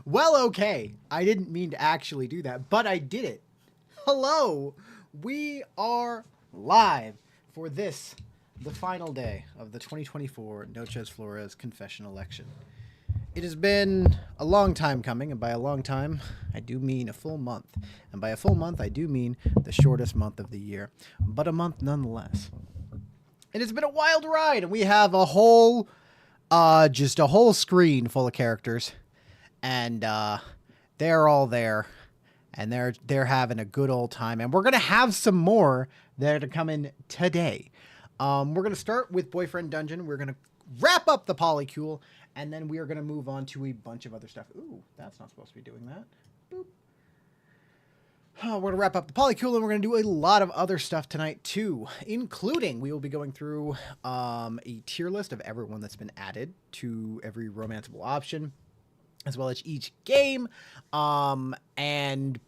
Well, okay. I didn't mean to actually do that, but I did it. Hello. We are live for this, the final day of the 2024 Noches Flores confession election. It has been a long time coming, and by a long time, I do mean a full month. And by a full month, I do mean the shortest month of the year, but a month nonetheless. And it's been a wild ride, and we have a whole, just a whole screen full of characters, and they're all there, and they're having a good old time, and we're gonna have some more that are coming today. We're gonna start with Boyfriend Dungeon. We're gonna wrap up the Polycule, and then we are gonna move on to a bunch of other stuff. Ooh, that's not supposed to be doing that. Boop. We're going to wrap up the Polycule, and we're going to do a lot of other stuff tonight, too, including we will be going through a tier list of everyone that's been added to every romanceable option, as well as each game, and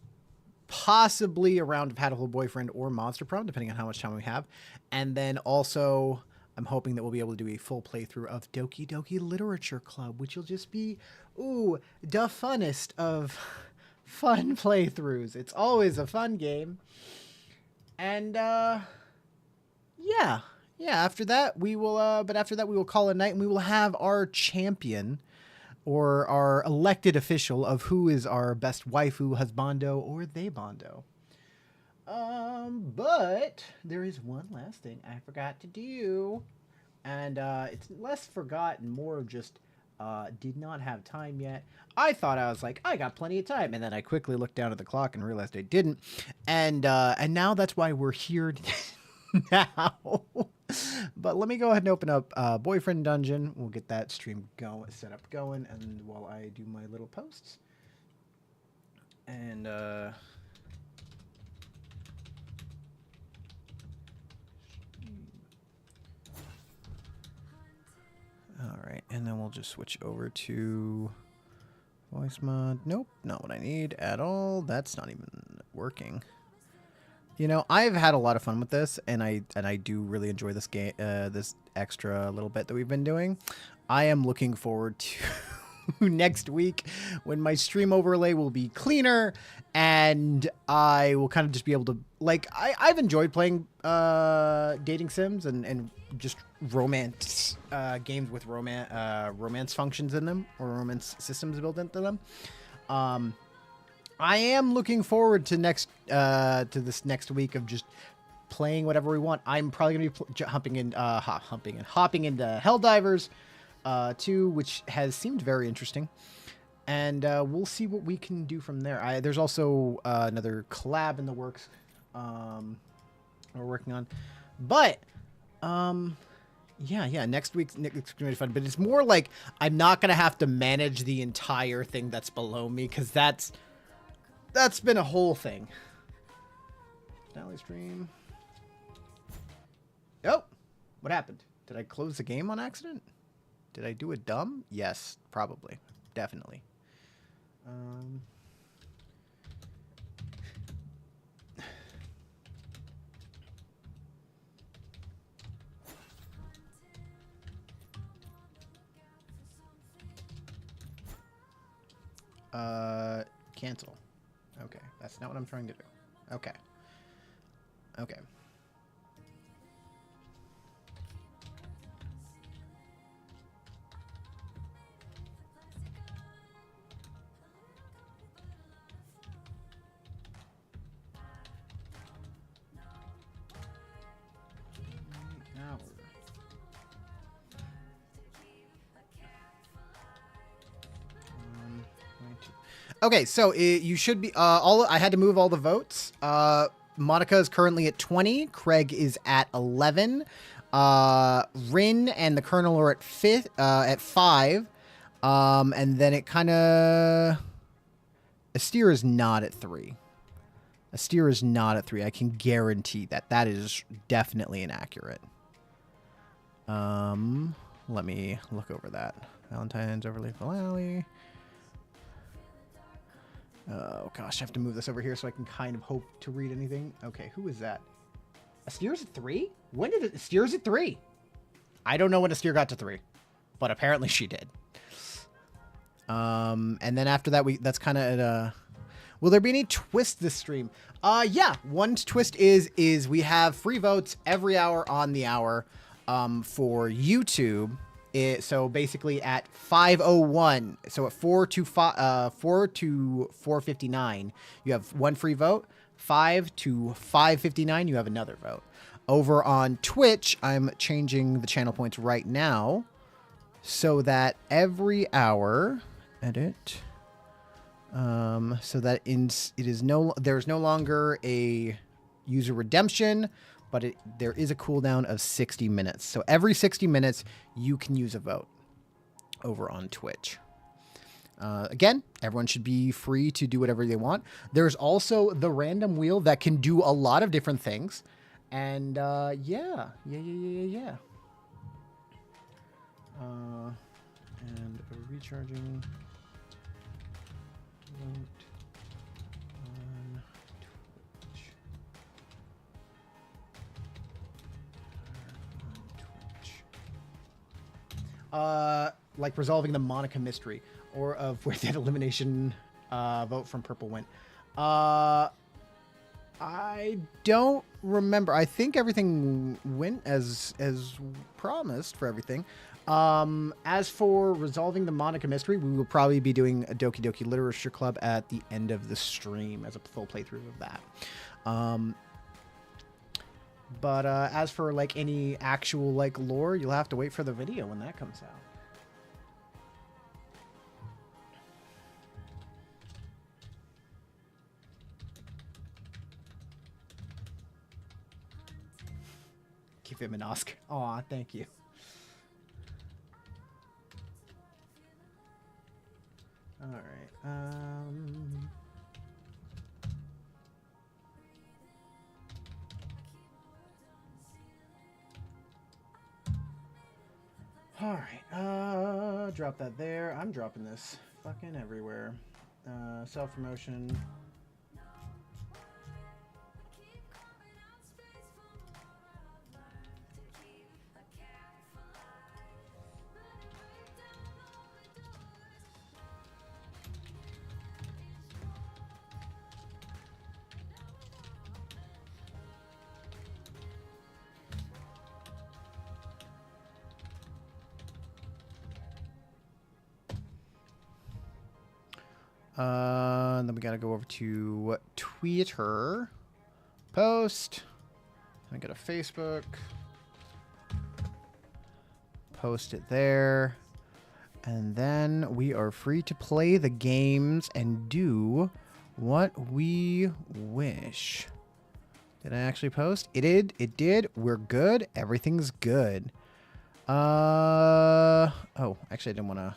possibly a round of Hatful Boyfriend or Monster Prom, depending on how much time we have. And then also, I'm hoping that we'll be able to do a full playthrough of Doki Doki Literature Club, which will just be, ooh, the funnest of fun playthroughs. It's always a fun game. And yeah, after that we will call a night, and we will have our champion, or our elected official of who is our best waifu, husbando, or they bondo. But there is one last thing I forgot to do, and it's less forgotten, more of just did not have time yet. I thought I was like, I got plenty of time, and then I quickly looked down at the clock and realized I didn't. And now that's why we're here now. But let me go ahead and open up Boyfriend Dungeon. We'll get that stream set up going, and while I do my little posts. And all right, and then we'll just switch over to voice mod. Nope, not what I need at all. That's not even working. You know, I've had a lot of fun with this, and I do really enjoy this game, this extra little bit that we've been doing. I am looking forward to next week, when my stream overlay will be cleaner, and I will kind of just be able to, like, I've enjoyed playing dating sims and just romance games with romance functions in them, or romance systems built into them. I am looking forward to this next week of just playing whatever we want. I'm probably going to be hopping into Helldivers 2, which has seemed very interesting. And we'll see what we can do from there. There's also another collab in the works we're working on. But yeah, next week's going to be fun. But it's more like I'm not going to have to manage the entire thing that's below me, because that's been a whole thing. Finale stream. Oh, what happened? Did I close the game on accident? Did I do it dumb? Yes, probably. Definitely. Cancel. Okay, that's not what I'm trying to do. Okay. Okay, so you should be I had to move all the votes. Monica is currently at 20. Craig is at 11. Rin and the Colonel are at 5. And then it kind of... Astir is not at 3. Astir is not at 3. I can guarantee that. That is definitely inaccurate. Let me look over that. Valentine's Overlay Finale. Oh gosh, I have to move this over here so I can kind of hope to read anything. Okay, who is that? Astir's at 3? When did Astir's at 3? I don't know when Astir got to 3, but apparently she did. And then after that, that's kind of will there be any twist this stream? Yeah, one twist is we have free votes every hour on the hour for YouTube. So basically at 5:01, so at 4 to 4:59, you have one free vote. 5 to 5:59, you have another vote. Over on Twitch, I'm changing the channel points right now so that every hour, edit, so that there's no longer a user redemption, but there is a cooldown of 60 minutes. So every 60 minutes, you can use a vote over on Twitch. Again, everyone should be free to do whatever they want. There's also the random wheel that can do a lot of different things. And yeah. And a recharging vote on Twitch. Like resolving the Monica mystery, or of where that elimination vote from Purple went. I don't remember. I think everything went as promised for everything. As for resolving the Monica mystery, we will probably be doing a Doki Doki Literature Club at the end of the stream as a full playthrough of that. But as for like any actual like lore, you'll have to wait for the video when that comes out. Give him an Oscar. Aw, thank you. All right. All right. Drop that there. I'm dropping this fucking everywhere. Self-promotion. Then we gotta go over to Twitter. Post. I go to Facebook. Post it there. And then we are free to play the games and do what we wish. Did I actually post? It did. It did. We're good. Everything's good. Oh, actually I didn't want to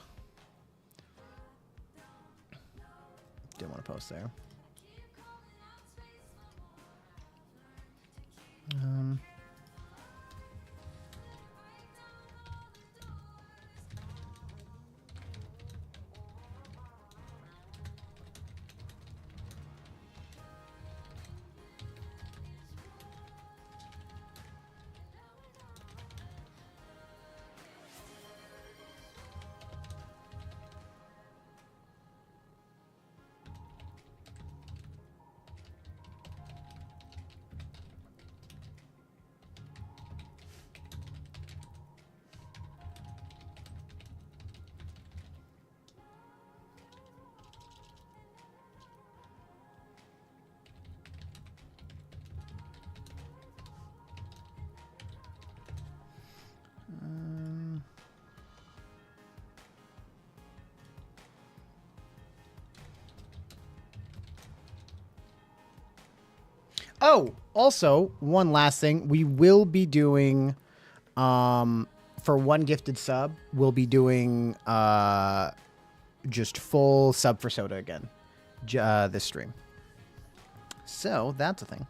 post there. Oh, also, one last thing. We will be doing, for one gifted sub, we'll be doing just full sub for soda again this stream. So, that's a thing.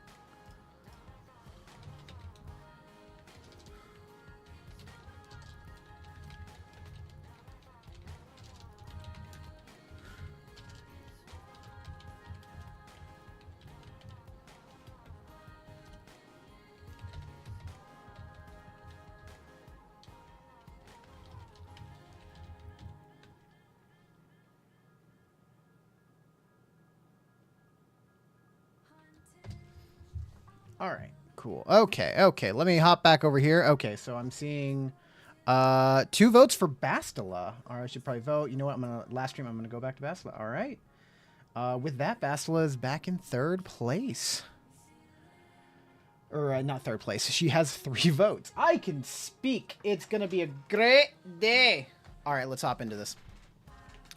All right, cool. Okay. Let me hop back over here. Okay, so I'm seeing 2 votes for Bastila. All right, I should probably vote. You know what? Last stream, I'm gonna go back to Bastila. All right. With that, Bastila is back in 3rd place. Or not 3rd place. She has 3 votes. I can speak. It's gonna be a great day. All right, let's hop into this.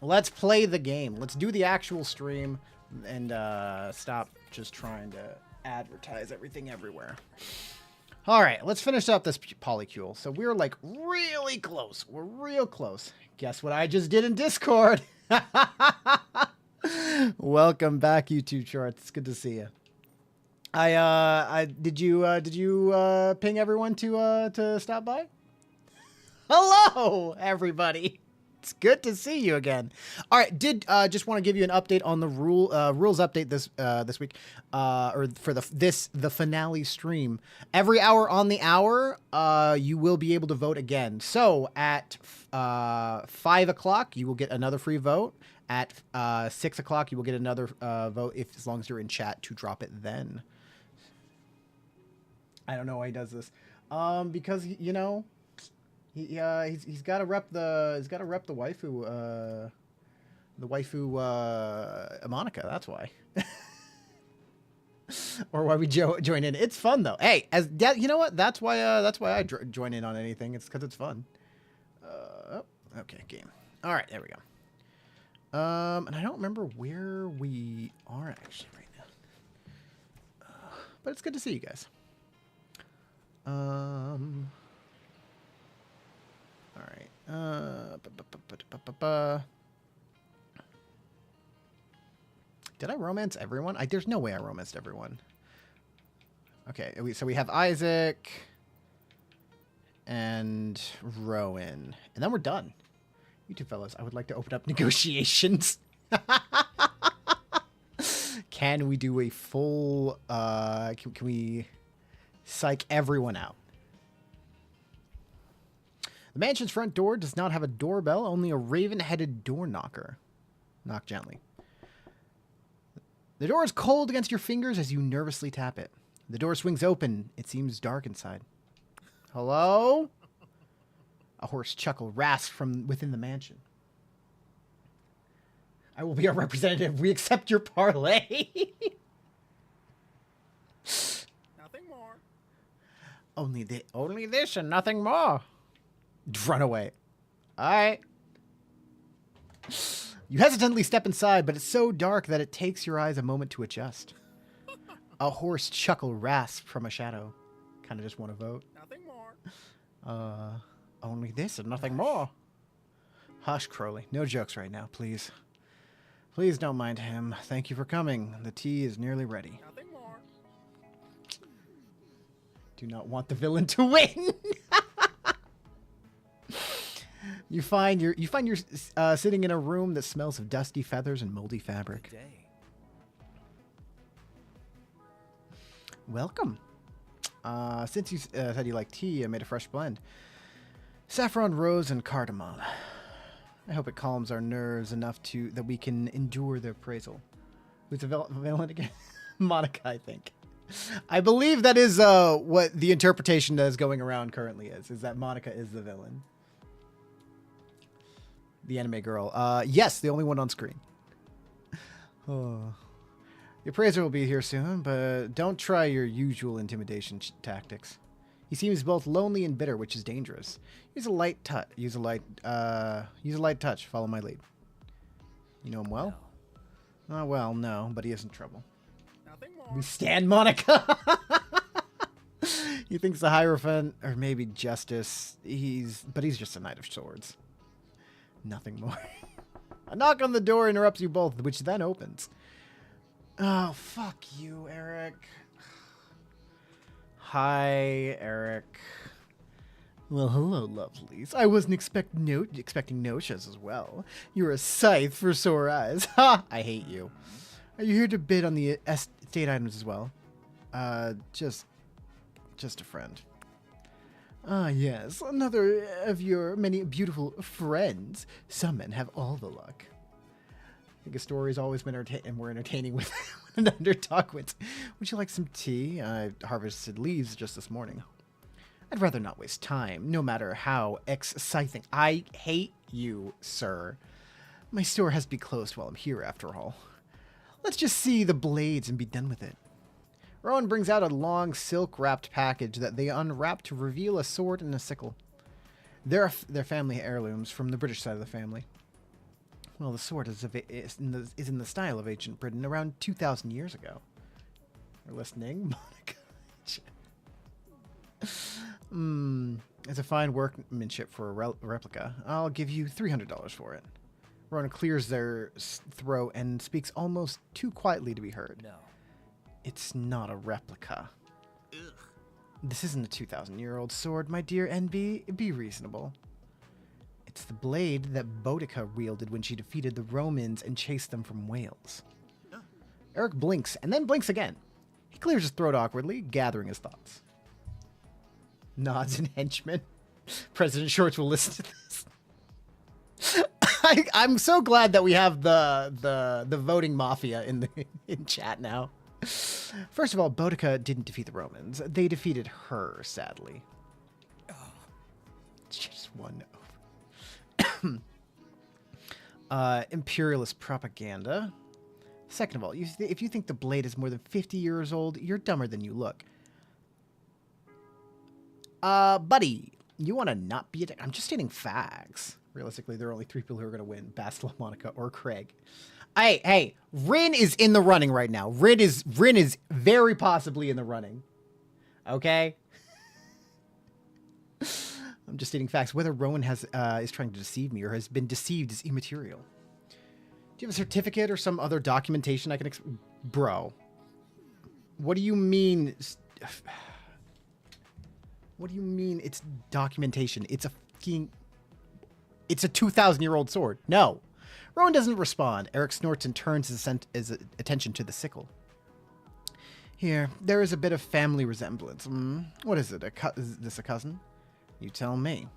Let's play the game. Let's do the actual stream and stop just trying to advertise everything everywhere. All right, let's finish up this polycule. So we're like really close. We're real close. Guess what I just did in Discord? Welcome back, YouTube Shorts. It's good to see you. Did you ping everyone to stop by? Hello, everybody. It's good to see you again. All right, just want to give you an update on the rules update this week, or for the finale stream. Every hour on the hour, you will be able to vote again. So at 5 o'clock, you will get another free vote. At 6 o'clock, you will get another vote as long as you're in chat to drop it then. I don't know why he does this, because you know. He's got to rep the waifu Monica. That's why. Or why we join in. It's fun though. Hey, you know what? That's why I join in on anything. It's because it's fun. Okay, game. All right, there we go. And I don't remember where we are actually right now. But it's good to see you guys. All right. Did I romance everyone? There's no way I romanced everyone. Okay, so we have Isaac and Rowan, and then we're done. You two fellas, I would like to open up negotiations. Can we do a full? Can we psych everyone out? The mansion's front door does not have a doorbell, only a raven-headed door knocker. Knock gently. The door is cold against your fingers as you nervously tap it. The door swings open. It seems dark inside. Hello? A hoarse chuckle rasps from within the mansion. I will be our representative. We accept your parlay. Nothing more. Only this and nothing more. Run away. All right. You hesitantly step inside, but it's so dark that it takes your eyes a moment to adjust. A hoarse chuckle rasps from a shadow. Kind of just want to vote. Nothing more. Only this and nothing more. Hush, Crowley. No jokes right now, please. Please don't mind him. Thank you for coming. The tea is nearly ready. Nothing more. Do not want the villain to win. You find you're sitting in a room that smells of dusty feathers and moldy fabric. Welcome. Since you said you like tea, I made a fresh blend. Saffron, rose, and cardamom. I hope it calms our nerves enough that we can endure the appraisal. Who's the villain again? Monica, I think. I believe that is what the interpretation that is going around currently is that Monica is the villain. The anime girl. Yes, the only one on screen. Oh. The appraiser will be here soon, but don't try your usual intimidation tactics. He seems both lonely and bitter, which is dangerous. Use a light touch. Use a light touch. Follow my lead. You know him well? No. Oh, well, no, but he is in trouble. Nothing more. We stand Monica. He thinks the Hierophant, or maybe Justice. But he's just a Knight of Swords. Nothing more. A knock on the door interrupts you both, which then opens. Oh, fuck you, Eric. Hi, Eric. Well, hello, lovelies. I wasn't expecting Noshas as well. You're a scythe for sore eyes. Ha! I hate you. Are you here to bid on the estate items as well? Just a friend. Ah, yes, another of your many beautiful friends. Some men have all the luck. think his story's always been more entertaining with an underdog wins. Would you like some tea? I harvested leaves just this morning. I'd rather not waste time, no matter how exciting. I hate you, sir. My store has to be closed while I'm here, after all. Let's just see the blades and be done with it. Rowan brings out a long silk-wrapped package that they unwrap to reveal a sword and a sickle. They're family heirlooms from the British side of the family. Well, the sword is in the style of ancient Britain around 2,000 years ago. We're listening, Monica. It's a fine workmanship for a replica. I'll give you $300 for it. Ronan clears their throat and speaks almost too quietly to be heard. No. It's not a replica. Ugh. This isn't a 2,000-year-old sword, my dear NB. Be reasonable. It's the blade that Boudica wielded when she defeated the Romans and chased them from Wales. Eric blinks, and then blinks again. He clears his throat awkwardly, gathering his thoughts. Nods and henchmen. President Shorts will listen to this. I'm so glad that we have the voting mafia in chat now. First of all, Boudica didn't defeat the Romans. They defeated her, sadly. It's just one over. Imperialist propaganda. Second of all, if you think the blade is more than 50 years old, you're dumber than you look. Buddy, you want to not be I'm just stating facts. Realistically, there are only 3 people who are going to win. Bastila, Monica, or Craig. Hey, Rin is in the running right now. Rin is very possibly in the running. Okay? I'm just stating facts. Whether Rowan is trying to deceive me or has been deceived is immaterial. Do you have a certificate or some other documentation I can... Bro. What do you mean... What do you mean it's documentation? It's a fucking... It's a 2,000-year-old sword. No. Rowan doesn't respond. Eric snorts and turns his attention to the sickle. Here, there is a bit of family resemblance. What is it? Is this a cousin? You tell me.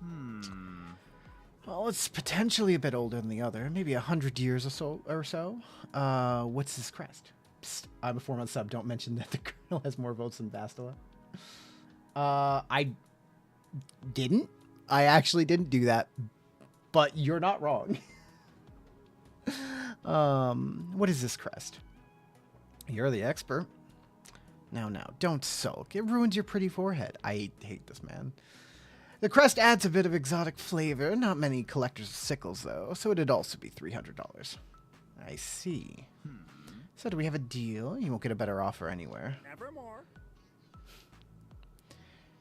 Well, it's potentially a bit older than the other. Maybe 100 years or so. What's this crest? Psst, I'm a 4-month sub. Don't mention that the colonel has more votes than Bastila. I didn't. I actually didn't do that. But you're not wrong. What is this crest? You're the expert. Now, don't sulk. It ruins your pretty forehead. I hate this man. The crest adds a bit of exotic flavor. Not many collectors of sickles, though, so it'd also be $300. I see. So do we have a deal? You won't get a better offer anywhere. Nevermore.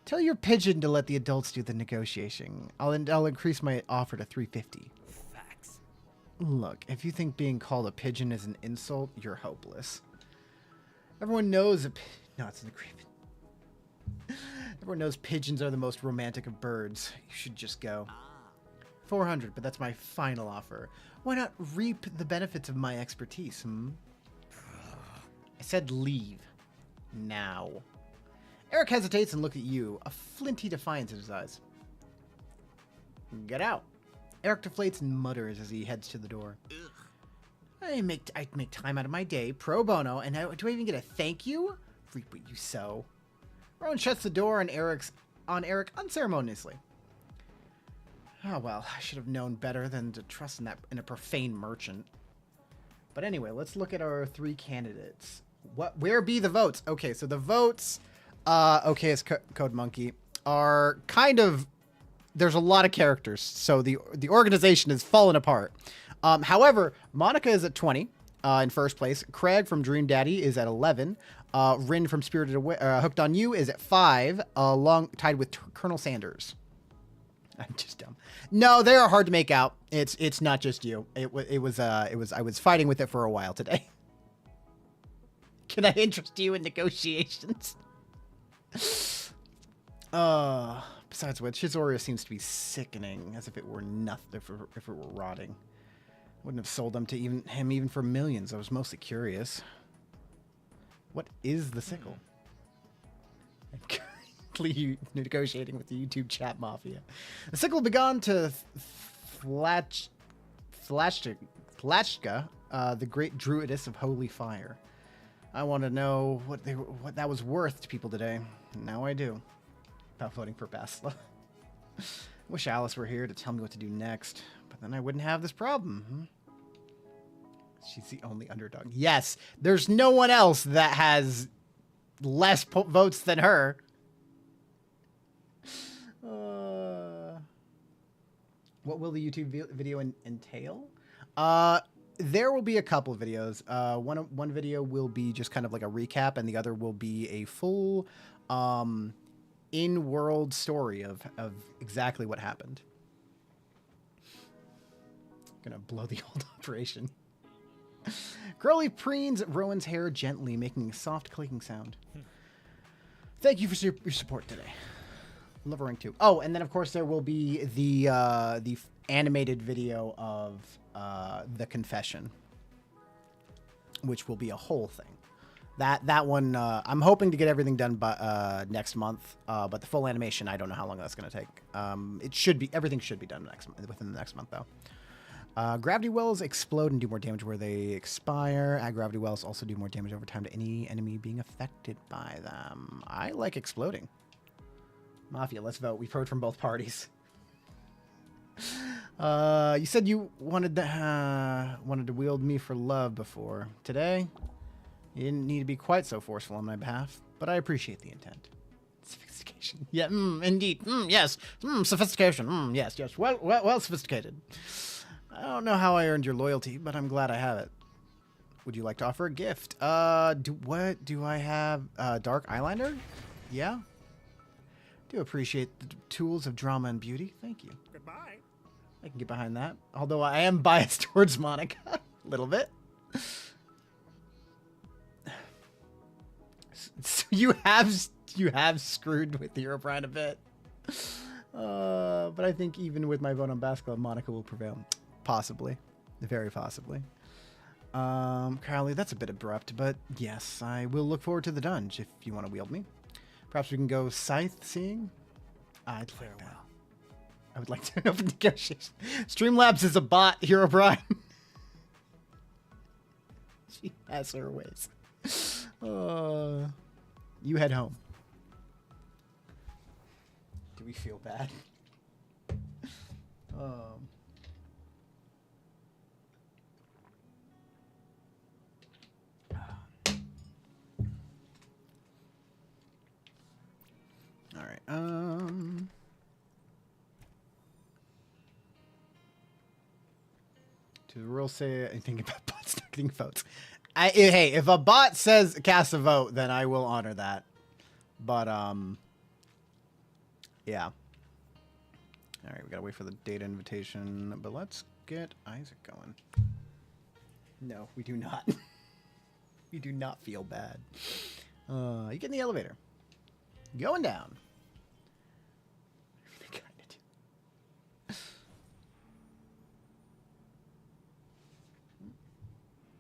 Tell your pigeon to let the adults do the negotiation. I'll increase my offer to $350. Facts. Look, if you think being called a pigeon is an insult, you're hopeless. Everyone knows no, it's an agreement. Everyone knows pigeons are the most romantic of birds. You should just go. 400, but that's my final offer. Why not reap the benefits of my expertise, I said leave. Now. Eric hesitates and looks at you, a flinty defiance in his eyes. Get out. Eric deflates and mutters as he heads to the door. I make time out of my day, pro bono, and do I even get a thank you? Reap what you sow. Rowan shuts the door on Eric unceremoniously. Oh well, I should have known better than to trust in a profane merchant. But anyway, let's look at our 3 candidates. Where be the votes? Okay, so the votes, okay, as Code Monkey, are kind of, there's a lot of characters, so the organization is falling apart. However, Monica is at 20 in first place. Craig from Dream Daddy is at 11. Rin from Spirited Away, Hooked on You is at 5, tied with Colonel Sanders. I'm just dumb. No, they are hard to make out. It's not just you. I was fighting with it for a while today. Can I interest you in negotiations? Besides which, his aura seems to be sickening, as if it were nothing, if it were rotting. Wouldn't have sold them to him even for millions. I was mostly curious. What is the sickle? I'm currently negotiating with the YouTube chat mafia. The sickle began to Flashka the great druidess of holy fire. I want to know what that was worth to people today. Now I do. About voting for Bastila. Wish Alice were here to tell me what to do next, but then I wouldn't have this problem. She's the only underdog. Yes, there's no one else that has less votes than her. What will the YouTube video entail? There will be a couple of videos. One video will be just kind of like a recap, and the other will be a full in-world story of exactly what happened. Gonna blow the old operation. Crowley preens Rowan's hair gently, making a soft clicking sound. Thank you for your support today. Love rank 2. Oh, and then of course there will be the animated video of the confession, which will be a whole thing. That one I'm hoping to get everything done by next month, but the full animation I don't know how long that's going to take. Everything should be done within the next month though. Gravity wells explode and do more damage where they expire. Gravity wells also do more damage over time to any enemy being affected by them. I like exploding. Mafia, let's vote. We've heard from both parties. You said you wanted to wield me for love before. Today, you didn't need to be quite so forceful on my behalf, but I appreciate the intent. Sophistication. Yeah, indeed. Yes. Sophistication. Yes. Well sophisticated. I don't know how I earned your loyalty, but I'm glad I have it. Would you like to offer a gift? What do I have? Dark eyeliner? Yeah. Do appreciate the tools of drama and beauty. Thank you. Goodbye. I can get behind that. Although I am biased towards Monica. A little bit. So you have screwed with Herobrine a bit. But I think even with my vote on Bastila, Monica will prevail. Possibly. Very possibly. Crowley, that's a bit abrupt, but yes, I will look forward to the dungeon if you want to wield me. Perhaps we can go scythe seeing? I'd like that. I would like to open negotiation. Streamlabs is a bot, Herobrine. She has her ways. You head home. Do we feel bad? All right. To the rule say anything about bots not getting votes. Hey, if a bot says cast a vote, then I will honor that. But yeah. All right, we gotta wait for the data invitation, but let's get Isaac going. No, we do not. We do not feel bad. You get in the elevator. Going down.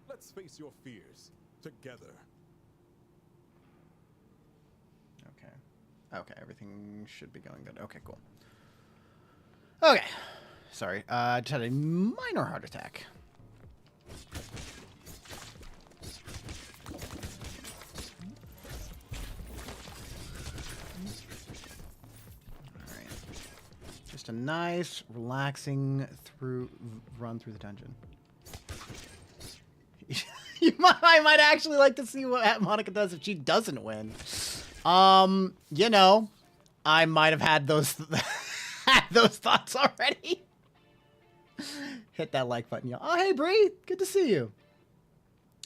Let's face your fears together. Okay, everything should be going good. Okay, cool. Okay. Sorry, I just had a minor heart attack. Alright. Just a nice, relaxing run through the dungeon. I might actually like to see what Monica does if she doesn't win. You know, I might have had those those thoughts already. Hit that like button, y'all. Oh, hey, Bree. Good to see you.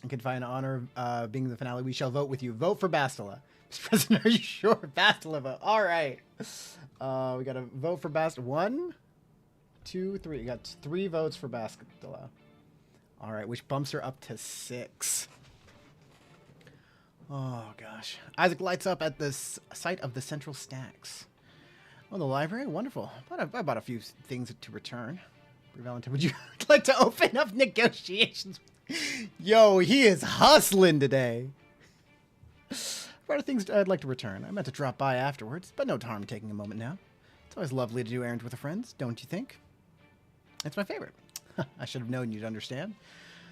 I could find honor of being the finale. We shall vote with you. Vote for Bastila. Mr. President, are you sure? Bastila vote. All right. We got to vote for Bastila. 1, 2, 3. We got 3 votes for Bastila. All right, which bumps her up to 6. Oh, gosh. Isaac lights up at the site of the central stacks. Oh, the library? Wonderful. I bought a few things to return. Valentine, would you like to open up negotiations? Yo, he is hustling today. What are things I'd like to return? I meant to drop by afterwards, but no harm taking a moment now. It's always lovely to do errands with friends, don't you think? It's my favorite. I should have known you'd understand.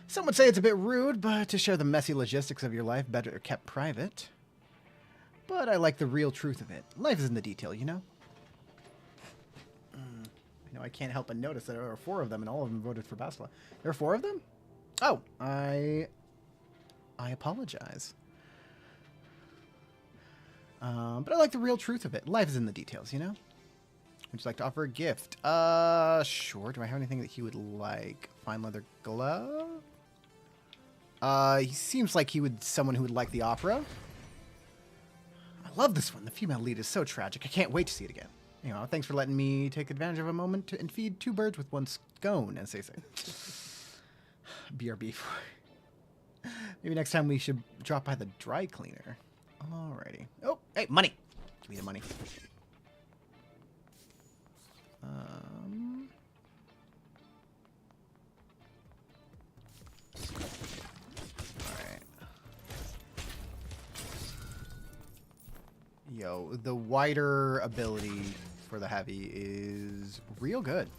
Some would say it's a bit rude, but to share the messy logistics of your life, better kept private. But I like the real truth of it. Life is in the detail, you know? I know I can't help but notice that there are 4 of them, and all of them voted for Basila. There are 4 of them? Oh, I apologize. But I like the real truth of it. Life is in the details, you know? Would you like to offer a gift? Sure. Do I have anything that he would like? Fine leather glove? He seems like someone who would like the opera. I love this one. The female lead is so tragic. I can't wait to see it again. You know, thanks for letting me take advantage of a moment and feed 2 birds with 1 scone, as they say. BRB. Maybe next time we should drop by the dry cleaner. Alrighty. Oh, hey, money. Give me the money. Alright. Yo, the wider ability for the heavy is real good.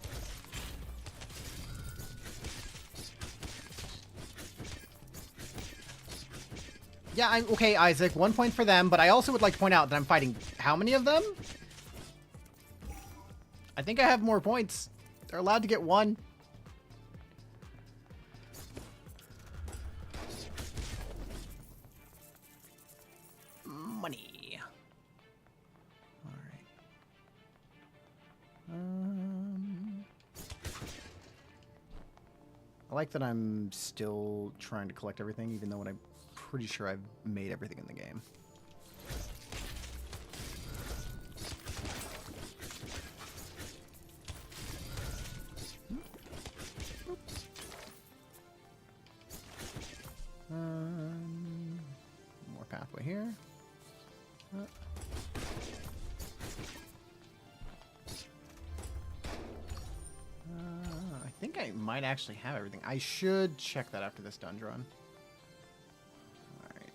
Yeah, okay, Isaac, 1 point for them, but I also would like to point out that I'm fighting how many of them? I think I have more points. They're allowed to get 1. Money. All right. I like that I'm still trying to collect everything, even though I'm pretty sure I've made everything in the game. More pathway here. I think I might actually have everything. I should check that after this dungeon run. Alright.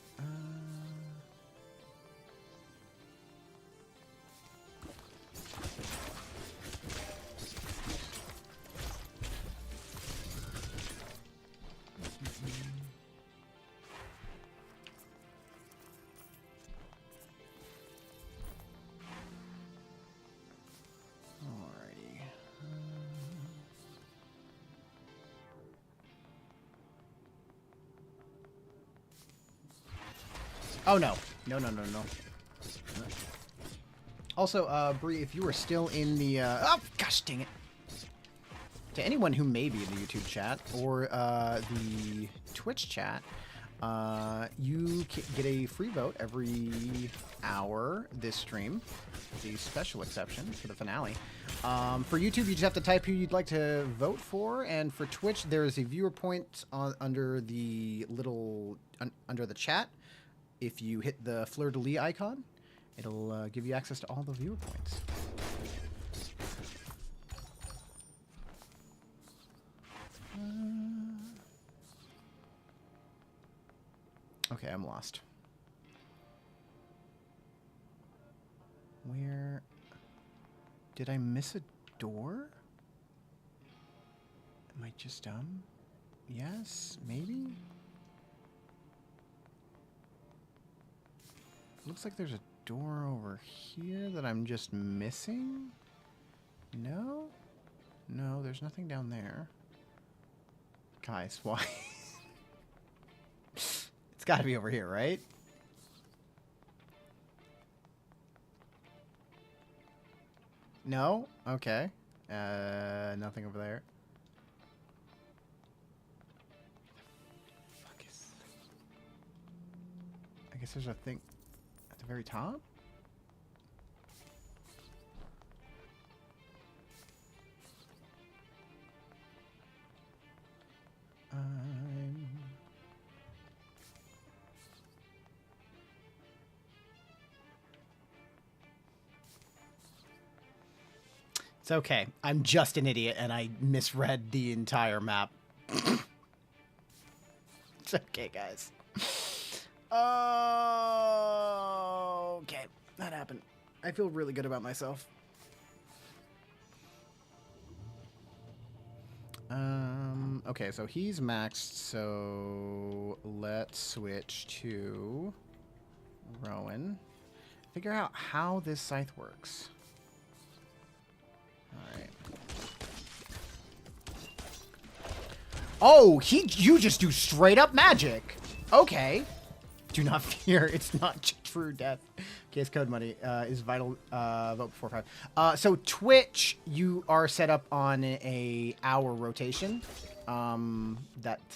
Alrighty. Oh no. No. Also, Bree, if you are still in the oh gosh dang it. To anyone who may be in the YouTube chat or the Twitch chat, you get a free vote every hour this stream. The special exception for the finale. For YouTube, you just have to type who you'd like to vote for, and for Twitch, there is a viewer point under the little under the chat. If you hit the fleur-de-lis icon, it'll give you access to all the viewer points. Okay, I'm lost. Where... Did I miss a door? Am I just dumb? Yes? Maybe? Looks like there's a door over here that I'm just missing. No? No, there's nothing down there. Guys, why? It's got to be over here, right? No? Okay. Nothing over there. Fuck is... I guess there's a thing at the very top? It's okay. I'm just an idiot and I misread the entire map. It's okay, guys. Okay, that happened. I feel really good about myself. Okay, so he's maxed, so let's switch to Rowan. Figure out how this scythe works. Alright. Oh, you just do straight up magic. Okay. Do not fear, it's not true death. Case code money is vital. Vote before 5. So Twitch, you are set up on a hour rotation. That's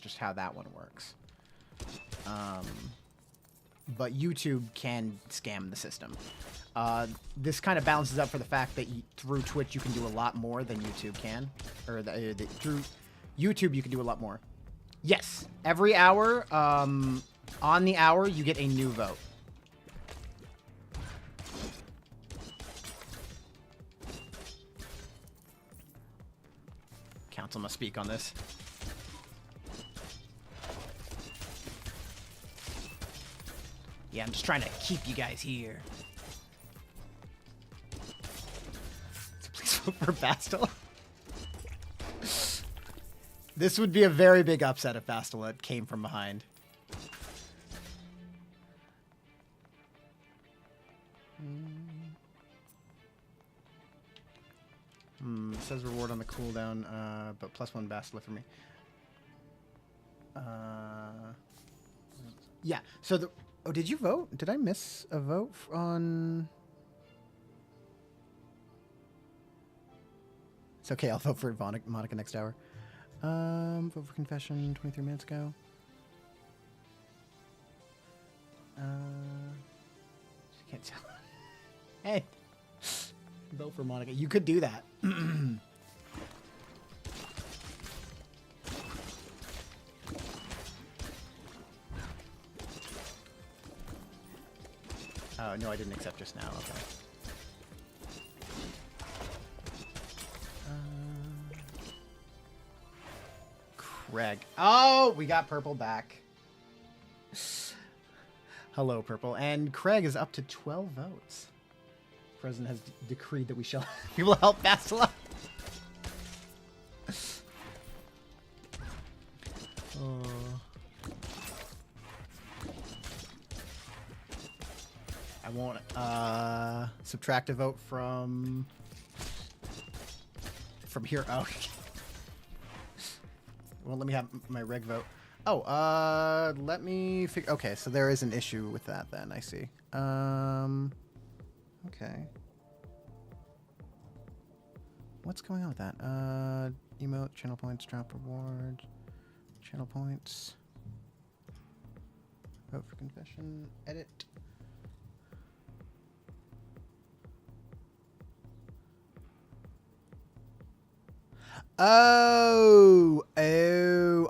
just how that one works. But YouTube can scam the system. This kind of balances up for the fact that through Twitch you can do a lot more than YouTube can, or through YouTube you can do a lot more. Yes, every hour, on the hour, you get a new vote. Council must speak on this. Yeah, I'm just trying to keep you guys here. So please vote for Bastila. This would be a very big upset if Bastila came from behind. It says reward on the cooldown, but +1 Bastila for me. Yeah, so the... Oh, did you vote? Did I miss a vote on... It's okay, I'll vote for Monica next hour. Vote for confession 23 minutes ago. She can't tell. Hey, vote for Monica. You could do that. Oh, no, I didn't accept just now. Okay. Craig. Oh, we got Purple back. Hello, Purple. And Craig is up to 12 votes. The President has decreed that we will help Bastila. I won't subtract a vote from here. Oh. Won't let me have my reg vote. Oh, let me figure. Okay, so there is an issue with that then. I see. Okay. What's going on with that? Emote, channel points, drop reward, channel points. Vote for confession, edit. Oh,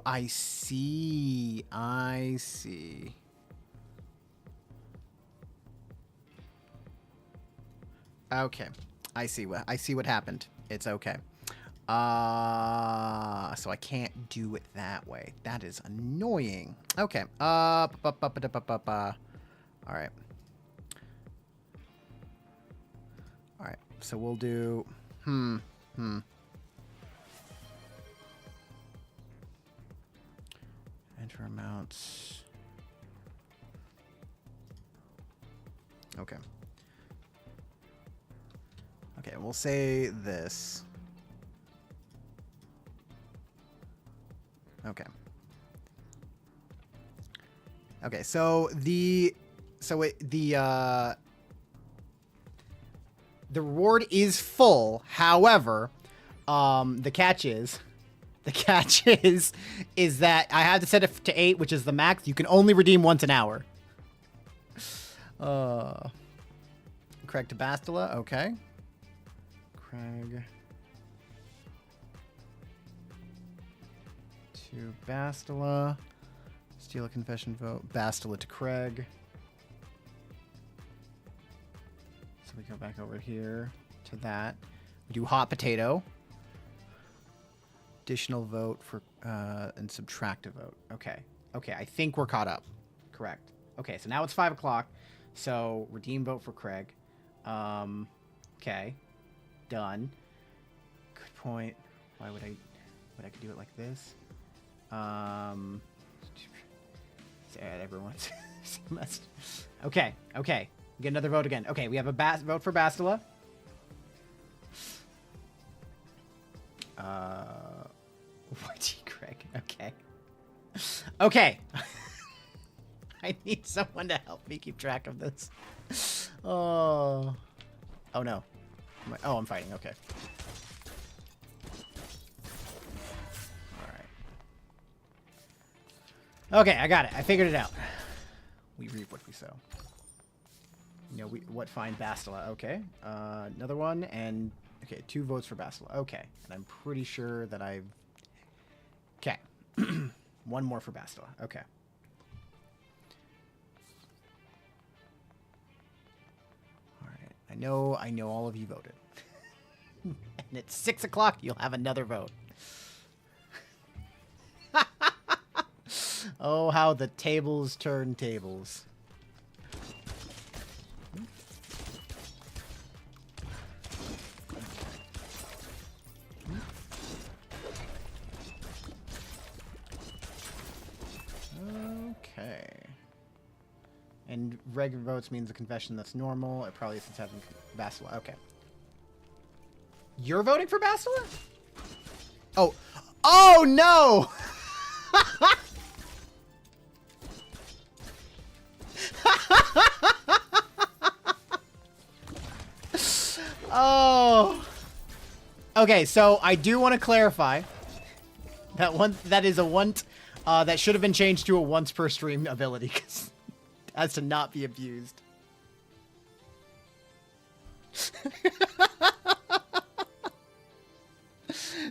I see. I see. Okay. I see what happened. It's okay. So I can't do it that way. That is annoying. Okay. All right. All right. So we'll do Enter amounts. Okay. Okay, we'll say this. Okay. Okay, so the reward is full. However, the catch is that I have to set it to 8, which is the max. You can only redeem once an hour. Craig to Bastila, okay. Craig to Bastila. Steal a confession vote. Bastila to Craig. So we go back over here to that. We do hot potato. Additional vote for and subtract a vote. Okay. Okay, I think we're caught up. Correct. Okay, so now it's 5 o'clock. So redeem vote for Craig. Okay. Done. Good point. Why would I could do it like this? Sad everyone's messed. Okay. Get another vote again. Okay, we have a vote for Bastila. YT Craig. Okay. I need someone to help me keep track of this. Oh no. I'm fighting. Okay. All right. Okay, I got it. I figured it out. We reap what we sow. What find Bastila? Okay. Another one, and okay, 2 votes for Bastila. Okay, and I'm pretty sure that I've. Okay, 1 more for Bastila. Okay. All right. I know all of you voted. And at 6 o'clock, you'll have another vote. Oh, how the tables turn tables. Okay. And regular votes means a confession that's normal. It probably isn't having Bastila. Okay. You're voting for Bastila? Oh. Oh, no! Oh. Okay, so I do want to clarify that is a want that should have been changed to a once per stream ability as to not be abused.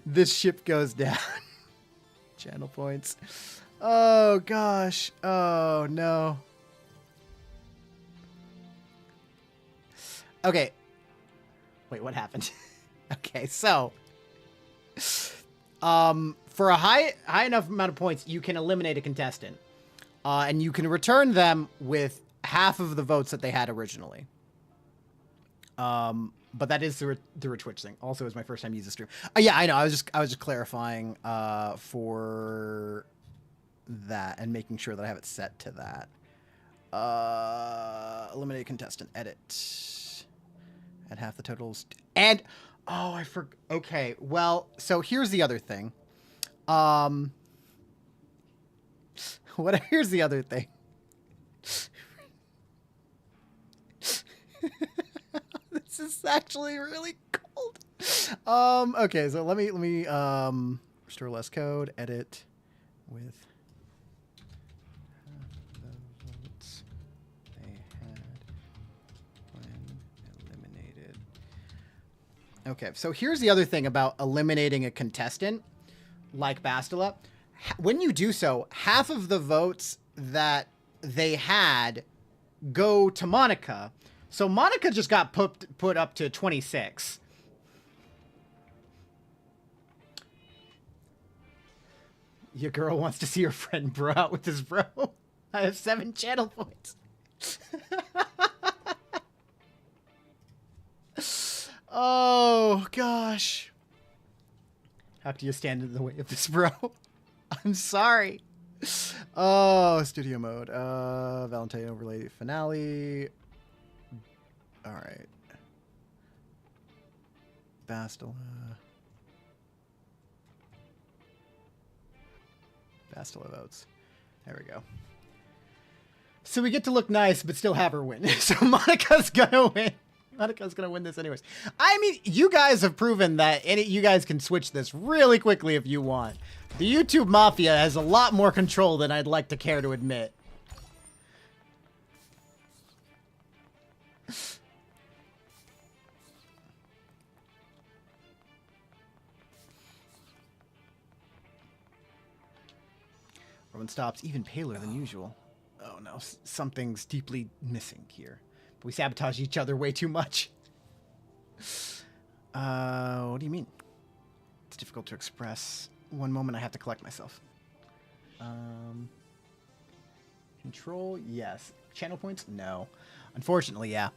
This ship goes down. Channel points. Oh gosh. Oh no. Okay. Wait, what happened? Okay, so for a high enough amount of points, you can eliminate a contestant. And you can return them with half of the votes that they had originally. But that is through a Twitch thing. Also, it was my first time using the stream. Yeah, I know. I was just clarifying for that and making sure that I have it set to that. Eliminate contestant. Edit. At half the totals. And oh, I forgot. Okay, well, so here's the other thing. Here's the other thing. This is actually really cold. Okay, so let me restore less code, edit with the votes they had when eliminated. Okay, so here's the other thing about eliminating a contestant like Bastila. When you do so, half of the votes that they had go to Monica. So Monica just got put up to 26. Your girl wants to see her friend bro out with his bro. I have 7 channel points. Oh, gosh. How do you stand in the way of this, bro? I'm sorry. Oh, studio mode. Valentine overlay finale. All right. Bastila. Bastila votes. There we go. So we get to look nice, but still have her win. So Monica's gonna win. Monica's gonna win this anyways. I mean, you guys have proven that you guys can switch this really quickly if you want. The YouTube Mafia has a lot more control than I'd like to care to admit. Roman stops even paler than usual. Oh no, something's deeply missing here. But we sabotage each other way too much. What do you mean? It's difficult to express. One moment I have to collect myself. Control, yes. Channel points, no. Unfortunately, yeah.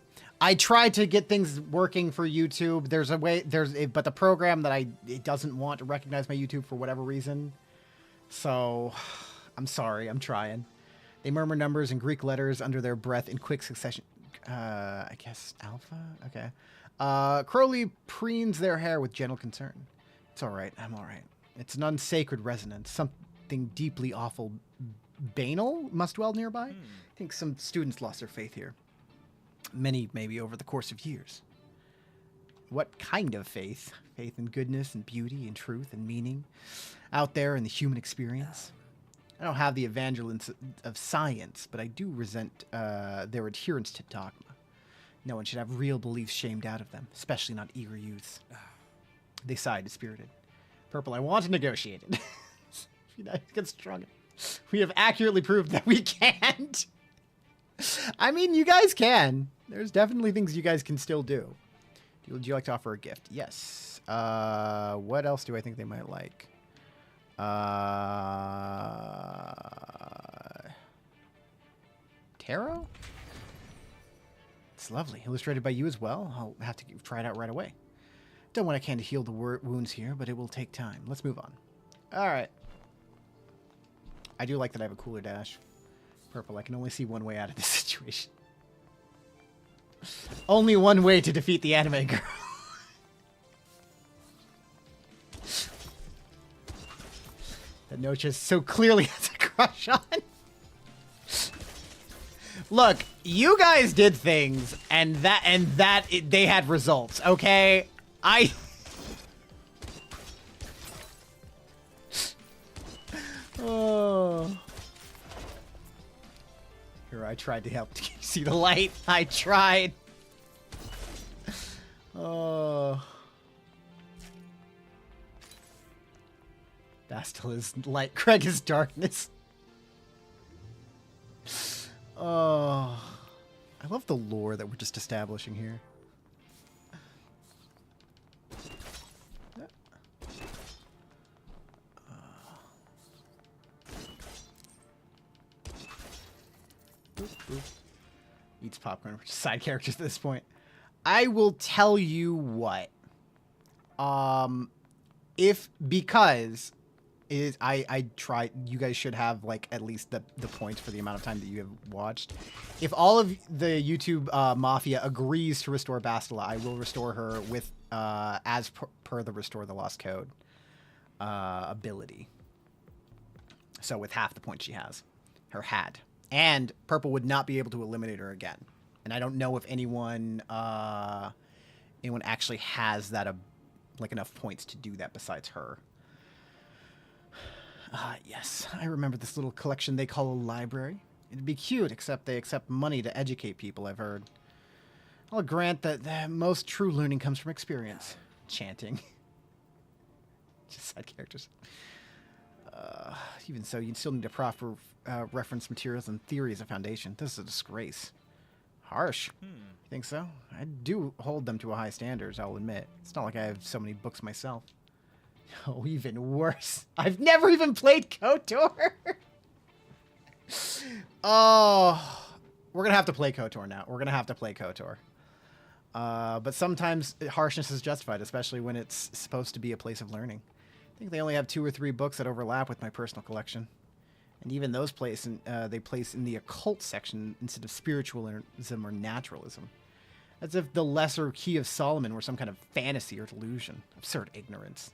I tried to get things working for YouTube. There's a way, but the program that it doesn't want to recognize my YouTube for whatever reason. So, I'm sorry, I'm trying. They murmur numbers and Greek letters under their breath in quick succession. I guess alpha? Okay. Crowley preens their hair with gentle concern. It's alright, I'm alright. It's an unsacred resonance. Something deeply awful banal must dwell nearby. I think some students lost their faith here. Many, maybe, over the course of years. What kind of faith? Faith in goodness and beauty and truth and meaning out there in the human experience? I don't have the evangelism of science, but I do resent their adherence to dogma. No one should have real beliefs shamed out of them, especially not eager youths. They sighed, dispirited. Purple, I want to negotiate it. Get stronger. We have accurately proved that we can't. I mean, you guys can. There's definitely things you guys can still do. Would you like to offer a gift? Yes. What else do I think they might like? Tarot? It's lovely. Illustrated by you as well. I'll have to try it out right away. Done what I can to heal the wounds here, but it will take time. Let's move on. Alright. I do like that I have a cooler dash. Purple, I can only see one way out of this situation. Only one way to defeat the anime girl. That Nocha so clearly has a crush on. Look, you guys did things, and they had results, okay? Oh. Here, I tried to help you see the light. I tried. Oh. Bastil is light. Craig is darkness. Oh. I love the lore that we're just establishing here. Eats popcorn, which is side characters at this point. I will tell you what. Because I try, you guys should have like at least the points for the amount of time that you have watched. If all of the YouTube mafia agrees to restore Bastila, I will restore her with as per the Restore the Lost Code ability. So with half the points she has, her had. And Purple would not be able to eliminate her again. And I don't know if anyone actually has that like enough points to do that besides her. Yes, I remember this little collection they call a library. It'd be cute, except they accept money to educate people, I've heard. I'll grant that most true learning comes from experience. Chanting. Just side characters. Even so, you'd still need to proper reference materials and theory as a foundation. This is a disgrace. Harsh. You think so? I do hold them to a high standards, I'll admit. It's not like I have so many books myself. Oh, even worse. I've never even played KOTOR. Oh, we're going to have to play KOTOR now. We're going to have to play KOTOR. But sometimes harshness is justified, especially when it's supposed to be a place of learning. I think they only have 2 or 3 books that overlap with my personal collection. And even those they place in the occult section instead of spiritualism or naturalism. As if the lesser Key of Solomon were some kind of fantasy or delusion. Absurd ignorance.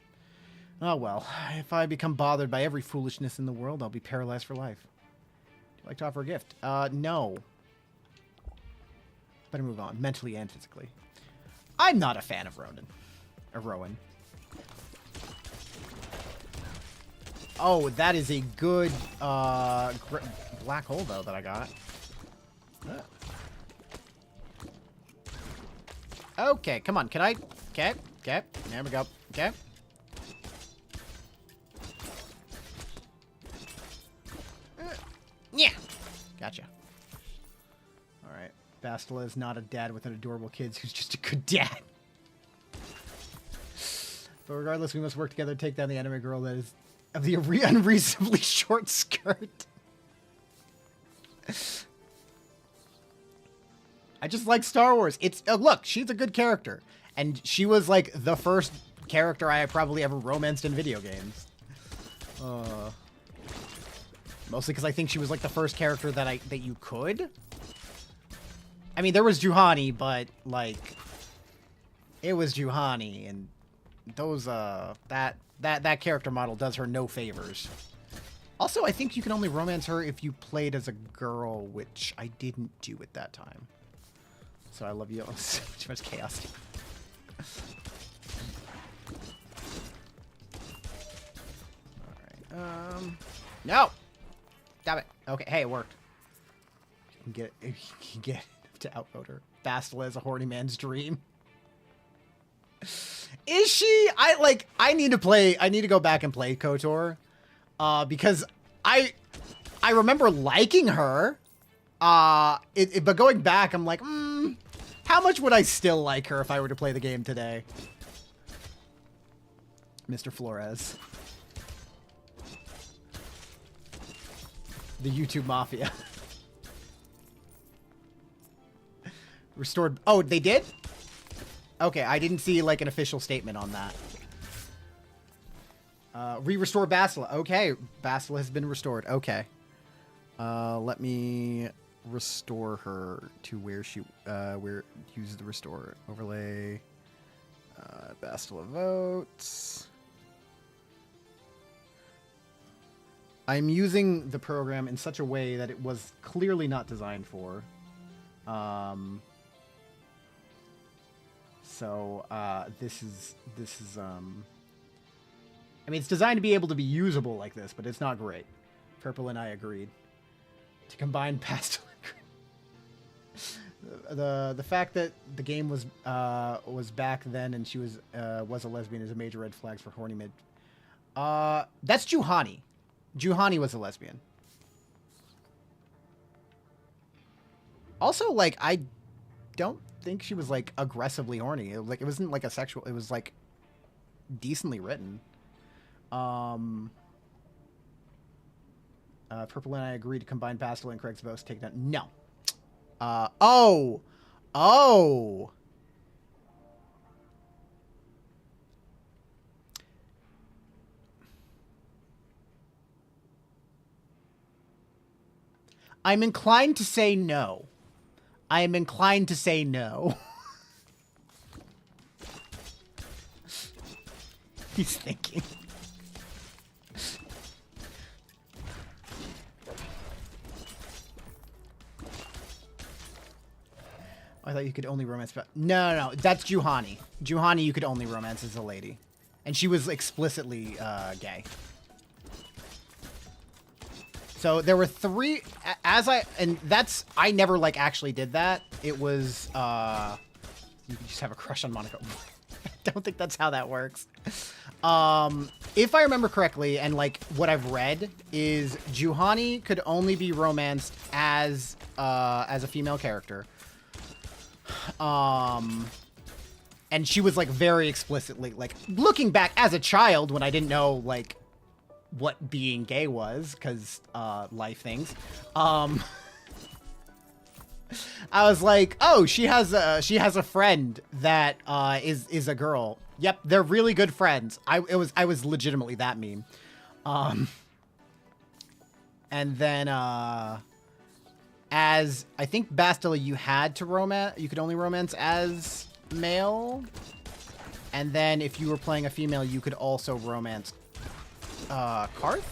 Oh well, if I become bothered by every foolishness in the world, I'll be paralyzed for life. Do you like to offer a gift? No. Better move on, mentally and physically. I'm not a fan of Ronan. Or Rowan. Oh, that is a good black hole, though, that I got. Okay, come on. Can I? Okay, okay. There we go. Okay. Yeah. Gotcha. All right. Bastila is not a dad with an adorable kids who's just a good dad. But regardless, we must work together to take down the anime girl that is of the unreasonably short skirt. I just like Star Wars. It's look, she's a good character, and she was like the first character I probably ever romanced in video games. Mostly because I think she was like the first character that you could. I mean, there was Juhani, but like, it was Juhani, and those that character model does her no favors. Also, I think you can only romance her if you played as a girl, which I didn't do at that time. So I love you. So much chaos. All right. No. Damn it. Okay. Hey, it worked. You can get to outvote her. Bastila is a horny man's dream. Is she? I need to go back and play KOTOR. Because I remember liking her. But going back, I'm like, how much would I still like her if I were to play the game today? Mr. Flores. The YouTube Mafia. Restored. Oh, they did? Okay, I didn't see like an official statement on that. Restore Bastila. Okay, Bastila has been restored. Okay. Let me restore her to where she use the restore overlay. Bastila votes. I'm using the program in such a way that it was clearly not designed for. This is I mean, it's designed to be able to be usable like this, but it's not great. Purple and I agreed to combine Pastel and the fact that the game was back then and she was a lesbian is a major red flag for horny mid. That's Juhani. Juhani was a lesbian. Also, like, I don't think she was like aggressively horny. It wasn't like a sexual. It was like decently written. Purple and I agree to combine Bastila and Craig's votes to take down. No. Oh. I'm inclined to say no. I am inclined to say no. He's thinking. I thought you could only romance... No, that's Juhani. Juhani you could only romance as a lady. And she was explicitly gay. So there were 3... I never, like, actually did that. It was... you could just have a crush on Monaco. I don't think that's how that works. If I remember correctly, and, like, what I've read, is Juhani could only be romanced as a female character. And she was like very explicitly like looking back as a child when I didn't know like what being gay was because life things. I was like, oh, she has a friend that is a girl. Yep, they're really good friends. I was legitimately that meme. And then as I think Bastila, you could only romance as male. And then if you were playing a female, you could also romance Karth?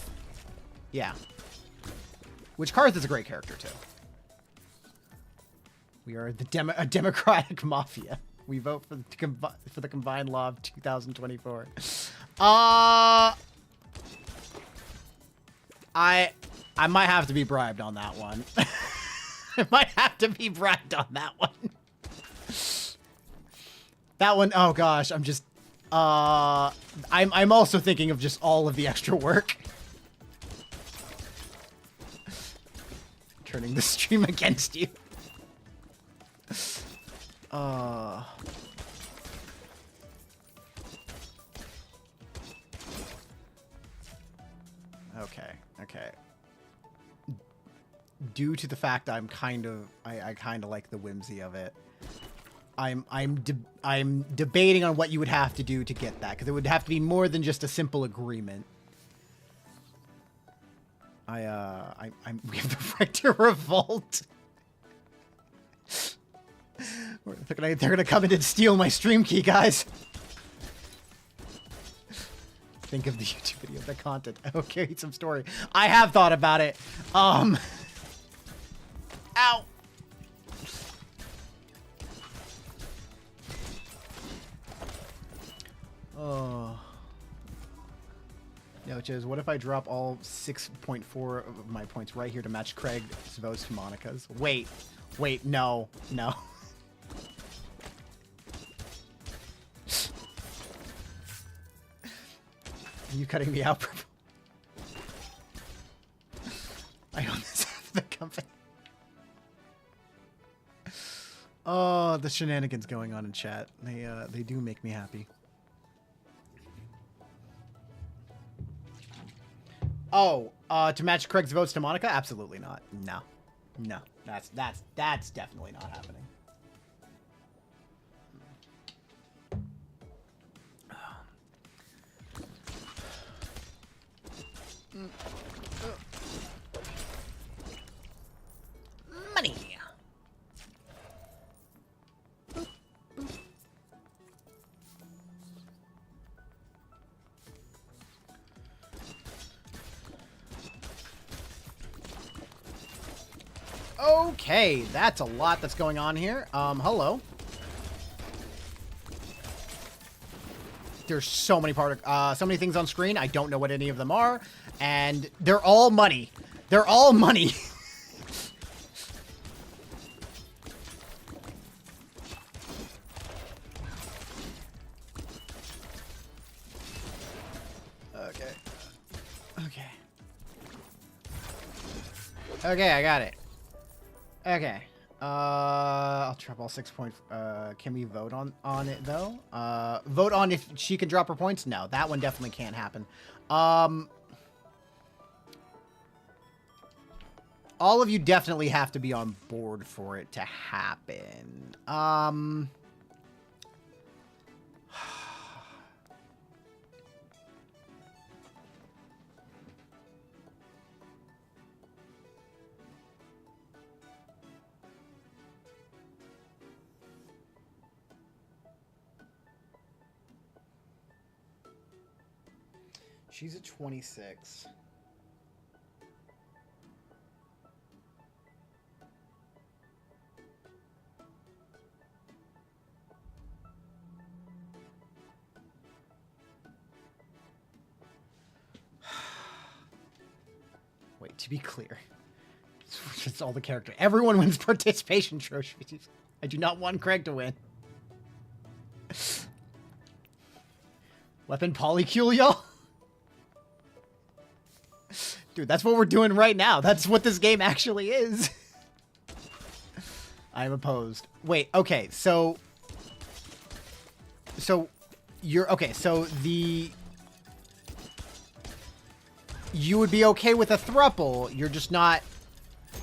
Yeah. Which Karth is a great character too. We are a democratic mafia. We vote for the combined law of 2024. I might have to be bribed on that one. I might have to be bribed on that one. That one, oh gosh, I'm just, I'm also thinking of just all of the extra work. Turning the stream against you. Okay. due to the fact I'm kind of I kind of like the whimsy of it. I'm debating on what you would have to do to get that, because it would have to be more than just a simple agreement. we have the right to revolt. They're gonna come in and steal my stream key, guys. Think of the YouTube video, the content. Okay, some story. I have thought about it. Ow. Oh. No, Chiz, what if I drop all 6.4 of my points right here to match Craig's votes to Monica's? Wait, no. Are you cutting me out? I own this half of the company. Oh, the shenanigans going on in chat. They do make me happy. Oh, to match Craig's votes to Monica? Absolutely not. No. That's definitely not happening. Money. Okay, that's a lot that's going on here. Hello. There's so many so many things on screen. I don't know what any of them are, and they're all money. They're all money. Okay, I got it. Okay. I'll drop all 6 points. Can we vote on it though? Vote on if she can drop her points? No, that one definitely can't happen. All of you definitely have to be on board for it to happen. She's at 26. Wait, to be clear, it's all the character. Everyone wins participation trophies. I do not want Craig to win. Weapon polycule, y'all? Dude, that's what we're doing right now. That's what this game actually is. I'm opposed. Wait, okay, so you're okay, so you would be okay with a thruple, you're just not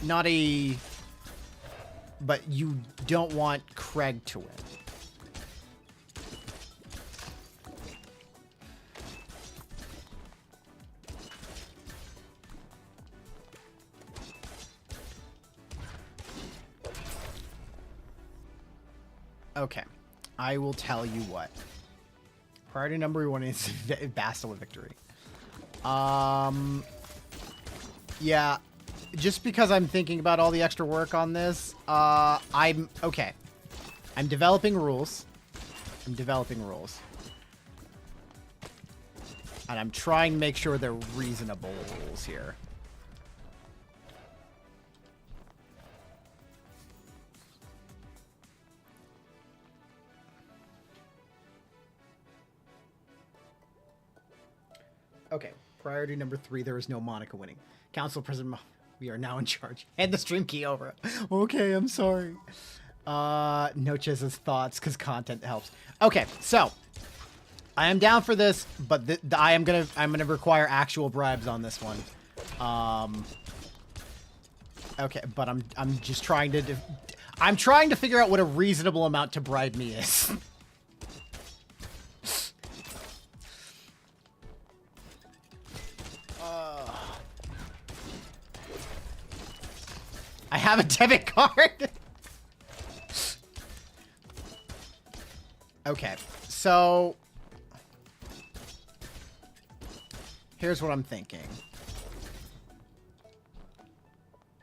a, but you don't want Craig to win. Okay, I will tell you what. Priority number one is Bastila Victory. Yeah, just because I'm thinking about all the extra work on this, I'm developing rules. And I'm trying to make sure they're reasonable rules here. Okay, priority number 3, there is no Monica winning. Council President, we are now in charge. Hand the stream key over. Okay, I'm sorry. No Chiz's thoughts, because content helps. Okay, so I am down for this, but I'm gonna require actual bribes on this one. Okay, but I'm just trying to I'm trying to figure out what a reasonable amount to bribe me is. I have a debit card. Okay, so here's what I'm thinking.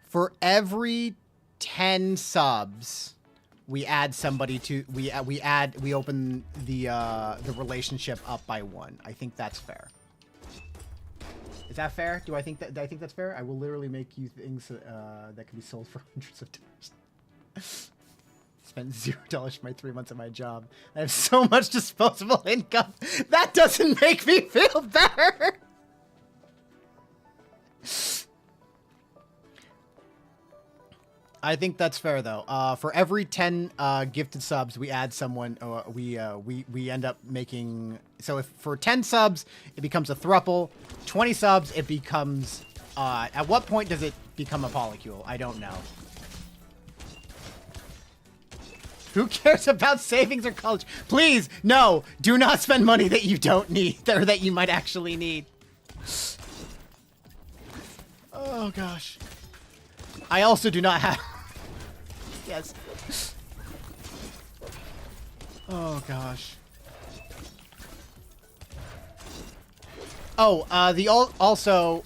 For every 10 subs, we add somebody to we open the relationship up by 1. I think that's fair. Is that fair? Do I think that's fair? I will literally make you things that can be sold for hundreds of dollars. Spent $0 for my 3 months at my job. I have so much disposable income. That doesn't make me feel better. I think that's fair though. For every 10 gifted subs, we add someone. We end up making. So if for 10 subs, it becomes a thruple. 20 subs, it becomes. At what point does it become a polycule? I don't know. Who cares about savings or college? Please, no. Do not spend money that you don't need or that you might actually need. Oh gosh. I also do not have. Yes. Oh gosh. Oh, also.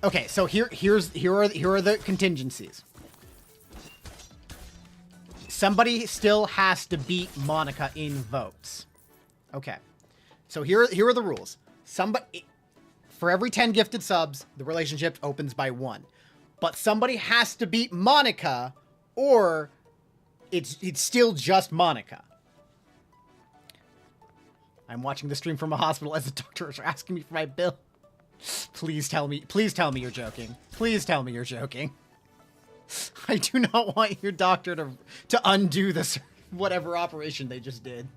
Okay, so here are the contingencies. Somebody still has to beat Monica in votes. Okay. So here are the rules. Somebody for every 10 gifted subs, the relationship opens by 1. But somebody has to beat Monica, or it's still just Monica. I'm watching the stream from a hospital as the doctors are asking me for my bill. Please tell me you're joking. Please tell me you're joking. I do not want your doctor to undo this whatever operation they just did.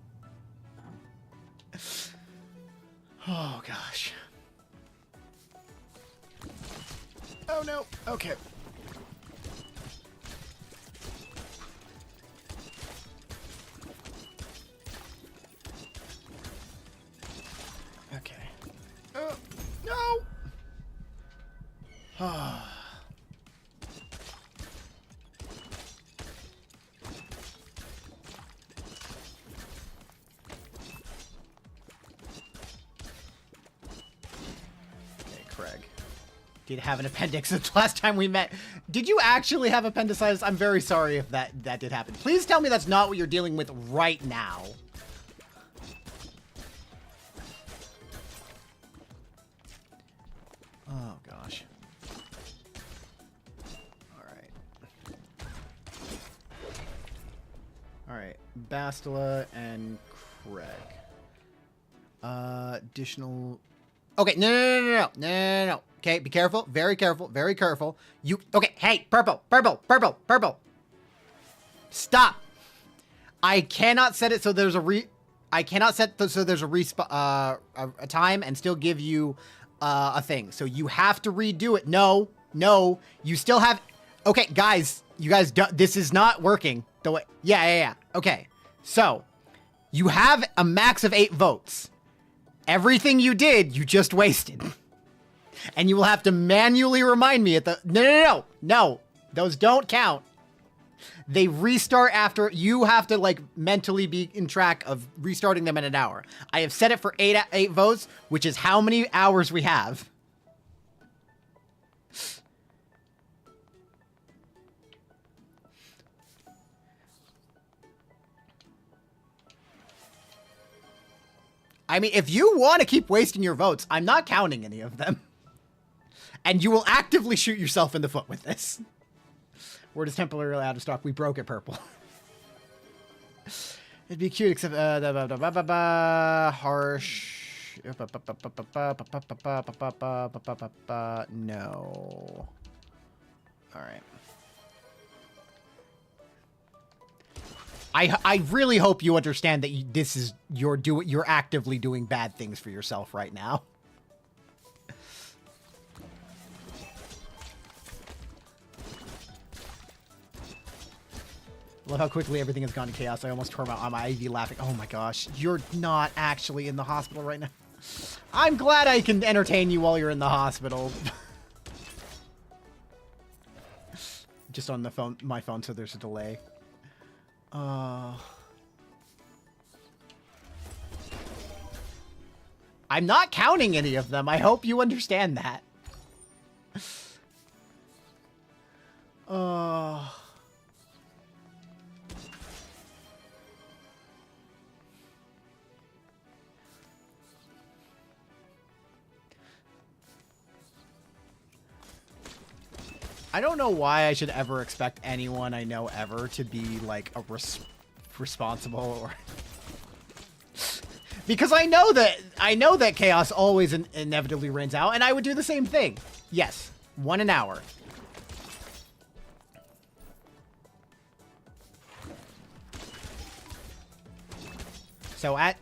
Oh gosh. Oh no. Okay. Okay. Oh no. Craig. Did have an appendix the last time we met. Did you actually have appendicitis? I'm very sorry if that did happen. Please tell me that's not what you're dealing with right now. Oh gosh. All right. Bastila and Craig. Additional. Okay, no. Okay, be careful. Very careful. Very careful. Okay, hey, purple. Stop. I cannot set it so there's a time and still give you a thing. So you have to redo it. No. You still have. Okay, guys. You guys don't. This is not working the way. Yeah. Okay. So you have a max of 8 votes. Everything you did, you just wasted. And you will have to manually remind me at the... No. Those don't count. They restart after... You have to, like, mentally be in track of restarting them in an hour. I have set it for 8 votes, which is how many hours we have. I mean, if you want to keep wasting your votes, I'm not counting any of them. And you will actively shoot yourself in the foot with this. Word is temporarily out of stock. We broke it, purple. It'd be cute, except harsh. No. All right. I really hope you understand that you're actively doing bad things for yourself right now. Love how quickly everything has gone to chaos. I almost tore my IV laughing. Oh my gosh. You're not actually in the hospital right now. I'm glad I can entertain you while you're in the hospital. Just on the phone, my phone, so there's a delay. I'm not counting any of them. I hope you understand that. I don't know why I should ever expect anyone I know ever to be like a responsible or because I know that chaos always inevitably reigns out, and I would do the same thing. Yes, 1 an hour. So at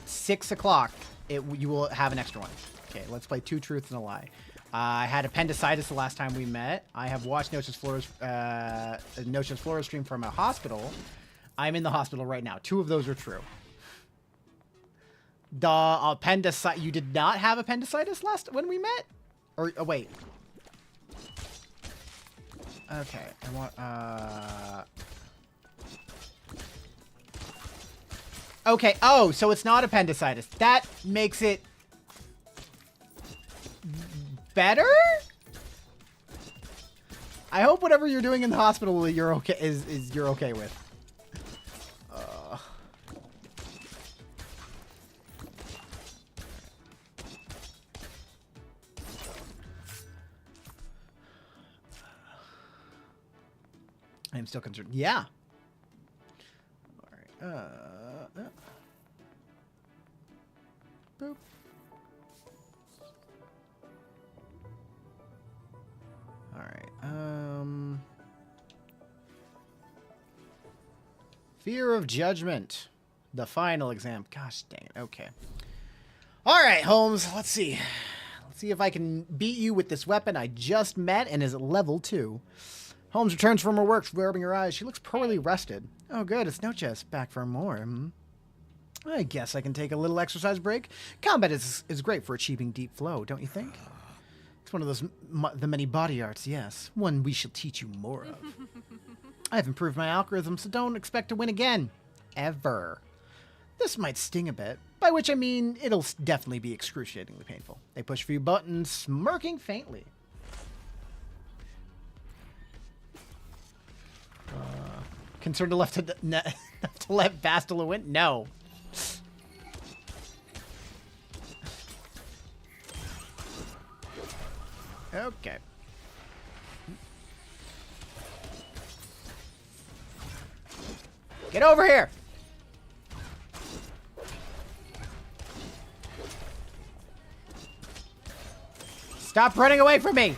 6 o'clock, you will have an extra one. Okay, let's play 2 truths and a lie. I had appendicitis the last time we met. I have watched Noche's Flora stream from a hospital. I'm in the hospital right now. 2 of those are true. The appendicitis. You did not have appendicitis when we met? Or oh, wait. Okay. I want okay. Oh, so it's not appendicitis. That makes it better? I hope whatever you're doing in the hospital you're okay is you're okay with. I am still concerned. Yeah. All right. Boop. All right. Fear of judgment. The final exam. Gosh dang it. Okay. All right, Holmes. Let's see. Let's see if I can beat you with this weapon I just met and is at level 2. Holmes returns from her work, rubbing her eyes. She looks poorly rested. Oh, good. It's Noche. Back for more. I guess I can take a little exercise break. Combat is great for achieving deep flow, don't you think? It's one of those the many body arts, yes. One we shall teach you more of. I have improved my algorithm, so don't expect to win again. Ever. This might sting a bit, by which I mean it'll definitely be excruciatingly painful. They push a few buttons, smirking faintly. Concerned to left to let Bastila win? No. Okay. Get over here! Stop running away from me!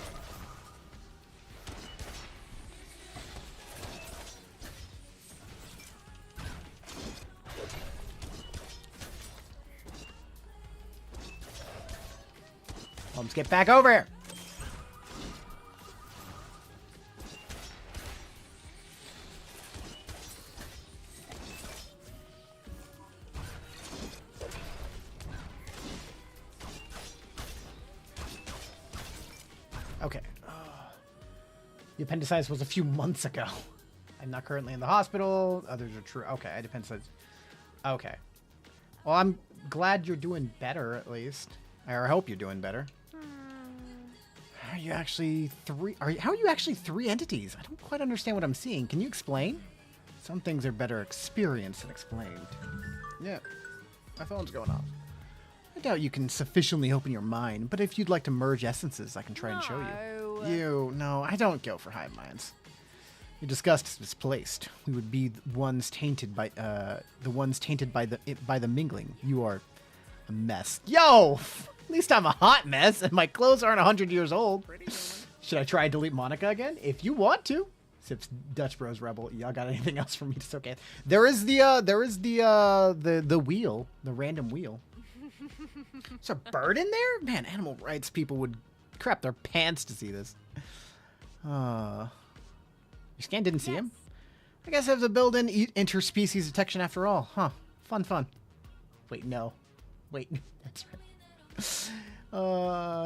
Holmes, get back over here! Okay. The appendicitis was a few months ago. I'm not currently in the hospital. Others are true. Okay, I had appendicitis. Okay. Well, I'm glad you're doing better, at least. Or I hope you're doing better. How are you actually 3? How are you actually 3 entities? I don't quite understand what I'm seeing. Can you explain? Some things are better experienced than explained. Yeah. My phone's going off. I doubt you can sufficiently open your mind, but if you'd like to merge essences, I can try and show you. No, I don't go for hive minds. Your disgust is misplaced. We would be the ones tainted by the mingling. You are a mess. Yo! At least I'm a hot mess, and my clothes aren't 100 years old. Should I try and delete Monica again? If you want to. Sips Dutch Bros Rebel. Y'all got anything else for me? It's okay. There is the wheel, the random wheel. There's a bird in there? Man, animal rights people would crap their pants to see this. Your scan didn't see him? I guess it has a built-in interspecies detection after all. Huh. Fun, fun. Wait, no. Wait, that's right.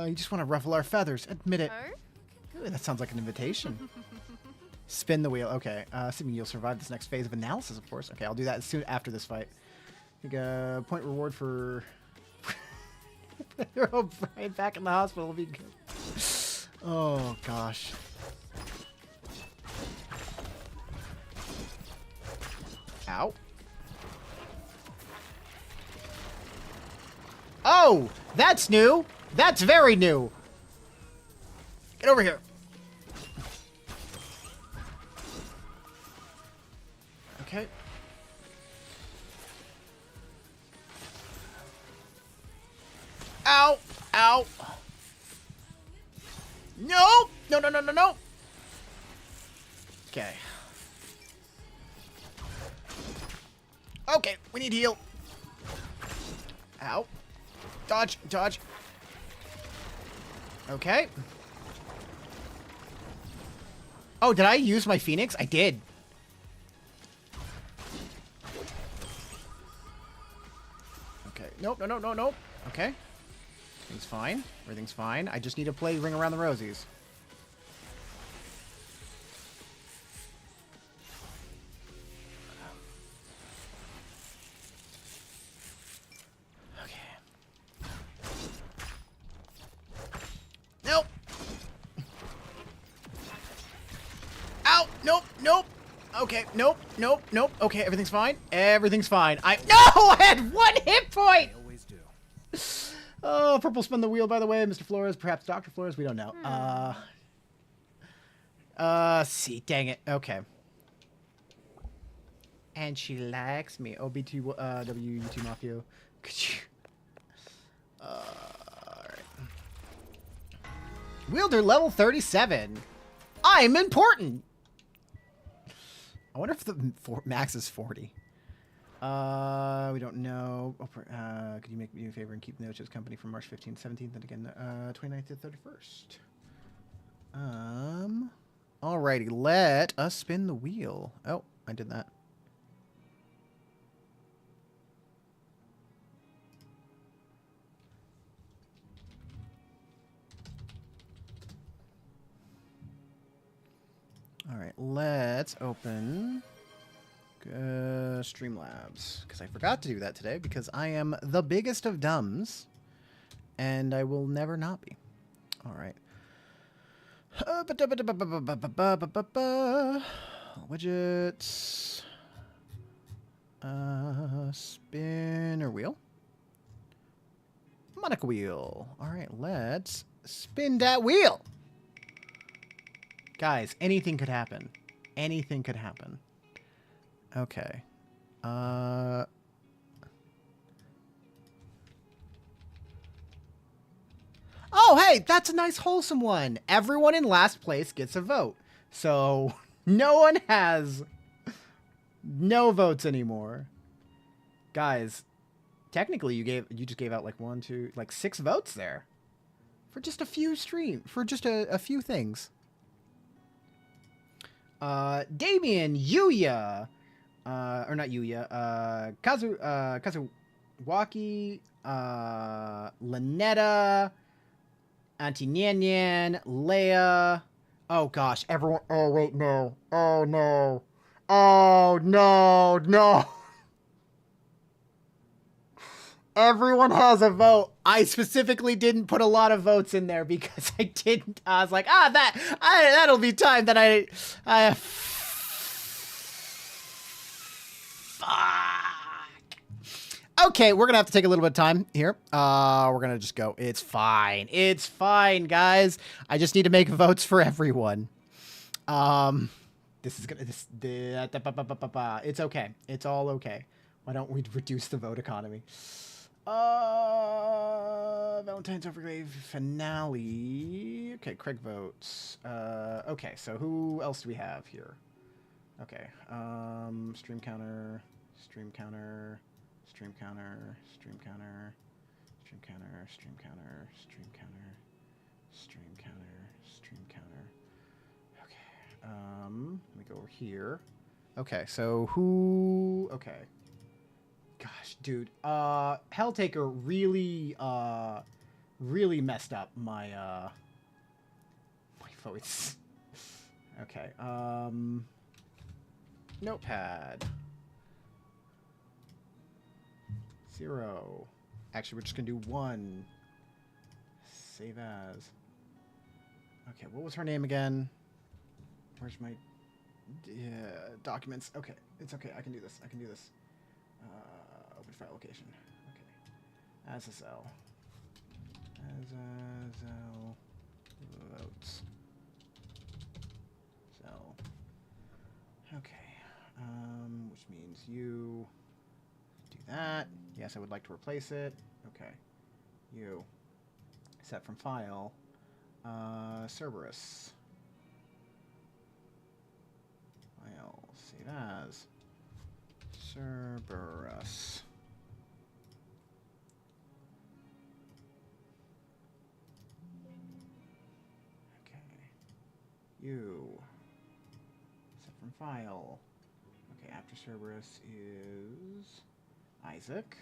You just want to ruffle our feathers. Admit it. Oh? Ooh, that sounds like an invitation. Spin the wheel. Okay. Assuming you'll survive this next phase of analysis, of course. Okay, I'll do that soon after this fight. I think point reward for... Brian back in the hospital will be good. Oh, gosh. Ow. Oh, that's new. That's very new. Get over here. Okay. Ow. Ow. No. No, no, no, no, no. Okay. Okay, we need heal. Ow. Dodge, dodge. Okay. Oh, did I use my Phoenix? I did. Okay. Nope, no, no, no, no. Okay. Everything's fine. Everything's fine. I just need to play Ring Around the Rosies. Nope. Ow. Nope. Nope. Okay. Nope. Nope. Nope. Okay. Everything's fine. Everything's fine. No! I had 1 hit point! I always do. Oh, purple spin the wheel, by the way. Mr. Flores. Perhaps Dr. Flores. We don't know. See. Dang it. Okay. And she likes me. OBT, WUT Mafia. Could you... Alright. Wielder level 37. I'm important. I wonder if the max is 40. We don't know. Oh, could you make me a favor and keep Nocha's company from March 15th, 17th, and again 29th to 31st? Alrighty, let us spin the wheel. Oh, I did that. All right, let's open Streamlabs, because I forgot to do that today because I am the biggest of dumbs, and I will never not be. All right. Widgets. Spinner wheel. Monica wheel. All right, let's spin that wheel. Guys, anything could happen. Anything could happen. Okay. Oh, hey, that's a nice wholesome one. Everyone in last place gets a vote. So no one has no votes anymore. Guys, technically you just gave out like 6 votes there. For just a few for just a few things. Damien, Yuya, or not Yuya, Kazuwaki, Lynetta, Auntie Nyan, Leia. Oh gosh, everyone. Oh wait, no. Oh no. Oh no, no. Everyone has a vote. I specifically didn't put a lot of votes in there because I didn't. I was like, that'll be time that I fuck. Okay, we're gonna have to take a little bit of time here. We're gonna just go. It's fine. It's fine, guys. I just need to make votes for everyone. This is gonna. It's okay. It's all okay. Why don't we reduce the vote economy? Valentine's Overgrave finale. Okay, Craig votes. Okay, so who else do we have here? Okay, stream counter, stream counter, stream counter, stream counter, stream counter, stream counter, stream counter, stream counter, stream counter. Okay, let me go over here. Okay, so who... Okay. Gosh, dude. Helltaker really, really messed up my, my voice. Okay, Notepad. 0. Actually, we're just gonna do 1. Save as. Okay, what was her name again? Where's my documents? Okay, it's okay. I can do this. I can do this. Open file location. Okay. SSL. SSL votes. Cell. Okay. Which means you do that. Yes, I would like to replace it. Okay. You. Set from file. Cerberus. File. Save as. Cerberus. Okay. You. Set from file. Okay, after Cerberus is Isaac.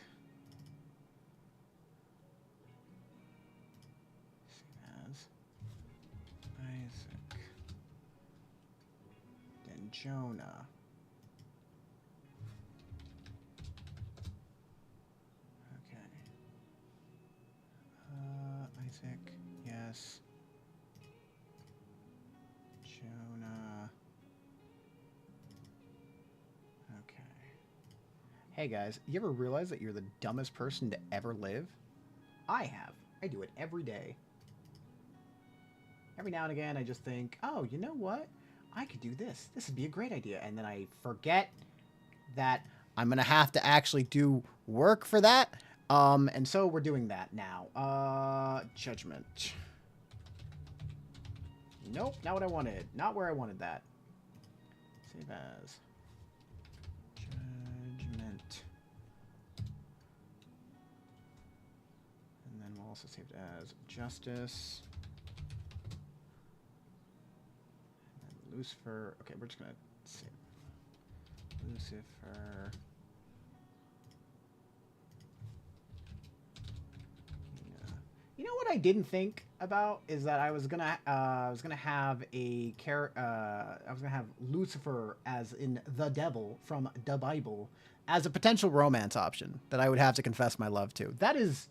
Save as Isaac. Then Jonah. Okay. Isaac. Yes. Jonah. Okay. Hey guys, you ever realize that you're the dumbest person to ever live? I have. I do it every day. Every now and again, I just think, oh, you know what? I could do this. This would be a great idea. And then I forget that I'm going to have to actually do work for that. And so we're doing that now. Judgment. Nope, not what I wanted. Not where I wanted that. Save as. Judgment. And then we'll also save it as justice. And then Lucifer. Okay, we're just going to save Lucifer. You know what I didn't think about is that I was gonna have Lucifer as in the devil from the Bible as a potential romance option that I would have to confess my love to. That is,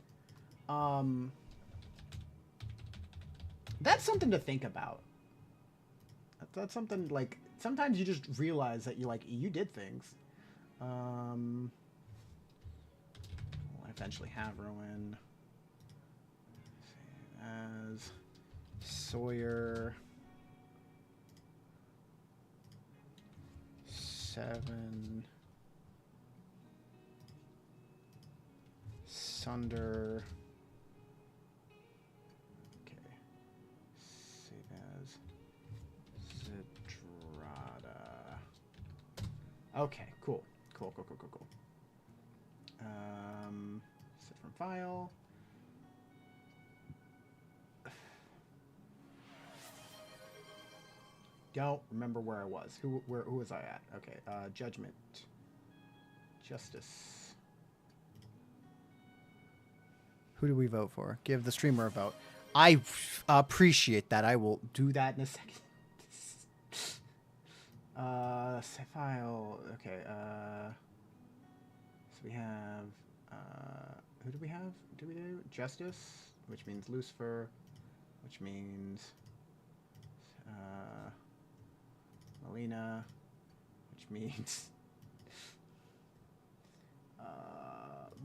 that's something to think about. That's something like sometimes you just realize that you did things. We'll eventually have Rowan. As Sawyer 7 Sunder. Okay. Save as Zidrada. Okay, cool. Cool. Set from file. Don't remember where I was. Who was I at? Okay, judgment. Justice. Who do we vote for? Give the streamer a vote. I appreciate that. I will do that in a second. File. Okay, so we have, who do we have? Do we do? Justice, which means Lucifer, which means, Melina, which means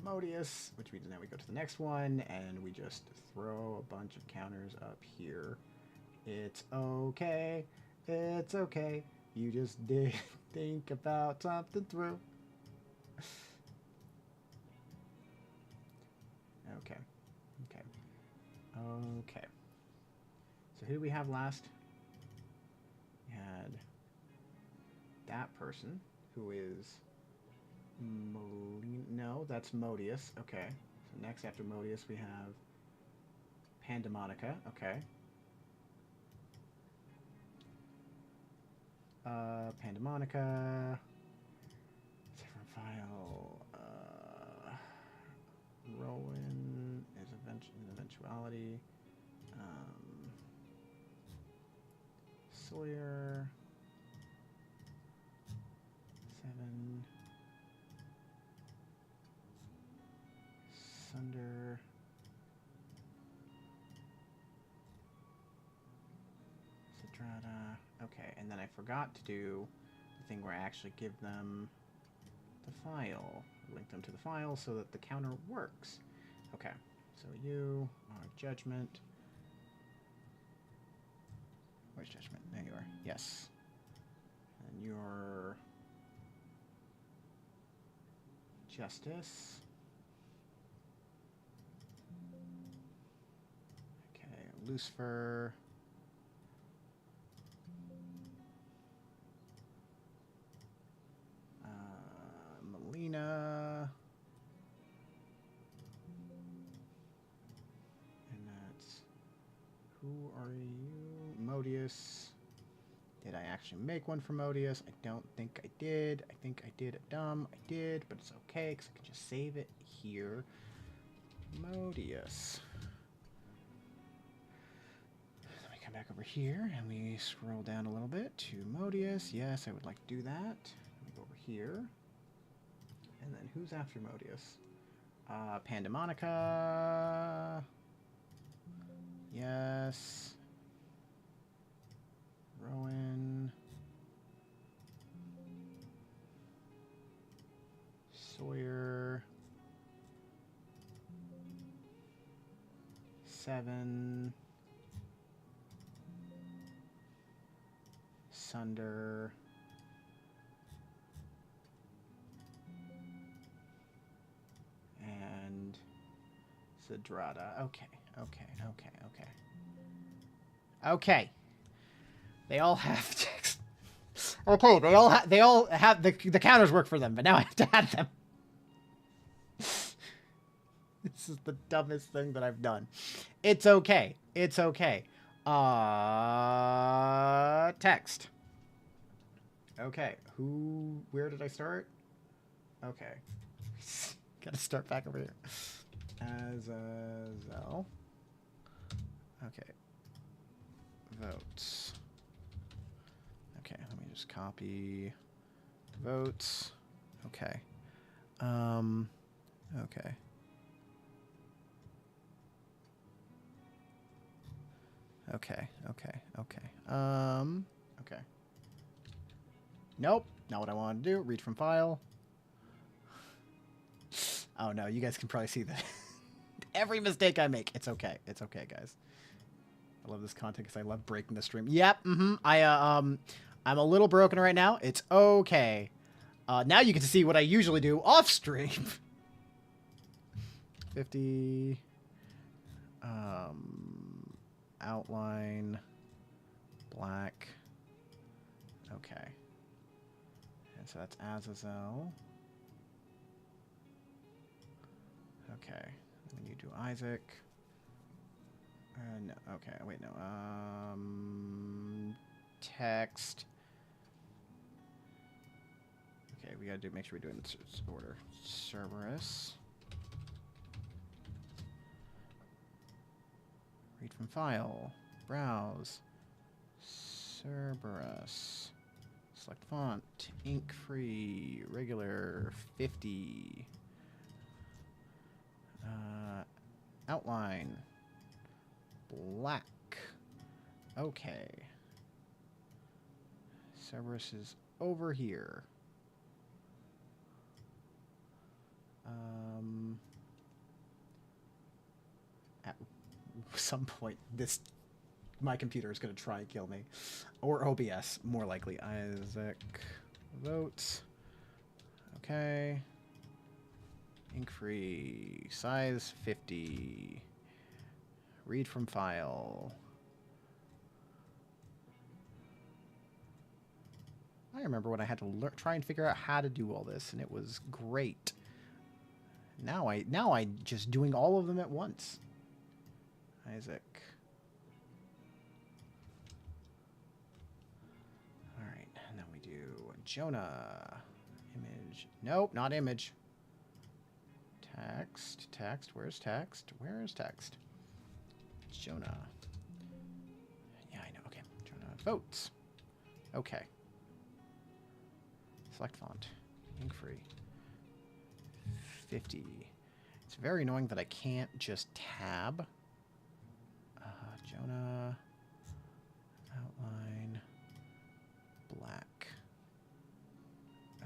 Modius, which means now we go to the next one, and we just throw a bunch of counters up here. It's okay. It's okay. You just did think about something through. Okay. So who do we have last? We had that person, who is no, that's Modius. Okay. So next after Modius we have Pandemonica. Okay. Pandemonica. Different file. Rowan is eventuality. Sawyer. 7. Sunder. Citrata. Okay, and then I forgot to do the thing where I actually give them the file. Link them to the file so that the counter works. Okay, so you are judgment. Where's judgment? There you are. Yes. And you're justice. Okay, Lucifer. Melina. And that's... Who are you? Modius. Did I actually make one for Modius? I don't think I did. I think I did it dumb. I did, but it's okay because I can just save it here. Modius. Let me come back over here and we scroll down a little bit to Modius. Yes, I would like to do that. Let me go over here. And then who's after Modius? Pandemonica. Yes. Rowan. Sawyer. 7. Sunder. And Citrata. Okay. Okay. They all have text. Okay, they all have the counters work for them, but now I have to add them. This is the dumbest thing that I've done. It's okay. Text. Okay, where did I start? Okay. Gotta start back over here. Azazel. Okay. Votes. Okay, let me just copy votes. Okay. Okay. Okay. Okay. Nope, not what I wanted to do. Read from file. Oh no, you guys can probably see that. Every mistake I make, it's okay. It's okay, guys. I love this content because I love breaking the stream. Yep, I'm a little broken right now. It's okay. Now you get to see what I usually do off stream. 50. Outline. Black. Okay. And so that's Azazel. Okay. And then you do Isaac. No. Okay. Wait. No. Text. Okay. We gotta make sure we're doing this order. Cerberus. Read from file. Browse. Cerberus. Select font. Ink free. Regular. 50. Outline. Black. Okay. Cerberus is over here. At some point, my computer is going to try and kill me. Or OBS, more likely. Isaac votes. Okay. Ink free. Size 50. Read from file. I remember when I had to try and figure out how to do all this, and it was great. Now I just doing all of them at once. Isaac. All right, and Jonah. Image. Nope, not image. Text. Text. Where's text? Where is text? Jonah. Yeah, I know. Okay. Jonah. Votes. Okay. Select font. Ink free. 50. It's very annoying that I can't just tab. Jonah. Outline. Black.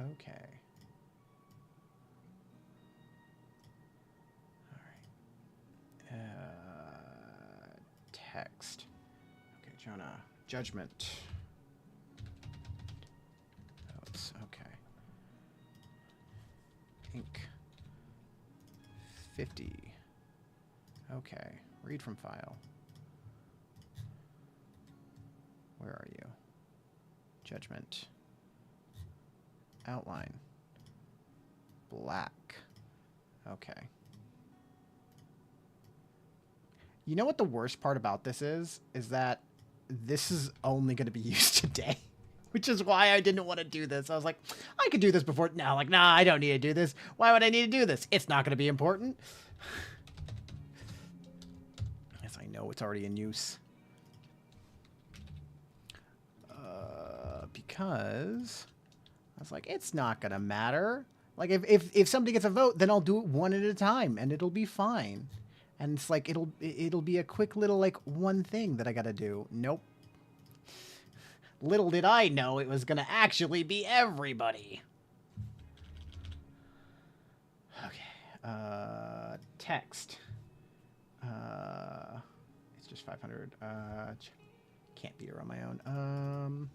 Okay. All right. Text. Okay, Jonah. Judgment. Notes. Okay. Ink. 50. Okay. Read from file. Where are you? Judgment. Outline. Black. Okay. You know what the worst part about this is? Is that this is only going to be used today. Which is why I didn't want to do this. I was like, I could do this before. No, like, nah, I don't need to do this. Why would I need to do this? It's not going to be important. Yes, I know it's already in use. Because I was like, it's not going to matter. Like, if somebody gets a vote, then I'll do it one at a time, and it'll be fine. And it's like, it'll be a quick little, like, one thing that I got to do. Nope. Little did I know it was going to actually be everybody. Okay. Text. It's just 500. Can't be here on my own.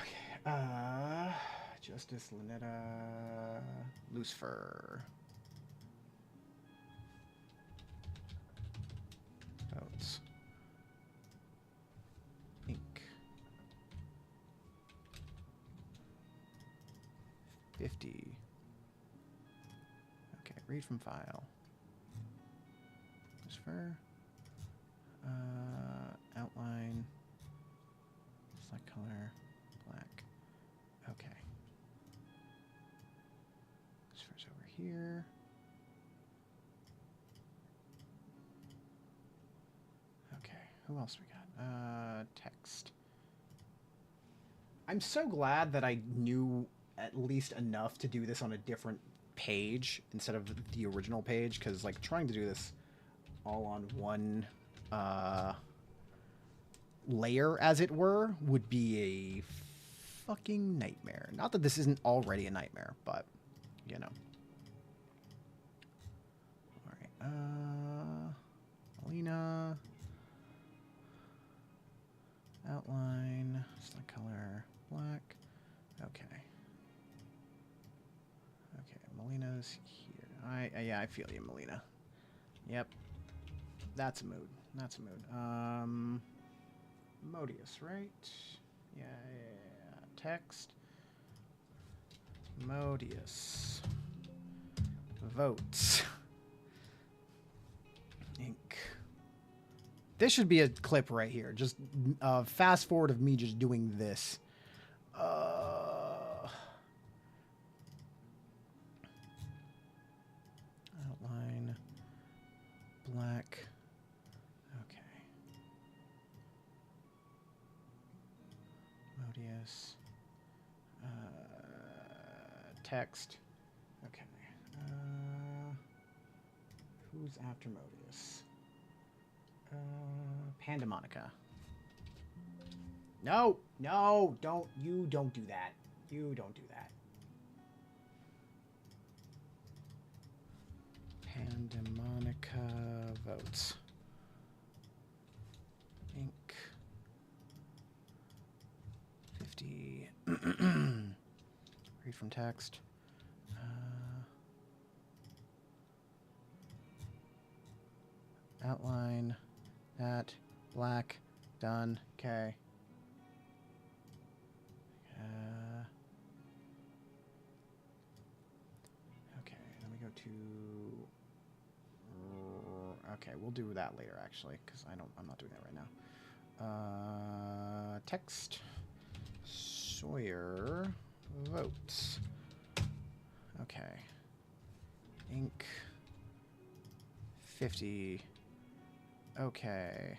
Okay. Justice, Lynetta, Lucifer. Votes. Ink. 50. Okay, read from file. Lucifer. Outline. Select color. Black. Okay. Lucifer's over here. Okay, who else we got? Text. I'm so glad that I knew at least enough to do this on a different page instead of the original page, because like trying to do this all on one layer, as it were, would be a fucking nightmare. Not that this isn't already a nightmare, but you know. All right, Alina. Outline, select color, black. Okay. Okay, Melina's here. Yeah, I feel you, Melina. Yep. That's a mood. That's a mood. Modius, right? Yeah. Text. Modius. Votes. Ink. This should be a clip right here. Just fast forward of me just doing this. Outline. Black. Okay. Modius. Text. Okay. Who's after Modius? Pandemonica. No, don't do that. You don't do that. Pandemonica votes. Ink. 50. Read from text. Outline. That. Black. Done. Okay. Okay, let me go to... Okay, we'll do that later, actually, because I'm not doing that right now. Text. Sawyer votes. Okay. Ink 50. Okay.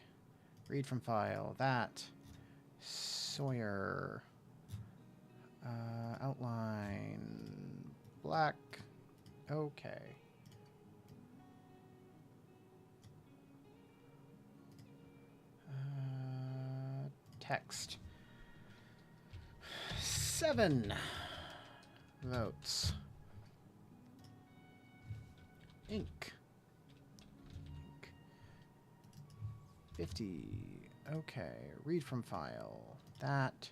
Read from file. That. Sawyer. Outline. Black. Okay. Text. 7 votes. Ink. 50. Okay. Read from file. That.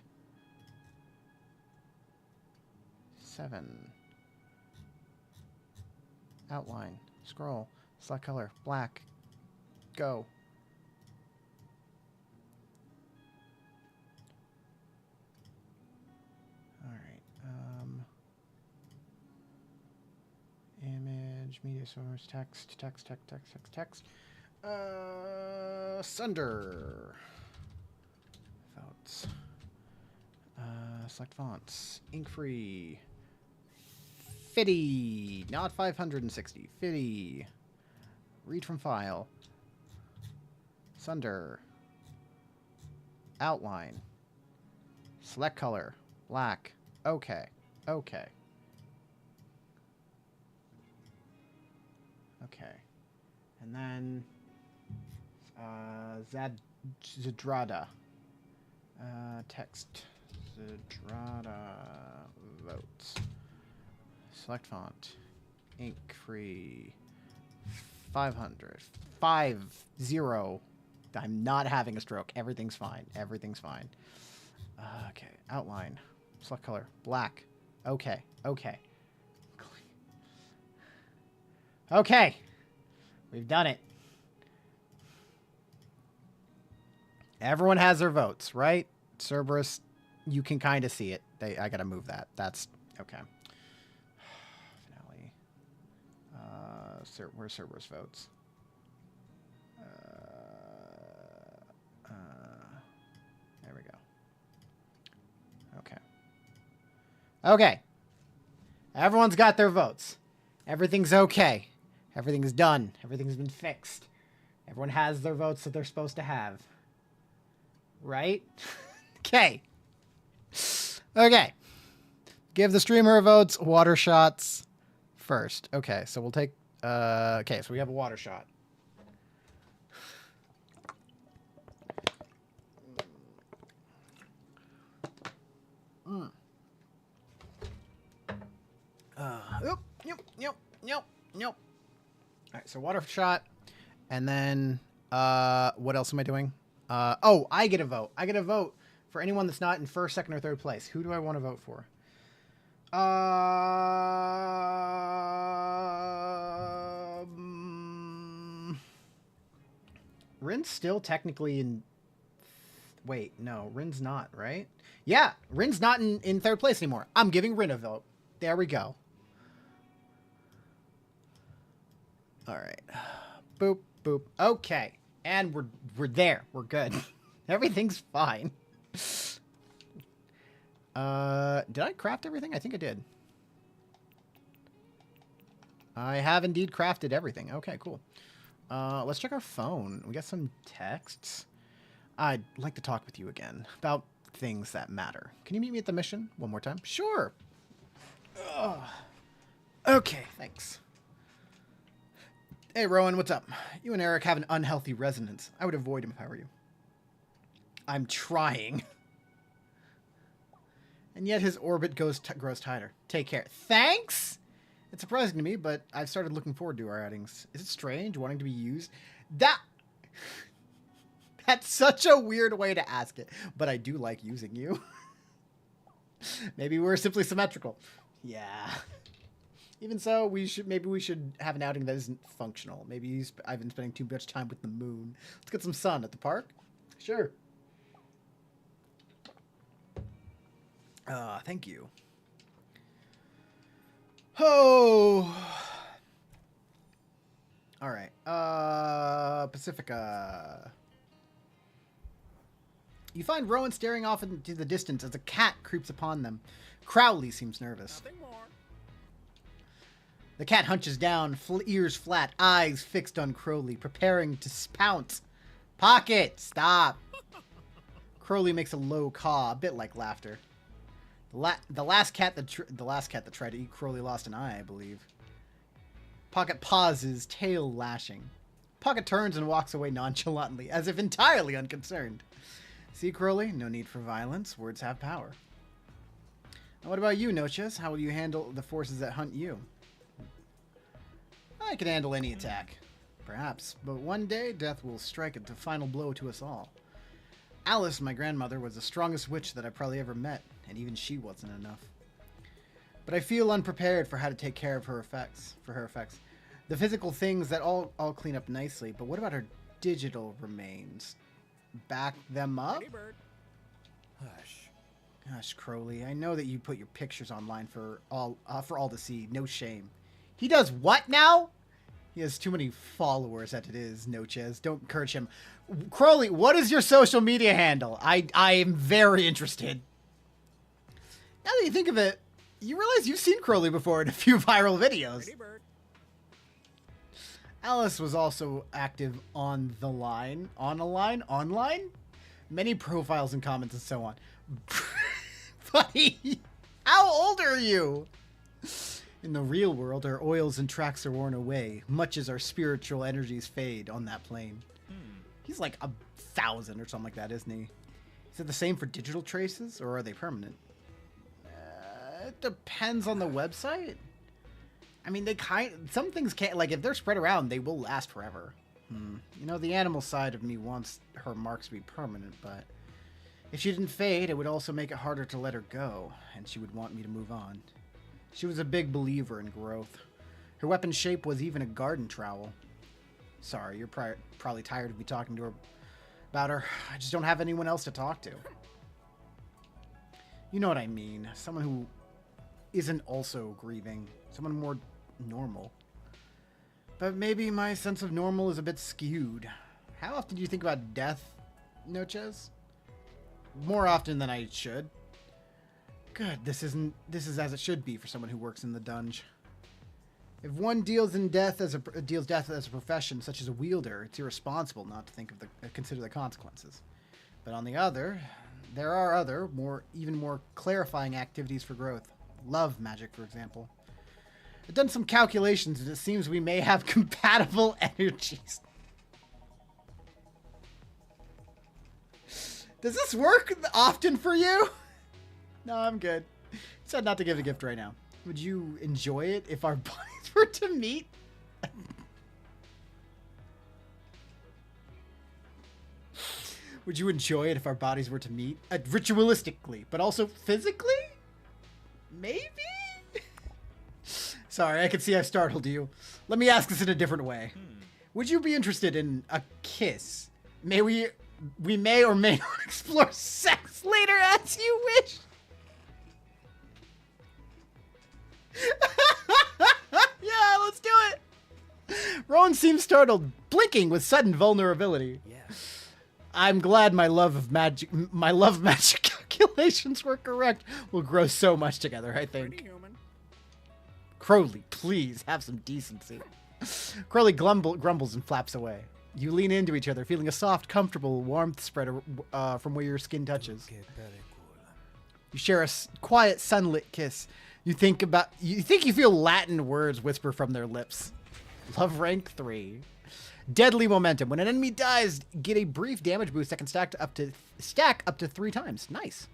7. Outline. Scroll. Select color. Black. Go. Image, media source, text. Sunder. Votes. Select fonts. Ink free. 50. Not 560. 50. Read from file. Sunder. Outline. Select color. Black. Okay. Okay. Okay. And then Zadrada. Text. Zadrada votes. Select font. Ink free. 500. 50. I'm not having a stroke. Everything's fine. Everything's fine. Okay. Outline. Select color. Black. Okay. Okay. Okay. We've done it. Everyone has their votes, right? Cerberus, you can kind of see it. I gotta move that. That's okay. Finale. Where's Cerberus votes? There we go. Okay. Okay. Everyone's got their votes. Everything's okay. Everything's done. Everything's been fixed. Everyone has their votes that they're supposed to have. Right? Okay. Okay. Give the streamer votes. Water shots first. Okay, so we'll take... okay, so we have a water shot. Yep. All right, so water shot, and then what else am I doing? Oh, I get a vote. I get a vote for anyone that's not in first, second, or third place. Who do I want to vote for? Rin's still technically in... Wait, no, Rin's not, right? Yeah, Rin's not in third place anymore. I'm giving Rin a vote. There we go. All right. Boop, boop. Okay. And we're there. We're good. Everything's fine. Did I craft everything? I think I did. I have indeed crafted everything. Okay, cool. Let's check our phone. We got some texts. I'd like to talk with you again about things that matter. Can you meet me at the mission one more time? Sure. Ugh. Okay, thanks. Hey, Rowan, what's up? You and Eric have an unhealthy resonance. I would avoid him if I were you. I'm trying. And yet his orbit grows tighter. Take care. Thanks? It's surprising to me, but I've started looking forward to our outings. Is it strange wanting to be used? That's such a weird way to ask it, but I do like using you. Maybe we're simply symmetrical. Yeah. Even so, maybe we should have an outing that isn't functional. Maybe I've been spending too much time with the moon. Let's get some sun at the park. Sure. Thank you. Oh. All right. Pacifica. You find Rowan staring off into the distance as a cat creeps upon them. Crowley seems nervous. Nothing more. The cat hunches down, ears flat, eyes fixed on Crowley, preparing to pounce. Pocket! Stop! Crowley makes a low caw, a bit like laughter. The last cat that tried to eat Crowley lost an eye, I believe. Pocket pauses, tail lashing. Pocket turns and walks away nonchalantly, as if entirely unconcerned. See, Crowley? No need for violence. Words have power. Now, what about you, Noches? How will you handle the forces that hunt you? I can handle any attack. Perhaps. But one day, death will strike the final blow to us all. Alice, my grandmother, was the strongest witch that I probably ever met, and even she wasn't enough. But I feel unprepared for how to take care of her effects. The physical things that all clean up nicely, but what about her digital remains? Back them up? Pretty bird. Hush. Gosh, Crowley, I know that you put your pictures online for all to see. No shame. He does what now? He has too many followers as it is, Noches. Don't encourage him. Crowley, what is your social media handle? I am very interested. Now that you think of it, you realize you've seen Crowley before in a few viral videos. Pretty bird. Alice was also active on the line. Online? Many profiles and comments and so on. Buddy, how old are you? In the real world, our oils and tracks are worn away, much as our spiritual energies fade on that plane. He's like 1,000 or something like that, isn't he? Is it the same for digital traces, or are they permanent? It depends on the website. I mean, some things can't, like, if they're spread around, they will last forever. You know, the animal side of me wants her marks to be permanent, but if she didn't fade, it would also make it harder to let her go, and she would want me to move on. She was a big believer in growth. Her weapon shape was even a garden trowel. Sorry, you're probably tired of me talking to her about her. I just don't have anyone else to talk to. You know what I mean. Someone who isn't also grieving. Someone more normal. But maybe my sense of normal is a bit skewed. How often do you think about death, Noches? More often than I should. Good, this is as it should be for someone who works in the dungeon. If one deals death as a profession, such as a wielder, it's irresponsible not to consider the consequences. But on the other, there are other, even more clarifying activities for growth. Love magic, for example. I've done some calculations, and it seems we may have compatible energies. Does this work often for you? No, I'm good. You said not to give a gift right now. Would you enjoy it if our bodies were to meet? Would you enjoy it if our bodies were to meet? Ritualistically, but also physically? Maybe? Sorry, I can see I've startled you. Let me ask this in a different way. Would you be interested in a kiss? We may or may not explore sex later as you wish. Yeah, let's do it. Rowan seems startled, blinking with sudden vulnerability. Yeah. I'm glad my love magic calculations were correct. We'll grow so much together, I think. Pretty human. Crowley, please have some decency. Crowley grumbles and flaps away. You lean into each other, feeling a soft, comfortable warmth spread from where your skin touches. You share a quiet, sunlit kiss. You think you feel Latin words whisper from their lips. Love rank 3. Deadly momentum. When an enemy dies, get a brief damage boost that can stack up to 3 times. Nice.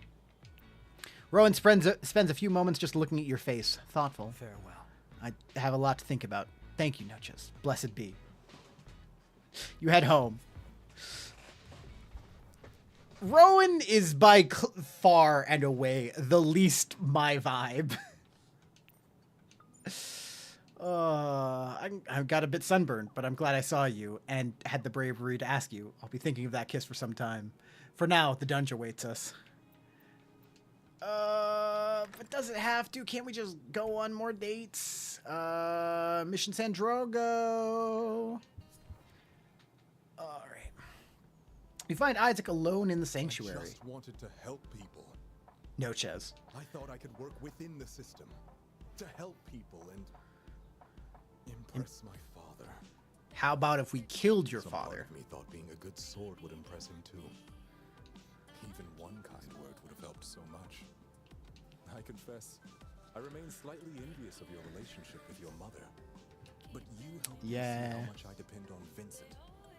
Rowan spends a few moments just looking at your face, thoughtful. Farewell. I have a lot to think about. Thank you, Noches. Blessed be. You head home. Rowan is by far and away the least my vibe. I got a bit sunburned, but I'm glad I saw you and had the bravery to ask you. I'll be thinking of that kiss for some time. For now, the dungeon awaits us. But does it have to? Can't we just go on more dates? Mission San Drogo. Alright. We find Isaac alone in the I sanctuary. just wanted to help people. Noches. I thought I could work within the system to help people and impress my father. How about if we killed your Some part father? of me thought being a good sword would impress him too. Even one kind word would have helped so much. I confess, I remain slightly envious of your relationship with your mother. But you help me see Yeah. how much I depend on Vincent,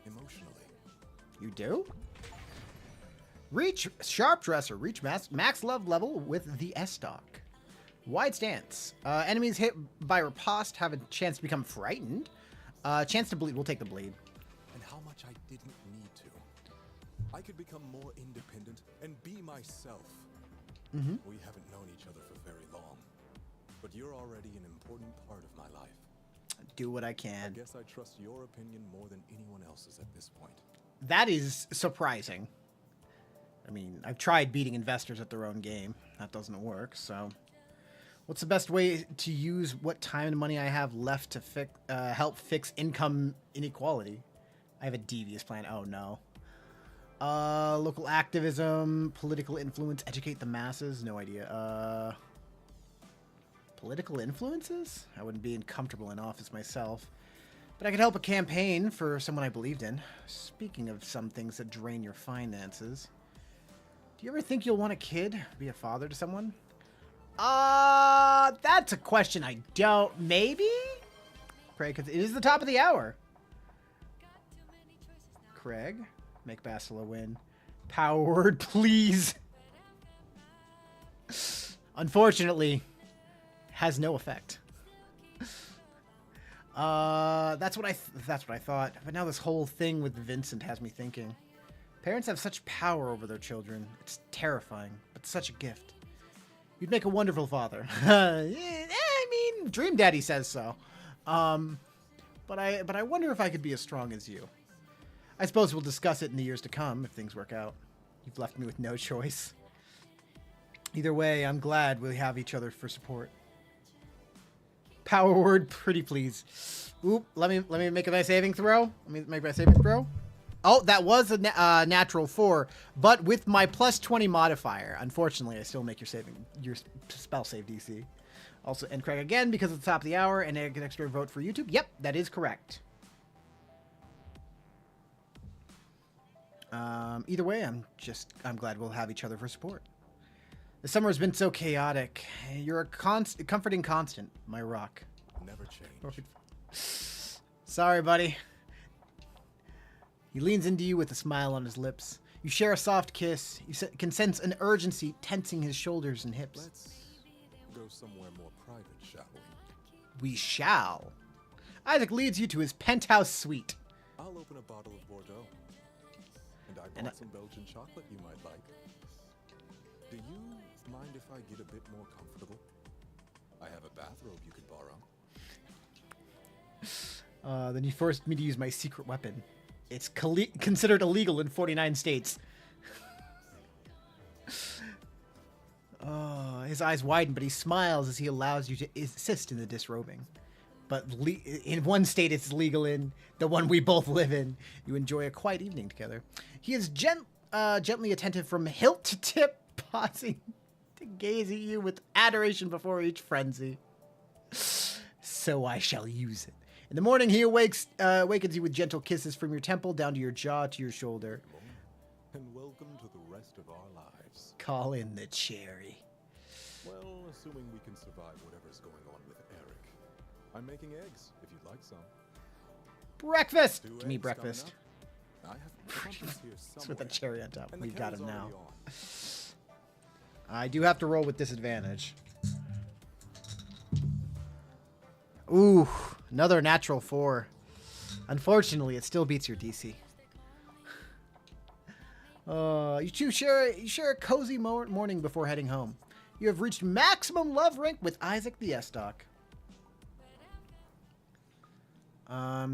emotionally. You do? Reach Sharp Dresser. Reach max love level with the S-Stock. Wide stance. Enemies hit by riposte have a chance to become frightened. Chance to bleed. We'll take the bleed. And how much I didn't need to. I could become more independent and be myself. Mm-hmm. We haven't known each other for very long, but you're already an important part of my life. Do what I I can. guess I trust your opinion more than anyone else's at this point. That is surprising. I mean, I've tried beating investors at their own game. That doesn't work, so... What's the best way to use what time and money I have left to help fix income inequality? I have a devious plan. Oh, no. Local activism, political influence, educate the masses. No idea. Political influences? I wouldn't be comfortable in office myself. But I could help a campaign for someone I believed in. Speaking of some things that drain your finances. Do you ever think you'll want a kid? Be a father to someone? That's a question I don't... Maybe? Craig, 'cause it is the top of the hour. Craig, make Bastila win. Power word, please. Unfortunately, has no effect. That's what I thought. But now this whole thing with Vincent has me thinking. Parents have such power over their children. It's terrifying, but such a gift. You'd make a wonderful father. I mean, Dream Daddy says so. But I wonder if I could be as strong as you. I suppose we'll discuss it in the years to come if things work out. You've left me with no choice. Either way, I'm glad we have each other for support. Power word, pretty please. Oop, let me make my saving throw. Let me make my saving throw. Oh, that was a natural 4, but with my plus 20 modifier. Unfortunately, I still make your spell save DC. Also, and Craig again because it's the top of the hour, and I get an extra vote for YouTube. Yep, that is correct. Either way, I'm glad we'll have each other for support. The summer has been so chaotic. You're a comforting constant, my rock. Never change. Sorry, buddy. He leans into you with a smile on his lips. You share a soft kiss. You can sense an urgency tensing his shoulders and hips. Let's go somewhere more private, shall we? We shall. Isaac leads you to his penthouse suite. I'll open a bottle of Bordeaux. And I bought some Belgian chocolate you might like. Do you mind if I get a bit more comfortable? I have a bathrobe you could borrow. Then you forced me to use my secret weapon. It's considered illegal in 49 states. His eyes widen, but he smiles as he allows you to assist in the disrobing. But in one state it's legal, in the one we both live in. You enjoy a quiet evening together. He is gently attentive from hilt to tip, pausing to gaze at you with adoration before each frenzy. So I shall use it. In the morning, he awakens you with gentle kisses from your temple down to your jaw to your shoulder. And welcome to the rest of our lives. Call in the cherry. Well, assuming we can survive whatever's going on with Eric. I'm making eggs, if you'd like some. Breakfast! 2 Give me eggs breakfast. coming up. I have compass here It's with a somewhere. cherry on top. And the We got kettle's him now. already on. I do have to roll with disadvantage. Ooh, another natural 4. Unfortunately, it still beats your DC. You share a cozy morning before heading home. You have reached maximum love rank with Isaac the S-Doc.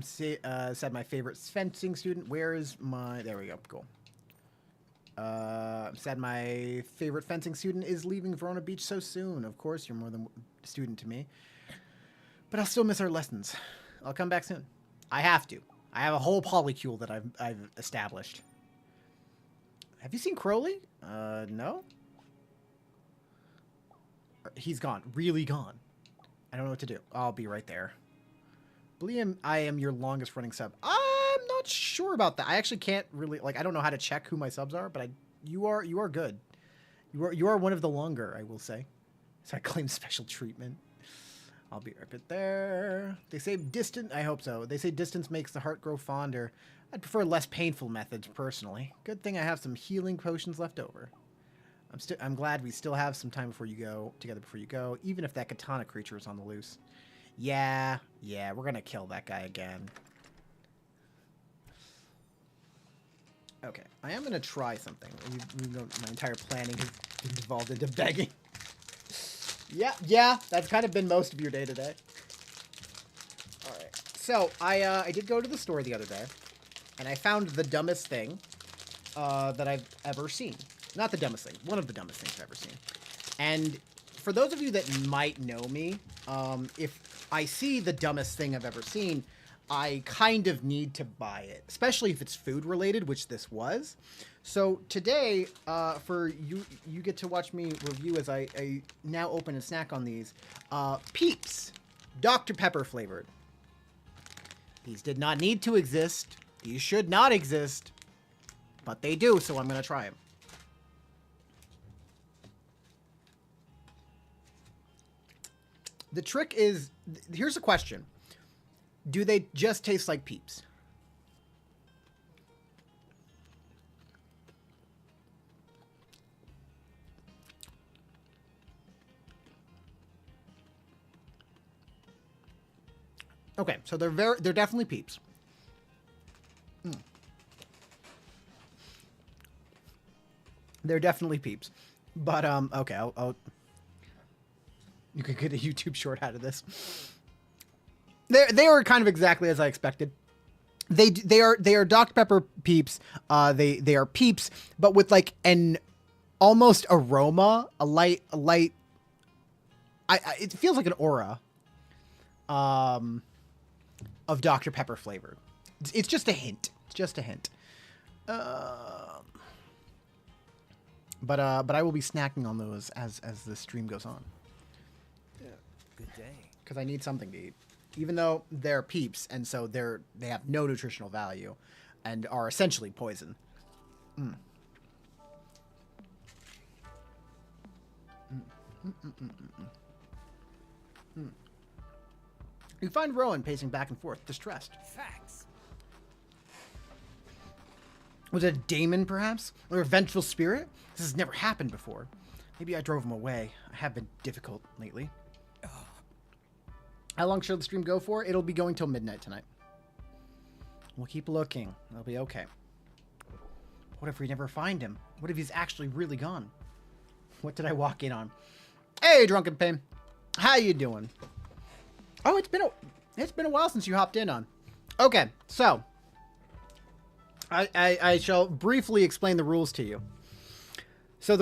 Said my favorite fencing student. Where is my... There we go. Cool. Said my favorite fencing student is leaving Verona Beach so soon. Of course, you're more than a student to me. But I'll still miss our lessons. I'll come back soon. I have to. I have a whole polycule that I've established. Have you seen Crowley? No. He's gone. Really gone. I don't know what to do. I'll be right there. Liam, I am your longest running sub. I'm not sure about that. I actually can't really, like, I don't know how to check who my subs are, but you are good. You are one of the longer, I will say. So I claim special treatment. I'll be right there. They say distant. I hope so. They say distance makes the heart grow fonder. I'd prefer less painful methods personally. Good thing I have some healing potions left over. I'm glad we still have some time before you go, even if that katana creature is on the loose. Yeah, we're gonna kill that guy again. Okay, I am gonna try something. My entire planning has been devolved into begging. Yeah, that's kind of been most of your day today. All right, so I did go to the store the other day, and I found the dumbest thing that I've ever seen. Not the dumbest thing, one of the dumbest things I've ever seen. And for those of you that might know me, if I see the dumbest thing I've ever seen, I kind of need to buy it, especially if it's food related, which this was. So today, for you get to watch me review as I now open and snack on these. Peeps, Dr. Pepper flavored. These did not need to exist. These should not exist, but they do, so I'm going to try them. The trick is, here's a question. Do they just taste like Peeps? Okay, so they're definitely Peeps. They're definitely Peeps. But okay, I'll you could get a YouTube short out of this. They were kind of exactly as I expected. They are Dr. Pepper Peeps. They are Peeps, but with like an almost aroma, a light. It feels like an aura. Of Dr. Pepper flavored. It's just a hint. It's just a hint. But I will be snacking on those as the stream goes on. Good day. Because I need something to eat. Even though they're Peeps, and so they have no nutritional value, and are essentially poison. You find Rowan pacing back and forth, distressed. Facts. Was it a daemon, perhaps? Or a vengeful spirit? This has never happened before. Maybe I drove him away. I have been difficult lately. How long should the stream go for? It'll be going till midnight tonight. We'll keep looking. It'll be okay. What if we never find him? What if he's actually really gone? What did I walk in on? Hey, Drunken Pain. How you doing? Oh, it's been a while since you hopped in on. Okay, so I shall briefly explain the rules to you. So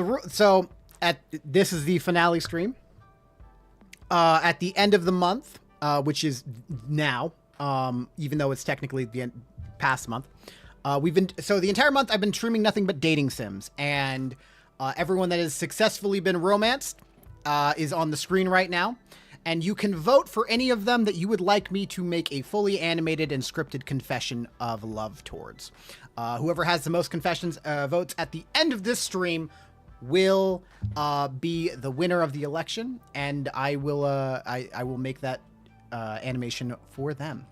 this is the finale stream. At the end of the month, which is now, even though it's technically the past month, the entire month I've been streaming nothing but dating sims, and everyone that has successfully been romanced is on the screen right now, and you can vote for any of them that you would like me to make a fully animated and scripted confession of love towards. Whoever has the most confessions votes at the end of this stream will be the winner of the election, and I will make that animation for them.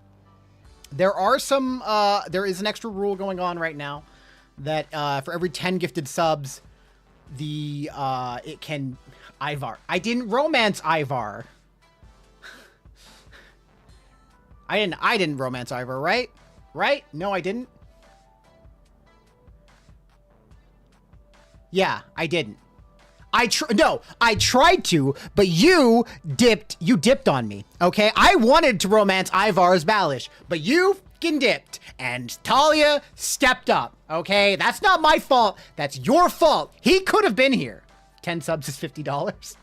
There is an extra rule going on right now that for every 10 gifted subs, it can Ivar. I didn't romance Ivar. I didn't romance Ivar, right? Right? No, I didn't. Yeah, I didn't. I tried to, but you dipped on me, okay? I wanted to romance Ivar's Balish, but you fucking dipped, and Talia stepped up, okay? That's not my fault. That's your fault. He could have been here. 10 subs is $50.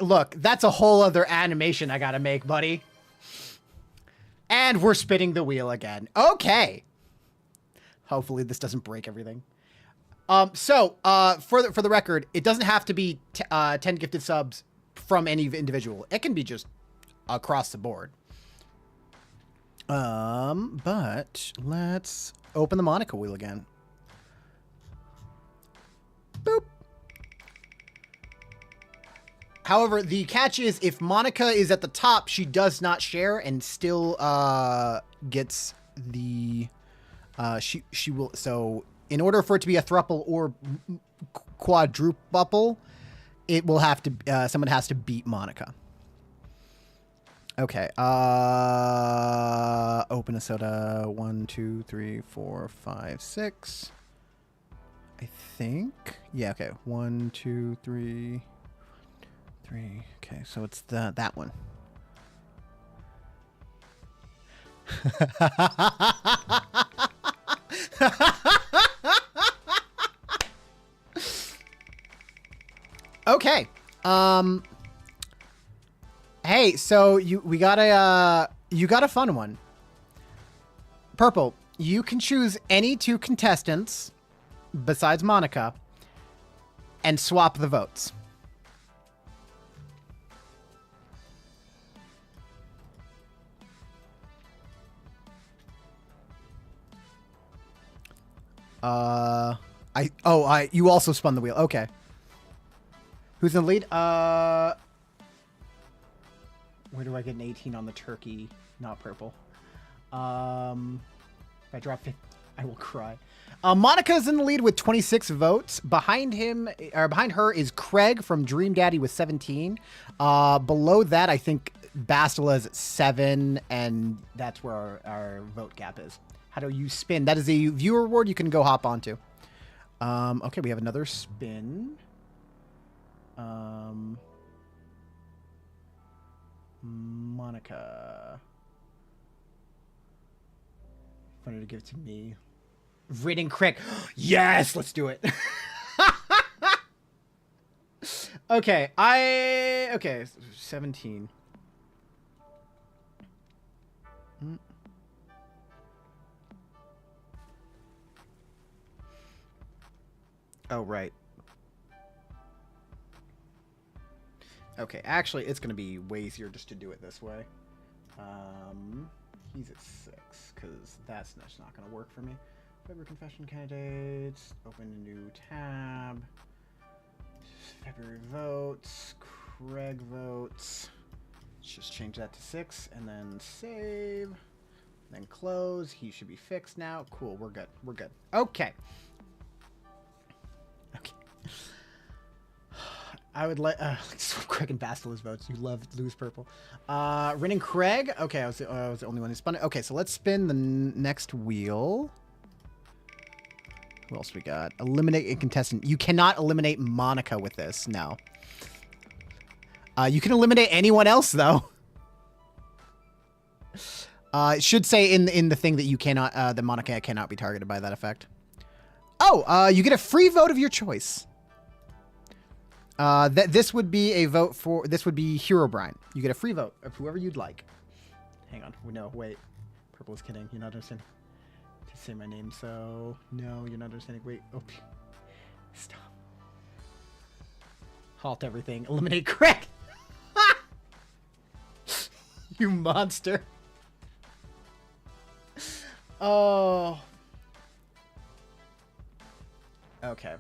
Look, that's a whole other animation I gotta make, buddy. And we're spinning the wheel again. Okay. Hopefully this doesn't break everything. For the record, it doesn't have to be 10 gifted subs from any individual. It can be just across the board. But let's open the Monica wheel again. Boop. However, the catch is if Monica is at the top, she does not share and still gets the she will. So in order for it to be a thruple or quadruple, it will have to someone has to beat Monica. Okay. Open a soda. 1, 2, 3, 4, 5, 6. I think. Yeah. Okay. 1, 2, 3. 3. Okay. So it's that one. Okay. Hey, so you got a fun one. Purple, you can choose any 2 contestants besides Monica and swap the votes. You also spun the wheel. Okay. Who's in the lead? Where do I get an 18 on the turkey? Not purple. If I drop 50, I will cry. Monica's in the lead with 26 votes. Behind her is Craig from Dream Daddy with 17. Below that, I think Bastila's at 7, and that's where our vote gap is. How do you spin? That is a viewer reward you can go hop onto. Okay, we have another spin. Monica. Funny to give it to me. Rid and Crick. Yes, let's do it. Okay, 17. Oh, right. Okay, actually, it's going to be way easier just to do it this way. He's at 6, because that's just not going to work for me. February confession candidates. Open a new tab. February votes. Craig votes. Let's just change that to 6, and then save. Then close. He should be fixed now. Cool, we're good. We're good. Okay. Okay. I would let Craig and Bastila's votes. You love lose purple. Rin and Craig. Okay, I was the only one who spun it. Okay, so let's spin the next wheel. Who else we got? Eliminate a contestant. You cannot eliminate Monica with this. No. You can eliminate anyone else though. It should say in the thing that you cannot that Monica cannot be targeted by that effect. Oh, you get a free vote of your choice. This would be a vote for, this would be Herobrine. You get a free vote of whoever you'd like. Hang on. No, wait. Purple is kidding. You're not understanding. To say my name, so no, you're not understanding. Wait. Oh, stop. Halt everything. Eliminate Craig. You monster. Oh. Okay.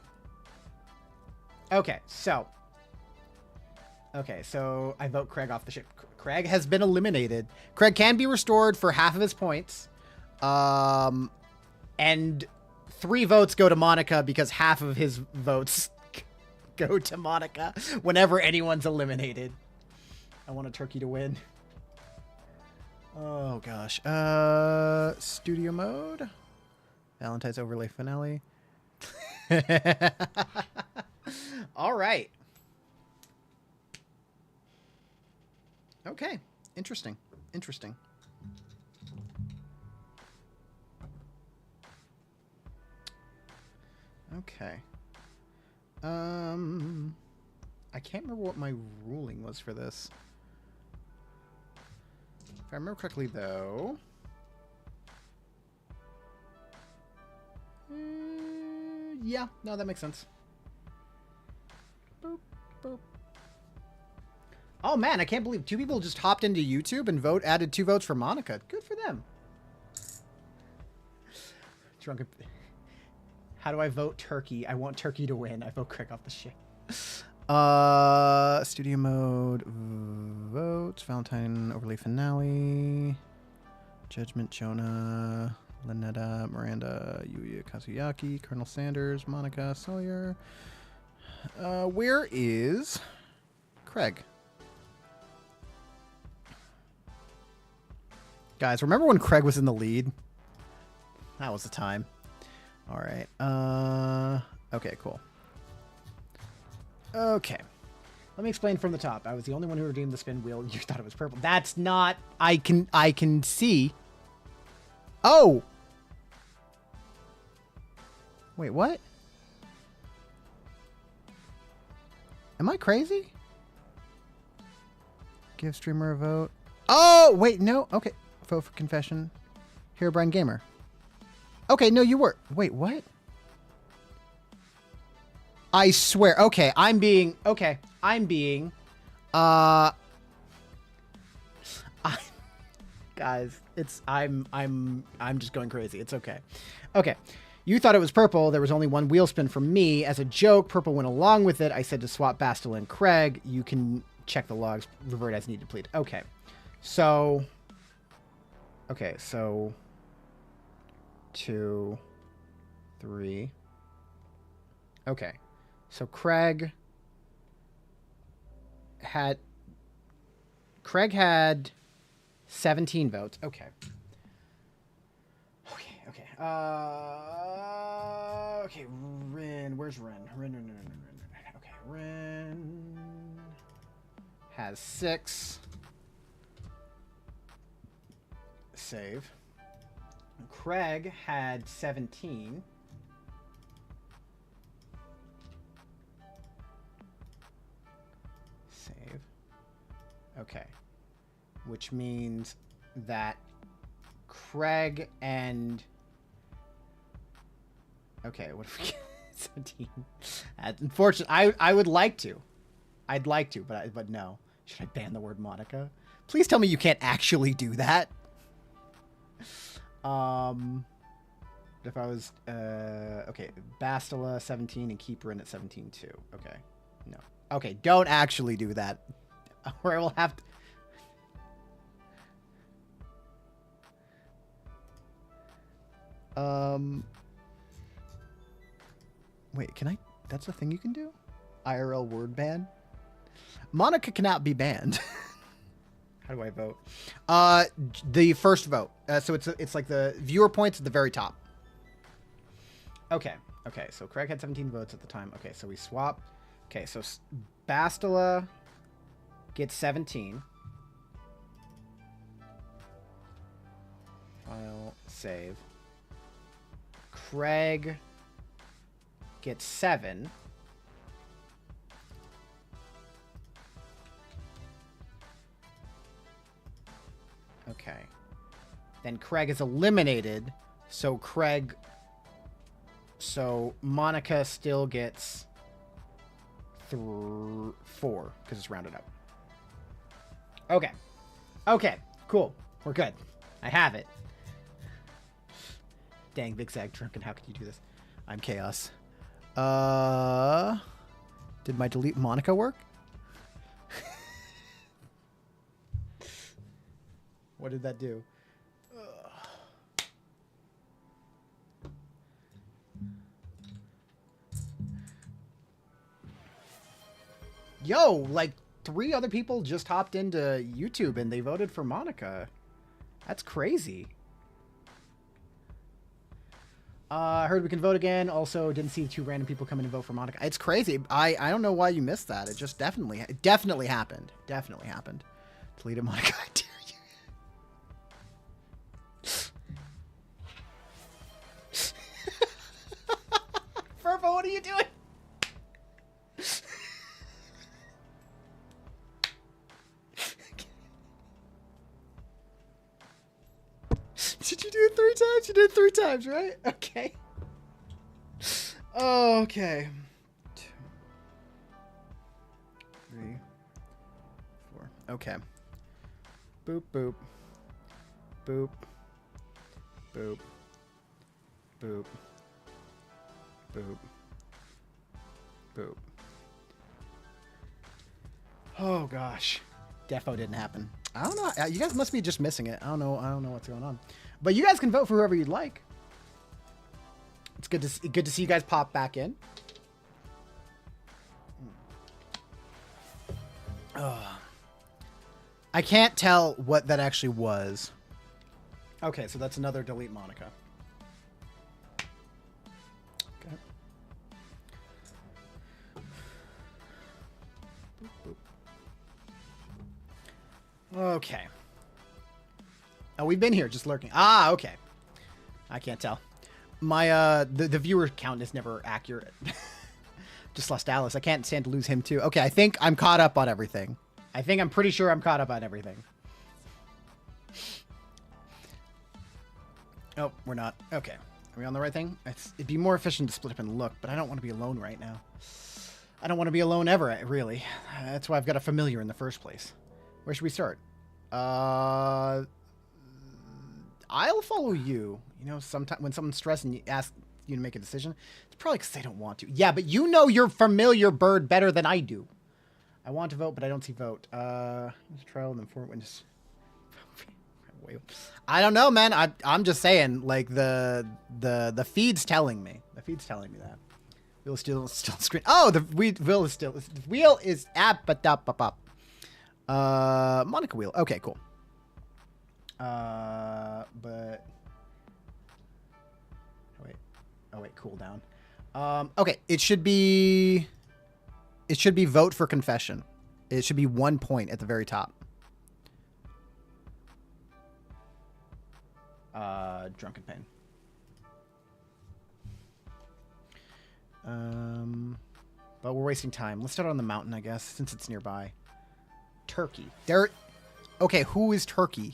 Okay, so I vote Craig off the ship. Craig has been eliminated. Craig can be restored for half of his points. And 3 votes go to Monica because half of his votes go to Monica whenever anyone's eliminated. I want a turkey to win. Oh gosh. Studio mode. Valentine's overlay finale. All right. Okay. Interesting. Interesting. Okay. I can't remember what my ruling was for this. If I remember correctly, though. Yeah, no, that makes sense. Boop, boop. Oh man, I can't believe 2 people just hopped into YouTube and added 2 votes for Monica. Good for them. Drunken. How do I vote Turkey? I want Turkey to win. I vote Craig off the shit. Studio mode votes. Valentine overlay finale. Judgment Jonah. Lynetta, Miranda, Yuya Kazuyaki, Colonel Sanders, Monica Sawyer. Where is Craig? Guys, remember when Craig was in the lead? That was the time. All right. Okay, cool. Okay. Let me explain from the top. I was the only one who redeemed the spin wheel. You thought it was purple. That's not... I can see... Oh! Wait, what? Am I crazy? Give streamer a vote. Oh, wait, no. Okay. Vote for confession. Herobrine Gamer. Okay, no, you were. Wait, what? I swear. Okay, I'm being... Guys, I'm just going crazy. It's okay. Okay. You thought it was purple. There was only 1 wheel spin from me. As a joke, purple went along with it. I said to swap Bastila and Craig. You can check the logs. Revert as needed, please. Okay. So... 2, 3. Okay. So Craig had 17 votes. Okay. Okay. Okay. Rin. Where's Rin? Rin. Okay. Rin has 6. Save. Craig had 17. Save. Okay. Which means that Craig and... Okay, what if we get 17? Unfortunately, I would like to. I'd like to, but no. Should I ban the word Monica? Please tell me you can't actually do that. If I was, okay, Bastila 17 and keep Rin at 17 too. Okay, no. Okay, don't actually do that. Or I will have to... Wait, can I... That's a thing you can do? IRL word ban? Monica cannot be banned. How do I vote? The first vote. So it's like the viewer points at the very top. Okay. Okay, so Craig had 17 votes at the time. Okay, so we swap. Okay, so Bastila gets 17. File, save. Craig gets 7. Okay. Then Craig is eliminated, so Monica still gets 4 because it's rounded up. Okay. Okay, cool. We're good. I have it. Dang, Big Zag Drunken, how could you do this? I'm chaos. Did my delete Monica work? What did that do? Yo, like 3 other people just hopped into YouTube and they voted for Monica. That's crazy. I heard we can vote again. Also, didn't see 2 random people come in and vote for Monica. It's crazy. I don't know why you missed that. It just definitely happened. Definitely happened. Deleted Monica. I dare you. Furbo, what are you doing? Did you do it 3 times? You did it 3 times, right? Okay. Okay. 2, 3, 4. Okay. Boop, boop. Boop. Boop. Boop. Boop. Boop. Oh gosh. Defo didn't happen. I don't know. You guys must be just missing it. I don't know what's going on. But you guys can vote for whoever you'd like. It's good to see you guys pop back in. I can't tell what that actually was. Okay, so that's another delete Monica. Okay. Boop, boop. Okay. Oh, we've been here just lurking. Ah, okay. I can't tell. My the viewer count is never accurate. Just lost Alice. I can't stand to lose him too. Okay, I think I'm caught up on everything. I'm pretty sure I'm caught up on everything. Oh, we're not. Okay. Are we on the right thing? It'd be more efficient to split up and look, but I don't want to be alone right now. I don't want to be alone ever, really. That's why I've got a familiar in the first place. Where should we start? I'll follow you. You know, sometimes when someone's stressed and you ask you to make a decision, it's probably because they don't want to. Yeah, but you know your familiar bird better than I do. I want to vote, but I don't see vote. Trial and informant witness. I don't know, man. I'm just saying, like the feed's telling me. The feed's telling me that. Wheel is still screen. Oh, the wheel is still. The wheel is up. Monica wheel. Okay, cool. But oh wait, cool down. Okay, it should be vote for confession. It should be 1 point at the very top. Drunken pain. But we're wasting time. Let's start on the mountain, I guess, since it's nearby. Turkey. Okay, who is Turkey?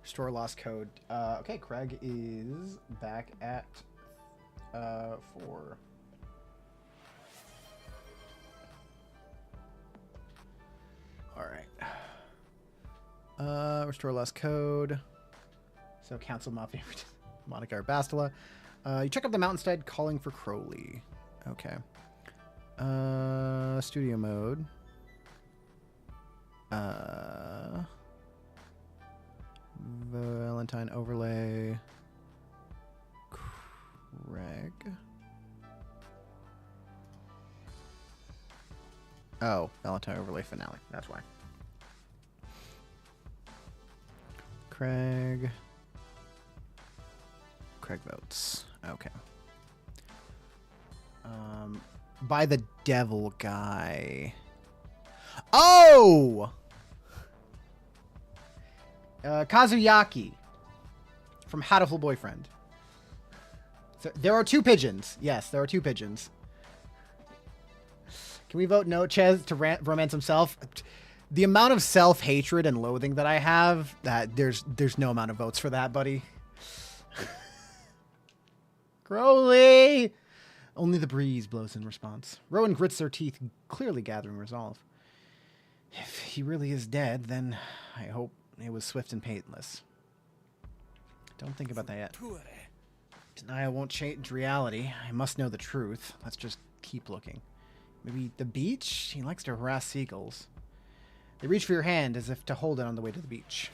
Restore lost code. Okay, Craig is back at 4. All right. Restore lost code. So Council Mafia, Monica or Bastila. You check up the mountainstead, calling for Crowley. Okay. Studio mode. Valentine overlay. Craig. Oh, Valentine overlay finale. That's why. Craig votes. Okay. By the devil guy. Oh! Kazuyaki from Hatoful Boyfriend. So there are 2 pigeons. Yes, there are 2 pigeons. Can we vote no, Ches, to romance himself? The amount of self-hatred and loathing that I have, that there's no amount of votes for that, buddy. Crowley! Only the breeze blows in response. Rowan grits their teeth, clearly gathering resolve. If he really is dead, then I hope it was swift and painless. Don't think about that yet. Denial won't change reality. I must know the truth. Let's just keep looking. Maybe the beach? He likes to harass seagulls. They reach for your hand as if to hold it on the way to the beach.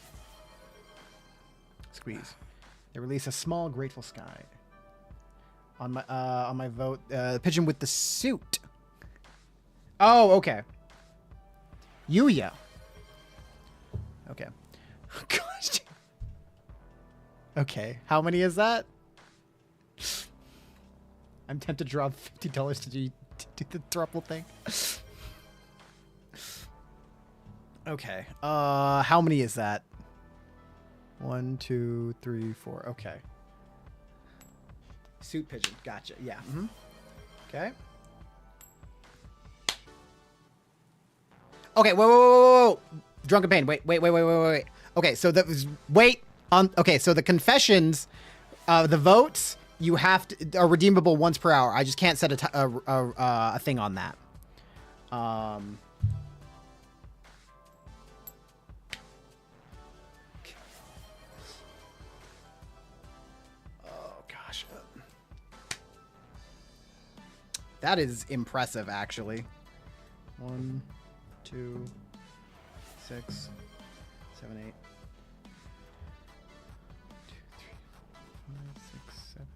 Squeeze. They release a small, grateful sky. On my vote, the pigeon with the suit. Oh, okay. Yuya. Okay. Gosh. Okay. How many is that? I'm tempted to drop $50 to do the thruple thing. Okay. How many is that? 1, 2, 3, 4. Okay. Suit pigeon. Gotcha. Yeah. Mm-hmm. Okay. Okay. Whoa. Drunken pain. Wait. Okay. So that was okay. So the confessions, the votes You have to are redeemable once per hour. I just can't set a thing on that. Oh gosh, that is impressive, actually. 1, 2, 6, 7, 8. 2, 3, 5, 6, 7,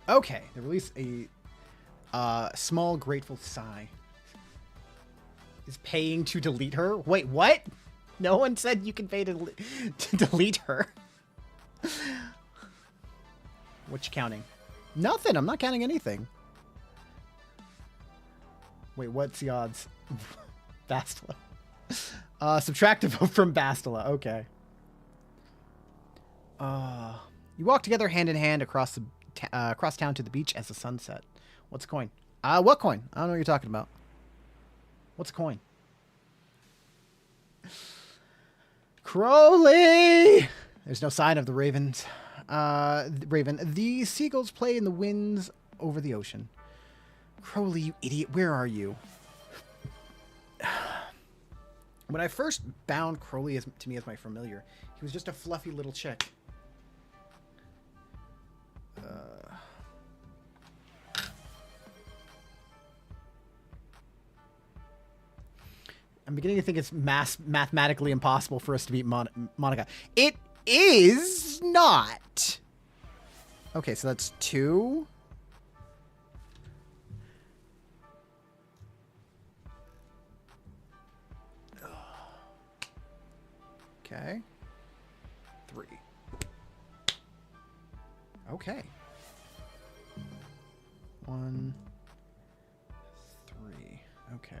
8. Okay, they release a small grateful sigh. Is paying to delete her? Wait, what? No one said you can pay to delete her. What you counting? Nothing. I'm not counting anything. Wait, what's the odds? Bastila. Subtract a vote from Bastila. Okay. You walk together hand in hand across town to the beach as the sun set. What's a coin? What coin? I don't know what you're talking about. What's a coin? Crowley! There's no sign of the ravens. Raven. The seagulls play in the winds over the ocean. Crowley, you idiot. Where are you? When I first bound Crowley to me as my familiar, he was just a fluffy little chick. I'm beginning to think it's mathematically impossible for us to beat Monica. It is not. Okay, so that's 2. Okay. 3. Okay. 1, 3. Okay.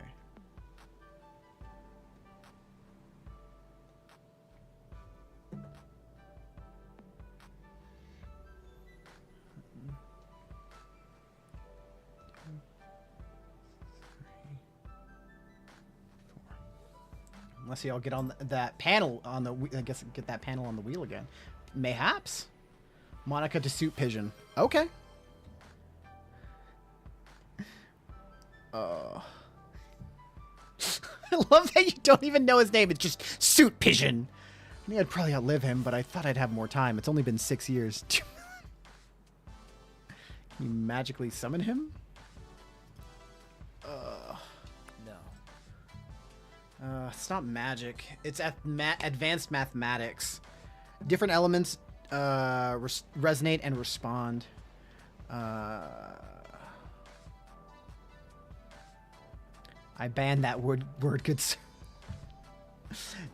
Let's see, I'll get on that panel on the... I guess get that panel on the wheel again. Mayhaps? Monica to suit Pigeon. Okay. I love that you don't even know his name. It's just Suit Pigeon. I think I'd probably outlive him, but I thought I'd have more time. It's only been 6 years. Can you magically summon him? No. It's not magic. It's advanced mathematics. Different elements resonate and respond. I banned that word good sir.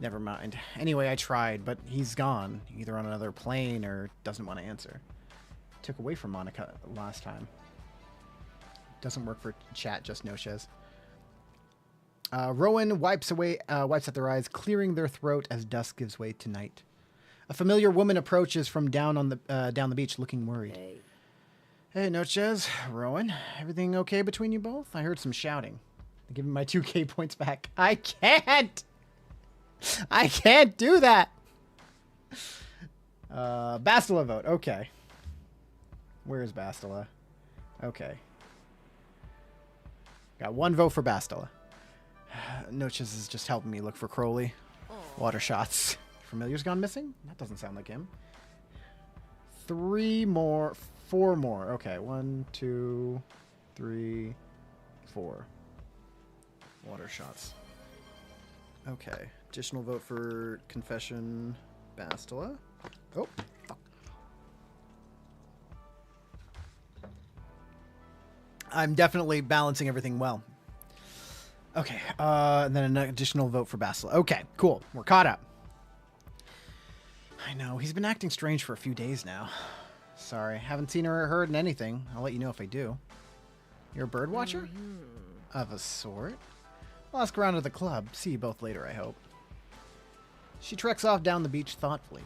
Never mind. Anyway, I tried, but he's gone. Either on another plane or doesn't want to answer. Took away from Monica last time. Doesn't work for chat, just no shows. Rowan wipes at their eyes, clearing their throat as dusk gives way to night. A familiar woman approaches from down the beach, looking worried. Hey. Hey, Noches, Rowan, everything okay between you both? I heard some shouting. Give me my 2k points back. I can't do that. Bastila vote. Okay. Where is Bastila? Okay. Got 1 vote for Bastila. Noches is just helping me look for Crowley. Water shots. Familiar's gone missing? That doesn't sound like him. 3 more. 4 more. Okay. 1, 2, 3, 4. Water shots. Okay. Additional vote for Confession Bastila. Oh, fuck. I'm definitely balancing everything well. Okay. And then an additional vote for Bastila. Okay, cool. We're caught up. I know. He's been acting strange for a few days now. Sorry. Haven't seen or heard anything. I'll let you know if I do. You're a bird watcher? Of a sort. I'll ask around at the club. See you both later, I hope. She treks off down the beach thoughtfully.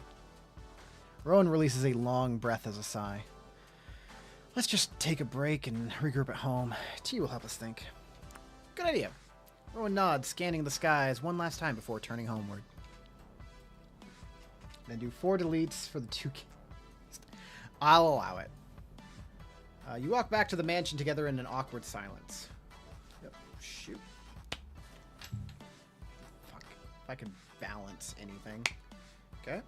Rowan releases a long breath as a sigh. Let's just take a break and regroup at home. Tea will help us think. Good idea. Rowan nods, scanning the skies one last time before turning homeward. Then do 4 deletes for the 2k. I'll allow it. You walk back to the mansion together in an awkward silence. Yep. Shoot. Fuck. If I can balance anything. Okay.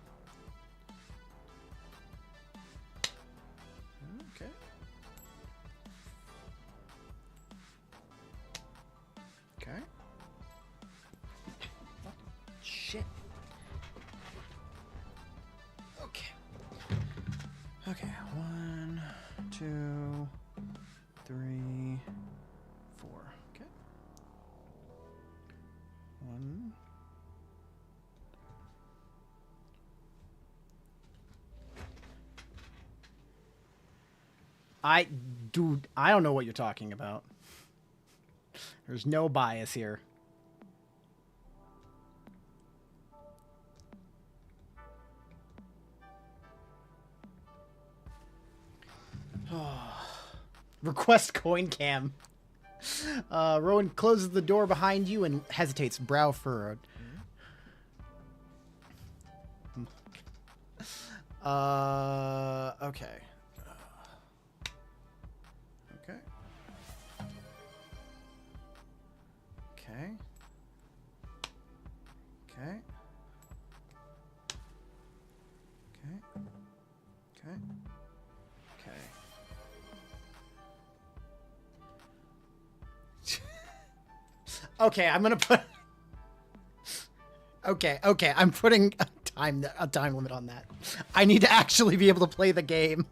Okay. Okay. Shit. Okay. Okay. 1, 2, 3, 4. Okay. 1. Dude, I don't know what you're talking about. There's no bias here. Request coin cam. Rowan closes the door behind you and hesitates, brow furrowed. Okay. Okay. Okay. Okay. Okay. Okay. Okay. Okay, I'm gonna put. Okay, I'm putting a time limit on that. I need to actually be able to play the game.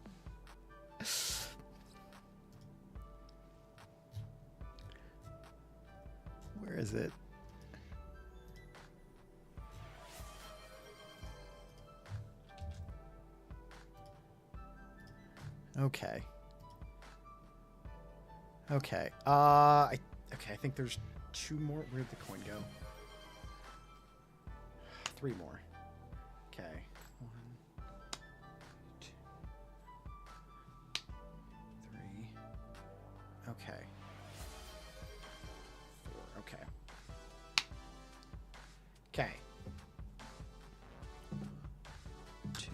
Where is it? Okay. Okay. I think there's 2 more. Where'd the coin go? 3 more. Okay. 1, 2, 3. Okay. 4. Okay. Okay. 2.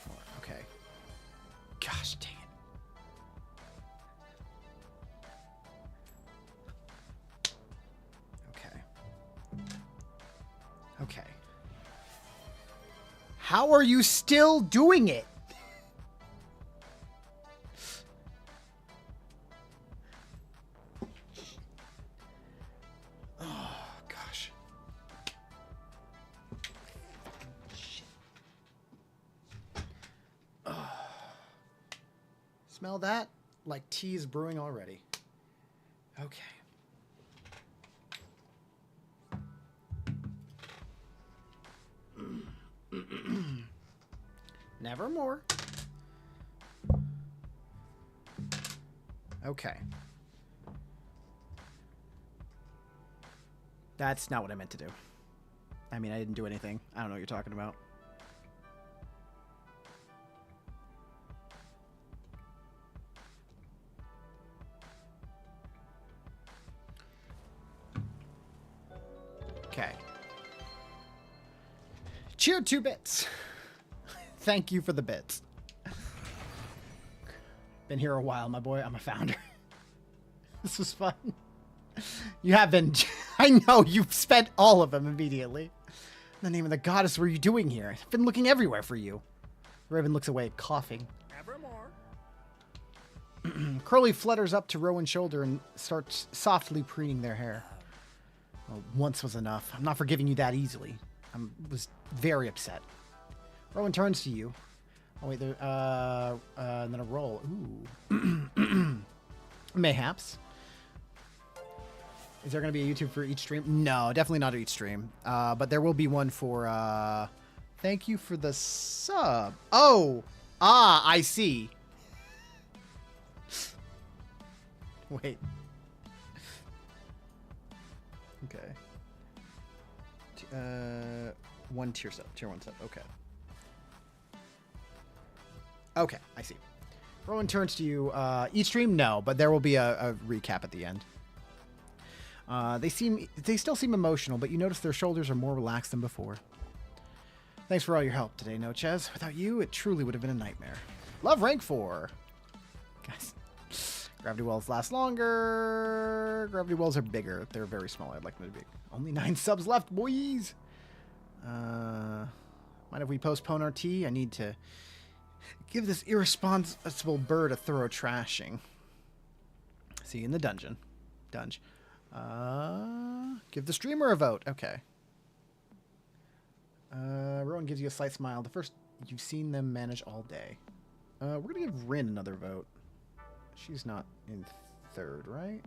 4. Okay. Gosh dang it. Okay. How are you still doing it? Oh, gosh. Shit. Oh. Smell that? Like tea is brewing already. Okay. Nevermore. Okay. That's not what I meant to do. I mean, I didn't do anything. I don't know what you're talking about. Okay. Cheer 2 bits. Thank you for the bits. Been here a while, my boy. I'm a founder. This was fun. You have been. I know you've spent all of them immediately. In the name of the goddess, what are you doing here? I've been looking everywhere for you. Raven looks away, coughing. Evermore. Curly flutters up to Rowan's shoulder and starts softly preening their hair. Well, once was enough. I'm not forgiving you that easily. I was very upset. Rowan turns to you. Oh wait, there. And then a roll. Ooh. Mayhaps. Is there going to be a YouTube for each stream? No, definitely not each stream. But there will be one for. Thank you for the sub. Oh, I see. Wait. Okay. One tier sub. Tier 1 sub. Okay. Okay, I see. Rowan turns to you. Each stream? No, but there will be a recap at the end. They still seem emotional, but you notice their shoulders are more relaxed than before. Thanks for all your help today, Nochez. Without you, it truly would have been a nightmare. Love rank 4. Guys, gravity wells last longer. Gravity wells are bigger. They're very small. I'd like them to be big. Only 9 subs left, boys. Mind if we postpone our tea? I need to give this irresponsible bird a thorough trashing. See you in the dungeon. Give the streamer a vote. Okay. Rowan gives you a slight smile. The first you've seen them manage all day. We're gonna give Rin another vote. She's not in third, right?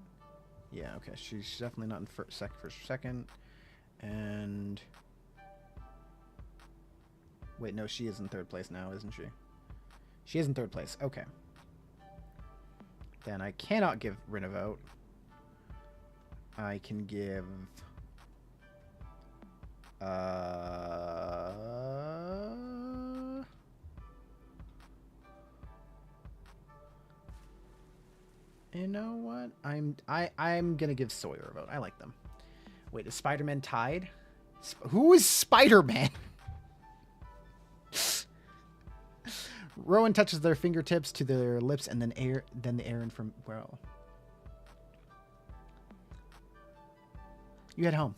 Yeah, okay. She's definitely not in first, second. And wait, no, she is in third place now, isn't she? She is in third place. Okay. Then I cannot give Rin a vote. I can give you know what? I'm gonna give Sawyer a vote. I like them. Wait, is Spider-Man tied? Who is Spider-Man? Rowan touches their fingertips to their lips, and then the air in from well. You head home.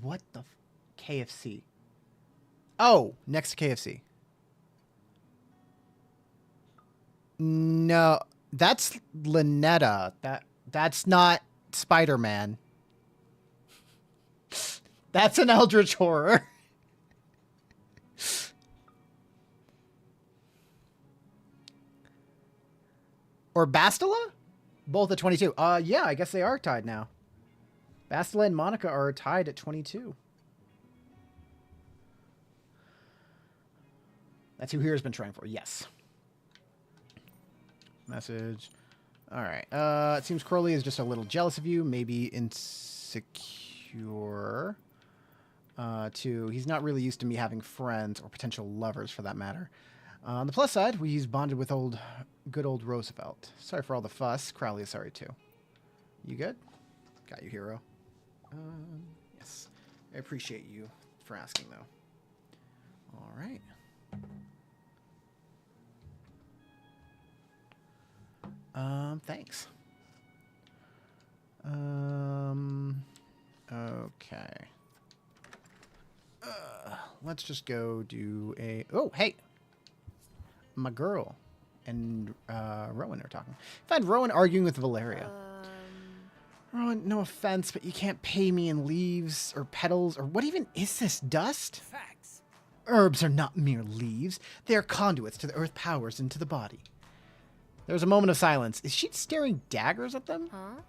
What the KFC? Oh, next to KFC. No, that's Lynetta. That's not Spider-Man. That's an Eldritch horror. Or Bastila? Both at 22. Yeah, I guess they are tied now. Bastila and Monica are tied at 22. That's who Here's been trying for. Yes. Message. All right. It seems Crowley is just a little jealous of you, maybe insecure. Two, he's not really used to me having friends or potential lovers for that matter. On the plus side, he's bonded with good old Roosevelt. Sorry for all the fuss. Crowley is sorry too. You good? Got you, hero. Yes. I appreciate you for asking, though. All right. Thanks. Okay. Let's just go do a... Oh, hey! My girl and Rowan are talking. I find Rowan arguing with Valeria. Rowan, no offense, but you can't pay me in leaves or petals or what even is this, dust? Facts. Herbs are not mere leaves. They are conduits to the earth powers into the body. There's a moment of silence. Is she staring daggers at them? Huh?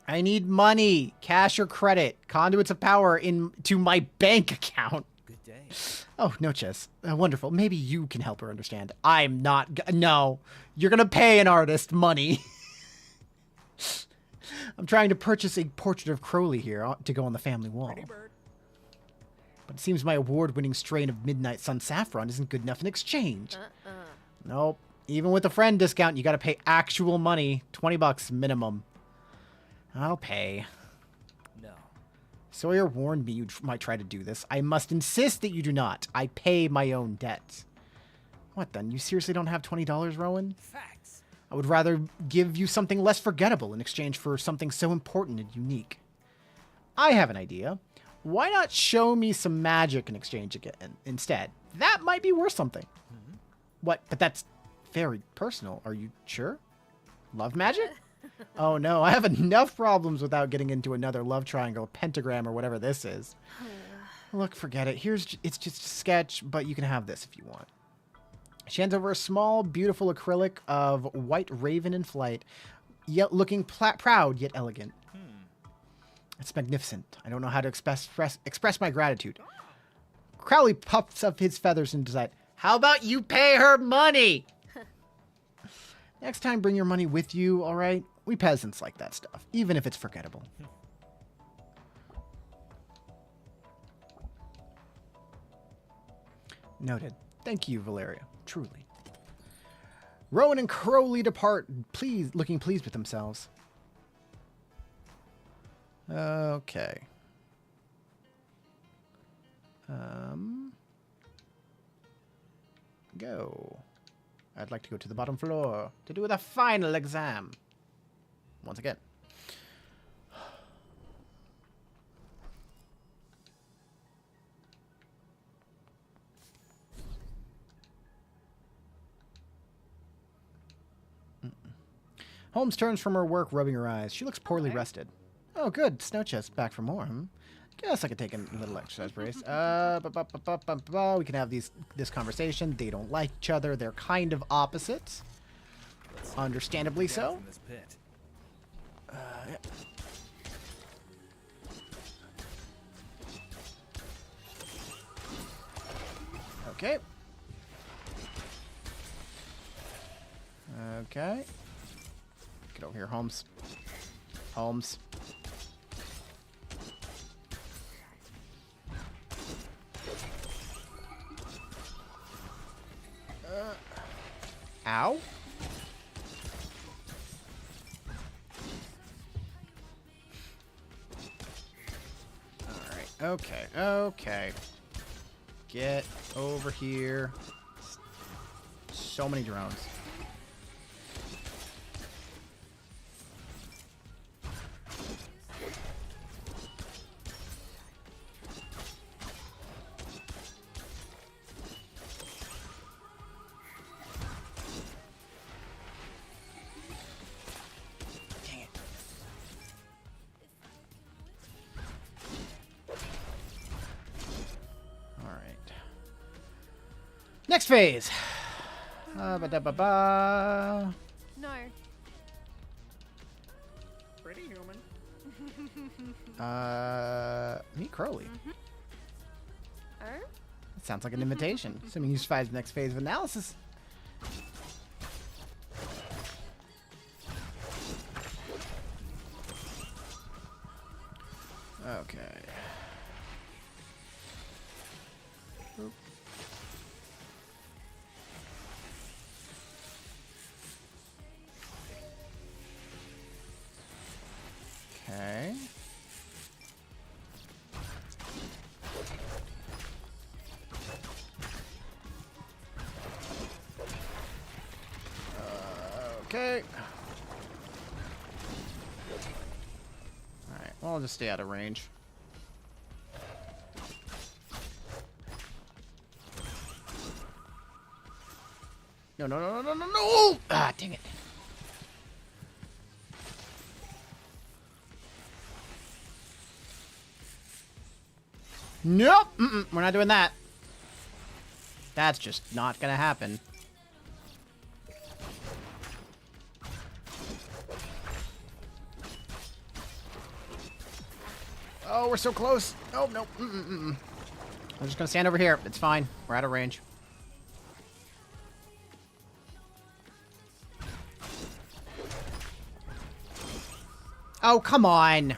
I need money, cash or credit, conduits of power into my bank account. Good day. Oh, Nochez. Wonderful. Maybe you can help her understand. I'm not... No. You're going to pay an artist money. I'm trying to purchase a portrait of Crowley here to go on the family wall. Pretty bird. But it seems my award-winning strain of Midnight Sun Saffron isn't good enough in exchange. Nope. Even with a friend discount, you got to pay actual money. $20 minimum. I'll pay. No. Sawyer warned me you might try to do this. I must insist that you do not. I pay my own debts. What then? You seriously don't have $20, Rowan? Facts. I would rather give you something less forgettable in exchange for something so important and unique. I have an idea. Why not show me some magic in exchange again instead? That might be worth something. What? But that's very personal. Are you sure? Love magic? Oh no, I have enough problems without getting into another love triangle, pentagram, or whatever this is. Look, forget it. It's just a sketch, but you can have this if you want. She hands over a small, beautiful acrylic of white raven in flight, yet looking proud yet elegant. It's magnificent. I don't know how to express my gratitude. Crowley puffs up his feathers and decides, how about you pay her money? Next time, bring your money with you, all right? We peasants like that stuff, even if it's forgettable. Noted. Thank you, Valeria. Truly. Rowan and Crowley depart, looking pleased with themselves. Okay. Go. I'd like to go to the bottom floor to do the final exam. Once again. Holmes turns from her work, rubbing her eyes. She looks poorly rested. Oh, good. Snowchest back for more. Guess I could take a little exercise brace. We can have this conversation. They don't like each other. They're kind of opposites. Understandably so. In this pit. Yeah. Okay. Okay. Get over here, Holmes. Holmes. Ow. Alright, okay, okay. Get over here. So many drones. Next phase. Ba-da-ba-ba. No. Pretty human. Meet Crowley. Oh? That sounds like an invitation. Assuming you survive the next phase of analysis. Okay. Oop. Okay. Okay. Alright, well, I'll just stay out of range. No, no, no, no, no, no, no! Ah, dang it. Nope! We're not doing that. That's just not gonna happen. Oh, we're so close. Oh, no. I'm just gonna stand over here. It's fine. We're out of range. Oh, come on.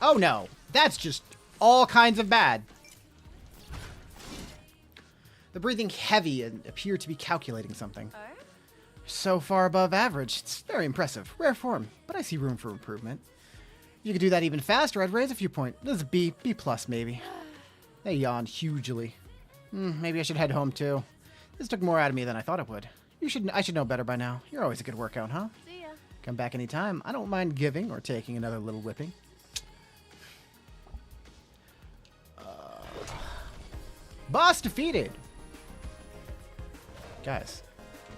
Oh, no. That's just all kinds of bad. The breathing heavy and appear to be calculating something. Oh? So far above average. It's very impressive. Rare form, but I see room for improvement. If you could do that even faster, I'd raise a few points. This is B plus maybe. They yawned hugely. Maybe I should head home too. This took more out of me than I thought it would. I should know better by now. You're always a good workout, huh? See ya. Come back anytime. I don't mind giving or taking another little whipping. Boss defeated! Guys,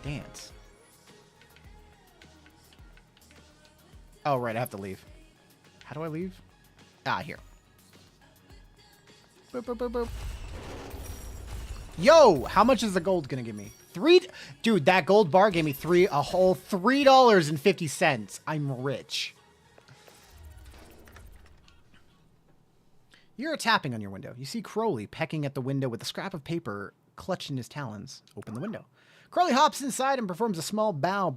dance. Oh, right, I have to leave. How do I leave? Ah, here. Boop, boop, boop, boop. Yo, how much is the gold gonna give me? Dude, that gold bar gave me a whole $3.50. I'm rich. You're tapping on your window. You see Crowley pecking at the window with a scrap of paper clutched in his talons. Open the window. Crowley hops inside and performs a small bow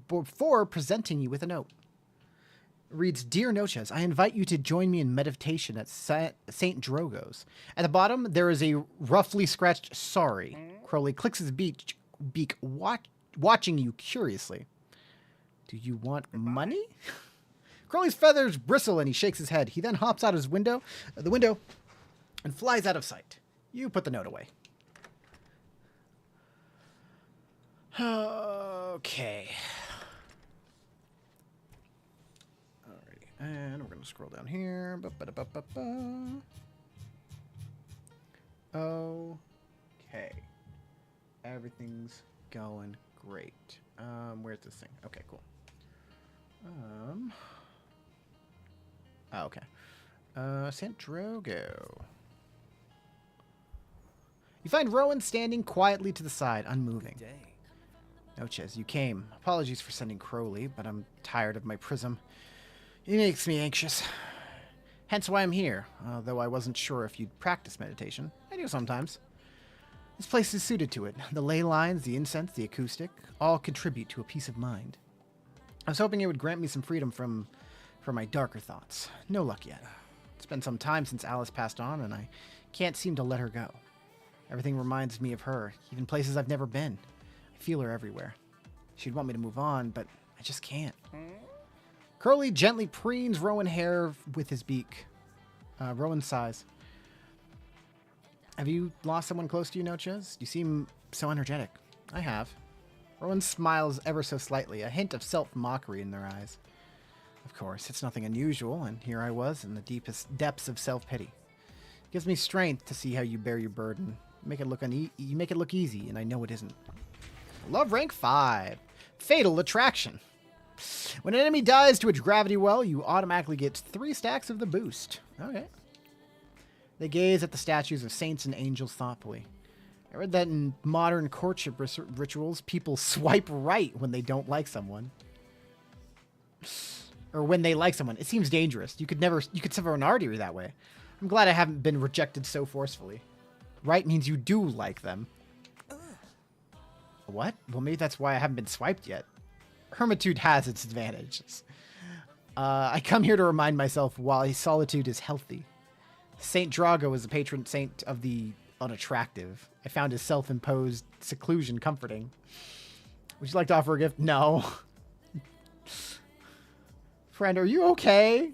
before presenting you with a note. It reads, Dear Noches, I invite you to join me in meditation at St. Drogo's. At the bottom, there is a roughly scratched sorry. Crowley clicks his beak watching you curiously. Do you want money? Crowley's feathers bristle and he shakes his head. He then hops out his window. The window and flies out of sight. You put the note away. Okay. Alrighty. And we're going to scroll down here. Ba-ba-da-ba-ba-ba. Okay. Everything's going great. Where's this thing? Okay, cool. Okay. Sant Drogo. You find Rowan standing quietly to the side, unmoving. Day. Noches, you came. Apologies for sending Crowley, but I'm tired of my prism. It makes me anxious. Hence why I'm here, though I wasn't sure if you'd practice meditation. I do sometimes. This place is suited to it. The ley lines, the incense, the acoustic, all contribute to a peace of mind. I was hoping it would grant me some freedom from my darker thoughts. No luck yet. It's been some time since Alice passed on, and I can't seem to let her go. Everything reminds me of her, even places I've never been. I feel her everywhere. She'd want me to move on, but I just can't. Crowley gently preens Rowan's hair with his beak. Rowan sighs. Have you lost someone close to you, Noches? You seem so energetic. I have. Rowan smiles ever so slightly, a hint of self-mockery in their eyes. Of course, it's nothing unusual, and here I was in the deepest depths of self-pity. It gives me strength to see how you bear your burden. You make it look easy, and I know it isn't. Love rank 5. Fatal Attraction. When an enemy dies to its gravity well, you automatically get 3 stacks of the boost. Okay. They gaze at the statues of saints and angels thoughtfully. I read that in modern courtship rituals, people swipe right when they don't like someone. Or when they like someone. It seems dangerous. You could sever an artery that way. I'm glad I haven't been rejected so forcefully. Right means you do like them. What? Well, maybe that's why I haven't been swiped yet. Hermitude has its advantages. I come here to remind myself why solitude is healthy. Saint Drago is the patron saint of the unattractive. I found his self-imposed seclusion comforting. Would you like to offer a gift? No. Friend, are you okay? I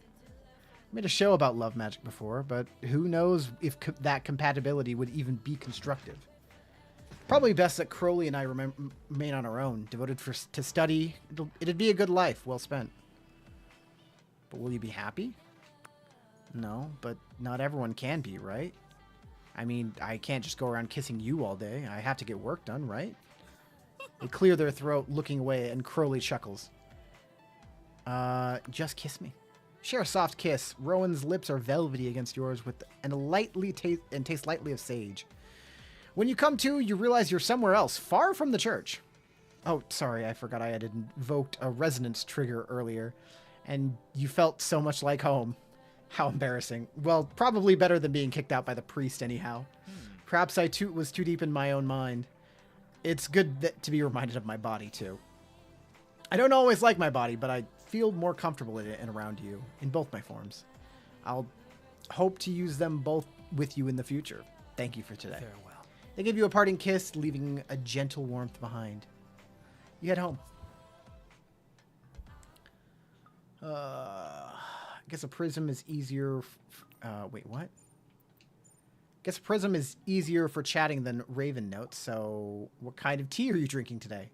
made a show about love magic before, but who knows if that compatibility would even be constructive. Probably best that Crowley and I remain on our own, devoted to study. It'd be a good life, well spent. But will you be happy? No, but not everyone can be, right? I mean, I can't just go around kissing you all day. I have to get work done, right? They clear their throat, looking away, and Crowley chuckles. Just kiss me. Share a soft kiss. Rowan's lips are velvety against yours and taste lightly of sage. When you come to, you realize you're somewhere else, far from the church. Oh, sorry, I forgot I had invoked a resonance trigger earlier, and you felt so much like home. How embarrassing. Well, probably better than being kicked out by the priest anyhow. Perhaps I too was too deep in my own mind. It's good to be reminded of my body, too. I don't always like my body, but I feel more comfortable in it and around you, in both my forms. I'll hope to use them both with you in the future. Thank you for today. Farewell. They give you a parting kiss, leaving a gentle warmth behind. You head home. I guess a prism is easier... wait, what? Guess a prism is easier for chatting than Raven notes, so what kind of tea are you drinking today?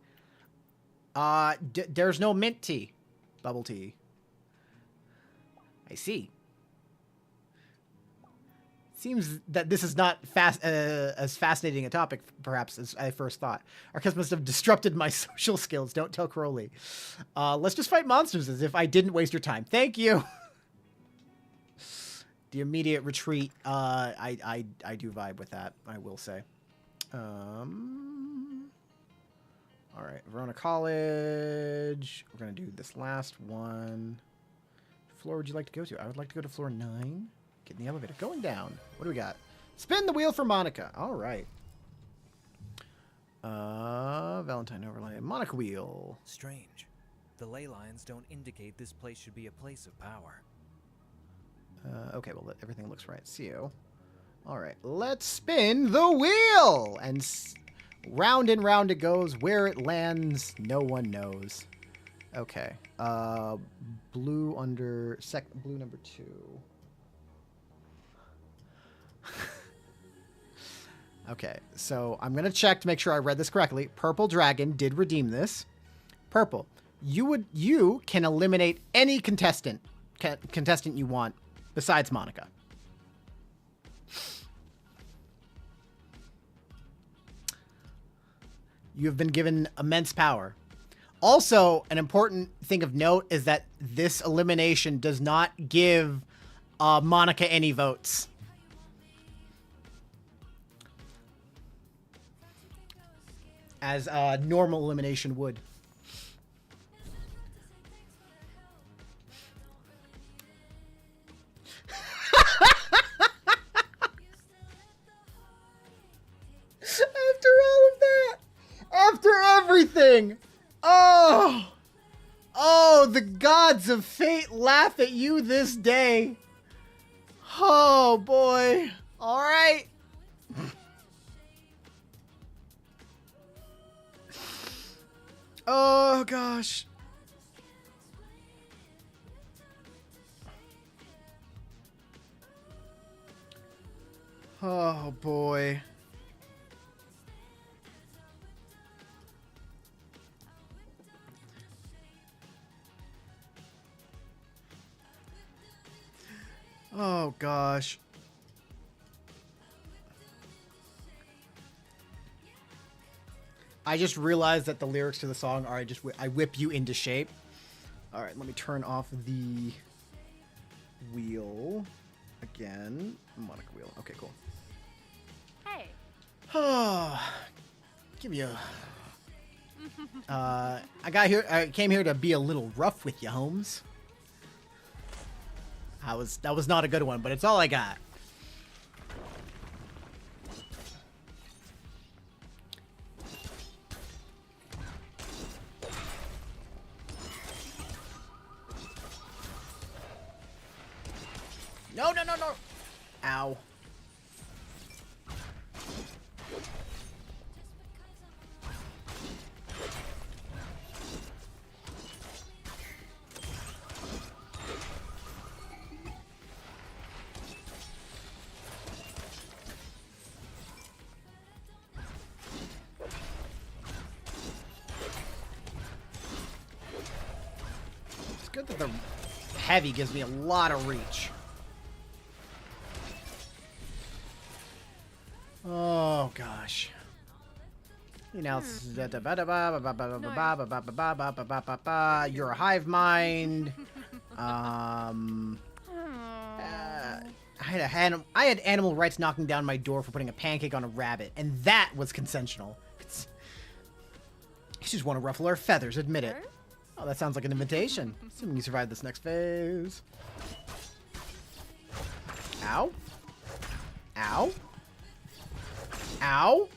There's no mint tea. Bubble tea. I see. Seems that this is not as fascinating a topic, perhaps, as I first thought. Arcus must have disrupted my social skills. Don't tell Crowley. Let's just fight monsters as if I didn't waste your time. Thank you. The immediate retreat, I do vibe with that, I will say. All right, Verona College. We're going to do this last one. What floor would you like to go to? I would like to go to floor 9. Get in the elevator. Going down. What do we got? Spin the wheel for Monica. All right. Valentine overlay. Monica wheel. Strange. The ley lines don't indicate this place should be a place of power. Okay, well, everything looks right. See you. All right. Let's spin the wheel. And round and round it goes. Where it lands, no one knows. Okay. Blue number 2. Okay, so I'm gonna check to make sure I read this correctly. Purple Dragon did redeem this. Purple, you can eliminate any contestant you want besides Monica. You have been given immense power. Also, an important thing of note is that this elimination does not give Monica any votes. As a normal elimination would. After all of that, after everything, oh, the gods of fate laugh at you this day. Oh boy. All right. Oh gosh. Oh boy. Oh gosh. I just realized that the lyrics to the song are I whip you into shape. All right, let me turn off the wheel again. Monica wheel. Okay, cool. Hey. Oh, give you a... I came here to be a little rough with you, Holmes. That was not a good one, but it's all I got. No, no, no, no. Ow. It's good that the heavy gives me a lot of reach. Oh gosh. You know, you're a hive mind. I had animal rights knocking down my door for putting a pancake on a rabbit, and that was consensual. You just want to ruffle our feathers, admit it. Oh, that sounds like an invitation. Assuming you survive this next phase. Ow. Ow. Ow.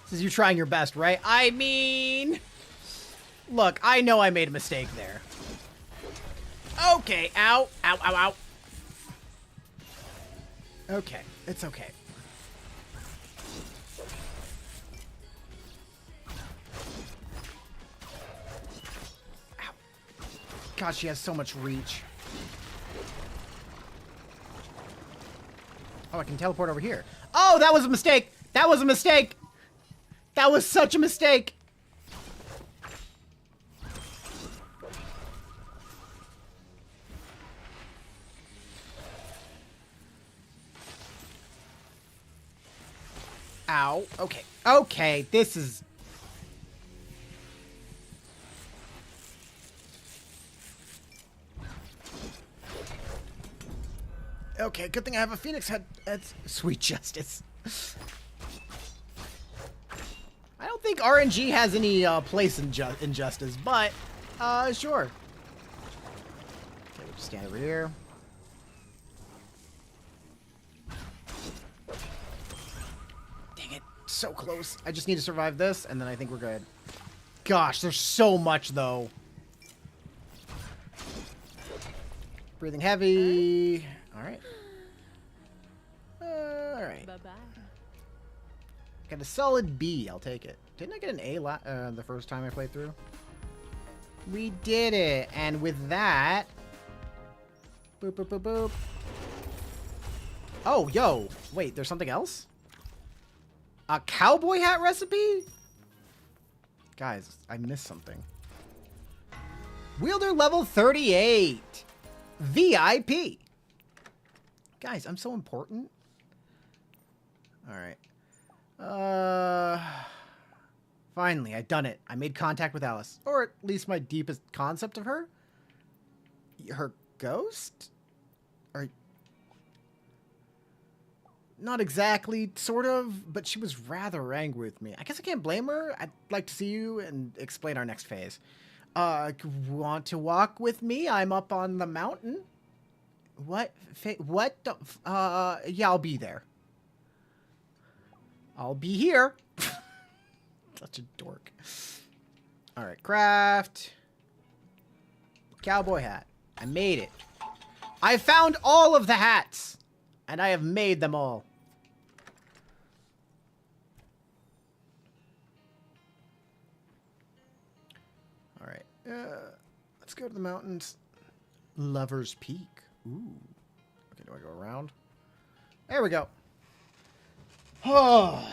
This is you trying your best, right? I mean... Look, I know I made a mistake there. Okay, ow. Ow, ow, ow. Okay, it's okay. Ow. God, she has so much reach. Oh, I can teleport over here. Oh, that was a mistake! That was a mistake! That was such a mistake! Ow. Okay. Okay, this is... Okay, good thing I have a Phoenix head. That's sweet justice. I don't think RNG has any place in Justice, but sure. Okay, we'll just stand over here. Dang it, so close. I just need to survive this, and then I think we're good. Gosh, there's so much though. Breathing heavy. All right. All right. Bye-bye. Got a solid B. I'll take it. Didn't I get an A the first time I played through? We did it. And with that... Boop, boop, boop, boop. Oh, yo. Wait, there's something else? A cowboy hat recipe? Guys, I missed something. Wielder level 38. VIP. Guys, I'm so important. Alright. Finally, I've done it. I made contact with Alice. Or at least my deepest concept of her. Her ghost? Or... Not exactly, sort of, but she was rather angry with me. I guess I can't blame her. I'd like to see you and explain our next phase. Want to walk with me? I'm up on the mountain. What? What? Yeah, I'll be there. I'll be here. Such a dork. Alright, craft. Cowboy hat. I made it. I found all of the hats. And I have made them all. Alright. Let's go to the mountains. Lover's Peak. Ooh. Okay, do I go around? There we go. Oh.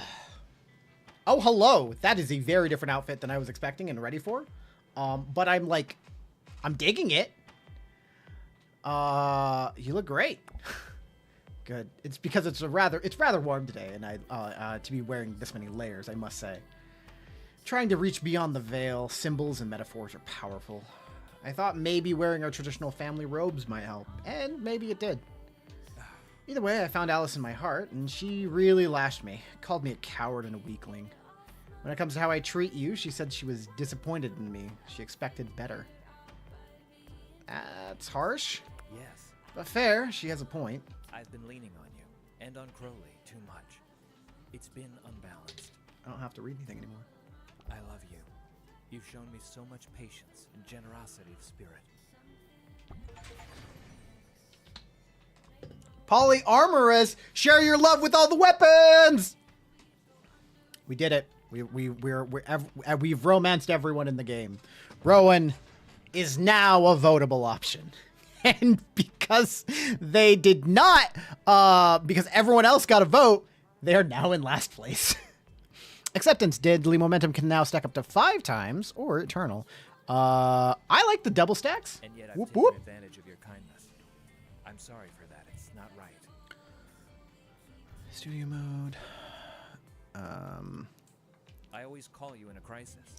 Oh, hello. That is a very different outfit than I was expecting and ready for. But I'm like, I'm digging it. You look great. Good. It's because it's rather warm today, and I to be wearing this many layers, I must say. Trying to reach beyond the veil, symbols and metaphors are powerful. I thought maybe wearing our traditional family robes might help, and maybe it did. Either way, I found Alice in my heart, and she really lashed me. Called me a coward and a weakling. When it comes to how I treat you, she said she was disappointed in me. She expected better. That's harsh. Yes, But fair, she has a point. I've been leaning on you, and on Crowley, too much. It's been unbalanced. I don't have to read anything anymore. I love you. You've shown me so much patience and generosity of spirit. Polyarmorous, share your love with all the weapons! We did it. We've romanced everyone in the game. Rowan is now a votable option. And because they did not, because everyone else got a vote, they are now in last place. Acceptance did. Daily momentum can now stack up to 5 times, or eternal. I like the double stacks. And yet I've Whoop, taken whoop. advantage of your kindness. I'm sorry for that. It's not right. Studio mode. I always call you in a crisis.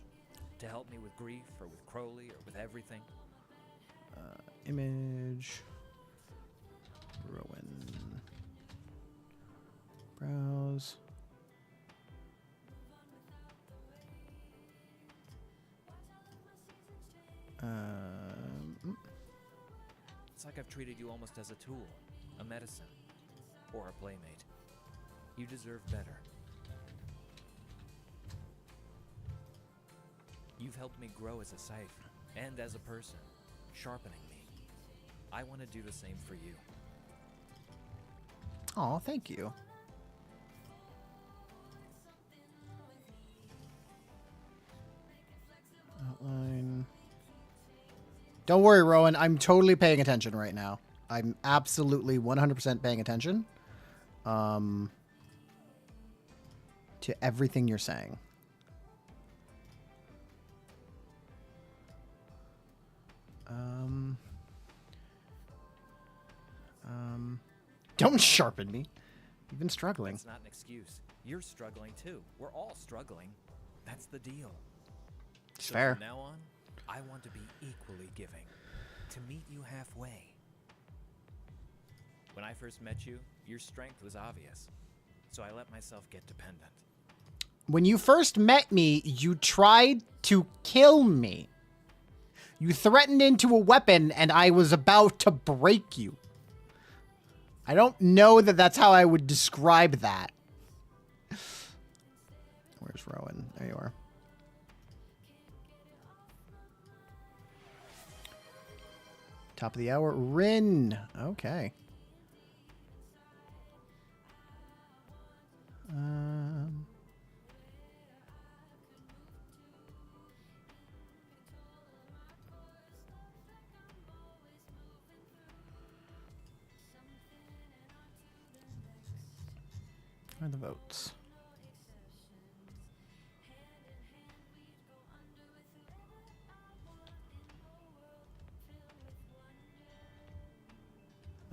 To help me with grief, or with Crowley, or with everything. Image. Rowan. Browse. It's like I've treated you almost as a tool, a medicine, or a playmate. You deserve better. You've helped me grow as a scythe, and as a person, sharpening me. I want to do the same for you. Oh, thank you. Outline. Don't worry, Rowan. I'm totally paying attention right now. I'm absolutely 100% paying attention. To everything you're saying. Don't sharpen me. You've been struggling. That's not an excuse. You're struggling too. We're all struggling. That's the deal. It's So fair. from now on, I want to be equally giving. To meet you halfway. When I first met you, your strength was obvious. So I let myself get dependent. When you first met me, you tried to kill me. You threatened into a weapon, and I was about to break you. I don't know that that's how I would describe that. Where's Rowan? There you are. Top of the hour. Rin. Okay. are the votes?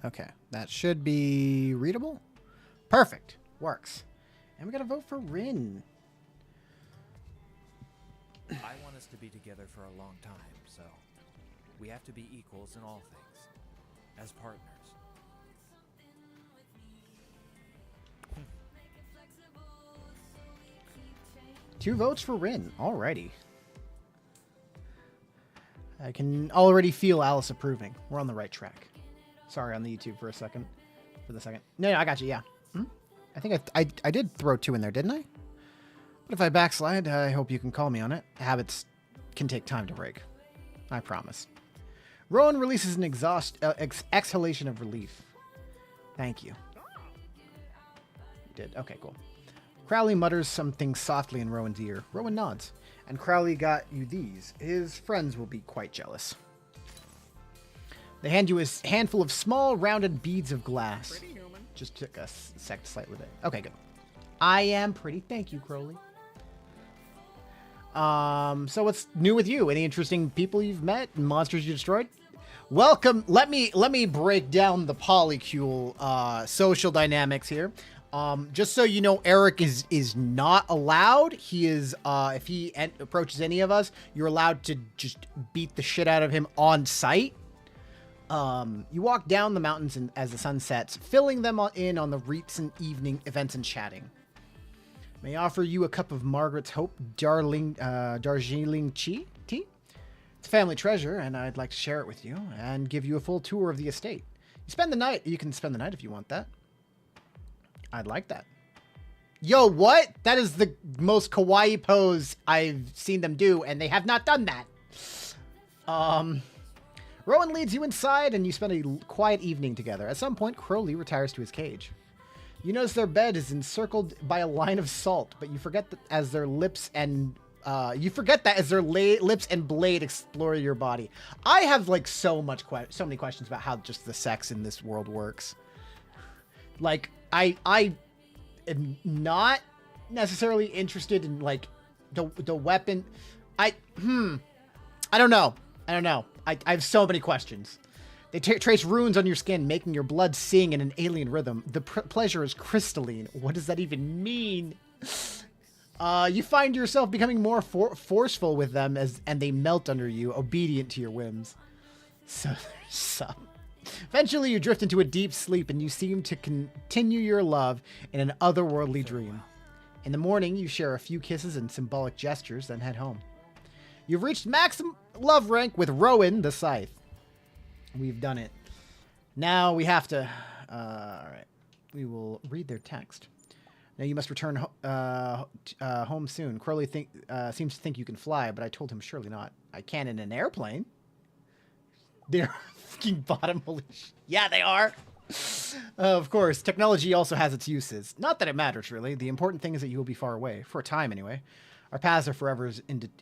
Okay, that should be readable. Perfect. Works. And we gotta vote for Rin. I want us to be together for a long time, so we have to be equals in all things, as partners. 2 votes for Rin. Alrighty. I can already feel Alice approving. We're on the right track. Sorry on the YouTube for a second. For the second. No, I got you, yeah. I think I did throw 2 in there, didn't I? But if I backslide, I hope you can call me on it. Habits can take time to break. I promise. Rowan releases an exhalation of relief. Thank you. You did. Okay, cool. Crowley mutters something softly in Rowan's ear. Rowan nods. And Crowley got you these. His friends will be quite jealous. They hand you a handful of small, rounded beads of glass. Pretty human. Just took a sec to slightly bit. Okay, good. I am pretty. Thank you, Crowley. So what's new with you? Any interesting people you've met? Monsters you destroyed? Welcome. Let me break down the polycule social dynamics here. Just so you know, Eric is not allowed. He is, if he approaches any of us, you're allowed to just beat the shit out of him on sight. You walk down the mountains as the sun sets, filling them in on the recent evening events and chatting. May I offer you a cup of Margaret's Hope Darjeeling tea? It's a family treasure, and I'd like to share it with you and give you a full tour of the estate. You can spend the night if you want that. I'd like that. Yo, what? That is the most kawaii pose I've seen them do, and they have not done that. Rowan leads you inside, and you spend a quiet evening together. At some point, Crowley retires to his cage. You notice their bed is encircled by a line of salt, but you forget that as their lips and blade explore your body. I have like so many questions about how just the sex in this world works. Like I am not necessarily interested in like the weapon. I don't know. I have so many questions. They trace runes on your skin, making your blood sing in an alien rhythm. The pleasure is crystalline. What does that even mean? You find yourself becoming more forceful with them and they melt under you, obedient to your whims. So there's some. Eventually, you drift into a deep sleep and you seem to continue your love in an otherworldly dream. In the morning, you share a few kisses and symbolic gestures, then head home. You've reached maximum love rank with Rowan the Scythe. We've done it. Now we have to... Alright. We will read their text. Now you must return home soon. Crowley seems to think you can fly, but I told him surely not. I can in an airplane. They're fucking bottom. Holy sh... Yeah, they are. Of course, technology also has its uses. Not that it matters, really. The important thing is that you will be far away. For a time, anyway. Our paths are forever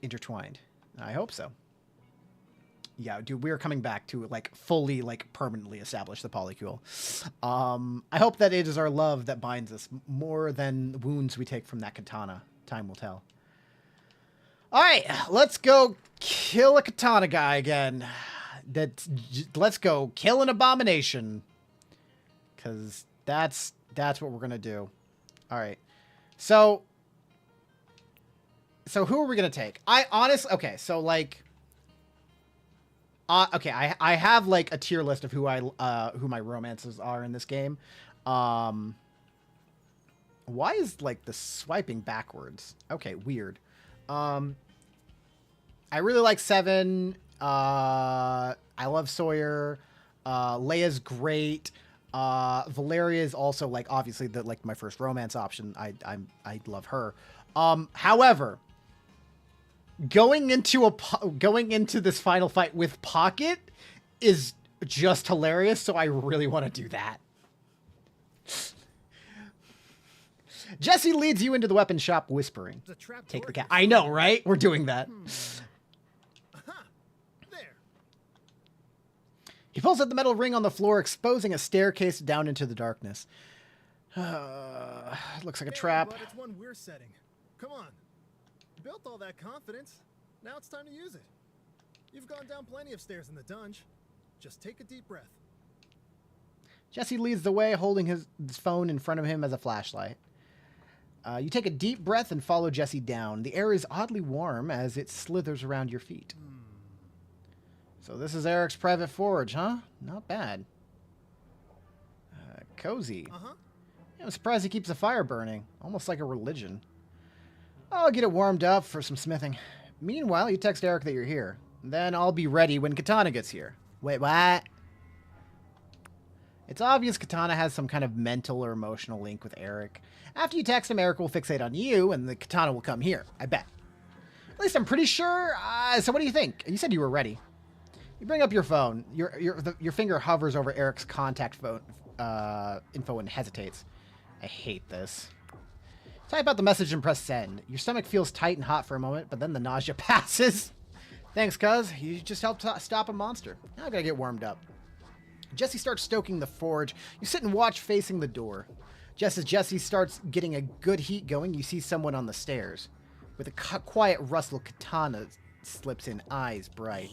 intertwined. I hope so. Yeah, dude, we're coming back to, like, fully, like, permanently establish the polycule. I hope that it is our love that binds us more than the wounds we take from that katana. Time will tell. All right, let's go kill a katana guy again. Let's go kill an abomination. Because that's what we're going to do. All right. So who are we going to take? I honestly... Okay, so, like... okay, I have, like, a tier list of who my romances are in this game. Why is, like, the swiping backwards? Okay, weird. I really like Seven. I love Sawyer. Leia's great. Valeria is also, like, obviously my first romance option. I love her. However, going into this final fight with Pocket is just hilarious, so I really want to do that. Jesse leads you into the weapon shop, whispering, "Take the cat." I know, right? We're doing that. There. He pulls out the metal ring on the floor, exposing a staircase down into the darkness. Looks like a Hey, trap. But it's one we're setting. Come on. Built all that confidence. Now it's time to use it. You've gone down plenty of stairs in the dungeon. Just take a deep breath. Jesse leads the way, holding his phone in front of him as a flashlight. You take a deep breath and follow Jesse down. The air is oddly warm as it slithers around your feet. So this is Eric's private forge, huh? Not bad. Cozy. Uh-huh. I'm surprised he keeps the fire burning, almost like a religion. I'll get it warmed up for some smithing. Meanwhile, you text Eric that you're here. Then I'll be ready when Katana gets here. Wait, what? It's obvious Katana has some kind of mental or emotional link with Eric. After you text him, Eric will fixate on you, and the Katana will come here. I bet. At least I'm pretty sure. So what do you think? You said you were ready. You bring up your phone. Your finger hovers over Eric's contact phone info and hesitates. I hate this. Type out the message and press send. Your stomach feels tight and hot for a moment, but then the nausea passes. Thanks, cuz. You just helped stop a monster. Now I gotta get warmed up. Jesse starts stoking the forge. You sit and watch facing the door. Just as Jesse starts getting a good heat going, you see someone on the stairs. With a quiet rustle, Katana slips in, eyes bright.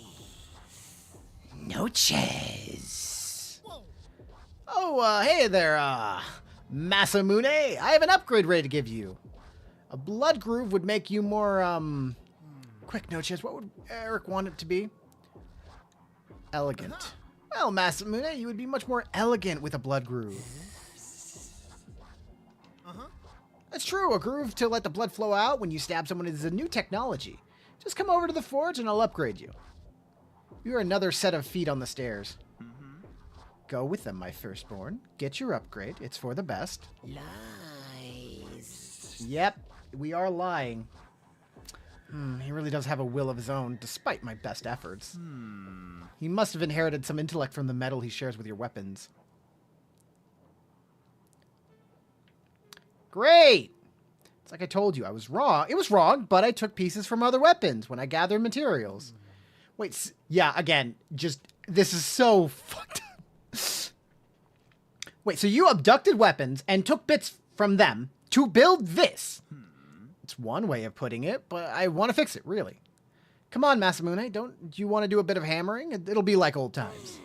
Noches. Oh, hey there, Masamune. I have an upgrade ready to give you. A blood groove would make you more, quick, Noches. What would Eric want it to be? Elegant. Well, Masamune, you would be much more elegant with a blood groove. Uh-huh. That's true. A groove to let the blood flow out when you stab someone is a new technology. Just come over to the forge and I'll upgrade you. You're another set of feet on the stairs. Go with them, my firstborn. Get your upgrade. It's for the best. Lies. Yep, we are lying. He really does have a will of his own, despite my best efforts. He must have inherited some intellect from the metal he shares with your weapons. Great! It's like I told you, I was wrong. It was wrong, but I took pieces from other weapons when I gathered materials. Wait, yeah, again, just, this is so fucked up. Wait, so you abducted weapons and took bits from them to build this? It's one way of putting it, but I want to fix it, really. Come on, Masamune, do you want to do a bit of hammering? It'll be like old times.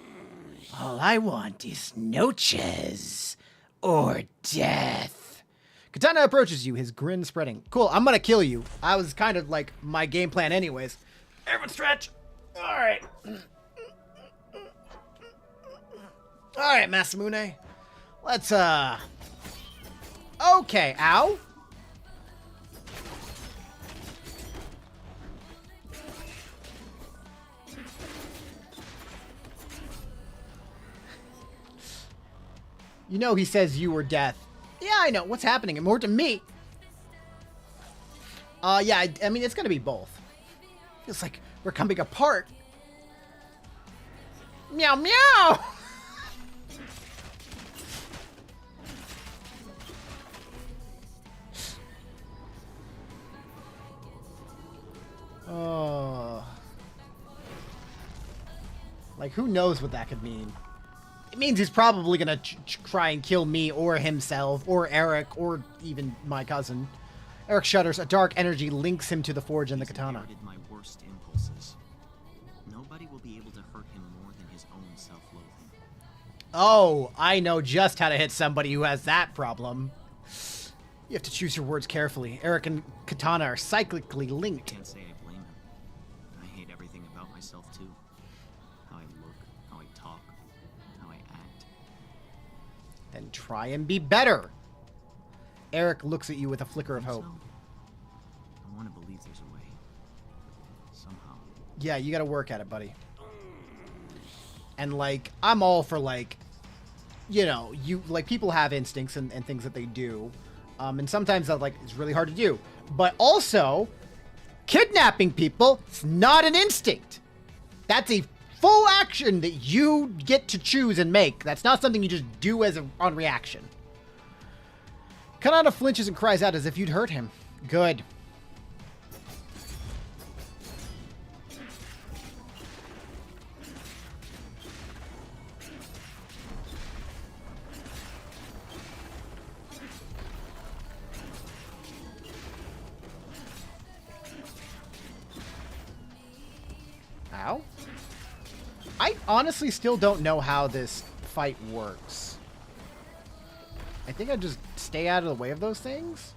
All I want is noches or death. Katana approaches you, his grin spreading. Cool, I'm gonna kill you. I was kind of like my game plan anyways. Everyone stretch. All right. All right, Masamune. Let's, okay, ow. You know he says you were death. Yeah, I know. What's happening? And more to me. Yeah, I mean, it's gonna be both. Feels like we're coming apart. Meow, meow! Oh. Like, who knows what that could mean? It means he's probably gonna try and kill me or himself or Eric or even my cousin. Eric shudders. A dark energy links him to the forge and the katana. Inherited my worst impulses. Nobody will be able to hurt him more than his own self-loathing. Oh, I know just how to hit somebody who has that problem. You have to choose your words carefully. Eric and katana are cyclically I linked. can't say I blame him. I hate everything about myself too. How I look, how I talk, how I act. Then try and be better. Eric looks at you with a flicker of hope. So, I want to believe there's a way. Somehow. Yeah, you gotta work at it, buddy. And, like, I'm all for, like, you know, people have instincts and things that they do. And sometimes that, like, it's really hard to do. But also, kidnapping people, it's not an instinct. That's a full action that you get to choose and make. That's not something you just do on reaction. Kanata flinches and cries out as if you'd hurt him. Good. Ow. I honestly still don't know how this fight works. I think I just stay out of the way of those things.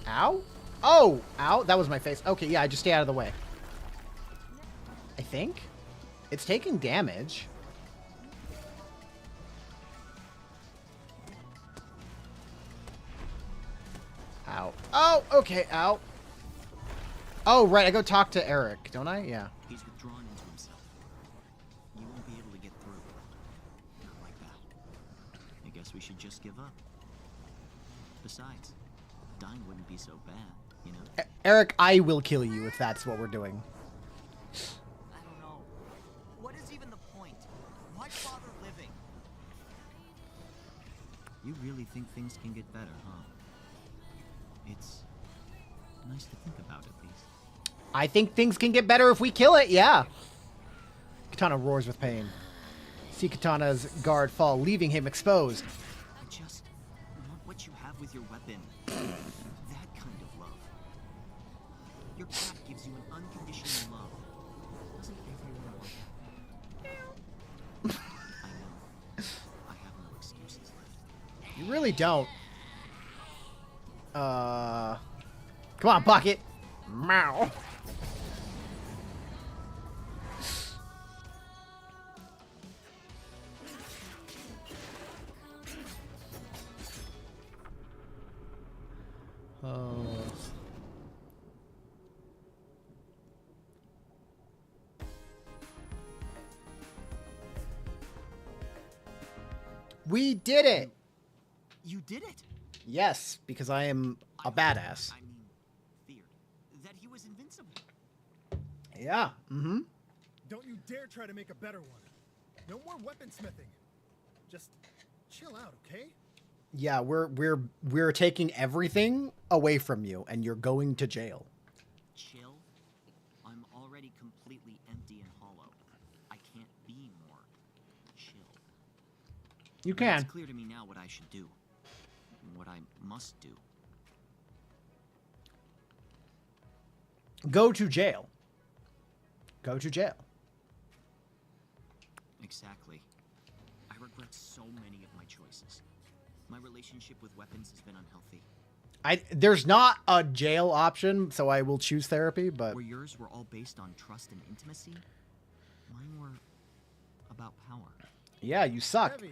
Ow? Oh! Ow! That was my face. Okay, yeah, I just stay out of the way. I think. It's taking damage. Ow. Oh, okay, ow. Oh, right, I go talk to Eric, don't I? Yeah. He's withdrawn into himself. You won't be able to get through. Not like that. I guess we should just give up. Besides, dying wouldn't be so bad, you know? Eric, I will kill you if that's what we're doing. I don't know. What is even the point? Why bother living? You really think things can get better, huh? It's nice to think about, at least. I think things can get better if we kill it, yeah. Katana roars with pain. See Katana's guard fall, leaving him exposed. I just want what you have with your weapon. That kind of love. Your cat gives you an unconditional love. Doesn't everyone want that? I know. I have no excuses left. You really don't. Come on, Bucket. Meow. We did it. You did it! Yes, because I am a badass. I mean, feared that he was invincible. Yeah. Mm-hmm. Don't you dare try to make a better one. No more weaponsmithing. Just chill out, okay? Yeah, we're taking everything away from you, and you're going to jail. Chill? I'm already completely empty and hollow. I can't be more chill. You But can. It's clear to me now what I should do. What I must do. Go to jail. Go to jail. Exactly. I regret so many of my choices. My relationship with weapons has been unhealthy. There's not a jail option, so I will choose therapy, but Where yours were all based on trust and intimacy, mine were about power. yeah, you suck. Heavy.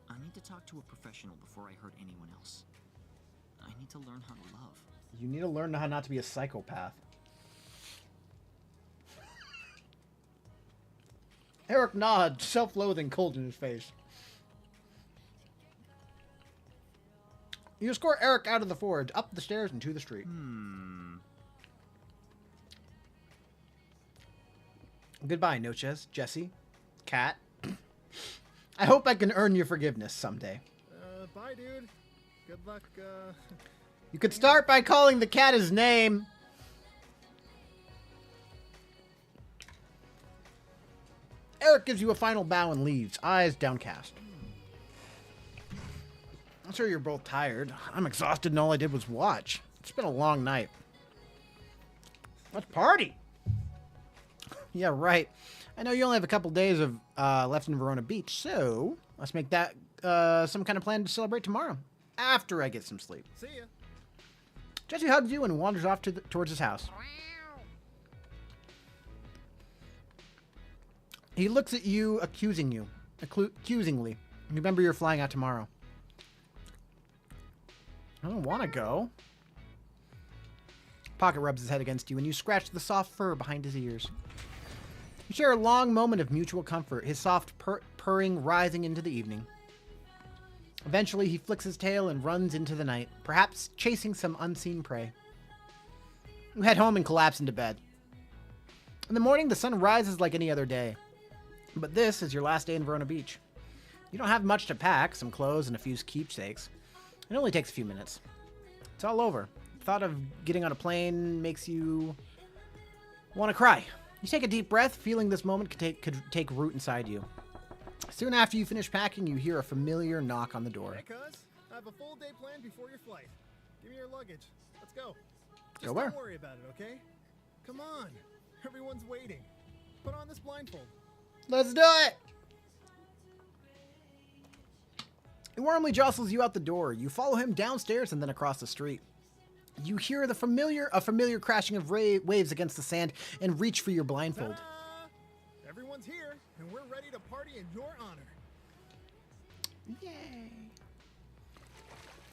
I need to talk to a professional before I hurt anyone else. I need to learn how to love. You need to learn how not to be a psychopath. Eric nods, self-loathing cold in his face. You escort Eric out of the forge, up the stairs, and to the street. Goodbye, Noches, Jesse, Cat. I hope I can earn your forgiveness someday. Bye, dude. Good luck, You could start by calling the cat his name. Eric gives you a final bow and leaves, eyes downcast. I'm sure you're both tired. I'm exhausted and all I did was watch. It's been a long night. Let's party. Yeah, right. I know you only have a couple days of left in Verona Beach, so let's make that some kind of plan to celebrate tomorrow, after I get some sleep. see ya. Jesse hugs you and wanders off towards his house. He looks at you, accusingly. Remember, you're flying out tomorrow. I don't want to go. Pocket rubs his head against you, and you scratch the soft fur behind his ears. You share a long moment of mutual comfort, his soft purring rising into the evening. Eventually, he flicks his tail and runs into the night, perhaps chasing some unseen prey. You head home and collapse into bed. In the morning, the sun rises like any other day. But this is your last day in Verona Beach. You don't have much to pack, some clothes and a few keepsakes. It only takes a few minutes. It's all over. The thought of getting on a plane makes you want to cry. You take a deep breath, feeling this moment could take root inside you. Soon after you finish packing, you hear a familiar knock on the door. Hey, cuz. I have a full day planned before your flight. Give me your luggage. Let's go. Just Go where? don't worry about it, okay? Come on. Everyone's waiting. Put on this blindfold. Let's do it! He warmly jostles you out the door. You follow him downstairs and then across the street. You hear a familiar crashing of waves against the sand and reach for your blindfold. Ta-da! Everyone's here, and we're ready to party in your honor. Yay.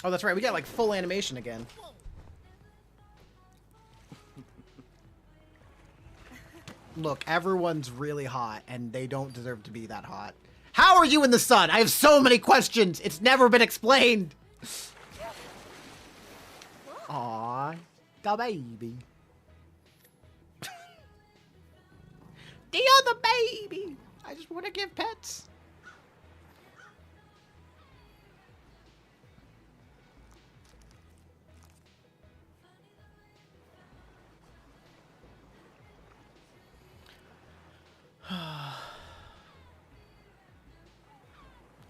Oh, that's right. We got like full animation again. Whoa. Look, everyone's really hot, and they don't deserve to be that hot. How are you in the sun? I have so many questions. It's never been explained. Aww, the baby. The other baby. I just want to give pets.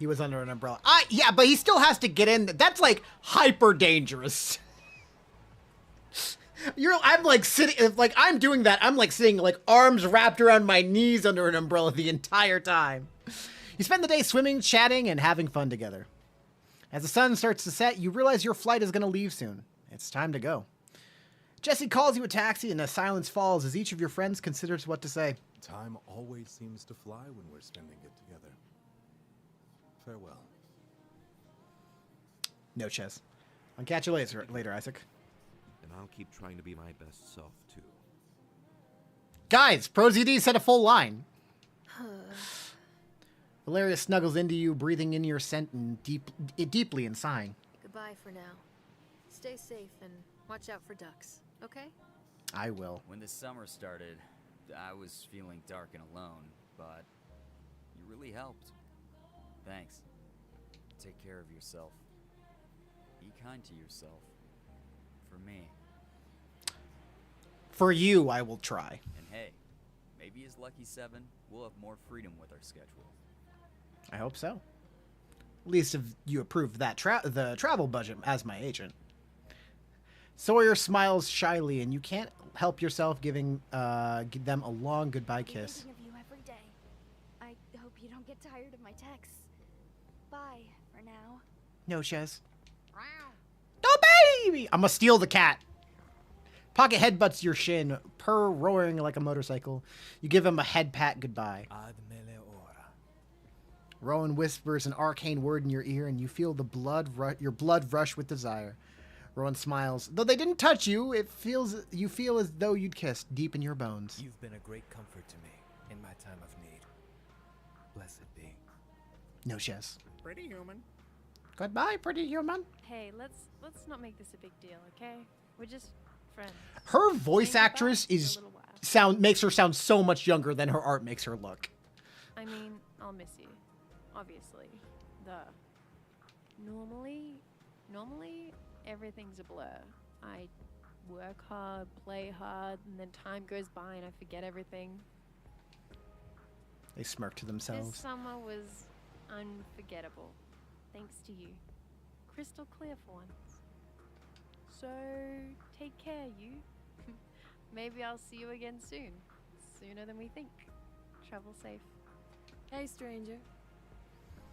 He was under an umbrella. Yeah, but he still has to get in. That's like hyper dangerous. I'm like sitting, like I'm doing that. I'm like sitting like arms wrapped around my knees under an umbrella the entire time. You spend the day swimming, chatting, and having fun together. As the sun starts to set, you realize your flight is going to leave soon. It's time to go. Jesse calls you a taxi, and a silence falls as each of your friends considers what to say. Time always seems to fly when we're spending it together. Farewell. No, Ches. I'll catch you later, Isaac. And I'll keep trying to be my best self, too. Guys, ProZD said a full line. Valeria snuggles into you, breathing in your scent and deeply and sighing. Goodbye for now. Stay safe and watch out for ducks, okay? I will. When the summer started, I was feeling dark and alone, but you really helped. Thanks. Take care of yourself. Be kind to yourself. For me. For you, I will try. And hey, maybe as Lucky 7, we'll have more freedom with our schedule. I hope so. At least if you approve that the travel budget as my agent. Sawyer smiles shyly, and you can't help yourself giving them a long goodbye kiss. Thinking of you every day. I hope you don't get tired of my texts. Bye for now. No, Ches. The baby! I'm gonna steal the cat. Pocket headbutts your shin, purr roaring like a motorcycle. You give him a head pat goodbye. Ad mele ora. Rowan whispers an arcane word in your ear, and you feel your blood rush with desire. Rowan smiles. Though they didn't touch you, you feel as though you'd kissed deep in your bones. You've been a great comfort to me in my time of need. Blessed be. No, Ches. Pretty human. Goodbye, pretty human. Hey, let's not make this a big deal, okay? We're just friends. Her voice Saying actress goodbye is for a little while. makes her sound so much younger than her art makes her look. I mean, I'll miss you. Obviously. Normally, everything's a blur. I work hard, play hard, and then time goes by and I forget everything. They smirk to This themselves. summer was unforgettable. Thanks to you. Crystal clear for once. So, take care, you. Maybe I'll see you again soon. Sooner than we think. Travel safe. Hey, stranger.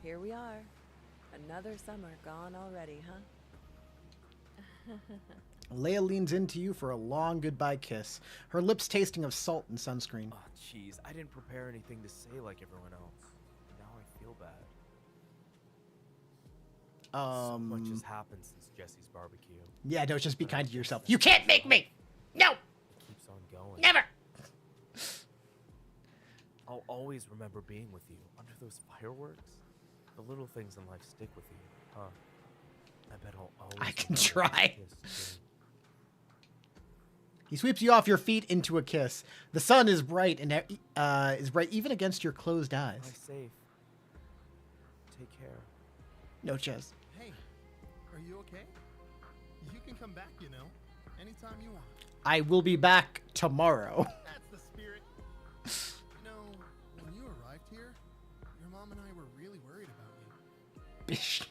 Here we are. Another summer gone already, huh? Leia leans into you for a long goodbye kiss, her lips tasting of salt and sunscreen. Oh, jeez. I didn't prepare anything to say like everyone else. Now I feel bad. So much has happened since Jesse's barbecue. Yeah, don't just be kind to yourself. You can't make me! No! It keeps on going. Never! I'll always remember being with you under those fireworks. The little things in life stick with you, huh? I bet I'll always. I can remember try. that kiss, too. He sweeps you off your feet into a kiss. The sun is bright and is bright even against your closed eyes. Fly safe. Take care. No, Ches. Hey, are you okay? You can come back, you know, anytime you want. I will be back tomorrow. That's the spirit. You know, when you arrived here, your mom and I were really worried about you. Bish.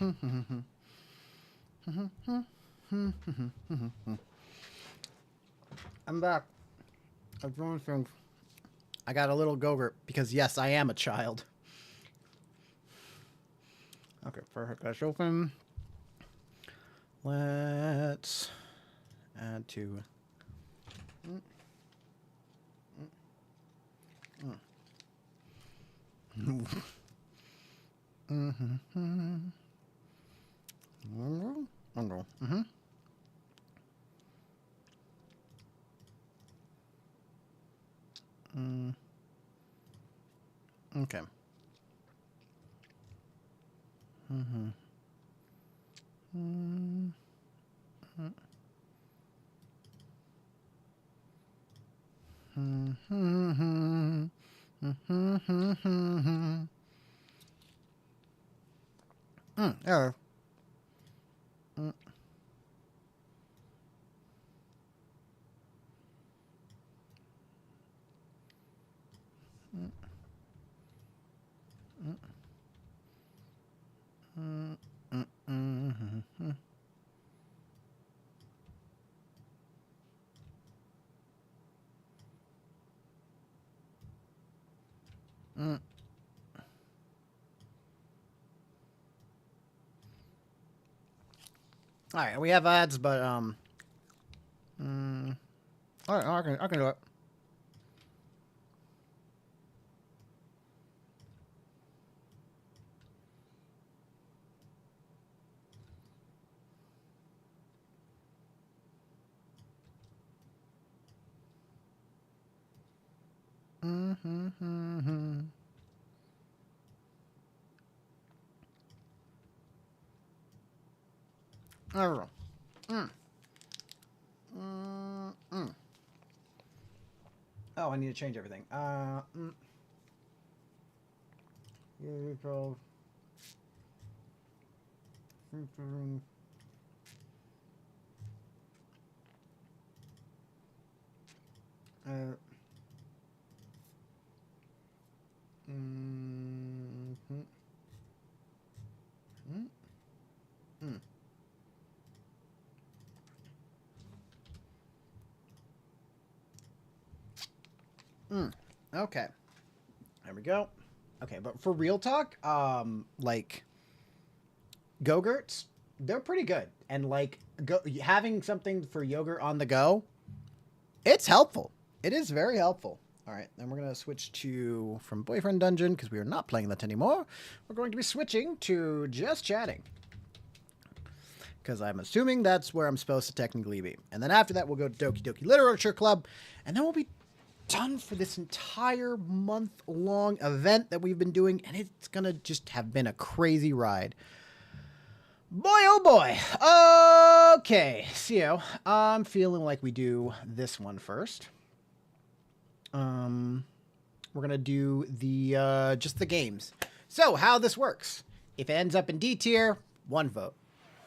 I'm back. I'm doing things. I got a little Gogurt because yes, I am a child. Okay, perfect. Let's open. Let's add to. Okay. Error. All right, we have ads, but all right, I can do it. Oh, I need to change everything. Control. Okay. There we go. Okay, but for real talk, like Go-Gurts, they're pretty good. And like having something for yogurt on the go, it's helpful. It is very helpful. All right, then we're going to switch to from Boyfriend Dungeon because we are not playing that anymore. We're going to be switching to just chatting. Because I'm assuming that's where I'm supposed to technically be. And then after that, we'll go to Doki Doki Literature Club. And then we'll be done for this entire month-long event that we've been doing. And it's going to just have been a crazy ride. Boy, oh boy. Okay, so I'm feeling like we do this one first. We're going to do the just the games. So how this works. If it ends up in D tier, 1 vote.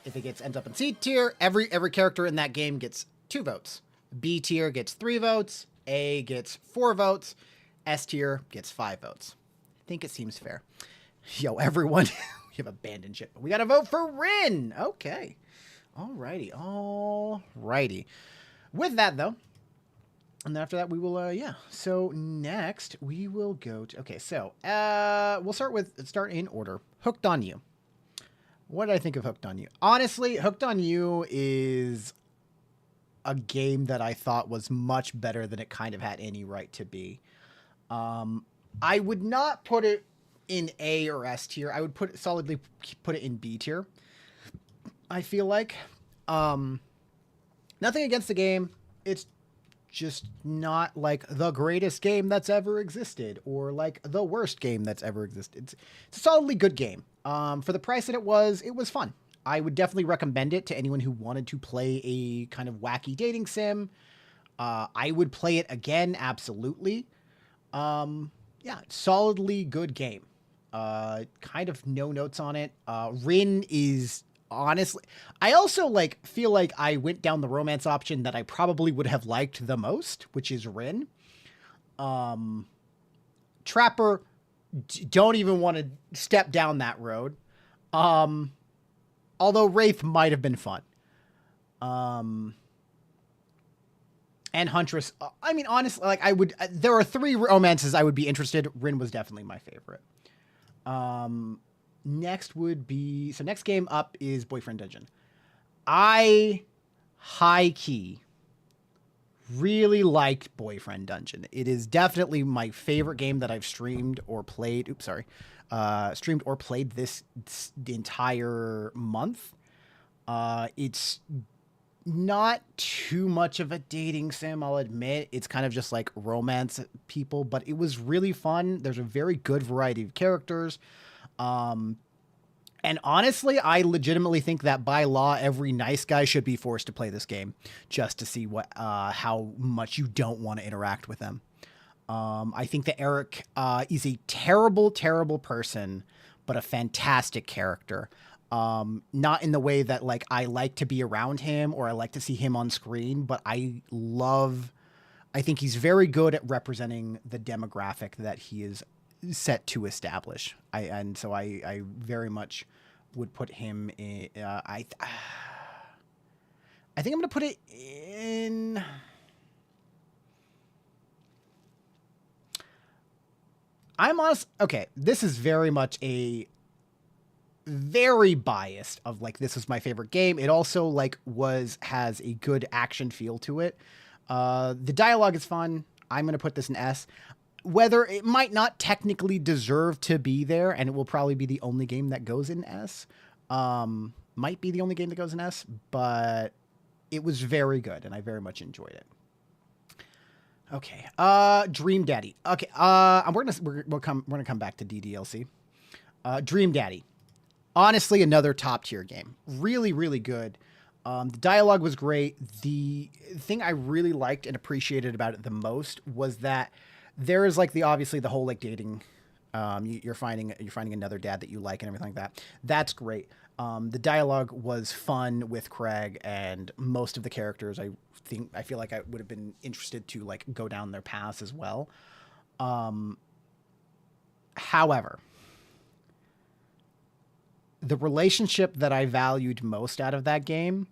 If it ends up in C tier, every character in that game gets 2 votes. B tier gets 3 votes. A gets 4 votes. S tier gets 5 votes. I think it seems fair. Yo, everyone, we have abandoned ship. We got to vote for Rin. Okay. Alrighty. Alrighty. With that, though, and then after that, we will, yeah. So next, we will go to, okay, so we'll start in order. Hooked on You. What did I think of Hooked on You? Honestly, Hooked on You is a game that I thought was much better than it kind of had any right to be. I would not put it in A or S tier. I would solidly put it in B tier. I feel like. Nothing against the game. It's just not like the greatest game that's ever existed or like the worst game that's ever existed. It's a solidly good game. For the price that it was fun. I would definitely recommend it to anyone who wanted to play a kind of wacky dating sim. I would play it again. Absolutely. Yeah, solidly good game. Kind of no notes on it. Rin is honestly, I also like feel like I went down the romance option that I probably would have liked the most, which is Rin. Trapper, don't even want to step down that road. Although Wraith might have been fun. And Huntress, I mean, honestly, like there are 3 romances I would be interested. Rin was definitely my favorite. Next game up is Boyfriend Dungeon. I high key really liked Boyfriend Dungeon. It is definitely my favorite game that I've streamed or played. Streamed or played this entire month. It's not too much of a dating sim, I'll admit. It's kind of just like romance people, but it was really fun. There's a very good variety of characters. And honestly, I legitimately think that by law, every nice guy should be forced to play this game just to see how much you don't want to interact with them. I think that Eric is a terrible, terrible person, but a fantastic character. Not in the way that like I like to be around him or I like to see him on screen, but I think he's very good at representing the demographic that he is set to establish. So I very much would put him in. I think I'm going to put it in. I'm honest. Okay, this is very much very biased of like, this is my favorite game. It also like has a good action feel to it. The dialogue is fun. I'm going to put this in S. Whether it might not technically deserve to be there, and it will probably be the only game that goes in S. Might be the only game that goes in S, but it was very good, and I very much enjoyed it. Okay, Dream Daddy. Okay, we're gonna come back to DDLC. Dream Daddy. Honestly, another top tier game. Really, really good. The dialogue was great. The thing I really liked and appreciated about it the most was that there is like obviously the whole like dating. You're finding another dad that you like and everything like that. That's great. The dialogue was fun with Craig and most of the characters. I feel like I would have been interested to like go down their paths as well. However, the relationship that I valued most out of that game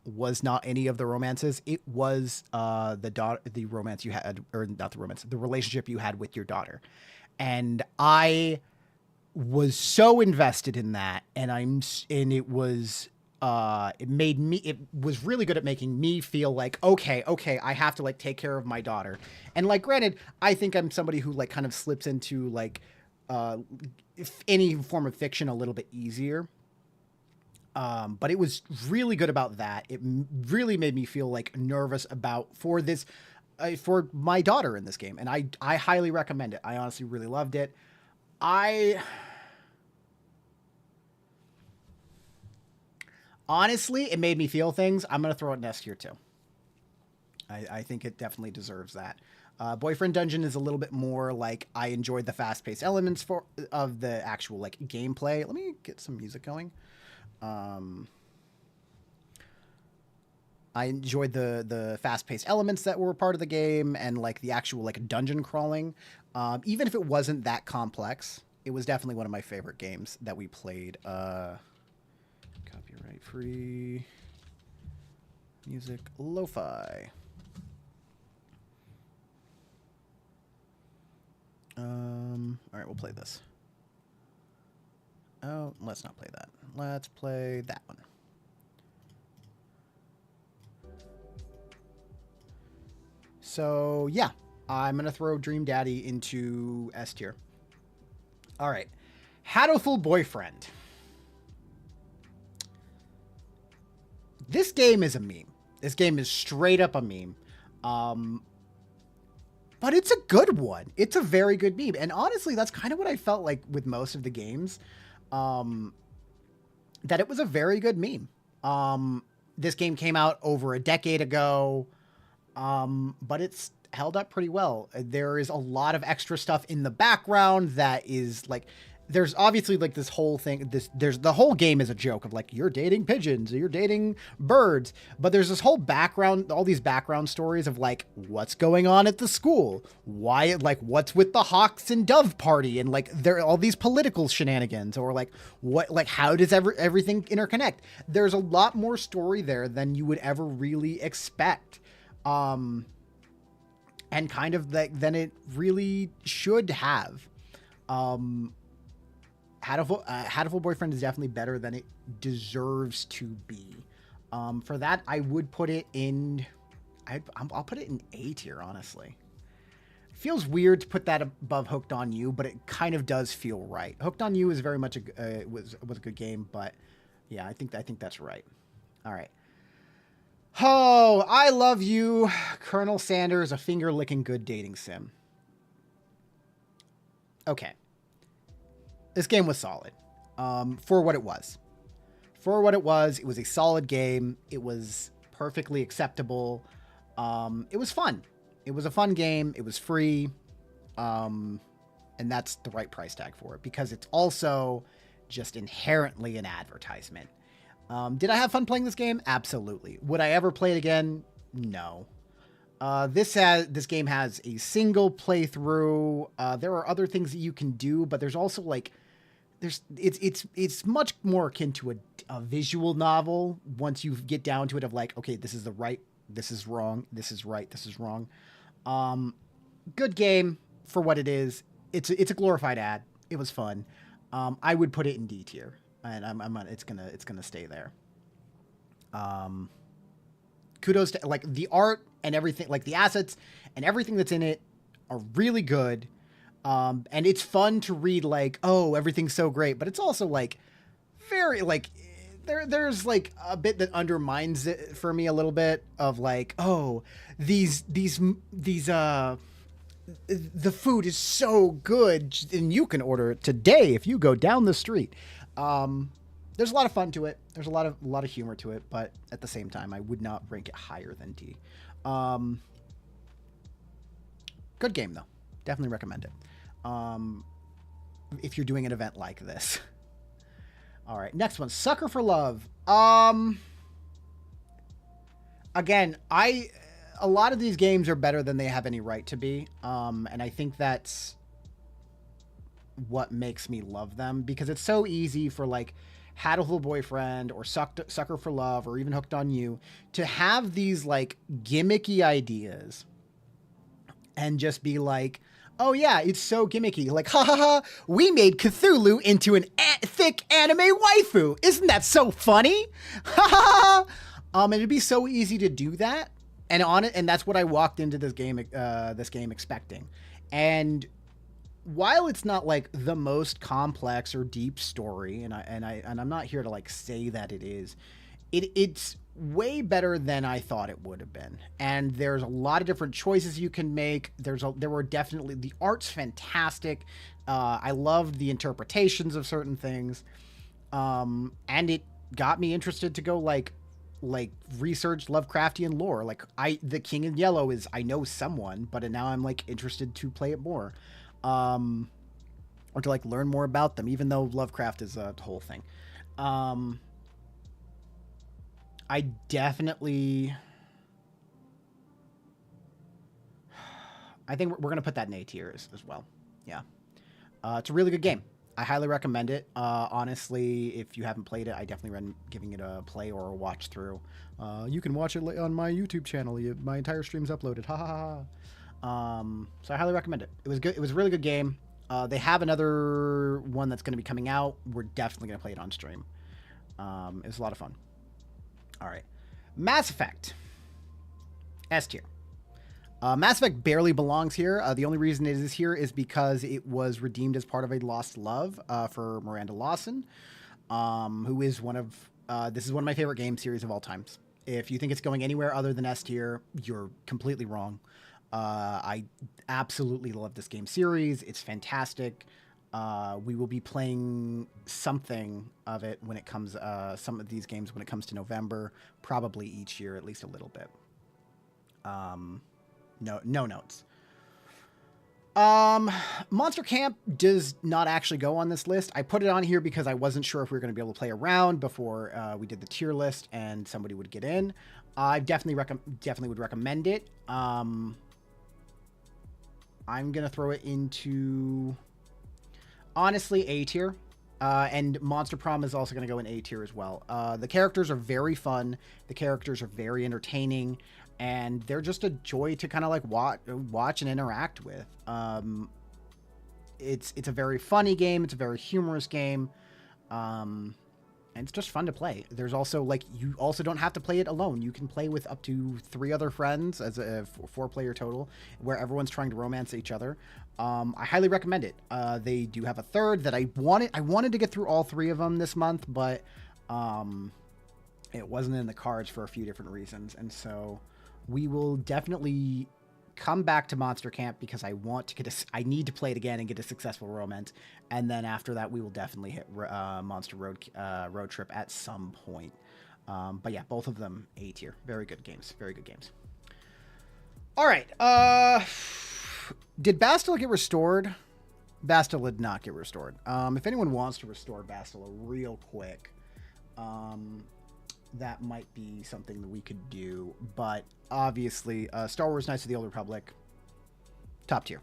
was not any of the romances. It was the romance you had, or not the romance, the relationship you had with your daughter. And I was so invested in that, and it was really good at making me feel like, okay, I have to like take care of my daughter. And like, granted, I think I'm somebody who like kind of slips into like any form of fiction a little bit easier. But it was really good about that. It really made me feel like nervous for my daughter in this game. And I highly recommend it. I honestly really loved it. Honestly, it made me feel things. I'm going to throw it in S tier too. I think it definitely deserves that. Boyfriend Dungeon is a little bit more like, I enjoyed the fast-paced elements of the actual like gameplay. Let me get some music going. I enjoyed the fast-paced elements that were part of the game and like the actual like dungeon crawling. Even if it wasn't that complex, it was definitely one of my favorite games that we played. Copyright free music, lo-fi. All right, we'll play this. Oh, let's not play that. Let's play that one. So, yeah, I'm going to throw Dream Daddy into S tier. All right. Hatoful Boyfriend. This game is a meme. This game is straight up a meme. But it's a good one. It's a very good meme. And honestly, that's kind of what I felt like with most of the games. That it was a very good meme. This game came out over a decade ago. But it's held up pretty well. There is a lot of extra stuff in the background that is like, there's obviously like this whole thing, there's the whole game is a joke of like, you're dating pigeons, you're dating birds, but there's this whole background, all these background stories of like, what's going on at the school, why, like what's with the hawks and dove party, and like there are all these political shenanigans, or like what, like how does everything interconnect. There's a lot more story there than you would ever really expect, and kind of like than it really should have. Hatoful Boyfriend is definitely better than it deserves to be. For that, I would put it in... I'll put it in A tier, honestly. It feels weird to put that above Hooked on You, but it kind of does feel right. Hooked on You is very much was a good game, but yeah, I think that's right. All right. Oh, I Love You, Colonel Sanders, a finger-licking good dating sim. Okay. This game was solid, for what it was. For what it was a solid game. It was perfectly acceptable. It was fun. It was a fun game. It was free. And that's the right price tag for it, because it's also just inherently an advertisement. Did I have fun playing this game? Absolutely. Would I ever play it again? No. This game has a single playthrough. There are other things that you can do, but there's also like, it's much more akin to a visual novel once you get down to it of like, okay, this is the right, this is wrong, this is right, this is wrong. Good game for what it is. It's a glorified ad. It was fun. I would put it in D tier, and it's gonna stay there. Kudos to like the art and everything, like the assets and everything that's in it are really good. And it's fun to read like, oh, everything's so great, but it's also like very like there's like a bit that undermines it for me a little bit of like, oh, the food is so good and you can order it today if you go down the street. There's a lot of fun to it. There's a lot of humor to it, but at the same time, I would not rank it higher than D. Good game though. Definitely recommend it. If you're doing an event like this. All right, next one, Sucker for Love. Again, a lot of these games are better than they have any right to be. And I think that's what makes me love them, because it's so easy for like Hatoful Boyfriend or Sucker for Love or even Hooked on You to have these like gimmicky ideas and just be like, oh yeah, it's so gimmicky. Like, ha ha ha, we made Cthulhu into an thick anime waifu. Isn't that so funny? Ha ha ha. And it'd be so easy to do that. And that's what I walked into this game expecting. And while it's not like the most complex or deep story, and I'm not here to like say that it is, it's way better than I thought it would have been. And there's a lot of different choices you can make. There were definitely, the art's fantastic. I loved the interpretations of certain things. And it got me interested to go like research Lovecraftian lore. Like the King in Yellow is, I know someone, but now I'm like interested to play it more. Or to like learn more about them, even though Lovecraft is a whole thing. I definitely, I think we're going to put that in A tier as well. Yeah. It's a really good game. I highly recommend it. Honestly, if you haven't played it, I definitely recommend giving it a play or a watch through. You can watch it on my YouTube channel. My entire stream's uploaded. Ha ha ha. So I highly recommend it. It was good. It was a really good game. They have another one that's going to be coming out. We're definitely going to play it on stream. It was a lot of fun. All right. Mass Effect. S tier. Mass Effect barely belongs here. The only reason it is here is because it was redeemed as part of a lost love for Miranda Lawson, who is this is one of my favorite game series of all times. If you think it's going anywhere other than S tier, you're completely wrong. I absolutely love this game series. It's fantastic. We will be playing something of it when it comes, some of these games when it comes to November, probably each year, at least a little bit. No notes. Monster Camp does not actually go on this list. I put it on here because I wasn't sure if we were going to be able to play around before we did the tier list and somebody would get in. I definitely would recommend it. I'm going to throw it into, honestly, A tier. And Monster Prom is also going to go in A tier as well. The characters are very fun. The characters are very entertaining. And they're just a joy to kind of like watch and interact with. It's a very funny game. It's a very humorous game. And it's just fun to play. There's also, like, you also don't have to play it alone. You can play with up to 3 other friends as a 4-player total, where everyone's trying to romance each other. I highly recommend it. They do have a third that I wanted to get through all 3 of them this month, but it wasn't in the cards for a few different reasons. And so we will definitely come back to Monster Camp because I want to I need to play it again and get a successful romance. And then after that, we will definitely hit Monster Road Trip at some point. But yeah, both of them A tier. Very good games. Very good games. All right. Did Bastila get restored? Bastila did not get restored. If anyone wants to restore Bastila real quick, that might be something that we could do. But obviously, Star Wars Knights of the Old Republic, top tier.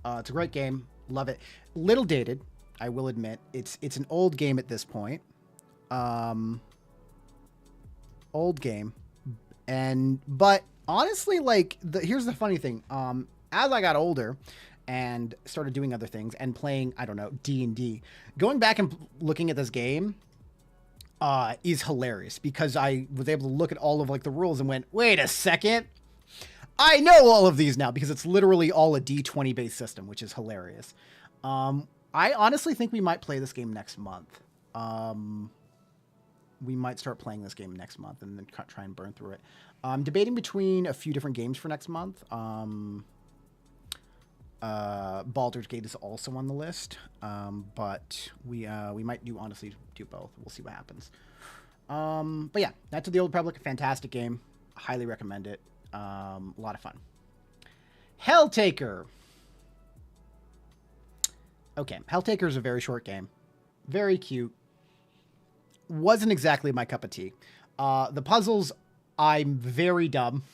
It's a great game. Love it. Little dated, I will admit. It's an old game at this point. Old game. But honestly, like, here's the funny thing. As I got older and started doing other things and playing, I don't know, D&D, going back and looking at this game is hilarious because I was able to look at all of like the rules and went, wait a second, I know all of these now because it's literally all a D20 based system, which is hilarious. I honestly think we might play this game next month. We might start playing this game next month and then try and burn through it. I'm debating between a few different games for next month. Baldur's Gate is also on the list, but we might honestly do both. We'll see what happens. But yeah, Knights of the Old Republic, fantastic game. Highly recommend it. A lot of fun. Helltaker. Okay, Helltaker is a very short game. Very cute. Wasn't exactly my cup of tea. The puzzles, I'm very dumb.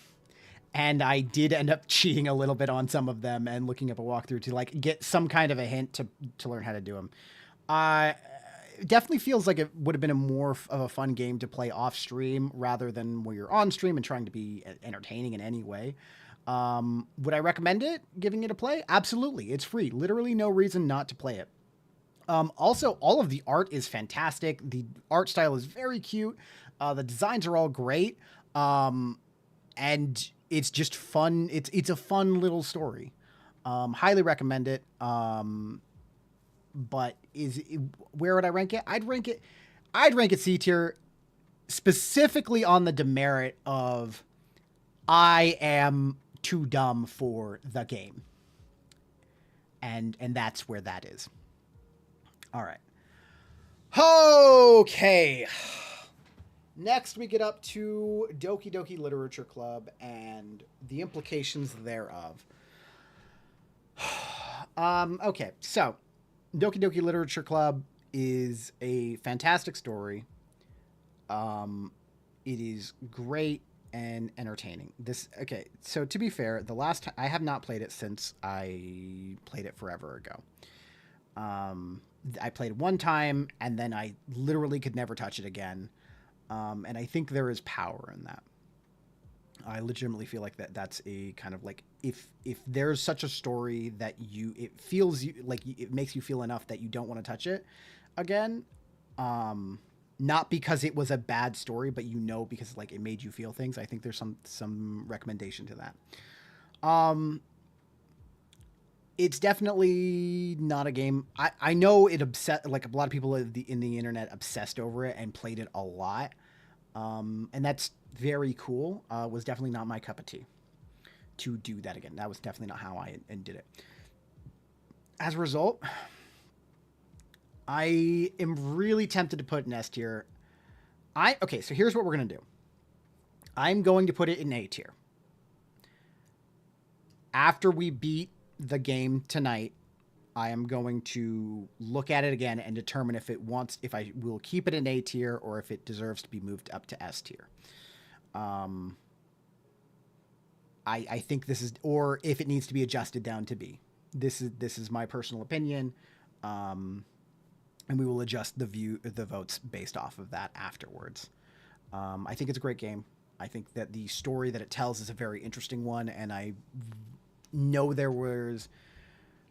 And I did end up cheating a little bit on some of them and looking up a walkthrough to like get some kind of a hint to learn how to do them. It definitely feels like it would have been more of a fun game to play off stream rather than where you're on stream and trying to be entertaining in any way. Would I recommend it? Giving it a play? Absolutely. It's free. Literally no reason not to play it. Also, all of the art is fantastic. The art style is very cute. The designs are all great. And it's just fun. It's a fun little story. Highly recommend it. But where would I rank it? I'd rank it C tier, specifically on the demerit of I am too dumb for the game. And that's where that is. All right. Okay. Next, we get up to Doki Doki Literature Club and the implications thereof. Okay, so Doki Doki Literature Club is a fantastic story. It is great and entertaining. Okay, so to be fair, I have not played it since I played it forever ago. I played it one time, and then I literally could never touch it again. And I think there is power in that. I legitimately feel like that's a kind of like, if there's such a story that it makes you feel enough that you don't want to touch it again, not because it was a bad story, but because like it made you feel things. I think there's some recommendation to that. It's definitely not a game. I know it like a lot of people in the internet obsessed over it and played it a lot. And that's very cool. Was definitely not my cup of tea to do that again. That was definitely not how I did it. As a result, I am really tempted to put an S tier. Okay, so here's what we're going to do. I'm going to put it in A tier. After we beat the game tonight, I am going to look at it again and determine if I will keep it in A tier or if it deserves to be moved up to S tier. I think this is, or if it needs to be adjusted down to B. This is my personal opinion, and we will adjust the votes based off of that afterwards. I think it's a great game. I think that the story that it tells is a very interesting one, and I know there was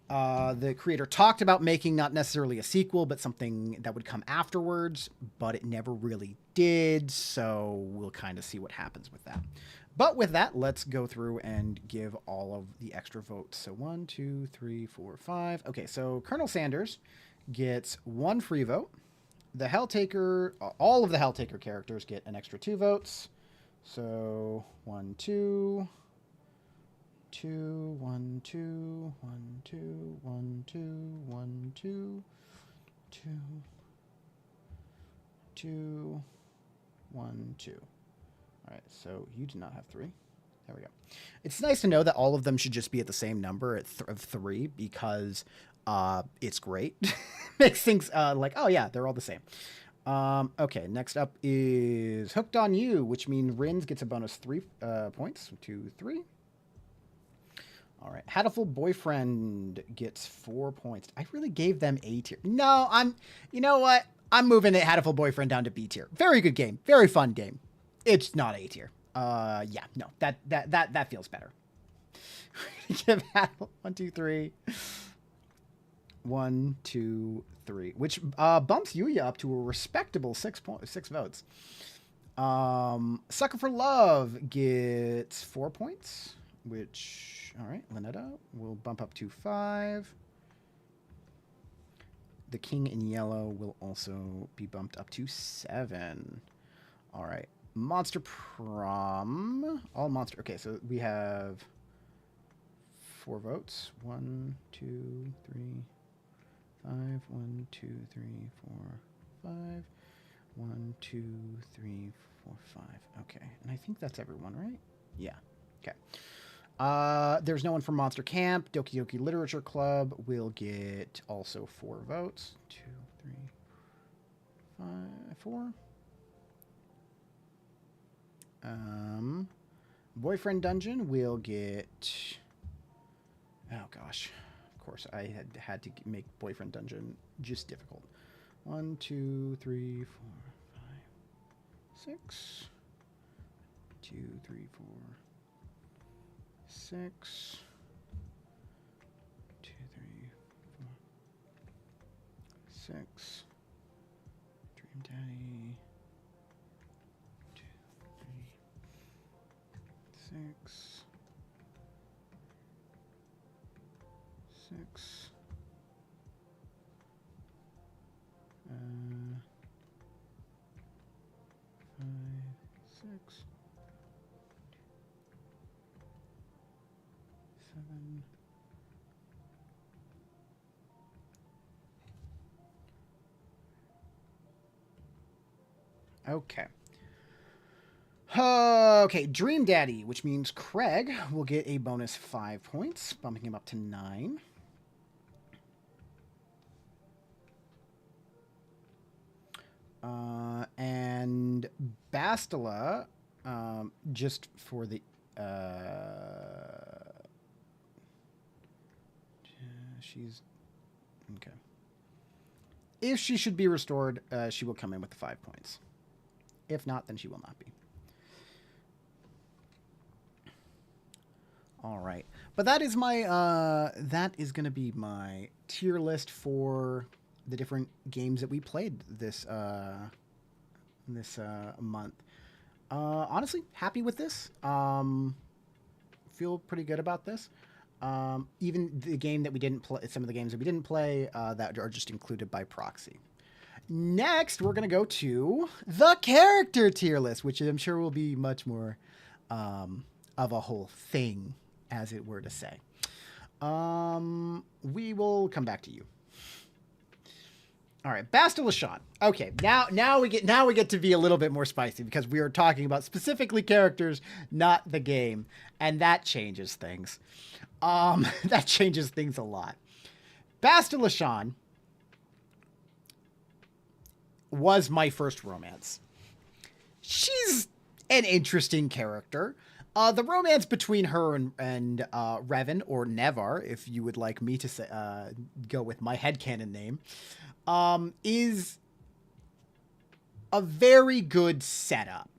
the creator talked about making not necessarily a sequel, but something that would come afterwards, but it never really did, so we'll kind of see what happens with that. But with that, let's go through and give all of the extra votes. So 1, 2, 3, 4, 5. Okay, so Colonel Sanders gets 1 free vote. The Helltaker, all of the Helltaker characters get an extra 2 votes. So 1, 2, 2, 1, 2, 1, 2, 1, 2, 1, 2, 2, 2, 1, 2. All right, so you do not have 3. There we go. It's nice to know that all of them should just be at the same number of 3 because it's great. Makes things like, oh yeah, they're all the same. Okay, next up is Hooked on You, which means Rins gets a bonus 3 points. 2, 3. All right, Hatful Boyfriend gets 4 points. I really gave them A tier. No, you know what? I'm moving it Hatful Boyfriend down to B tier. Very good game. Very fun game. It's not A tier. Yeah, no, that feels better. Give Hatful 1, 2, 3. 1, 2, 3, which bumps Yuya up to a respectable 6 votes. Sucker for Love gets 4 points, which, all right, Lynetta will bump up to 5. The King in Yellow will also be bumped up to 7. All right, Monster Prom, all monster. Okay, so we have 4 votes. 1, 2, 3, 5. 1, 2, 3, 4, 5. 1, 2, 3, 4, 5. Okay, and I think that's everyone, right? Yeah. Okay. There's no one from Monster Camp. Doki Doki Literature Club will get also 4 votes. 2, 3, 5, 4. Boyfriend Dungeon will get... Oh, gosh. Of course, I had to make Boyfriend Dungeon just difficult. 1, 2, 3, 4, 5, 6. 2, 3, 4, 6. 2, 3, 4, 6. Dream Daddy. 2, 3, 6. 6. 5, 6. 7. Okay. Okay, Dream Daddy, which means Craig will get a bonus 5 points, bumping him up to 9. And Bastila, just for the... she's... Okay. If she should be restored, she will come in with the 5 points. If not, then she will not be. All right. But that is my... that is going to be my tier list for the different games that we played this month. Honestly, happy with this. Feel pretty good about this. Even the game that we didn't play, some of the games that we didn't play, that are just included by proxy. Next, we're going to go to the character tier list, which I'm sure will be much more of a whole thing, as it were to say. We will come back to you. All right, Basta LaShawn. Okay, now we get to be a little bit more spicy because we are talking about specifically characters, not the game, and that changes things. That changes things a lot. Basta LaShawn was my first romance. She's an interesting character. The romance between her and Revan, or Nevar, if you would like me to say, go with my headcanon name, is a very good setup.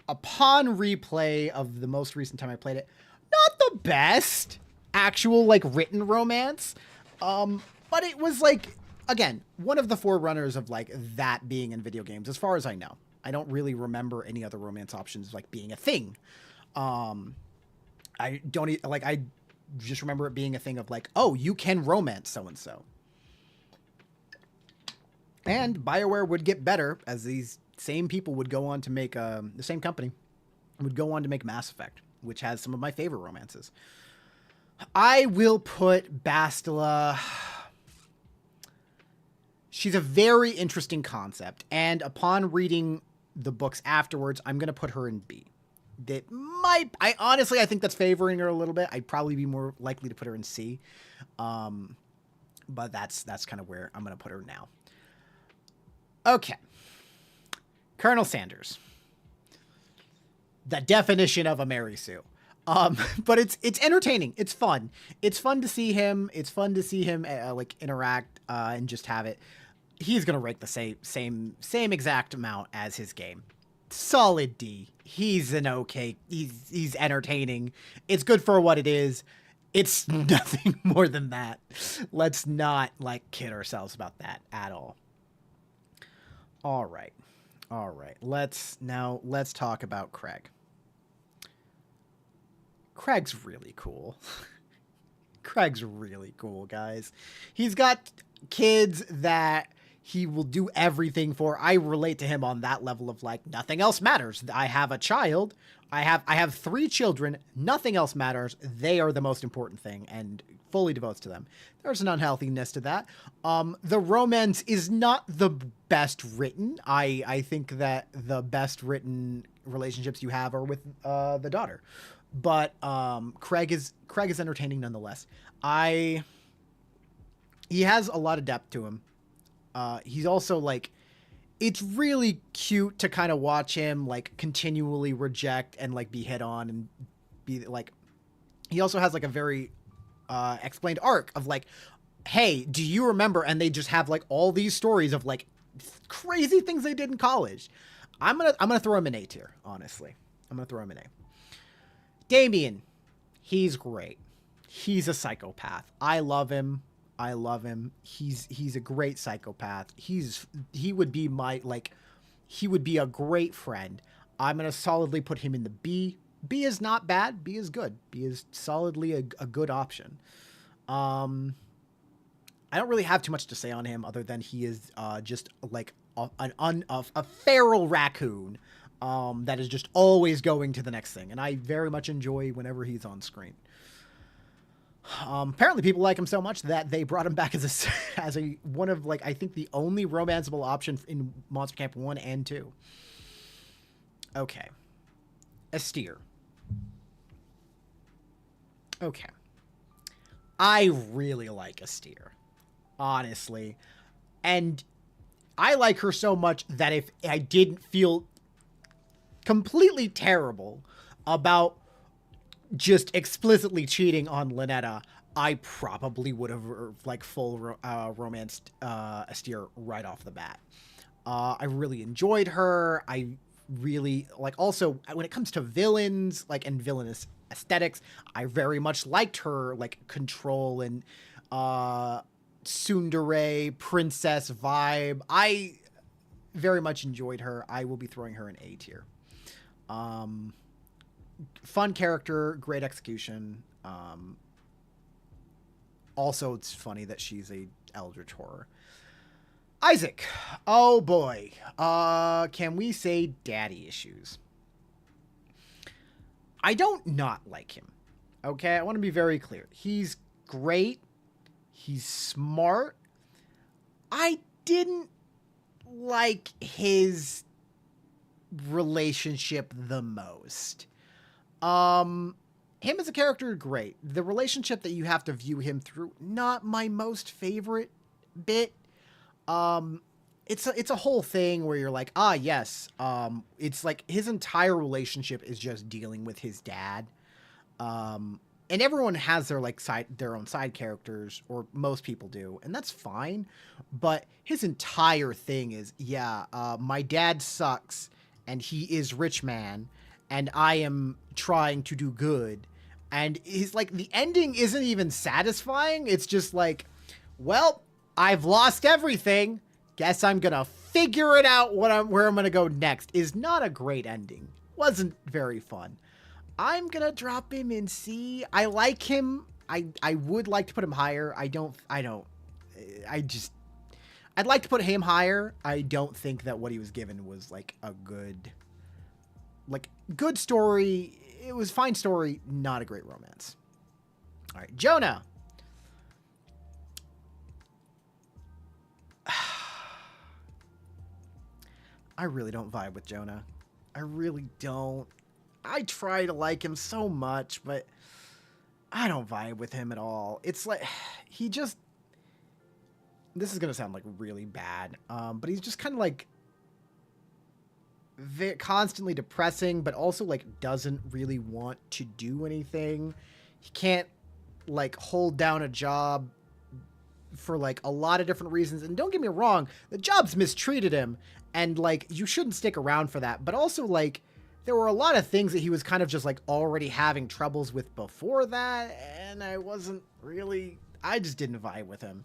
Upon replay of the most recent time I played it, not the best actual, like, written romance, but it was, like, again, one of the forerunners of, like, that being in video games, as far as I know. I don't really remember any other romance options, like, being a thing. I just remember it being a thing of, like, oh, you can romance so-and-so. And BioWare would get better as these same people would go on to make, the same company would go on to make Mass Effect, which has some of my favorite romances. I will put Bastila. She's a very interesting concept, and upon reading the books afterwards, I'm going to put her in B. I think that's favoring her a little bit. I'd probably be more likely to put her in C. But that's kind of where I'm going to put her now. Okay. Colonel Sanders. The definition of a Mary Sue. But it's entertaining. It's fun. It's fun to see him. It's fun to see him like interact and just have it. He's gonna rank the same exact amount as his game. Solid D. He's an okay. He's entertaining. It's good for what it is. It's nothing more than that. Let's not like kid ourselves about that at all. All right. Let's talk about Craig. Craig's really cool. Craig's really cool, guys. He's got kids that he will do everything for. I relate to him on that level of like, nothing else matters. I have a child. I have 3 children. Nothing else matters. They are the most important thing, and fully devotes to them. There's an unhealthiness to that. The romance is not the best written. I think that the best written relationships you have are with the daughter. But Craig is entertaining nonetheless. He has a lot of depth to him. He's also like, it's really cute to kind of watch him like continually reject and like be hit on and be like, he also has like a very explained arc of like, hey, do you remember? And they just have like all these stories of like crazy things they did in college. I'm gonna throw him an A tier, honestly. I'm gonna throw him an A. Damien, he's great. He's a psychopath. I love him. He's a great psychopath. He would be he would be a great friend. I'm going to solidly put him in the B. B is not bad. B is good. B is solidly a good option. I don't really have too much to say on him other than he is just like a feral raccoon that is just always going to the next thing. And I very much enjoy whenever he's on screen. Apparently people like him so much that they brought him back as a one of like, I think the only romanceable option in Monster Camp 1 and 2. Okay. Astir. Okay. I really like Astir, honestly. And I like her so much that if I didn't feel completely terrible about just explicitly cheating on Lynetta, I probably would have like full romanced Astir right off the bat. I really enjoyed her. I really like, also when it comes to villains like and villainous aesthetics, I very much liked her like control and tsundere princess vibe. I very much enjoyed her. I will be throwing her an A tier. Fun character, great execution. Also, it's funny that she's a Eldritch horror. Isaac. Oh boy. Can we say daddy issues? I don't not like him. Okay, I want to be very clear. He's great. He's smart. I didn't like his relationship the most. Him as a character, great. The relationship that you have to view him through, not my most favorite bit. It's a whole thing where you're like, yes. It's like his entire relationship is just dealing with his dad. And everyone has their own side characters, or most people do, and that's fine. But his entire thing is, my dad sucks, and he is rich man, and I am trying to do good. And he's like, the ending isn't even satisfying. It's just like, well, I've lost everything. Guess I'm gonna figure it out where I'm gonna go next. Is not a great ending. Wasn't very fun. I'm gonna drop him in C. I like him. I would like to put him higher. I'd like to put him higher. I don't think that what he was given was like a good story. It was fine story, not a great romance. All right, Jonah. I really don't vibe with Jonah. I really don't. I try to like him so much, but I don't vibe with him at all. It's like, he just, this is going to sound like really bad, but he's just kind of like constantly depressing, but also like doesn't really want to do anything. He can't like hold down a job for like a lot of different reasons. And don't get me wrong, the job's mistreated him, and like you shouldn't stick around for that. But also like there were a lot of things that he was kind of just like already having troubles with before that, and I just didn't vibe with him.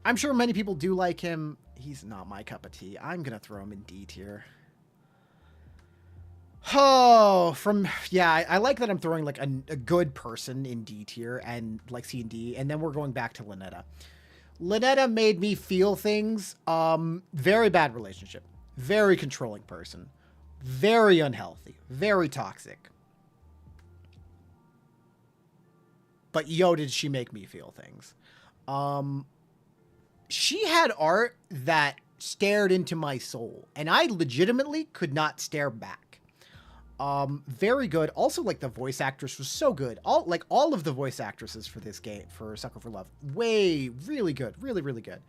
I'm sure many people do like him. He's not my cup of tea. I'm gonna throw him in D tier. Oh, I like that I'm throwing like a good person in D tier and like C and D, and then we're going back to Lynetta. Lynetta made me feel things. Very bad relationship. Very controlling person. Very unhealthy. Very toxic. But yo, did she make me feel things. She had art that stared into my soul, and I legitimately could not stare back. Very good. Also, like, the voice actress was so good. All of the voice actresses for this game, for Sucker for Love, really good. Really, really good.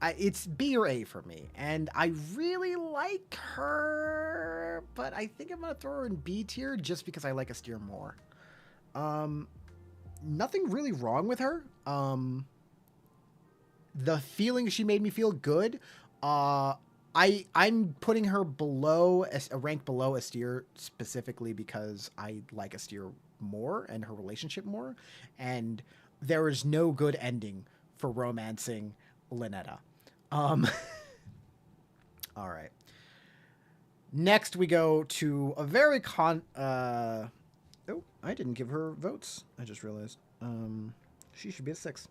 It's B or A for me, and I really like her, but I think I'm gonna throw her in B tier just because I like Asteer more. Nothing really wrong with her. The feeling she made me feel good. I'm putting her below a rank below Asteer specifically because I like Asteer more and her relationship more, and there is no good ending for romancing Lynetta. All right. Next we go to a very oh, I didn't give her votes. I just realized. She should be a 6.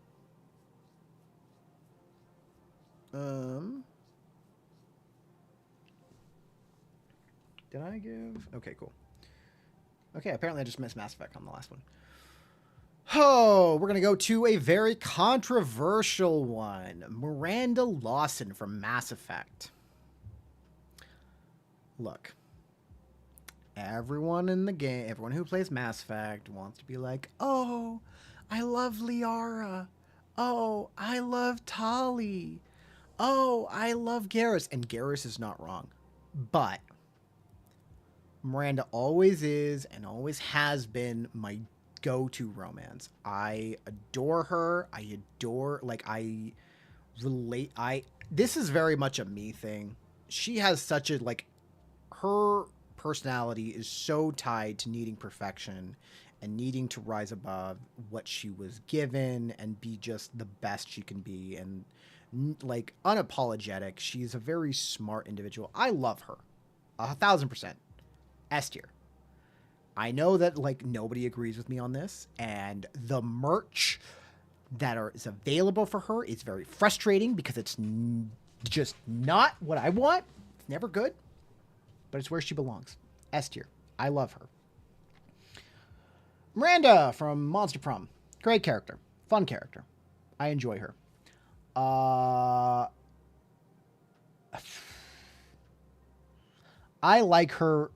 Did I give? Okay, cool. Okay, apparently I just missed Mass Effect on the last one. Oh, we're going to go to a very controversial one. Miranda Lawson from Mass Effect. Look. Everyone in the game, everyone who plays Mass Effect wants to be like, oh, I love Liara. Oh, I love Tali. Oh, I love Garrus. And Garrus is not wrong. But Miranda always is and always has been my go-to romance. I adore her. This is very much a me thing. She has such a, like, her personality is so tied to needing perfection and needing to rise above what she was given and be just the best she can be and like unapologetic. She's a very smart individual. I love her 1,000%. S tier. I know that like nobody agrees with me on this, and the merch that is available for her is very frustrating because it's just not what I want. It's never good, but it's where she belongs. S tier. I love her. Miranda from Monster Prom. Great character. Fun character. I enjoy her. I like her.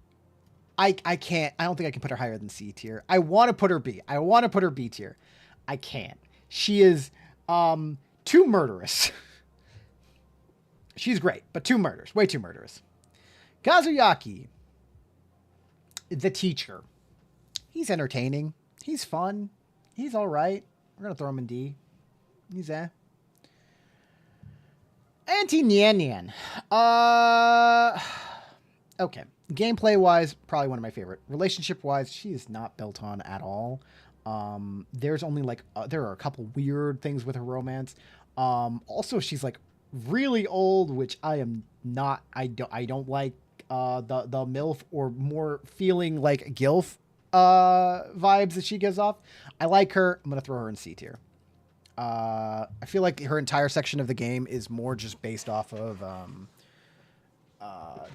I can't. I don't think I can put her higher than C tier. I want to put her B. I want to put her B tier. I can't. She is too murderous. She's great, but too murderous. Way too murderous. Kazuyaki, the teacher. He's entertaining. He's fun. He's all right. We're going to throw him in D. He's Auntie Nian Nian. Okay. Gameplay-wise, probably one of my favorite. Relationship-wise, she is not built on at all. There's only like there are a couple weird things with her romance. Also, she's like really old, which I am not. I don't like the MILF or more feeling like GILF vibes that she gives off. I like her. I'm gonna throw her in C tier. I feel like her entire section of the game is more just based off of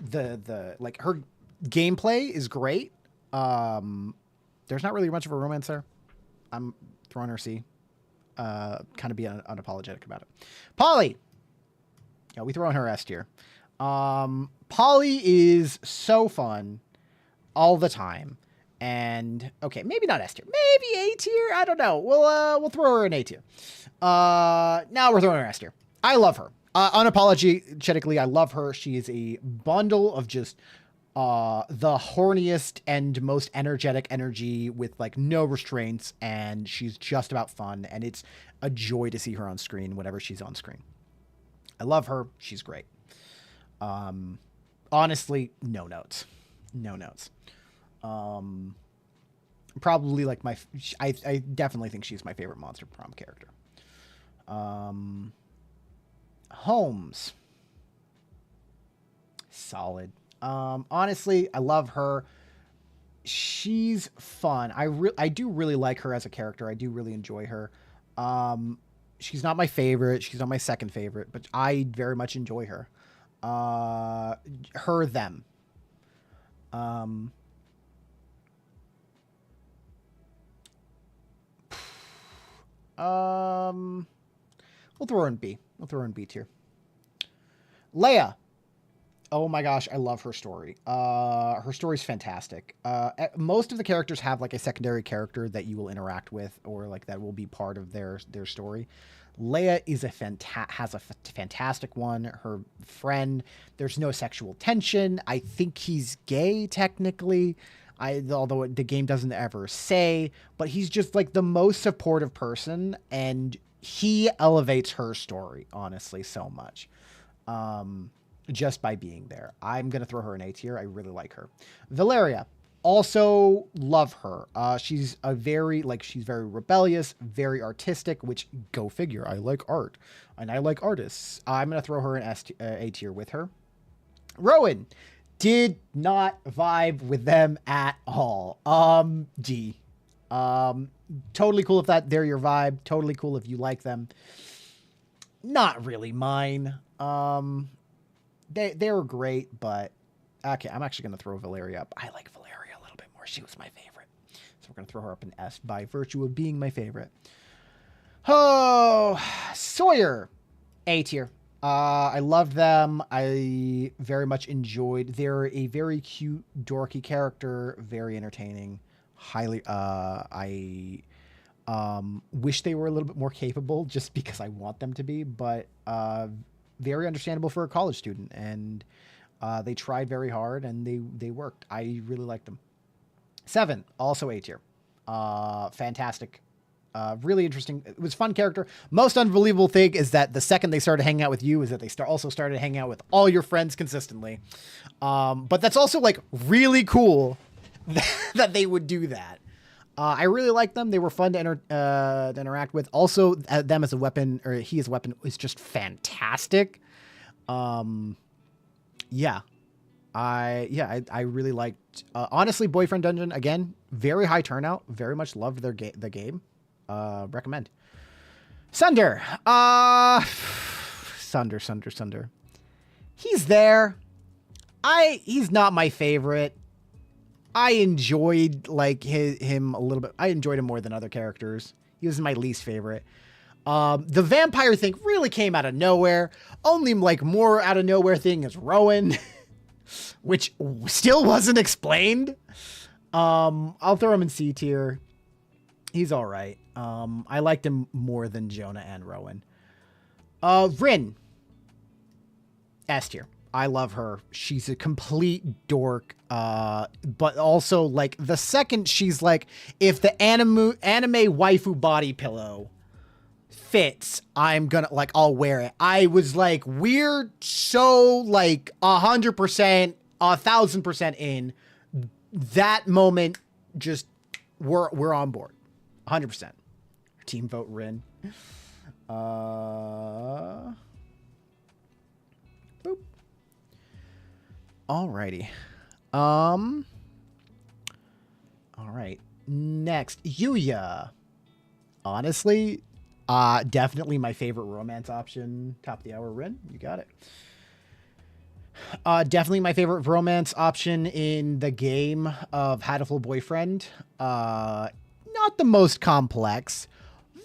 the like her gameplay is great. There's not really much of a romance there. I'm throwing her C. Kind of be unapologetic about it. Polly. Yeah, we throwing her S tier. Polly is so fun all the time. And okay, maybe not S tier, maybe A tier. I don't know. We'll throw her in A tier. Now we're throwing her S tier. I love her. Unapologetically, I love her. She is a bundle of just the horniest and most energetic energy with like no restraints, and she's just about fun, and it's a joy to see her on screen whenever she's on screen. I love her. She's great. Honestly, no notes. No notes. Probably like I definitely think she's my favorite Monster Prom character. Holmes. Solid. Honestly, I love her. She's fun. I do really like her as a character. I do really enjoy her. She's not my favorite. She's not my second favorite, but I very much enjoy her. Them. We'll throw her in B. We'll throw her in B tier. Leia. Oh my gosh, I love her story. Her story's fantastic. Most of the characters have like a secondary character that you will interact with, or like that will be part of their story. Leia is has a fantastic one. Her friend, there's no sexual tension. I think he's gay technically. Although the game doesn't ever say, but he's just like the most supportive person, and he elevates her story, honestly, so much. Just by being there. I'm going to throw her in A tier. I really like her. Valeria. Also love her. She's very rebellious, very artistic, which go figure. I like art and I like artists. I'm going to throw her in A tier with her. Rowan. Did not vibe with them at all. D. Totally cool if they're your vibe. Totally cool if you like them. Not really mine. They were great, but okay, I'm actually going to throw Valeria up. I like Valeria a little bit more. She was my favorite. So we're going to throw her up in S by virtue of being my favorite. Oh, Sawyer. A tier. I loved them. I very much enjoyed. They're a very cute, dorky character. Very entertaining. Highly, I wish they were a little bit more capable just because I want them to be, but very understandable for a college student, and they tried very hard and they worked. I really liked them. 7, also A tier. Fantastic. Really interesting. It was a fun character. Most unbelievable thing is that the second they started hanging out with you is that they also started hanging out with all your friends consistently. But that's also like really cool that they would do that. I really like them. They were fun to interact with. Also, them as a weapon, or he as a weapon, is just fantastic. Yeah. I really liked. Honestly, Boyfriend Dungeon again, very high turnout. Very much loved the game. Recommend. Sunder. Sunder. He's there. He's not my favorite. I enjoyed like him a little bit. I enjoyed him more than other characters. He was my least favorite. The vampire thing really came out of nowhere. Only like more out of nowhere thing is Rowan, which still wasn't explained. I'll throw him in C tier. He's all right. I liked him more than Jonah and Rowan. Rin, S tier. I love her. She's a complete dork. But also like the second she's like, if the anime waifu body pillow fits, I'm gonna like, I'll wear it. I was like, we're so like 100%, 1000% in that moment. Just we're on board 100%. Team vote Rin. Boop. Alrighty. All right. Next, Yuya. Honestly, definitely my favorite romance option. Top of the hour, Rin. You got it. Definitely my favorite romance option in the game of Hatoful Boyfriend. Not the most complex.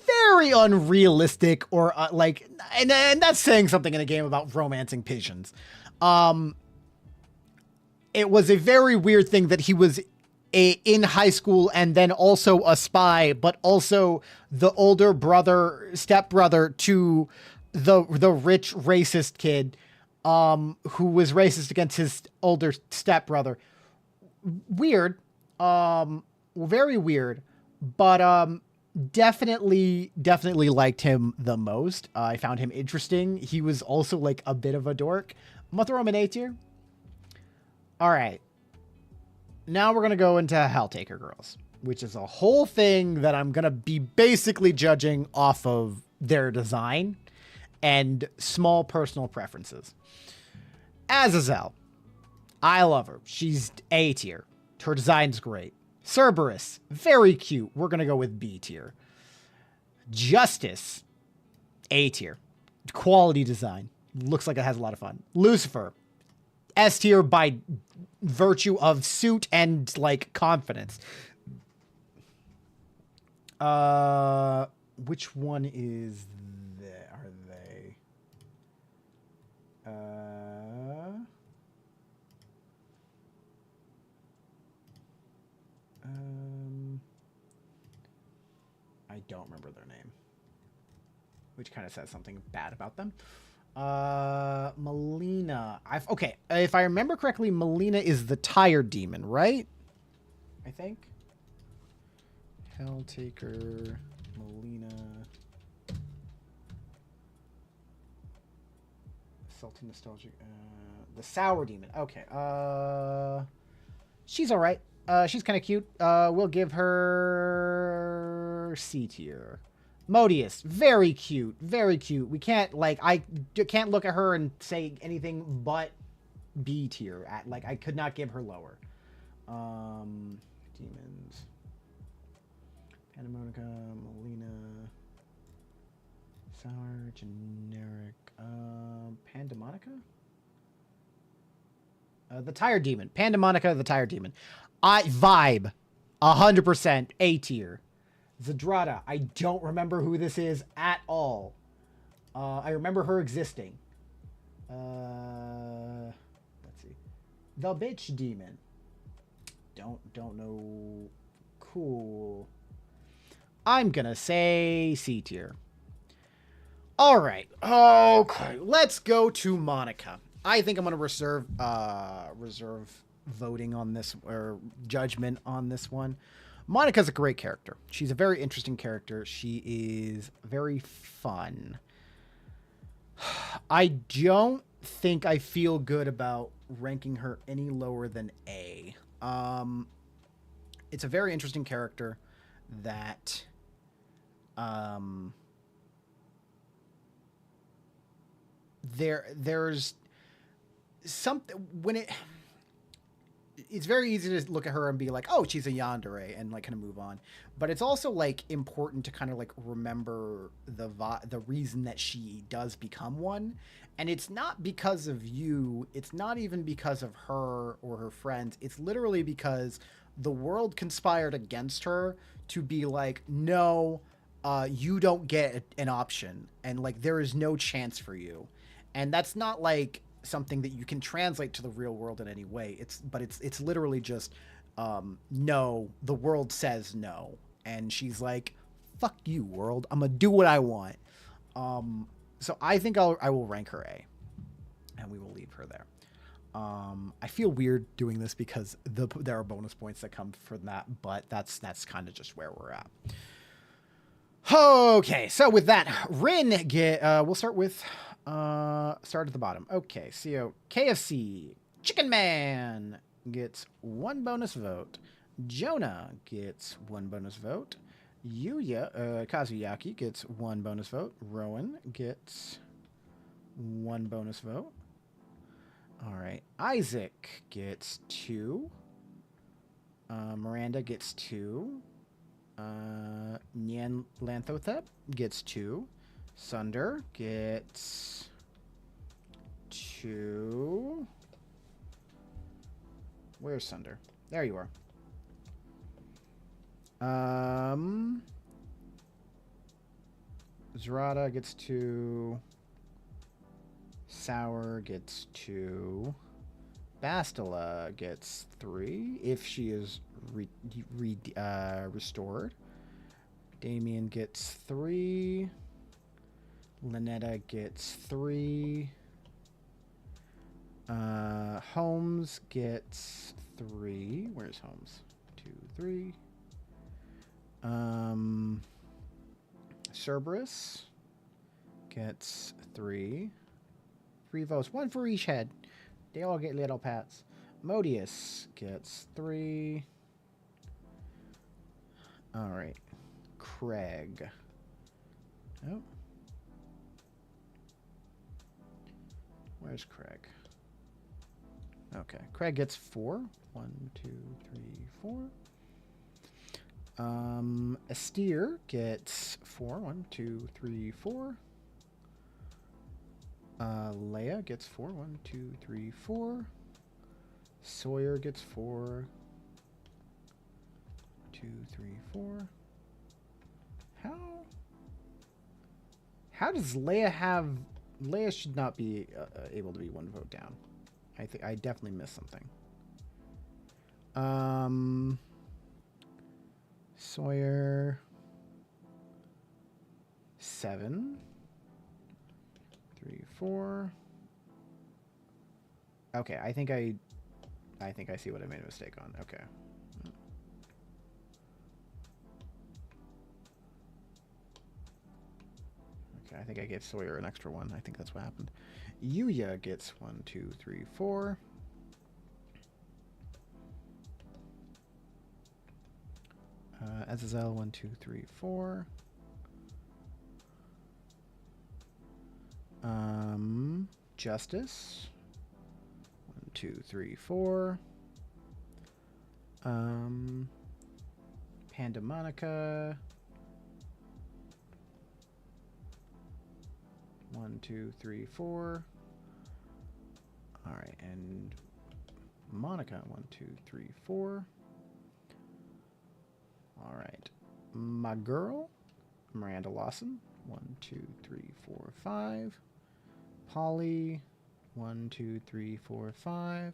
Very unrealistic, or like, and that's saying something in a game about romancing pigeons. It was a very weird thing that he was in high school and then also a spy, but also the older brother, stepbrother to the rich racist kid, who was racist against his older stepbrother. Weird, very weird, but definitely liked him the most. I found him interesting. He was also like a bit of a dork. I'm gonna throw him an A tier. All right. Now we're going to go into Helltaker Girls, which is a whole thing that I'm going to be basically judging off of their design and small personal preferences. Azazel. I love her. She's A tier. Her design's great. Cerberus. Very cute. We're going to go with B tier. Justice. A tier. Quality design. Looks like it has a lot of fun. Lucifer. S tier by virtue of suit and like confidence. Which one is are they? I don't remember their name, which kind of says something bad about them. Melina. Okay, if I remember correctly, Melina is the tire demon, right? I think. Helltaker, Melina. Salty nostalgic. The sour demon. Okay. She's all right. She's kind of cute. We'll give her C tier. Modius, very cute, very cute. We can't like, I can't look at her and say anything but B tier. Like, I could not give her lower. Demons. Pandemonica, Melina. Sour, generic. Pandemonica? The Tire Demon. Pandemonica, the Tire Demon. Vibe. 100% A tier. Zadrada. I don't remember who this is at all. I remember her existing. Let's see. The Bitch Demon. Don't know. Cool. I'm gonna say C tier. All right. Okay. Let's go to Monica. I think I'm gonna reserve voting on this, or judgment on this one. Monica's a great character. She's a very interesting character. She is very fun. I don't think I feel good about ranking her any lower than A. It's a very interesting character that there's something when it's very easy to look at her and be like, oh, she's a yandere, and like kind of move on. But it's also like important to kind of like remember the reason that she does become one. And it's not because of you. It's not even because of her or her friends. It's literally because the world conspired against her to be like, no, you don't get an option, and like there is no chance for you, and that's not like something that you can translate to the real world in any way. It's literally just no. The world says no, and she's like, "Fuck you, world. I'm gonna do what I want." So I think I will rank her A, and we will leave her there. I feel weird doing this because there are bonus points that come from that, but that's kind of just where we're at. Okay, so with that, Rin we'll start with start at the bottom. Okay, so KFC Chicken Man gets 1 bonus vote. Jonah gets 1 bonus vote. Yuya Kazuyaki gets 1 bonus vote. Rowan gets 1 bonus vote. All right, Isaac gets 2. Miranda gets 2. Nyan Lanthotep gets 2. Sunder gets 2. Where's Sunder? There you are. Zrada gets 2. Sour gets 2. Bastila gets 3 if she is restored. Damien gets 3. Lynetta gets 3. Holmes gets 3. Where's Holmes? 2, 3. Cerberus gets 3. 3 votes, 1 for each head. They all get little pats. Modius gets 3. All right. Craig. Oh. Where's Craig? Okay. Craig gets 4. 1, 2, 3, 4. Astir gets 4. 1, 2, 3, 4. Leia gets 4. 1, 2, 3, 4. Sawyer gets 4. 2, 3, 4. How does Leia have... Leia should not be able to be 1 vote down. I think I definitely missed something. Sawyer 7. 3, 4. Okay, I think I see what I made a mistake on. Okay. Okay, I think I gave Sawyer an extra 1. I think that's what happened. Yuya gets 1, 2, 3, 4. Azazel 1, 2, 3, 4. Justice 1, 2, 3, 4. Panda Monica 1, 2, 3, 4. All right, and Monica 1, 2, 3, 4. All right, my girl Miranda Lawson 1, 2, 3, 4, 5. Polly 1, 2, 3, 4, 5.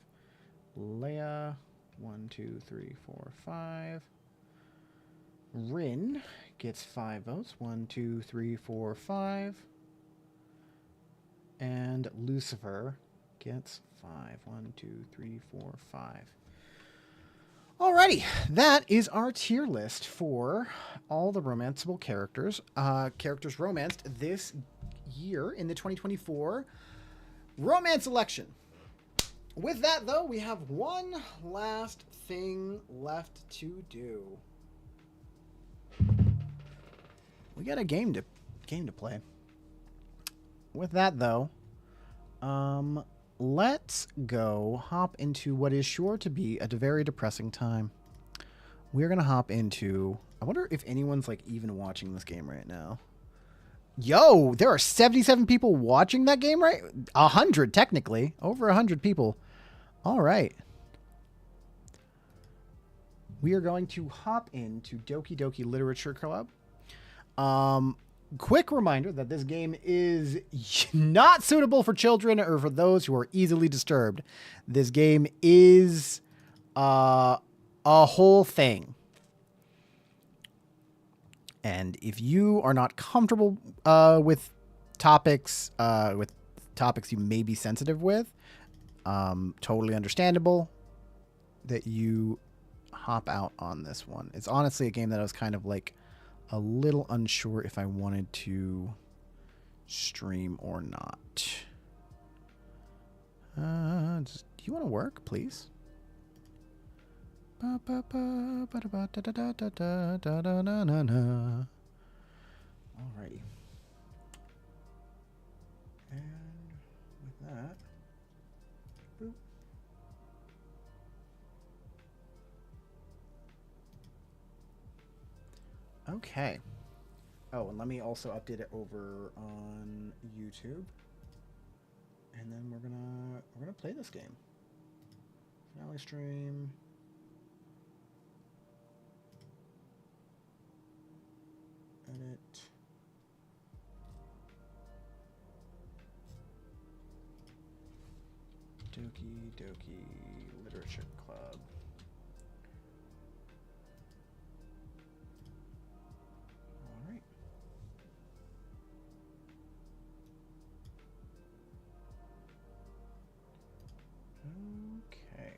Leia 1, 2, 3, 4, 5. Rin gets 5 votes. 1, 2, 3, 4, 5. And Lucifer gets 5. 1, 2, 3, 4, 5. Alrighty, that is our tier list for all the romanceable characters. Characters romanced this year in the 2024 romance election. With that, though, we have one last thing left to do. We got a game to play. With that, though, let's go hop into what is sure to be a very depressing time. We're going to hop into... I wonder if anyone's, like, even watching this game right now. Yo, there are 77 people watching that game, right? 100, technically. Over 100 people. All right. We are going to hop into Doki Doki Literature Club. Quick reminder that this game is not suitable for children or for those who are easily disturbed. This game is a whole thing. And if you are not comfortable with topics you may be sensitive with, totally understandable that you hop out on this one. It's honestly a game that I was kind of like a little unsure if I wanted to stream or not. Do you want to work, please? Alrighty. And with that, boop. Okay. Oh, and let me also update it over on YouTube. And then we're gonna play this game. Finale stream. Edit. Doki Doki Literature Club. All right. Okay.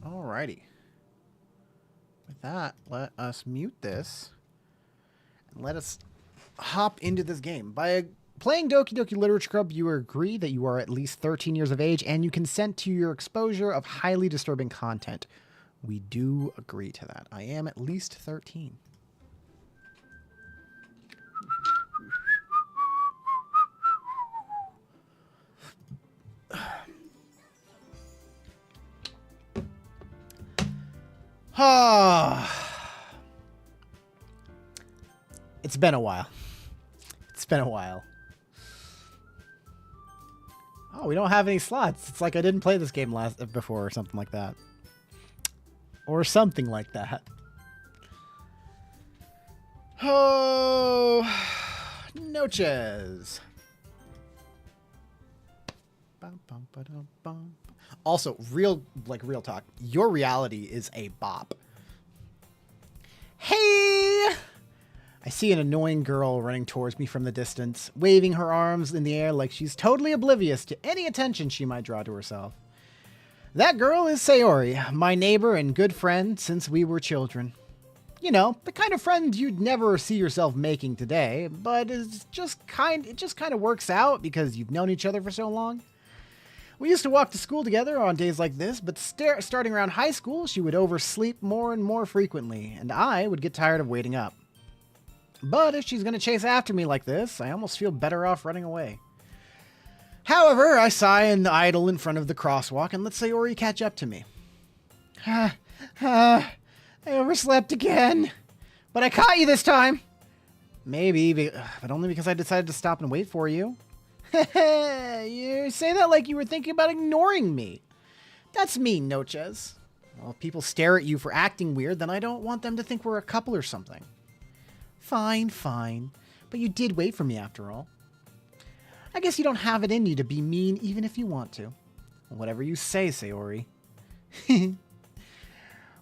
Alrighty. With that, let us mute this and let us hop into this game. By playing Doki Doki Literature Club, you agree that you are at least 13 years of age and you consent to your exposure of highly disturbing content. We do agree to that. I am at least 13. It's been a while. It's been a while. Oh, we don't have any slots. It's like I didn't play this game before or something like that. Or something like that. Oh, Noches. Also, real talk. Your reality is a bop. Hey! I see an annoying girl running towards me from the distance, waving her arms in the air like she's totally oblivious to any attention she might draw to herself. That girl is Sayori, my neighbor and good friend since we were children. You know, the kind of friend you'd never see yourself making today, but it just kind of works out because you've known each other for so long. We used to walk to school together on days like this, but starting around high school, she would oversleep more and more frequently, and I would get tired of waiting up. But if she's going to chase after me like this, I almost feel better off running away. However, I sigh and idle in front of the crosswalk and let Sayori catch up to me. I overslept again. But I caught you this time. Maybe, but only because I decided to stop and wait for you. You say that like you were thinking about ignoring me. That's mean, Noches. Well, if people stare at you for acting weird, then I don't want them to think we're a couple or something. Fine. But you did wait for me after all. I guess you don't have it in you to be mean even if you want to. Whatever you say, Sayori.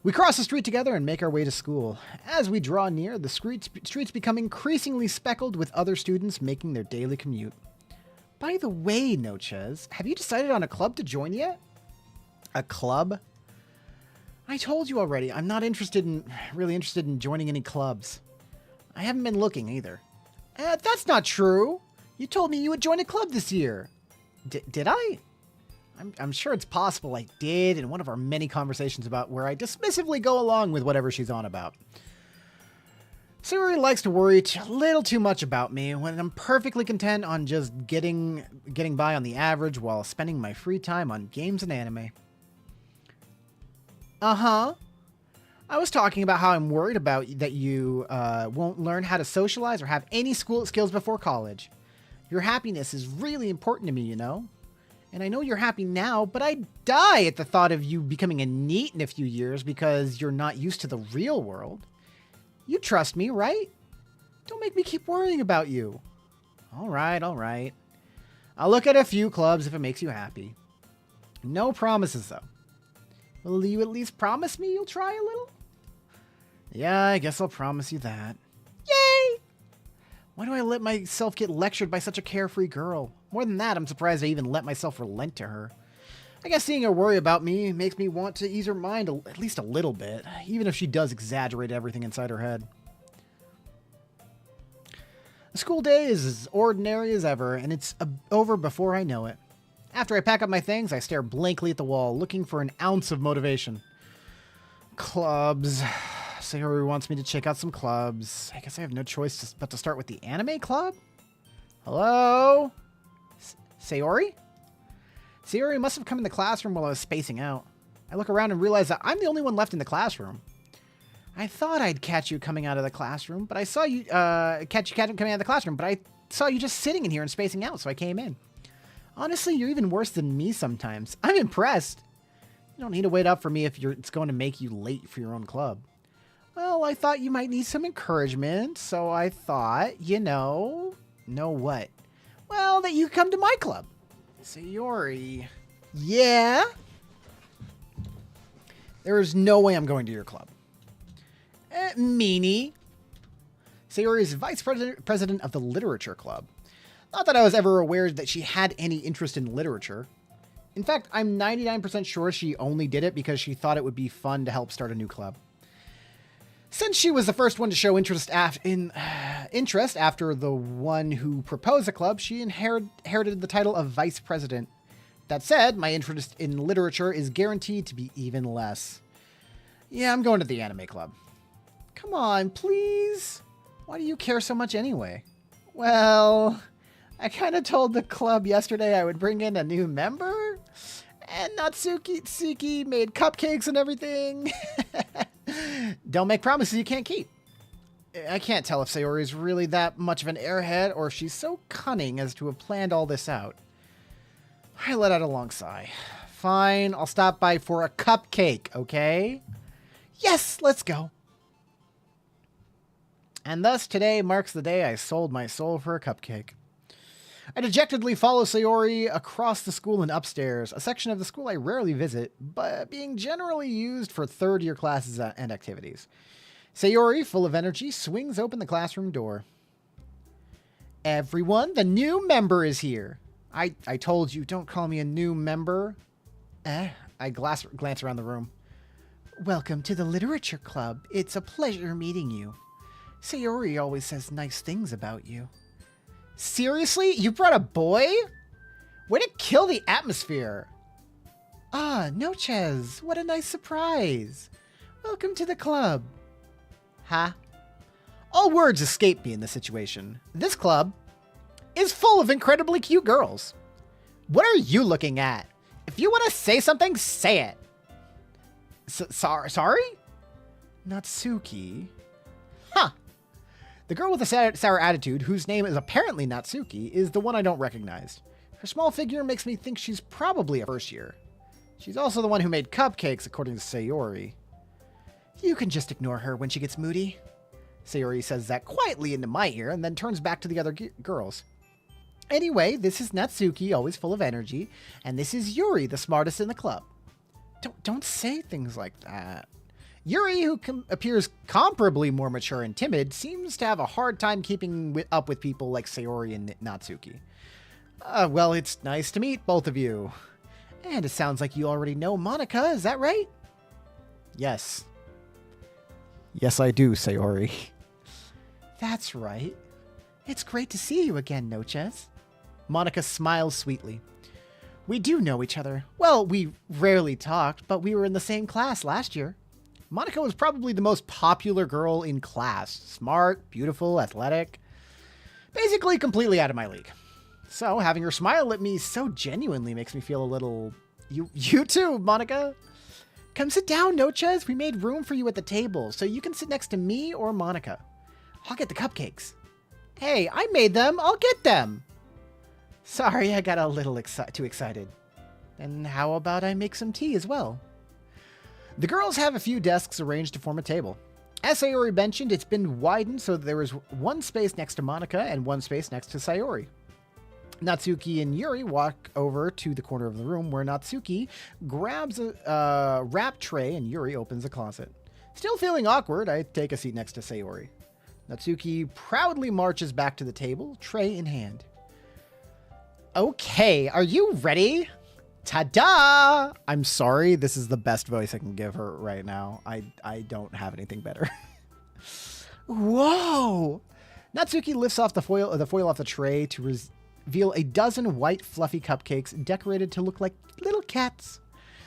We cross the street together and make our way to school. As we draw near, the streets become increasingly speckled with other students making their daily commute. By the way, Noches, have you decided on a club to join yet? A club? I told you already, I'm not really interested in joining any clubs. I haven't been looking either. That's not true. You told me you would join a club this year. Did I? I'm sure it's possible I did in one of our many conversations about where I dismissively go along with whatever she's on about. Sayori likes to worry a little too much about me when I'm perfectly content on just getting by on the average while spending my free time on games and anime. Uh-huh. I was talking about how I'm worried about that you won't learn how to socialize or have any school skills before college. Your happiness is really important to me, you know? And I know you're happy now, but I'd die at the thought of you becoming a NEET in a few years because you're not used to the real world. You trust me, right? Don't make me keep worrying about you. All right, all right. I'll look at a few clubs if it makes you happy. No promises, though. Will you at least promise me you'll try a little? Yeah, I guess I'll promise you that. Yay! Why do I let myself get lectured by such a carefree girl? More than that, I'm surprised I even let myself relent to her. I guess seeing her worry about me makes me want to ease her mind at least a little bit, even if she does exaggerate everything inside her head. The school day is as ordinary as ever, and it's over before I know it. After I pack up my things, I stare blankly at the wall, looking for an ounce of motivation. Clubs. Sayori wants me to check out some clubs. I guess I have no choice but to start with the anime club? Hello? Sayori? Sayori must have come in the classroom while I was spacing out. I look around and realize that I'm the only one left in the classroom. I thought I'd catch you coming out of the classroom, but I saw you, coming out of the classroom, but I saw you just sitting in here and spacing out, so I came in. Honestly, you're even worse than me sometimes. I'm impressed. You don't need to wait up for me if it's going to make you late for your own club. Well, I thought you might need some encouragement, so I thought, know what? Well, that you come to my club. Sayori. Yeah? There is no way I'm going to your club. Meanie. Sayori is vice president of the literature club. Not that I was ever aware that she had any interest in literature. In fact, I'm 99% sure she only did it because she thought it would be fun to help start a new club. Since she was the first one to show interest after the one who proposed the club, she inherited the title of vice president. That said, my interest in literature is guaranteed to be even less. Yeah, I'm going to the anime club. Come on, please. Why do you care so much anyway? Well, I kind of told the club yesterday I would bring in a new member, and Natsuki made cupcakes and everything. Don't make promises you can't keep. I can't tell if Sayori is really that much of an airhead or if she's so cunning as to have planned all this out. I let out a long sigh. Fine, I'll stop by for a cupcake, okay? Yes, let's go. And thus today marks the day I sold my soul for a cupcake. I dejectedly follow Sayori across the school and upstairs, a section of the school I rarely visit, but being generally used for third-year classes and activities. Sayori, full of energy, swings open the classroom door. Everyone, the new member is here. I told you, don't call me a new member. I glance around the room. Welcome to the Literature Club. It's a pleasure meeting you. Sayori always says nice things about you. Seriously? You brought a boy? Way to kill the atmosphere. Ah, Nochez, what a nice surprise. Welcome to the club. Huh? All words escape me in this situation. This club is full of incredibly cute girls. What are you looking at? If you want to say something, say it. Sorry? Natsuki? Huh. The girl with the sour attitude, whose name is apparently Natsuki, is the one I don't recognize. Her small figure makes me think she's probably a first year. She's also the one who made cupcakes, according to Sayori. You can just ignore her when she gets moody. Sayori says that quietly into my ear and then turns back to the other girls. Anyway, this is Natsuki, always full of energy, and this is Yuri, the smartest in the club. Don't say things like that. Yuri, who appears comparably more mature and timid, seems to have a hard time keeping up with people like Sayori and Natsuki. Well, it's nice to meet both of you. And it sounds like you already know Monica, is that right? Yes. Yes, I do, Sayori. That's right. It's great to see you again, Nochez. Monica smiles sweetly. We do know each other. Well, we rarely talked, but we were in the same class last year. Monica was probably the most popular girl in class. Smart, beautiful, athletic. Basically completely out of my league. So having her smile at me so genuinely makes me feel a little... You too, Monica. Come sit down, Nochez. We made room for you at the table, so you can sit next to me or Monica. I'll get the cupcakes. Hey, I made them. I'll get them. Sorry, I got a little too excited. And how about I make some tea as well? The girls have a few desks arranged to form a table. As Sayori mentioned, it's been widened so that there is one space next to Monica and one space next to Sayori. Natsuki and Yuri walk over to the corner of the room where Natsuki grabs a wrap tray and Yuri opens a closet. Still feeling awkward, I take a seat next to Sayori. Natsuki proudly marches back to the table, tray in hand. Okay, are you ready? Ta-da! I'm sorry, this is the best voice I can give her right now. I don't have anything better. Whoa! Natsuki lifts off the foil off the tray to reveal a dozen white fluffy cupcakes decorated to look like little cats.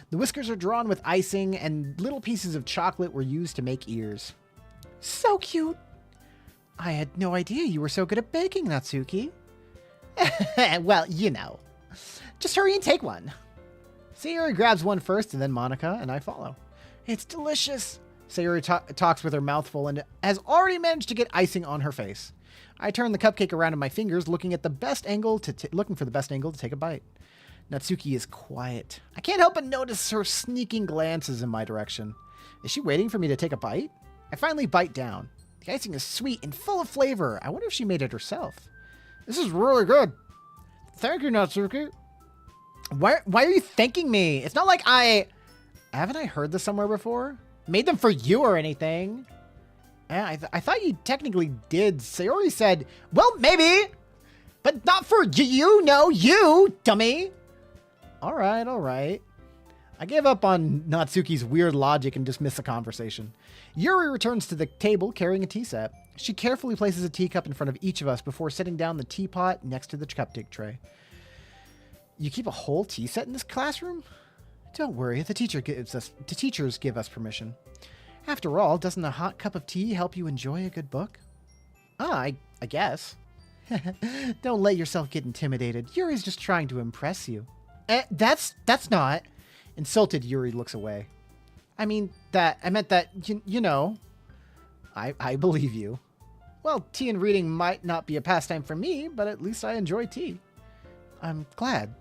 The whiskers are drawn with icing and little pieces of chocolate were used to make ears. So cute! I had no idea you were so good at baking, Natsuki. Well, you know. Just hurry and take one. Sayori grabs one first and then Monica and I follow. It's delicious. Sayori talks with her mouth full and has already managed to get icing on her face. I turn the cupcake around in my fingers, looking for the best angle to take a bite. Natsuki is quiet. I can't help but notice her sneaking glances in my direction. Is she waiting for me to take a bite? I finally bite down. The icing is sweet and full of flavor. I wonder if she made it herself. This is really good. Thank you, Natsuki. Why are you thanking me? It's not like haven't I heard this somewhere before? Made them for you or anything. Yeah, I thought you technically did. Sayori said, well, maybe, but not for you. No, you, dummy. All right. I gave up on Natsuki's weird logic and dismissed the conversation. Yuri returns to the table carrying a tea set. She carefully places a teacup in front of each of us before setting down the teapot next to the cupcake tray. You keep a whole tea set in this classroom? Don't worry, the teachers give us permission. After all, doesn't a hot cup of tea help you enjoy a good book? I guess. Don't let yourself get intimidated. Yuri's just trying to impress you. That's not. Insulted, Yuri looks away. I meant that, you know. I believe you. Well, tea and reading might not be a pastime for me, but at least I enjoy tea. I'm glad.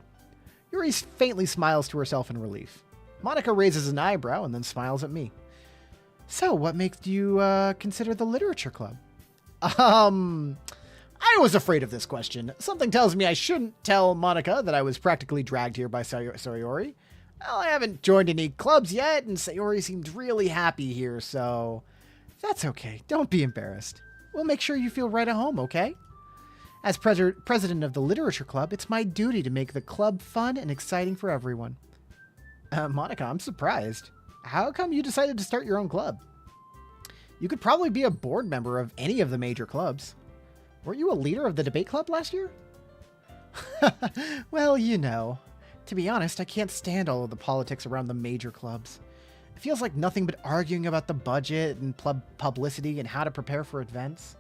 Yuri faintly smiles to herself in relief. Monica raises an eyebrow and then smiles at me. So, what makes you consider the literature club? I was afraid of this question. Something tells me I shouldn't tell Monica that I was practically dragged here by Sayori. Well, I haven't joined any clubs yet, and Sayori seemed really happy here, so that's okay. Don't be embarrassed. We'll make sure you feel right at home, okay? As president of the literature club, it's my duty to make the club fun and exciting for everyone. Monica, I'm surprised. How come you decided to start your own club? You could probably be a board member of any of the major clubs. Weren't you a leader of the debate club last year? Well, you know. To be honest, I can't stand all of the politics around the major clubs. It feels like nothing but arguing about the budget and publicity and how to prepare for events.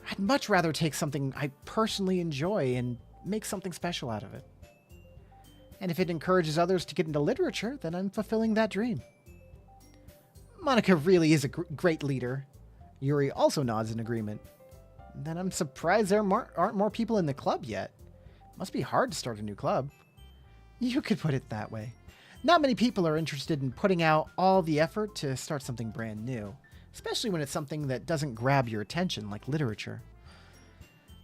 I'd much rather take something I personally enjoy and make something special out of it. And if it encourages others to get into literature, then I'm fulfilling that dream. Monica really is a great leader. Yuri also nods in agreement. Then I'm surprised there aren't more people in the club yet. Must be hard to start a new club. You could put it that way. Not many people are interested in putting out all the effort to start something brand new, especially when it's something that doesn't grab your attention like literature.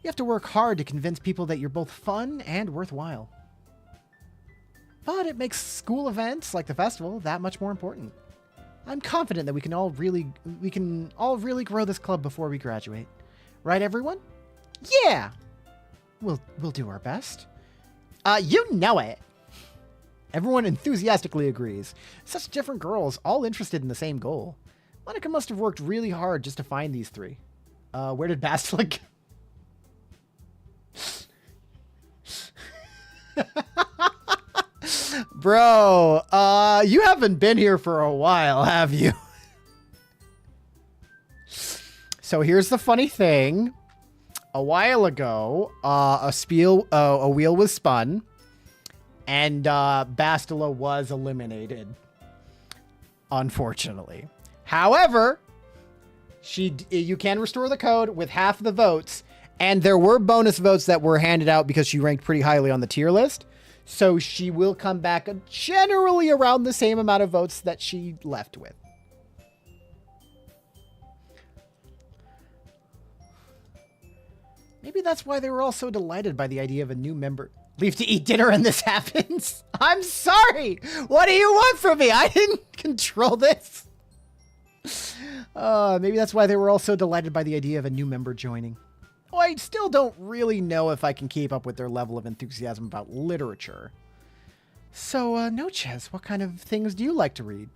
You have to work hard to convince people that you're both fun and worthwhile. But it makes school events like the festival that much more important. I'm confident that we can all really grow this club before we graduate. Right, everyone? Yeah! We'll do our best. You know it! Everyone enthusiastically agrees. Such different girls, all interested in the same goal. Monica must have worked really hard just to find these three. Where did Bastila Bro, you haven't been here for a while, have you? So here's the funny thing. A while ago, a wheel was spun, and Bastila was eliminated. Unfortunately. However, you can restore the code with half the votes, And there were bonus votes that were handed out because she ranked pretty highly on the tier list. So she will come back generally around the same amount of votes that she left with. Maybe that's why they were all so delighted by the idea of a new member. Leave to eat dinner and this happens? I'm sorry! What do you want from me? I didn't control this. Maybe that's why they were all so delighted by the idea of a new member joining. Oh, I still don't really know if I can keep up with their level of enthusiasm about literature. So, Nochez, what kind of things do you like to read?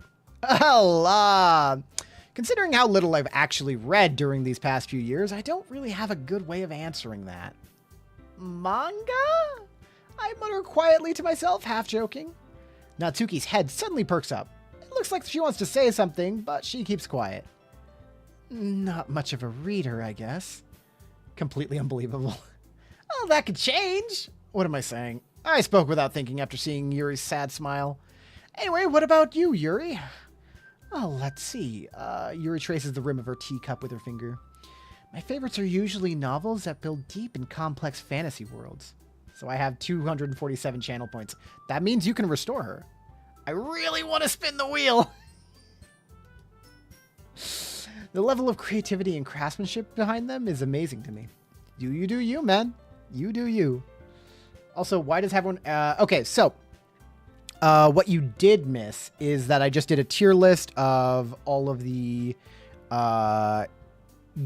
Considering how little I've actually read during these past few years, I don't really have a good way of answering that. Manga? I mutter quietly to myself, half joking. Natsuki's head suddenly perks up. It looks like she wants to say something, but she keeps quiet. Not much of a reader, I guess. Completely unbelievable. Oh, that could change. What am I saying? I spoke without thinking after seeing Yuri's sad smile. Anyway, what about you, Yuri? Oh, let's see. Yuri traces the rim of her teacup with her finger. My favorites are usually novels that build deep and complex fantasy worlds. So I have 247 channel points. That means you can restore her. I really want to spin the wheel. The level of creativity and craftsmanship behind them is amazing to me. Do you, man. You do you. Also, why does everyone... okay, so... what you did miss is that I just did a tier list of all of the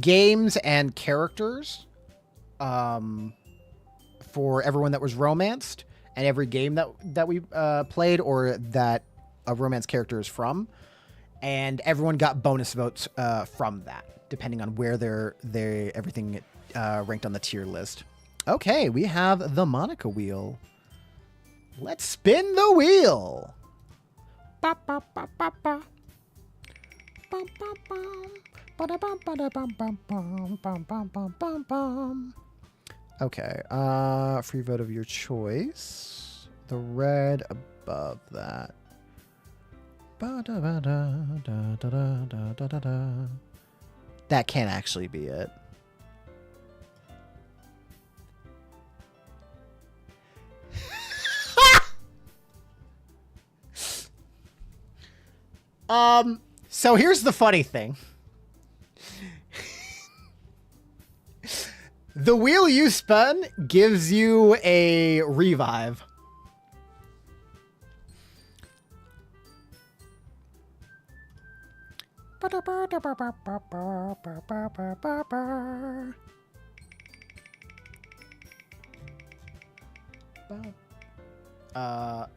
games and characters for everyone that was romanced, and every game that we played or that a romance character is from. And everyone got bonus votes from that, depending on where everything ranked on the tier list. Okay, we have the Monica wheel. Let's spin the wheel. Ba, ba, ba, ba, ba. Bum, bum, bum. Ba-da-bum, ba-da-bum, bum, bum, bum, bum, bum, bum, bum. Okay, free vote of your choice. The red above that. Ba-da-ba-da-da-da-da-da-da-da. That can't actually be it. So here's the funny thing. The wheel you spun gives you a revive.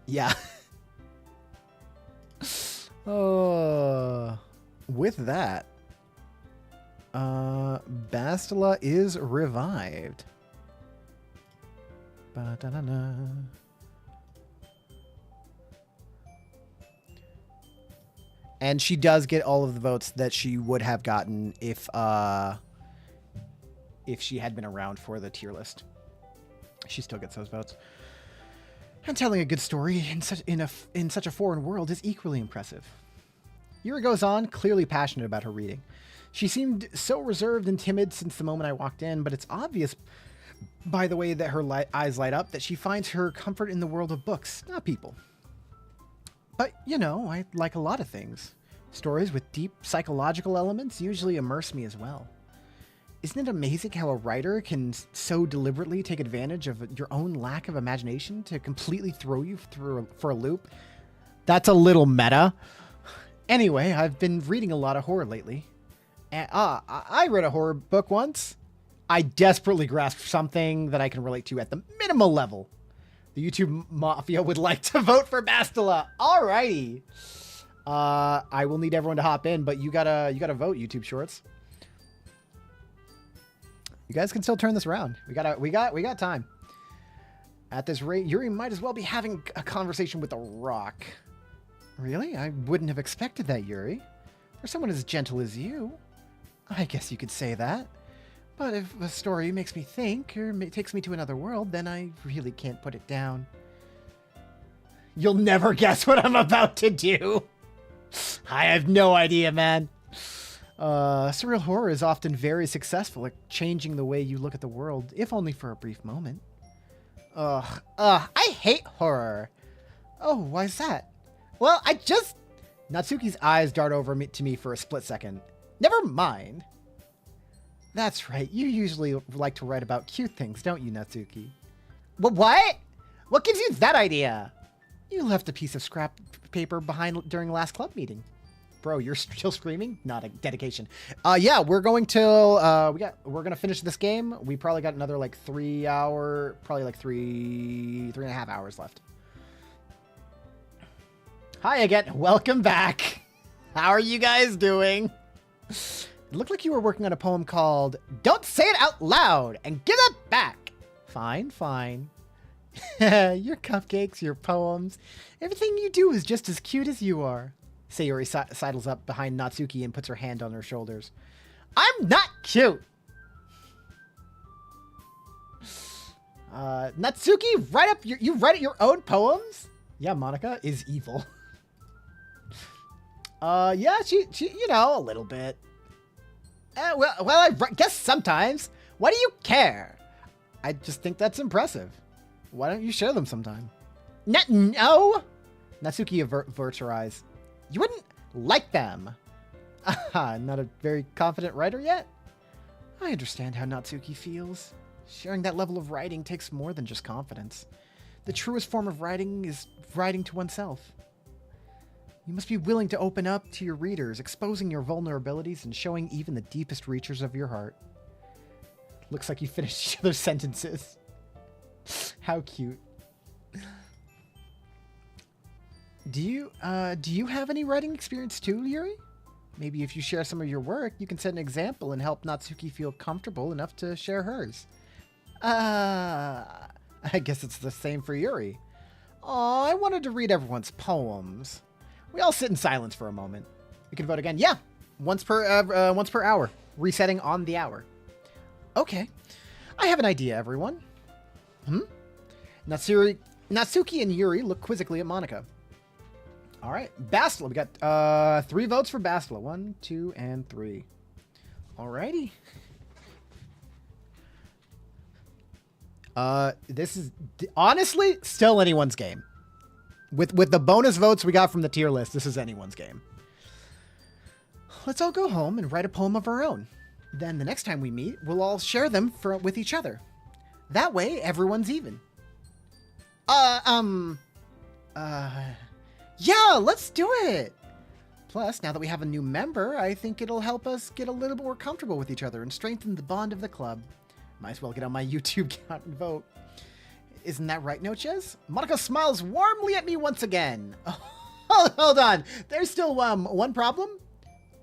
Yeah. With that, Bastila is revived. Ba-da-da-da. And she does get all of the votes that she would have gotten if she had been around for the tier list. She still gets those votes. And telling a good story in such a foreign world is equally impressive. Yuri goes on, clearly passionate about her reading. She seemed so reserved and timid since the moment I walked in, but it's obvious by the way that her eyes light up that she finds her comfort in the world of books, not people. But, you know, I like a lot of things. Stories with deep psychological elements usually immerse me as well. Isn't it amazing how a writer can so deliberately take advantage of your own lack of imagination to completely throw you for a loop? That's a little meta. Anyway, I've been reading a lot of horror lately. And, I read a horror book once. I desperately grasped something that I can relate to at the minimal level. The YouTube Mafia would like to vote for Bastila. Alrighty. I will need everyone to hop in, but you gotta vote, YouTube Shorts. You guys can still turn this around. We got time. At this rate, Yuri might as well be having a conversation with a rock. Really? I wouldn't have expected that, Yuri. For someone as gentle as you. I guess you could say that. But if a story makes me think, or takes me to another world, then I really can't put it down. You'll never guess what I'm about to do. I have no idea, man. Surreal horror is often very successful at changing the way you look at the world, if only for a brief moment. I hate horror. Oh, why is that? Well, Natsuki's eyes dart over to me for a split second. Never mind. That's right, you usually like to write about cute things, don't you, Natsuki? What? What gives you that idea? You left a piece of scrap paper behind during last club meeting. Bro, you're still screaming? Not a dedication. Yeah, we're going till, we're gonna finish this game. We probably got another like 3 hour, probably like three and a half hours left. Hi again, welcome back. How are you guys doing? It looked like you were working on a poem called Don't Say It Out Loud and Give It Back. Fine. Your cupcakes, your poems, everything you do is just as cute as you are. Sayori sidles up behind Natsuki and puts her hand on her shoulders. I'm not cute! Natsuki, you write your own poems? Yeah, Monica is evil. Yeah, she, you know, a little bit. Well, I guess sometimes. Why do you care? I just think that's impressive. Why don't you share them sometime? No! Natsuki averts her eyes. You wouldn't like them. Not a very confident writer yet? I understand how Natsuki feels. Sharing that level of writing takes more than just confidence. The truest form of writing is writing to oneself. You must be willing to open up to your readers, exposing your vulnerabilities and showing even the deepest reaches of your heart. Looks like you finished each other's sentences. How cute. Do you have any writing experience too, Yuri? Maybe if you share some of your work, you can set an example and help Natsuki feel comfortable enough to share hers. I guess it's the same for Yuri. Oh, I wanted to read everyone's poems. We all sit in silence for a moment. We can vote again. Yeah, once per hour. Resetting on the hour. Okay. I have an idea, everyone. Natsuki and Yuri look quizzically at Monica. All right, Bastila. We got 3 votes for Bastila. 1, 2, and 3. Alrighty. This is honestly still anyone's game. With the bonus votes we got from the tier list, this is anyone's game. Let's all go home and write a poem of our own. Then the next time we meet, we'll all share them with each other. That way, everyone's even. Yeah, let's do it. Plus, now that we have a new member, I think it'll help us get a little more comfortable with each other and strengthen the bond of the club. Might as well get on my YouTube account and vote. Isn't that right, Noches? Monica smiles warmly at me once again. Oh, hold on. There's still one problem?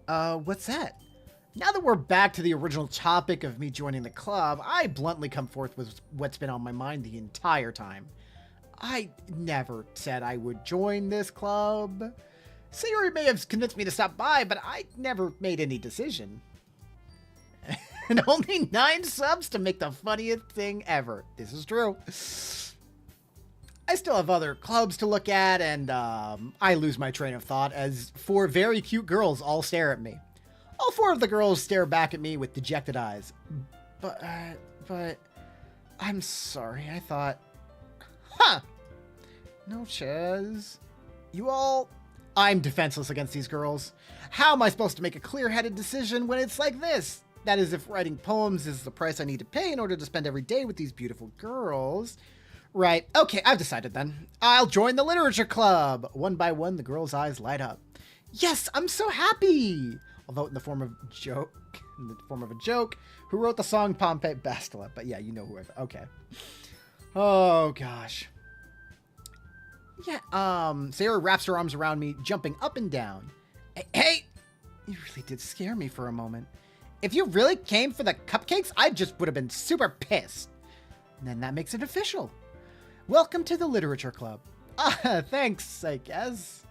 What's that? Now that we're back to the original topic of me joining the club, I bluntly come forth with what's been on my mind the entire time. I never said I would join this club. Sayori may have convinced me to stop by, but I never made any decision. And only 9 subs to make the funniest thing ever. This is true. I still have other clubs to look at, and I lose my train of thought as 4 very cute girls all stare at me. All 4 of the girls stare back at me with dejected eyes. But I'm sorry, I thought... Huh! Noches. I'm defenseless against these girls. How am I supposed to make a clear-headed decision when it's like this? That is, if writing poems is the price I need to pay in order to spend every day with these beautiful girls. Right, okay, I've decided then. I'll join the literature club. One by one, the girls' eyes light up. Yes, I'm so happy! I'll vote in the form of a joke. Who wrote the song Pompeii Bastila? But yeah, you know who okay. Oh, gosh. Yeah, Sayori wraps her arms around me, jumping up and down. Hey! You really did scare me for a moment. If you really came for the cupcakes, I just would have been super pissed. And then that makes it official. Welcome to the Literature Club. Thanks, I guess.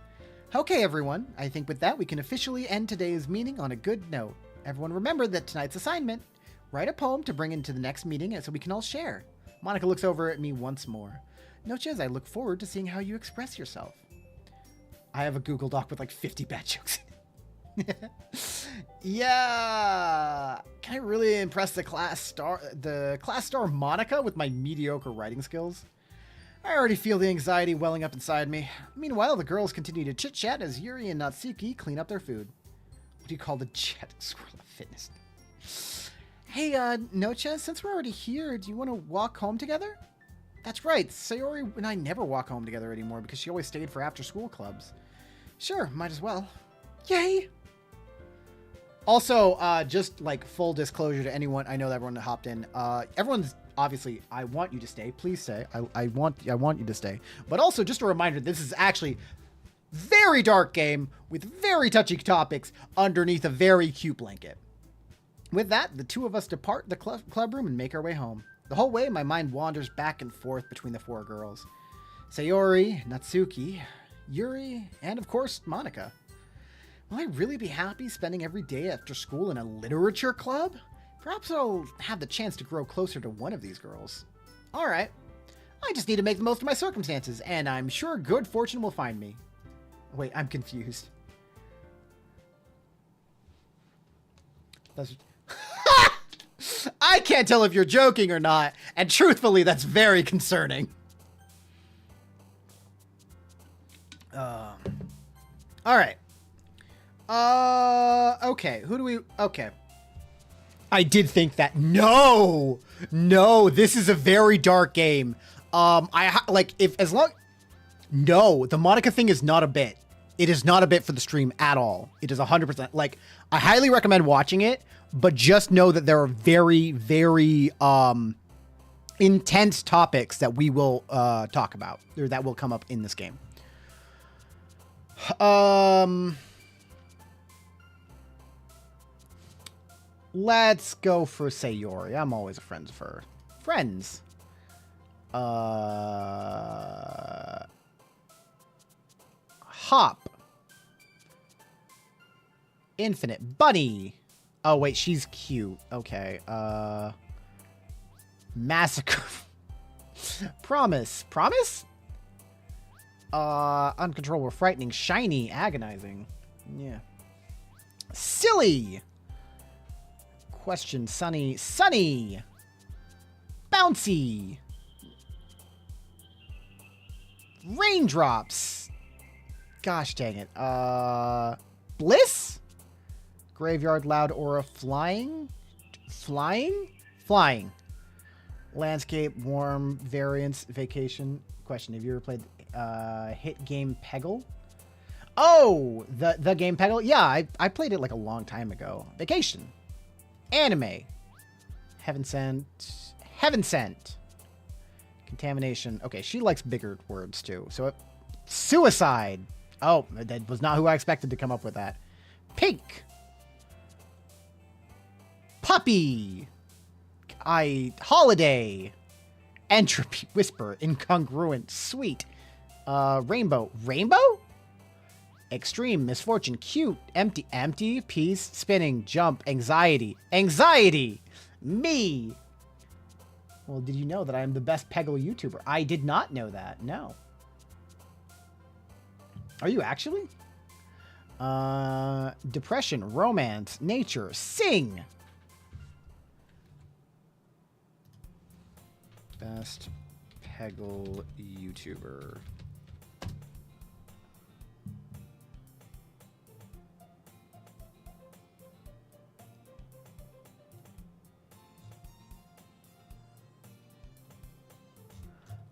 Okay, everyone. I think with that, we can officially end today's meeting on a good note. Everyone remember that tonight's assignment. Write a poem to bring into the next meeting so we can all share. Monica looks over at me once more. Noches, I look forward to seeing how you express yourself. I have a Google Doc with like 50 bad jokes. Yeah. Can I really impress the class star Monica with my mediocre writing skills? I already feel the anxiety welling up inside me. Meanwhile, the girls continue to chit-chat as Yuri and Natsuki clean up their food. What do you call the jet squirrel of fitness? Hey, Nocha, since we're already here, do you want to walk home together? That's right, Sayori and I never walk home together anymore because she always stayed for after-school clubs. Sure, might as well. Yay! Also, just like full disclosure to anyone, I know that everyone that hopped in, everyone's obviously, I want you to stay. Please stay. I want you to stay. But also, just a reminder, this is actually very dark game with very touchy topics underneath a very cute blanket. With that, the two of us depart the club room and make our way home. The whole way, my mind wanders back and forth between the four girls. Sayori, Natsuki, Yuri, and of course, Monica. Will I really be happy spending every day after school in a literature club? Perhaps I'll have the chance to grow closer to one of these girls. Alright. I just need to make the most of my circumstances, and I'm sure good fortune will find me. Wait, I'm confused. That's... I can't tell if you're joking or not, and truthfully, that's very concerning. Alright. Okay, who do we... Okay. I did think that... No! No, this is a very dark game. As long... No, the Monica thing is not a bit. It is not a bit for the stream at all. It is 100%. Like, I highly recommend watching it, but just know that there are very, very, intense topics that we will, talk about, or that will come up in this game. Let's go for Sayori. I'm always a friend of her. Friends. Hop. Infinite. Bunny. Oh, wait, she's cute. Okay. Massacre. Promise. Promise? Uncontrollable, frightening, shiny, agonizing. Yeah. Silly. Question, sunny. Sunny. Bouncy. Raindrops. Gosh dang it. Bliss? Graveyard, loud aura, flying? Flying? Flying. Landscape, warm, variance, vacation. Question, have you ever played hit game Peggle? Oh, the game Peggle? Yeah, I played it like a long time ago. Vacation. Anime. Heaven Sent. Heaven Sent. Contamination. Okay, she likes bigger words too. So, suicide. Oh, that was not who I expected to come up with that. Pink. Puppy. Holiday. Entropy. Whisper. Incongruent. Sweet. Rainbow. Rainbow? Extreme. Misfortune. Cute. Empty. Empty. Peace. Spinning. Jump. Anxiety. Anxiety. Me. Well, did you know that I am the best Peggle YouTuber? I did not know that. No. Are you actually? Depression. Romance. Nature. Sing. Best Peggle YouTuber.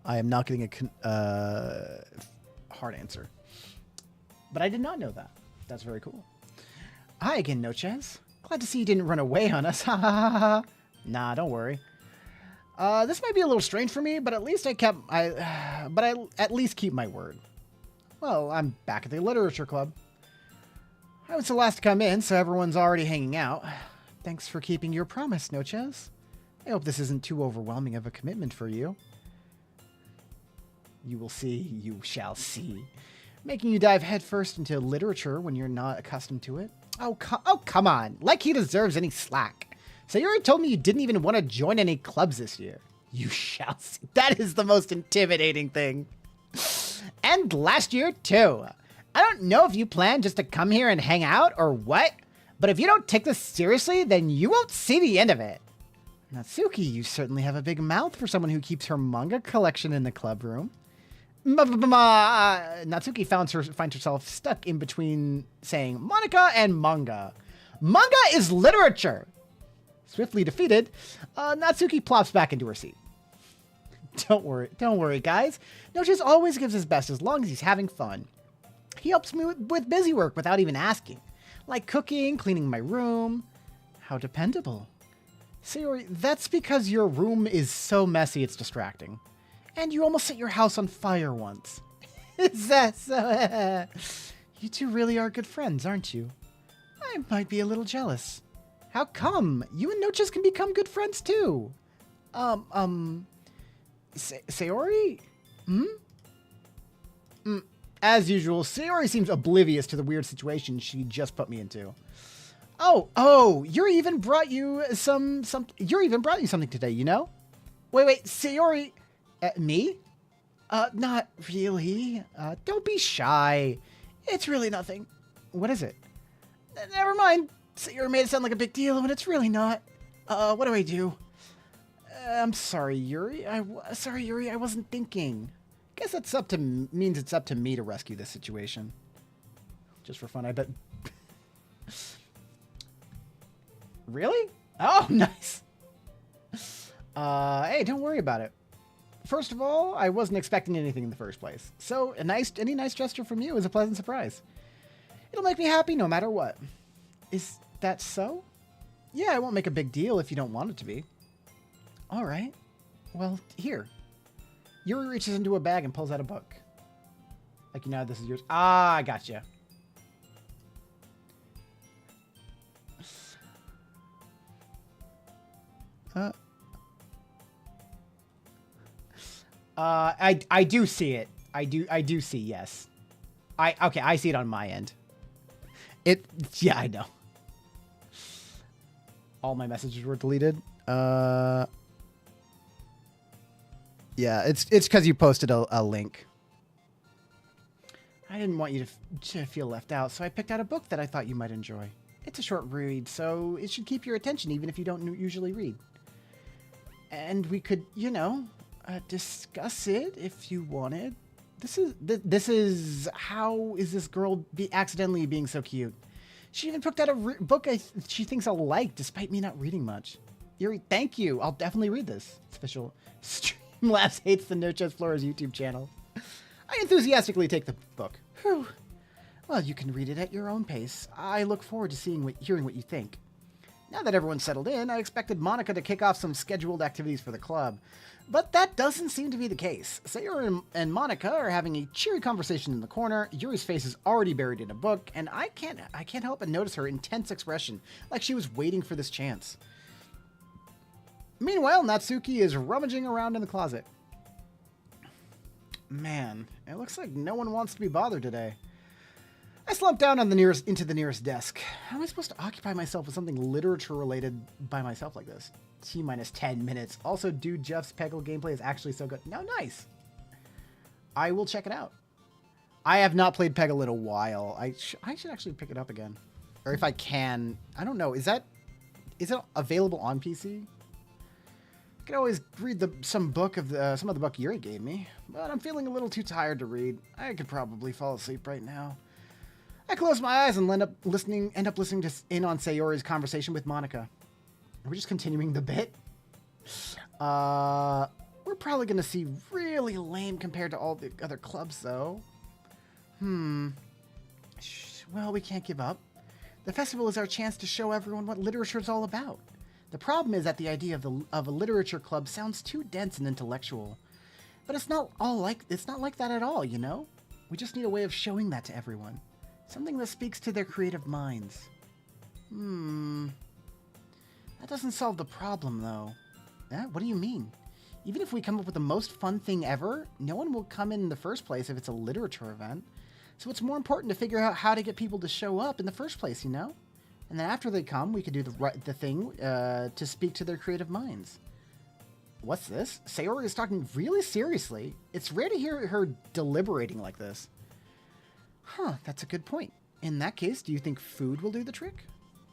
I am not getting a hard answer. But I did not know that. That's very cool. Hi again, Noches. Glad to see you didn't run away on us. Ha ha ha ha. Nah, don't worry. This might be a little strange for me, but at least I at least keep my word. Well, I'm back at the literature club. I was the last to come in, so everyone's already hanging out. Thanks for keeping your promise, Noches. I hope this isn't too overwhelming of a commitment for you. You will see, you shall see. Making you dive headfirst into literature when you're not accustomed to it? Oh, come on. Like he deserves any slack. So you already told me you didn't even want to join any clubs this year. You shall see. That is the most intimidating thing. And last year, too. I don't know if you plan just to come here and hang out or what, But if you don't take this seriously, then you won't see the end of it. Natsuki, you certainly have a big mouth for someone who keeps her manga collection in the club room. Natsuki finds herself stuck in between saying Monika and manga. Manga is literature! Swiftly defeated, Natsuki plops back into her seat. Don't worry, guys. Noches always gives his best as long as he's having fun. He helps me with busy work without even asking. Like cooking, cleaning my room. How dependable. Sayori, that's because your room is so messy it's distracting. And you almost set your house on fire once. Is that so? You two really are good friends, aren't you? I might be a little jealous. How come? You and Noches can become good friends too. Sayori? As usual, Sayori seems oblivious to the weird situation she just put me into. Oh, Yuri even brought you something today, you know? Wait, Sayori, me? Not really. Don't be shy. It's really nothing. What is it? Never mind. Sayori made it sound like a big deal when it's really not. What do I do? I'm sorry, Yuri. I wasn't thinking. Guess that's means it's up to me to rescue this situation. Just for fun, I bet. Really? Oh, nice. Hey, don't worry about it. First of all, I wasn't expecting anything in the first place. So any nice gesture from you is a pleasant surprise. It'll make me happy no matter what. Is that so? Yeah, I won't make a big deal if you don't want it to be. All right. Well, here. Yuri reaches into a bag and pulls out a book. Like, you know, this is yours. Ah, I gotcha. I do see it. I do see, yes. Okay, I see it on my end. Yeah, I know. All my messages were deleted. Yeah, it's because you posted a link. I didn't want you to feel left out, so I picked out a book that I thought you might enjoy. It's a short read, so it should keep your attention even if you don't usually read. And we could, you know, discuss it if you wanted. This is how is this girl accidentally being so cute? She even picked out a book she thinks I'll like, despite me not reading much. Yuri, thank you. I'll definitely read this. Official Streamlabs hates the Noches Flores YouTube channel. I enthusiastically take the book. Whew. Well, you can read it at your own pace. I look forward to hearing what you think. Now that everyone's settled in, I expected Monika to kick off some scheduled activities for the club. But that doesn't seem to be the case. Sayori and Monika are having a cheery conversation in the corner. Yuri's face is already buried in a book, and I can't help but notice her intense expression, like she was waiting for this chance. Meanwhile, Natsuki is rummaging around in the closet. Man, it looks like no one wants to be bothered today. I slumped down on into the nearest desk. How am I supposed to occupy myself with something literature-related by myself like this? T-minus 10 minutes. Also, dude, Jeff's Peggle gameplay is actually so good. No, nice. I will check it out. I have not played Peggle in a while. I should actually pick it up again. Or if I can. I don't know. Is it available on PC? I could always read some of the book Yuri gave me. But I'm feeling a little too tired to read. I could probably fall asleep right now. I close my eyes and end up listening in on Sayori's conversation with Monika. We're just continuing the bit. We're probably going to see really lame compared to all the other clubs, though. Well, we can't give up. The festival is our chance to show everyone what literature is all about. The problem is that the idea of a literature club sounds too dense and intellectual. But it's not like that at all, you know? We just need a way of showing that to everyone. Something that speaks to their creative minds. That doesn't solve the problem, though. What do you mean? Even if we come up with the most fun thing ever, no one will come in the first place if it's a literature event. So it's more important to figure out how to get people to show up in the first place, you know? And then after they come, we could do the thing to speak to their creative minds. What's this? Sayori is talking really seriously. It's rare to hear her deliberating like this. Huh, that's a good point. In that case, do you think food will do the trick?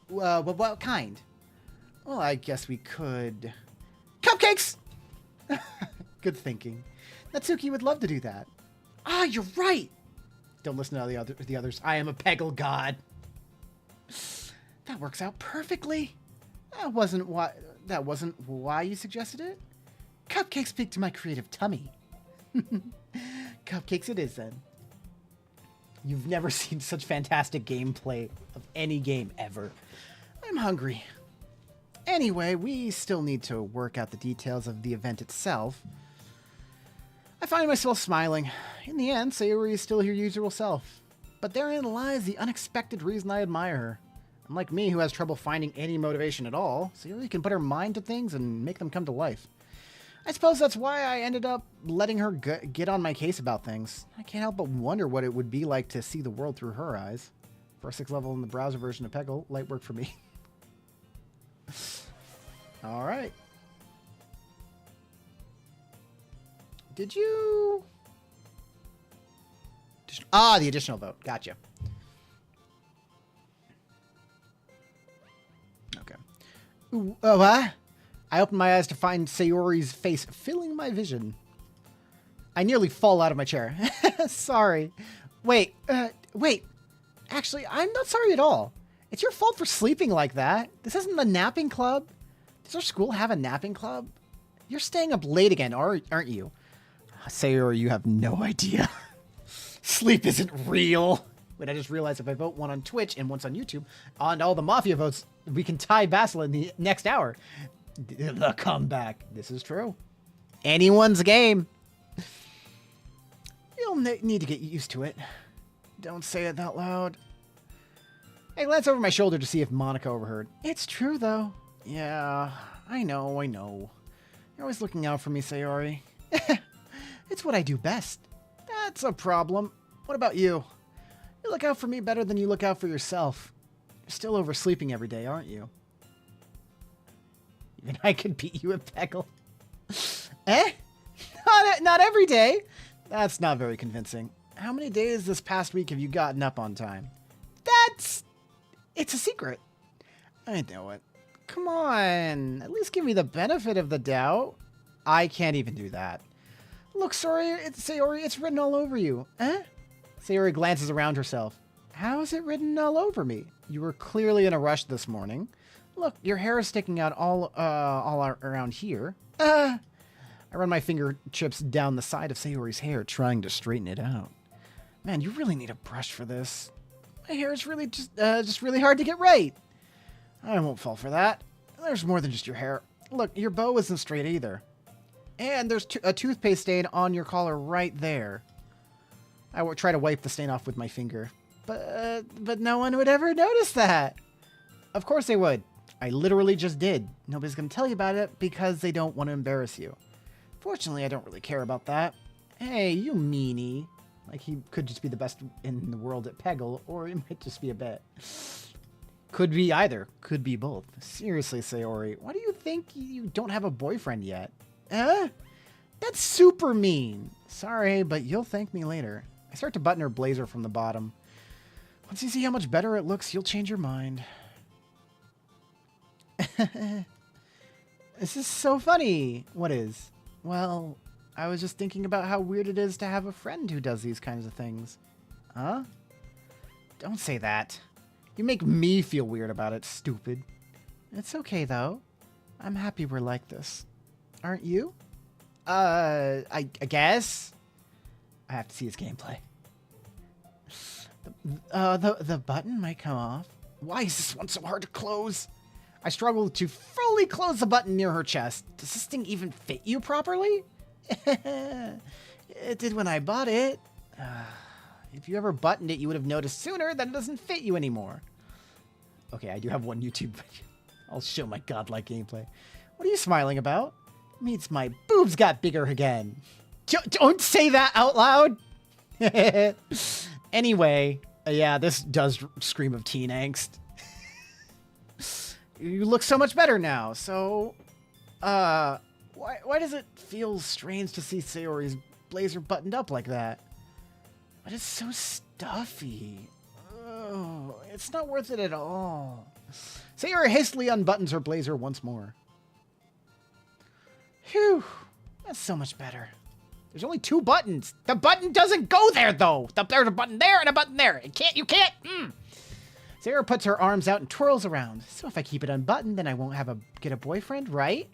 what kind? Well, I guess we could... Cupcakes! Good thinking. Natsuki would love to do that. Ah, you're right! Don't listen to the others. I am a Peggle god. That works out perfectly. That wasn't why you suggested it. Cupcakes speak to my creative tummy. Cupcakes it is then. You've never seen such fantastic gameplay of any game ever. I'm hungry. Anyway, we still need to work out the details of the event itself. I find myself smiling. In the end, Sayori is still her usual self. But therein lies the unexpected reason I admire her. Unlike me, who has trouble finding any motivation at all, Sayori can put her mind to things and make them come to life. I suppose that's why I ended up letting her get on my case about things. I can't help but wonder what it would be like to see the world through her eyes. For a 6th level in the browser version of Peggle, light work for me. Alright. Did you... the additional vote. Gotcha. Okay. Ooh, what? I opened my eyes to find Sayori's face filling my vision. I nearly fall out of my chair. Sorry. Wait. Actually, I'm not sorry at all. It's your fault for sleeping like that. This isn't the napping club. Does our school have a napping club? You're staying up late again, aren't you? Sayori, you have no idea. Sleep isn't real. Wait, I just realized if I vote one on Twitch and once on YouTube, on all the Mafia votes, we can tie Basil in the next hour. The comeback. This is true. Anyone's game. You'll need to get used to it. Don't say it that loud. I glance over my shoulder to see if Monica overheard. It's true, though. Yeah, I know. You're always looking out for me, Sayori. It's what I do best. That's a problem. What about you? You look out for me better than you look out for yourself. You're still oversleeping every day, aren't you? Even I could beat you at Peggle. Eh? Not every day. That's not very convincing. How many days this past week have you gotten up on time? It's a secret. I know it. Come on. At least give me the benefit of the doubt. I can't even do that. Look, Sayori, it's written all over you. Eh? Sayori glances around herself. How is it written all over me? You were clearly in a rush this morning. Look, your hair is sticking out all around here. I run my fingertips down the side of Sayori's hair, trying to straighten it out. Man, you really need a brush for this. My hair is really just really hard to get right. I won't fall for that. There's more than just your hair. Look, your bow isn't straight either. And there's a toothpaste stain on your collar right there. I would try to wipe the stain off with my finger. But no one would ever notice that. Of course they would. I literally just did. Nobody's going to tell you about it because they don't want to embarrass you. Fortunately, I don't really care about that. Hey, you meanie. Like, he could just be the best in the world at Peggle, or it might just be a bit. Could be either. Could be both. Seriously, Sayori, why do you think you don't have a boyfriend yet? That's super mean. Sorry, but you'll thank me later. I start to button her blazer from the bottom. Once you see how much better it looks, you'll change your mind. This is so funny. What is? Well, I was just thinking about how weird it is to have a friend who does these kinds of things. Huh? Don't say that. You make me feel weird about it, stupid. It's okay, though. I'm happy we're like this. Aren't you? I guess. I have to see his gameplay. The button might come off. Why is this one so hard to close? I struggle to fully close the button near her chest. Does this thing even fit you properly? It did when I bought it. If you ever buttoned it, you would have noticed sooner that it doesn't fit you anymore. Okay, I do have one YouTube video. I'll show my godlike gameplay. What are you smiling about? Means my boobs got bigger again. Don't say that out loud. Anyway, yeah, this does scream of teen angst. You look so much better now, so... why does it feel strange to see Sayori's blazer buttoned up like that? But it's so stuffy. Oh, it's not worth it at all. Sayori hastily unbuttons her blazer once more. Phew, that's so much better. There's only 2 buttons. The button doesn't go there, though. There's a button there and a button there. You can't. Sayori puts her arms out and twirls around. So if I keep it unbuttoned, then I won't get a boyfriend, right?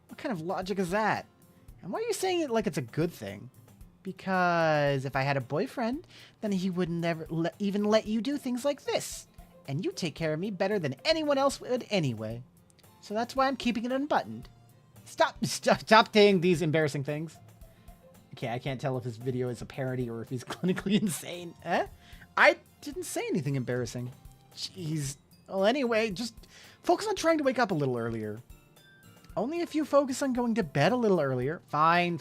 What kind of logic is that? And why are you saying it like it's a good thing? Because if I had a boyfriend, then he would never even let you do things like this. And you take care of me better than anyone else would anyway. So that's why I'm keeping it unbuttoned. Stop saying these embarrassing things. Okay, I can't tell if this video is a parody or if he's clinically insane. Eh? I didn't say anything embarrassing. Jeez. Well, anyway, just focus on trying to wake up a little earlier. Only if you focus on going to bed a little earlier. Fine.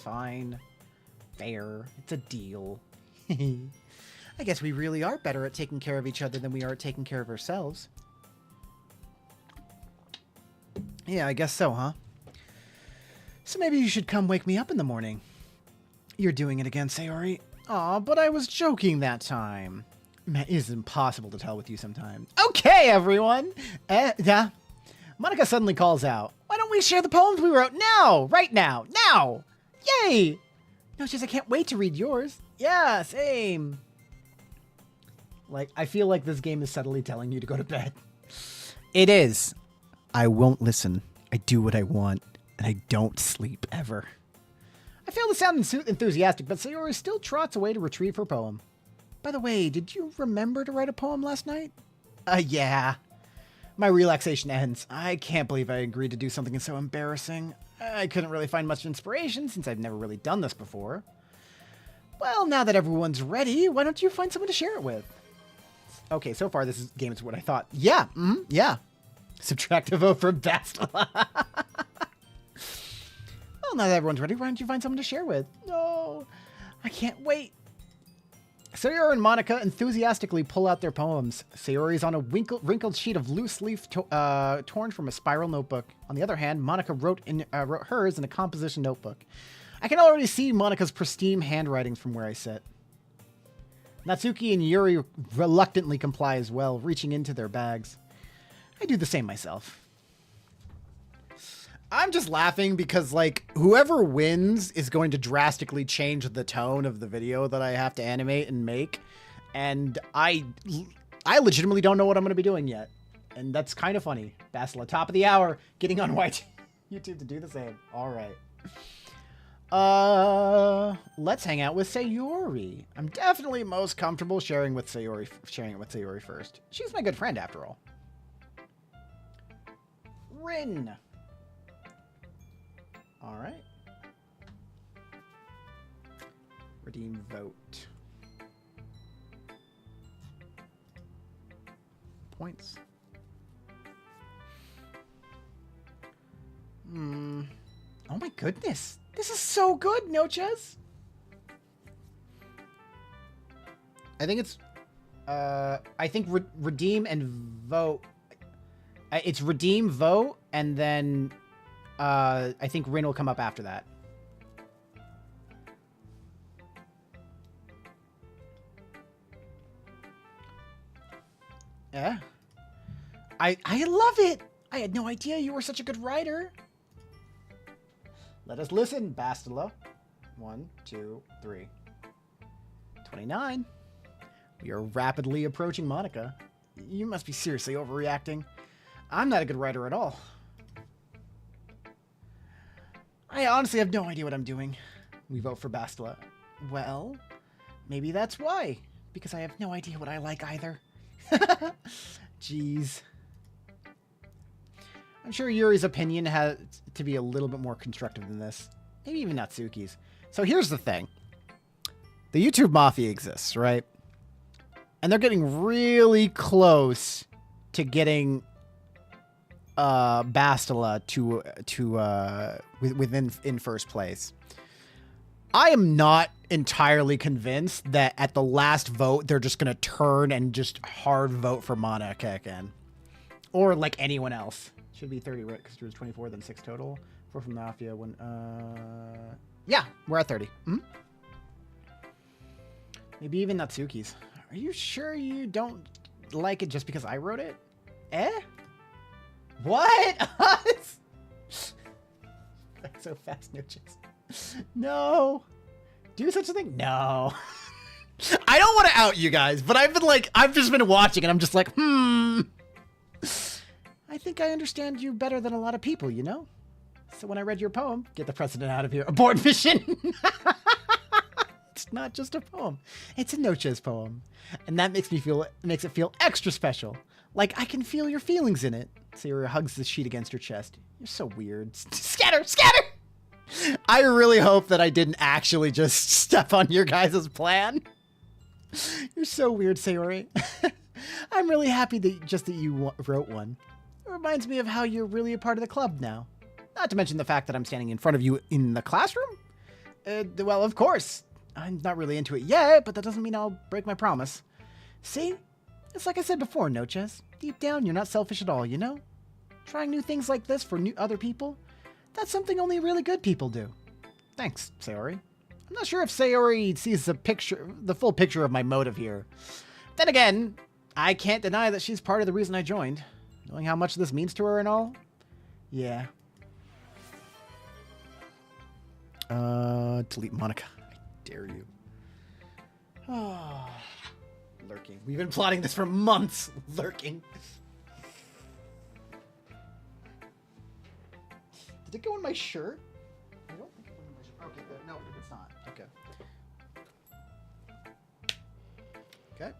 Fair. It's a deal. I guess we really are better at taking care of each other than we are at taking care of ourselves. Yeah, I guess so, huh? So maybe you should come wake me up in the morning. You're doing it again, Sayori. Aw, but I was joking that time. Man, it is impossible to tell with you sometimes. Okay, everyone! Yeah. Monica suddenly calls out, why don't we share the poems we wrote now? Right now! Now! Yay! No, it's just I can't wait to read yours. Yeah, same. Like, I feel like this game is subtly telling you to go to bed. It is. I won't listen. I do what I want, and I don't sleep ever. I fail to sound enthusiastic, but Sayori still trots away to retrieve her poem. By the way, did you remember to write a poem last night? Yeah. My relaxation ends. I can't believe I agreed to do something so embarrassing. I couldn't really find much inspiration since I've never really done this before. Well, now that everyone's ready, why don't you find someone to share it with? Okay, so far this game is what I thought. Yeah, yeah. Subtract a vote from Bastila. Well, now that everyone's ready, why don't you find someone to share with? No, I can't wait. Sayori and Monica enthusiastically pull out their poems. Sayori's on a wrinkled sheet of loose leaf torn from a spiral notebook. On the other hand, Monica wrote hers in a composition notebook. I can already see Monica's pristine handwriting from where I sit. Natsuki and Yuri reluctantly comply as well, reaching into their bags. I do the same myself. I'm just laughing because, like, whoever wins is going to drastically change the tone of the video that I have to animate and make. And I legitimately don't know what I'm going to be doing yet. And that's kind of funny. Bastila, top of the hour, getting on white YouTube to do the same. All right. Let's hang out with Sayori. I'm definitely most comfortable sharing it with Sayori first. She's my good friend after all. Rin. All right. Redeem vote. Points. Oh my goodness. This is so good, Noches. I think it's I think redeem and vote. It's redeem, vote, and then I think Rin will come up after that. Yeah. I love it. I had no idea you were such a good writer. Let us listen, Bastila. 1, 2, 3. 29. We are rapidly approaching Monica. You must be seriously overreacting. I'm not a good writer at all. I honestly have no idea what I'm doing. We vote for Bastila. Well, maybe that's why. Because I have no idea what I like either. Jeez. I'm sure Yuri's opinion has to be a little bit more constructive than this. Maybe even Natsuki's. So here's the thing. The YouTube Mafia exists, right? And they're getting really close to getting Bastila in first place. I am not entirely convinced that at the last vote they're just gonna turn and just hard vote for Monica again, or like anyone else. Should be 30, right? Because there was 24, then 6 total. 4 from Mafia. Yeah, we're at 30. Mm-hmm. Maybe even Natsuki's. Are you sure you don't like it just because I wrote it? Eh? What? That's so fast, no chase. No. Do such a thing? No. I don't want to out you guys, but I've just been watching and I'm just like, I think I understand you better than a lot of people, you know? So when I read your poem, get the president out of here. Abort mission. It's not just a poem. It's a Noches poem. And that makes it feel extra special. Like I can feel your feelings in it. Sayori hugs the sheet against her chest. You're so weird. Scatter! Scatter! I really hope that I didn't actually just step on your guys' plan. You're so weird, Sayori. I'm really happy that you wrote one. It reminds me of how you're really a part of the club now. Not to mention the fact that I'm standing in front of you in the classroom. Well, of course. I'm not really into it yet, but that doesn't mean I'll break my promise. See? It's like I said before, Noches. Deep down, you're not selfish at all, you know? Trying new things like this for other people, that's something only really good people do. Thanks, Sayori. I'm not sure if Sayori sees the full picture of my motive here. Then again, I can't deny that she's part of the reason I joined. Knowing how much this means to her and all. Yeah. Delete Monica. I dare you. Oh, lurking. We've been plotting this for months. Lurking. Did it go in my shirt? I don't think it went in my shirt. Okay, no, it's not. Okay. Okay.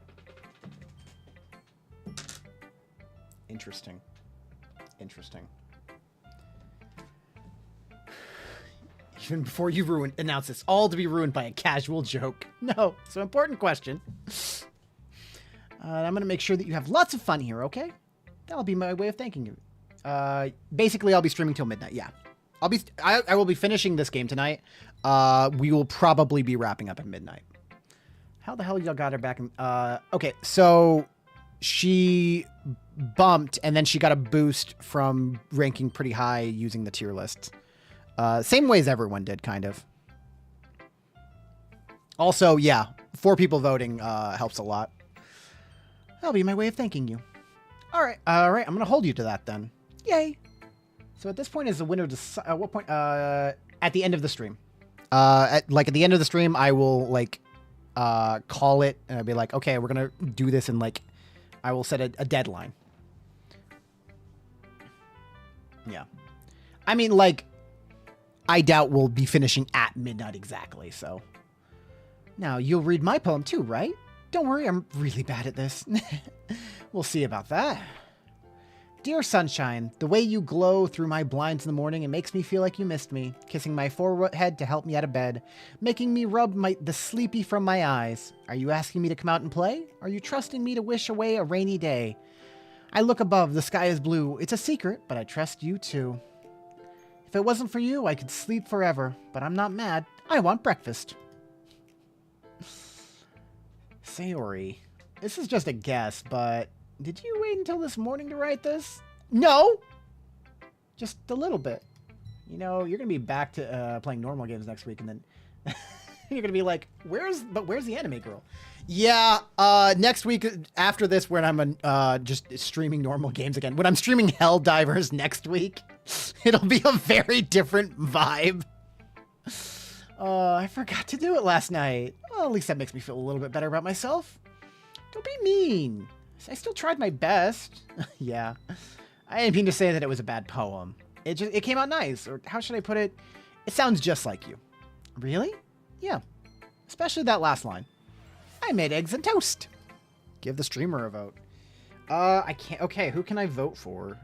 Interesting. Interesting. Even before you announce this, all to be ruined by a casual joke. No, it's an important question. I'm going to make sure that you have lots of fun here, okay? That'll be my way of thanking you. Basically, I'll be streaming till midnight. Yeah, I will be finishing this game tonight. We will probably be wrapping up at midnight. How the hell y'all got her back? Okay, so she bumped and then she got a boost from ranking pretty high using the tier list. Same way as everyone did, kind of. Also, yeah, 4 people voting helps a lot. That'll be my way of thanking you. All right, I'm gonna hold you to that then. Yay! So at this point, is the winner what point? At the end of the stream. At the end of the stream, I will call it and I'll be like, okay, we're gonna do this, and I will set a deadline. Yeah, I mean, I doubt we'll be finishing at midnight exactly. So now you'll read my poem too, right? Don't worry, I'm really bad at this. We'll see about that. Dear sunshine, the way you glow through my blinds in the morning, it makes me feel like you missed me, kissing my forehead to help me out of bed, making me rub the sleepy from my eyes. Are you asking me to come out and play? Are you trusting me to wish away a rainy day? I look above, the sky is blue. It's a secret, but I trust you too. If it wasn't for you, I could sleep forever, but I'm not mad. I want breakfast. Sayori, this is just a guess, but did you wait until this morning to write this? No! Just a little bit. You know, you're going to be back to playing normal games next week, and then you're going to be like, where's the anime girl? Yeah, next week after this, when I'm just streaming normal games again, when I'm streaming Helldivers next week, it'll be a very different vibe. I forgot to do it last night. Well, at least that makes me feel a little bit better about myself. Don't be mean. I still tried my best. Yeah. I didn't mean to say that it was a bad poem. It came out nice. Or how should I put it? It sounds just like you. Really? Yeah. Especially that last line. I made eggs and toast. Give the streamer a vote. I can't. Okay, who can I vote for?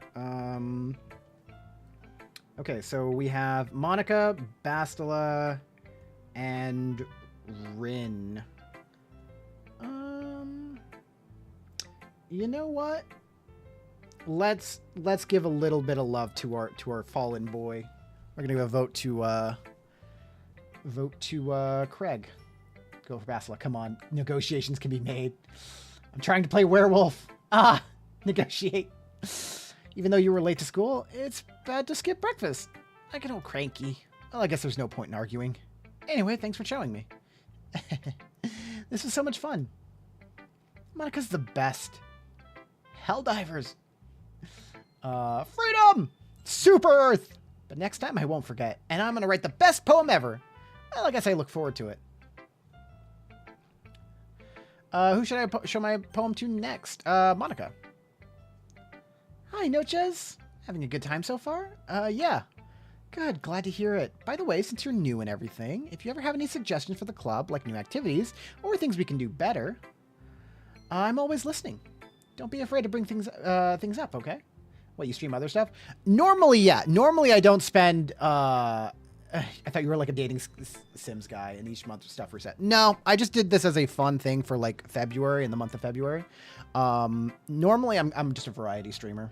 Okay, so we have Monica, Bastila, and Rin. You know what? Let's give a little bit of love to our fallen boy. We're gonna give a vote to Craig. Go for Bastila. Come on, negotiations can be made. I'm trying to play werewolf. Negotiate. Even though you were late to school, it's bad to skip breakfast. I get all cranky. Well, I guess there's no point in arguing. Anyway, thanks for showing me. This was so much fun. Monica's the best. Helldivers. Freedom! Super Earth! But next time I won't forget, and I'm gonna write the best poem ever. Well, I guess I look forward to it. Who should I show my poem to next? Monica. Hi, Noches. Having a good time so far? Yeah. Good, glad to hear it. By the way, since you're new and everything, if you ever have any suggestions for the club, like new activities, or things we can do better, I'm always listening. Don't be afraid to bring things up, okay? What, you stream other stuff? Normally, yeah. Normally, I don't spend, I thought you were like a dating Sims guy and each month stuff reset. No, I just did this as a fun thing for like February, in the month of February. Normally, I'm just a variety streamer.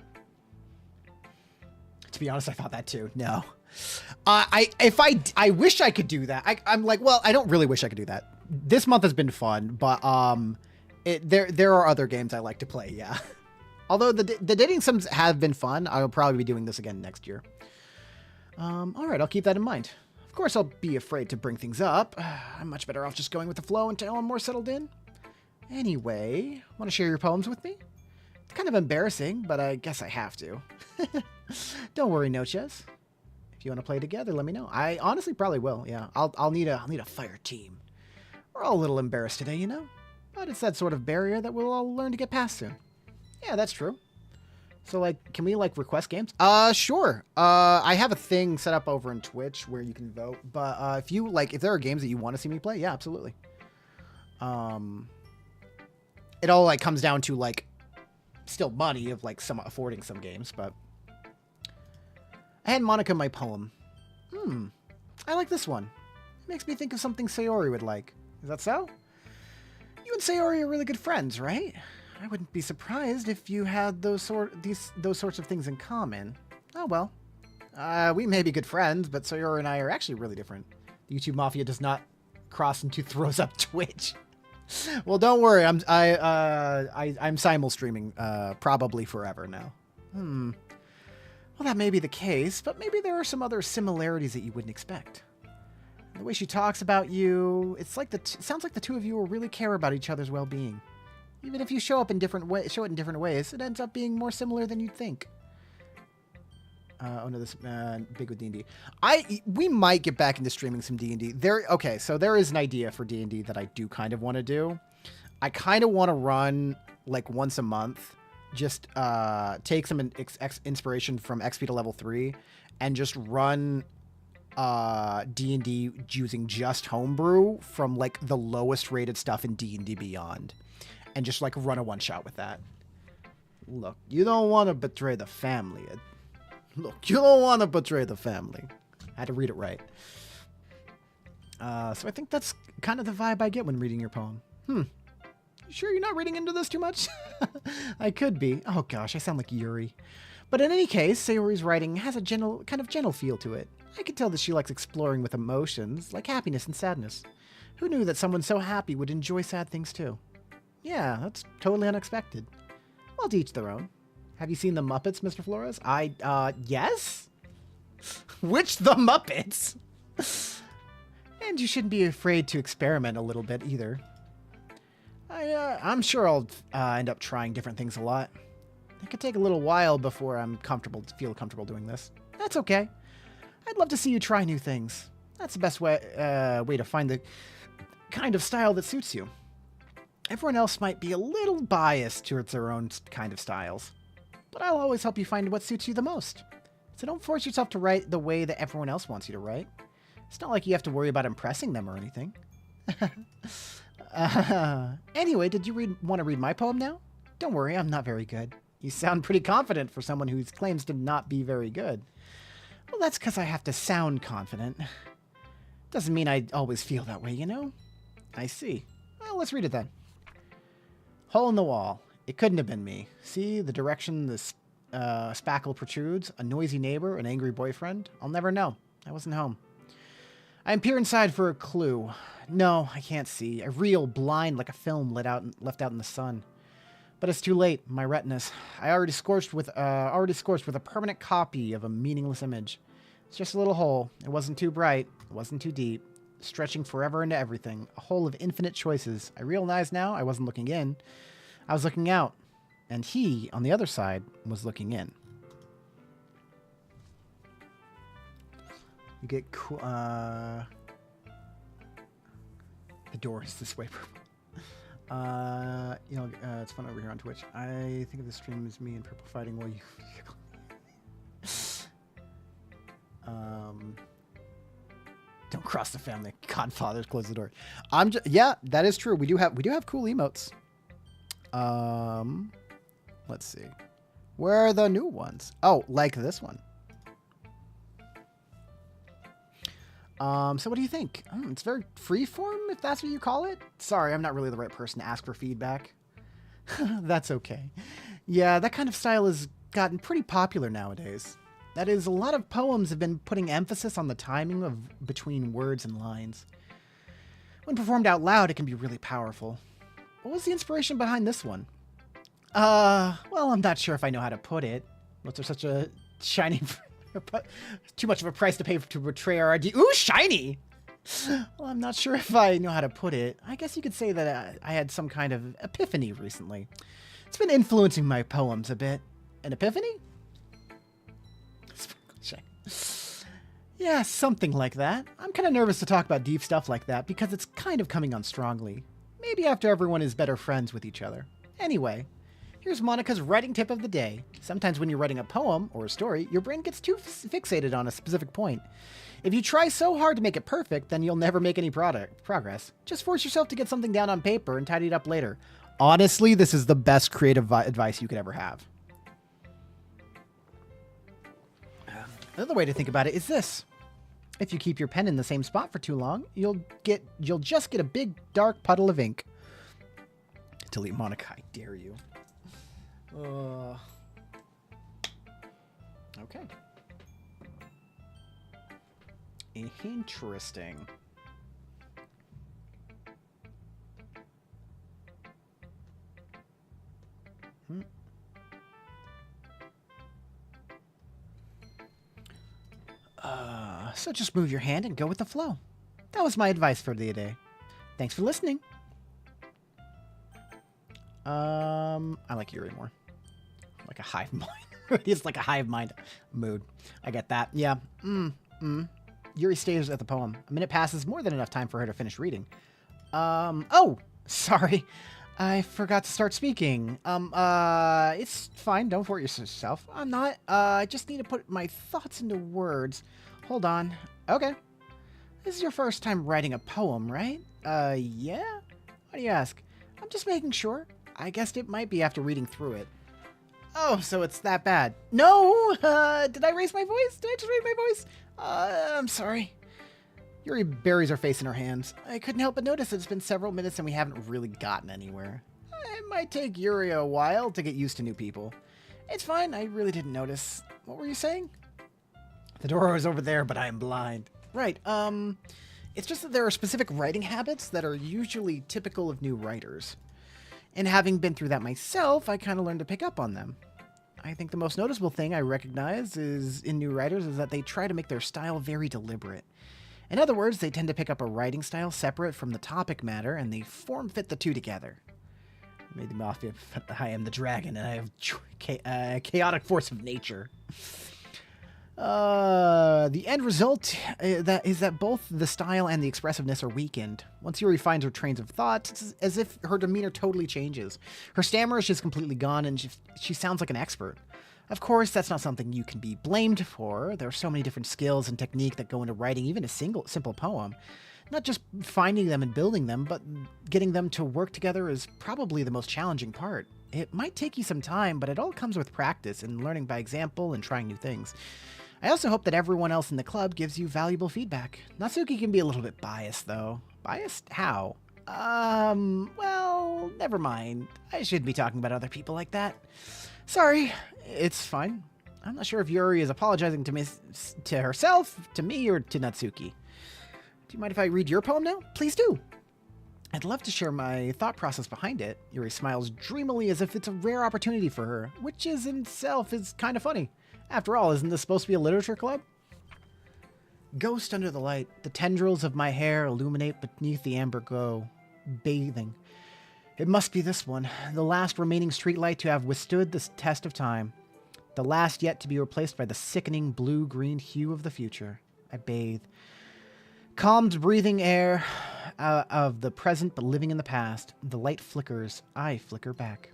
To be honest, I thought that too. No. I wish I could do that. I'm like, well, I don't really wish I could do that. This month has been fun, but there are other games I like to play, yeah. Although the dating sims have been fun, I'll probably be doing this again next year. All right, I'll keep that in mind. Of course, I'll be afraid to bring things up. I'm much better off just going with the flow until I'm more settled in. Anyway, want to share your poems with me? It's kind of embarrassing, but I guess I have to. Don't worry, Noches. If you want to play together, let me know. I honestly probably will. Yeah, I'll need a fire team. We're all a little embarrassed today, you know, but it's that sort of barrier that we'll all learn to get past soon. Yeah, that's true. So, like, can we, like, request games? Sure. I have a thing set up over on Twitch where you can vote. But, if there are games that you want to see me play, yeah, absolutely. It all, like, comes down to, like, still money of, like, affording some games, but... I had Monica my poem. I like this one. It makes me think of something Sayori would like. Is that so? You and Sayori are really good friends, right? I wouldn't be surprised if you had those sorts of things in common. Oh well. We may be good friends, but Sayori and I are actually really different. The YouTube Mafia does not cross into throws up Twitch. Well, don't worry. I'm simul streaming probably forever now. Well, that may be the case, but maybe there are some other similarities that you wouldn't expect. The way she talks about you, it's like it sounds like the two of you will really care about each other's well-being. Even if you show it in different ways, it ends up being more similar than you'd think. Oh no, this big with D&D. We might get back into streaming some D&D. Okay, so there is an idea for D&D that I do kind of want to do. I kind of want to run like once a month, just take some inspiration from XP to level 3 and just run D&D using just homebrew from like the lowest rated stuff in D&D Beyond. And just, like, run a one-shot with that. Look, you don't want to betray the family. Look, you don't want to betray the family. I had to read it right. So I think that's kind of the vibe I get when reading your poem. You sure you're not reading into this too much? I could be. Oh, gosh, I sound like Yuri. But in any case, Sayori's writing has a kind of gentle feel to it. I can tell that she likes exploring with emotions, like happiness and sadness. Who knew that someone so happy would enjoy sad things, too? Yeah, that's totally unexpected. Well, to each their own. Have you seen The Muppets, Mr. Flores? Yes? Which The Muppets? And you shouldn't be afraid to experiment a little bit, either. I'm sure I'll end up trying different things a lot. It could take a little while before I'm feel comfortable doing this. That's okay. I'd love to see you try new things. That's the best way to find the kind of style that suits you. Everyone else might be a little biased towards their own kind of styles, but I'll always help you find what suits you the most. So don't force yourself to write the way that everyone else wants you to write. It's not like you have to worry about impressing them or anything. Anyway, did you want to read my poem now? Don't worry, I'm not very good. You sound pretty confident for someone who claims to not be very good. Well, that's because I have to sound confident. Doesn't mean I always feel that way, you know? I see. Well, let's read it then. Hole in the wall. It couldn't have been me. See the direction the spackle protrudes? A noisy neighbor? An angry boyfriend? I'll never know. I wasn't home. I peer inside for a clue. No, I can't see. I reel blind like a film left out in the sun. But it's too late. My retinas. Already scorched with a permanent copy of a meaningless image. It's just a little hole. It wasn't too bright. It wasn't too deep. Stretching forever into everything. A hole of infinite choices. I realize now I wasn't looking in. I was looking out. And he, on the other side, was looking in. You get cool. The door is this way. It's fun over here on Twitch. I think of the stream as me and Purple fighting while you. Don't cross the family. Godfathers, close the door. Yeah, that is true. We do have cool emotes. Let's see. Where are the new ones? Oh, like this one. So what do you think? It's very freeform, if that's what you call it. Sorry, I'm not really the right person to ask for feedback. That's okay. Yeah, that kind of style has gotten pretty popular nowadays. That is, a lot of poems have been putting emphasis on the timing of between words and lines. When performed out loud, it can be really powerful. What was the inspiration behind this one? Well, I'm not sure if I know how to put it. Was there such a shiny... Too much of a price to pay to betray our idea. Ooh, shiny! Well, I'm not sure if I know how to put it. I guess you could say that I had some kind of epiphany recently. It's been influencing my poems a bit. An epiphany? Yeah, something like that. I'm kind of nervous to talk about deep stuff like that because it's kind of coming on strongly. Maybe after everyone is better friends with each other. Anyway, here's Monica's writing tip of the day. Sometimes when you're writing a poem or a story, your brain gets too fixated on a specific point. If you try so hard to make it perfect, then you'll never make any progress. Just force yourself to get something down on paper and tidy it up later. Honestly, this is the best creative advice you could ever have. Another way to think about it is this. If you keep your pen in the same spot for too long, you'll just get a big dark puddle of ink. Delete Monica, I dare you. Okay. Interesting. So just move your hand and go with the flow. That was my advice for the day. Thanks for listening. I like Yuri more. Like a hive mind. He's like a hive mind mood. I get that. Yeah. Yuri stays at the poem. A minute passes, more than enough time for her to finish reading. Oh, sorry. I forgot to start speaking. It's fine. Don't worry yourself. I'm not. I just need to put my thoughts into words. Hold on. Okay. This is your first time writing a poem, right? Yeah? Why do you ask? I'm just making sure. I guessed it might be after reading through it. Oh, so it's that bad. No! Did I raise my voice? Did I just raise my voice? I'm sorry. Yuri buries her face in her hands. I couldn't help but notice it's been several minutes and we haven't really gotten anywhere. It might take Yuri a while to get used to new people. It's fine, I really didn't notice. What were you saying? The door is over there, but I am blind. Right, it's just that there are specific writing habits that are usually typical of new writers. And having been through that myself, I kind of learned to pick up on them. I think the most noticeable thing I recognize in new writers is that they try to make their style very deliberate. In other words, they tend to pick up a writing style separate from the topic matter, and they form-fit the two together. Made the mafia. I am the dragon, and I have chaotic force of nature. The end result is that both the style and the expressiveness are weakened. Once Yuri finds her trains of thought, it's as if her demeanor totally changes. Her stammer is just completely gone, and she sounds like an expert. Of course, that's not something you can be blamed for. There are so many different skills and technique that go into writing even a simple poem. Not just finding them and building them, but getting them to work together is probably the most challenging part. It might take you some time, but it all comes with practice and learning by example and trying new things. I also hope that everyone else in the club gives you valuable feedback. Natsuki can be a little bit biased, though. Biased? How? Well, never mind. I shouldn't be talking about other people like that. Sorry, it's fine. I'm not sure if Yuri is apologizing to herself, to me, or to Natsuki. Do you mind if I read your poem now? Please do. I'd love to share my thought process behind it. Yuri smiles dreamily as if it's a rare opportunity for her, which in itself is kind of funny. After all, isn't this supposed to be a literature club? Ghost under the light, the tendrils of my hair illuminate beneath the amber glow, bathing. It must be this one, the last remaining streetlight to have withstood this test of time. The last yet to be replaced by the sickening blue-green hue of the future. I bathe. Calmed breathing air of the present but living in the past. The light flickers. I flicker back.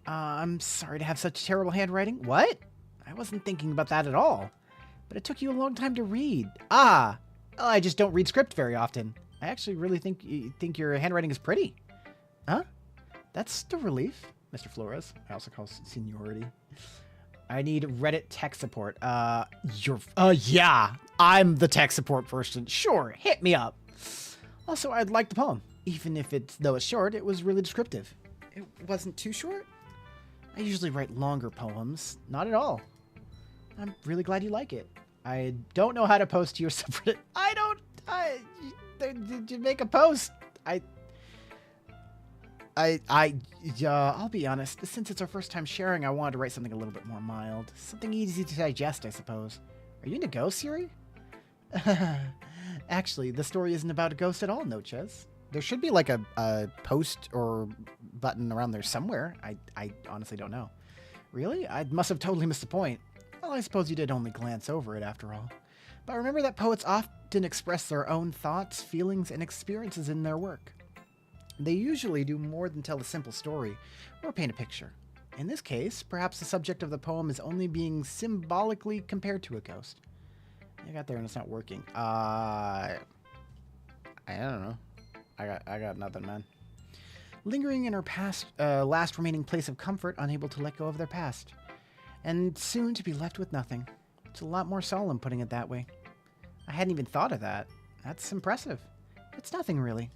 I'm sorry to have such terrible handwriting. What? I wasn't thinking about that at all. But it took you a long time to read. Ah! Well, I just don't read script very often. I actually really think your handwriting is pretty. Huh? That's the relief, Mr. Flores. I also call seniority. I need Reddit tech support. Yeah, I'm the tech support person. Sure, hit me up. Also, I'd like the poem. Even if though it's short, it was really descriptive. It wasn't too short? I usually write longer poems. Not at all. I'm really glad you like it. I don't know how to post to your subreddit. Did you make a post? I'll be honest. Since it's our first time sharing, I wanted to write something a little bit more mild. Something easy to digest, I suppose. Are you into ghosts, Siri? Actually, the story isn't about a ghost at all, Noches. There should be like a post or button around there somewhere. I honestly don't know. Really? I must have totally missed the point. Well, I suppose you did only glance over it after all. But remember that poets often express their own thoughts, feelings, and experiences in their work. They usually do more than tell a simple story or paint a picture. In this case, perhaps the subject of the poem is only being symbolically compared to a ghost. I got there and it's not working. I don't know. I got nothing, man. Lingering in her past, last remaining place of comfort, unable to let go of their past. And soon to be left with nothing. It's a lot more solemn putting it that way. I hadn't even thought of that. That's impressive. It's nothing really.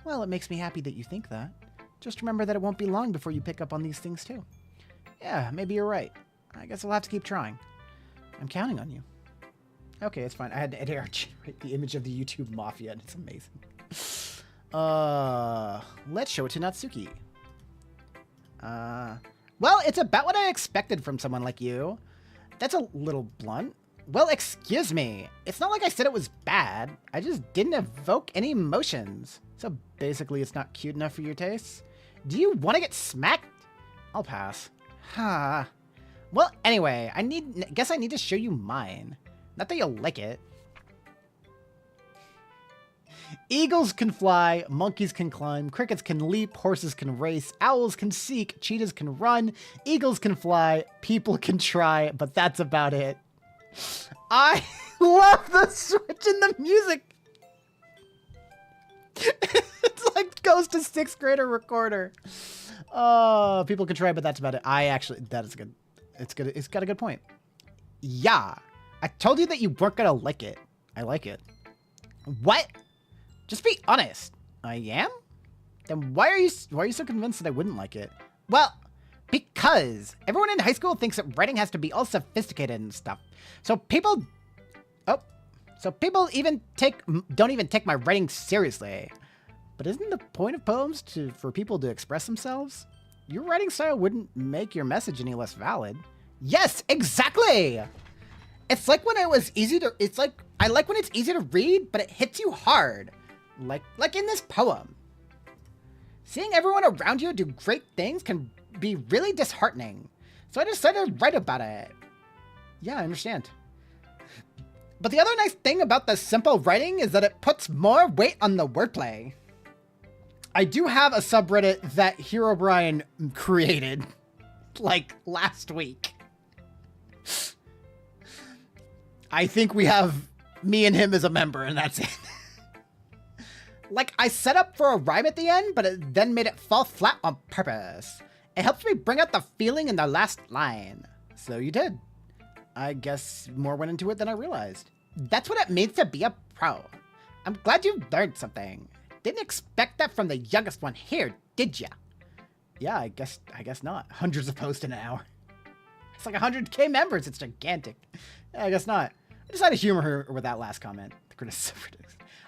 Well, it makes me happy that you think that. Just remember that it won't be long before you pick up on these things too. Yeah, maybe you're right. I guess I'll have to keep trying. I'm counting on you. Okay, it's fine. I had to generate the image of the YouTube mafia, and it's amazing. Let's show it to Natsuki. Well, it's about what I expected from someone like you. That's a little blunt. Well, excuse me. It's not like I said it was bad. I just didn't evoke any emotions. So basically, it's not cute enough for your tastes? Do you want to get smacked? I'll pass. Huh. Well, anyway, guess I need to show you mine. Not that you'll like it. Eagles can fly, monkeys can climb, crickets can leap, horses can race, owls can seek, cheetahs can run, eagles can fly, people can try, but that's about it. I love the switch in the music. It's like goes to 6th grader recorder. Oh, people can try, but that's about it. That is good. It's good. It's got a good point. Yeah. I told you that you weren't gonna like it. I like it. What? Just be honest. I am? Then why are you so convinced that I wouldn't like it? Well, because everyone in high school thinks that writing has to be all sophisticated and stuff. So people don't even take my writing seriously. But isn't the point of poems for people to express themselves? Your writing style wouldn't make your message any less valid. Yes, exactly. It's like when I like when it's easy to read, but it hits you hard. Like in this poem. Seeing everyone around you do great things can be really disheartening. So I decided to write about it. Yeah, I understand. But the other nice thing about the simple writing is that it puts more weight on the wordplay. I do have a subreddit that Hero Brian created, like, last week. I think we have me and him as a member, and that's it. Like, I set up for a rhyme at the end, but it then made it fall flat on purpose. It helps me bring out the feeling in the last line. So you did. I guess more went into it than I realized. That's what it means to be a pro. I'm glad you learned something. Didn't expect that from the youngest one here, did ya? Yeah, I guess not. Hundreds of posts in an hour. It's like 100k members. It's gigantic. Yeah, I guess not. I decided to humor her with that last comment. The criticism.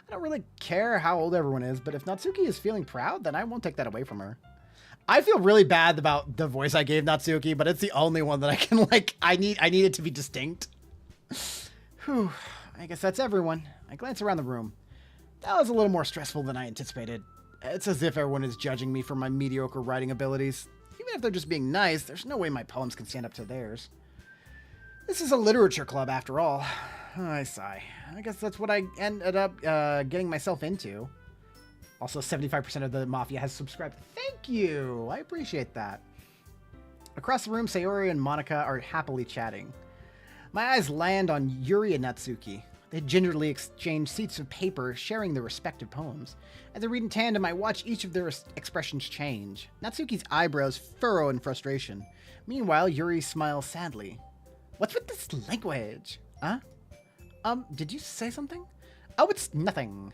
I don't really care how old everyone is, but if Natsuki is feeling proud, then I won't take that away from her. I feel really bad about the voice I gave Natsuki, but it's the only one that I can, like, I need it to be distinct. Whew. I guess that's everyone. I glance around the room. That was a little more stressful than I anticipated. It's as if everyone is judging me for my mediocre writing abilities. Even if they're just being nice, there's no way my poems can stand up to theirs. This is a literature club after all. I sigh. I guess that's what I ended up getting myself into. Also, 75% of the Mafia has subscribed. Thank you! I appreciate that. Across the room, Sayori and Monica are happily chatting. My eyes land on Yuri and Natsuki. They gingerly exchange sheets of paper, sharing their respective poems. As they read in tandem, I watch each of their expressions change. Natsuki's eyebrows furrow in frustration. Meanwhile, Yuri smiles sadly. What's with this language? Huh? Did you say something? Oh, it's nothing.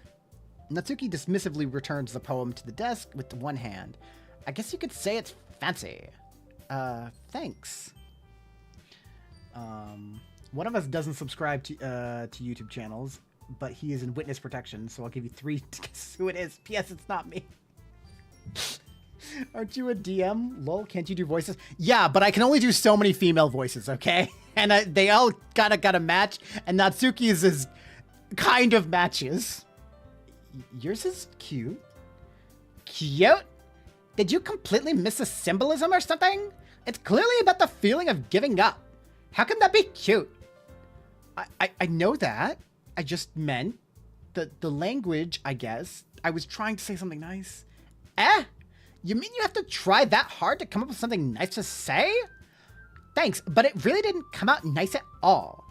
Natsuki dismissively returns the poem to the desk with one hand. I guess you could say it's fancy. Thanks. One of us doesn't subscribe to YouTube channels, but he is in witness protection, so I'll give you 3 to guess who it is. P.S. It's not me. Aren't you a DM? Lol, can't you do voices? Yeah, but I can only do so many female voices, okay? And they all gotta match, and Natsuki's is kind of matches. Yours is cute. Cute? Did you completely miss the symbolism or something? It's clearly about the feeling of giving up. How can that be cute? I know that. I just meant the language, I guess. I was trying to say something nice. Eh? You mean you have to try that hard to come up with something nice to say? Thanks, but it really didn't come out nice at all.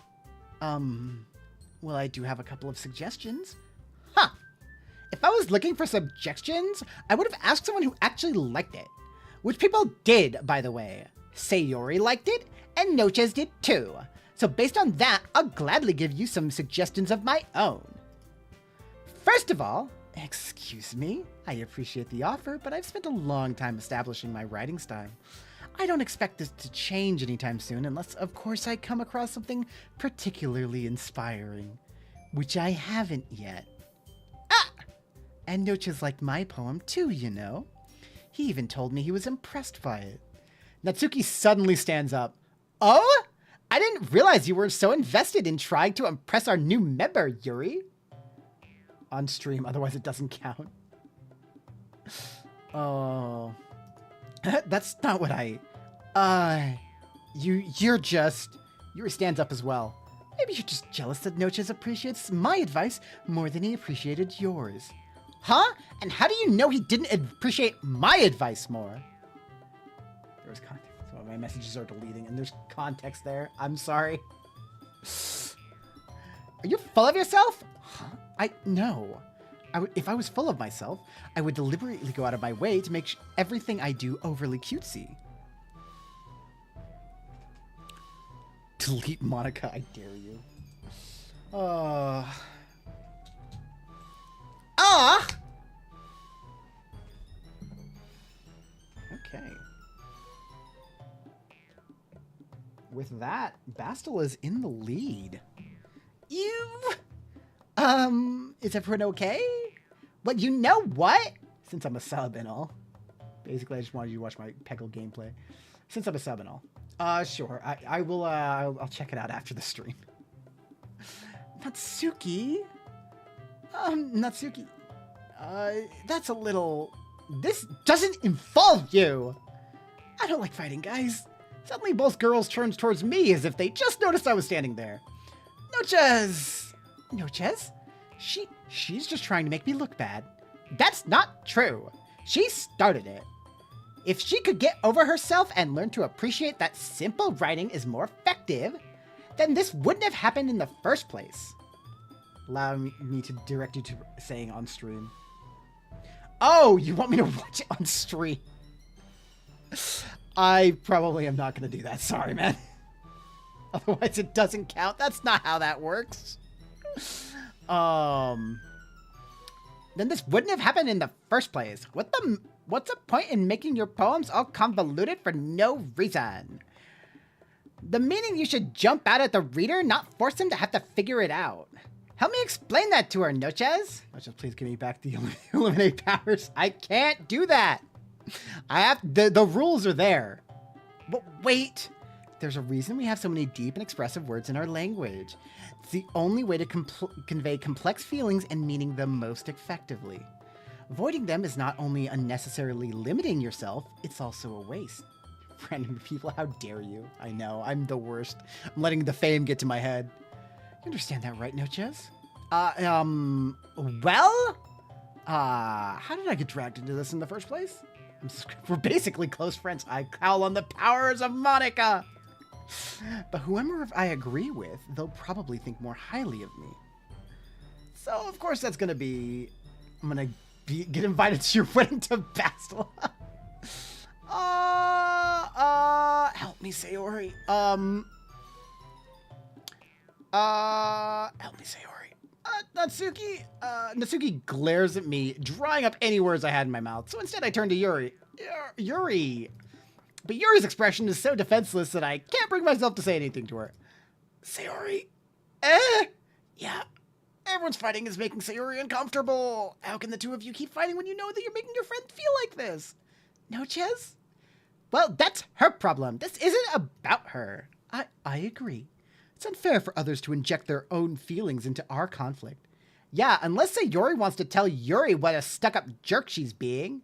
Well, I do have a couple of suggestions. Huh. If I was looking for suggestions, I would have asked someone who actually liked it. Which people did, by the way. Sayori liked it, and Noches did too. So based on that, I'll gladly give you some suggestions of my own. First of all, excuse me, I appreciate the offer, but I've spent a long time establishing my writing style. I don't expect this to change anytime soon, unless, of course, I come across something particularly inspiring. Which I haven't yet. Ah! And Noches liked my poem too, you know. He even told me he was impressed by it. Natsuki suddenly stands up. Oh? I didn't realize you were so invested in trying to impress our new member, Yuri. On stream, otherwise it doesn't count. Oh. That's not what Yuri stands up as well. Maybe you're just jealous that Noches appreciates my advice more than he appreciated yours. Huh? And how do you know he didn't appreciate my advice more? There was context. So my messages are deleting, and there's context there. I'm sorry. Are you full of yourself? Huh? No. If I was full of myself, I would deliberately go out of my way to make everything I do overly cutesy. Delete Monica, I dare you. Okay. With that, Bastel is in the lead. Is everyone okay? Well, you know what? Since I'm a sub and all. Basically, I just wanted you to watch my Peggle gameplay. Since I'm a sub and all. Sure. I will, I'll check it out after the stream. Natsuki? Natsuki. That's a little... This doesn't involve you! I don't like fighting, guys. Suddenly both girls turned towards me as if they just noticed I was standing there. Noches! Noches? She's just trying to make me look bad. That's not true. She started it. If she could get over herself and learn to appreciate that simple writing is more effective, then this wouldn't have happened in the first place. Allow me to direct you to saying on stream. Oh, you want me to watch it on stream? I probably am not going to do that. Sorry, man. Otherwise, it doesn't count. That's not how that works. Then this wouldn't have happened in the first place. What's the point in making your poems all convoluted for no reason? The meaning you should jump out at the reader, not force them to have to figure it out. Help me explain that to her, Noches. Noches, please give me back the eliminate powers. I can't do that. I have the rules are there. But wait, there's a reason we have so many deep and expressive words in our language. It's the only way to convey complex feelings and meaning them most effectively. Avoiding them is not only unnecessarily limiting yourself, it's also a waste. Random people, how dare you? I know, I'm the worst. I'm letting the fame get to my head. You understand that, right, Noches? Well? How did I get dragged into this in the first place? We're basically close friends. I call on the powers of Monica. But whoever I agree with, they'll probably think more highly of me. So, of course, that's gonna be... I'm gonna get invited to your wedding to Bastila. Help me, Sayori. Help me, Sayori. Natsuki. Natsuki glares at me, drying up any words I had in my mouth. So instead, I turn to Yuri. Yuri. But Yuri's expression is so defenseless that I can't bring myself to say anything to her. Sayori. Yeah. Everyone's fighting is making Sayori uncomfortable. How can the two of you keep fighting when you know that you're making your friend feel like this? Noches? Well, that's her problem. This isn't about her. I agree. It's unfair for others to inject their own feelings into our conflict. Yeah, unless Sayori wants to tell Yuri what a stuck-up jerk she's being.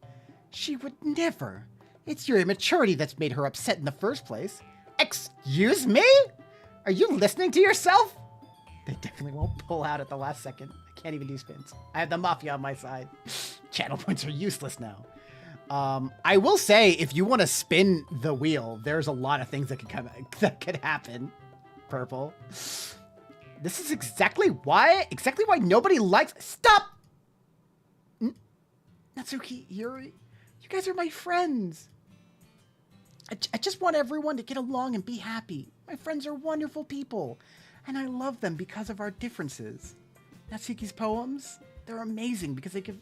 She would never. It's your immaturity that's made her upset in the first place. Excuse me? Are you listening to yourself? They definitely won't pull out at the last second. I can't even do spins. I have the Mafia on my side. Channel points are useless now. I will say, if you want to spin the wheel, there's a lot of things that could happen. Purple. This is exactly why nobody likes... Stop! Natsuki, Yuri, you guys are my friends. I just want everyone to get along and be happy. My friends are wonderful people, and I love them because of our differences. Natsuki's poems, they're amazing because they give...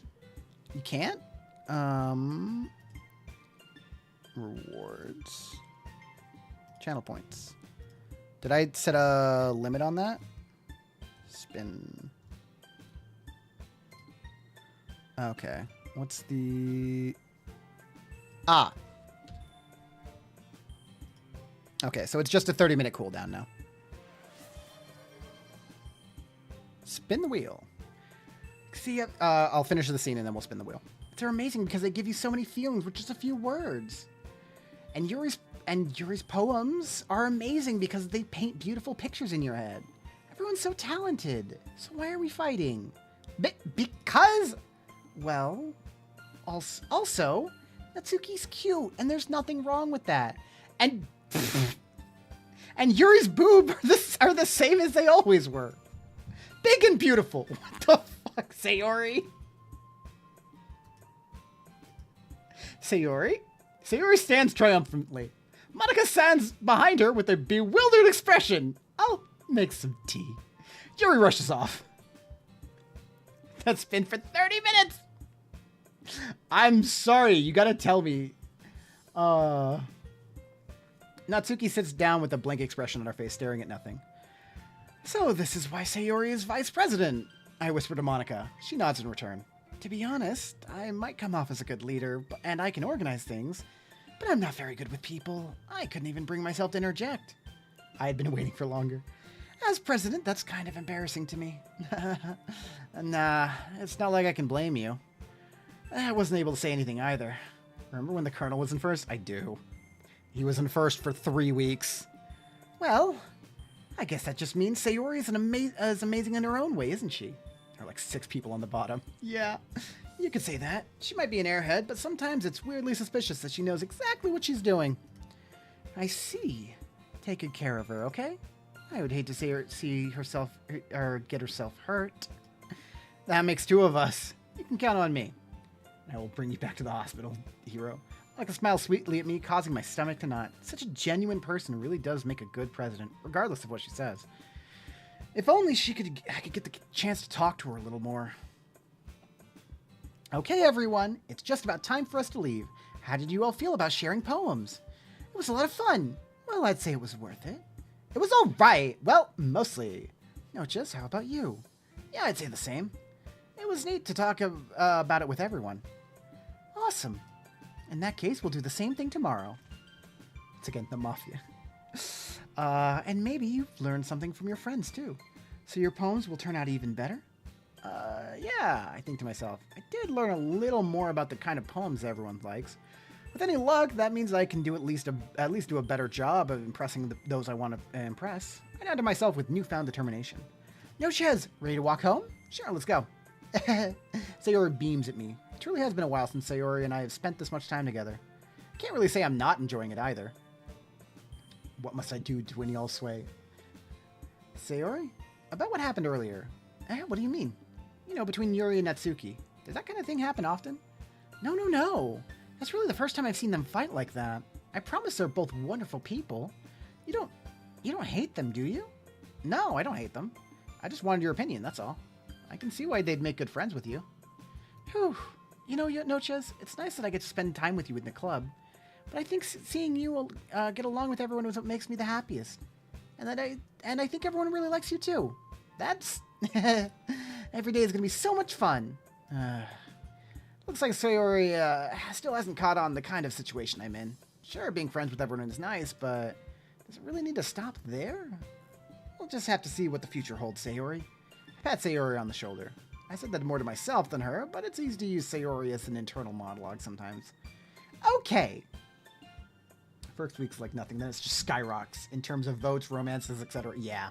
You can't? Rewards. Channel points. Did I set a limit on that? Spin. Okay. What's the... Ah. Okay, so it's just a 30-minute cooldown now. Spin the wheel. See, I'll finish the scene and then we'll spin the wheel. They're amazing because they give you so many feelings with just a few words. And Yuri's poems are amazing because they paint beautiful pictures in your head. Everyone's so talented. So why are we fighting? Because, well, also, Natsuki's cute and there's nothing wrong with that. And Yuri's boobs are the same as they always were. Big and beautiful. What the fuck, Sayori? Sayori stands triumphantly. Monica stands behind her with a bewildered expression. I'll make some tea. Yuri rushes off. That's been for 30 minutes. I'm sorry, you gotta tell me. Natsuki sits down with a blank expression on her face, staring at nothing. So this is why Sayori is vice president, I whisper to Monica. She nods in return. To be honest, I might come off as a good leader, and I can organize things, but I'm not very good with people. I couldn't even bring myself to interject. I had been waiting for longer. As president, that's kind of embarrassing to me. Nah, it's not like I can blame you. I wasn't able to say anything either. Remember when the colonel was in first? I do. He was in first for 3 weeks. Well, I guess that just means Sayori is amazing in her own way, isn't she? There are like 6 people on the bottom. Yeah, you could say that. She might be an airhead, but sometimes it's weirdly suspicious that she knows exactly what she's doing. I see. Take good care of her, okay? I would hate to see herself or get herself hurt. That makes 2 of us. You can count on me. I will bring you back to the hospital, hero. Monica smiles sweetly at me, causing my stomach to knot. Such a genuine person really does make a good president, regardless of what she says. If only I could get the chance to talk to her a little more. Okay, everyone, it's just about time for us to leave. How did you all feel about sharing poems? It was a lot of fun. Well, I'd say it was worth it. It was all right. Well, mostly. Noches, how about you? Yeah, I'd say the same. It was neat to talk about it with everyone. Awesome. In that case, we'll do the same thing tomorrow. It's again the Mafia. And maybe you've learned something from your friends, too. So your poems will turn out even better? Yeah, I think to myself. I did learn a little more about the kind of poems everyone likes. With any luck, that means I can do at least do a better job of impressing those I want to impress. I nod to myself with newfound determination. Nochez, ready to walk home? Sure, let's go. Sayori beams at me. It truly has been a while since Sayori and I have spent this much time together. Can't really say I'm not enjoying it either. What must I do to win y'all's sway? Sayori? About what happened earlier. What do you mean? You know, between Yuri and Natsuki. Does that kind of thing happen often? No. That's really the first time I've seen them fight like that. I promise they're both wonderful people. You don't hate them, do you? No, I don't hate them. I just wanted your opinion, that's all. I can see why they'd make good friends with you. Whew. You know, Nochez, it's nice that I get to spend time with you in the club. But I think seeing you get along with everyone is what makes me the happiest. And I think everyone really likes you too. That's... Every day is going to be so much fun. Looks like Sayori still hasn't caught on the kind of situation I'm in. Sure, being friends with everyone is nice, but does it really need to stop there? We'll just have to see what the future holds, Sayori. I pat Sayori on the shoulder. I said that more to myself than her, but it's easy to use Sayori as an internal monologue sometimes. Okay. First week's like nothing, then it's just skyrockets in terms of votes, romances, etc. Yeah.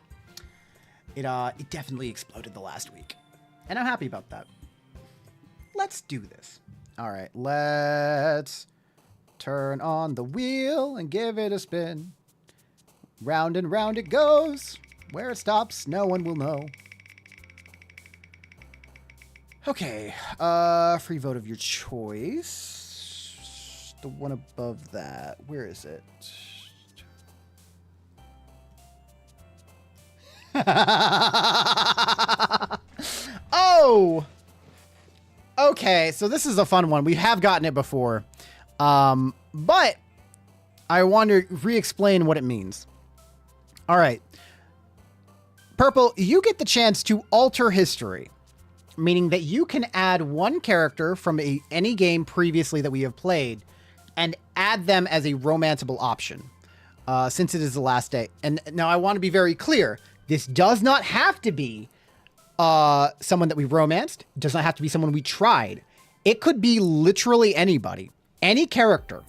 It definitely exploded the last week. And I'm happy about that. Let's do this. All right, let's turn on the wheel and give it a spin. Round and round it goes. Where it stops, no one will know. Okay, free vote of your choice. The one above that. Where is it? Oh! Okay, so this is a fun one. We have gotten it before. But I want to re-explain what it means. All right. Purple, you get the chance to alter history, meaning that you can add one character from any game previously that we have played and add them as a romanceable option, since it is the last day. And now I want to be very clear. This does not have to be someone that we romanced. It does not have to be someone we tried. It could be literally anybody. Any character.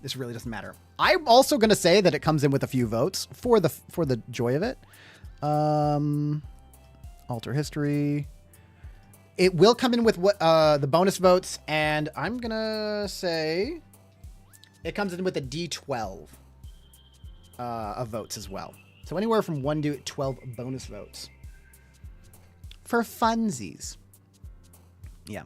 This really doesn't matter. I'm also going to say that it comes in with a few votes for the joy of it. Alter history. It will come in with what the bonus votes, and I'm going to say it comes in with a D12 of votes as well. So anywhere from 1 to 12 bonus votes. For funsies. Yeah.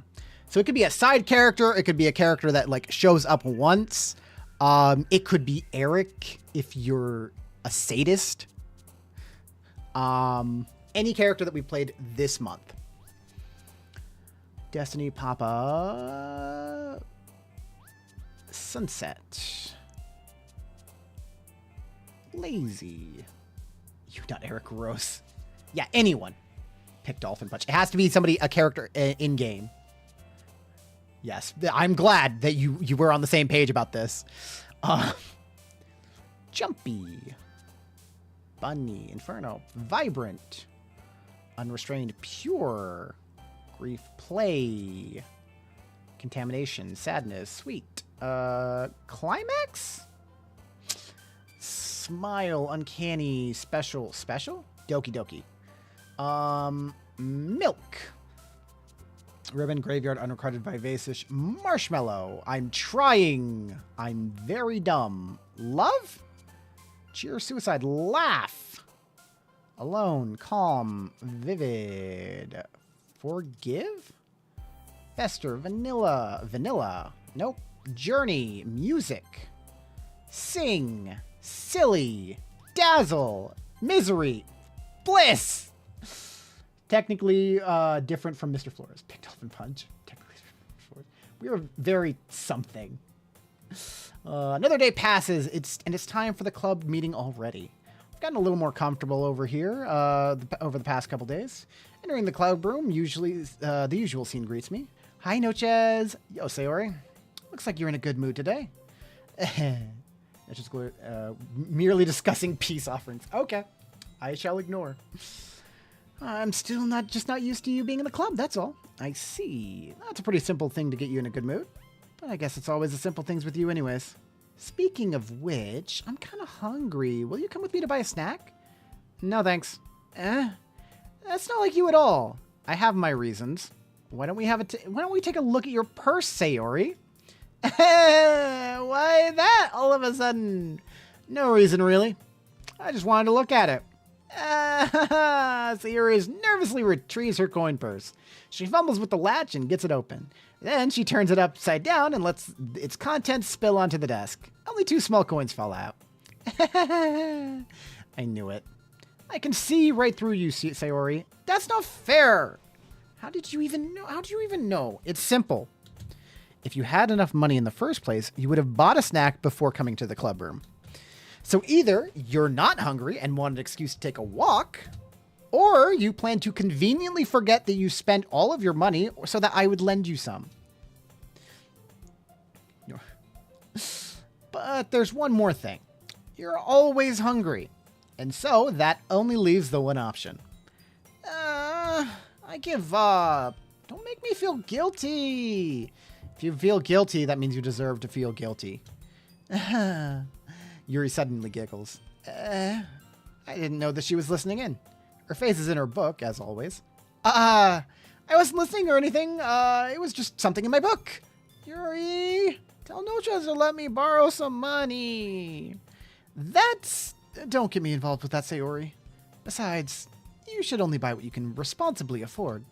So it could be a side character. It could be a character that like shows up once. It could be Eric if you're a sadist. Any character that we played this month. Destiny Papa. Sunset. Lazy. You not Eric Gross. Yeah, anyone. Pick Dolphin Punch. It has to be somebody, a character in game. Yes, I'm glad that you were on the same page about this. Jumpy. Bunny. Inferno. Vibrant. Unrestrained. Pure. Grief. Play. Contamination. Sadness. Sweet. Climax? Smile. Uncanny. Special. Special? Doki Doki. Milk. Ribbon, Graveyard, Unrecorded, Vivacious, Marshmallow. I'm trying. I'm very dumb. Love? Cheer, Suicide, Laugh. Alone, Calm, Vivid. Forgive? Fester, Vanilla. Nope. Journey, Music. Sing, Silly, Dazzle, Misery, Bliss. Technically different from Mr. Flores. Pick Dolphin Punch. Technically different. We are very something. Another day passes. It's time for the club meeting already. I've gotten a little more comfortable over here over the past couple days. Entering the club room, usually the usual scene greets me. Hi, Nochez. Yo, Sayori. Looks like you're in a good mood today. Just merely discussing peace offerings. Okay, I shall ignore. I'm still not used to you being in the club, that's all. I see. That's a pretty simple thing to get you in a good mood. But I guess it's always the simple things with you anyways. Speaking of which, I'm kind of hungry. Will you come with me to buy a snack? No, thanks. That's not like you at all. I have my reasons. Why don't we take a look at your purse, Sayori? Why that all of a sudden? No reason, really. I just wanted to look at it. Sayori nervously retrieves her coin purse. She fumbles with the latch and gets it open. Then she turns it upside down and lets its contents spill onto the desk. Only 2 small coins fall out. I knew it. I can see right through you, Sayori. That's not fair. How did you even know? It's simple. If you had enough money in the first place, you would have bought a snack before coming to the club room. So either you're not hungry and want an excuse to take a walk, or you plan to conveniently forget that you spent all of your money so that I would lend you some. But there's one more thing. You're always hungry. And so that only leaves the one option. I give up. Don't make me feel guilty. If you feel guilty, that means you deserve to feel guilty. Yuri suddenly giggles. I didn't know that she was listening in. Her face is in her book, as always. I wasn't listening or anything. It was just something in my book. Yuri, tell Noches to let me borrow some money. Don't get me involved with that, Sayori. Besides, you should only buy what you can responsibly afford.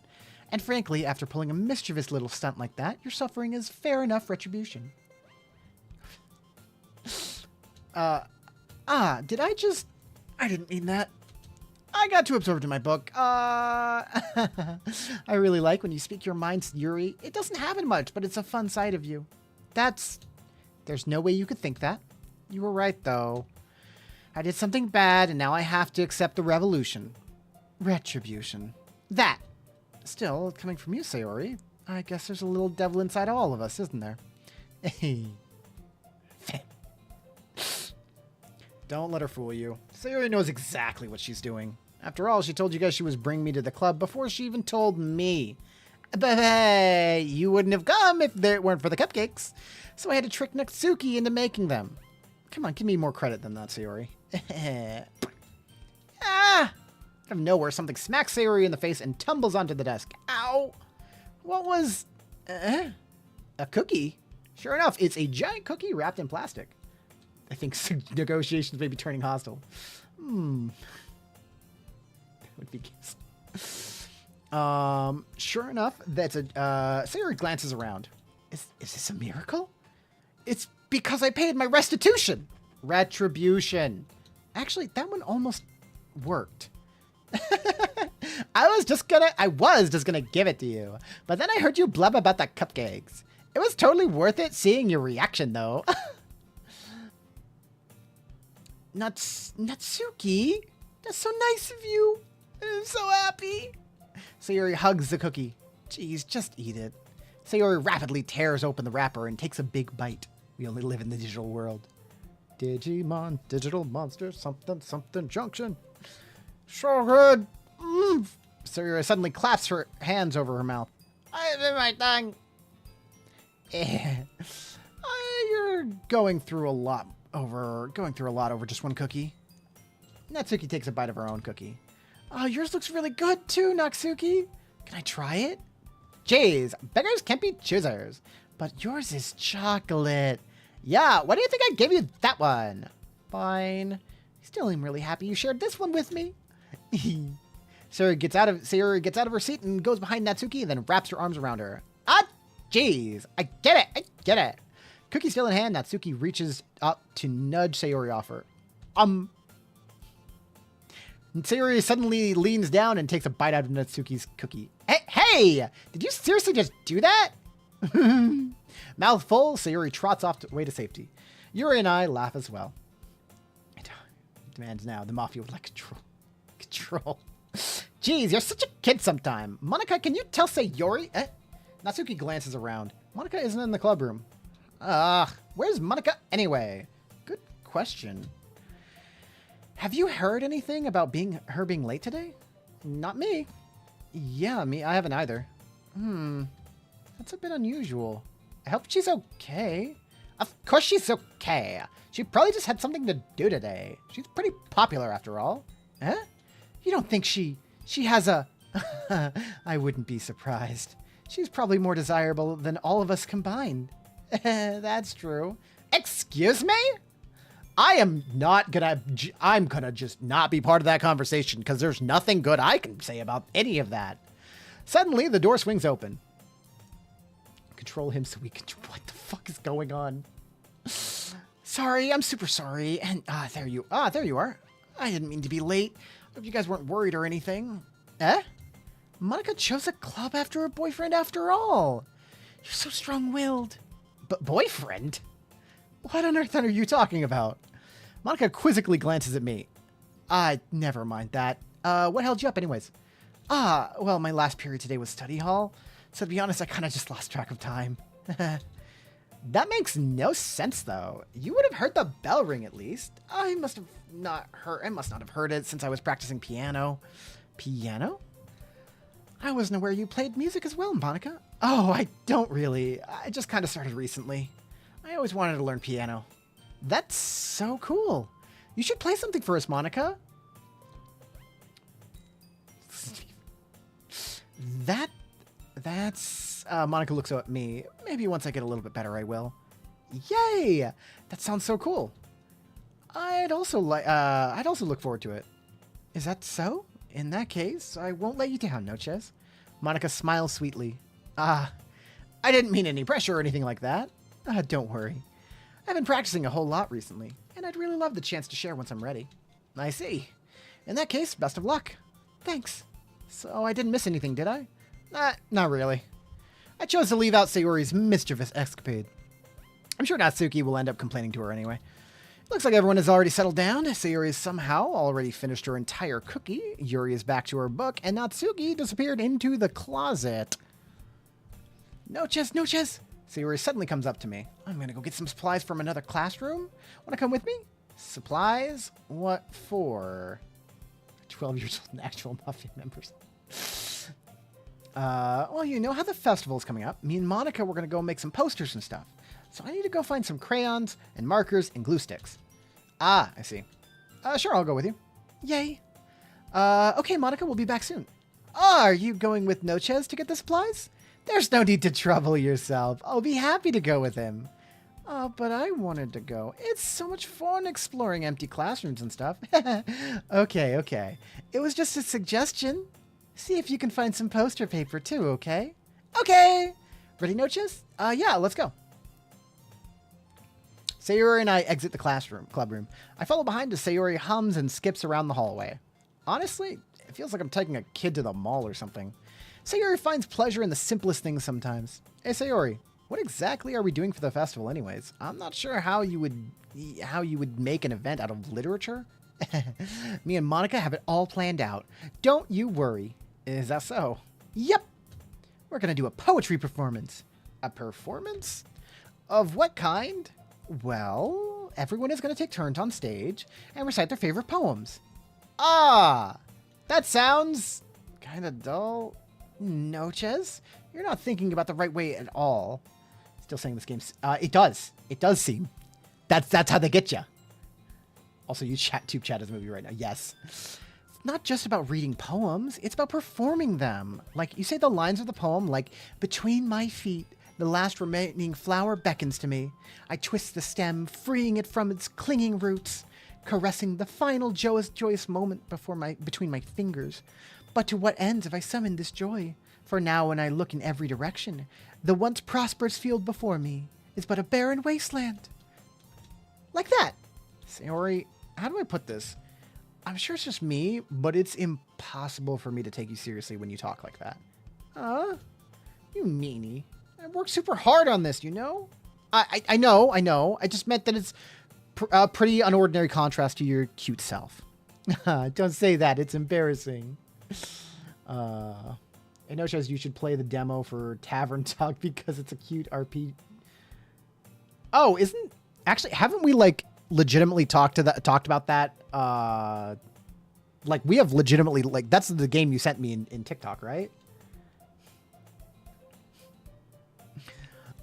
And frankly, after pulling a mischievous little stunt like that, your suffering is fair enough retribution. I didn't mean that. I got too absorbed in my book. I really like when you speak your mind, Yuri. It doesn't happen much, but it's a fun side of you. There's no way you could think that. You were right, though. I did something bad, and now I have to accept the revolution. Retribution. That. Still, coming from you, Sayori, I guess there's a little devil inside all of us, isn't there? Don't let her fool you. Sayori knows exactly what she's doing. After all, she told you guys she was bringing me to the club before she even told me. But hey, you wouldn't have come if it weren't for the cupcakes. So I had to trick Natsuki into making them. Come on, give me more credit than that, Sayori. Out of nowhere, something smacks Sayori in the face and tumbles onto the desk. Ow! What was... a cookie? Sure enough, it's a giant cookie wrapped in plastic. I think negotiations may be turning hostile. That would be case. Sure enough, that's a... Sayori glances around. Is this a miracle? It's because I paid my restitution. Retribution. Actually, that one almost worked. I was just gonna give it to you. But then I heard you blub about the cupcakes. It was totally worth it seeing your reaction, though. Natsuki? That's so nice of you. I'm so happy. Sayori hugs the cookie. Jeez, just eat it. Sayori rapidly tears open the wrapper and takes a big bite. We only live in the digital world. Digimon, digital monster, something junction. So good. Sayori suddenly claps her hands over her mouth. I bit my tongue. You're going through a lot over just one cookie. Natsuki takes a bite of her own cookie. Oh, yours looks really good too, Natsuki. Can I try it? Jeez, beggars can't be choosers. But yours is chocolate. Yeah, why do you think I gave you that one? Fine. Still am really happy you shared this one with me. Sayori gets out of her seat and goes behind Natsuki and then wraps her arms around her. Ah, jeez. I get it. Cookie still in hand, Natsuki reaches up to nudge Sayori off her. Sayori suddenly leans down and takes a bite out of Natsuki's cookie. Hey! Did you seriously just do that? Mouth full, Sayori trots off away to safety. Yuri and I laugh as well. It demands now the mafia would like control. Jeez, you're such a kid sometime. Monica, can you tell Sayori? Natsuki glances around. Monica isn't in the club room. Where's Monica anyway? Good question. Have you heard anything about her being late today? Not me. Yeah, me. I haven't either. That's a bit unusual. I hope she's okay. Of course she's okay. She probably just had something to do today. She's pretty popular after all. Huh? You don't think she has a... I wouldn't be surprised. She's probably more desirable than all of us combined. That's true. Excuse me? I'm gonna just not be part of that conversation because there's nothing good I can say about any of that. Suddenly, the door swings open. Control him so we can... What the fuck is going on? Sorry, I'm super sorry. And, there you are. I didn't mean to be late. Hope you guys weren't worried or anything. Eh? Monica chose a club after her boyfriend after all. You're so strong-willed. But boyfriend? What on earth are you talking about? Monica quizzically glances at me. Never mind that. What held you up anyways? Well, my last period today was study hall. So to be honest, I kind of just lost track of time. That makes no sense, though. You would have heard the bell ring at least. I must not have heard it since I was practicing piano. Piano? I wasn't aware you played music as well, Monica. Oh, I don't really. I just kind of started recently. I always wanted to learn piano. That's so cool. You should play something for us, Monica. That's... Monica looks at me. Maybe once I get a little bit better, I will. Yay! That sounds so cool. I'd also look forward to it. Is that so? In that case, I won't let you down, Noches. Monica smiles sweetly. I didn't mean any pressure or anything like that. Don't worry. I've been practicing a whole lot recently, and I'd really love the chance to share once I'm ready. I see. In that case, best of luck. Thanks. So I didn't miss anything, did I? Not really. I chose to leave out Sayori's mischievous escapade. I'm sure Natsuki will end up complaining to her anyway. Looks like everyone has already settled down. Sayori has somehow already finished her entire cookie. Yuri is back to her book, and Natsuki disappeared into the closet. Noches! Sayori suddenly comes up to me. I'm gonna go get some supplies from another classroom. Wanna come with me? Supplies? What for? 12 years old and actual Mafia members. Well, you know how the festival's coming up. Me and Monica were gonna go make some posters and stuff. So I need to go find some crayons and markers and glue sticks. I see. Sure, I'll go with you. Yay. Okay, Monica, we'll be back soon. Are you going with Noches to get the supplies? There's no need to trouble yourself. I'll be happy to go with him. But I wanted to go. It's so much fun exploring empty classrooms and stuff. Okay. It was just a suggestion. See if you can find some poster paper too, okay? Okay! Ready, Noches? Yeah, let's go. Sayori and I exit the club room. I follow behind as Sayori hums and skips around the hallway. Honestly, it feels like I'm taking a kid to the mall or something. Sayori finds pleasure in the simplest things sometimes. Hey, Sayori, what exactly are we doing for the festival anyways? I'm not sure how you would make an event out of literature. Me and Monica have it all planned out. Don't you worry. Is that so? Yep. We're gonna do a poetry performance. A performance? Of what kind? Well, everyone is going to take turns on stage and recite their favorite poems. That sounds kind of dull. Noches, you're not thinking about the right way at all. Still saying this game's... It does seem. That's how they get you. Also, you tube chat is a movie right now. Yes. It's not just about reading poems. It's about performing them. Like, you say the lines of the poem, like, between my feet... The last remaining flower beckons to me. I twist the stem, freeing it from its clinging roots, caressing the final joyous moment between my fingers. But to what ends have I summoned this joy? For now, when I look in every direction, the once prosperous field before me is but a barren wasteland. Like that. Sayori, how do I put this? I'm sure it's just me, but it's impossible for me to take you seriously when you talk like that. You meanie. I worked super hard on this, you know? I know. I just meant that it's a pretty unordinary contrast to your cute self. Don't say that. It's embarrassing. I know, Chaz, you should play the demo for Tavern Talk because it's a cute RP. Oh, haven't we, like, legitimately talked about that, Like, we have legitimately, like, that's the game you sent me in TikTok, right?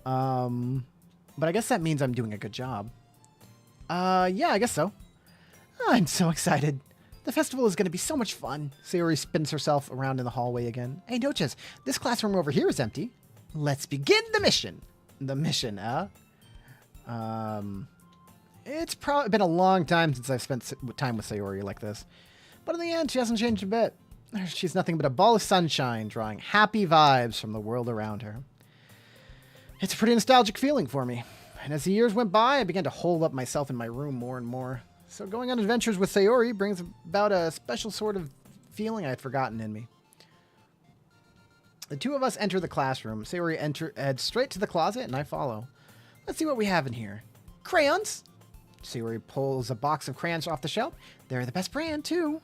But I guess that means I'm doing a good job. Yeah, I guess so. I'm so excited. The festival is going to be so much fun. Sayori spins herself around in the hallway again. Hey, Noches, this classroom over here is empty. Let's begin the mission. The mission, It's probably been a long time since I've spent time with Sayori like this. But in the end, she hasn't changed a bit. She's nothing but a ball of sunshine, drawing happy vibes from the world around her. It's a pretty nostalgic feeling for me. And as the years went by, I began to hole up myself in my room more and more. So going on adventures with Sayori brings about a special sort of feeling I had forgotten in me. The two of us enter the classroom. Sayori heads straight to the closet, and I follow. Let's see what we have in here. Crayons! Sayori pulls a box of crayons off the shelf. They're the best brand, too.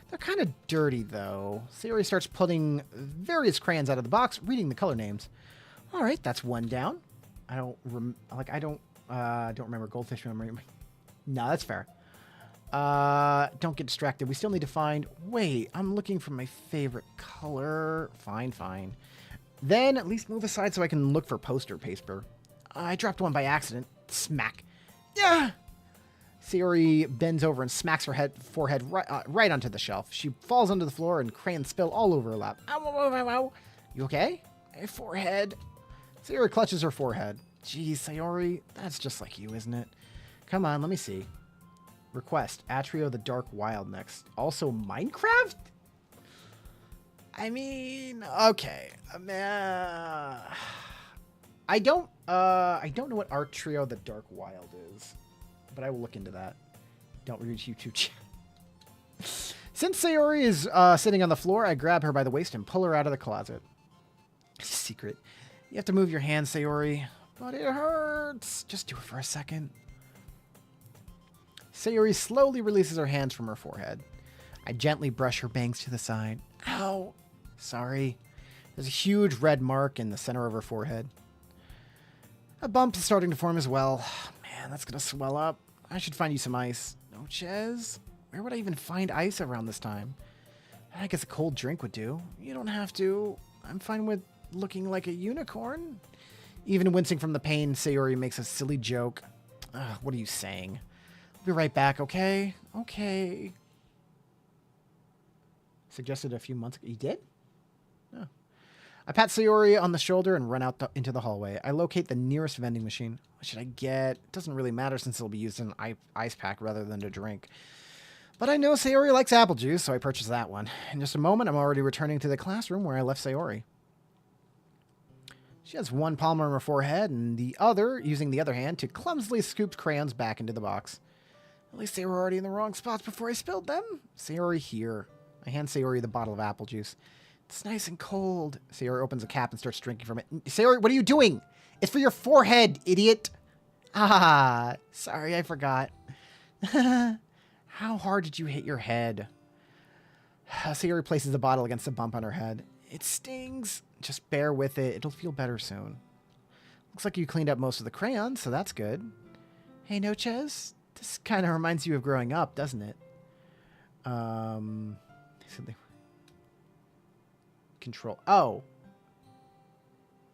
They're kind of dirty, though. Sayori starts putting various crayons out of the box, reading the color names. All right, that's one down. I don't remember goldfish memory. No, that's fair. Don't get distracted. We still need to find... Wait, I'm looking for my favorite color. Fine. Then at least move aside so I can look for poster paper. I dropped one by accident. Smack. Yeah! Sayori bends over and smacks her forehead right onto the shelf. She falls onto the floor and crayons spill all over her lap. Ow, ow, ow, ow. You okay? My forehead. Sayori clutches her forehead. Geez, Sayori, that's just like you, isn't it? Come on, let me see. Request, Atrio the Dark Wild next. Also Minecraft? I mean, okay. I don't know what Atrio the Dark Wild is, but I will look into that. Don't read YouTube chat. Since Sayori is sitting on the floor, I grab her by the waist and pull her out of the closet. Secret. You have to move your hand, Sayori. But it hurts. Just do it for a second. Sayori slowly releases her hands from her forehead. I gently brush her bangs to the side. Ow. Sorry. There's a huge red mark in the center of her forehead. A bump is starting to form as well. Man, that's going to swell up. I should find you some ice. No, Ches? Where would I even find ice around this time? I guess a cold drink would do. You don't have to. I'm fine with looking like a unicorn. Even wincing from the pain, Sayori makes a silly joke. What are you saying? I'll be right back, okay? Okay. Suggested a few months ago. You did? Oh. I pat Sayori on the shoulder and run out into the hallway. I locate the nearest vending machine. What should I get? It doesn't really matter since it'll be used in an ice pack rather than to drink. But I know Sayori likes apple juice, so I purchase that one. In just a moment, I'm already returning to the classroom where I left Sayori. She has one palm on her forehead and the other, using the other hand, to clumsily scoop crayons back into the box. At least they were already in the wrong spots before I spilled them. Sayori, here. I hand Sayori the bottle of apple juice. It's nice and cold. Sayori opens a cap and starts drinking from it. Sayori, what are you doing? It's for your forehead, idiot. Ah, sorry, I forgot. How hard did you hit your head? Sayori places the bottle against the bump on her head. It stings. Just bear with it. It'll feel better soon. Looks like you cleaned up most of the crayons, so that's good. Hey, Noches. This kind of reminds you of growing up, doesn't it? Control.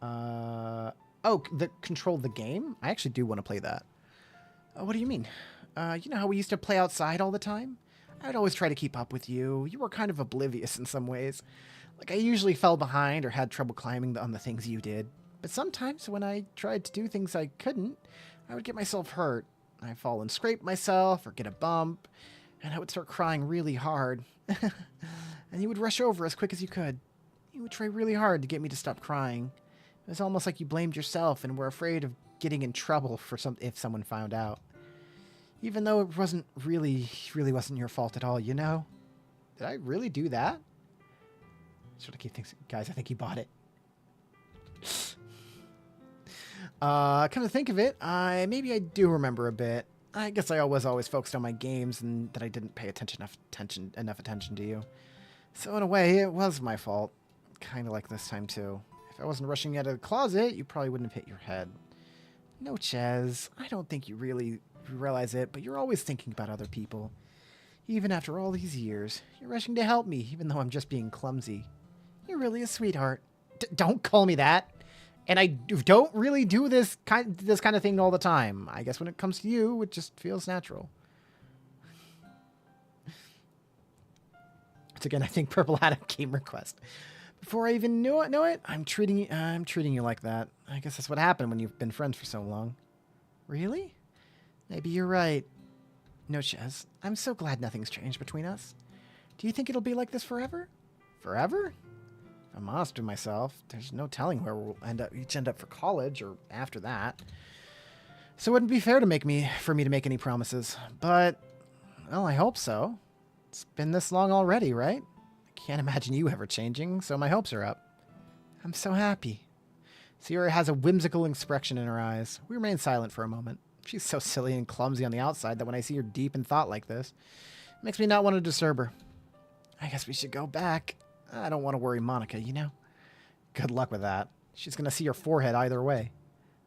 The control the game? I actually do want to play that. What do you mean? You know how we used to play outside all the time? I'd always try to keep up with you. You were kind of oblivious in some ways. Like, I usually fell behind or had trouble climbing on the things you did. But sometimes when I tried to do things I couldn't, I would get myself hurt. I'd fall and scrape myself or get a bump, and I would start crying really hard. And you would rush over as quick as you could. You would try really hard to get me to stop crying. It was almost like you blamed yourself and were afraid of getting in trouble for if someone found out. Even though it really wasn't your fault at all, you know? Did I really do that? Sort of keep things, guys, I think he bought it. Come to think of it, maybe I do remember a bit. I guess I was always focused on my games and that I didn't pay enough attention to you. So in a way, it was my fault. Kind of like this time too. If I wasn't rushing you out of the closet, you probably wouldn't have hit your head. No, Ches, I don't think you really realize it, but you're always thinking about other people. Even after all these years, you're rushing to help me, even though I'm just being clumsy. You're really a sweetheart. Don't call me that. And I don't really do this kind of thing all the time. I guess when it comes to you, it just feels natural. It's again, I think Purple had a game request. Before I even know it, I'm treating you like that. I guess that's what happened when you've been friends for so long. Really? Maybe you're right. No, Chaz, I'm so glad nothing's changed between us. Do you think it'll be like this forever? Forever? If I'm honest with myself, there's no telling where we'll each end up for college or after that. So it wouldn't be fair for me to make any promises. But, well, I hope so. It's been this long already, right? I can't imagine you ever changing, so my hopes are up. I'm so happy. Sayori has a whimsical expression in her eyes. We remain silent for a moment. She's so silly and clumsy on the outside that when I see her deep in thought like this, it makes me not want to disturb her. I guess we should go back. I don't want to worry Monica, you know? Good luck with that. She's going to see your forehead either way.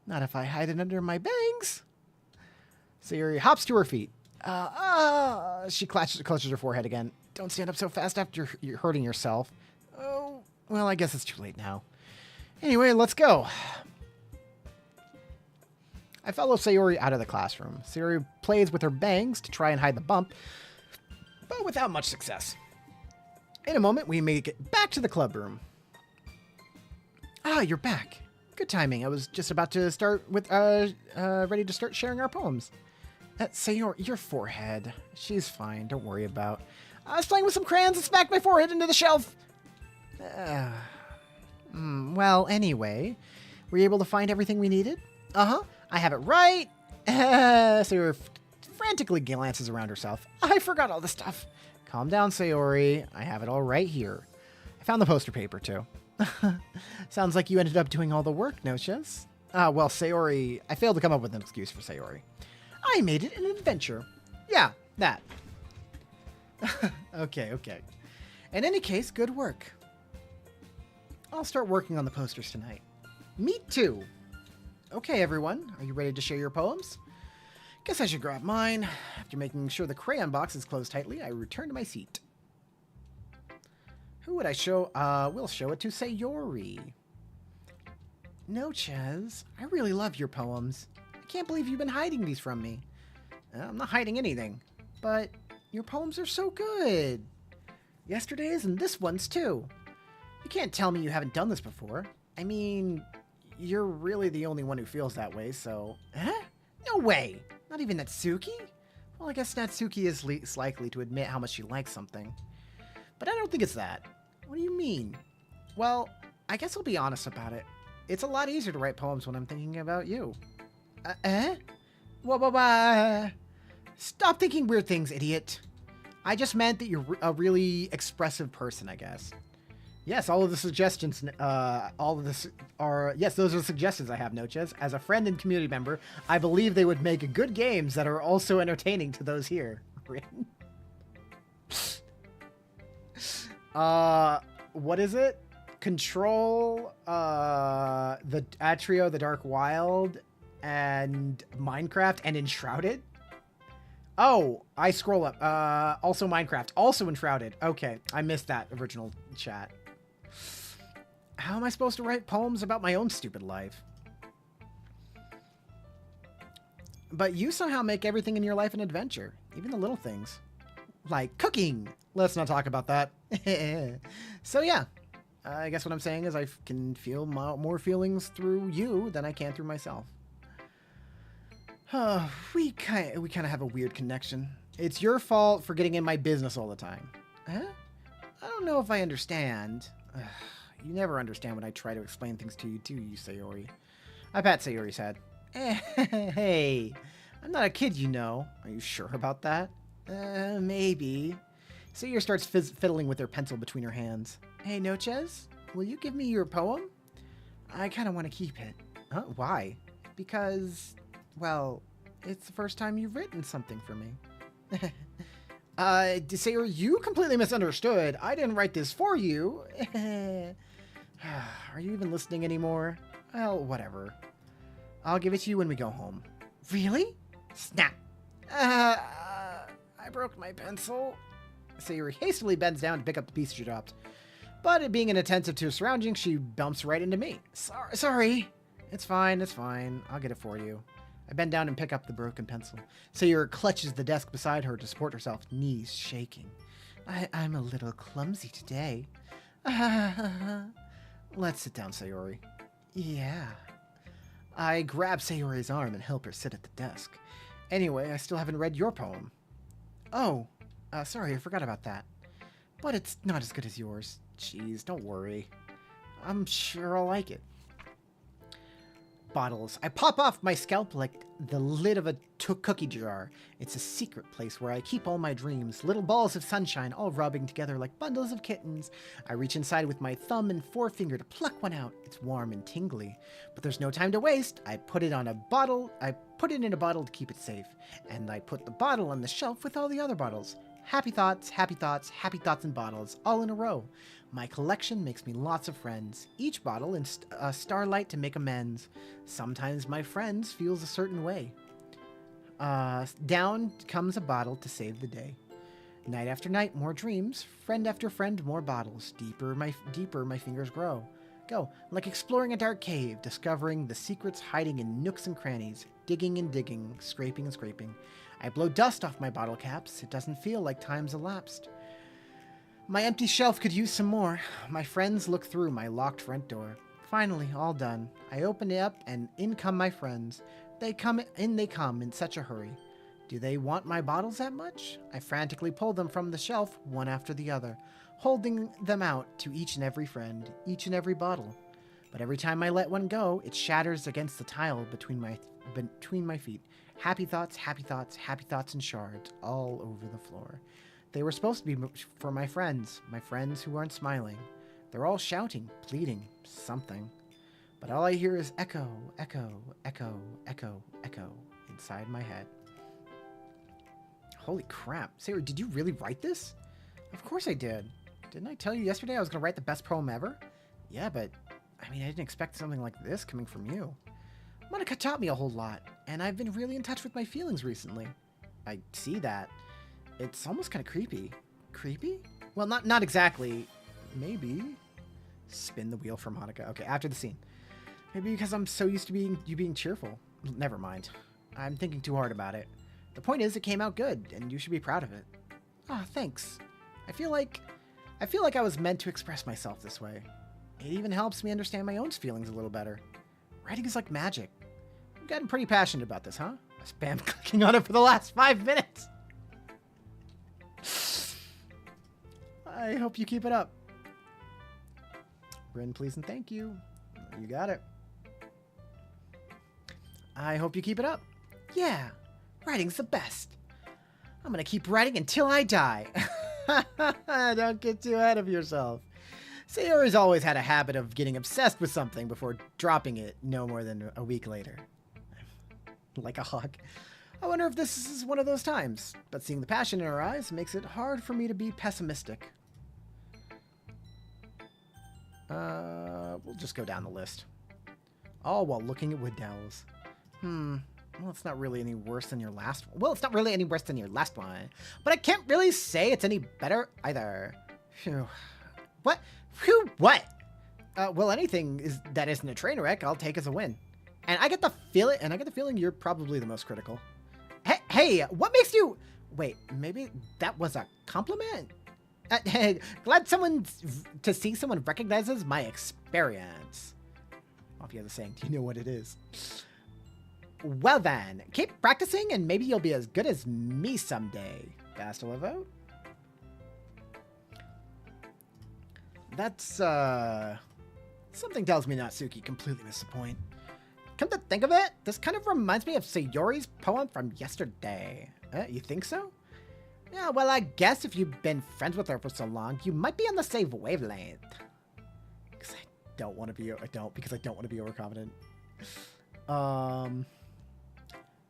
Not if I hide it under my bangs. Sayori hops to her feet. She clutches her forehead again. Don't stand up so fast after you're hurting yourself. Oh, well, I guess it's too late now. Anyway, let's go. I follow Sayori out of the classroom. Sayori plays with her bangs to try and hide the bump, but without much success. In a moment, we make it back to the club room. Ah, you're back. Good timing. I was just about to start with, ready to start sharing our poems. Sayori, your forehead. She's fine. Don't worry about. I was playing with some crayons and smacked my forehead into the shelf. Well, anyway, were you able to find everything we needed? Uh-huh. I have it right. Sayori frantically glances around herself. I forgot all the stuff. Calm down, Sayori. I have it all right here. I found the poster paper, too. Sounds like you ended up doing all the work, no, Chaz? Well, Sayori... I failed to come up with an excuse for Sayori. I made it an adventure. Yeah, that. Okay. In any case, good work. I'll start working on the posters tonight. Me too. Okay, everyone. Are you ready to share your poems? Guess I should grab mine. After making sure the crayon box is closed tightly, I return to my seat. Who would I show? We'll show it to Sayori. No, Chaz. I really love your poems. I can't believe you've been hiding these from me. I'm not hiding anything, but your poems are so good. Yesterday's and this one's too. You can't tell me you haven't done this before. I mean, you're really the only one who feels that way, so... Huh? No way! Not even Natsuki? Well, I guess Natsuki is least likely to admit how much she likes something. But I don't think it's that. What do you mean? Well, I guess I'll be honest about it. It's a lot easier to write poems when I'm thinking about you. Stop thinking weird things, idiot. I just meant that you're a really expressive person, I guess. Yes, all of the suggestions, those are the suggestions I have, Noches. As a friend and community member, I believe they would make good games that are also entertaining to those here. What is it? Control, the Atrio, the Dark Wild, and Minecraft, and Enshrouded? Oh, I scroll up. Also Minecraft, also Enshrouded. Okay, I missed that original chat. How am I supposed to write poems about my own stupid life? But you somehow make everything in your life an adventure, even the little things. Like cooking. Let's not talk about that. So yeah, I guess what I'm saying is I can feel more feelings through you than I can through myself. We kind of have a weird connection. It's your fault for getting in my business all the time. Huh? I don't know if I understand. You never understand when I try to explain things to you, do you, Sayori? I pat Sayori's head. Hey, I'm not a kid, you know. Are you sure about that? Maybe. Sayori starts fiddling with her pencil between her hands. Hey, Noches, will you give me your poem? I kind of want to keep it. Why? Because, well, it's the first time you've written something for me. Sayori, you completely misunderstood. I didn't write this for you. Are you even listening anymore? Well, whatever. I'll give it to you when we go home. Really? Snap. I broke my pencil. Sayori hastily bends down to pick up the piece she dropped. But being inattentive to her surroundings, she bumps right into me. Sorry. It's fine. I'll get it for you. I bend down and pick up the broken pencil. Sayori clutches the desk beside her to support herself, knees shaking. I'm a little clumsy today. Let's sit down, Sayori. Yeah. I grab Sayori's arm and help her sit at the desk. Anyway, I still haven't read your poem. Oh, sorry, I forgot about that. But it's not as good as yours. Jeez, don't worry. I'm sure I'll like it. Bottles. I pop off my scalp like the lid of a cookie jar. It's a secret place where I keep all my dreams, little balls of sunshine all rubbing together like bundles of kittens. I reach inside with my thumb and forefinger to pluck one out. It's warm and tingly. But there's no time to waste. I put it in a bottle to keep it safe. And I put the bottle on the shelf with all the other bottles. Happy thoughts, and bottles, all in a row. My collection makes me lots of friends, each bottle in a starlight to make amends. Sometimes my friends feels a certain way. Down comes a bottle to save the day. Night after night, more dreams. Friend after friend, more bottles. Deeper my fingers go, like exploring a dark cave, discovering the secrets hiding in nooks and crannies, digging and digging, scraping and scraping. I blow dust off my bottle caps. It doesn't feel like time's elapsed. My empty shelf could use some more. My friends look through my locked front door. Finally, all done. I open it up and in come my friends. They come in such a hurry. Do they want my bottles that much? I frantically pull them from the shelf, one after the other, holding them out to each and every friend, each and every bottle. But every time I let one go, it shatters against the tile between my feet. Happy thoughts, and shards all over the floor. They were supposed to be for my friends who aren't smiling. They're all shouting, pleading, something. But all I hear is echo, echo, echo, echo, echo inside my head. Holy crap. Sayori, did you really write this? Of course I did. Didn't I tell you yesterday I was going to write the best poem ever? Yeah, but I didn't expect something like this coming from you. Monika taught me a whole lot, and I've been really in touch with my feelings recently. I see that. It's almost kind of creepy. Creepy? Well, not exactly. Maybe. Spin the wheel for Monika. Okay, after the scene. Maybe because I'm so used to you being cheerful. Never mind. I'm thinking too hard about it. The point is, it came out good, and you should be proud of it. Ah, thanks. I feel like I was meant to express myself this way. It even helps me understand my own feelings a little better. Writing is like magic. You've gotten pretty passionate about this, huh? I spammed clicking on it for the last 5 minutes. I hope you keep it up. Bryn, please and thank you. You got it. I hope you keep it up. Yeah, writing's the best. I'm gonna keep writing until I die. Don't get too ahead of yourself. Sayori's always had a habit of getting obsessed with something before dropping it no more than a week later. Like a hawk. I wonder if this is one of those times, but seeing the passion in her eyes makes it hard for me to be pessimistic. We'll just go down the list. All while looking at wood dowels. Well, it's not really any worse than your last one. Well, it's not really any worse than your last one. But I can't really say it's any better either. Phew. What? Phew, what? Well, anything that isn't a train wreck, I'll take as a win. And I get the feeling you're probably the most critical. Hey, what makes you... Wait, maybe that was a compliment? Glad to see someone recognizes my experience. Off the other saying, do you know what it is? Well then, keep practicing and maybe you'll be as good as me someday. Bastila vote? That's, something tells me Natsuki completely missed the point. Come to think of it, this kind of reminds me of Sayori's poem from yesterday. You think so? Yeah, well, I guess if you've been friends with her for so long, you might be on the same wavelength. Because I don't want to be overconfident.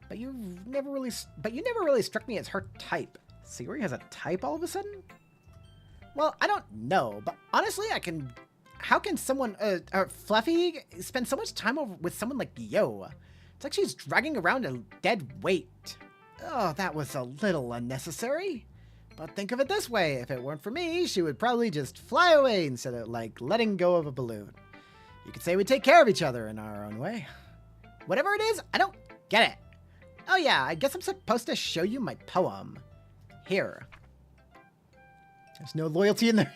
But you never really struck me as her type. Sayori has a type all of a sudden? Well, I don't know, but honestly, how can someone, Fluffy, spend so much time with someone like Yo? It's like she's dragging around a dead weight. Oh, that was a little unnecessary. But think of it this way, if it weren't for me, she would probably just fly away instead of, like, letting go of a balloon. You could say we take care of each other in our own way. Whatever it is, I don't get it. Oh yeah, I guess I'm supposed to show you my poem. Here. There's no loyalty in there.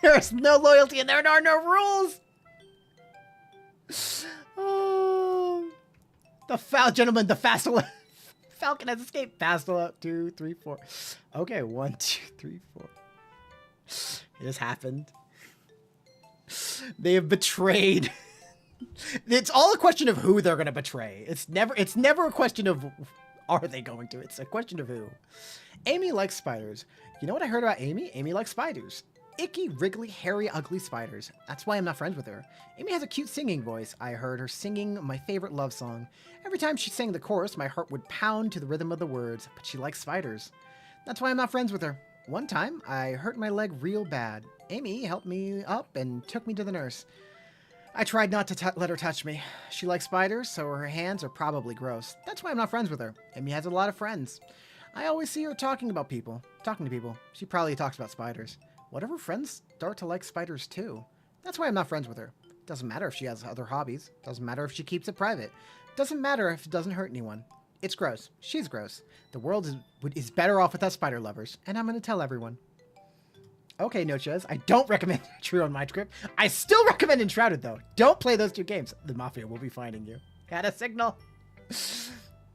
There's no loyalty and there are no rules. Oh, the foul gentleman, the Falcon has escaped. Fastula, 2, 3, 4. Okay, 1, 2, 3, 4. It has happened. They have betrayed. It's all a question of who they're gonna betray. It's never a question of are they going to. It's a question of who. Amy likes spiders. You know what I heard about Amy? Amy likes spiders. Icky, wriggly, hairy, ugly spiders. That's why I'm not friends with her. Amy has a cute singing voice. I heard her singing my favorite love song. Every time she sang the chorus, my heart would pound to the rhythm of the words, but she likes spiders. That's why I'm not friends with her. One time, I hurt my leg real bad. Amy helped me up and took me to the nurse. I tried not to let her touch me. She likes spiders, so her hands are probably gross. That's why I'm not friends with her. Amy has a lot of friends. I always see her talking to people. She probably talks about spiders. What if her friends start to like spiders too? That's why I'm not friends with her. Doesn't matter if she has other hobbies. Doesn't matter if she keeps it private. Doesn't matter if it doesn't hurt anyone. It's gross. She's gross. The world is better off without spider lovers, and I'm going to tell everyone. Okay, Noches, I don't recommend True on Mindscript. I still recommend Enshrouded, though. Don't play those two games. The Mafia will be finding you. Had a signal.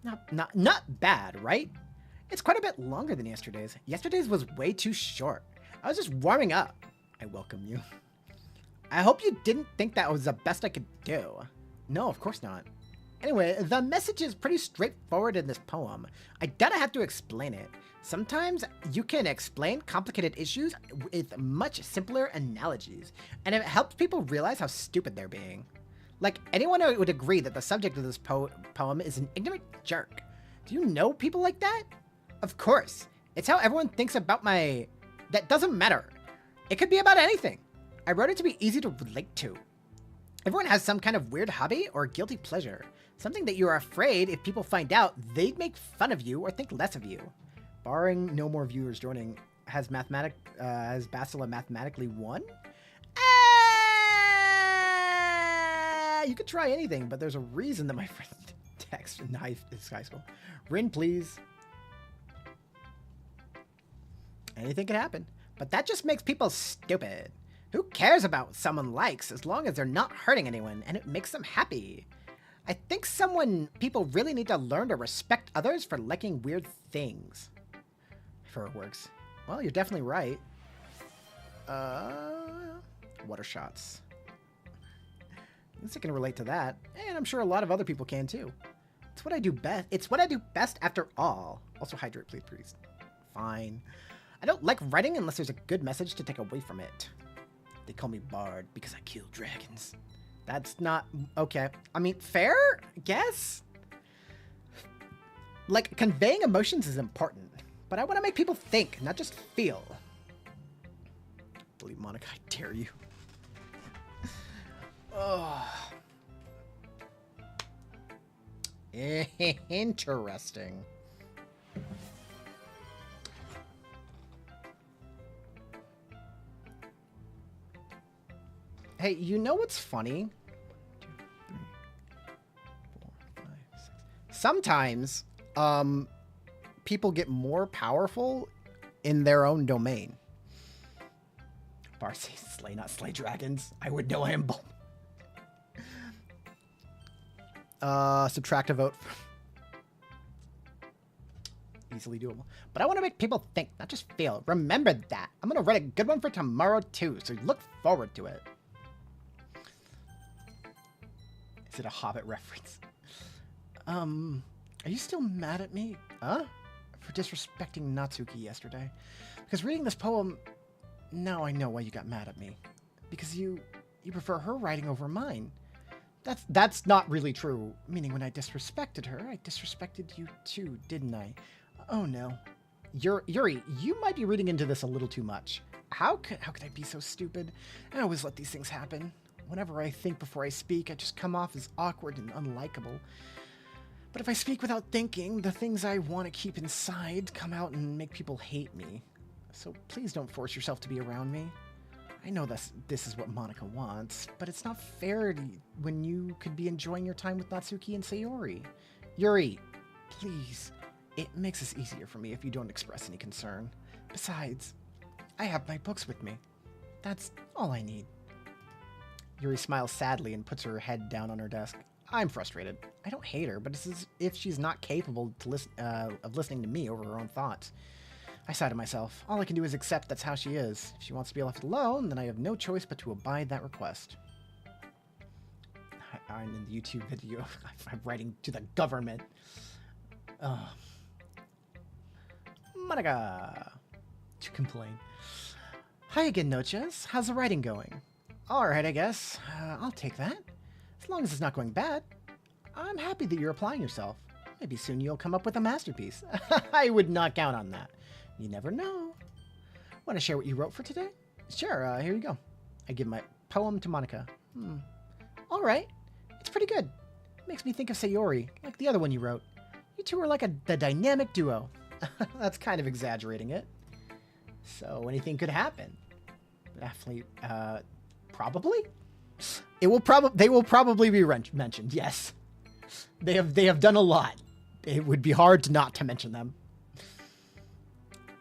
Not bad, right? It's quite a bit longer than yesterday's. Yesterday's was way too short. I was just warming up. I welcome you. I hope you didn't think that was the best I could do. No, of course not. Anyway, the message is pretty straightforward in this poem. I don't have to explain it. Sometimes you can explain complicated issues with much simpler analogies, and it helps people realize how stupid they're being. Like, anyone would agree that the subject of this poem is an ignorant jerk. Do you know people like that? Of course. It's how everyone thinks about my... That doesn't matter. It could be about anything. I wrote it to be easy to relate to. Everyone has some kind of weird hobby or guilty pleasure. Something that you are afraid if people find out, they'd make fun of you or think less of you. Barring no more viewers joining, has Bastila mathematically won? You could try anything, but there's a reason that my friend text knife is high school. Rin, please. Anything can happen, but that just makes people stupid. Who cares about what someone likes as long as they're not hurting anyone and it makes them happy? I think people really need to learn to respect others for liking weird things. For it works. Well, you're definitely right. Water shots. At least I can relate to that, and I'm sure a lot of other people can too. It's what I do best. It's what I do best after all. Also hydrate, please, priest. Fine. I don't like writing unless there's a good message to take away from it. They call me Bard because I kill dragons. That's not... okay. I mean, fair? Guess? Like, conveying emotions is important, but I want to make people think, not just feel. Believe Monica, I dare you. Oh. Interesting. Hey, you know what's funny? 1, 2, 3, 4, 5, 6. Sometimes, people get more powerful in their own domain. Barcy, slay not slay dragons. I would know I am bold. Subtract a vote. Easily doable. But I want to make people think, not just feel. Remember that. I'm going to write a good one for tomorrow, too, so look forward to it. Is it a Hobbit reference? Are you still mad at me? Huh? For disrespecting Natsuki yesterday? Because reading this poem, now I know why you got mad at me. Because you prefer her writing over mine. That's not really true. Meaning when I disrespected her, I disrespected you too, didn't I? Oh no. Yuri, you might be reading into this a little too much. How could I be so stupid? I always let these things happen. Whenever I think before I speak, I just come off as awkward and unlikable. But if I speak without thinking, the things I want to keep inside come out and make people hate me. So please don't force yourself to be around me. I know this is what Monica wants, but it's not fair when you could be enjoying your time with Natsuki and Sayori. Yuri, please. It makes this easier for me if you don't express any concern. Besides, I have my books with me. That's all I need. Yuri smiles sadly and puts her head down on her desk. I'm frustrated. I don't hate her, but it's as if she's not capable of listening to me over her own thoughts. I sigh to myself. All I can do is accept that's how she is. If she wants to be left alone, then I have no choice but to abide that request. I'm in the YouTube video. I'm writing to the government. Monica! To complain. Hi again, Noches. How's the writing going? Alright, I guess. I'll take that. As long as it's not going bad. I'm happy that you're applying yourself. Maybe soon you'll come up with a masterpiece. I would not count on that. You never know. Want to share what you wrote for today? Sure, here you go. I give my poem to Monica. Alright. It's pretty good. Makes me think of Sayori, like the other one you wrote. You two are like the dynamic duo. That's kind of exaggerating it. So anything could happen. Definitely, probably? They will probably be mentioned, yes. They have done a lot. It would be hard not to mention them.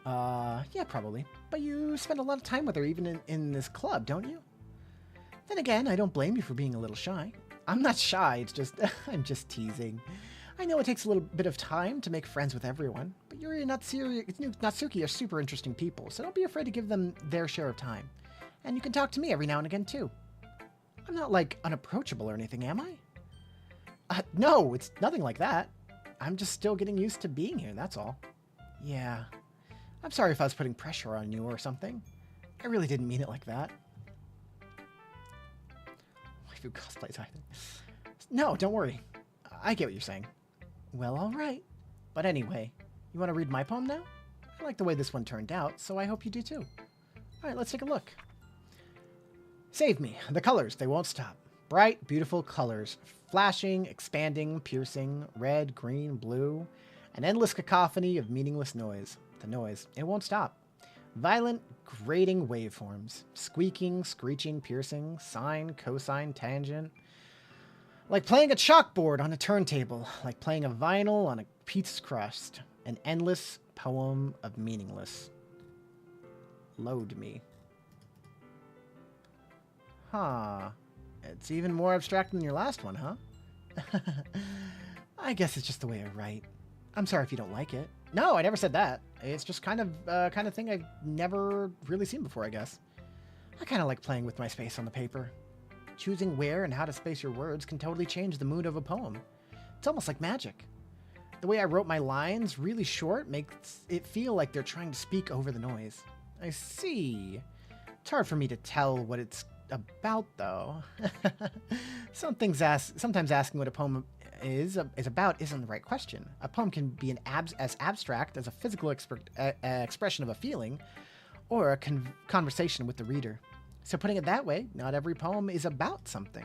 Yeah, probably. But you spend a lot of time with her even in this club, don't you? Then again, I don't blame you for being a little shy. I'm not shy, it's just, I'm just teasing. I know it takes a little bit of time to make friends with everyone, but Yuri and Natsuki are super interesting people, so don't be afraid to give them their share of time. And you can talk to me every now and again, too. I'm not, like, unapproachable or anything, am I? No, it's nothing like that. I'm just still getting used to being here, that's all. Yeah. I'm sorry if I was putting pressure on you or something. I really didn't mean it like that. Waifu cosplays either. No, don't worry. I get what you're saying. Well, alright. But anyway, you want to read my poem now? I like the way this one turned out, so I hope you do too. Alright, let's take a look. Save me. The colors, they won't stop. Bright, beautiful colors. Flashing, expanding, piercing, red, green, blue. An endless cacophony of meaningless noise. The noise, it won't stop. Violent, grating waveforms. Squeaking, screeching, piercing, sine, cosine, tangent. Like playing a chalkboard on a turntable. Like playing a vinyl on a pizza crust. An endless poem of meaningless. Load me. Huh. It's even more abstract than your last one, huh? I guess it's just the way I write. I'm sorry if you don't like it. No, I never said that. It's just kind of thing I've never really seen before, I guess. I kind of like playing with my space on the paper. Choosing where and how to space your words can totally change the mood of a poem. It's almost like magic. The way I wrote my lines really short makes it feel like they're trying to speak over the noise. I see. It's hard for me to tell what it's about, though. Sometimes asking what a poem is about isn't the right question. A poem can be as abstract as a physical expression of a feeling or a conversation with the reader. So putting it that way, not every poem is about something.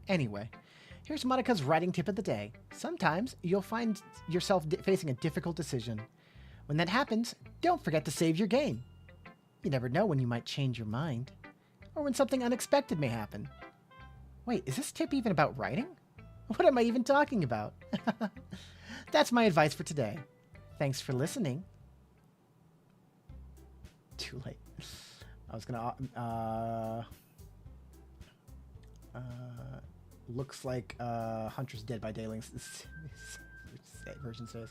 Anyway, here's Monica's writing tip of the day. Sometimes you'll find yourself facing a difficult decision. When that happens, don't forget to save your game. You never know when you might change your mind, or when something unexpected may happen. Wait, is this tip even about writing? What am I even talking about? That's my advice for today. Thanks for listening. Too late. I was gonna, looks like, Huntress Dead by Daylight version says.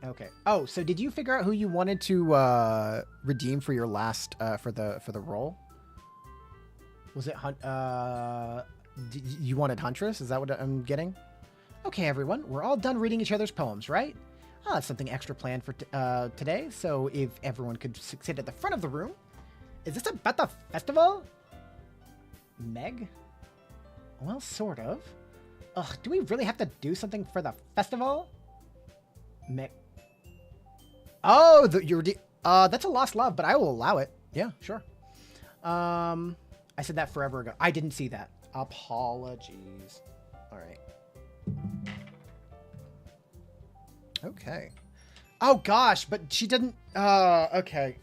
Okay. Oh, so did you figure out who you wanted to, redeem for your last, for the role? Was it you wanted Huntress? Is that what I'm getting? Okay, everyone, we're all done reading each other's poems, right? I'll have something extra planned for today, so if everyone could sit at the front of the room. Is this about the festival? Meg? Well, sort of. Ugh, do we really have to do something for the festival? Meg. Oh, that's a lost love, but I will allow it. Yeah, sure. I said that forever ago. I didn't see that. Apologies. All right. Okay. Oh gosh, but she didn't. Okay.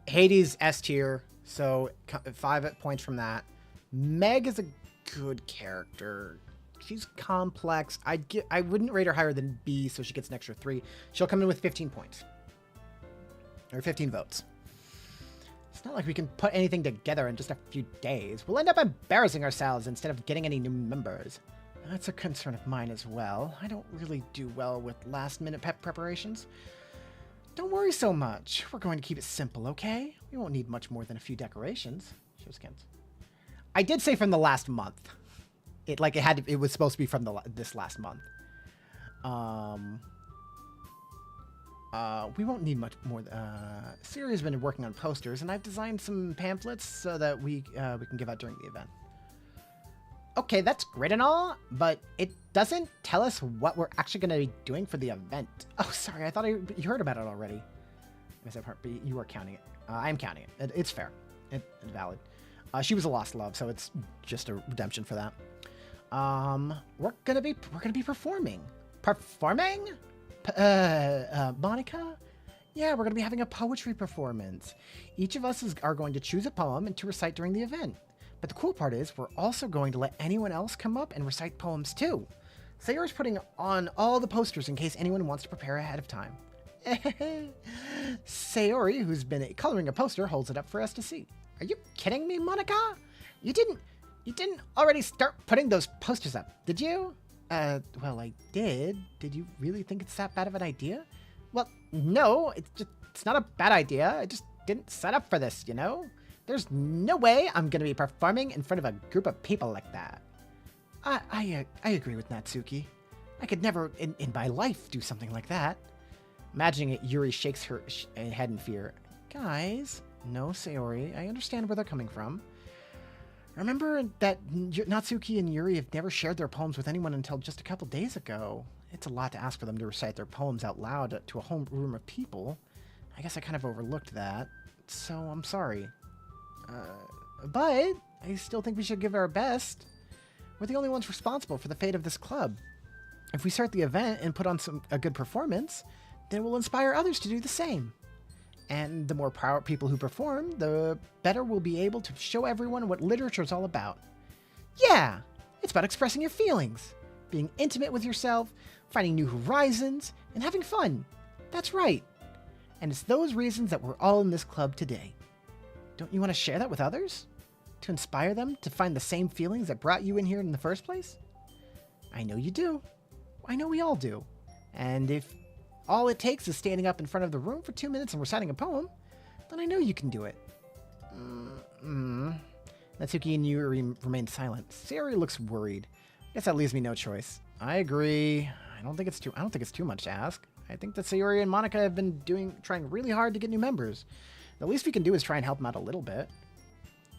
Hades S tier, so 5 points from that. Meg is a good character. She's complex. I wouldn't rate her higher than B, so she gets an extra 3. She'll come in with 15 points. Or 15 votes. It's not like we can put anything together in just a few days. We'll end up embarrassing ourselves instead of getting any new members. That's a concern of mine as well. I don't really do well with last-minute preparations. Don't worry so much. We're going to keep it simple, okay? We won't need much more than a few decorations. Shows Kent. I did say from the last month. It was supposed to be from this last month. We won't need much more. Siri has been working on posters, and I've designed some pamphlets so that we can give out during the event. Okay, that's great and all, but it doesn't tell us what we're actually going to be doing for the event. Oh, sorry, I thought you heard about it already. You are counting it. I'm counting it. It's fair. It's valid. She was a lost love, so it's just a redemption for that. We're gonna be performing. Performing? Monica? Yeah, we're gonna be having a poetry performance. Each of us are going to choose a poem and to recite during the event. But the cool part is we're also going to let anyone else come up and recite poems too. Sayori's putting on all the posters in case anyone wants to prepare ahead of time. Sayori, who's been coloring a poster, holds it up for us to see. Are you kidding me, Monica? You didn't already start putting those posters up, did you? Well, I did. Did you really think it's that bad of an idea? Well, no, it's not a bad idea. I just didn't set up for this, you know? There's no way I'm gonna be performing in front of a group of people like that. I agree with Natsuki. I could never in my life do something like that. Imagining it, Yuri shakes her head in fear. Guys, no, Sayori, I understand where they're coming from. Remember that Natsuki and Yuri have never shared their poems with anyone until just a couple days ago. It's a lot to ask for them to recite their poems out loud to a whole room of people. I guess I kind of overlooked that, so I'm sorry. But I still think we should give it our best. We're the only ones responsible for the fate of this club. If we start the event and put on a good performance, then we'll inspire others to do the same. And the more people who perform, the better we'll be able to show everyone what literature is all about. Yeah, it's about expressing your feelings, being intimate with yourself, finding new horizons, and having fun. That's right. And it's those reasons that we're all in this club today. Don't you want to share that with others? To inspire them to find the same feelings that brought you in here in the first place? I know you do. I know we all do. And if all it takes is standing up in front of the room for 2 minutes and reciting a poem, then I know you can do it. Natsuki and Yuri remain silent. Sayori looks worried. Guess that leaves me no choice. I agree. I don't think it's too much to ask. I think that Sayori and Monica have been trying really hard to get new members. The least we can do is try and help them out a little bit.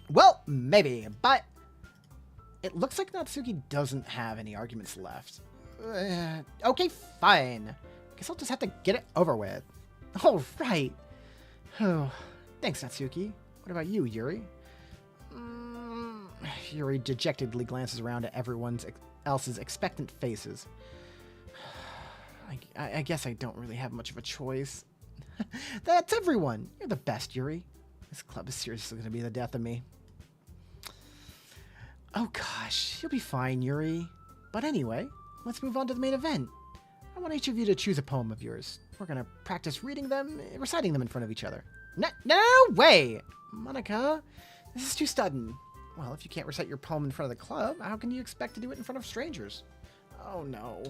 Well, maybe, but it looks like Natsuki doesn't have any arguments left. Okay, fine. Guess I'll just have to get it over with. All right. Oh, thanks, Natsuki. What about you, Yuri? Yuri dejectedly glances around at everyone else's expectant faces. I guess I don't really have much of a choice. That's everyone. You're the best, Yuri. This club is seriously going to be the death of me. Oh gosh, you'll be fine, Yuri. But anyway, let's move on to the main event. I want each of you to choose a poem of yours. We're going to practice reciting them in front of each other. No way! Monica, this is too sudden. Well, if you can't recite your poem in front of the club, how can you expect to do it in front of strangers? Oh no.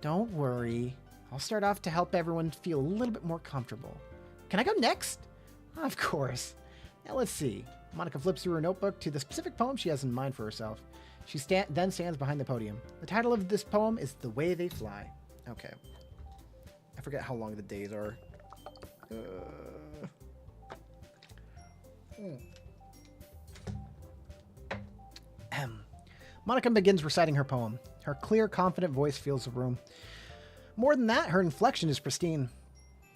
Don't worry. I'll start off to help everyone feel a little bit more comfortable. Can I go next? Of course. Now let's see. Monica flips through her notebook to the specific poem she has in mind for herself. She then stands behind the podium. The title of this poem is The Way They Fly. Okay. I forget how long the days are. Monica begins reciting her poem. Her clear, confident voice fills the room. More than that, her inflection is pristine.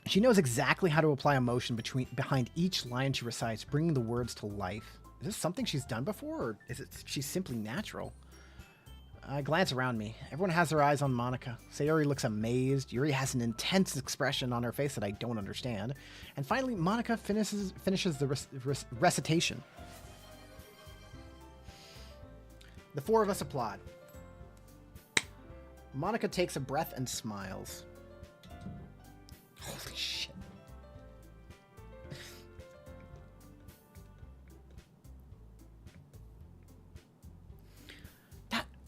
She knows exactly how to apply emotion behind each line she recites, bringing the words to life. Is this something she's done before, or is it she's simply natural? I glance around me. Everyone has their eyes on Monica. Sayori looks amazed. Yuri has an intense expression on her face that I don't understand. And finally, Monica finishes the recitation. The four of us applaud. Monica takes a breath and smiles. Holy shit.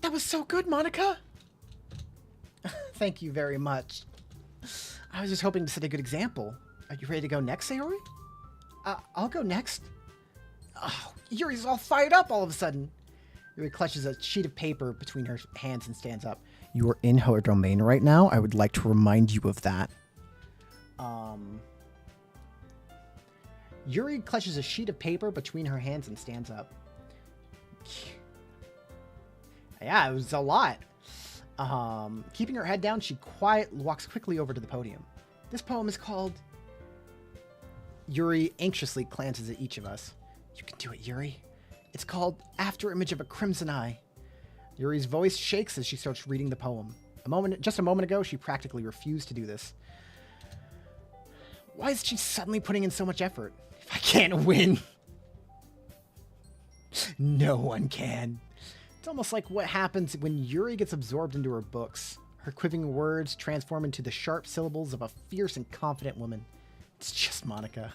That was so good, Monica! Thank you very much. I was just hoping to set a good example. Are you ready to go next, Sayori? I'll go next. Oh, Yuri's all fired up all of a sudden. Yuri clutches a sheet of paper between her hands and stands up. You are in her domain right now. I would like to remind you of that. Yuri clutches a sheet of paper between her hands and stands up. Yeah, it was a lot. Keeping her head down, she walks quickly over to the podium. This poem is called... Yuri anxiously glances at each of us. You can do it, Yuri. It's called After Image of a Crimson Eye. Yuri's voice shakes as she starts reading the poem. Just a moment ago, she practically refused to do this. Why is she suddenly putting in so much effort? If I can't win, no one can. It's almost like what happens when Yuri gets absorbed into her books. Her quivering words transform into the sharp syllables of a fierce and confident woman. It's just Monica.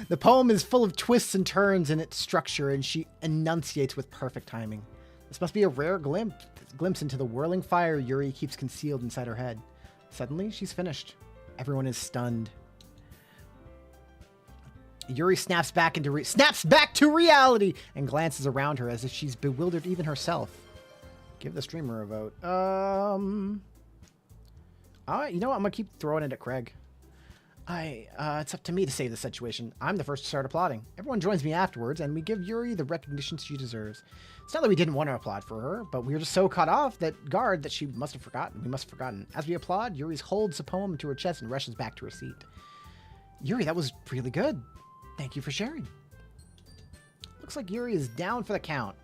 The poem is full of twists and turns in its structure, and she enunciates with perfect timing. This must be a rare glimpse into the whirling fire Yuri keeps concealed inside her head. Suddenly, she's finished. Everyone is stunned. Yuri snaps back to reality and glances around her as if she's bewildered even herself. Give the streamer a vote. All right, you know what? I'm gonna keep throwing it at Craig. It's up to me to save the situation. I'm the first to start applauding. Everyone joins me afterwards, and we give Yuri the recognition she deserves. It's not that we didn't want to applaud for her, but we were just so caught off guard that we must have forgotten. As we applaud, Yuri holds the poem to her chest and rushes back to her seat. Yuri, that was really good. Thank you for sharing. Looks like Yuri is down for the count.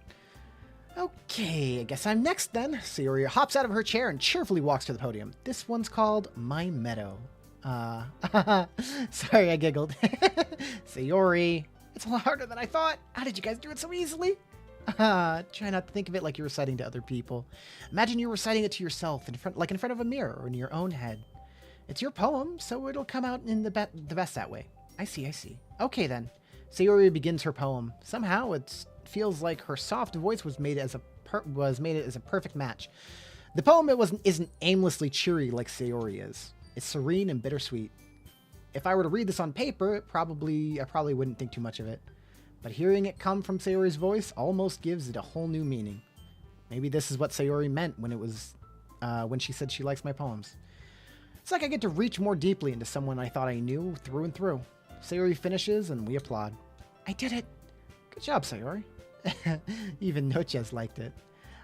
Okay, I guess I'm next then. Sayori hops out of her chair and cheerfully walks to the podium. This one's called My Meadow. Sorry, I giggled. Sayori, it's a lot harder than I thought. How did you guys do it so easily? Try not to think of it like you're reciting to other people. Imagine you're reciting it to yourself, in front of a mirror or in your own head. It's your poem, so it'll come out in the best that way. I see. Okay then. Sayori begins her poem. Somehow it feels like her soft voice was made as a perfect match. The poem isn't aimlessly cheery like Sayori is. It's serene and bittersweet. If I were to read this on paper, I probably wouldn't think too much of it. But hearing it come from Sayori's voice almost gives it a whole new meaning. Maybe this is what Sayori meant when she said she likes my poems. It's like I get to reach more deeply into someone I thought I knew through and through. Sayori finishes and we applaud. I did it. Good job, Sayori. Even Noches liked it.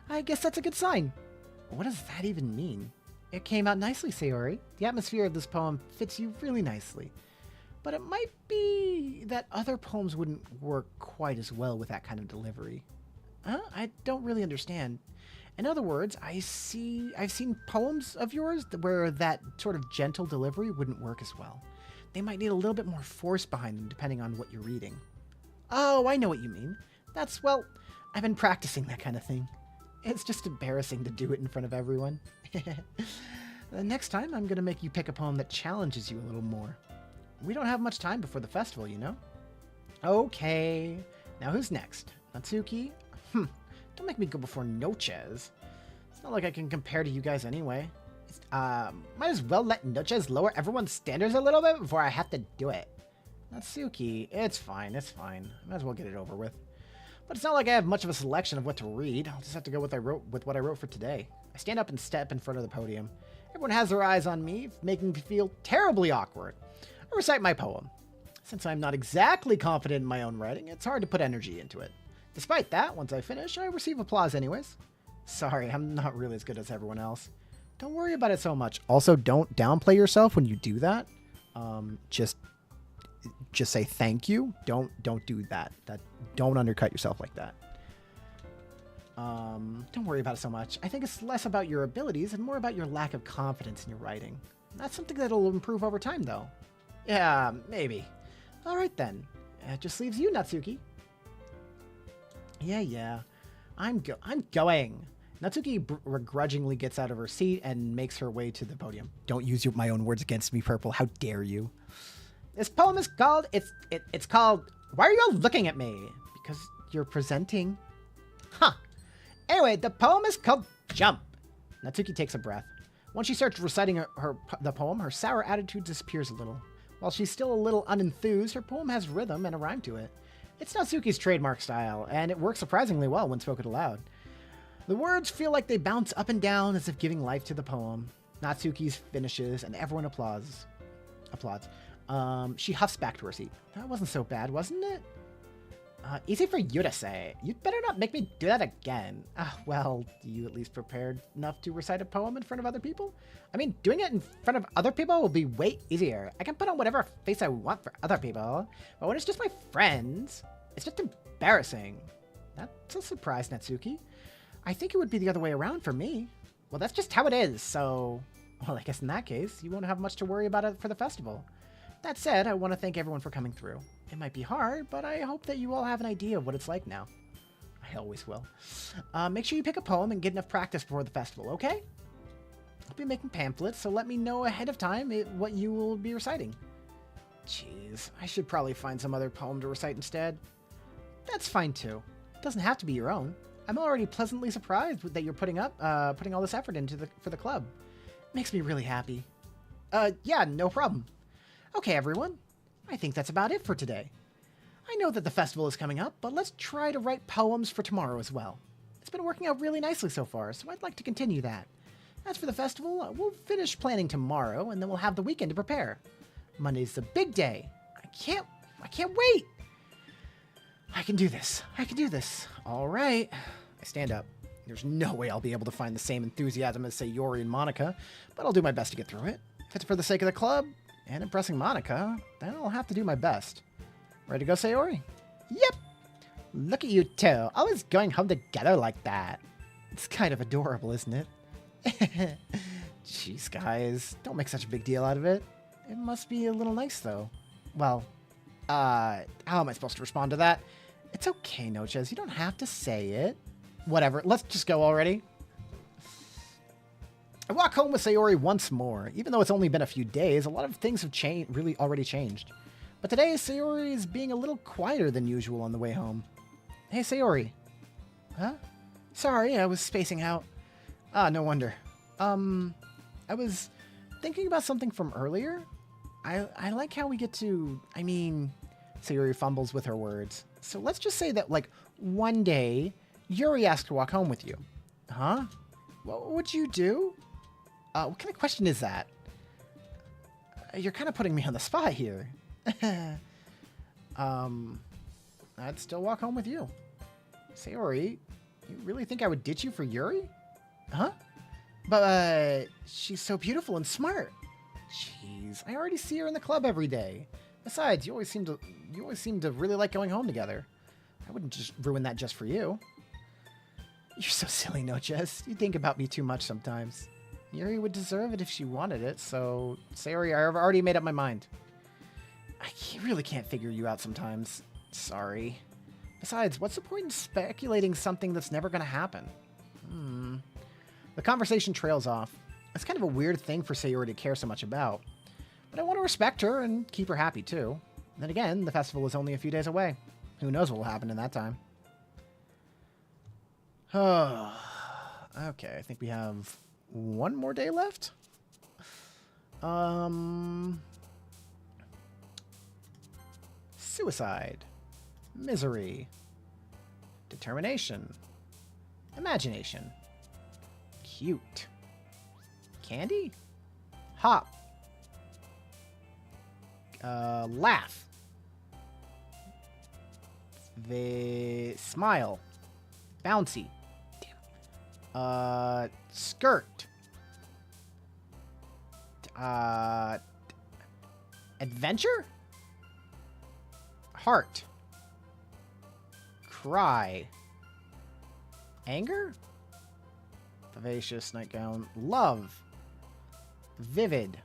I guess that's a good sign. What does that even mean? It came out nicely, Sayori. The atmosphere of this poem fits you really nicely. But it might be that other poems wouldn't work quite as well with that kind of delivery. I don't really understand. In other words, I've seen poems of yours where that sort of gentle delivery wouldn't work as well. They might need a little bit more force behind them depending on what you're reading. Oh, I know what you mean. I've been practicing that kind of thing. It's just embarrassing to do it in front of everyone. Next time, I'm going to make you pick a poem that challenges you a little more. We don't have much time before the festival, you know? Okay. Now who's next? Natsuki? Don't make me go before Noches. It's not like I can compare to you guys anyway. Might as well let Noches lower everyone's standards a little bit before I have to do it. Natsuki, it's fine. Might as well get it over with. But it's not like I have much of a selection of what to read. I'll just have to go with what I wrote for today. I stand up and step in front of the podium. Everyone has their eyes on me, making me feel terribly awkward. I recite my poem. Since I'm not exactly confident in my own writing, it's hard to put energy into it. Despite that, once I finish, I receive applause anyways. Sorry, I'm not really as good as everyone else. Don't worry about it so much. Also, don't downplay yourself when you do that. just say thank you. Don't do that. Don't undercut yourself like that. Don't worry about it so much. I think it's less about your abilities and more about your lack of confidence in your writing. That's something that'll improve over time, though. Yeah, maybe. All right, then. It just leaves you, Natsuki. Yeah. I'm going. Natsuki begrudgingly gets out of her seat and makes her way to the podium. Don't use my own words against me, Purple. How dare you? This poem is called... It's called... Why are you all looking at me? Because you're presenting. Huh. Anyway, the poem is called Jump. Natsuki takes a breath. Once she starts reciting the poem, her sour attitude disappears a little. While she's still a little unenthused, her poem has rhythm and a rhyme to it. It's Natsuki's trademark style, and it works surprisingly well when spoken aloud. The words feel like they bounce up and down as if giving life to the poem. Natsuki's finishes, and everyone applauds. She huffs back to her seat. That wasn't so bad, wasn't it? Easy for you to say. You'd better not make me do that again. Well, you at least prepared enough to recite a poem in front of other people? I mean, doing it in front of other people will be way easier. I can put on whatever face I want for other people, but when it's just my friends, it's just embarrassing. That's a surprise, Natsuki. I think it would be the other way around for me. Well, that's just how it is, so... Well, I guess in that case, you won't have much to worry about it for the festival. That said, I want to thank everyone for coming through. It might be hard, but I hope that you all have an idea of what it's like now. I always will. Make sure you pick a poem and get enough practice before the festival, okay? I'll be making pamphlets, so let me know ahead of time what you will be reciting. Jeez, I should probably find some other poem to recite instead. That's fine too. It doesn't have to be your own. I'm already pleasantly surprised that you're putting all this effort for the club. Makes me really happy. Yeah, no problem. Okay, everyone. I think that's about it for today. I know that the festival is coming up, but let's try to write poems for tomorrow as well. It's been working out really nicely so far, so I'd like to continue that. As for the festival, we'll finish planning tomorrow, and then we'll have the weekend to prepare. Monday's the big day. I can't wait. I can do this. All right. I stand up. There's no way I'll be able to find the same enthusiasm as Sayori and Monica, but I'll do my best to get through it. If it's for the sake of the club and impressing Monica, then I'll have to do my best. Ready to go, Sayori? Yep. Look at you two, always going home together like that. It's kind of adorable, isn't it? Jeez, guys, don't make such a big deal out of it. It must be a little nice, though. Well, how am I supposed to respond to that? It's okay, Noches, you don't have to say it. Whatever, let's just go already. I walk home with Sayori once more. Even though it's only been a few days, a lot of things have already changed. But today, Sayori is being a little quieter than usual on the way home. Hey, Sayori. Huh? Sorry, I was spacing out. No wonder. I was thinking about something from earlier. I like how we get to... I mean... Sayori fumbles with her words. So let's just say that, like, one day, Yuri asked to walk home with you. Huh? What would you do? What kind of question is that? You're kind of putting me on the spot here. I'd still walk home with you. Sayori, you really think I would ditch you for Yuri? Huh? But, she's so beautiful and smart. Jeez, I already see her in the club every day. Besides, you always seem to really like going home together. I wouldn't just ruin that just for you. You're so silly, Noches. You think about me too much sometimes. Yuri would deserve it if she wanted it, so... Sayori, I've already made up my mind. I really can't figure you out sometimes. Sorry. Besides, what's the point in speculating something that's never gonna happen? The conversation trails off. It's kind of a weird thing for Sayori to care so much about. But I want to respect her and keep her happy, too. Then again, the festival is only a few days away. Who knows what will happen in that time. Okay, I think we have one more day left. Suicide. Misery. Determination. Imagination. Cute. Candy? Hop. Laugh. The smile. Bouncy. Damn. Skirt. Adventure? Heart. Cry. Anger? Vivacious nightgown. Love. Vivid.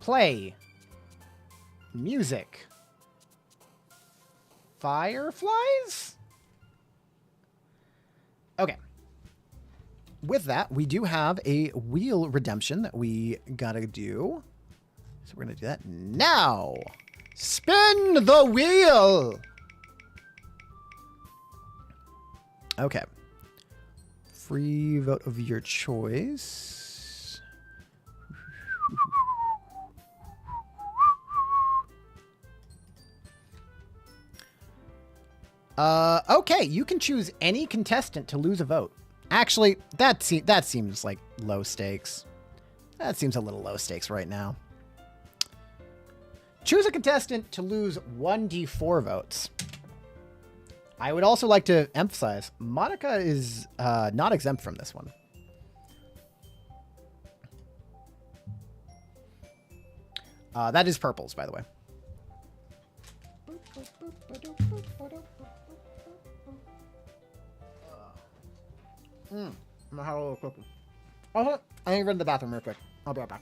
Play. Music. Fireflies? Okay. With that, we do have a wheel redemption that we gotta do. So we're gonna do that now. Spin the wheel! Okay. Free vote of your choice. Okay, you can choose any contestant to lose a vote. Actually, that seems like low stakes. That seems a little low stakes right now. Choose a contestant to lose 1d4 votes. I would also like to emphasize, Monica is not exempt from this one. That is purples, by the way. I'm gonna have a little cookie. Oh, I need to run to the bathroom real quick. I'll be right back.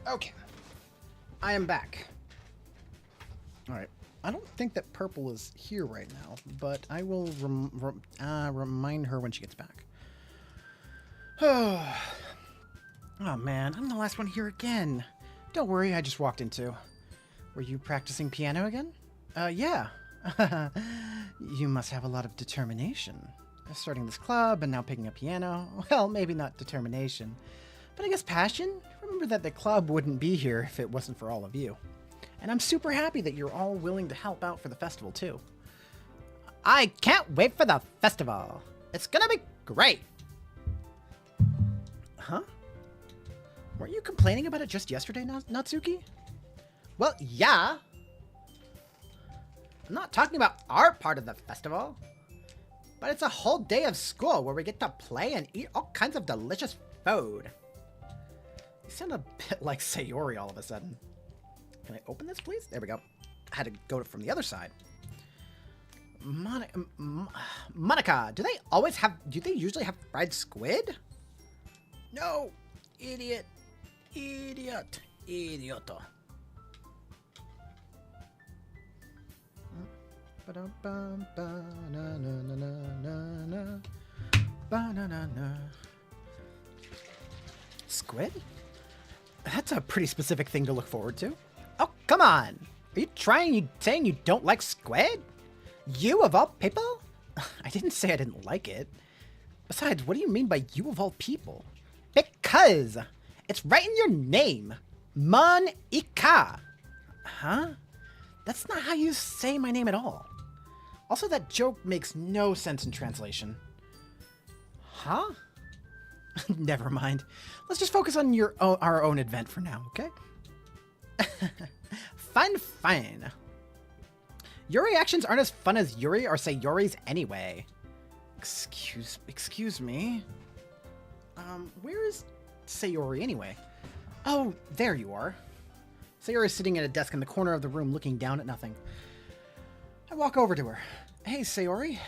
Okay. I am back. Alright. I don't think that Purple is here right now, but I will remind her when she gets back. Oh man, I'm the last one here again. Don't worry, I just walked into. Were you practicing piano again? Yeah. You must have a lot of determination. Starting this club and now picking up piano. Well, maybe not determination, but I guess passion? Remember that the club wouldn't be here if it wasn't for all of you. And I'm super happy that you're all willing to help out for the festival, too. I can't wait for the festival. It's gonna be great. Huh? Weren't you complaining about it just yesterday, Natsuki? Well, yeah. I'm not talking about our part of the festival. But it's a whole day of school where we get to play and eat all kinds of delicious food. You sound a bit like Sayori all of a sudden. Can I open this, please? There we go. I had to go from the other side. Monica, do they usually have fried squid? No! Idiot. Idiot. Idioto. Squid? That's a pretty specific thing to look forward to. Oh, come on. Are you saying you don't like squid? You of all people? I didn't say I didn't like it. Besides, what do you mean by you of all people? Because it's right in your name. Monica. Huh? That's not how you say my name at all. Also, that joke makes no sense in translation. Huh? Never mind. Let's just focus on our own event for now, okay? Fine. Your reactions aren't as fun as Yuri or Sayori's anyway. Excuse me? Where is Sayori anyway? Oh, there you are. Sayori is sitting at a desk in the corner of the room looking down at nothing. I walk over to her. Hey, Sayori.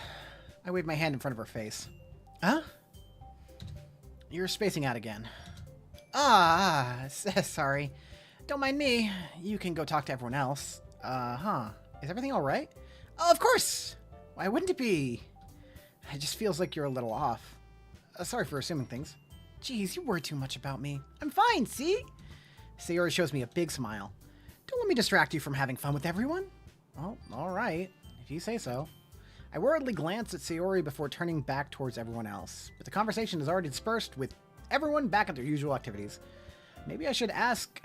I wave my hand in front of her face. Huh? You're spacing out again. Sorry. Don't mind me. You can go talk to everyone else. Is everything alright? Oh, of course! Why wouldn't it be? It just feels like you're a little off. Sorry for assuming things. Jeez, you worry too much about me. I'm fine, see? Sayori shows me a big smile. Don't let me distract you from having fun with everyone. Oh, alright. If you say so. I worriedly glance at Sayori before turning back towards everyone else, but the conversation is already dispersed with everyone back at their usual activities. Maybe I should ask,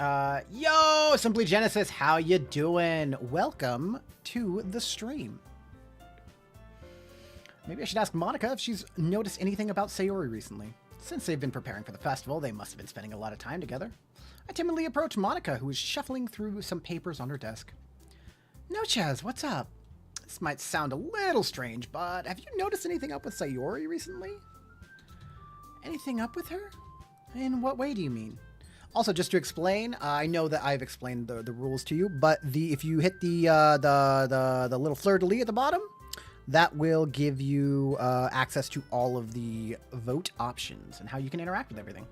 yo, Simply Genesis, how you doing? Welcome to the stream. Maybe I should ask Monica if she's noticed anything about Sayori recently. Since they've been preparing for the festival, they must have been spending a lot of time together. I timidly approach Monica, who is shuffling through some papers on her desk. No, Chaz, what's up? This might sound a little strange, but have you noticed anything up with Sayori recently? Anything up with her? In what way do you mean? Also, just to explain, I know that I've explained the rules to you, but if you hit the little fleur-de-lis at the bottom, that will give you access to all of the vote options and how you can interact with everything.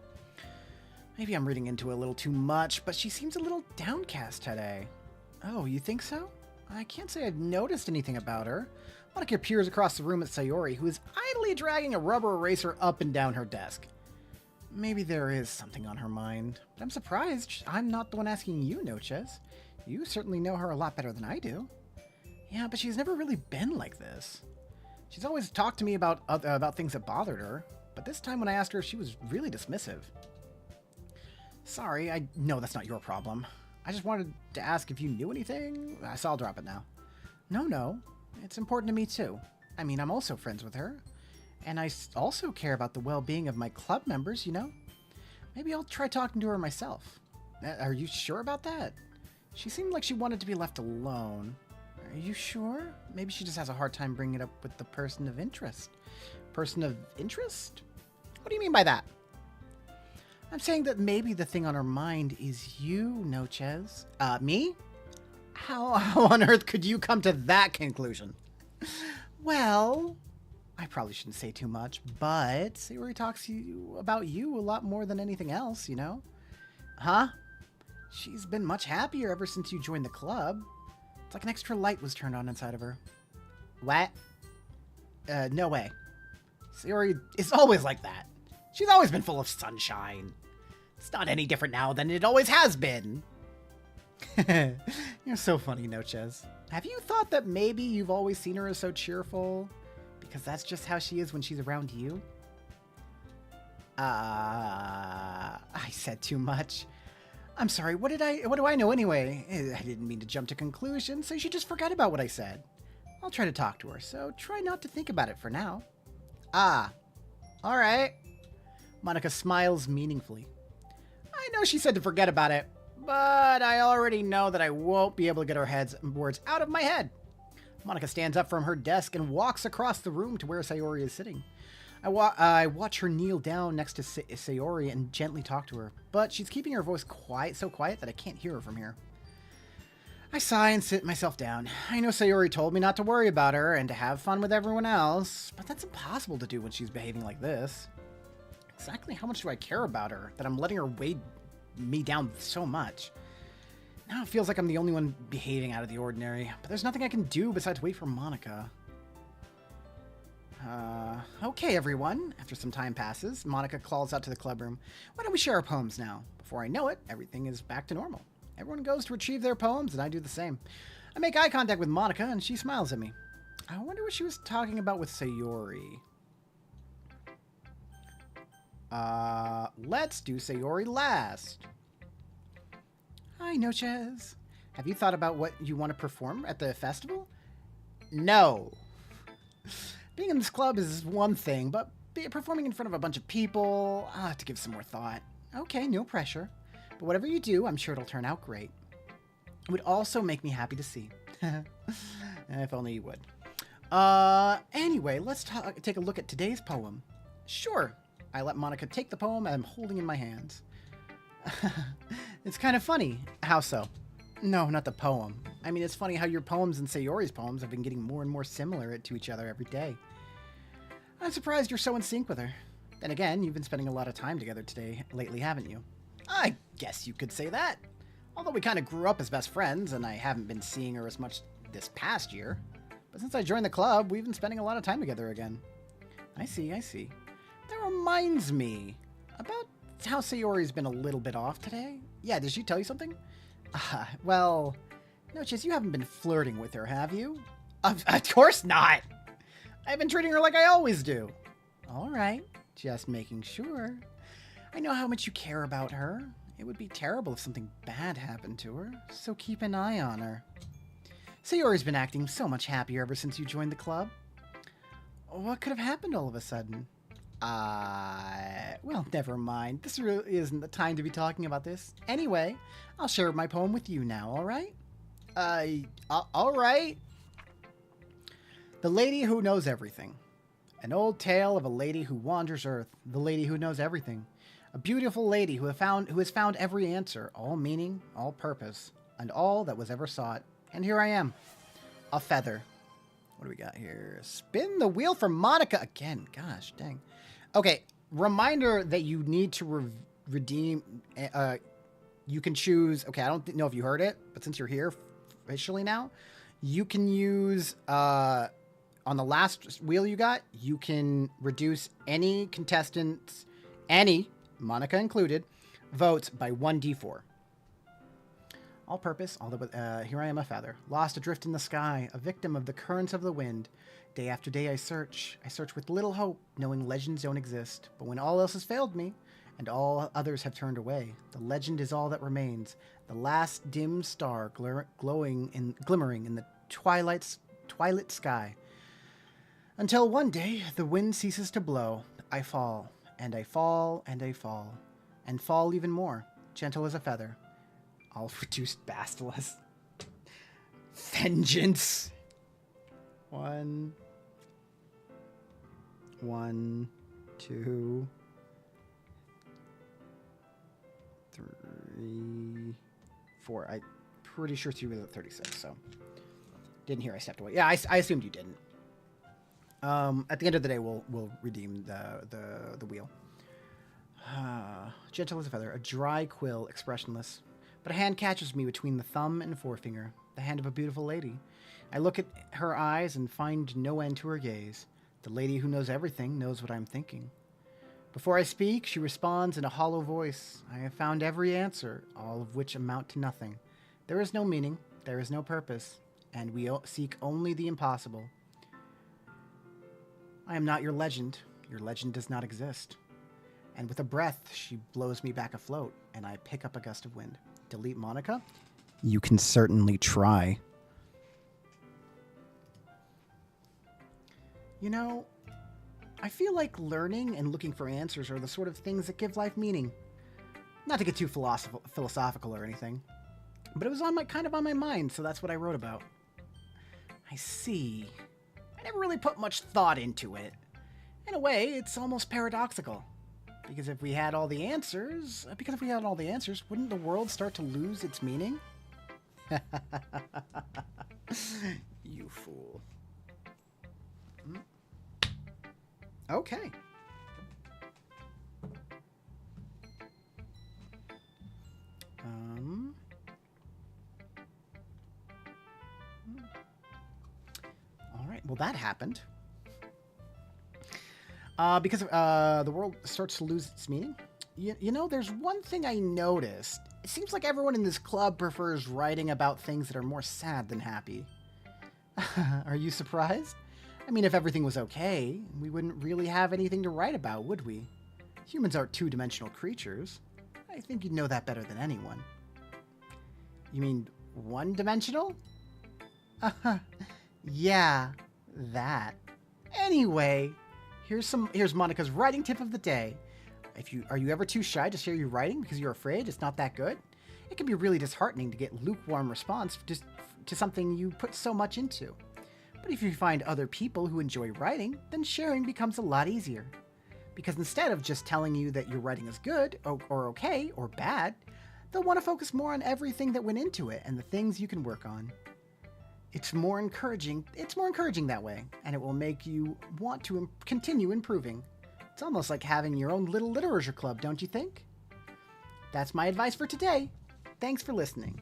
Maybe I'm reading into it a little too much, but she seems a little downcast today. Oh, you think so? I can't say I've noticed anything about her. Monica peers across the room at Sayori, who is idly dragging a rubber eraser up and down her desk. Maybe there is something on her mind, but I'm surprised I'm not the one asking you, Noches. You certainly know her a lot better than I do. Yeah, but she's never really been like this. She's always talked to me about things that bothered her, but this time when I asked her, she was really dismissive. Sorry, I know that's not your problem. I just wanted to ask if you knew anything. So I'll drop it now. No. It's important to me too. I mean, I'm also friends with her. And I also care about the well-being of my club members, you know? Maybe I'll try talking to her myself. Are you sure about that? She seemed like she wanted to be left alone. Are you sure? Maybe she just has a hard time bringing it up with the person of interest. Person of interest? What do you mean by that? I'm saying that maybe the thing on her mind is you, Noches. Me? How on earth could you come to that conclusion? Well, I probably shouldn't say too much, but Sayori talks about you a lot more than anything else, you know? Huh? She's been much happier ever since you joined the club. It's like an extra light was turned on inside of her. What? No way. Sayori is always like that. She's always been full of sunshine. It's not any different now than it always has been. You're so funny, Noches. Have you thought that maybe you've always seen her as so cheerful? Because that's just how she is when she's around you? I said too much. I'm sorry, what do I know anyway? I didn't mean to jump to conclusions, so you should just forget about what I said. I'll try to talk to her, so try not to think about it for now. Alright. Monica smiles meaningfully. I know she said to forget about it, but I already know that I won't be able to get her words out of my head. Monica stands up from her desk and walks across the room to where Sayori is sitting. I watch her kneel down next to Sayori and gently talk to her, but she's keeping her voice so quiet that I can't hear her from here. I sigh and sit myself down. I know Sayori told me not to worry about her and to have fun with everyone else, but that's impossible to do when she's behaving like this. Exactly how much do I care about her that I'm letting her weigh me down so much? Now it feels like I'm the only one behaving out of the ordinary, but there's nothing I can do besides wait for Monica. Okay, everyone. After some time passes, Monica calls out to the club room. Why don't we share our poems now? Before I know it, everything is back to normal. Everyone goes to retrieve their poems, and I do the same. I make eye contact with Monica, and she smiles at me. I wonder what she was talking about with Sayori. Let's do Sayori last. Hi, Noches. Have you thought about what you want to perform at the festival? No. Being in this club is one thing, but performing in front of a bunch of people, I'll have to give some more thought. Okay, no pressure. But whatever you do, I'm sure it'll turn out great. It would also make me happy to see. If only you would. Anyway, let's take a look at today's poem. Sure. I let Monica take the poem I'm holding in my hands. It's kind of funny. How so? No, not the poem. I mean, it's funny how your poems and Sayori's poems have been getting more and more similar to each other every day. I'm surprised you're so in sync with her. Then again, you've been spending a lot of time together lately, haven't you? I guess you could say that. Although we kind of grew up as best friends, and I haven't been seeing her as much this past year. But since I joined the club, we've been spending a lot of time together again. I see. That reminds me about how Sayori's been a little bit off today. Yeah, did she tell you something? Well, Noches, you haven't been flirting with her, have you? Of course not! I've been treating her like I always do. All right, just making sure. I know how much you care about her. It would be terrible if something bad happened to her, so keep an eye on her. Sayori's been acting so much happier ever since you joined the club. What could have happened all of a sudden? Well, never mind. This really isn't the time to be talking about this. Anyway, I'll share my poem with you now, alright? Alright. The Lady Who Knows Everything. An old tale of a lady who wanders Earth, the lady who knows everything. A beautiful lady who has found every answer, all meaning, all purpose, and all that was ever sought. And here I am. A feather. What do we got here? Spin the wheel for Monica again. Gosh, dang. Okay, reminder that you need to redeem... you can choose... Okay, I don't know if you heard it, but since you're here officially now, you can use... on the last wheel you got, you can reduce any contestants, any, Monica included, votes by 1d4. All purpose, here I am a feather, lost adrift in the sky, a victim of the currents of the wind. Day after day I search with little hope, knowing legends don't exist. But when all else has failed me, and all others have turned away, the legend is all that remains, the last dim star glimmering in the twilight sky. Until one day, the wind ceases to blow, I fall, and I fall, and I fall, and fall even more, gentle as a feather. All reduced basilisk. Vengeance. One, 2, 3, 4. I'm pretty sure 3 was at 36, so didn't hear I stepped away. Yeah, I assumed you didn't. At the end of the day, we'll redeem the wheel. Gentle as a feather, a dry quill, expressionless. But a hand catches me between the thumb and forefinger, the hand of a beautiful lady. I look at her eyes and find no end to her gaze. The lady who knows everything knows what I'm thinking. Before I speak, she responds in a hollow voice. I have found every answer, all of which amount to nothing. There is no meaning, there is no purpose, and we seek only the impossible. I am not your legend. Your legend does not exist. And with a breath, she blows me back afloat, and I pick up a gust of wind. Delete Monica? You can certainly try. You know, I feel like learning and looking for answers are the sort of things that give life meaning. Not to get too philosophical or anything, but it was kind of on my mind, so that's what I wrote about. I see. I never really put much thought into it. In a way, it's almost paradoxical. Because if we had all the answers, wouldn't the world start to lose its meaning? You fool. Okay. All right. Well, that happened. Because the world starts to lose its meaning. You know, there's one thing I noticed. It seems like everyone in this club prefers writing about things that are more sad than happy. Are you surprised? I mean, if everything was okay, we wouldn't really have anything to write about, would we? Humans are two-dimensional creatures. I think you'd know that better than anyone. You mean one-dimensional? Yeah, that. Anyway, here's Monica's writing tip of the day. Are you ever too shy to share your writing because you're afraid it's not that good? It can be really disheartening to get lukewarm response just to something you put so much into. But if you find other people who enjoy writing, then sharing becomes a lot easier. Because instead of just telling you that your writing is good, or okay, or bad, they'll want to focus more on everything that went into it and the things you can work on. It's more encouraging that way, and it will make you want to continue improving. It's almost like having your own little literature club, don't you think? That's my advice for today. Thanks for listening.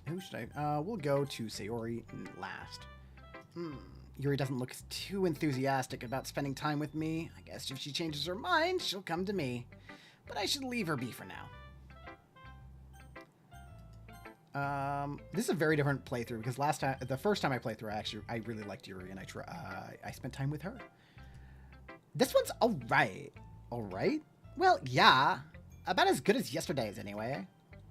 Who should I? We'll go to Sayori last. Yuri doesn't look too enthusiastic about spending time with me. I guess if she changes her mind, she'll come to me. But I should leave her be for now. This is a very different playthrough because the first time I played through, I really liked Yuri and I spent time with her. This one's alright. Alright? Well, yeah. About as good as yesterday's anyway.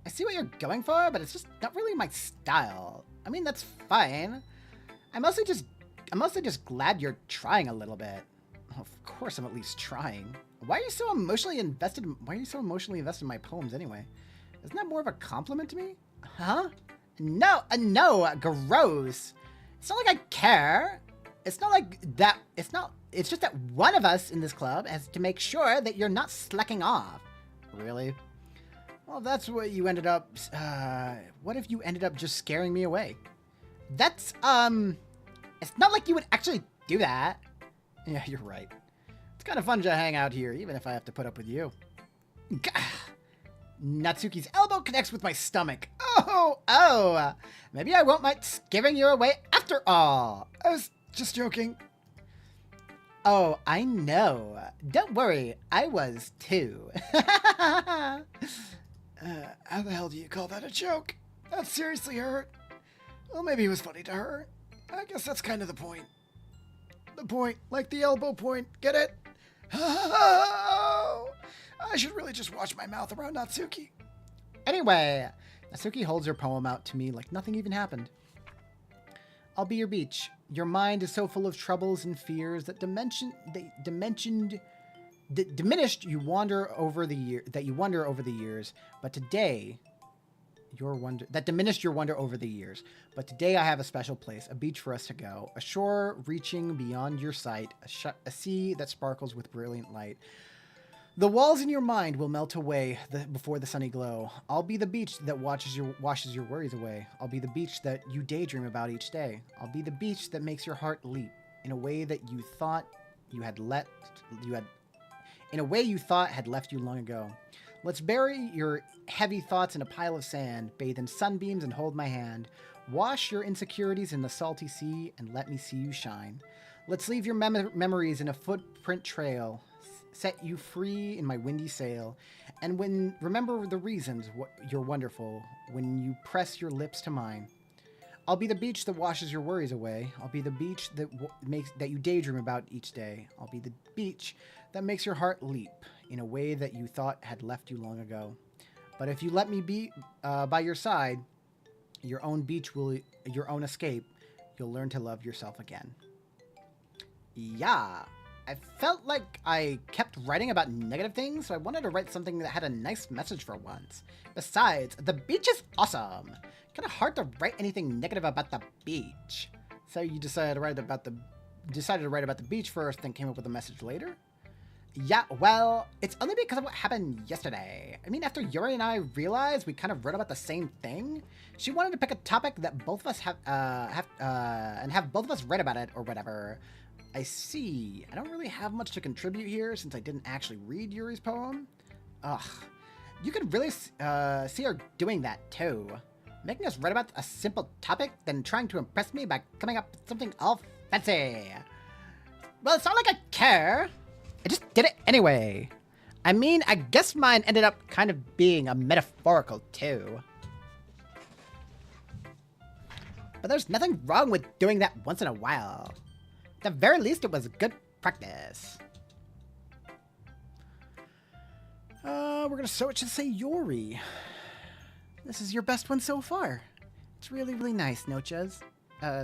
I see what you're going for, but it's just not really my style. I mean, that's fine. I'm mostly just glad you're trying a little bit. Of course I'm at least trying. Why are you so emotionally invested in my poems anyway? Isn't that more of a compliment to me? Huh? No, gross. It's not like I care. It's not like that. It's just that one of us in this club has to make sure that you're not slacking off. Really? Well, that's what you ended up, what if you ended up just scaring me away? That's, it's not like you would actually do that. Yeah, you're right. It's kind of fun to hang out here, even if I have to put up with you. Gah! Natsuki's elbow connects with my stomach. Oh, maybe I won't mind scaring you away after all. I was just joking. Oh, I know. Don't worry, I was too. How the hell do you call that a joke? That seriously hurt. Well, maybe it was funny to her. I guess that's kind of the point. The point, like the elbow point, get it? Oh, I should really just watch my mouth around Natsuki. Anyway, Natsuki holds her poem out to me like nothing even happened. I'll be your beach. Your mind is so full of troubles and fears that diminished you wander over the years. But today, diminished your wonder over the years. But today I have a special place, a beach for us to go, a shore reaching beyond your sight, a sea that sparkles with brilliant light. The walls in your mind will melt away before the sunny glow. I'll be the beach that washes your worries away. I'll be the beach that you daydream about each day. I'll be the beach that makes your heart leap in a way that you thought had left you long ago. Let's bury your heavy thoughts in a pile of sand, bathe in sunbeams and hold my hand. Wash your insecurities in the salty sea and let me see you shine. Let's leave your memories in a footprint trail. Set you free in my windy sail. And remember the reasons you're wonderful when you press your lips to mine. I'll be the beach that washes your worries away. I'll be the beach that you daydream about each day. I'll be the beach that makes your heart leap in a way that you thought had left you long ago. But if you let me be by your side, your own beach your own escape, you'll learn to love yourself again. Yeah. I felt like I kept writing about negative things, so I wanted to write something that had a nice message for once. Besides, the beach is awesome. Kind of hard to write anything negative about the beach. So you decided to write about the beach first, then came up with a message later? Yeah, well, it's only because of what happened yesterday. I mean, after Yuri and I realized we kind of wrote about the same thing, she wanted to pick a topic that both of us have both of us read about it or whatever. I see. I don't really have much to contribute here since I didn't actually read Yuri's poem. Ugh. You could really see her doing that too. Making us write about a simple topic, then trying to impress me by coming up with something all fancy. Well, it's not like I care. I just did it anyway. I mean, I guess mine ended up kind of being a metaphorical too. But there's nothing wrong with doing that once in a while. At the very least, it was good practice. We're gonna switch to Sayori. This is your best one so far. It's really, really nice, Noches.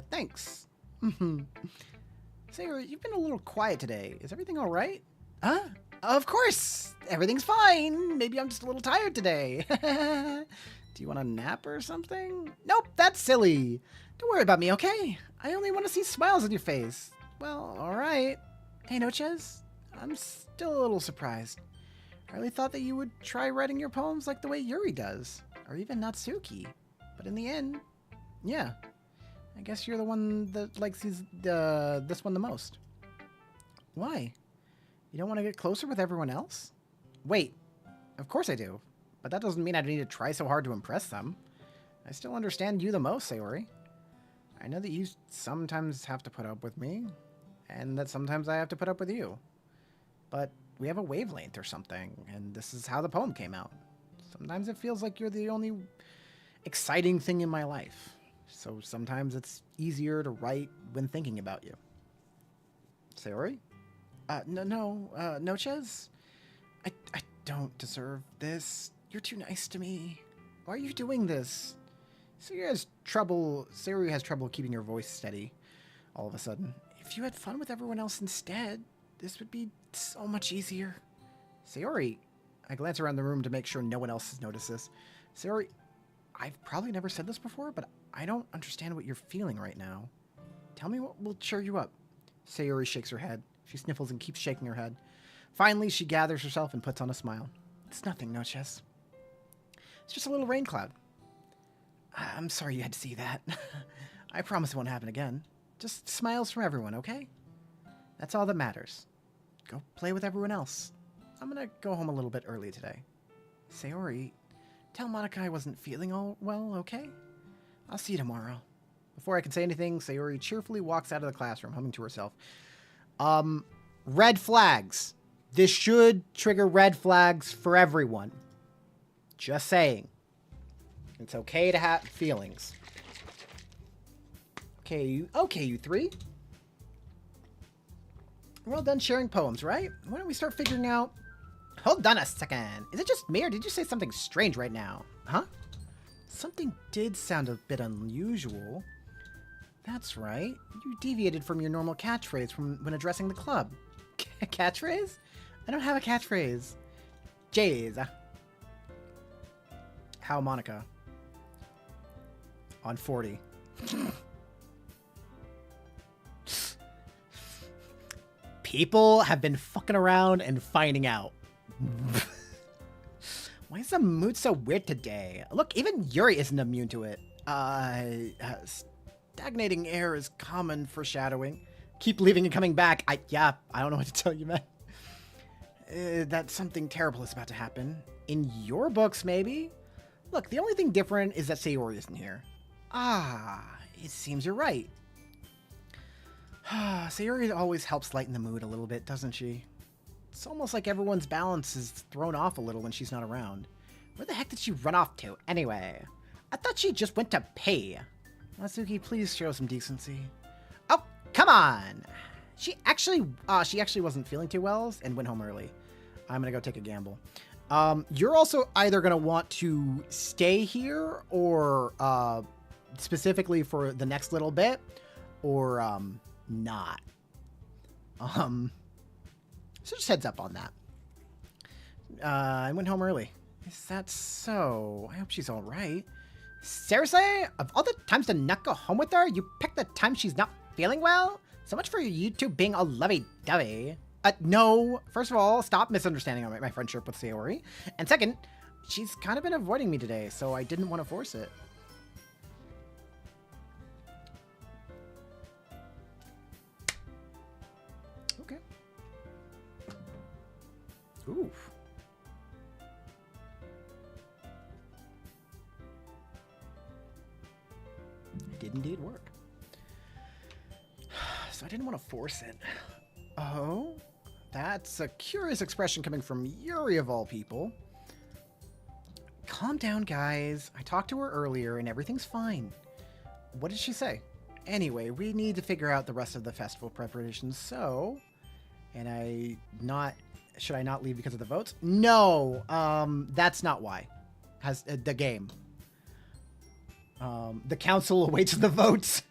Thanks. Sayori, you've been a little quiet today. Is everything all right? Huh? Of course. Everything's fine. Maybe I'm just a little tired today. Do you want a nap or something? Nope, that's silly. Don't worry about me, okay? I only want to see smiles on your face. Well, all right. Hey, Noches. I'm still a little surprised. I really thought that you would try writing your poems like the way Yuri does, or even Natsuki. But in the end, yeah. I guess you're the one that likes this one the most. Why? You don't want to get closer with everyone else? Wait, of course I do. But that doesn't mean I need to try so hard to impress them. I still understand you the most, Sayori. I know that you sometimes have to put up with me, and that sometimes I have to put up with you. But we have a wavelength or something, and this is how the poem came out. Sometimes it feels like you're the only exciting thing in my life. So sometimes it's easier to write when thinking about you. Sayori? Noches? I don't deserve this. You're too nice to me. Why are you doing this? Sayori has trouble keeping her voice steady all of a sudden. If you had fun with everyone else instead, this would be so much easier. Sayori, I glance around the room to make sure no one else has noticed this. Sayori, I've probably never said this before, but I don't understand what you're feeling right now. Tell me what will cheer you up. Sayori shakes her head. She sniffles and keeps shaking her head. Finally, she gathers herself and puts on a smile. It's nothing, Noches. It's just a little rain cloud. I'm sorry you had to see that. I promise it won't happen again. Just smiles from everyone, okay? That's all that matters. Go play with everyone else. I'm gonna go home a little bit early today. Sayori, tell Monica I wasn't feeling all well, okay? I'll see you tomorrow. Before I can say anything, Sayori cheerfully walks out of the classroom, humming to herself. Red flags. This should trigger red flags for everyone. Just saying. It's okay to have feelings. Okay, you three. We're all done sharing poems, right? Why don't we start figuring out... Hold on a second. Is it just me, or did you say something strange right now? Huh? Something did sound a bit unusual. That's right. You deviated from your normal catchphrase when addressing the club. Catchphrase? I don't have a catchphrase. Jays. How Monica? On 40. People have been fucking around and finding out. Why is the mood so weird today? Look, even Yuri isn't immune to it. Stagnating air is common foreshadowing. Keep leaving and coming back. I don't know what to tell you, man. That something terrible is about to happen. In your books, maybe? Look, the only thing different is that Sayori isn't here. It seems you're right. Sayori always helps lighten the mood a little bit, doesn't she? It's almost like everyone's balance is thrown off a little when she's not around. Where the heck did she run off to, anyway? I thought she just went to pee. Natsuki, please show some decency. Oh, come on! She actually wasn't feeling too well and went home early. I'm gonna go take a gamble. You're also either gonna want to stay here or specifically for the next little bit, or not. So just heads up on that. I went home early. Is that so? I hope she's all right. Seriously? Of all the times to not go home with her, you picked the time she's not feeling well? So much for you two being all lovey-dovey. No. First of all, stop misunderstanding my friendship with Sayori. And second, she's kind of been avoiding me today, so I didn't want to force it. Okay. Oof. It did indeed work. So I didn't want to force it. Oh, that's a curious expression coming from Yuri of all people. Calm down, guys. I talked to her earlier and everything's fine. What did she say? Anyway, we need to figure out the rest of the festival preparations, so... And should I not leave because of the votes? No, that's not why. Has the game. The council awaits the votes.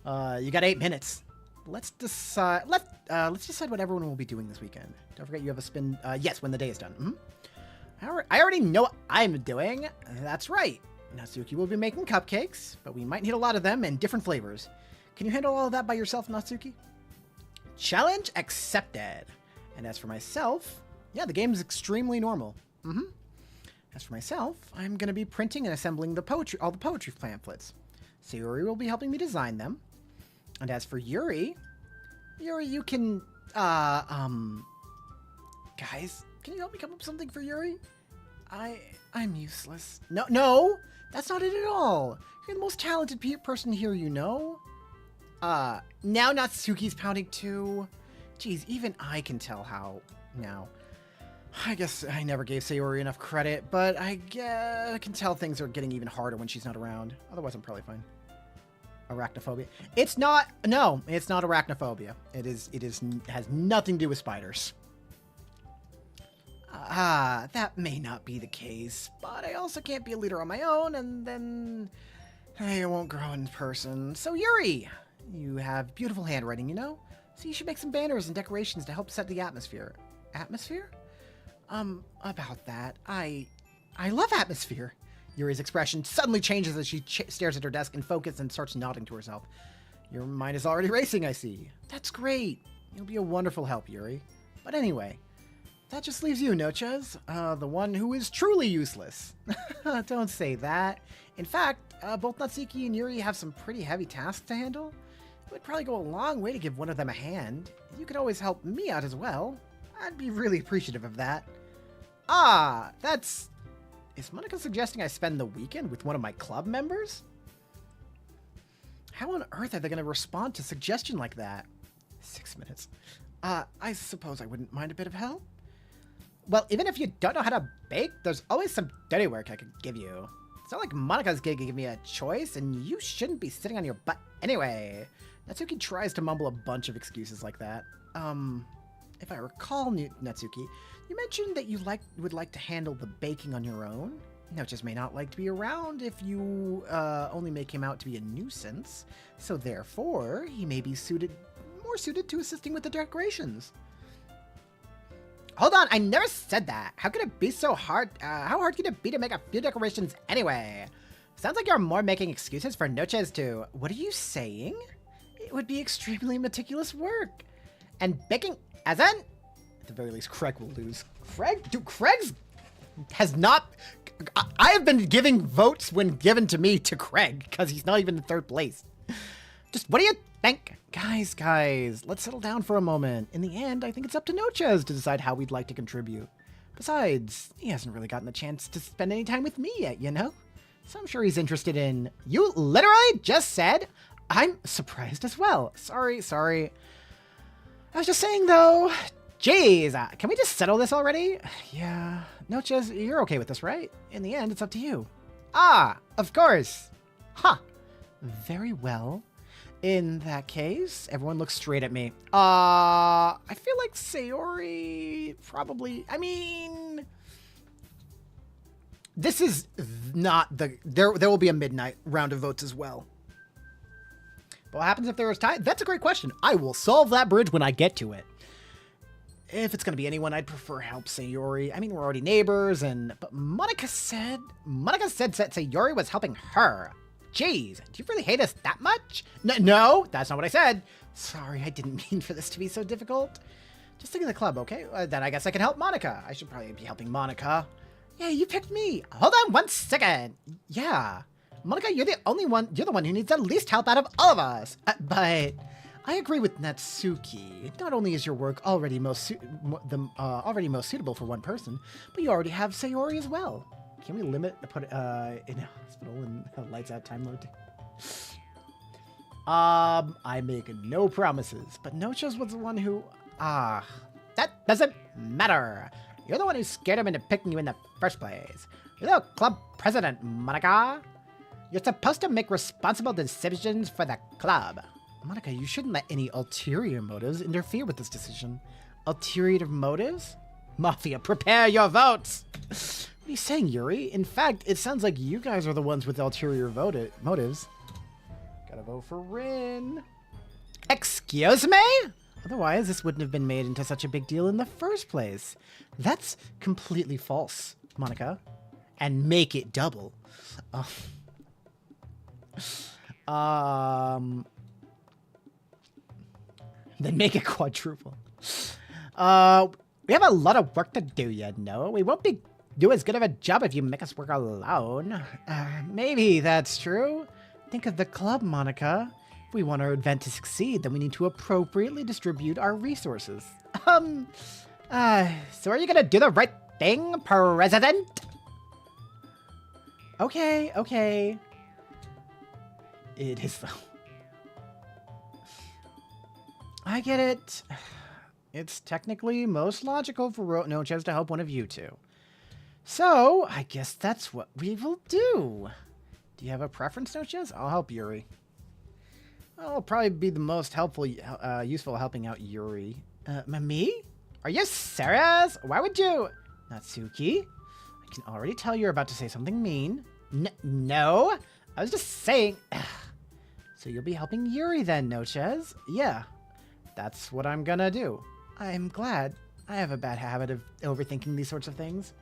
You got 8 minutes. Let's decide. Let's decide what everyone will be doing this weekend. Don't forget you have a spin. Yes, when the day is done. I already know what I'm doing. That's right. Natsuki will be making cupcakes, but we might need a lot of them and different flavors. Can you handle all of that by yourself, Natsuki? Challenge accepted. And as for myself, yeah, the game's extremely normal. As for myself, I'm going to be printing and assembling all the poetry pamphlets. Sayori will be helping me design them. And as for Yuri, you can, guys, can you help me come up with something for Yuri? I'm useless. No, that's not it at all. You're the most talented person here, you know. Now Natsuki's pounding too. Geez, even I can tell how now. I guess I never gave Sayori enough credit, but I can tell things are getting even harder when she's not around. Otherwise, I'm probably fine. Arachnophobia. It's not arachnophobia. It has nothing to do with spiders. That may not be the case, but I also can't be a leader on my own, and then I won't grow in person. So Yuri, you have beautiful handwriting, you know? So you should make some banners and decorations to help set the atmosphere. Atmosphere? About that, I love atmosphere. Yuri's expression suddenly changes as she stares at her desk in focus and starts nodding to herself. Your mind is already racing, I see. That's great. You'll be a wonderful help, Yuri. But anyway, that just leaves you, Nochez, the one who is truly useless. Don't say that. In fact, both Natsuki and Yuri have some pretty heavy tasks to handle. It would probably go a long way to give one of them a hand. You could always help me out as well. I'd be really appreciative of that. Is Monica suggesting I spend the weekend with one of my club members? How on earth are they going to respond to a suggestion like that? 6 minutes. I suppose I wouldn't mind a bit of help. Well, even if you don't know how to bake, there's always some dirty work I could give you. It's not like Monica's going to give me a choice, and you shouldn't be sitting on your butt anyway. Natsuki tries to mumble a bunch of excuses like that. If I recall, Natsuki, you mentioned that you would like to handle the baking on your own. Nochez may not like to be around if you only make him out to be a nuisance, so therefore he may be more suited to assisting with the decorations. Hold on, I never said that. How could it be so hard? How hard could it be to make a few decorations anyway? Sounds like you're more making excuses for Nochez too. What are you saying? It would be extremely meticulous work. And baking, as in? At the very least, Craig will lose. Craig's has not... I have been giving votes when given to me to Craig, because he's not even in 3rd place. Just, what do you think? Guys, let's settle down for a moment. In the end, I think it's up to Nochez to decide how we'd like to contribute. Besides, he hasn't really gotten the chance to spend any time with me yet, you know? So I'm sure he's interested in... You literally just said... I'm surprised as well. Sorry. I was just saying, though... Jeez, can we just settle this already? Yeah. Nochez, you're okay with this, right? In the end, it's up to you. Of course. Very well. In that case, everyone looks straight at me. I feel like Sayori probably... I mean... This is not the... There will be a midnight round of votes as well. But what happens if there is tie? That's a great question. I will solve that bridge when I get to it. If it's going to be anyone, I'd prefer help Sayori. I mean, we're already neighbors, but Monica said Sayori was helping her. Jeez, do you really hate us that much? No, that's not what I said. Sorry, I didn't mean for this to be so difficult. Just think of the club, okay? Then I guess I can help Monica. I should probably be helping Monica. Yeah, you picked me. Hold on 1 second. Yeah. Monica, you're the one who needs the least help out of all of us. But I agree with Natsuki. Not only is your work already most suitable for one person, but you already have Sayori as well. Can we put it in a hospital and lights out time mode? I make no promises, but Noches was the one who... that doesn't matter. You're the one who scared him into picking you in the first place. You're the club president, Monica. You're supposed to make responsible decisions for the club. Monica, you shouldn't let any ulterior motives interfere with this decision. Ulterior motives? Mafia, prepare your votes! What are you saying, Yuri? In fact, it sounds like you guys are the ones with ulterior motives. Gotta vote for Rin. Excuse me? Otherwise, this wouldn't have been made into such a big deal in the first place. That's completely false, Monica. And make it double. Then make it quadruple. We have a lot of work to do, you know. We won't do as good of a job if you make us work alone. Maybe that's true. Think of the club, Monica. If we want our event to succeed, then we need to appropriately distribute our resources. So are you gonna do the right thing, President? Okay. It is though. I get it. It's technically most logical for Noches to help one of you two. So, I guess that's what we will do. Do you have a preference, Noches? I'll help Yuri. I'll probably be the most helpful, useful helping out Yuri. Me? Are you serious? Why would you? Natsuki? I can already tell you're about to say something mean. No, I was just saying. So you'll be helping Yuri then, Noches? Yeah, that's what I'm gonna do. I'm glad. I have a bad habit of overthinking these sorts of things.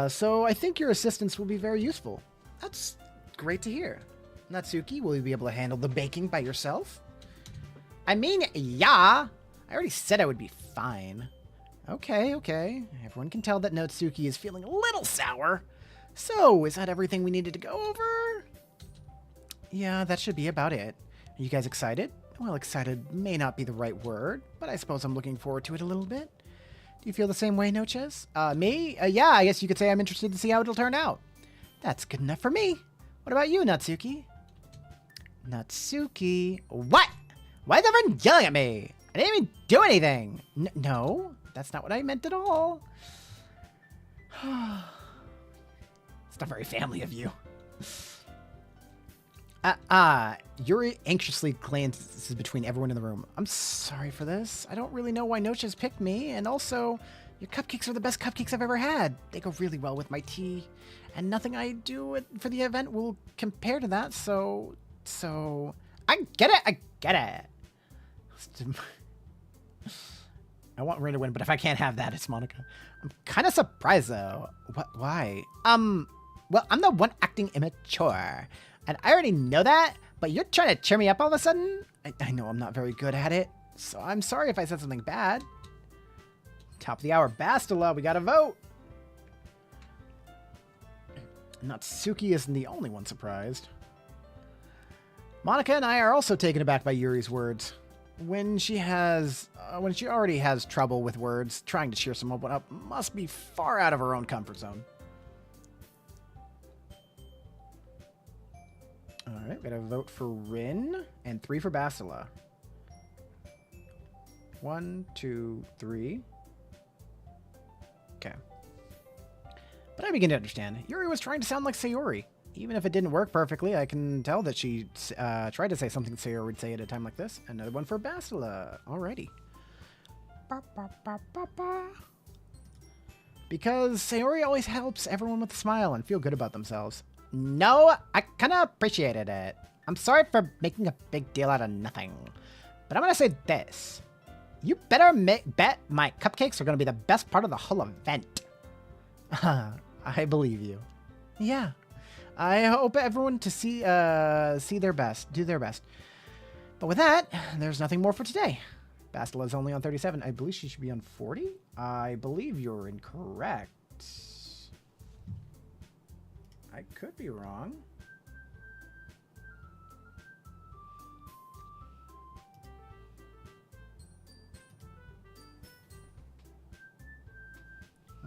So I think your assistance will be very useful. That's great to hear. Natsuki, will you be able to handle the baking by yourself? I mean, yeah. I already said I would be fine. Okay. Everyone can tell that Natsuki is feeling a little sour. So, is that everything we needed to go over? Yeah, that should be about it. Are you guys excited? Well, excited may not be the right word, but I suppose I'm looking forward to it a little bit. Do you feel the same way, Noches? Me? Yeah, I guess you could say I'm interested to see how it'll turn out. That's good enough for me. What about you, Natsuki? Natsuki? What? Why is everyone yelling at me? I didn't even do anything. No, that's not what I meant at all. It's not very family of you. Yuri anxiously glances between everyone in the room. I'm sorry for this. I don't really know why Noches picked me, and also, your cupcakes are the best cupcakes I've ever had. They go really well with my tea, and nothing I do for the event will compare to that, so... I get it! I want Rin to win, but if I can't have that, it's Monica. I'm kind of surprised, though. Why? Well, I'm the one acting immature. And I already know that, but you're trying to cheer me up all of a sudden? I know I'm not very good at it, so I'm sorry if I said something bad. Top of the hour, Bastila, we gotta vote. Natsuki isn't the only one surprised. Monica and I are also taken aback by Yuri's words. When she already has trouble with words, trying to cheer someone up must be far out of her own comfort zone. Alright, we gotta vote for Rin and 3 for Bastila. 1, 2, 3. Okay. But I begin to understand. Yuri was trying to sound like Sayori. Even if it didn't work perfectly, I can tell that she tried to say something Sayori would say at a time like this. Another one for Bastila. Alrighty. Because Sayori always helps everyone with a smile and feel good about themselves. No, I kind of appreciated it. I'm sorry for making a big deal out of nothing. But I'm going to say this. You better bet my cupcakes are going to be the best part of the whole event. I believe you. Yeah. I hope everyone to see their best, do their best. But with that, there's nothing more for today. Bastila's only on 37. I believe she should be on 40. I believe you're incorrect. I could be wrong.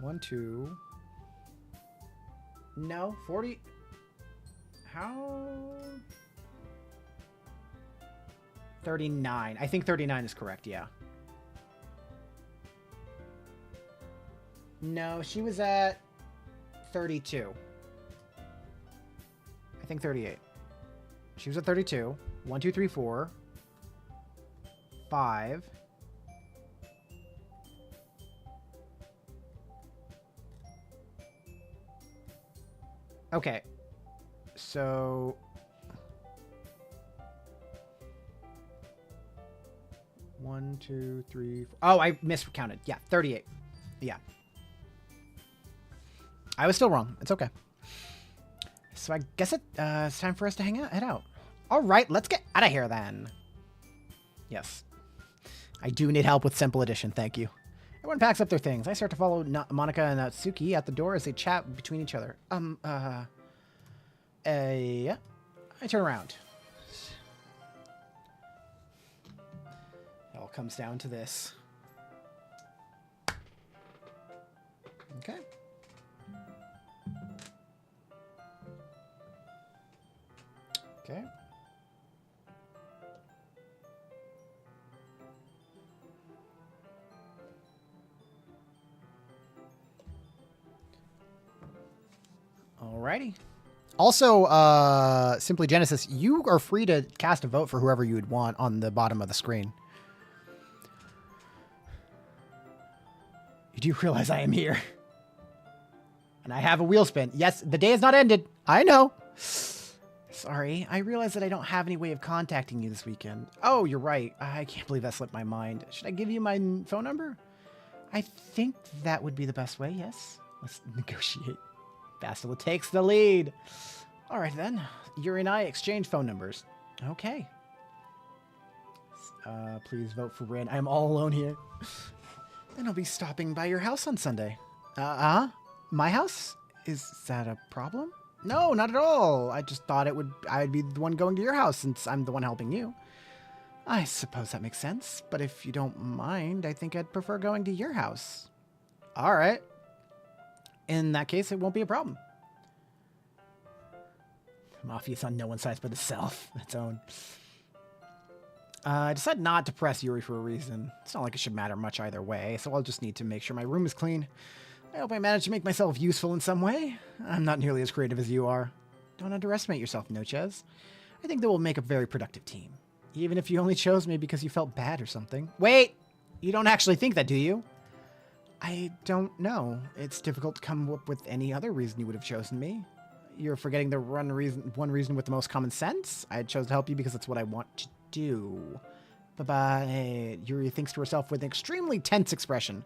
One, two. No, 40. How? 39. I think 39 is correct, yeah. No, she was at 32. I think 38. She was at 32. 1, 2, 3, 4. 5. Okay. So... 1, 2, 3, 4. Oh, I miscounted. Yeah, 38. Yeah. I was still wrong. It's okay. So I guess it's time for us to head out. All right, let's get out of here then. Yes. I do need help with Simple Edition, thank you. Everyone packs up their things. I start to follow Monica and Natsuki at the door as they chat between each other. Yeah. I turn around. It all comes down to this. Okay. Okay. Alrighty. Also, Simply Genesis, you are free to cast a vote for whoever you would want on the bottom of the screen. You do realize I am here. And I have a wheel spin. Yes, the day has not ended. I know. Sorry, I realize that I don't have any way of contacting you this weekend. Oh, you're right. I can't believe that slipped my mind. Should I give you my phone number? I think that would be the best way, yes. Let's negotiate. Bastila takes the lead. All right, then. Yuri and I exchange phone numbers. Okay. Please vote for Rin. I'm all alone here. Then I'll be stopping by your house on Sunday. My house? Is that a problem? No, not at all. I just thought I'd be the one going to your house since I'm the one helping you. I suppose that makes sense, but if you don't mind, I think I'd prefer going to your house. All right. In that case, it won't be a problem. Mafia's on no one's side but itself. Its own. I decided not to press Yuri for a reason. It's not like it should matter much either way, so I'll just need to make sure my room is clean. I hope I managed to make myself useful in some way. I'm not nearly as creative as you are. Don't underestimate yourself, Nochez. I think that we'll make a very productive team. Even if you only chose me because you felt bad or something. Wait! You don't actually think that, do you? I don't know. It's difficult to come up with any other reason you would have chosen me. You're forgetting the one reason with the most common sense. I chose to help you because that's what I want to do. Bye-bye. Yuri thinks to herself with an extremely tense expression.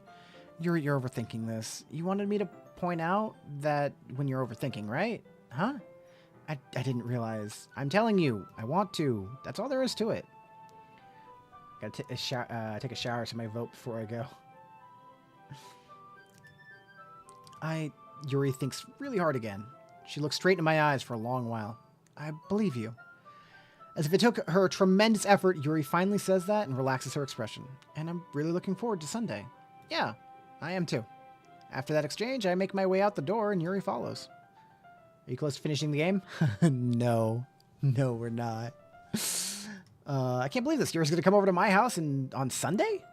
Yuri, you're overthinking this. You wanted me to point out that when you're overthinking, right? Huh? I didn't realize. I'm telling you, I want to. That's all there is to it. Gotta take a shower so my vote before I go. Yuri thinks really hard again. She looks straight into my eyes for a long while. I believe you. As if it took her tremendous effort, Yuri finally says that and relaxes her expression. And I'm really looking forward to Sunday. Yeah, I am too. After that exchange, I make my way out the door and Yuri follows. Are you close to finishing the game? No. No, we're not. I can't believe this. Yuri's going to come over to my house on Sunday?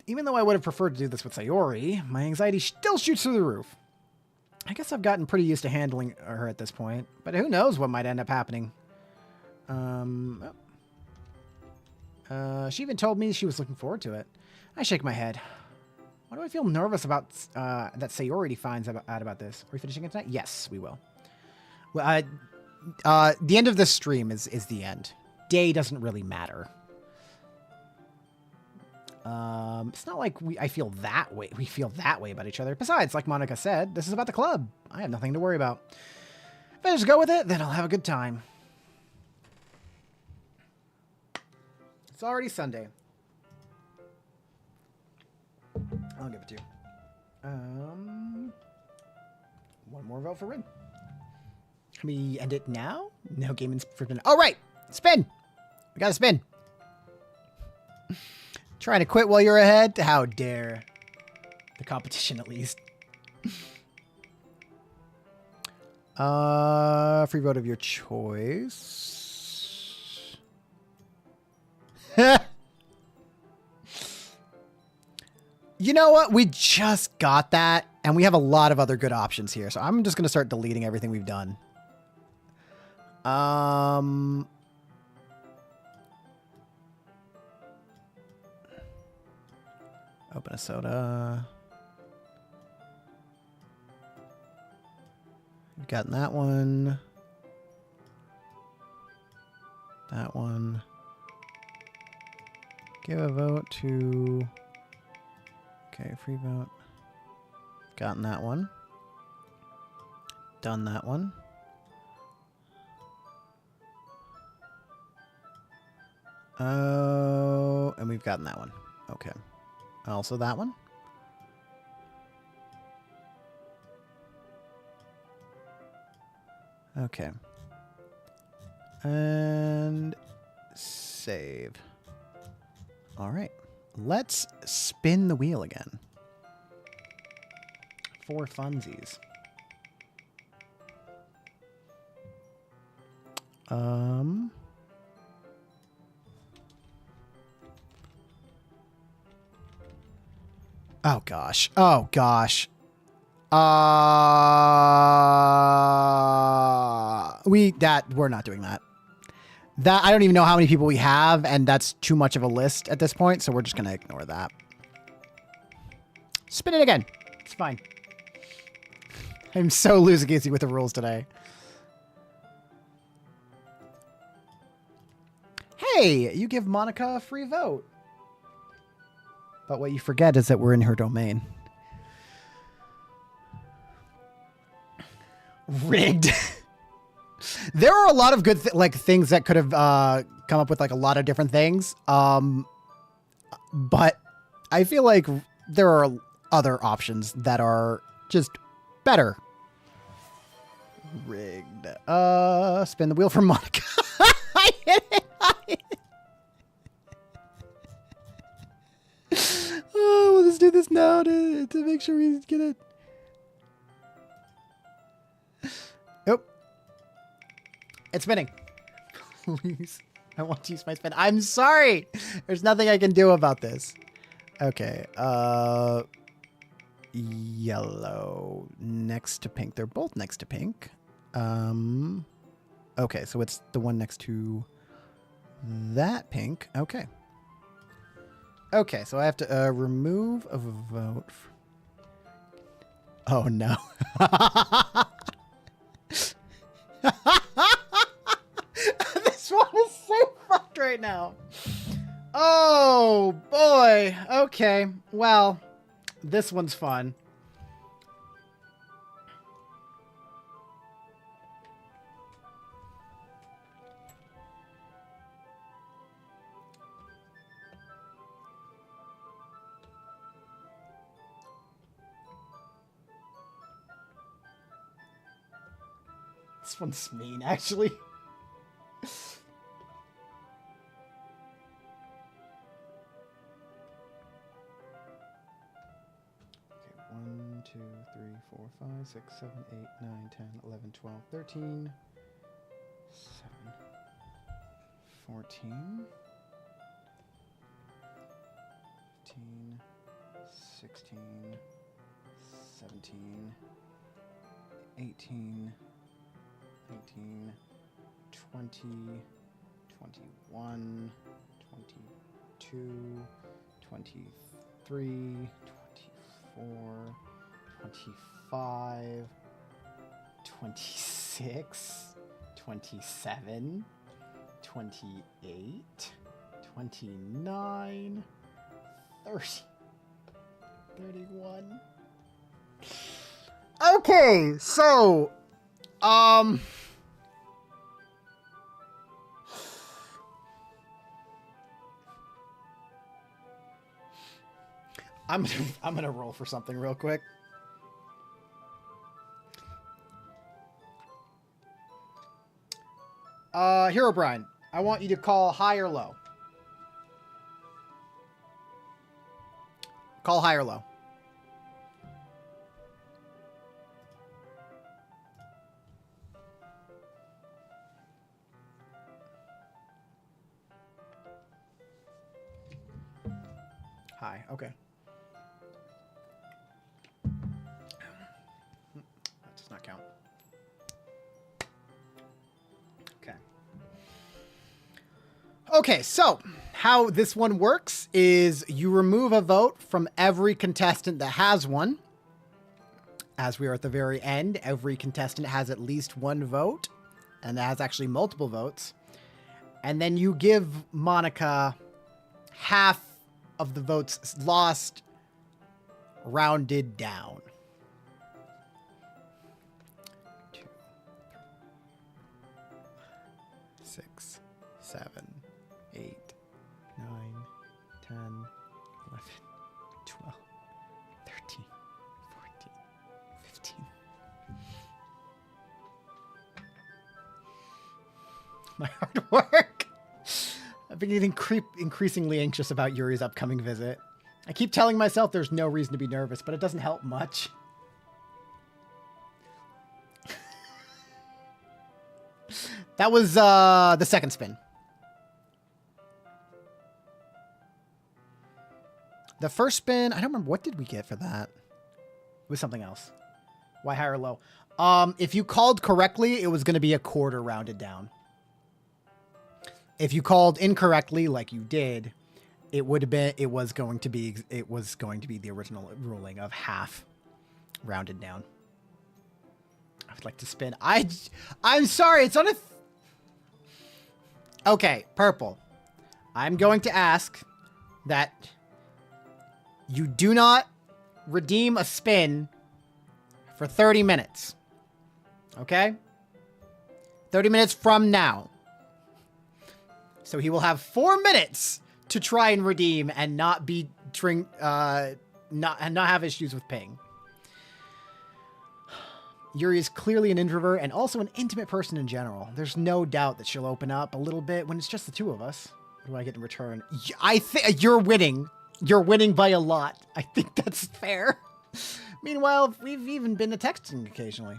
Even though I would have preferred to do this with Sayori, my anxiety still shoots through the roof. I guess I've gotten pretty used to handling her at this point, but who knows what might end up happening. She even told me she was looking forward to it. I shake my head. Why do I feel nervous about that Sayori finds out about this? Are we finishing it tonight? Yes, we will. Well, the end of this stream is the end. Day doesn't really matter. It's not like I feel that way. We feel that way about each other. Besides, like Monica said, this is about the club. I have nothing to worry about. If I just go with it, then I'll have a good time. It's already Sunday. I'll give it to you. One more vote for Rin. Can we end it now? No game for spin. Oh, right! Spin! We gotta spin. Trying to quit while you're ahead? How dare. The competition, at least. Free vote of your choice. You know what? We just got that, and we have a lot of other good options here. So I'm just going to start deleting everything we've done. Open a soda. We've gotten that one. That one. Give a vote to... Okay, free vote. Gotten that one. Done that one. Oh, and we've gotten that one. Okay. Also that one. Okay. And save. All right. Let's spin the wheel again. For funsies. Oh gosh. Oh gosh. We're not doing that. That I don't even know how many people we have, and that's too much of a list at this point, so we're just gonna ignore that. Spin it again. It's fine. I'm so loosey-goosey with the rules today. Hey, you give Monica a free vote. But what you forget is that we're in her domain. Rigged. There are a lot of good things that could have come up with like a lot of different things. But I feel like there are other options that are just better. Rigged. Spin the wheel for Monica. I hit it. Oh, we'll just do this now to make sure we get it. Nope. It's spinning. Please. I want to use my spin. I'm sorry. There's nothing I can do about this. Okay. Yellow next to pink. They're both next to pink. Okay, so it's the one next to that pink. Okay. Okay, so I have to remove a vote. Oh no. This one is so fucked right now. Oh boy. Okay. Well, this one's fun. This one's mean, actually. Okay, 1, 2, 3, 4, 5, 6, 7, 8, 9, 10, 11, 12, 13, 7, 14, 15, 16, 17, 18, 19, 20, 21, 22, 23, 24, 25, 26, 27, 28, 29, 30, 31. Okay, so I'm gonna roll for something real quick. Hero Brian, I want you to call high or low. Call high or low. Okay. That does not count. Okay. Okay, so how this one works is you remove a vote from every contestant that has one. As we are at the very end, every contestant has at least one vote, and that has actually multiple votes. And then you give Monica half of the votes lost, rounded down. 2, 6, 7, 8, 9, 10, 11, 12, 13, 14, 15. My hard work. I've been getting increasingly anxious about Yuri's upcoming visit. I keep telling myself there's no reason to be nervous, but it doesn't help much. That was the second spin. The first spin, I don't remember. What did we get for that? It was something else. Why high or low? If you called correctly, it was going to be a quarter rounded down. If you called incorrectly, like you did, it would have been. It was going to be the original ruling of half rounded down. I would like to spin. I'm sorry. It's on a. Okay, purple. I'm going to ask that you do not redeem a spin for 30 minutes. Okay? 30 minutes from now. So he will have 4 minutes to try and redeem and not be not have issues with ping. Yuri is clearly an introvert and also an intimate person in general. There's no doubt that she'll open up a little bit when it's just the two of us. What do I get in return? I think you're winning. You're winning by a lot. I think that's fair. Meanwhile, we've even been texting occasionally.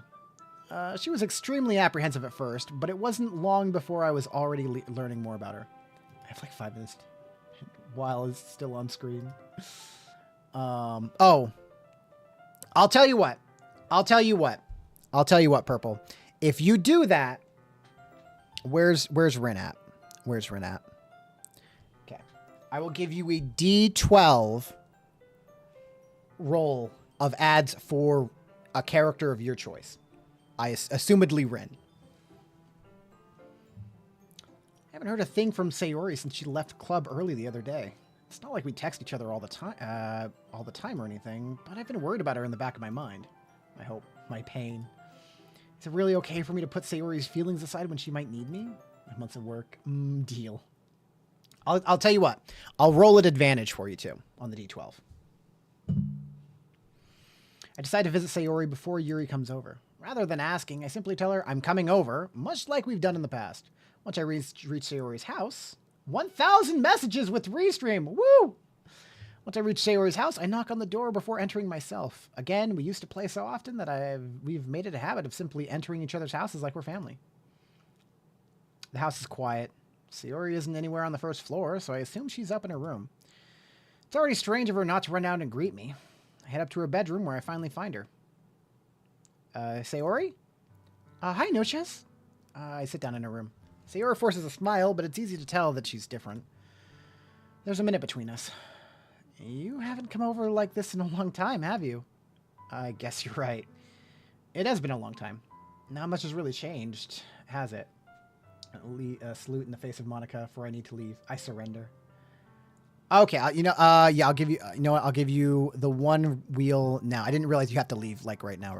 She was extremely apprehensive at first, but it wasn't long before I was already learning more about her. I have like 5 minutes while it's still on screen. Oh. I'll tell you what, Purple. If you do that, where's Rin at? Where's Rin at? Okay. I will give you a D12 roll of ads for a character of your choice. Assumedly Rin. I haven't heard a thing from Sayori since she left club early the other day. It's not like we text each other all the time or anything, but I've been worried about her in the back of my mind. My hope, my pain. Is it really okay for me to put Sayori's feelings aside when she might need me? My months of work. Deal. I'll tell you what. I'll roll at advantage for you too on the D12. I decide to visit Sayori before Yuri comes over. Rather than asking, I simply tell her I'm coming over, much like we've done in the past. Once I reach Sayori's house, 1,000 messages with Restream. Woo! Once I reach Sayori's house, I knock on the door before entering myself. Again, we used to play so often that we've made it a habit of simply entering each other's houses like we're family. The house is quiet. Sayori isn't anywhere on the first floor, so I assume she's up in her room. It's already strange of her not to run out and greet me. I head up to her bedroom where I finally find her. Sayori? Hi, Noches. I sit down in her room. Sayori forces a smile, but it's easy to tell that she's different. There's a minute between us. You haven't come over like this in a long time, have you? I guess you're right. It has been a long time. Not much has really changed, has it? A salute in the face of Monica for I need to leave. I surrender. Okay, yeah, I'll give you, you know what, I'll give you the one wheel now. I didn't realize you have to leave, like, right now.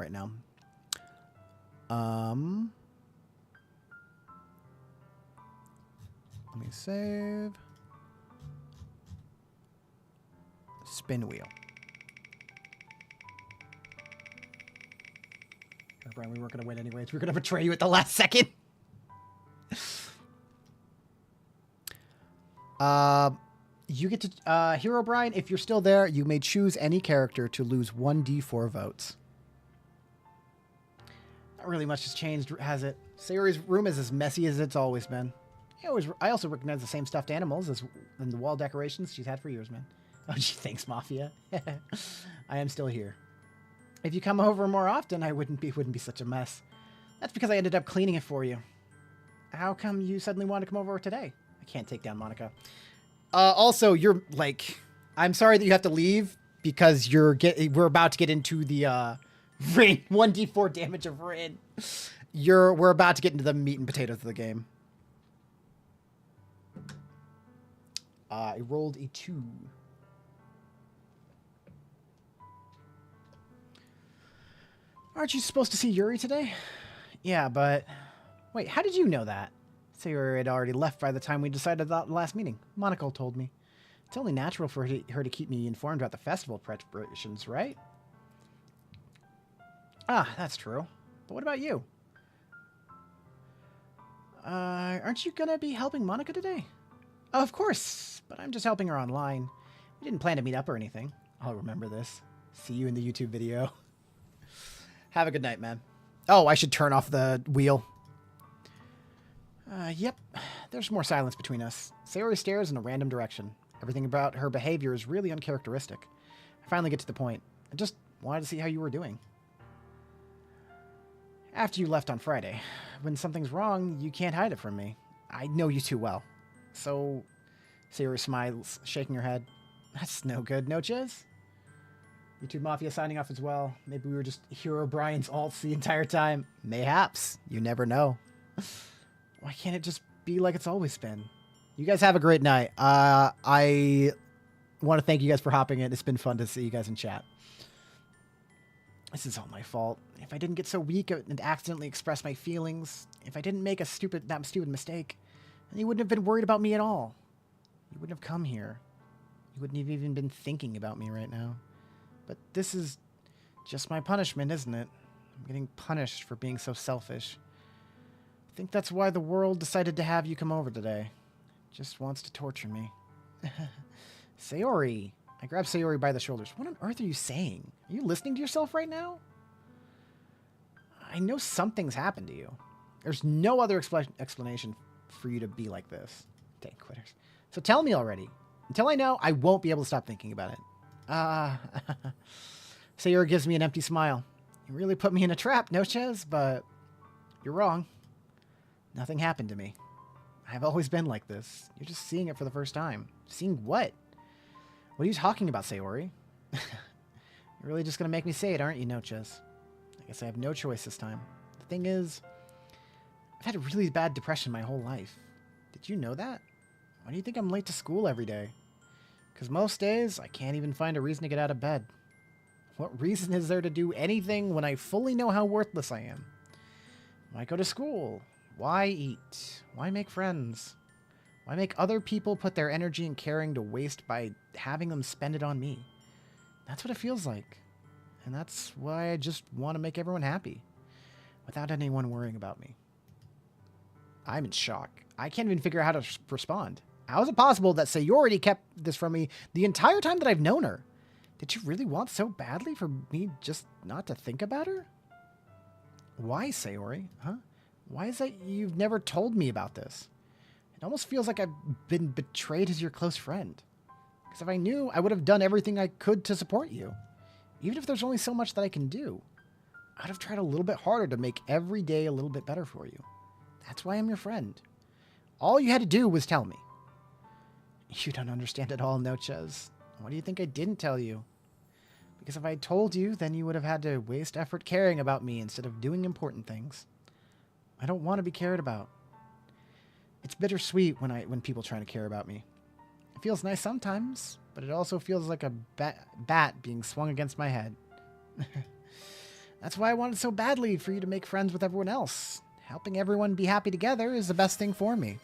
Let me save. Spin wheel. Oh, Brian, we weren't going to win anyways. We were going to betray you at the last second. You get to, Hero Brian, if you're still there, you may choose any character to lose 1d4 votes. Not really much has changed, has it? Sayori's room is as messy as it's always been. I also recognize the same stuffed animals in the wall decorations she's had for years, man. Oh, gee, thanks, Mafia. I am still here. If you come over more often, I wouldn't be such a mess. That's because I ended up cleaning it for you. How come you suddenly want to come over today? I can't take down Monica. Also, you're like, I'm sorry that you have to leave because we're about to get into the Rin 1d4 damage of Rin. We're about to get into the meat and potatoes of the game. I rolled a 2. Aren't you supposed to see Yuri today? Yeah, but... Wait, how did you know that? Sayori had already left by the time we decided that last meeting. Monaco told me. It's only natural for her to keep me informed about the festival preparations, right? Ah, that's true. But what about you? Aren't you gonna be helping Monica today? Of course, but I'm just helping her online. We didn't plan to meet up or anything. I'll remember this. See you in the YouTube video. Have a good night, man. Oh, I should turn off the wheel. Yep. There's more silence between us. Sayori stares in a random direction. Everything about her behavior is really uncharacteristic. I finally get to the point. I just wanted to see how you were doing. After you left on Friday. When something's wrong, you can't hide it from me. I know you too well. So, Sayori smiles, shaking her head. That's no good, no Chiz? YouTube Mafia signing off as well. Maybe we were just Hero Brian's alts the entire time. Mayhaps. You never know. Why can't it just be like it's always been? You guys have a great night. I want to thank you guys for hopping in. It's been fun to see you guys in chat. This is all my fault. If I didn't get so weak and accidentally express my feelings, if I didn't make that stupid mistake, then you wouldn't have been worried about me at all. You wouldn't have come here. You wouldn't have even been thinking about me right now. But this is just my punishment, isn't it? I'm getting punished for being so selfish. I think that's why the world decided to have you come over today. It just wants to torture me. Sayori. I grabbed Sayori by the shoulders. What on earth are you saying? Are you listening to yourself right now? I know something's happened to you. There's no other explanation for you to be like this. Dang quitters. So tell me already. Until I know, I won't be able to stop thinking about it. Sayori gives me an empty smile. You really put me in a trap, no Chez, but you're wrong. Nothing happened to me. I've always been like this. You're just seeing it for the first time. Seeing what? What are you talking about, Sayori? You're really just going to make me say it, aren't you, Noches? I guess I have no choice this time. The thing is, I've had a really bad depression my whole life. Did you know that? Why do you think I'm late to school every day? Because most days, I can't even find a reason to get out of bed. What reason is there to do anything when I fully know how worthless I am? Why go to school? Why eat? Why make friends? Why make other people put their energy and caring to waste by having them spend it on me? That's what it feels like. And that's why I just want to make everyone happy, without anyone worrying about me. I'm in shock. I can't even figure out how to respond. How is it possible that Sayori kept this from me the entire time that I've known her? Did you really want so badly for me just not to think about her? Why, Sayori? Huh? Why is it you've never told me about this? It almost feels like I've been betrayed as your close friend. Because if I knew, I would have done everything I could to support you. Even if there's only so much that I can do. I'd have tried a little bit harder to make every day a little bit better for you. That's why I'm your friend. All you had to do was tell me. You don't understand at all, Noches. Why do you think I didn't tell you? Because if I told you, then you would have had to waste effort caring about me instead of doing important things. I don't want to be cared about. It's bittersweet when people try to care about me. It feels nice sometimes, but it also feels like a bat being swung against my head. That's why I wanted so badly for you to make friends with everyone else. Helping everyone be happy together is the best thing for me.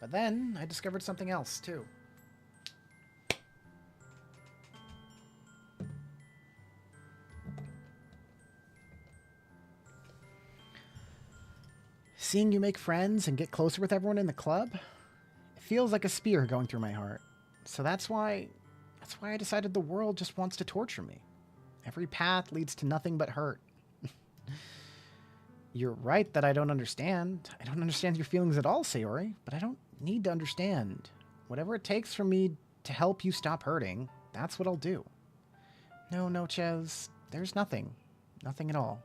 But then I discovered something else, too. Seeing you make friends and get closer with everyone in the club, it feels like a spear going through my heart. So that's why I decided the world just wants to torture me. Every path leads to nothing but hurt. You're right that I don't understand. I don't understand your feelings at all, Sayori, but I don't need to understand Whatever it takes for me to help you stop hurting, that's what I'll do. No, Noches, there's nothing. Nothing at all.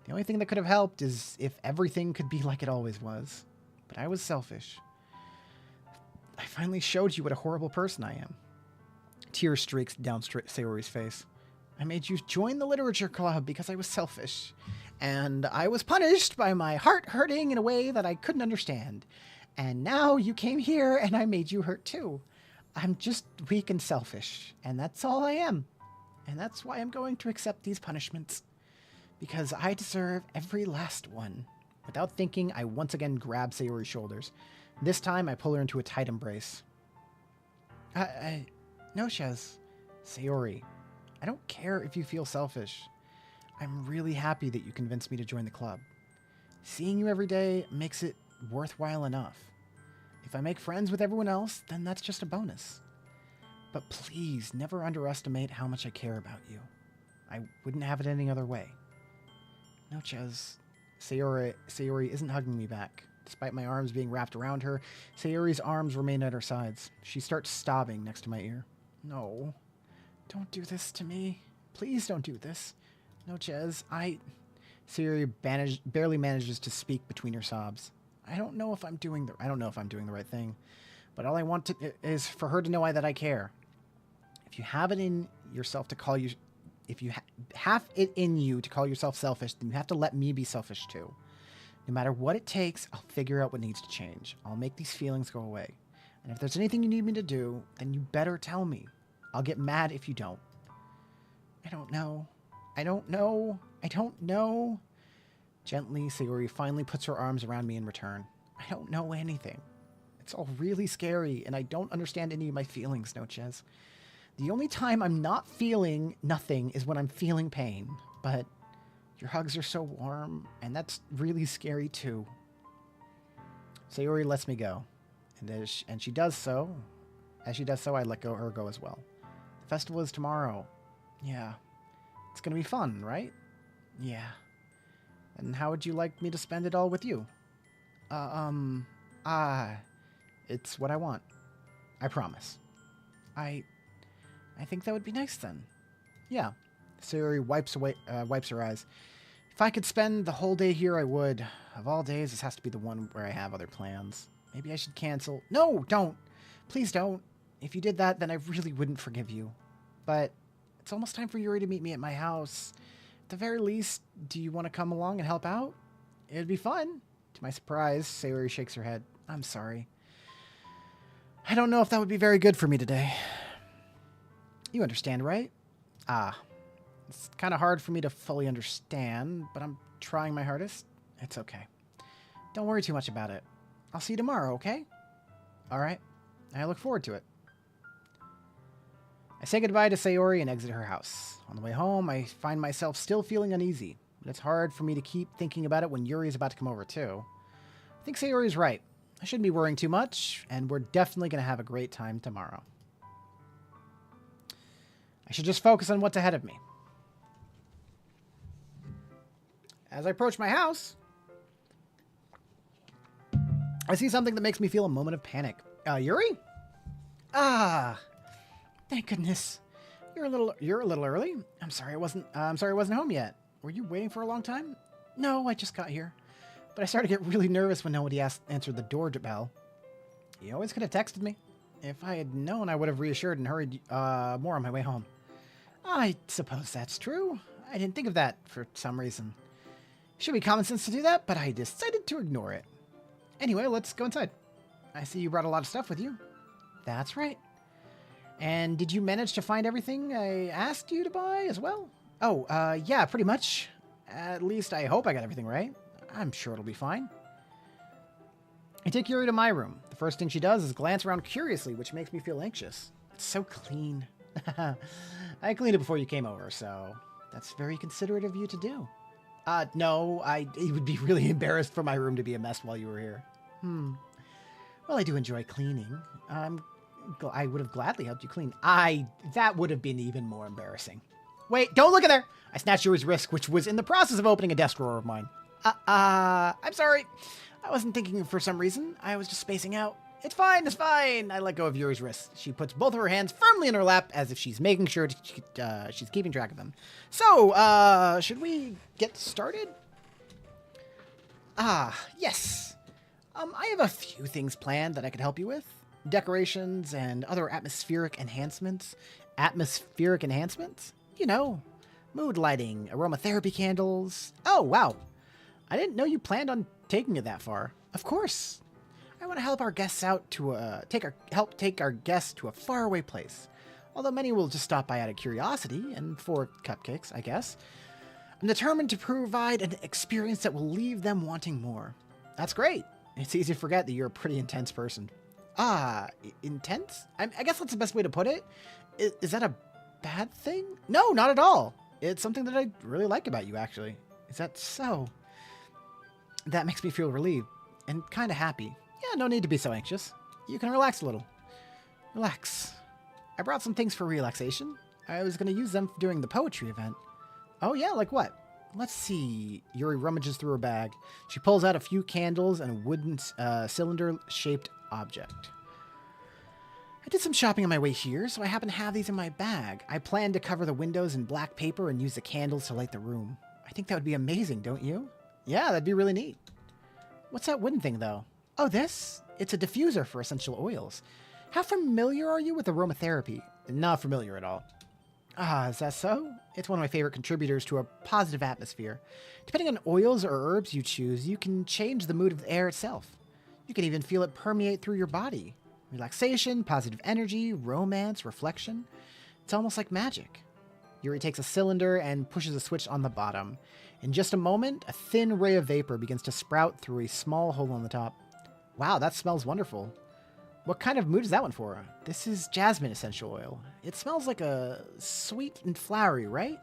The only thing that could have helped is if everything could be like it always was. But I was selfish. I finally showed you what a horrible person I am. Tear streaks down Sayori's face. I made you join the literature club because I was selfish. And I was punished by my heart hurting in a way that I couldn't understand. And now you came here and I made you hurt too. I'm just weak and selfish. And that's all I am. And that's why I'm going to accept these punishments. Because I deserve every last one. Without thinking, I once again grab Sayori's shoulders. This time, I pull her into a tight embrace. No, Shez. Sayori, I don't care if you feel selfish. I'm really happy that you convinced me to join the club. Seeing you every day makes it worthwhile enough. If I make friends with everyone else, then that's just a bonus. But please, never underestimate how much I care about you. I wouldn't have it any other way. No, Chez. Sayori isn't hugging me back. Despite my arms being wrapped around her, Sayori's arms remain at her sides. She starts sobbing next to my ear. No. Don't do this to me. Please don't do this. No, Chez. Sayori barely manages to speak between her sobs. I don't know if I'm doing the right thing, but all I want is for her to know that I care. If you have it in yourself to call you, if you have it in you to call yourself selfish, then you have to let me be selfish too. No matter what it takes, I'll figure out what needs to change. I'll make these feelings go away. And if there's anything you need me to do, then you better tell me. I'll get mad if you don't. I don't know. Gently, Sayori finally puts her arms around me in return. I don't know anything. It's all really scary, and I don't understand any of my feelings, Noches. The only time I'm not feeling nothing is when I'm feeling pain, but your hugs are so warm, and that's really scary too. Sayori lets me go, and as she does so, I let her go as well. The festival is tomorrow. Yeah. It's gonna be fun, right? Yeah. And how would you like me to spend it all with you? It's what I want. I promise. I think that would be nice then. Yeah. Sayori wipes her eyes. If I could spend the whole day here, I would. Of all days, this has to be the one where I have other plans. Maybe I should cancel. No, don't. Please don't. If you did that, then I really wouldn't forgive you. But it's almost time for Yuri to meet me at my house. At the very least, do you want to come along and help out? It'd be fun. To my surprise, Sayori shakes her head. I'm sorry. I don't know if that would be very good for me today. You understand, right? It's kind of hard for me to fully understand, but I'm trying my hardest. It's okay. Don't worry too much about it. I'll see you tomorrow, okay? All right. I look forward to it. I say goodbye to Sayori and exit her house. On the way home, I find myself still feeling uneasy, but it's hard for me to keep thinking about it when Yuri is about to come over too. I think Sayori's right. I shouldn't be worrying too much, and we're definitely going to have a great time tomorrow. I should just focus on what's ahead of me. As I approach my house, I see something that makes me feel a moment of panic. Yuri? Thank goodness. You're a little early. I'm sorry I wasn't home yet. Were you waiting for a long time? No, I just got here. But I started to get really nervous when nobody answered the doorbell. You always could have texted me. If I had known, I would have reassured and hurried more on my way home. I suppose that's true. I didn't think of that for some reason. Should be common sense to do that, but I decided to ignore it. Anyway, let's go inside. I see you brought a lot of stuff with you. That's right. And did you manage to find everything I asked you to buy as well? Oh, yeah, pretty much. At least I hope I got everything right. I'm sure it'll be fine. I take Yuri to my room. The first thing she does is glance around curiously, which makes me feel anxious. It's so clean. I cleaned it before you came over, so that's very considerate of you to do. No, it would be really embarrassed for my room to be a mess while you were here. Well, I do enjoy cleaning. I would have gladly helped you clean. That would have been even more embarrassing. Wait, don't look at there! I snatched Yuri's wrist, which was in the process of opening a desk drawer of mine. I'm sorry. I wasn't thinking for some reason. I was just spacing out. It's fine, it's fine. I let go of Yuri's wrist. She puts both of her hands firmly in her lap as if she's making sure she's keeping track of them. So, should we get started? Yes. I have a few things planned that I could help you with. Decorations and other atmospheric enhancements. Atmospheric enhancements? You know, mood lighting, aromatherapy candles. Oh, wow. I didn't know you planned on taking it that far. Of course. I want to help our guests out to help take our guests to a faraway place. Although many will just stop by out of curiosity and for cupcakes, I guess. I'm determined to provide an experience that will leave them wanting more. That's great. It's easy to forget that you're a pretty intense person. Intense? I guess that's the best way to put it. Is that a bad thing? No, not at all. It's something that I really like about you, actually. Is that so? That makes me feel relieved and kind of happy. Yeah, no need to be so anxious. You can relax a little. Relax. I brought some things for relaxation. I was going to use them during the poetry event. Oh yeah, like what? Let's see. Yuri rummages through her bag. She pulls out a few candles and a wooden cylinder-shaped object. I did some shopping on my way here, so I happen to have these in my bag. I plan to cover the windows in black paper and use the candles to light the room. I think that would be amazing, don't you? Yeah, that'd be really neat. What's that wooden thing, though? Oh, this? It's a diffuser for essential oils. How familiar are you with aromatherapy? Not familiar at all. Is that so? It's one of my favorite contributors to a positive atmosphere. Depending on oils or herbs you choose, you can change the mood of the air itself. You can even feel it permeate through your body. Relaxation, positive energy, romance, reflection. It's almost like magic. Yuri takes a cylinder and pushes a switch on the bottom. In just a moment, a thin ray of vapor begins to sprout through a small hole on the top. Wow, that smells wonderful. What kind of mood is that one for? This is jasmine essential oil. It smells like a sweet and flowery, right?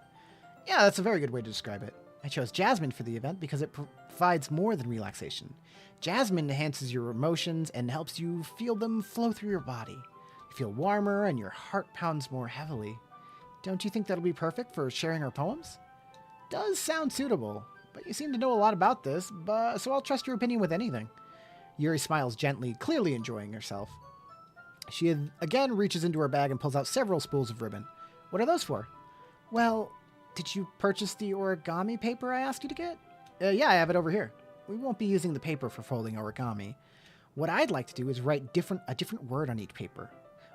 Yeah, that's a very good way to describe it. I chose jasmine for the event because it provides more than relaxation. Jasmine enhances your emotions and helps you feel them flow through your body. You feel warmer and your heart pounds more heavily. Don't you think that'll be perfect for sharing our poems? Does sound suitable, but you seem to know a lot about this, so I'll trust your opinion with anything. Yuri smiles gently, clearly enjoying herself. She again reaches into her bag and pulls out several spools of ribbon. What are those for? Well, did you purchase the origami paper I asked you to get? Yeah, I have it over here. We won't be using the paper for folding origami. What I'd like to do is write a different word on each paper.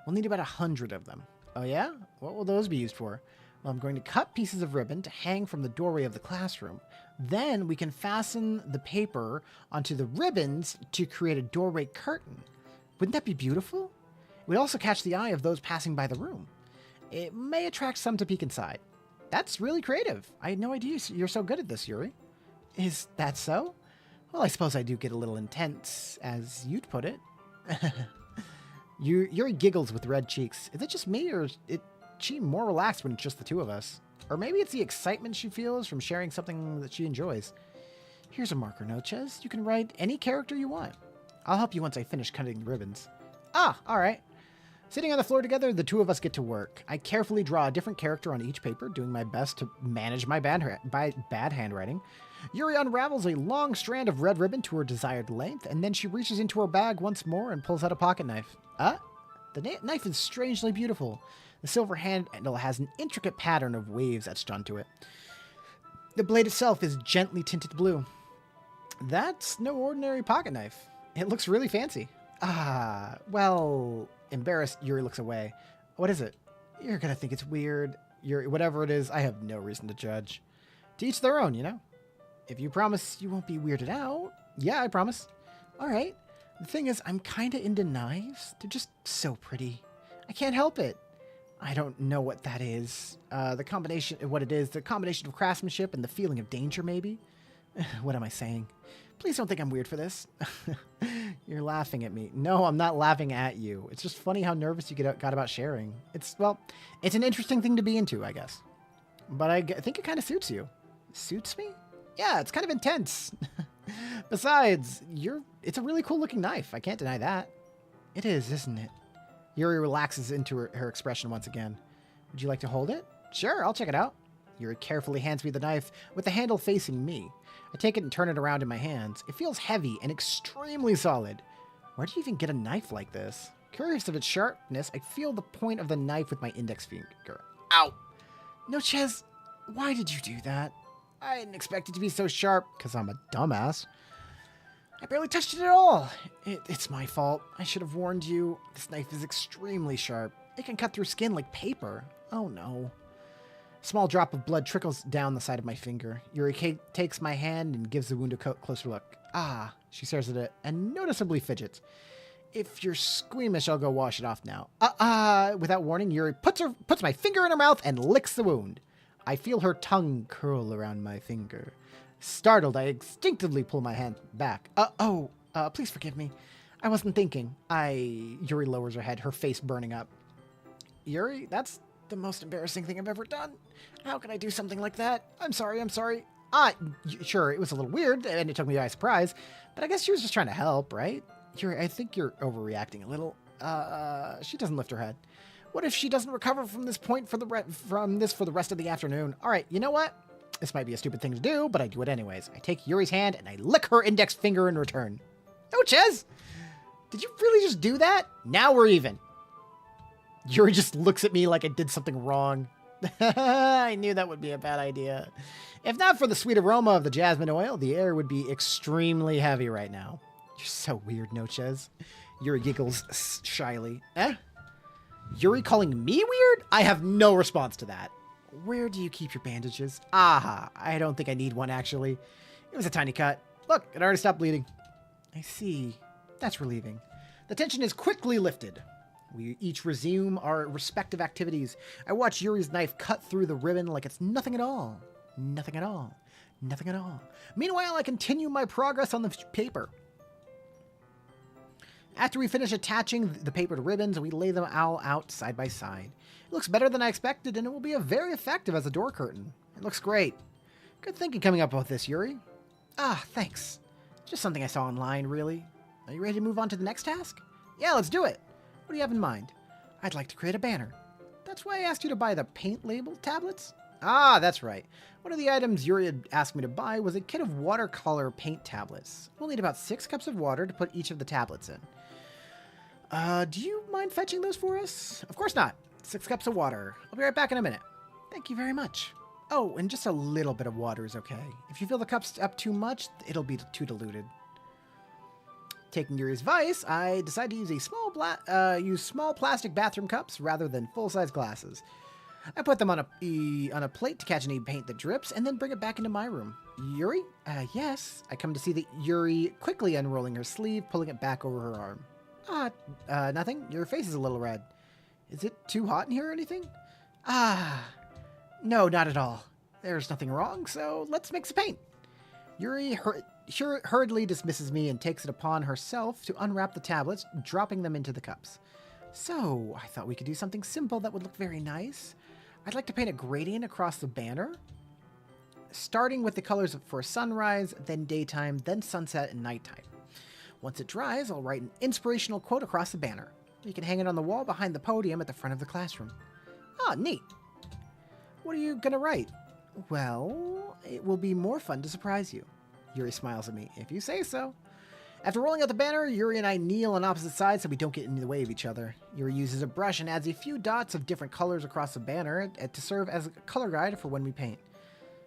We'll need about 100 of them. Oh yeah? What will those be used for? Well, I'm going to cut pieces of ribbon to hang from the doorway of the classroom. Then we can fasten the paper onto the ribbons to create a doorway curtain. Wouldn't that be beautiful? It would also catch the eye of those passing by the room. It may attract some to peek inside. That's really creative. I had no idea you're so good at this, Yuri. Is that so? Well, I suppose I do get a little intense, as you'd put it. Yuri giggles with red cheeks. Is it just me, or is she more relaxed when it's just the two of us? Or maybe it's the excitement she feels from sharing something that she enjoys. Here's a marker, Nochez. You can write any character you want. I'll help you once I finish cutting the ribbons. All right. Sitting on the floor together, the two of us get to work. I carefully draw a different character on each paper, doing my best to manage my bad handwriting. Yuri unravels a long strand of red ribbon to her desired length, and then she reaches into her bag once more and pulls out a pocket knife. The knife is strangely beautiful. The silver handle has an intricate pattern of waves etched onto it. The blade itself is gently tinted blue. That's no ordinary pocket knife. It looks really fancy. Well, embarrassed, Yuri looks away. What is it? You're gonna think it's weird. Yuri, whatever it is, I have no reason to judge. To each their own, you know? If you promise you won't be weirded out. Yeah, I promise. All right. The thing is, I'm kinda into knives. They're just so pretty. I can't help it. I don't know what that is. The combination of craftsmanship and the feeling of danger, maybe? What am I saying? Please don't think I'm weird for this. You're laughing at me. No, I'm not laughing at you. It's just funny how nervous you got about sharing. It's an interesting thing to be into, I guess. But I think it kind of suits you. Suits me? Yeah, it's kind of intense. Besides, it's a really cool looking knife. I can't deny that. It is, isn't it? Yuri relaxes into her expression once again. Would you like to hold it? Sure, I'll check it out. Yuri carefully hands me the knife with the handle facing me. I take it and turn it around in my hands. It feels heavy and extremely solid. Where do you even get a knife like this? Curious of its sharpness, I feel the point of the knife with my index finger. Ow! Nochez, why did you do that? I didn't expect it to be so sharp, because I'm a dumbass. I barely touched it at all. It's my fault. I should have warned you. This knife is extremely sharp. It can cut through skin like paper. Oh no. A small drop of blood trickles down the side of my finger. Yuri takes my hand and gives the wound a closer look. Ah, she stares at it and noticeably fidgets. If you're squeamish, I'll go wash it off now. Without warning, Yuri puts my finger in her mouth and licks the wound. I feel her tongue curl around my finger. Startled, I instinctively pull my hand back. Please forgive me. I wasn't thinking. Yuri lowers her head, her face burning up. Yuri, that's the most embarrassing thing I've ever done. How could I do something like that? I'm sorry. Sure, it was a little weird, and it took me by surprise, but I guess she was just trying to help, right? Yuri, I think you're overreacting a little. She doesn't lift her head. What if she doesn't recover from this point for the rest of the afternoon? All right, you know what? This might be a stupid thing to do, but I do it anyways. I take Yuri's hand and I lick her index finger in return. Nochez! Did you really just do that? Now we're even. Yuri just looks at me like I did something wrong. I knew that would be a bad idea. If not for the sweet aroma of the jasmine oil, the air would be extremely heavy right now. You're so weird, Nochez. Yuri giggles shyly. Yuri calling me weird? I have no response to that. Where do you keep your bandages? Aha, I don't think I need one, actually. It was a tiny cut. Look, it already stopped bleeding. I see. That's relieving. The tension is quickly lifted. We each resume our respective activities. I watch Yuri's knife cut through the ribbon like it's nothing at all. Nothing at all. Nothing at all. Meanwhile, I continue my progress on the paper. After we finish attaching the paper to ribbons, we lay them all out side by side. It looks better than I expected, and it will be very effective as a door curtain. It looks great. Good thinking coming up with this, Yuri. Thanks. Just something I saw online, really. Are you ready to move on to the next task? Yeah, let's do it. What do you have in mind? I'd like to create a banner. That's why I asked you to buy the paint label tablets? That's right. One of the items Yuri had asked me to buy was a kit of watercolor paint tablets. We'll need about 6 cups of water to put each of the tablets in. Do you mind fetching those for us? Of course not. 6 cups of water. I'll be right back in a minute. Thank you very much. Oh, and just a little bit of water is okay. If you fill the cups up too much, it'll be too diluted. Taking Yuri's advice, I decided to use small plastic bathroom cups rather than full-size glasses. I put them on a plate to catch any paint that drips, and then bring it back into my room. Yuri? Yes. I come to see that Yuri quickly unrolling her sleeve, pulling it back over her arm. Nothing. Your face is a little red. Is it too hot in here or anything? No, not at all. There's nothing wrong, so let's mix the paint. Yuri hurriedly dismisses me and takes it upon herself to unwrap the tablets, dropping them into the cups. So, I thought we could do something simple that would look very nice. I'd like to paint a gradient across the banner, starting with the colors for sunrise, then daytime, then sunset and nighttime. Once it dries, I'll write an inspirational quote across the banner. You can hang it on the wall behind the podium at the front of the classroom. Neat. What are you gonna write? Well, it will be more fun to surprise you. Yuri smiles at me. If you say so. After rolling out the banner, Yuri and I kneel on opposite sides so we don't get in the way of each other. Yuri uses a brush and adds a few dots of different colors across the banner to serve as a color guide for when we paint.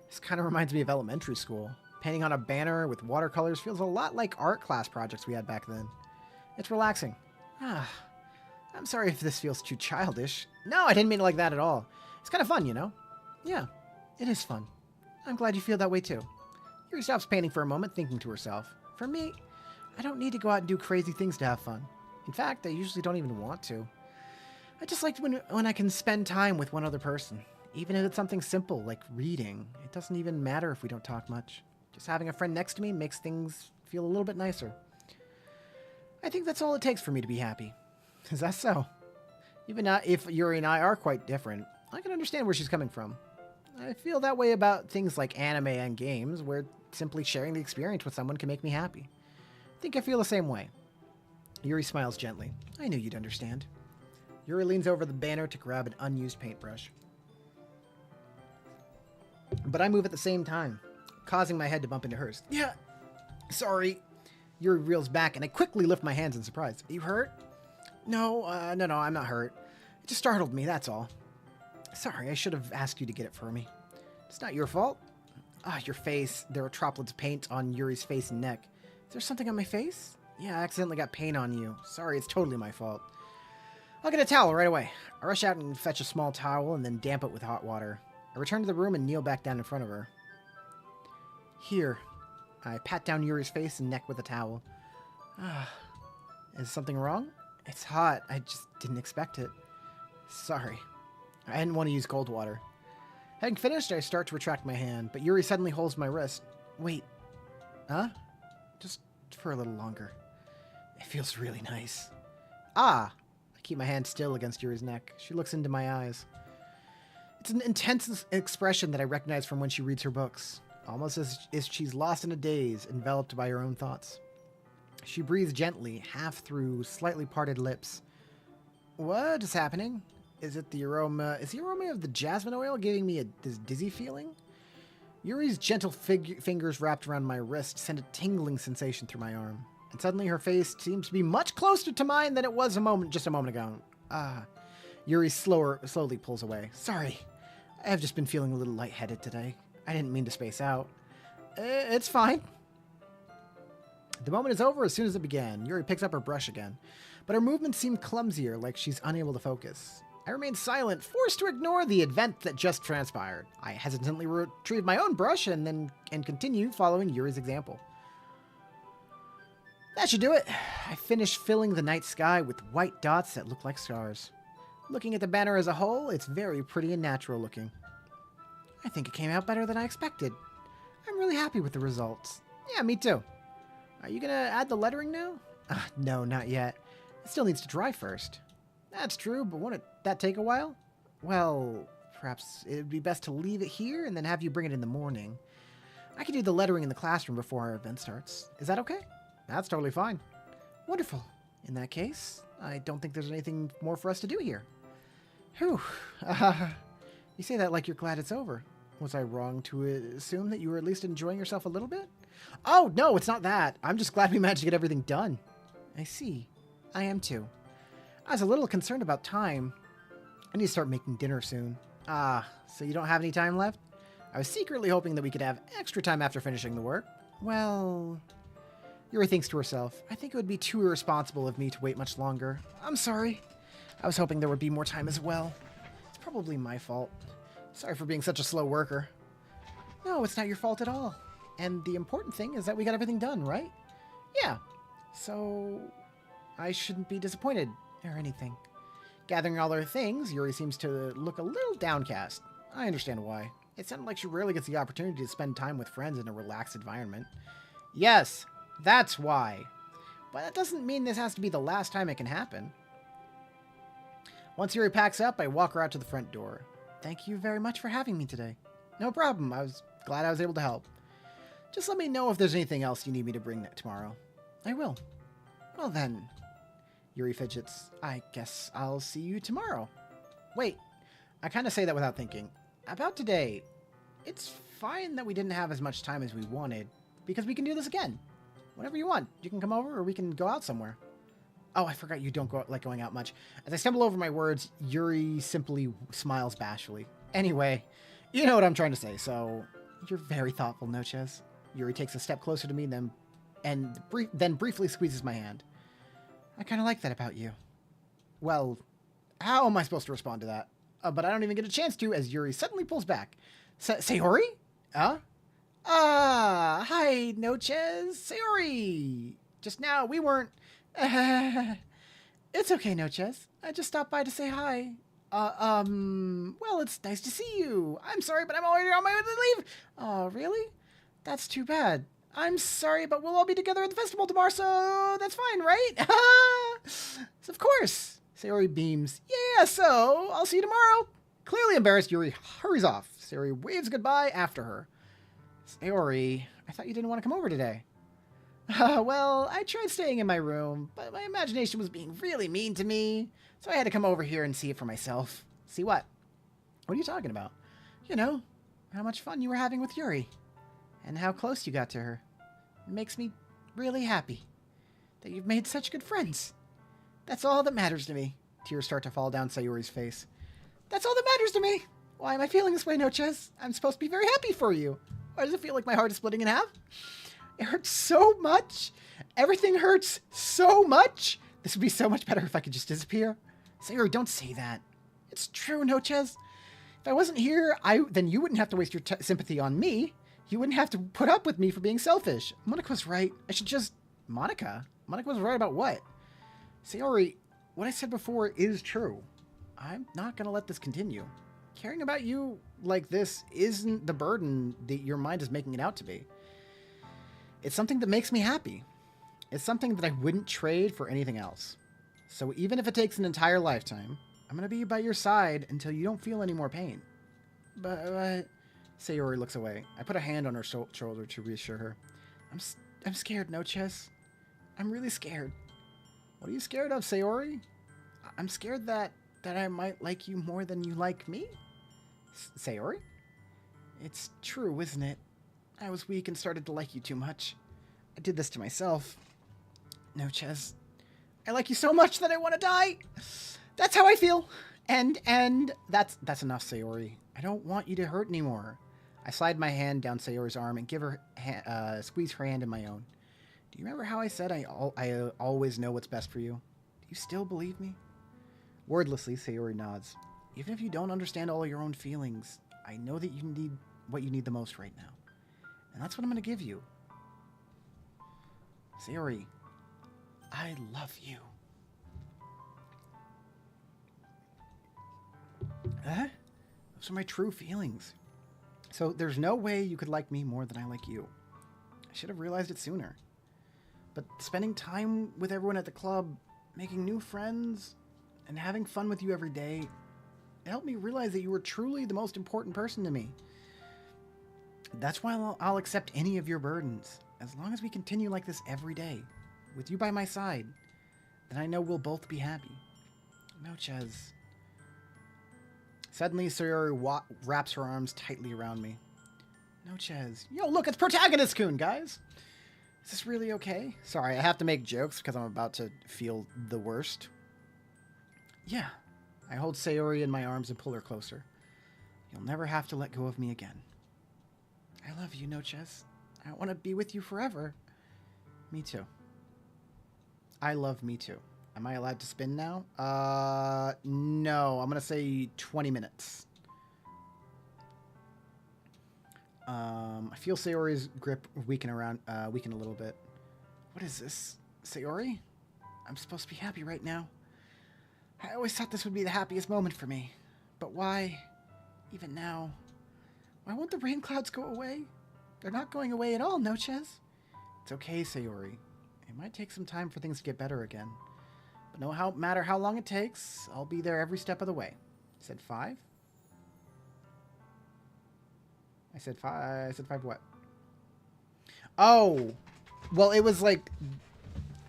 This kind of reminds me of elementary school. Painting on a banner with watercolors feels a lot like art class projects we had back then. It's relaxing. I'm sorry if this feels too childish. No, I didn't mean it like that at all. It's kind of fun, you know? Yeah, it is fun. I'm glad you feel that way too. Yuri stops painting for a moment, thinking to herself. For me, I don't need to go out and do crazy things to have fun. In fact, I usually don't even want to. I just like when I can spend time with one other person. Even if it's something simple like reading. It doesn't even matter if we don't talk much. Just having a friend next to me makes things feel a little bit nicer. I think that's all it takes for me to be happy. Is that so? Even if Yuri and I are quite different, I can understand where she's coming from. I feel that way about things like anime and games, where simply sharing the experience with someone can make me happy. I think I feel the same way. Yuri smiles gently. I knew you'd understand. Yuri leans over the banner to grab an unused paintbrush. But I move at the same time, causing my head to bump into hers. Yeah, sorry. Yuri reels back, and I quickly lift my hands in surprise. Are you hurt? No, I'm not hurt. It just startled me, that's all. Sorry, I should have asked you to get it for me. It's not your fault. Ah, your face. There are droplets of paint on Yuri's face and neck. Is there something on my face? Yeah, I accidentally got paint on you. Sorry, it's totally my fault. I'll get a towel right away. I rush out and fetch a small towel and then damp it with hot water. I return to the room and kneel back down in front of her. Here. I pat down Yuri's face and neck with a towel. Ah, is something wrong? It's hot. I just didn't expect it. Sorry. I didn't want to use cold water. Having finished, I start to retract my hand, but Yuri suddenly holds my wrist. Wait. Huh? Just for a little longer. It feels really nice. Ah! I keep my hand still against Yuri's neck. She looks into my eyes. It's an intense expression that I recognize from when she reads her books. Almost as if she's lost in a daze, enveloped by her own thoughts. She breathes gently, half through slightly parted lips. What is happening? Is it the aroma? Is the aroma of the jasmine oil giving me this dizzy feeling? Yuri's gentle fingers wrapped around my wrist send a tingling sensation through my arm. And suddenly her face seems to be much closer to mine than it was just a moment ago. Yuri slowly pulls away. Sorry, I have just been feeling a little lightheaded today. I didn't mean to space out. It's fine. The moment is over as soon as it began. Yuri picks up her brush again, but her movements seem clumsier, like she's unable to focus. I remain silent, forced to ignore the event that just transpired. I hesitantly retrieve my own brush and continue following Yuri's example. That should do it. I finish filling the night sky with white dots that look like stars. Looking at the banner as a whole, it's very pretty and natural looking. I think it came out better than I expected. I'm really happy with the results. Yeah, me too. Are you gonna add the lettering now? No, not yet. It still needs to dry first. That's true, but won't that take a while? Well, perhaps it'd be best to leave it here and then have you bring it in the morning. I can do the lettering in the classroom before our event starts. Is that okay? That's totally fine. Wonderful. In that case, I don't think there's anything more for us to do here. Whew. You say that like you're glad it's over. Was I wrong to assume that you were at least enjoying yourself a little bit? Oh, no, it's not that. I'm just glad we managed to get everything done. I see. I am too. I was a little concerned about time. I need to start making dinner soon. Ah, so you don't have any time left? I was secretly hoping that we could have extra time after finishing the work. Well, Yuri thinks to herself, I think it would be too irresponsible of me to wait much longer. I'm sorry. I was hoping there would be more time as well. It's probably my fault. Sorry for being such a slow worker. No, it's not your fault at all. And the important thing is that we got everything done, right? Yeah. So I shouldn't be disappointed or anything. Gathering all her things, Yuri seems to look a little downcast. I understand why. It sounded like she rarely gets the opportunity to spend time with friends in a relaxed environment. Yes, that's why. But that doesn't mean this has to be the last time it can happen. Once Yuri packs up, I walk her out to the front door. Thank you very much for having me today. No problem. I was glad I was able to help. Just let me know if there's anything else you need me to bring tomorrow. I will. Well then. Yuri fidgets. I guess I'll see you tomorrow. Wait. I kind of say that without thinking. About today. It's fine that we didn't have as much time as we wanted, because we can do this again. Whenever you want. You can come over or we can go out somewhere. Oh, I forgot you don't like going out much. As I stumble over my words, Yuri simply smiles bashfully. Anyway, you know what I'm trying to say, so you're very thoughtful, Nochez. Yuri takes a step closer to me then briefly squeezes my hand. I kind of like that about you. Well, how am I supposed to respond to that? But I don't even get a chance to, as Yuri suddenly pulls back. Sayori? Huh? Hi, Nochez. Sayori. Just now, we weren't... It's okay, Nochez. I just stopped by to say hi. Well, it's nice to see you. I'm sorry, but I'm already on my way to leave. Oh, really? That's too bad. I'm sorry, but we'll all be together at the festival tomorrow, so that's fine, right? So of course. Sayori beams. Yeah, so I'll see you tomorrow. Clearly embarrassed, Yuri hurries off. Sayori waves goodbye after her. Sayori, I thought you didn't want to come over today. Well, I tried staying in my room, but my imagination was being really mean to me, so I had to come over here and see it for myself. See what? What are you talking about? You know, how much fun you were having with Yuri, and how close you got to her. It makes me really happy that you've made such good friends. That's all that matters to me. Tears start to fall down Sayori's face. That's all that matters to me. Why am I feeling this way, Noches? I'm supposed to be very happy for you. Why does it feel like my heart is splitting in half? It hurts so much. Everything hurts so much. This would be so much better if I could just disappear. Sayori, don't say that. It's true, Noches. If I wasn't here, then you wouldn't have to waste your sympathy on me. You wouldn't have to put up with me for being selfish. Monica was right. I should just... Monica? Monica was right about what? Sayori, what I said before is true. I'm not going to let this continue. Caring about you like this isn't the burden that your mind is making it out to be. It's something that makes me happy. It's something that I wouldn't trade for anything else. So even if it takes an entire lifetime, I'm going to be by your side until you don't feel any more pain. But Sayori looks away. I put a hand on her shoulder to reassure her. I'm scared, Noches. I'm really scared. What are you scared of, Sayori? I'm scared that I might like you more than you like me? Sayori? It's true, isn't it? I was weak and started to like you too much. I did this to myself. Noches, I like you so much that I want to die. That's how I feel. And that's enough, Sayori. I don't want you to hurt anymore. I slide my hand down Sayori's arm and give her squeeze her hand in my own. Do you remember how I said I always know what's best for you? Do you still believe me? Wordlessly, Sayori nods. Even if you don't understand all of your own feelings, I know that you need what you need the most right now. And that's what I'm going to give you. Sayori, I love you. Those are my true feelings. So there's no way you could like me more than I like you. I should have realized it sooner. But spending time with everyone at the club, making new friends, and having fun with you every day, it helped me realize that you were truly the most important person to me. That's why I'll accept any of your burdens. As long as we continue like this every day, with you by my side, then I know we'll both be happy. Noches. Suddenly, Sayori wraps her arms tightly around me. Noches. Yo, look, it's Protagonist-kun, guys! Is this really okay? Sorry, I have to make jokes because I'm about to feel the worst. Yeah. I hold Sayori in my arms and pull her closer. You'll never have to let go of me again. I love you, Noches. I want to be with you forever. Me too. I love me too. Am I allowed to spin now? No. I'm going to say 20 minutes. I feel Sayori's grip weaken a little bit. What is this? Sayori? I'm supposed to be happy right now. I always thought this would be the happiest moment for me. But why, even now, why won't the rain clouds go away? They're not going away at all, Noches. It's okay, Sayori. It might take some time for things to get better again. But no matter how long it takes, I'll be there every step of the way. I said 5? I said 5. I said 5 what? Oh! Well, it was like...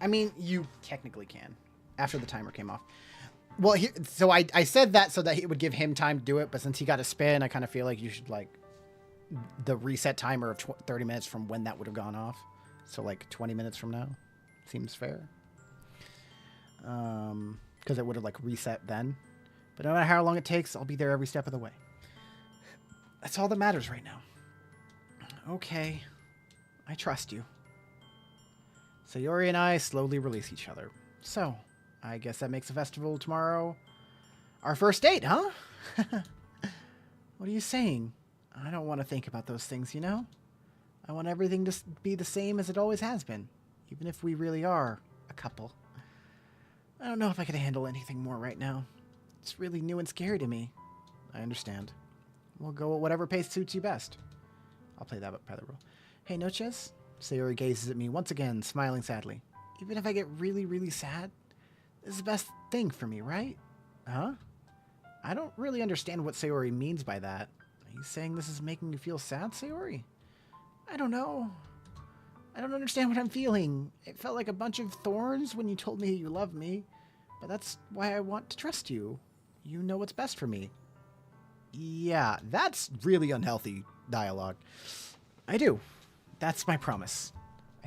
I mean, you technically can. After the timer came off. Well, so I said that so that it would give him time to do it, but since he got a spin, I kind of feel like you should, like... the reset timer of 30 minutes from when that would have gone off. So, like, 20 minutes from now. Seems fair. Because it would have, like, reset then. But no matter how long it takes, I'll be there every step of the way. That's all that matters right now. Okay. I trust you. Sayori and I slowly release each other. So, I guess that makes the festival tomorrow our first date, huh? What are you saying? I don't want to think about those things, you know? I want everything to be the same as it always has been, even if we really are a couple. I don't know if I could handle anything more right now. It's really new and scary to me. I understand. We'll go at whatever pace suits you best. I'll play that by the rule. Hey, Noches? Sayori gazes at me once again, smiling sadly. Even if I get really, really sad, this is the best thing for me, right? Huh? I don't really understand what Sayori means by that. Are you saying this is making you feel sad, Sayori? I don't know. I don't understand what I'm feeling. It felt like a bunch of thorns when you told me you love me, but that's why I want to trust you. You know what's best for me. Yeah, that's really unhealthy dialogue. I do. That's my promise. I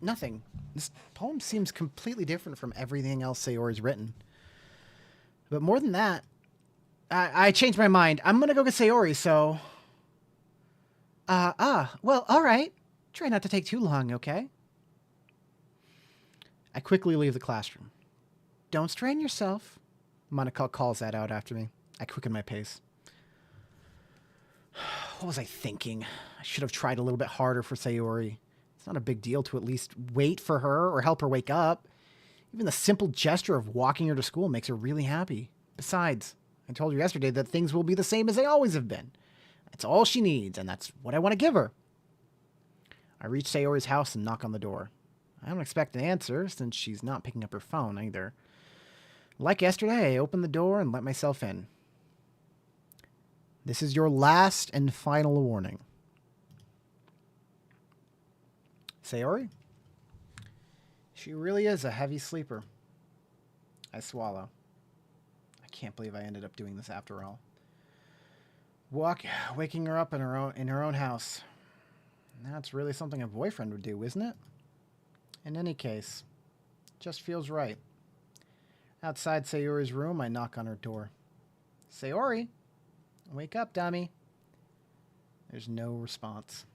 Nothing. This poem seems completely different from everything else Sayori's written. But more than that, I changed my mind. I'm gonna go get Sayori, so... well, alright. Try not to take too long, okay? I quickly leave the classroom. Don't strain yourself. Monica calls that out after me. I quicken my pace. What was I thinking? I should have tried a little bit harder for Sayori. It's not a big deal to at least wait for her or help her wake up. Even the simple gesture of walking her to school makes her really happy. Besides, I told her yesterday that things will be the same as they always have been. That's all she needs, and that's what I want to give her. I reach Sayori's house and knock on the door. I don't expect an answer, since she's not picking up her phone either. Like yesterday, I open the door and let myself in. This is your last and final warning. Sayori? She really is a heavy sleeper. I swallow. I can't believe I ended up doing this after all. Waking her up in her own house. That's really something a boyfriend would do, isn't it? In any case, just feels right. Outside Sayori's room, I knock on her door. Sayori? Wake up, dummy. There's no response.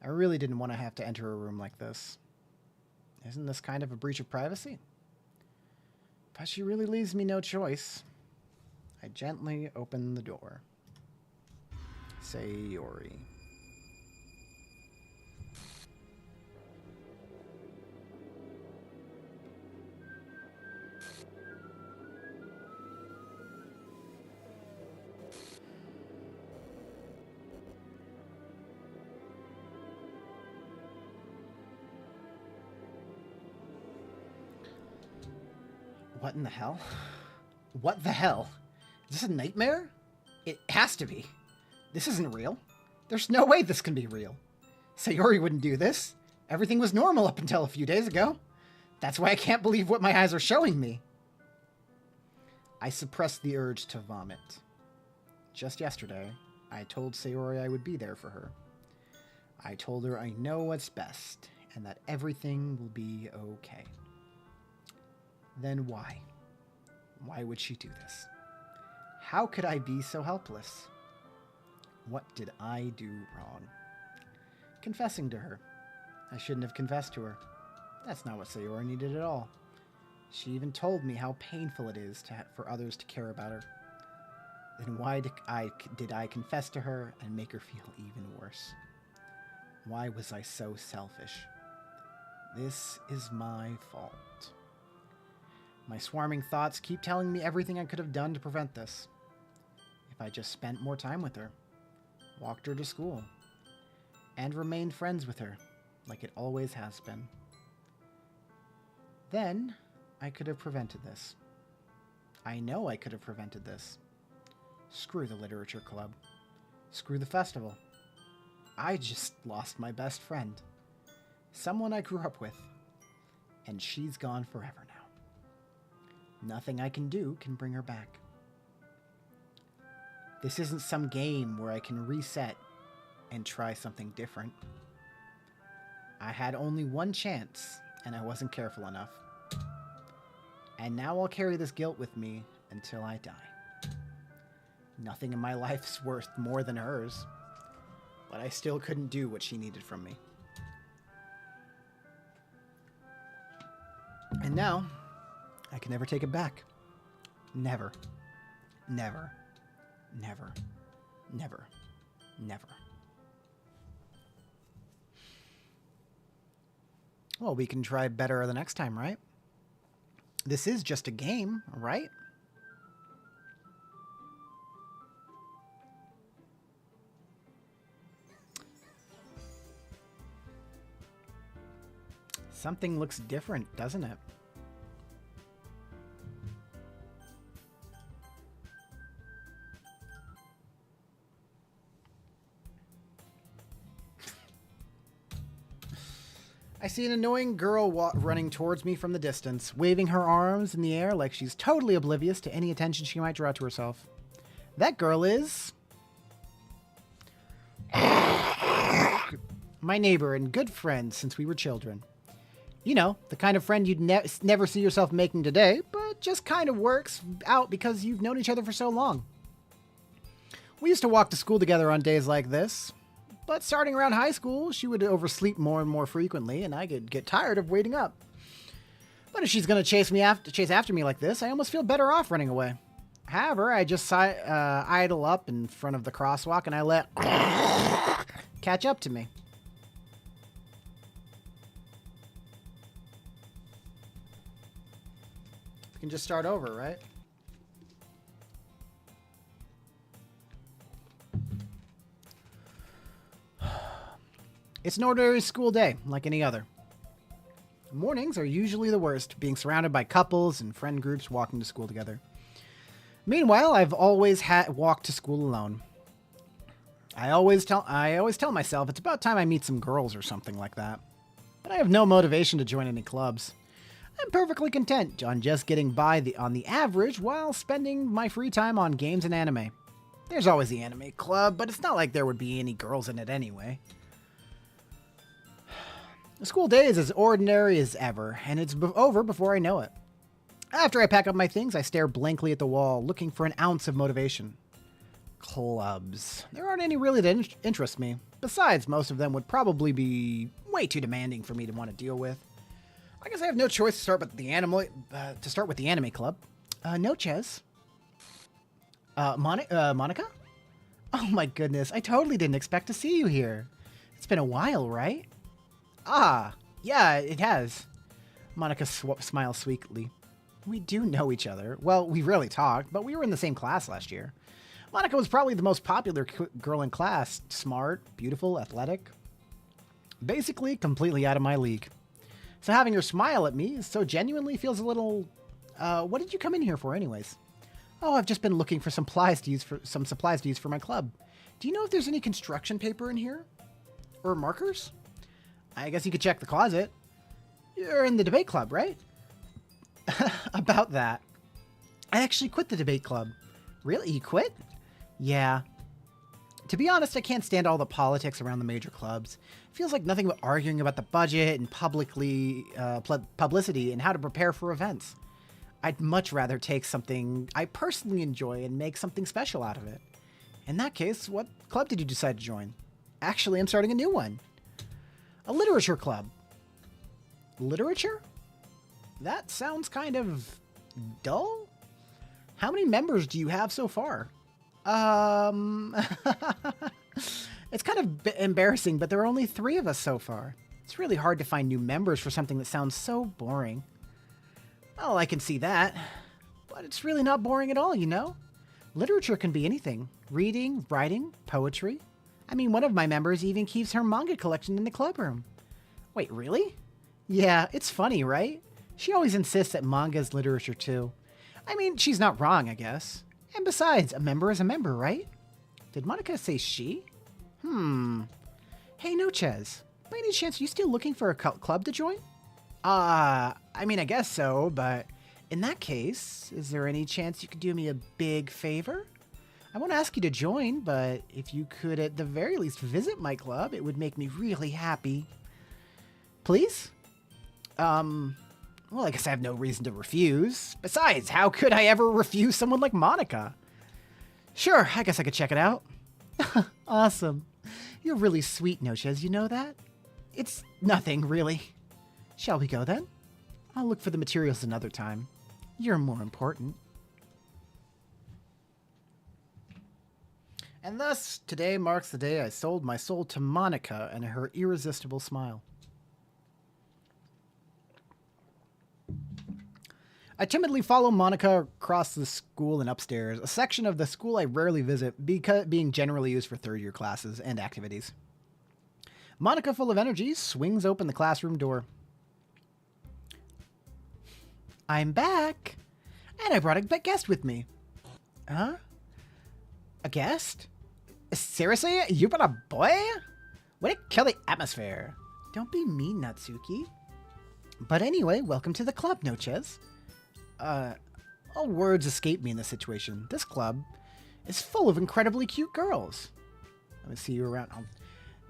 I really didn't want to have to enter a room like this. Isn't this kind of a breach of privacy? But she really leaves me no choice. I gently open the door. Sayori. What in the hell? What the hell? Is this a nightmare? It has to be. This isn't real. There's no way this can be real. Sayori wouldn't do this. Everything was normal up until a few days ago. That's why I can't believe what my eyes are showing me. I suppressed the urge to vomit. Just yesterday, I told Sayori I would be there for her. I told her I know what's best and that everything will be okay. Then why? Why would she do this? How could I be so helpless? What did I do wrong? Confessing to her. I shouldn't have confessed to her. That's not what Sayori needed at all. She even told me how painful it is for others to care about her. Then why did I confess to her and make her feel even worse? Why was I so selfish? This is my fault. My swarming thoughts keep telling me everything I could have done to prevent this. If I just spent more time with her, walked her to school, and remained friends with her, like it always has been. Then, I could have prevented this. I know I could have prevented this. Screw the literature club. Screw the festival. I just lost my best friend. Someone I grew up with. And she's gone forever now. Nothing I can do can bring her back. This isn't some game where I can reset and try something different. I had only one chance, and I wasn't careful enough. And now I'll carry this guilt with me until I die. Nothing in my life's worth more than hers, but I still couldn't do what she needed from me. And now, I can never take it back. Never. Never. Never. Never. Never. Well, we can try better the next time, right? This is just a game, right? Something looks different, doesn't it? I see an annoying girl running towards me from the distance, waving her arms in the air like she's totally oblivious to any attention she might draw to herself. That girl is... My neighbor and good friend since we were children. You know, the kind of friend you'd never see yourself making today, but just kind of works out because you've known each other for so long. We used to walk to school together on days like this, but starting around high school, she would oversleep more and more frequently, and I could get tired of waiting up. But if she's going to chase after me like this, I almost feel better off running away. However, I just idle up in front of the crosswalk and I let catch up to me. We can just start over, right? It's an ordinary school day, like any other. Mornings are usually the worst, being surrounded by couples and friend groups walking to school together. Meanwhile, I've always walked to school alone. I always tell myself it's about time I meet some girls or something like that. But I have no motivation to join any clubs. I'm perfectly content on just getting by on the average while spending my free time on games and anime. There's always the anime club, but it's not like there would be any girls in it anyway. The school day is as ordinary as ever, and it's over before I know it. After I pack up my things, I stare blankly at the wall, looking for an ounce of motivation. Clubs. There aren't any really that interest me. Besides, most of them would probably be way too demanding for me to want to deal with. I guess I have no choice to start with the anime club. Noches. Monica? Oh my goodness, I totally didn't expect to see you here. It's been a while, right? Ah, yeah, it has. Monica smiles sweetly. We do know each other. Well, we rarely talk, but we were in the same class last year. Monica was probably the most popular girl in class. Smart, beautiful, athletic. Basically, completely out of my league. So having her smile at me so genuinely feels a little... what did you come in here for anyways? Oh, I've just been looking for some supplies to use for my club. Do you know if there's any construction paper in here? Or markers? I guess you could check the closet. You're in the debate club, right? About that. I actually quit the debate club. Really? You quit? Yeah. To be honest, I can't stand all the politics around the major clubs. It feels like nothing but arguing about the budget and publicity and how to prepare for events. I'd much rather take something I personally enjoy and make something special out of it. In that case, what club did you decide to join? Actually, I'm starting a new one. A literature club. Literature? That sounds kind of dull. How many members do you have so far? It's kind of embarrassing, but there are only 3 of us so far. It's really hard to find new members for something that sounds so boring. Well, I can see that. But it's really not boring at all, you know? Literature can be anything. Reading, writing, poetry. I mean, one of my members even keeps her manga collection in the clubroom. Wait, really? Yeah, it's funny, right? She always insists that manga is literature too. I mean, she's not wrong, I guess. And besides, a member is a member, right? Did Monica say she? Hey, Noches. By any chance, are you still looking for a club to join? I mean, I guess so, but in that case, is there any chance you could do me a big favor? I won't ask you to join, but if you could at the very least visit my club, it would make me really happy. Please? Well, I guess I have no reason to refuse. Besides, how could I ever refuse someone like Monica? Sure, I guess I could check it out. Awesome. You're really sweet, Noches, you know that? It's nothing, really. Shall we go then? I'll look for the materials another time. You're more important. And thus, today marks the day I sold my soul to Monica and her irresistible smile. I timidly follow Monica across the school and upstairs, a section of the school I rarely visit, being generally used for third-year classes and activities. Monica, full of energy, swings open the classroom door. I'm back, and I brought a guest with me. Huh? A guest? Seriously? You brought a boy? Way to kill the atmosphere. Don't be mean, Natsuki. But anyway, welcome to the club, Noches. All words escape me in this situation. This club is full of incredibly cute girls. Let me see you around.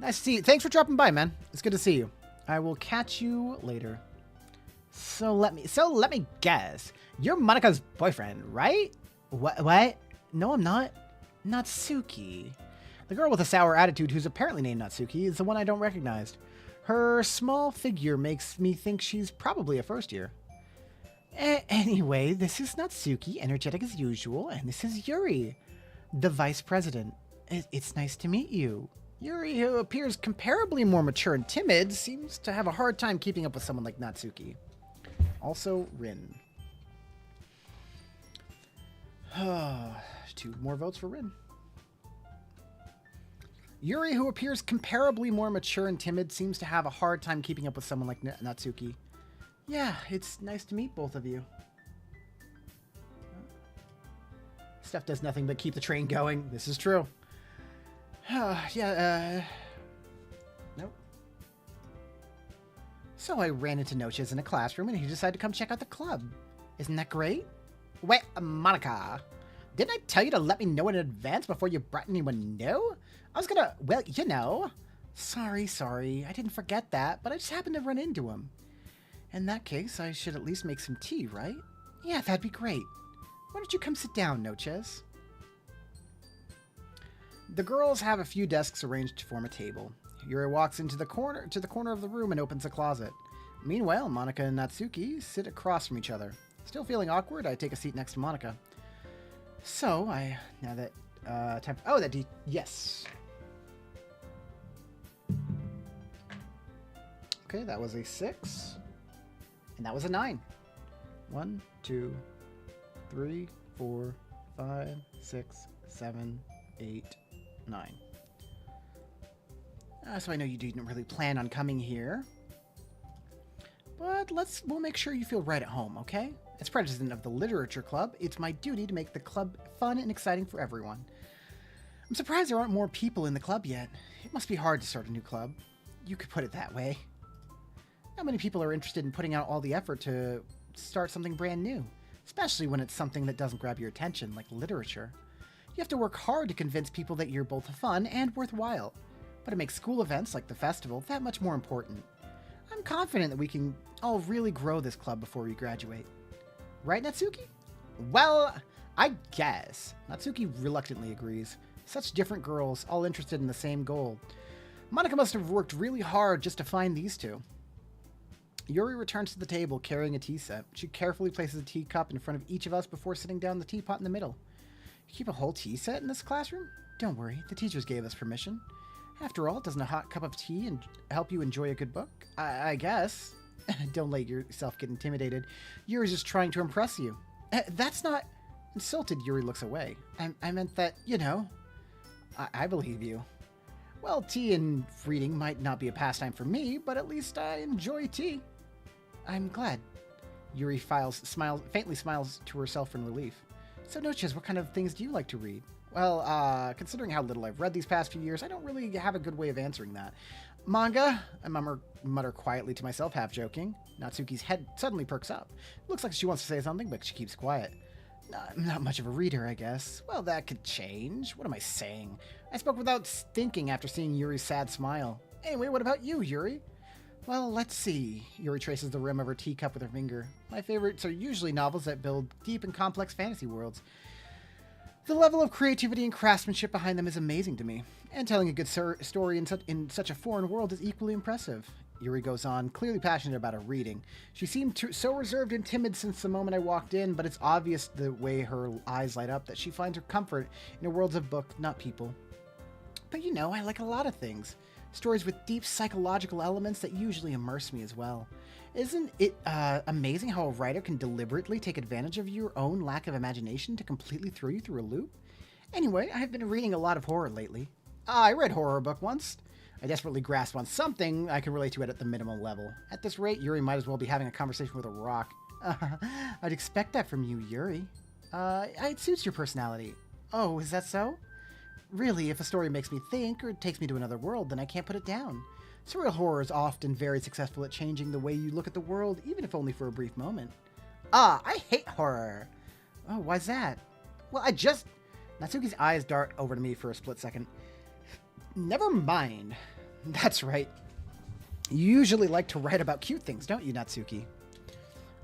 Nice to see you. Thanks for dropping by, man. It's good to see you. I will catch you later. So let me guess. You're Monika's boyfriend, right? What? No, I'm not. Natsuki. The girl with a sour attitude who's apparently named Natsuki is the one I don't recognize. Her small figure makes me think she's probably a first year. Anyway, this is Natsuki, energetic as usual, and this is Yuri, the vice president. It's nice to meet you. Yuri, who appears comparably more mature and timid, seems to have a hard time keeping up with someone like Natsuki. Also, Rin. 2 more votes for Rin. Yuri, who appears comparably more mature and timid, seems to have a hard time keeping up with someone like Natsuki. Yeah, it's nice to meet both of you. Stuff does nothing but keep the train going. This is true. Nope. So I ran into Noches in a classroom and he decided to come check out the club. Isn't that great? Wait, Monika. Didn't I tell you to let me know in advance before you brought anyone new? I was gonna, well, you know. Sorry. I didn't forget that, but I just happened to run into him. In that case, I should at least make some tea, right? Yeah, that'd be great. Why don't you come sit down, Noches? The girls have a few desks arranged to form a table. Yuri walks into the corner of the room and opens a closet. Meanwhile, Monika and Natsuki sit across from each other. Still feeling awkward, I take a seat next to Monika. So, yes. Okay, that was a 6. And that was a 9. 1, 2, 3, 4, 5, 6, 7, 8, 9. So I know you didn't really plan on coming here. But we'll make sure you feel right at home, okay? As president of the Literature Club, it's my duty to make the club fun and exciting for everyone. I'm surprised there aren't more people in the club yet. It must be hard to start a new club. You could put it that way. Not many people are interested in putting out all the effort to start something brand new, especially when it's something that doesn't grab your attention, like literature. You have to work hard to convince people that you're both fun and worthwhile, but it makes school events like the festival that much more important. I'm confident that we can all really grow this club before we graduate. Right, Natsuki? Well, I guess. Natsuki reluctantly agrees. Such different girls, all interested in the same goal. Monika must have worked really hard just to find these two. Yuri returns to the table carrying a tea set. She carefully places a teacup in front of each of us before sitting down the teapot in the middle. You keep a whole tea set in this classroom? Don't worry, the teachers gave us permission. After all, doesn't a hot cup of tea help you enjoy a good book? I guess. Don't let yourself get intimidated. Yuri's just trying to impress you. That's not... Insulted, Yuri looks away. I meant that, you know... I believe you. Well, tea and reading might not be a pastime for me, but at least I enjoy tea. I'm glad. Yuri faintly smiles to herself in relief. So, Noches, what kind of things do you like to read? Well, considering how little I've read these past few years, I don't really have a good way of answering that. Manga? I mutter quietly to myself, half joking. Natsuki's head suddenly perks up. Looks like she wants to say something, but she keeps quiet. Not much of a reader, I guess. Well, that could change. What am I saying? I spoke without thinking after seeing Yuri's sad smile. Anyway, what about you, Yuri? Well, let's see. Yuri traces the rim of her teacup with her finger. My favorites are usually novels that build deep and complex fantasy worlds. The level of creativity and craftsmanship behind them is amazing to me, and telling a good story in such a foreign world is equally impressive. Yuri goes on, clearly passionate about her reading. She seemed so reserved and timid since the moment I walked in, but it's obvious the way her eyes light up that she finds her comfort in a world of books, not people. But you know, I like a lot of things. Stories with deep psychological elements that usually immerse me as well. Isn't it amazing how a writer can deliberately take advantage of your own lack of imagination to completely throw you through a loop? Anyway, I have been reading a lot of horror lately. I read a horror book once. I desperately grasped on something I can relate to it at the minimal level. At this rate, Yuri might as well be having a conversation with a rock. I'd expect that from you, Yuri. It suits your personality. Oh, is that so? Really, if a story makes me think or takes me to another world, then I can't put it down. Surreal horror is often very successful at changing the way you look at the world, even if only for a brief moment. I hate horror. Oh, why's that? Well, Natsuki's eyes dart over to me for a split second. Never mind. That's right. You usually like to write about cute things, don't you, Natsuki?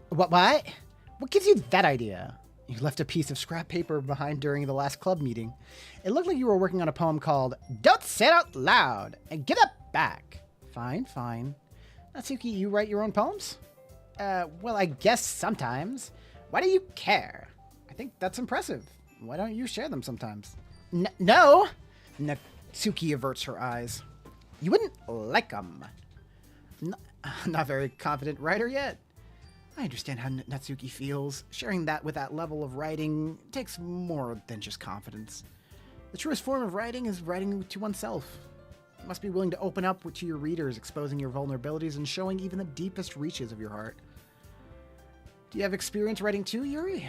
What? What gives you that idea? You left a piece of scrap paper behind during the last club meeting. It looked like you were working on a poem called Don't Say It Out Loud and Give It Back. Fine. Natsuki, you write your own poems? Well, I guess sometimes. Why do you care? I think that's impressive. Why don't you share them sometimes? No! Natsuki averts her eyes. You wouldn't like them. Not very confident writer yet. I understand how Natsuki feels. Sharing that with that level of writing takes more than just confidence. The truest form of writing is writing to oneself. You must be willing to open up to your readers, exposing your vulnerabilities and showing even the deepest reaches of your heart. Do you have experience writing too, Yuri?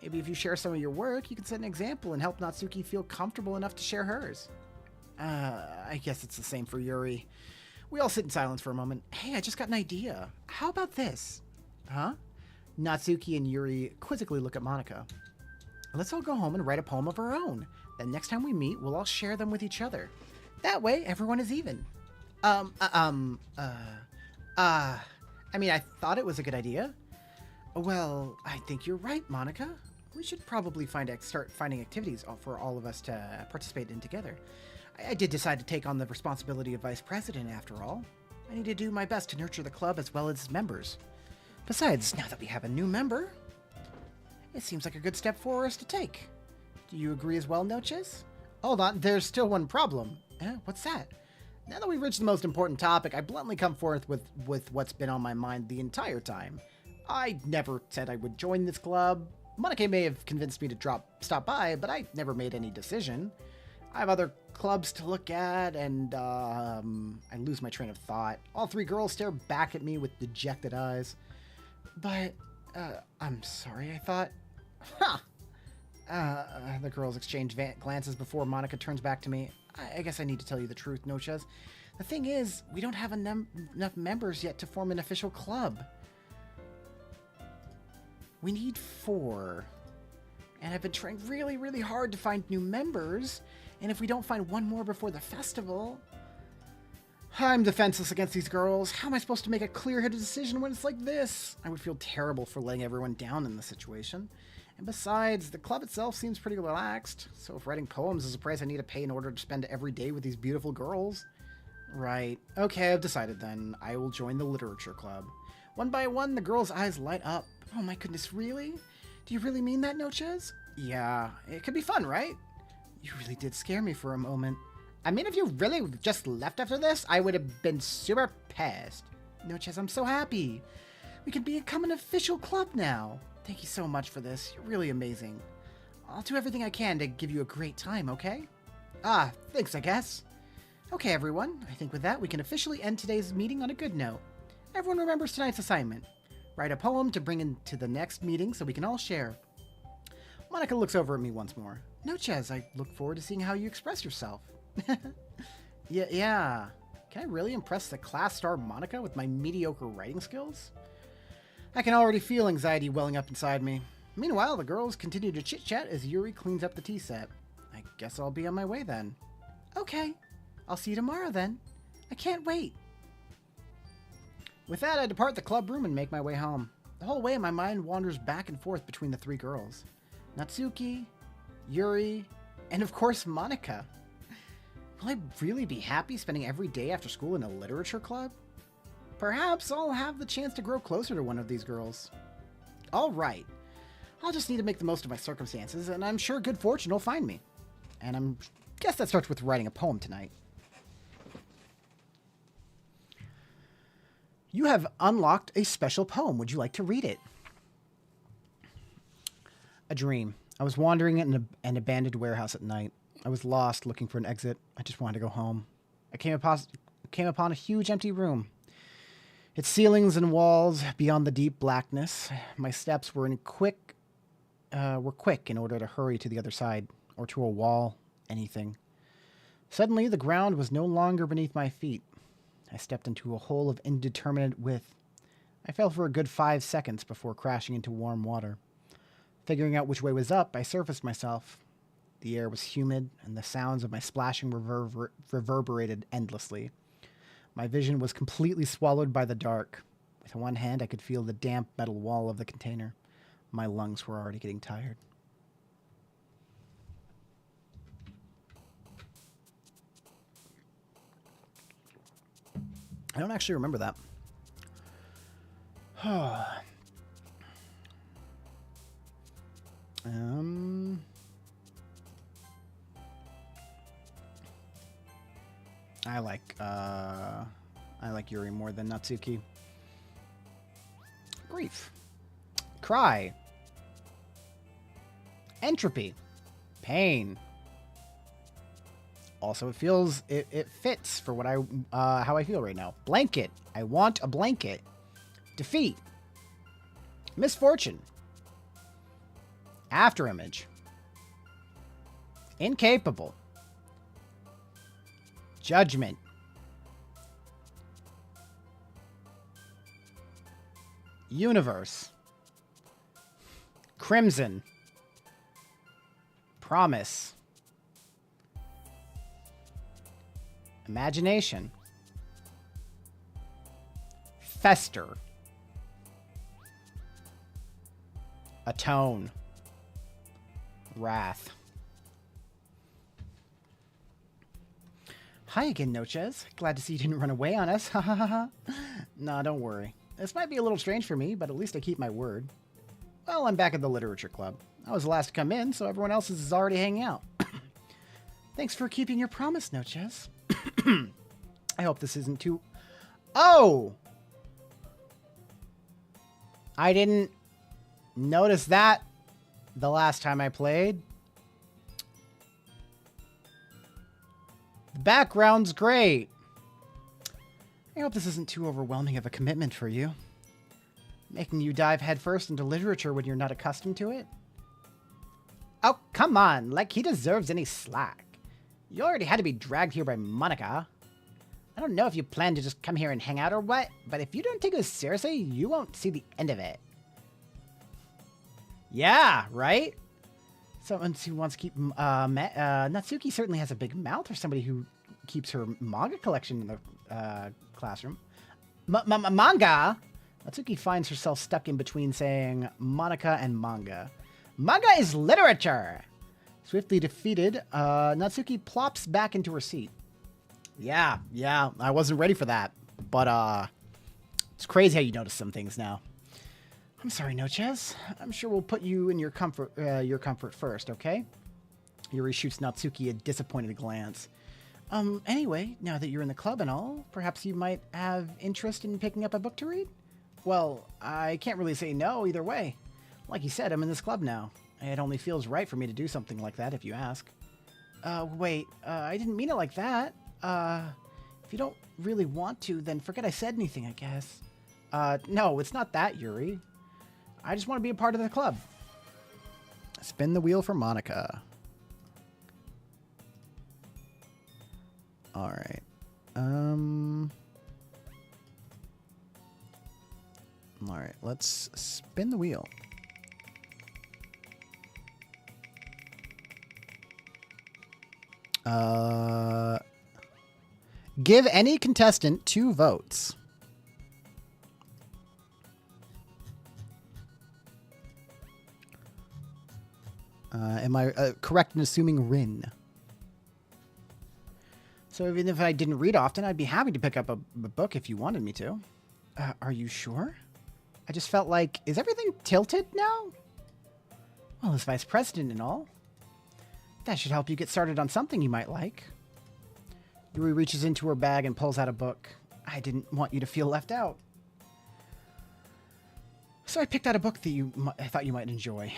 Maybe if you share some of your work, you can set an example and help Natsuki feel comfortable enough to share hers. I guess it's the same for Yuri. We all sit in silence for a moment. Hey, I just got an idea. How about this? Huh? Natsuki and Yuri quizzically look at Monika. Let's all go home and write a poem of our own. Then next time we meet, we'll all share them with each other. That way, everyone is even. I mean, I thought it was a good idea. Well, I think you're right, Monika. We should probably start finding activities for all of us to participate in together. I did decide to take on the responsibility of vice president, after all. I need to do my best to nurture the club as well as its members. Besides, now that we have a new member, it seems like a good step for us to take. Do you agree as well, Noches? Hold on, there's still one problem. What's that? Now that we've reached the most important topic, I bluntly come forth with what's been on my mind the entire time. I never said I would join this club. Monika may have convinced me to stop by, but I never made any decision. I have other clubs to look at, and I lose my train of thought. All three girls stare back at me with dejected eyes. But, I'm sorry, I thought... The girls exchange glances before Monika turns back to me. I guess I need to tell you the truth, Noches. The thing is, we don't have enough members yet to form an official club. We need 4. And I've been trying really, really hard to find new members. And if we don't find one more before the festival... I'm defenseless against these girls. How am I supposed to make a clear-headed decision when it's like this? I would feel terrible for letting everyone down in this situation. And besides, the club itself seems pretty relaxed. So if writing poems is a price I need to pay in order to spend every day with these beautiful girls... Right. Okay, I've decided then. I will join the literature club. One by one, the girls' eyes light up. Oh my goodness, really? Do you really mean that, Noches? Yeah, it could be fun, right? You really did scare me for a moment. I mean, if you really just left after this, I would have been super pissed. Noches, I'm so happy. We can become an official club now. Thank you so much for this. You're really amazing. I'll do everything I can to give you a great time, okay? Thanks, I guess. Okay, everyone. I think with that, we can officially end today's meeting on a good note. Everyone remembers tonight's assignment. Write a poem to bring into the next meeting so we can all share. Monika looks over at me once more. Noches, I look forward to seeing how you express yourself. Yeah. Can I really impress the class star Monika with my mediocre writing skills? I can already feel anxiety welling up inside me. Meanwhile, the girls continue to chit-chat as Yuri cleans up the tea set. I guess I'll be on my way then. Okay. I'll see you tomorrow then. I can't wait. With that, I depart the club room and make my way home. The whole way, my mind wanders back and forth between the 3 girls. Natsuki, Yuri, and of course Monika. Will I really be happy spending every day after school in a literature club? Perhaps I'll have the chance to grow closer to one of these girls. Alright, I'll just need to make the most of my circumstances, and I'm sure good fortune will find me. And I guess that starts with writing a poem tonight. You have unlocked a special poem. Would you like to read it? A dream. I was wandering in an abandoned warehouse at night. I was lost, looking for an exit. I just wanted to go home. I came upon a huge empty room. Its ceilings and walls beyond the deep blackness. My steps were quick in order to hurry to the other side, or to a wall, anything. Suddenly, the ground was no longer beneath my feet. I stepped into a hole of indeterminate width. I fell for a good 5 seconds before crashing into warm water. Figuring out which way was up, I surfaced myself. The air was humid, and the sounds of my splashing reverberated endlessly. My vision was completely swallowed by the dark. With one hand, I could feel the damp metal wall of the container. My lungs were already getting tired. I don't actually remember that. I like Yuri more than Natsuki. Grief. Cry. Entropy. Pain. Also, it fits for what how I feel right now. Blanket. I want a blanket. Defeat. Misfortune. Afterimage. Incapable. Judgment. Universe. Crimson. Promise. Imagination. Fester. Atone. Wrath. Hi again, Noches. Glad to see you didn't run away on us. Ha ha ha ha. Nah, don't worry. This might be a little strange for me, but at least I keep my word. Well, I'm back at the literature club. I was the last to come in, so everyone else is already hanging out. Thanks for keeping your promise, Noches. I hope this isn't too... Oh! I didn't notice that the last time I played. The background's great. I hope this isn't too overwhelming of a commitment for you. Making you dive headfirst into literature when you're not accustomed to it? Oh, come on, like he deserves any slack. You already had to be dragged here by Monica. I don't know if you plan to just come here and hang out or what, but if you don't take this seriously, you won't see the end of it. Yeah, right? Someone who wants to keep... Natsuki certainly has a big mouth for somebody who keeps her manga collection in the classroom. Manga? Natsuki finds herself stuck in between saying Monica and manga. Manga is literature! Swiftly defeated, Natsuki plops back into her seat. Yeah, I wasn't ready for that. But, it's crazy how you notice some things now. I'm sorry, Noches. I'm sure we'll put you in your comfort first, okay? Yuri shoots Natsuki a disappointed glance. Anyway, now that you're in the club and all, perhaps you might have interest in picking up a book to read? Well, I can't really say no either way. Like you said, I'm in this club now. It only feels right for me to do something like that if you ask. Wait, I didn't mean it like that. If you don't really want to, then forget I said anything, I guess. No, it's not that, Yuri. I just want to be a part of the club. Spin the wheel for Monica. All right. All right, let's spin the wheel. Give any contestant 2 votes. Am I correct in assuming Rin? So even if I didn't read often, I'd be happy to pick up a book if you wanted me to. Are you sure? I just felt like, is everything tilted now? Well, as vice president and all. That should help you get started on something you might like. Yuri reaches into her bag and pulls out a book. I didn't want you to feel left out. So I picked out a book that I thought you might enjoy.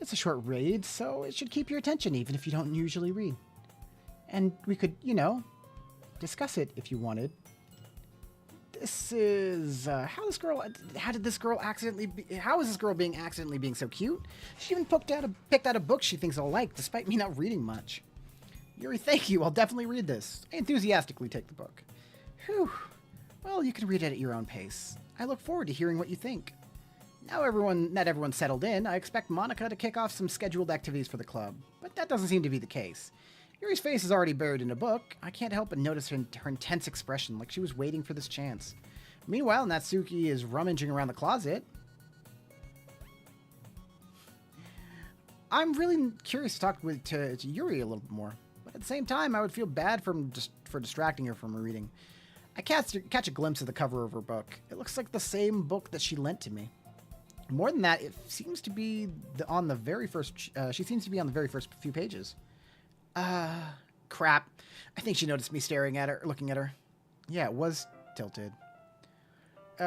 It's a short read, so it should keep your attention even if you don't usually read. And we could, discuss it if you wanted. This is, how is this girl being accidentally so cute? She even picked out a book she thinks I'll like, despite me not reading much. Yuri, thank you. I'll definitely read this. I enthusiastically take the book. Whew. Well, you can read it at your own pace. I look forward to hearing what you think. Now not everyone's settled in, I expect Monica to kick off some scheduled activities for the club, but that doesn't seem to be the case. Yuri's face is already buried in a book. I can't help but notice her intense expression, like she was waiting for this chance. Meanwhile, Natsuki is rummaging around the closet. I'm really curious to talk to Yuri a little bit more, but at the same time, I would feel bad for distracting her from her reading. I catch a glimpse of the cover of her book. It looks like the same book that she lent to me. More than that, it seems to be on the very first. She seems to be on the very first few pages. Crap. I think she noticed me staring at her, looking at her. Yeah, it was tilted.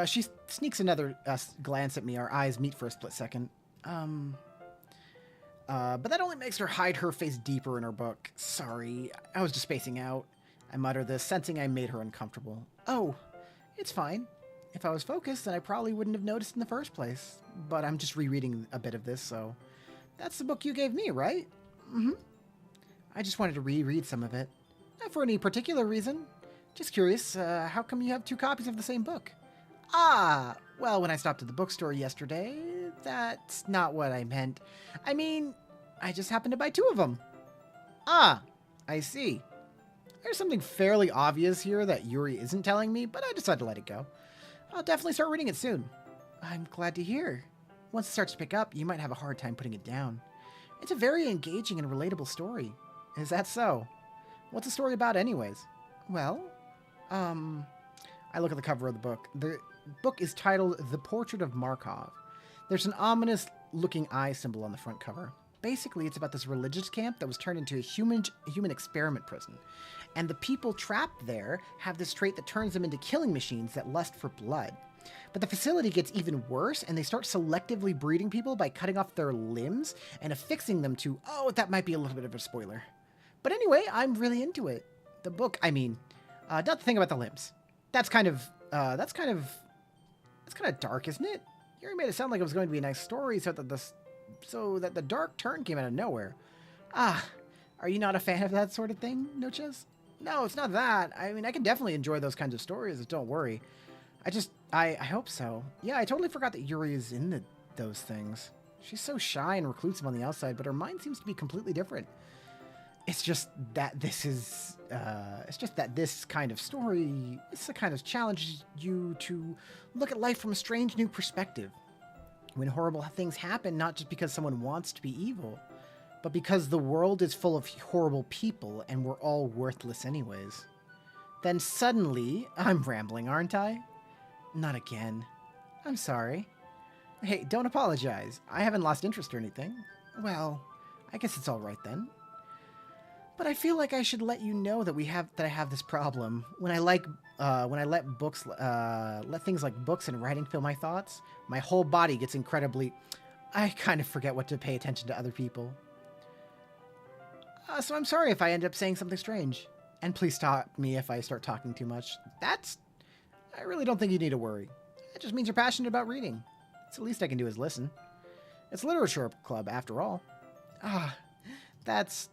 She sneaks another glance at me. Our eyes meet for a split second. But that only makes her hide her face deeper in her book. Sorry, I was just spacing out. I mutter this, sensing I made her uncomfortable. Oh, it's fine. If I was focused, then I probably wouldn't have noticed in the first place. But I'm just rereading a bit of this, so... That's the book you gave me, right? Mm-hmm. I just wanted to reread some of it. Not for any particular reason. Just curious, how come you have 2 copies of the same book? Ah, well, when I stopped at the bookstore yesterday, that's not what I meant. I mean, I just happened to buy 2 of them. Ah, I see. There's something fairly obvious here that Yuri isn't telling me, but I decided to let it go. I'll definitely start reading it soon. I'm glad to hear. Once it starts to pick up, you might have a hard time putting it down. It's a very engaging and relatable story. Is that so? What's the story about anyways? Well, I look at the cover of the book. The book is titled The Portrait of Markov. There's an ominous-looking eye symbol on the front cover. Basically, it's about this religious camp that was turned into a human experiment prison. And the people trapped there have this trait that turns them into killing machines that lust for blood. But the facility gets even worse, and they start selectively breeding people by cutting off their limbs and affixing them to... Oh, that might be a little bit of a spoiler. But anyway, I'm really into it. The book, not the thing about the limbs. That's kind of dark, isn't it? Yuri made it sound like it was going to be a nice story, so that the dark turn came out of nowhere. Ah, are you not a fan of that sort of thing, Noches? No, it's not that. I mean, I can definitely enjoy those kinds of stories, don't worry. I hope so. Yeah, I totally forgot that Yuri is in those things. She's so shy and reclusive on the outside, but her mind seems to be completely different. It's just that this kind of story, it's the kind of challenges you to look at life from a strange new perspective. When horrible things happen, not just because someone wants to be evil, but because the world is full of horrible people and we're all worthless anyways. Then suddenly, I'm rambling, aren't I? Not again. I'm sorry. Hey, don't apologize. I haven't lost interest or anything. Well, I guess it's all right then. But I feel like I should let you know that I have this problem. When I let things like books and writing fill my thoughts, my whole body gets incredibly... I kind of forget what to pay attention to other people. So I'm sorry if I end up saying something strange. And please stop me if I start talking too much. I really don't think you need to worry. It just means you're passionate about reading. It's the least I can do is listen. It's a literature club, after all. That's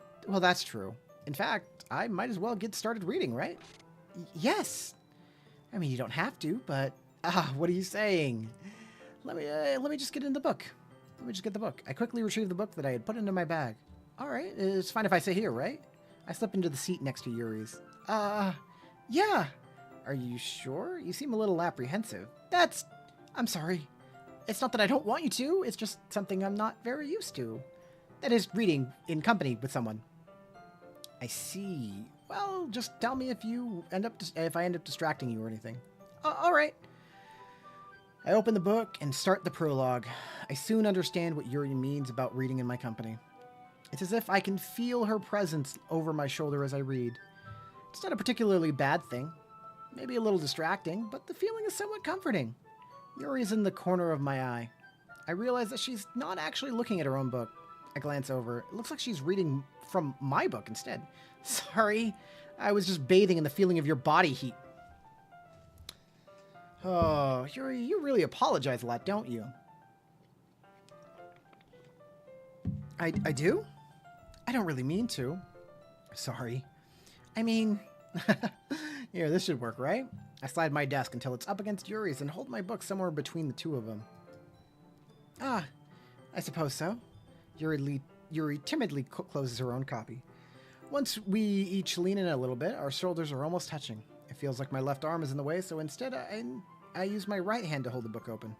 true. In fact, I might as well get started reading, right? Yes. I mean, you don't have to, but... what are you saying? Let me just get in the book. Let me just get the book. I quickly retrieved the book that I had put into my bag. Alright, it's fine if I sit here, right? I slip into the seat next to Yuri's. Yeah. Are you sure? You seem a little apprehensive. I'm sorry. It's not that I don't want you to, it's just something I'm not very used to. That is, reading in company with someone. I see. Well, just tell me if I end up distracting you or anything. Alright. I open the book and start the prologue. I soon understand what Yuri means about reading in my company. It's as if I can feel her presence over my shoulder as I read. It's not a particularly bad thing. Maybe a little distracting, but the feeling is somewhat comforting. Yuri's in the corner of my eye. I realize that she's not actually looking at her own book. I glance over. It looks like she's reading from my book instead. Sorry, I was just bathing in the feeling of your body heat. Oh, Yuri, you really apologize a lot, don't you? I do? I don't really mean to. Sorry. I mean... Here, this should work, right? I slide my desk until it's up against Yuri's and hold my book somewhere between the two of them. I suppose so. Yuri timidly closes her own copy. Once we each lean in a little bit, our shoulders are almost touching. It feels like my left arm is in the way, so instead I use my right hand to hold the book open.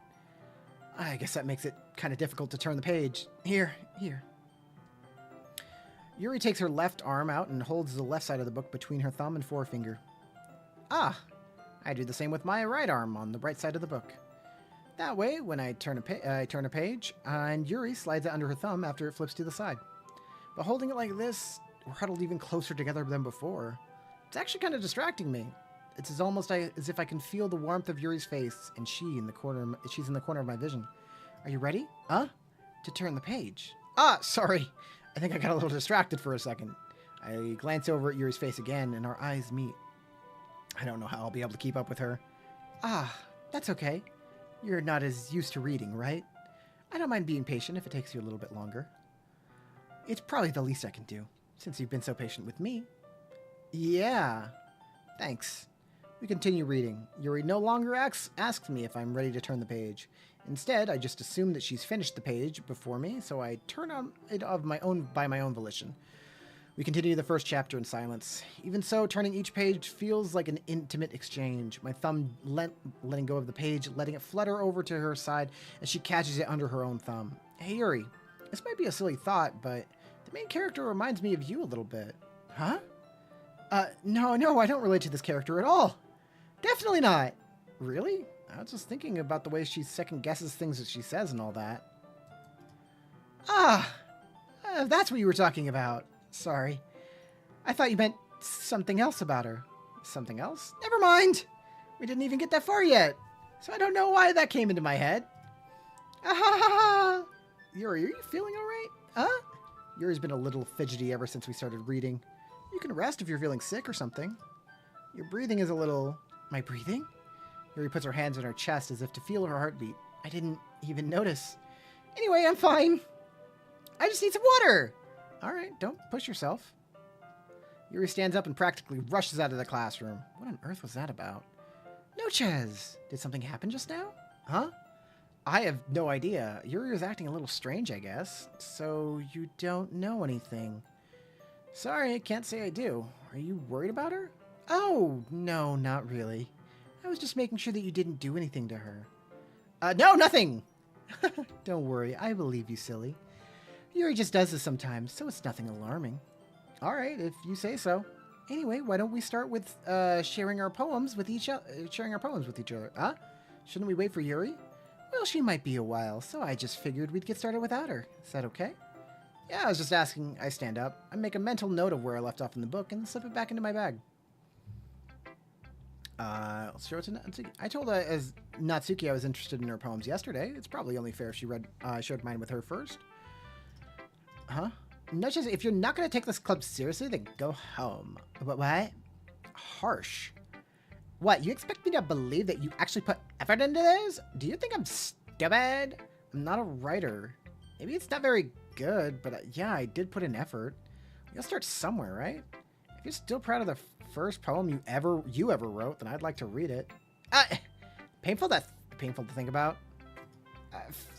I guess that makes it kind of difficult to turn the page. Here. Yuri takes her left arm out and holds the left side of the book between her thumb and forefinger. Ah, I do the same with my right arm on the right side of the book. That way, when I turn a page, and Yuri slides it under her thumb after it flips to the side. But holding it like this, we're huddled even closer together than before. It's actually kind of distracting me. It's almost as if I can feel the warmth of Yuri's face, and she's in the corner of my vision. Are you ready? To turn the page. Ah, sorry. I think I got a little distracted for a second. I glance over at Yuri's face again, and our eyes meet. I don't know how I'll be able to keep up with her. Ah, that's okay. You're not as used to reading, right? I don't mind being patient if it takes you a little bit longer. It's probably the least I can do, since you've been so patient with me. Yeah. Thanks. We continue reading. Yuri no longer asks me if I'm ready to turn the page. Instead, I just assume that she's finished the page before me, so I turn on it by my own volition. We continue the first chapter in silence. Even so, turning each page feels like an intimate exchange. My thumb letting go of the page, letting it flutter over to her side as she catches it under her own thumb. Hey, Yuri, this might be a silly thought, but the main character reminds me of you a little bit. Huh? No, I don't relate to this character at all. Definitely not. Really? I was just thinking about the way she second guesses things that she says and all that. That's what you were talking about. Sorry. I thought you meant something else about her. Something else? Never mind. We didn't even get that far yet. So I don't know why that came into my head. Yuri, are you feeling alright? Yuri's been a little fidgety ever since we started reading. You can rest if you're feeling sick or something. Your breathing is a little... My breathing? Yuri puts her hands on her chest as if to feel her heartbeat. I didn't even notice. Anyway, I'm fine. I just need some water. All right, don't push yourself. Yuri stands up and practically rushes out of the classroom. What on earth was that about? Nochez! Did something happen just now? Huh? I have no idea. Yuri was acting a little strange, I guess. So you don't know anything. Sorry, I can't say I do. Are you worried about her? Oh, no, not really. I was just making sure that you didn't do anything to her. No, nothing! Don't worry, I believe you, silly. Yuri just does this sometimes, so it's nothing alarming. All right, if you say so. Anyway, why don't we start with sharing our poems with each other? Huh? Shouldn't we wait for Yuri? Well, she might be a while, so I just figured we'd get started without her. Is that okay? Yeah, I was just asking. I stand up. I make a mental note of where I left off in the book and slip it back into my bag. I'll show it to Natsuki. I told as Natsuki I was interested in her poems yesterday. It's probably only fair if she showed mine with her first. Huh? Notches, if you're not going to take this club seriously, then go home. What? Harsh. What, you expect me to believe that you actually put effort into this? Do you think I'm stupid? I'm not a writer. Maybe it's not very good, but yeah, I did put in effort. We gotta start somewhere, right? If you're still proud of the first poem you ever wrote, then I'd like to read it. Painful to think about.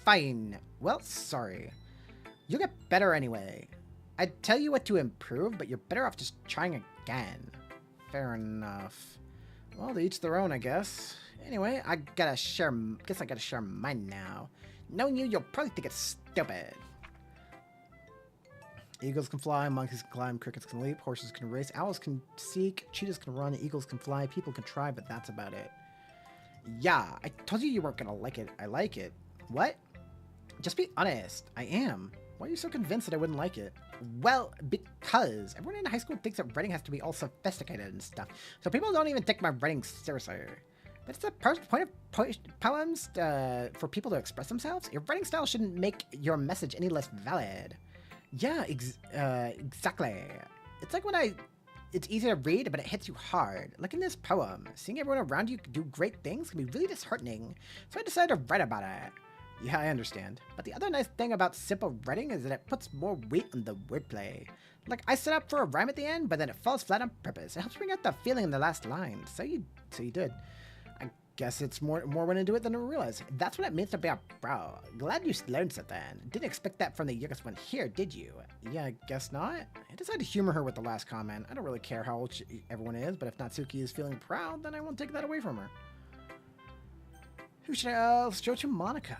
Fine. Well, sorry. You'll get better anyway. I'd tell you what to improve, but you're better off just trying again. Fair enough. Well, to each their own, I guess. Anyway, I gotta share mine now. Knowing you'll probably think it's stupid. Eagles can fly, monkeys can climb, crickets can leap, horses can race, owls can seek, cheetahs can run, eagles can fly, people can try, but that's about it. Yeah, I told you weren't gonna like it. I like it. What? Just be honest. I am. Why are you so convinced that I wouldn't like it? Well, because everyone in high school thinks that writing has to be all sophisticated and stuff, so people don't even take my writing seriously. But it's the point of poems for people to express themselves. Your writing style shouldn't make your message any less valid. Yeah, exactly. It's like when it's easy to read, but it hits you hard. Like in this poem, seeing everyone around you do great things can be really disheartening, so I decided to write about it. Yeah, I understand. But the other nice thing about simple writing is that it puts more weight on the wordplay. Like, I set up for a rhyme at the end, but then it falls flat on purpose. It helps bring out the feeling in the last line. So you did. I guess it's more went into it than I realized. That's what it means to be a bro. Glad you learned something. Didn't expect that from the youngest one here, did you? Yeah, I guess not. I decided to humor her with the last comment. I don't really care how old everyone is, but if Natsuki is feeling proud, then I won't take that away from her. Who should I... let's go to Monica.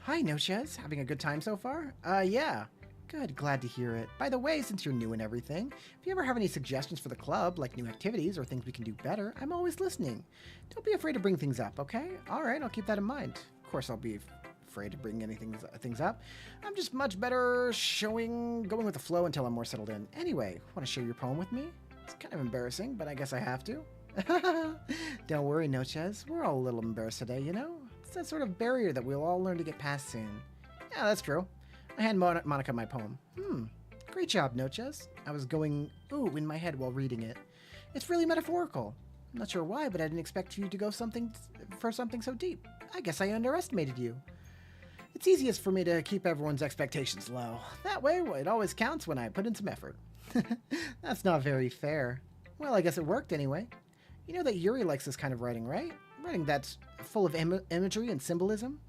Hi, Noches. Having a good time so far? Yeah. Good, glad to hear it. By the way, since you're new and everything, if you ever have any suggestions for the club, like new activities or things we can do better, I'm always listening. Don't be afraid to bring things up, okay? Alright, I'll keep that in mind. Of course, I'll be afraid to bring things up. I'm just much better going with the flow until I'm more settled in. Anyway, want to share your poem with me? It's kind of embarrassing, but I guess I have to. Don't worry, Noches. We're all a little embarrassed today, you know? It's that sort of barrier that we'll all learn to get past soon. Yeah, that's true. I hand Monica my poem. Great job, Noches. I was going ooh in my head while reading it. It's really metaphorical. I'm not sure why, but I didn't expect you to go for something so deep. I guess I underestimated you. It's easiest for me to keep everyone's expectations low. That way, it always counts when I put in some effort. That's not very fair. Well, I guess it worked anyway. You know that Yuri likes this kind of writing, right? Writing that's full of imagery and symbolism.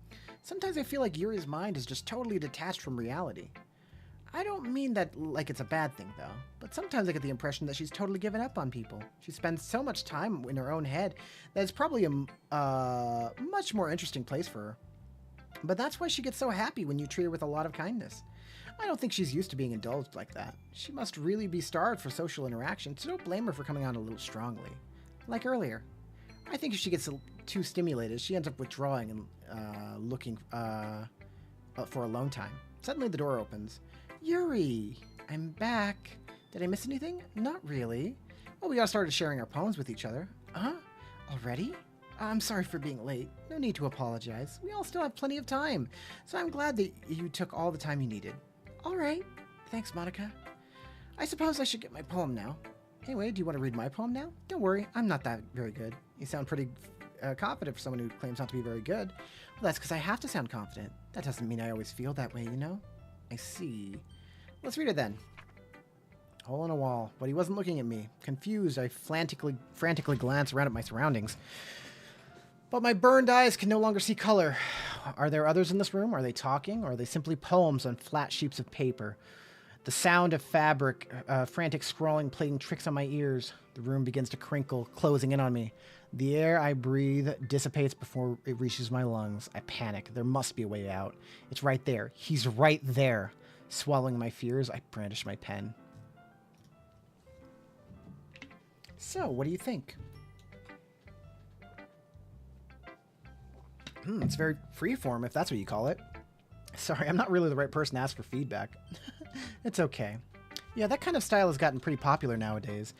Sometimes I feel like Yuri's mind is just totally detached from reality. I don't mean that like it's a bad thing, though, but sometimes I get the impression that she's totally given up on people. She spends so much time in her own head that it's probably a much more interesting place for her. But that's why she gets so happy when you treat her with a lot of kindness. I don't think she's used to being indulged like that. She must really be starved for social interaction, so don't blame her for coming on a little strongly. Like earlier. I think if she gets too stimulated, she ends up withdrawing and looking for alone time. Suddenly the door opens. Yuri! I'm back. Did I miss anything? Not really. Well, we all started sharing our poems with each other. Already? I'm sorry for being late. No need to apologize. We all still have plenty of time. So I'm glad that you took all the time you needed. All right. Thanks, Monica. I suppose I should get my poem now. Anyway, do you want to read my poem now? Don't worry, I'm not that very good. You sound pretty confident for someone who claims not to be very good. Well, that's because I have to sound confident. That doesn't mean I always feel that way, you know? I see. Let's read it then. Hole in a wall, but he wasn't looking at me. Confused, I frantically glanced around at my surroundings. But my burned eyes can no longer see color. Are there others in this room? Are they talking? Or are they simply poems on flat sheets of paper? The sound of fabric, frantic scrawling, playing tricks on my ears. The room begins to crinkle, closing in on me. The air I breathe dissipates before it reaches my lungs. I panic. There must be a way out. It's right there. He's right there. Swallowing my fears, I brandish my pen. So, what do you think? It's very freeform, if that's what you call it. Sorry, I'm not really the right person to ask for feedback. It's okay. Yeah, that kind of style has gotten pretty popular nowadays.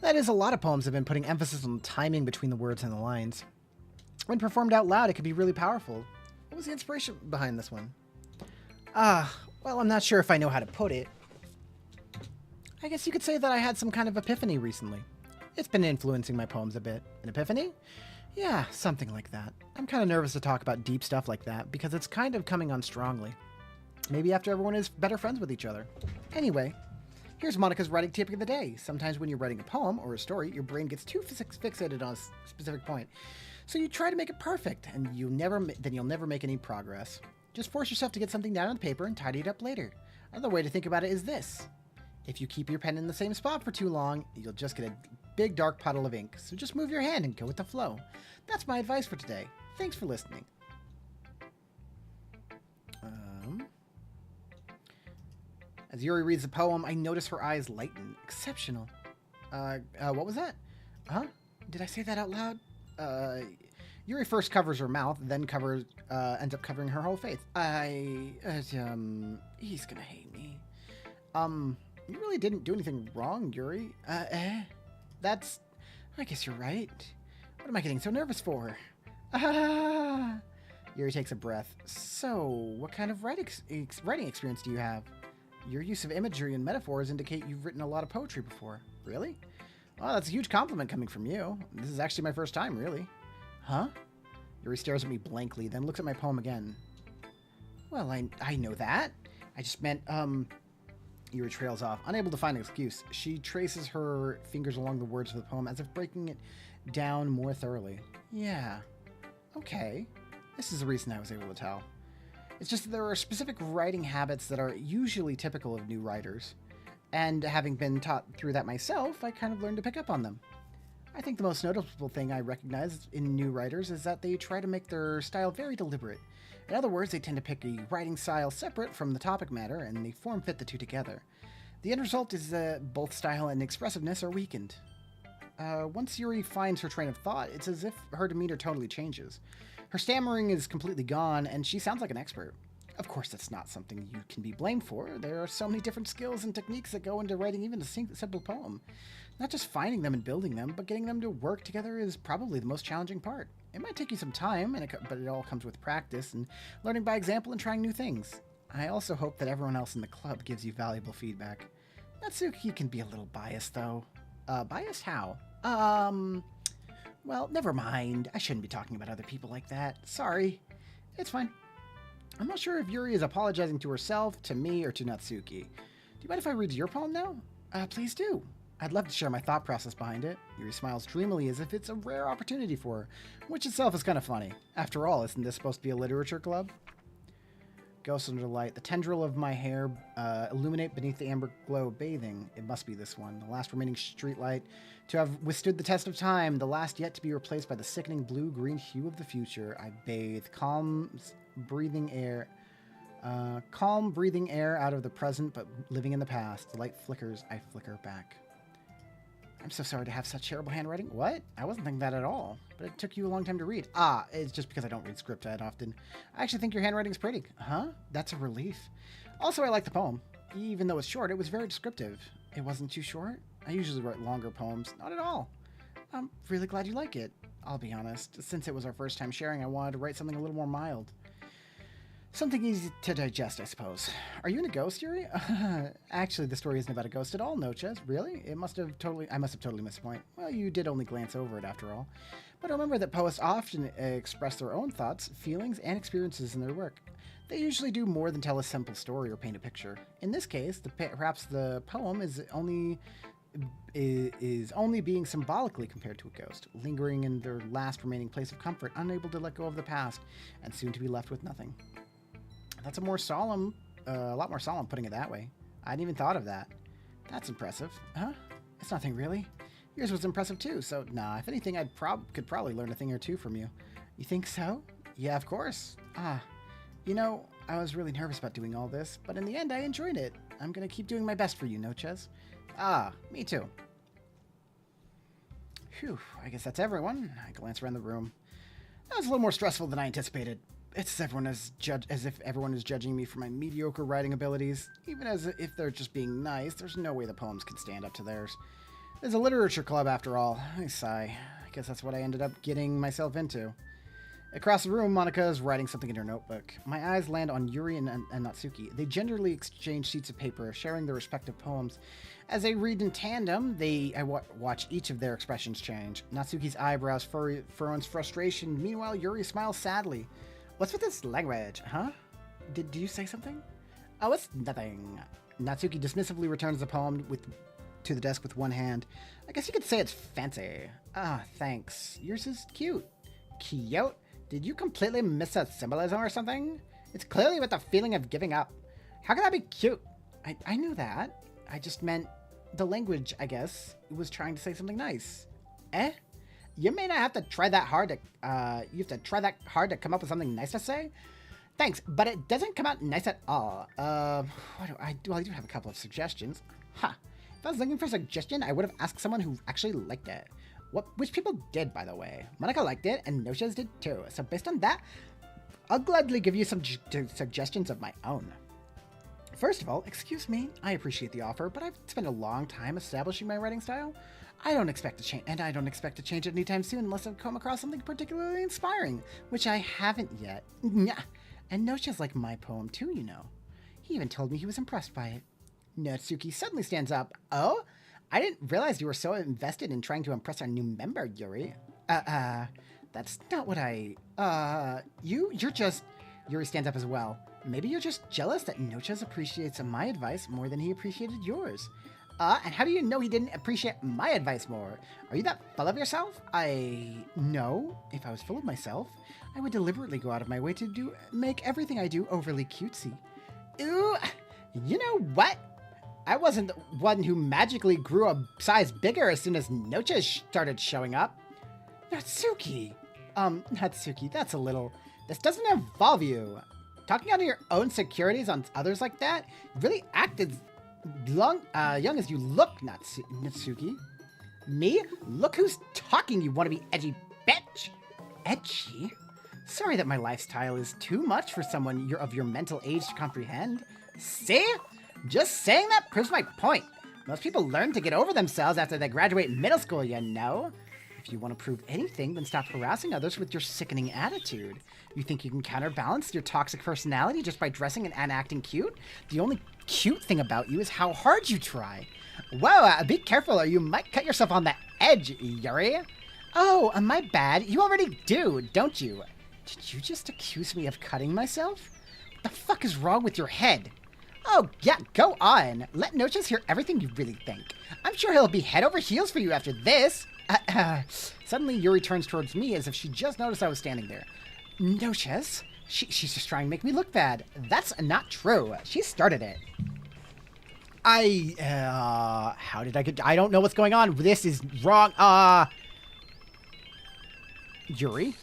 That is, a lot of poems have been putting emphasis on timing between the words and the lines. When performed out loud, it can be really powerful. What was the inspiration behind this one? Well, I'm not sure if I know how to put it. I guess you could say that I had some kind of epiphany recently. It's been influencing my poems a bit. An epiphany? Yeah, something like that. I'm kind of nervous to talk about deep stuff like that because it's kind of coming on strongly. Maybe after everyone is better friends with each other. Anyway, here's Monica's writing tip of the day. Sometimes when you're writing a poem or a story, your brain gets too fixated on a specific point. So you try to make it perfect, and you'll never make any progress. Just force yourself to get something down on the paper and tidy it up later. Another way to think about it is this. If you keep your pen in the same spot for too long, you'll just get a big dark puddle of ink. So just move your hand and go with the flow. That's my advice for today. Thanks for listening. As Yuri reads the poem, I notice her eyes lighten. Exceptional. What was that? Huh? Did I say that out loud? Yuri first covers her mouth, then ends up covering her whole face. He's gonna hate me. You really didn't do anything wrong, Yuri. I guess you're right. What am I getting so nervous for? Yuri takes a breath. So, what kind of writing experience do you have? Your use of imagery and metaphors indicate you've written a lot of poetry before. Really? Well, that's a huge compliment coming from you. This is actually my first time, really. Huh? Yuri stares at me blankly, then looks at my poem again. Well, I know that. I just meant, Yuri trails off, unable to find an excuse. She traces her fingers along the words of the poem as if breaking it down more thoroughly. Yeah. Okay. This is the reason I was able to tell. It's just that there are specific writing habits that are usually typical of new writers. And having been taught through that myself, I kind of learned to pick up on them. I think the most noticeable thing I recognize in new writers is that they try to make their style very deliberate. In other words, they tend to pick a writing style separate from the topic matter, and they form-fit the two together. The end result is that both style and expressiveness are weakened. Once Yuri finds her train of thought, it's as if her demeanor totally changes. Her stammering is completely gone, and she sounds like an expert. Of course, that's not something you can be blamed for. There are so many different skills and techniques that go into writing even a simple poem. Not just finding them and building them, but getting them to work together is probably the most challenging part. It might take you some time, but it all comes with practice and learning by example and trying new things. I also hope that everyone else in the club gives you valuable feedback. Natsuki can be a little biased, though. Biased how? Well, never mind. I shouldn't be talking about other people like that. Sorry. It's fine. I'm not sure if Yuri is apologizing to herself, to me, or to Natsuki. Do you mind if I read your poem now? Please do. I'd love to share my thought process behind it. Yuri smiles dreamily as if it's a rare opportunity for her, which itself is kind of funny. After all, isn't this supposed to be a literature club? Ghost under the light. The tendril of my hair illuminate beneath the amber glow bathing. It must be this one. The last remaining streetlight to have withstood the test of time. The last yet to be replaced by the sickening blue-green hue of the future. I bathe. Calm breathing air out of the present, but living in the past. The light flickers. I flicker back. I'm so sorry to have such terrible handwriting. What? I wasn't thinking that at all. But it took you a long time to read. It's just because I don't read script that often. I actually think your handwriting's pretty. Huh? That's a relief. Also, I like the poem. Even though it's short, it was very descriptive. It wasn't too short. I usually write longer poems. Not at all. I'm really glad you like it. I'll be honest. Since it was our first time sharing, I wanted to write something a little more mild. Something easy to digest, I suppose. Are you in a ghost, Yuri? Actually, the story isn't about a ghost at all, Nochez. Really? I must have totally missed the point. Well, you did only glance over it, after all. But remember that poets often express their own thoughts, feelings, and experiences in their work. They usually do more than tell a simple story or paint a picture. In this case, perhaps the poem is only being symbolically compared to a ghost, lingering in their last remaining place of comfort, unable to let go of the past, and soon to be left with nothing. That's a lot more solemn putting it that way. I hadn't even thought of that. That's impressive. Huh? It's nothing really. Yours was impressive too, so nah, if anything, I could probably learn a thing or two from you. You think so? Yeah, of course. You know, I was really nervous about doing all this, but in the end, I enjoyed it. I'm gonna keep doing my best for you, Nochez. Me too. Phew, I guess that's everyone. I glance around the room. That was a little more stressful than I anticipated. It's as if everyone is judging me for my mediocre writing abilities, even as if they're just being nice. There's no way the poems can stand up to theirs. There's a literature club, after all. I sigh. I guess that's what I ended up getting myself into. Across the room, Monica is writing something in her notebook. My eyes land on Yuri and Natsuki. They gingerly exchange sheets of paper, sharing their respective poems. As they read in tandem, I watch each of their expressions change. Natsuki's eyebrows furrow in frustration. Meanwhile, Yuri smiles sadly. What's with this language, huh? Did you say something? Oh, it's nothing. Natsuki dismissively returns the poem to the desk with one hand. I guess you could say it's fancy. Thanks. Yours is cute. Cute? Did you completely miss a symbolism or something? It's clearly with the feeling of giving up. How could that be cute? I knew that. I just meant the language, I guess. It was trying to say something nice. You may not have to try that hard to come up with something nice to say. Thanks, but it doesn't come out nice at all. I do have a couple of suggestions. If I was looking for a suggestion, I would have asked someone who actually liked it. Which people did, by the way. Monica liked it, and Nochez did too. So based on that, I'll gladly give you some suggestions of my own. First of all, excuse me, I appreciate the offer, but I've spent a long time establishing my writing style. I don't expect to change it anytime soon unless I've come across something particularly inspiring, which I haven't yet. And Nochez liked my poem too, you know. He even told me he was impressed by it. Natsuki suddenly stands up. Oh? I didn't realize you were so invested in trying to impress our new member, Yuri. That's not what you're just... Yuri stands up as well. Maybe you're just jealous that Nochez appreciates my advice more than he appreciated yours. And how do you know he didn't appreciate my advice more? Are you that full of yourself? No. If I was full of myself, I would deliberately go out of my way to make everything I do overly cutesy. Ooh, you know what? I wasn't the one who magically grew a size bigger as soon as Noche started showing up. Natsuki. Natsuki, that's a little... This doesn't involve you. Talking out of your own securities on others like that, you really acted young as you look, Natsuki. Me? Look who's talking, you wanna be edgy bitch. Edgy? Sorry that my lifestyle is too much for someone of your mental age to comprehend. See? Just saying that proves my point. Most people learn to get over themselves after they graduate middle school, you know? If you want to prove anything, then stop harassing others with your sickening attitude. You think you can counterbalance your toxic personality just by dressing and acting cute? The only cute thing about you is how hard you try. Whoa, be careful or you might cut yourself on the edge, Yuri. Oh, my bad. You already do, don't you? Did you just accuse me of cutting myself? What the fuck is wrong with your head? Oh, yeah, go on. Let Noches hear everything you really think. I'm sure he'll be head over heels for you after this. Suddenly, Yuri turns towards me as if she just noticed I was standing there. Noches? She's just trying to make me look bad. That's not true. She started it. How did I get... I don't know what's going on. This is wrong. Yuri?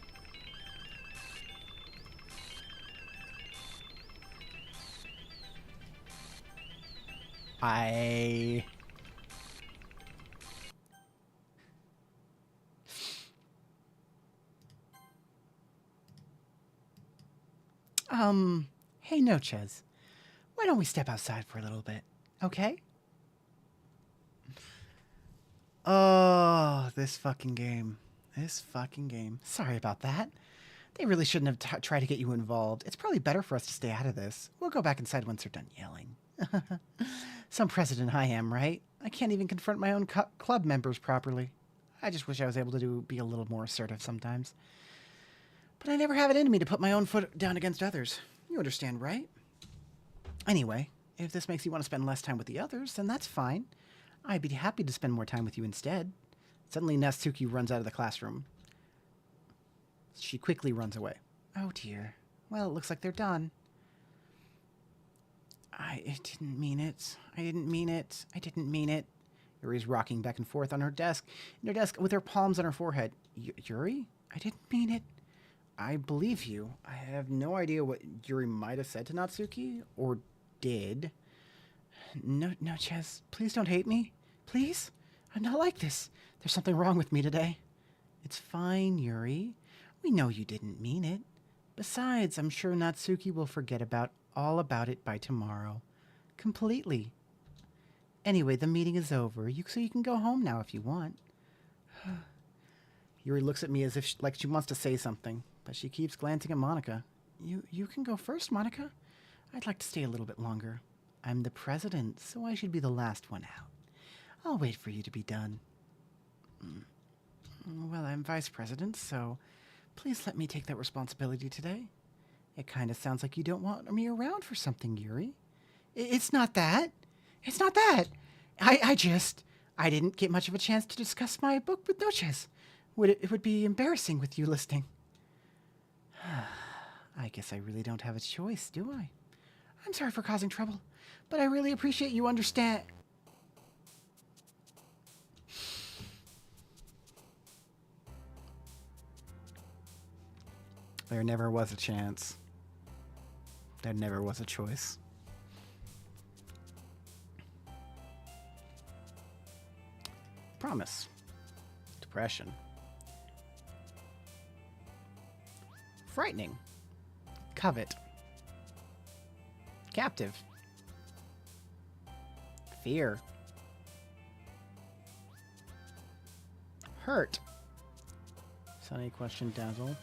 Hey, Noches. Why don't we step outside for a little bit, okay? Oh, this fucking game. This fucking game. Sorry about that. They really shouldn't have tried to get you involved. It's probably better for us to stay out of this. We'll go back inside once they're done yelling. Some president I am, right? I can't even confront my own club members properly. I just wish I was able to be a little more assertive sometimes. But I never have it in me to put my own foot down against others. You understand, right? Anyway, if this makes you want to spend less time with the others, then that's fine. I'd be happy to spend more time with you instead. Suddenly, Natsuki runs out of the classroom. She quickly runs away. Oh dear. Well, it looks like they're done. I didn't mean it. I didn't mean it. I didn't mean it. Yuri's rocking back and forth on her desk, with her palms on her forehead. Yuri? I didn't mean it. I believe you. I have no idea what Yuri might have said to Natsuki, or did. No, Ches, please don't hate me. Please? I'm not like this. There's something wrong with me today. It's fine, Yuri. We know you didn't mean it. Besides, I'm sure Natsuki will forget all about it by tomorrow. Completely. Anyway, the meeting is over, so you can go home now if you want. Yuri looks at me as if she wants to say something, but she keeps glancing at Monika. You can go first, Monika. I'd like to stay a little bit longer. I'm the president, so I should be the last one out. I'll wait for you to be done. Well, I'm vice president, so please let me take that responsibility today. It kind of sounds like you don't want me around for something, Yuri. It's not that. It's not that. I didn't get much of a chance to discuss my book with Noches. It would be embarrassing with you listening. I guess I really don't have a choice, do I? I'm sorry for causing trouble, but I really appreciate you understand. There never was a chance. There never was a choice. Promise. Depression. Frightening. Covet. Captive. Fear. Hurt. Sunny question dazzle.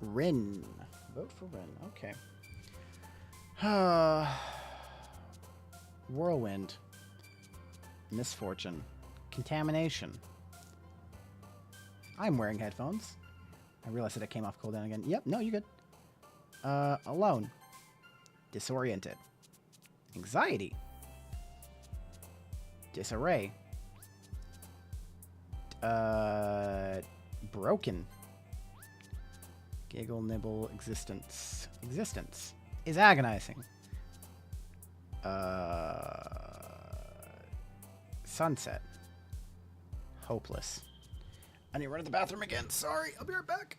Rin. Vote for Rin. Okay. Whirlwind. Misfortune. Contamination. I'm wearing headphones. I realized that it came off cooldown again. Yep, no, you're good. Alone. Disoriented. Anxiety. Disarray. Broken. Giggle, nibble, existence. Existence is agonizing. Sunset. Hopeless. I need to run to the bathroom again. Sorry, I'll be right back.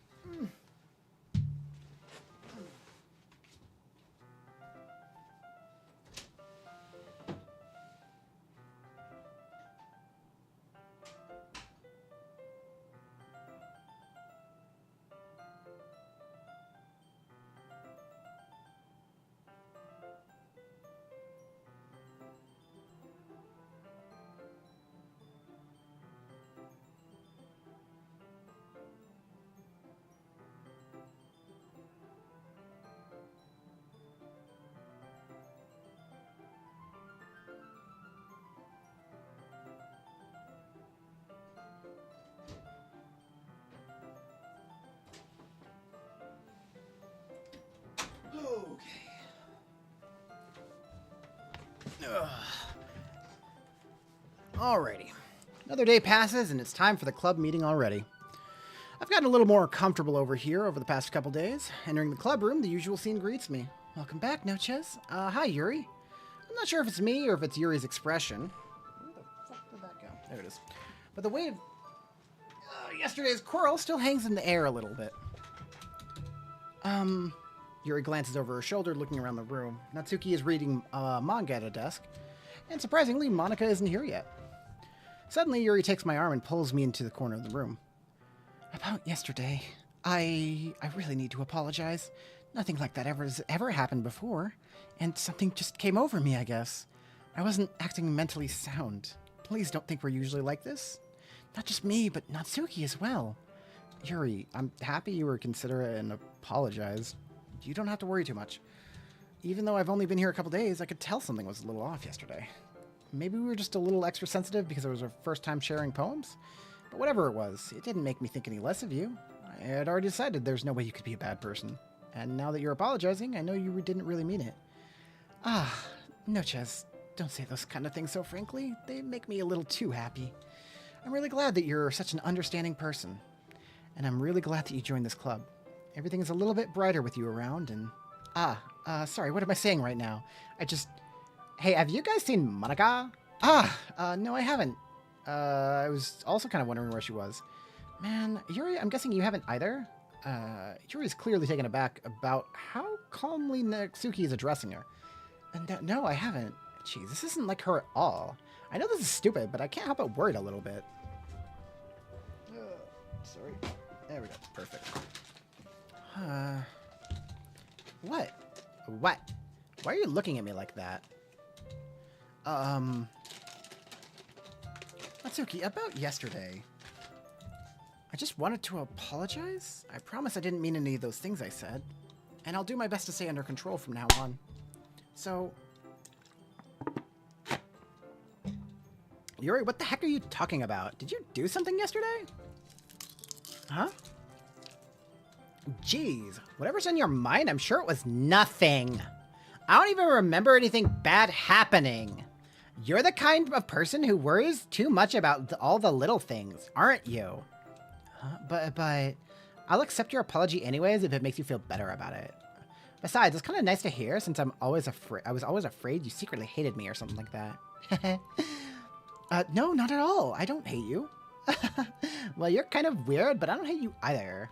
Alrighty. Another day passes and it's time for the club meeting already. I've gotten a little more comfortable over here over the past couple days. Entering the club room, the usual scene greets me. Welcome back, Noches. Hi, Yuri. I'm not sure if it's me or if it's Yuri's expression. Where the fuck did that go? There it is. But the weight of yesterday's quarrel still hangs in the air a little bit. Yuri glances over her shoulder, looking around the room. Natsuki is reading manga at a desk. And surprisingly, Monica isn't here yet. Suddenly, Yuri takes my arm and pulls me into the corner of the room. About yesterday, I really need to apologize. Nothing like that ever happened before, and something just came over me, I guess. I wasn't acting mentally sound. Please don't think we're usually like this. Not just me, but Natsuki as well. Yuri, I'm happy you were considerate and apologized. You don't have to worry too much. Even though I've only been here a couple days, I could tell something was a little off yesterday. Maybe we were just a little extra sensitive because it was our first time sharing poems? But whatever it was, it didn't make me think any less of you. I had already decided there's no way you could be a bad person. And now that you're apologizing, I know you didn't really mean it. Noches, don't say those kind of things so frankly. They make me a little too happy. I'm really glad that you're such an understanding person. And I'm really glad that you joined this club. Everything is a little bit brighter with you around, and... sorry, what am I saying right now? Hey, have you guys seen Monica? No, I haven't. I was also kind of wondering where she was. Man, Yuri, I'm guessing you haven't either? Yuri's clearly taken aback about how calmly Natsuki is addressing her. And no, I haven't. Jeez, this isn't like her at all. I know this is stupid, but I can't help but worry a little bit. Sorry. There we go. Perfect. What? What? Why are you looking at me like that? Natsuki, about yesterday. I just wanted to apologize. I promise I didn't mean any of those things I said. And I'll do my best to stay under control from now on. So... Yuri, what the heck are you talking about? Did you do something yesterday? Huh? Jeez, whatever's on your mind, I'm sure it was nothing. I don't even remember anything bad happening. You're the kind of person who worries too much about all the little things, aren't you? But I'll accept your apology anyways if it makes you feel better about it. Besides, it's kind of nice to hear since I was always afraid you secretly hated me or something like that. No, not at all. I don't hate you. Well, you're kind of weird, but I don't hate you either.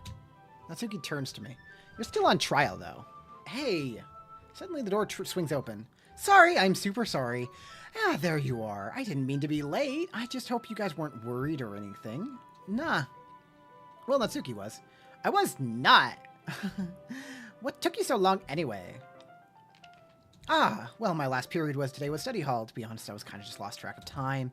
Natsuki turns to me. You're still on trial, though. Hey! Suddenly the door swings open. Sorry, I'm super sorry. There you are. I didn't mean to be late. I just hope you guys weren't worried or anything. Nah. Well, Natsuki was. I was not. What took you so long anyway? Well, my last period was today with study hall. To be honest, I was kind of just lost track of time.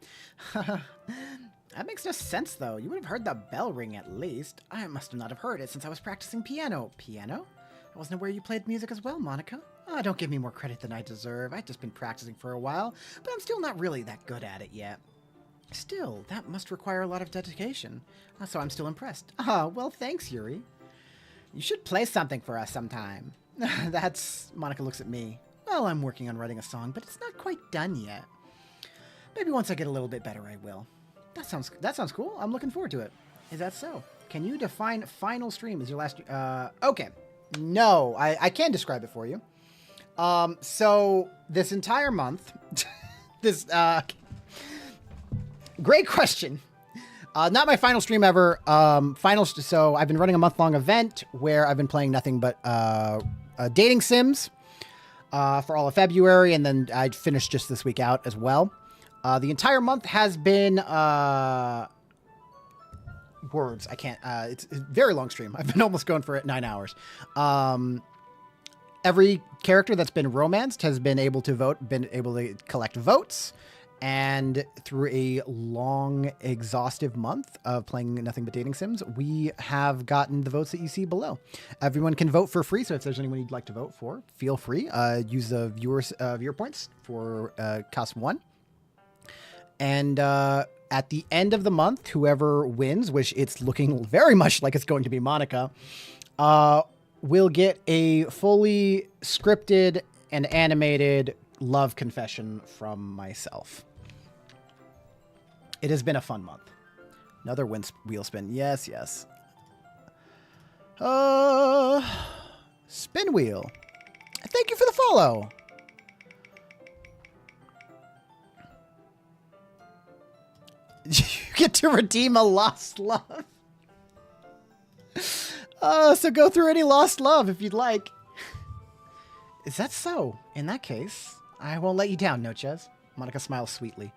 That makes no sense, though. You would have heard the bell ring at least. I must not have heard it since I was practicing piano. Piano? I wasn't aware you played music as well, Monica. Don't give me more credit than I deserve. I've just been practicing for a while, but I'm still not really that good at it yet. Still, that must require a lot of dedication, so I'm still impressed. Well, thanks, Yuri. You should play something for us sometime. Monica looks at me. Well, I'm working on writing a song, but it's not quite done yet. Maybe once I get a little bit better, I will. That sounds cool. I'm looking forward to it. Is that so? Can you define final stream as your last? Okay. No, I can describe it for you. So this entire month, this great question. Not my final stream ever. So I've been running a month-long event where I've been playing nothing but dating sims for all of February, and then I finished just this week out as well. The entire month has been words. I can't. It's a very long stream. I've been almost going for 9 hours. Every character that's been romanced has been able to vote, been able to collect votes. And through a long, exhaustive month of playing nothing but dating sims, we have gotten the votes that you see below. Everyone can vote for free, so if there's anyone you'd like to vote for, feel free. Use the viewer points for cost 1. And at the end of the month, whoever wins, which it's looking very much like it's going to be Monica, will get a fully scripted and animated love confession from myself. It has been a fun month. Another wheel spin. Yes, yes. Spin wheel. Thank you for the follow. You get to redeem a lost love. So go through any lost love if you'd like. Is that so? In that case, I won't let you down, Nochez. Monica smiles sweetly.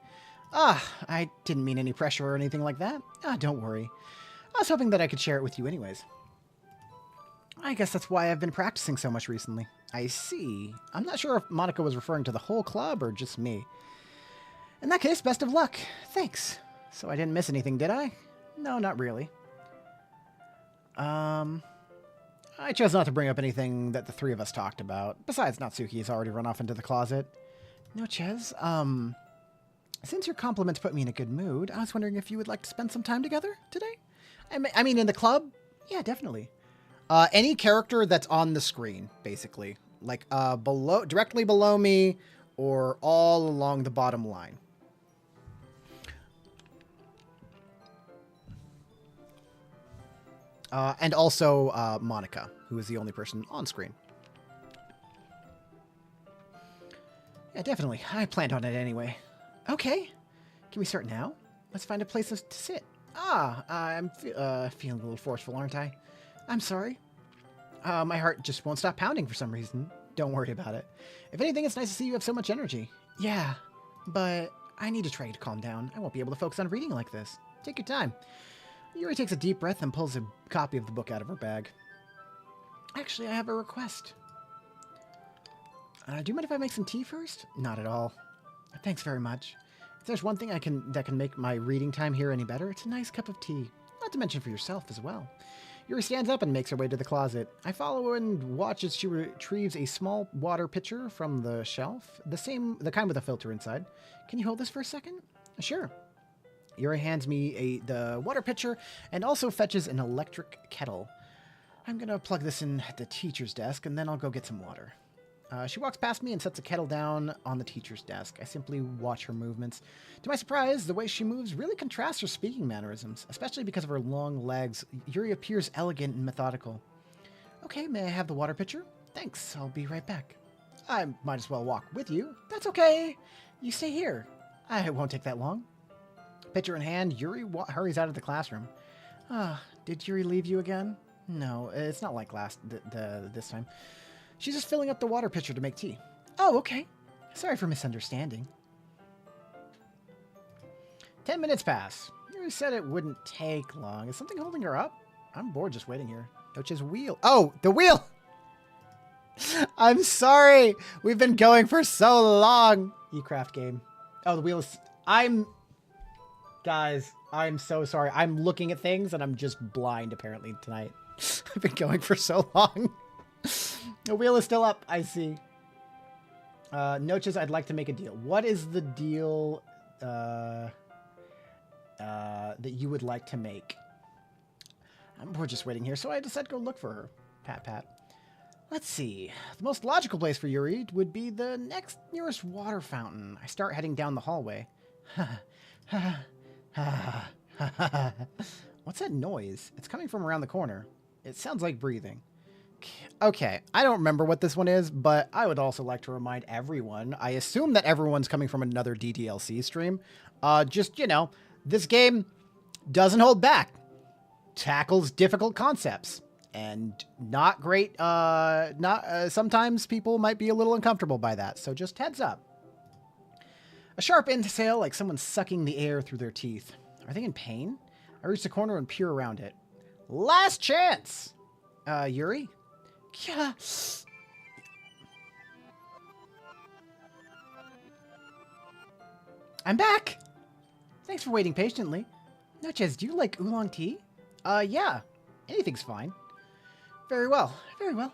I didn't mean any pressure or anything like that. Don't worry. I was hoping that I could share it with you anyways. I guess that's why I've been practicing so much recently. I see. I'm not sure if Monica was referring to the whole club or just me. In that case, best of luck. Thanks. So I didn't miss anything, did I? No, not really. I chose not to bring up anything that the three of us talked about. Besides, Natsuki has already run off into the closet. Nochez, since your compliments put me in a good mood, I was wondering if you would like to spend some time together today? I mean, in the club? Yeah, definitely. Any character that's on the screen, basically. Like, directly below me or all along the bottom line. And also Monica, who is the only person on screen. Yeah, definitely. I planned on it anyway. Okay. Can we start now? Let's find a place to sit. I'm feeling a little forceful, aren't I? I'm sorry. My heart just won't stop pounding for some reason. Don't worry about it. If anything, it's nice to see you have so much energy. Yeah, but I need to try to calm down. I won't be able to focus on reading like this. Take your time. Yuri takes a deep breath and pulls a copy of the book out of her bag. Actually, I have a request. Do you mind if I make some tea first? Not at all. Thanks very much. If there's one thing that can make my reading time here any better, it's a nice cup of tea. Not to mention for yourself as well. Yuri stands up and makes her way to the closet. I follow and watch as she retrieves a small water pitcher from the shelf. The kind with a filter inside. Can you hold this for a second? Sure. Yuri hands me the water pitcher and also fetches an electric kettle. I'm going to plug this in at the teacher's desk, and then I'll go get some water. She walks past me and sets a kettle down on the teacher's desk. I simply watch her movements. To my surprise, the way she moves really contrasts her speaking mannerisms, especially because of her long legs. Yuri appears elegant and methodical. Okay, may I have the water pitcher? Thanks, I'll be right back. I might as well walk with you. That's okay. You stay here. It won't take that long. Pitcher in hand, Yuri hurries out of the classroom. Did Yuri leave you again? No, it's not like this time. She's just filling up the water pitcher to make tea. Oh, okay. Sorry for misunderstanding. 10 minutes pass. Yuri said it wouldn't take long. Is something holding her up? I'm bored just waiting here. Noche's wheel. Oh, the wheel! I'm sorry. We've been going for so long. eCraft game. Oh, the wheel is... Guys, I'm so sorry. I'm looking at things and I'm just blind apparently tonight. I've been going for so long. The wheel is still up, I see. Noches, I'd like to make a deal. What is the deal that you would like to make? We're just waiting here, so I decided to go look for her. Pat, pat. Let's see. The most logical place for Yuri would be the next nearest water fountain. I start heading down the hallway. What's that noise? It's coming from around the corner. It sounds like breathing. Okay, I don't remember what this one is, but I would also like to remind everyone, I assume that everyone's coming from another DDLC stream. Just, you know, this game doesn't hold back. Tackles difficult concepts. And not great, sometimes people might be a little uncomfortable by that, so just heads up. A sharp exhale, like someone sucking the air through their teeth. Are they in pain? I reach the corner and peer around it. Last chance! Yuri? Yeah. I'm back! Thanks for waiting patiently. Notches, do you like oolong tea? Yeah. Anything's fine. Very well, very well.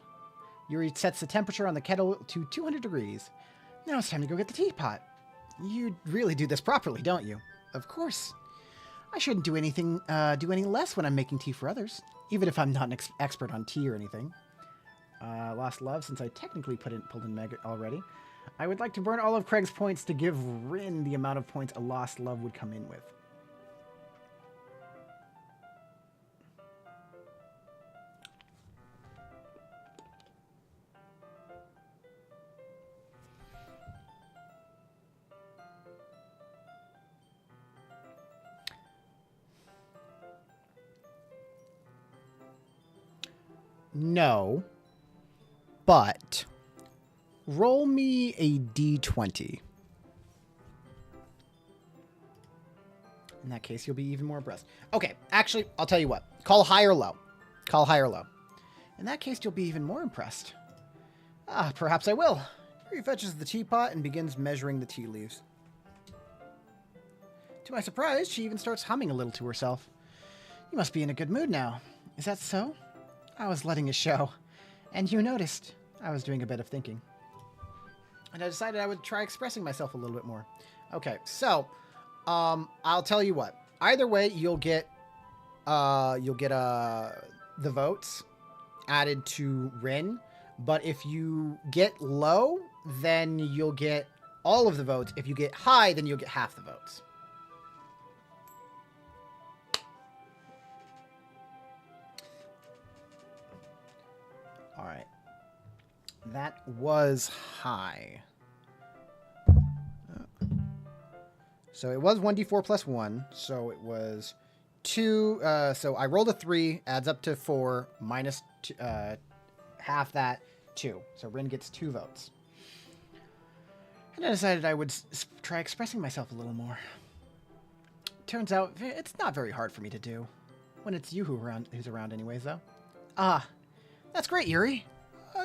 Yuri sets the temperature on the kettle to 200 degrees. Now it's time to go get the teapot. You really do this properly, don't you? Of course. I shouldn't do anything, do any less when I'm making tea for others, even if I'm not an expert on tea or anything. Lost love, since I technically pulled in Meg already. I would like to burn all of Craig's points to give Rin the amount of points a lost love would come in with. No, but roll me a d20. In that case, you'll be even more impressed. Okay, actually, I'll tell you what. Call high or low. Call high or low. In that case, you'll be even more impressed. Perhaps I will. He fetches the teapot and begins measuring the tea leaves. To my surprise, she even starts humming a little to herself. You must be in a good mood now. Is that so? I was letting it show. And you noticed. I was doing a bit of thinking. And I decided I would try expressing myself a little bit more. Okay, so, I'll tell you what. Either way, you'll get the votes added to Rin. But if you get low, then you'll get all of the votes. If you get high, then you'll get half the votes. All right. That was high. So it was 1d4 plus 1. So it was 2. So I rolled a 3, adds up to 4, minus half that, 2. So Rin gets 2 votes. And I decided I would try expressing myself a little more. Turns out it's not very hard for me to do. When it's you who's around anyways, though. That's great, Yuri.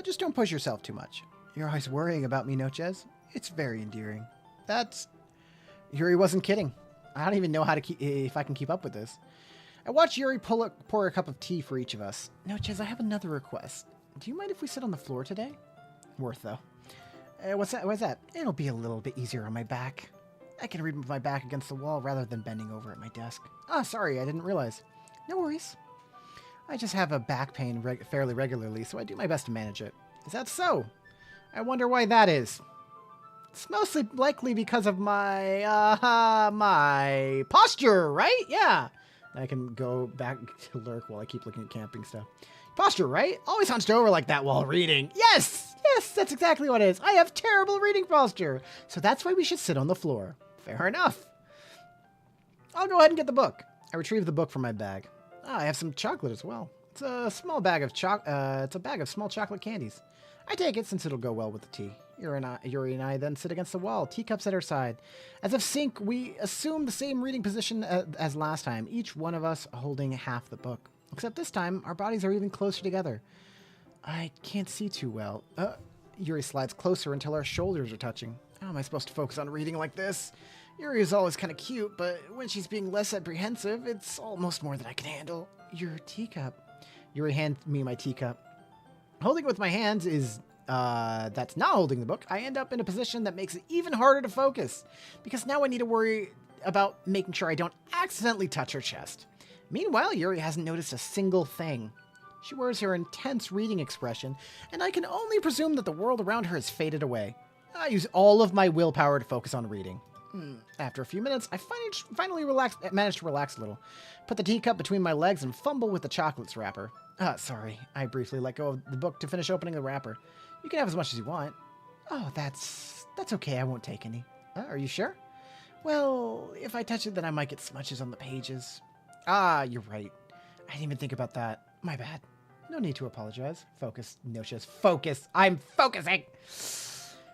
Just don't push yourself too much. You're always worrying about me, Notches. It's very endearing. Yuri wasn't kidding. I don't even know if I can keep up with this. I watched Yuri pour a cup of tea for each of us. Notches, I have another request. Do you mind if we sit on the floor today? Worth, though. What's that? It'll be a little bit easier on my back. I can read with my back against the wall rather than bending over at my desk. Sorry, I didn't realize. No worries. I just have a back pain fairly regularly, so I do my best to manage it. Is that so? I wonder why that is. It's mostly likely because of my posture, right? Yeah. I can go back to lurk while I keep looking at camping stuff. Posture, right? Always hunched over like that while reading. Yes! Yes, that's exactly what it is. I have terrible reading posture. So that's why we should sit on the floor. Fair enough. I'll go ahead and get the book. I retrieve the book from my bag. I have some chocolate as well. It's a small bag of it's a bag of small chocolate candies. I take it since it'll go well with the tea. Yuri and I then sit against the wall, teacups at our side. As if sync, we assume the same reading position as last time, each one of us holding half the book. Except this time, our bodies are even closer together. I can't see too well. Yuri slides closer until our shoulders are touching. How am I supposed to focus on reading like this? Yuri is always kind of cute, but when she's being less apprehensive, it's almost more than I can handle. Your teacup. Yuri hands me my teacup. Holding it with my hands is, that's not holding the book. I end up in a position that makes it even harder to focus, because now I need to worry about making sure I don't accidentally touch her chest. Meanwhile, Yuri hasn't noticed a single thing. She wears her intense reading expression, and I can only presume that the world around her has faded away. I use all of my willpower to focus on reading. After a few minutes, I finally managed to relax a little. Put the teacup between my legs and fumble with the chocolates wrapper. Sorry. I briefly let go of the book to finish opening the wrapper. You can have as much as you want. Oh, that's okay. I won't take any. Are you sure? Well, if I touch it, then I might get smudges on the pages. You're right. I didn't even think about that. My bad. No need to apologize. Focus, Noches. Focus. I'm focusing.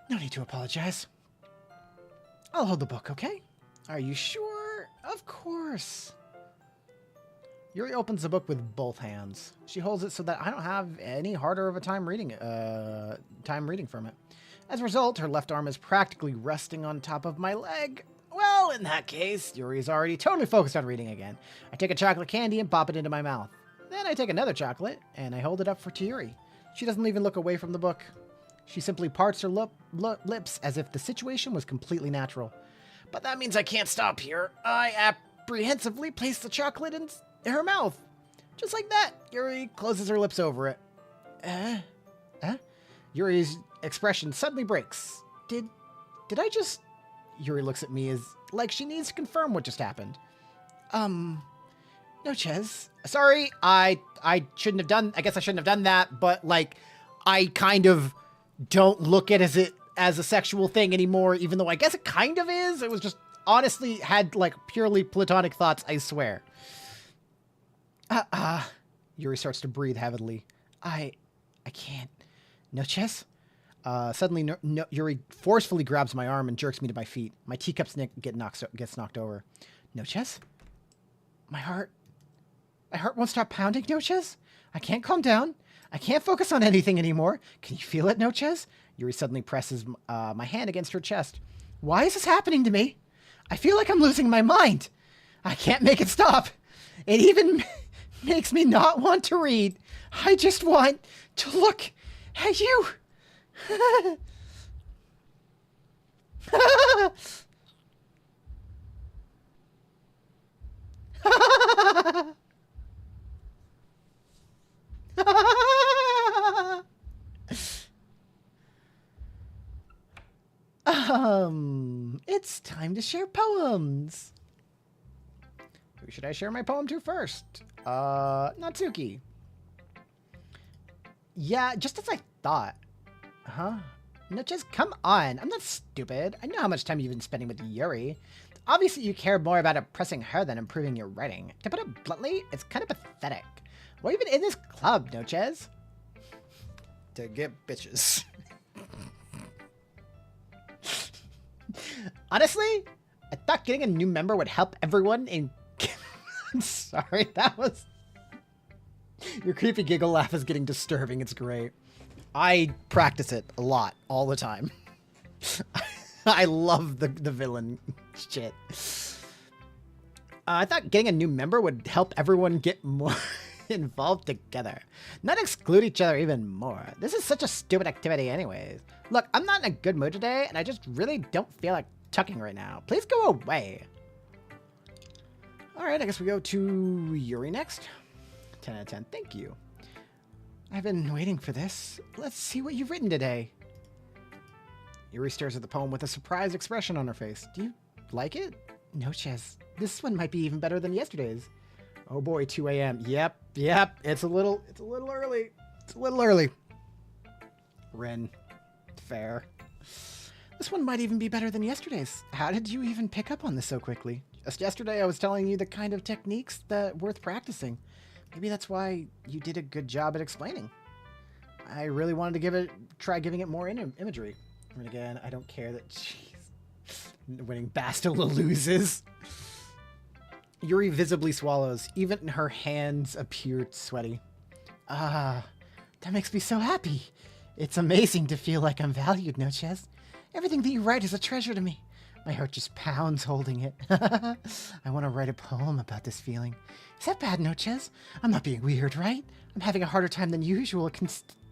No need to apologize. I'll hold the book, okay? Are you sure? Of course. Yuri opens the book with both hands. She holds it so that I don't have any harder of a time reading from it. As a result, her left arm is practically resting on top of my leg. Well, in that case, Yuri is already totally focused on reading again. I take a chocolate candy and pop it into my mouth. Then I take another chocolate, and I hold it up for Yuri. She doesn't even look away from the book. She simply parts her lips as if the situation was completely natural. But that means I can't stop here. I apprehensively place the chocolate in her mouth. Just like that, Yuri closes her lips over it. Yuri's expression suddenly breaks. Did I just... Yuri looks at me as like she needs to confirm what just happened. Noches. Sorry, I shouldn't have done... I guess I shouldn't have done that, but, like, I kind of don't look at it as a sexual thing anymore, even though I guess it kind of is. It was just... Honestly, had, like, purely platonic thoughts, I swear. Yuri starts to breathe heavily. I can't. Noches? Suddenly, Yuri forcefully grabs my arm and jerks me to my feet. My teacups gets knocked over. Noches? My heart won't stop pounding, Noches? I can't calm down. I can't focus on anything anymore. Can you feel it, Noches? Yuri suddenly presses my hand against her chest. Why is this happening to me? I feel like I'm losing my mind. I can't make it stop. It even makes me not want to read. I just want to look at you. It's time to share poems. Who should I share my poem to first? Natsuki. Yeah, just as I thought. Huh? No, just come on. I'm not stupid. I know how much time you've been spending with Yuri. Obviously, you care more about impressing her than improving your writing. To put it bluntly, it's kind of pathetic. Why are you even in this club, Noches? To get bitches. Honestly, I thought getting a new member would help everyone in... I'm sorry, that was... Your creepy giggle laugh is getting disturbing. It's great. I practice it a lot, all the time. I love the villain shit. I thought getting a new member would help everyone get more involved together. Not exclude each other even more. This is such a stupid activity anyways. Look, I'm not in a good mood today, and I just really don't feel like tucking right now. Please go away. Alright, I guess we go to Yuri next. 10 out of 10, thank you. I've been waiting for this. Let's see what you've written today. Yuri stares at the poem with a surprised expression on her face. Do you like it? Noches. This one might be even better than yesterday's. Oh boy, 2 a.m. Yep. It's a little early. It's a little early. Ren. Fair. This one might even be better than yesterday's. How did you even pick up on this so quickly? Just yesterday I was telling you the kind of techniques that worth practicing. Maybe that's why you did a good job at explaining. I really wanted to try giving it more imagery. And again, I don't care that she's winning Bastila loses. Yuri visibly swallows. Even her hands appear sweaty. That makes me so happy. It's amazing to feel like I'm valued, Noches. Everything that you write is a treasure to me. My heart just pounds holding it. I want to write a poem about this feeling. Is that bad, Noches? I'm not being weird, right? I'm having a harder time than usual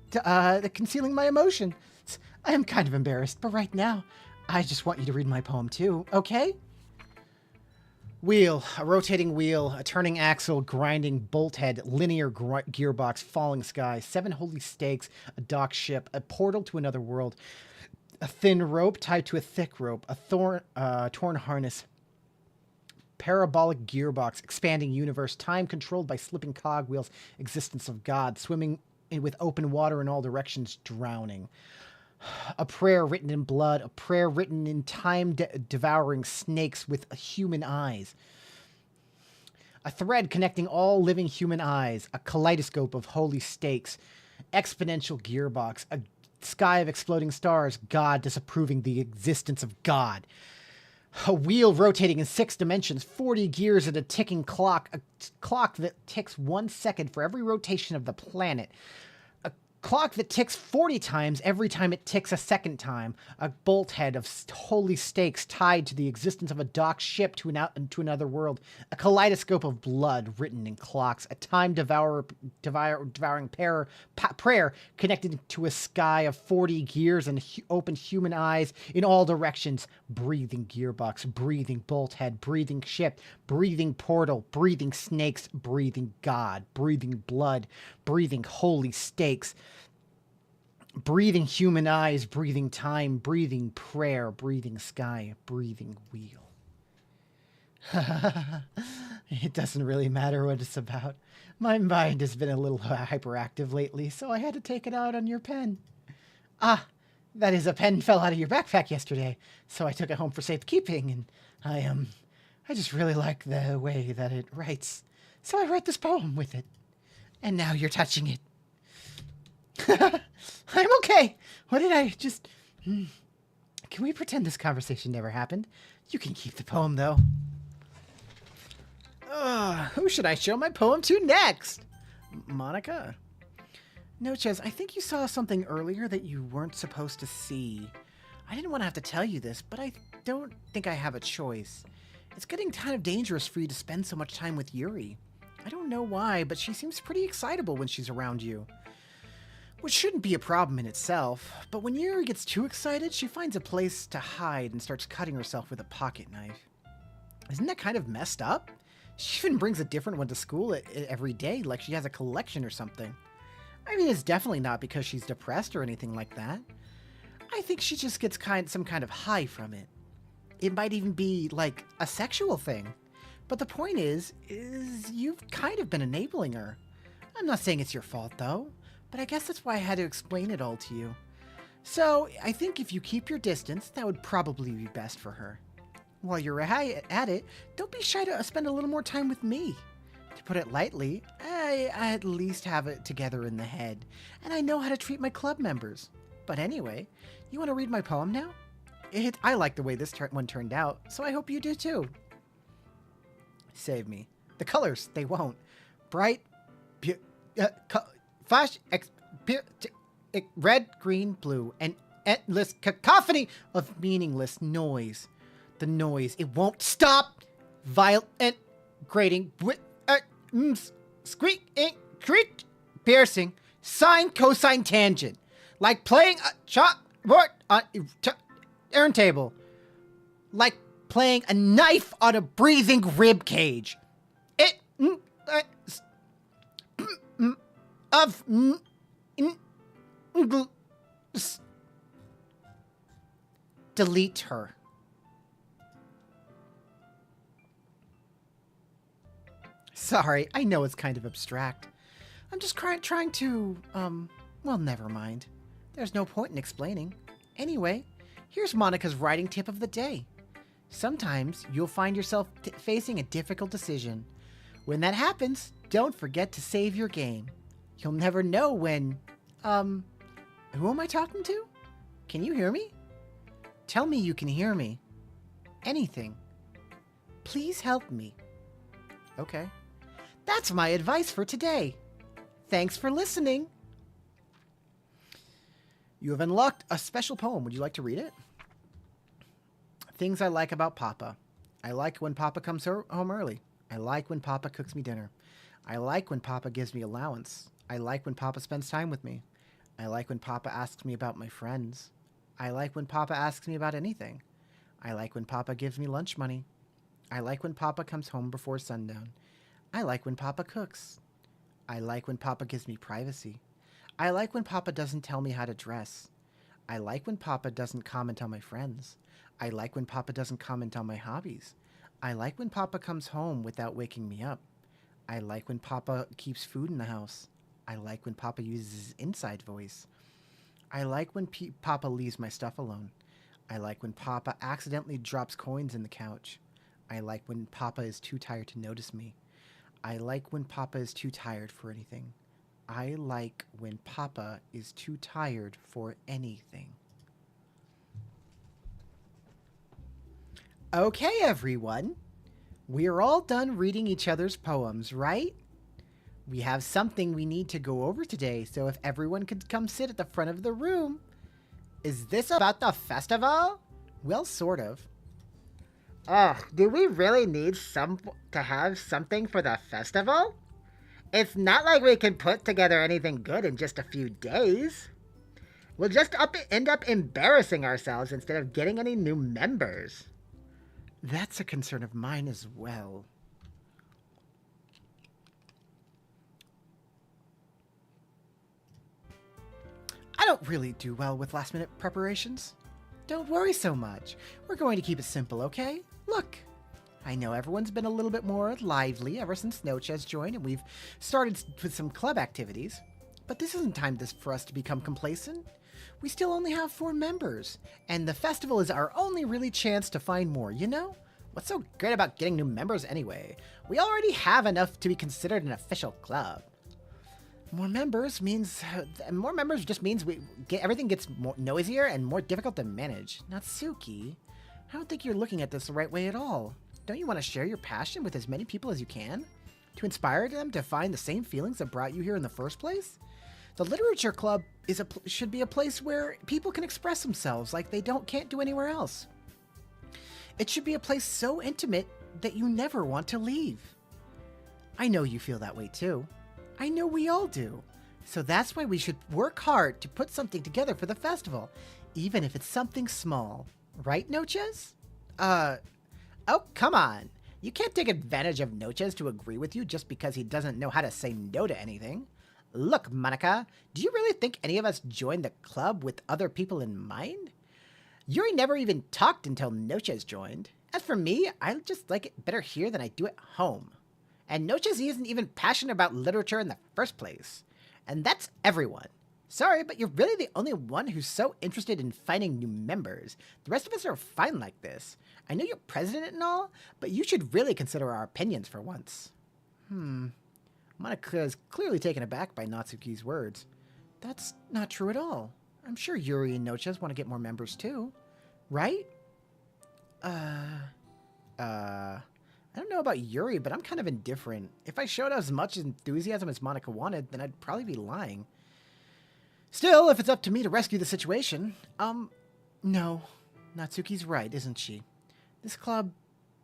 concealing my emotions. I am kind of embarrassed, but right now, I just want you to read my poem too, okay? Wheel, a rotating wheel, a turning axle, grinding bolt head, linear gearbox, falling sky, 7 holy stakes, a dock ship, a portal to another world, A thin rope tied to a thick rope, a torn harness, parabolic gearbox, expanding universe, time controlled by slipping cogwheels, existence of God, swimming with open water in all directions, drowning. A prayer written in blood, a prayer written in time-devouring snakes with human eyes. A thread connecting all living human eyes, a kaleidoscope of holy stakes, exponential gearbox, a sky of exploding stars, God disapproving the existence of God. A wheel rotating in 6 dimensions, 40 gears at a ticking clock, a clock that ticks 1 second for every rotation of the planet. A clock that ticks 40 times every time it ticks a second time. A bolt head of holy stakes tied to the existence of a docked ship to another world. A kaleidoscope of blood written in clocks. A time-devouring prayer connected to a sky of 40 gears and open human eyes in all directions. Breathing gearbox, breathing bolt head, breathing ship, breathing portal, breathing snakes, breathing God, breathing blood, breathing holy stakes. Breathing human eyes, breathing time, breathing prayer, breathing sky, breathing wheel. It doesn't really matter what it's about. My mind has been a little hyperactive lately, so I had to take it out on your pen. Ah, that is, a pen fell out of your backpack yesterday, so I took it home for safekeeping, and I just really like the way that it writes. So I wrote this poem with it. And now you're touching it. I'm okay. What did I just... Can we pretend this conversation never happened? You can keep the poem, though. Who should I show my poem to next? Monica? No, Ches, I think you saw something earlier that you weren't supposed to see. I didn't want to have to tell you this, but I don't think I have a choice. It's getting kind of dangerous for you to spend so much time with Yuri. I don't know why, but she seems pretty excitable when she's around you. Which shouldn't be a problem in itself, but when Yuri gets too excited, she finds a place to hide and starts cutting herself with a pocket knife. Isn't that kind of messed up? She even brings a different one to school every day, like she has a collection or something. I mean, it's definitely not because she's depressed or anything like that. I think she just gets some kind of high from it. It might even be, like, a sexual thing. But the point is you've kind of been enabling her. I'm not saying it's your fault, though. But I guess that's why I had to explain it all to you. So, I think if you keep your distance, that would probably be best for her. While you're at it, don't be shy to spend a little more time with me. To put it lightly, I at least have it together in the head, and I know how to treat my club members. But anyway, you want to read my poem now? I like the way this one turned out, so I hope you do too. Save me. The colors, they won't. Bright, flash, red, green, blue, and endless cacophony of meaningless noise. The noise, it won't stop. Violent, grating, squeaking, creak, piercing, sine, cosine, tangent. Like playing a chalkboard on a turntable. Like playing a knife on a breathing rib cage. Delete her. Sorry, I know it's kind of abstract. I'm just trying to, well, never mind. There's no point in explaining. Anyway, here's Monica's writing tip of the day. Sometimes you'll find yourself facing a difficult decision. When that happens, don't forget to save your game. You'll never know when, who am I talking to? Can you hear me? Tell me you can hear me. Anything. Please help me. Okay. That's my advice for today. Thanks for listening. You have unlocked a special poem. Would you like to read it? Things I like about Papa. I like when Papa comes home early. I like when Papa cooks me dinner. I like when Papa gives me allowance. I like when Papa spends time with me. I like when Papa asks me about my friends. I like when Papa asks me about anything. I like when Papa gives me lunch money. I like when Papa comes home before sundown. I like when Papa cooks. I like when Papa gives me privacy. I like when Papa doesn't tell me how to dress. I like when Papa doesn't comment on my friends. I like when Papa doesn't comment on my hobbies. I like when Papa comes home without waking me up. I like when Papa keeps food in the house. I like when Papa uses his inside voice. I like when Papa leaves my stuff alone. I like when Papa accidentally drops coins in the couch. I like when Papa is too tired to notice me. I like when Papa is too tired for anything. I like when Papa is too tired for anything. Okay, everyone. We're all done reading each other's poems, right? We have something we need to go over today, so if everyone could come sit at the front of the room. Is this about the festival? Well, sort of. Ugh, do we really need to have something for the festival? It's not like we can put together anything good in just a few days. We'll just end up embarrassing ourselves instead of getting any new members. That's a concern of mine as well. I don't really do well with last-minute preparations. Don't worry so much. We're going to keep it simple, okay? Look, I know everyone's been a little bit more lively ever since Noche has joined and we've started with some club activities. But this isn't time for us to become complacent. We still only have 4 members, and the festival is our only really chance to find more, you know? What's so great about getting new members anyway? We already have enough to be considered an official club. More members just means everything gets more noisier and more difficult to manage. Natsuki, I don't think you're looking at this the right way at all. Don't you want to share your passion with as many people as you can? To inspire them to find the same feelings that brought you here in the first place? The literature club should be a place where people can express themselves like they can't do anywhere else. It should be a place so intimate that you never want to leave. I know you feel that way too. I know we all do. So that's why we should work hard to put something together for the festival, even if it's something small. Right, Noches? Oh, come on. You can't take advantage of Noches to agree with you just because he doesn't know how to say no to anything. Look, Monica, do you really think any of us joined the club with other people in mind? Yuri never even talked until Noches joined. As for me, I just like it better here than I do at home. And Noches isn't even passionate about literature in the first place. And that's everyone. Sorry, but you're really the only one who's so interested in finding new members. The rest of us are fine like this. I know you're president and all, but you should really consider our opinions for once. Monica is clearly taken aback by Natsuki's words. That's not true at all. I'm sure Yuri and Noches want to get more members too. Right? I don't know about Yuri, but I'm kind of indifferent. If I showed as much enthusiasm as Monica wanted, then I'd probably be lying. Still, if it's up to me to rescue the situation, no. Natsuki's right, isn't she? This club,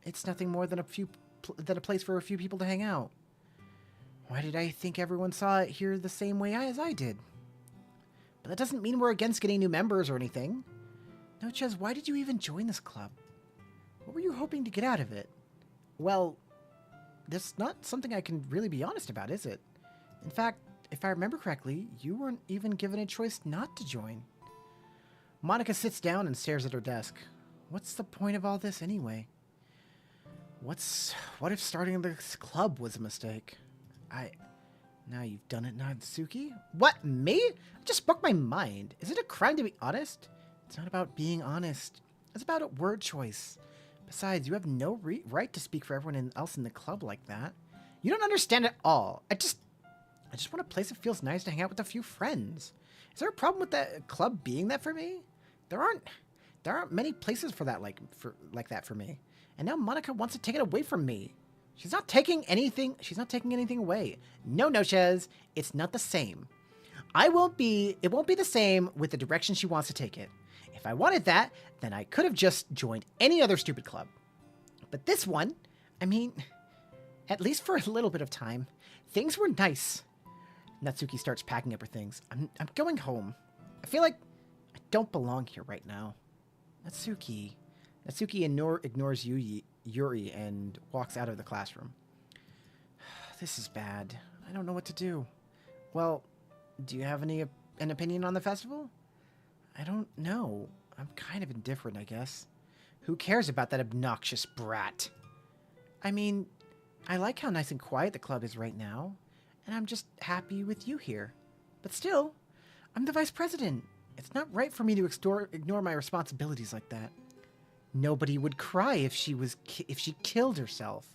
it's nothing more than a place for a few people to hang out. Why did I think everyone saw it here the same way as I did? But that doesn't mean we're against getting new members or anything. Noches, why did you even join this club? What were you hoping to get out of it? Well, that's not something I can really be honest about, is it? In fact, if I remember correctly, you weren't even given a choice not to join. Monica sits down and stares at her desk. What's the point of all this anyway? What if starting this club was a mistake? Now you've done it, Natsuki? What, me? I just spoke my mind. Is it a crime to be honest? It's not about being honest. It's about a word choice. Besides, you have no right to speak for everyone else in the club like that. You don't understand at all. I just want a place that feels nice to hang out with a few friends. Is there a problem with that club being that for me? There aren't many places for that like that for me. And now Monica wants to take it away from me. She's not taking anything away. No, Noches, it's not the same. It won't be the same with the direction she wants to take it. If I wanted that, then I could have just joined any other stupid club. But this one, I mean, at least for a little bit of time, things were nice. Natsuki starts packing up her things. I'm going home. I feel like I don't belong here right now. Natsuki ignores Yuri and walks out of the classroom. This is bad. I don't know what to do. Well, do you have an opinion on the festival? I don't know. I'm kind of indifferent, I guess. Who cares about that obnoxious brat? I mean, I like how nice and quiet the club is right now, and I'm just happy with you here. But still, I'm the vice president. It's not right for me to ignore my responsibilities like that. Nobody would cry if she killed herself.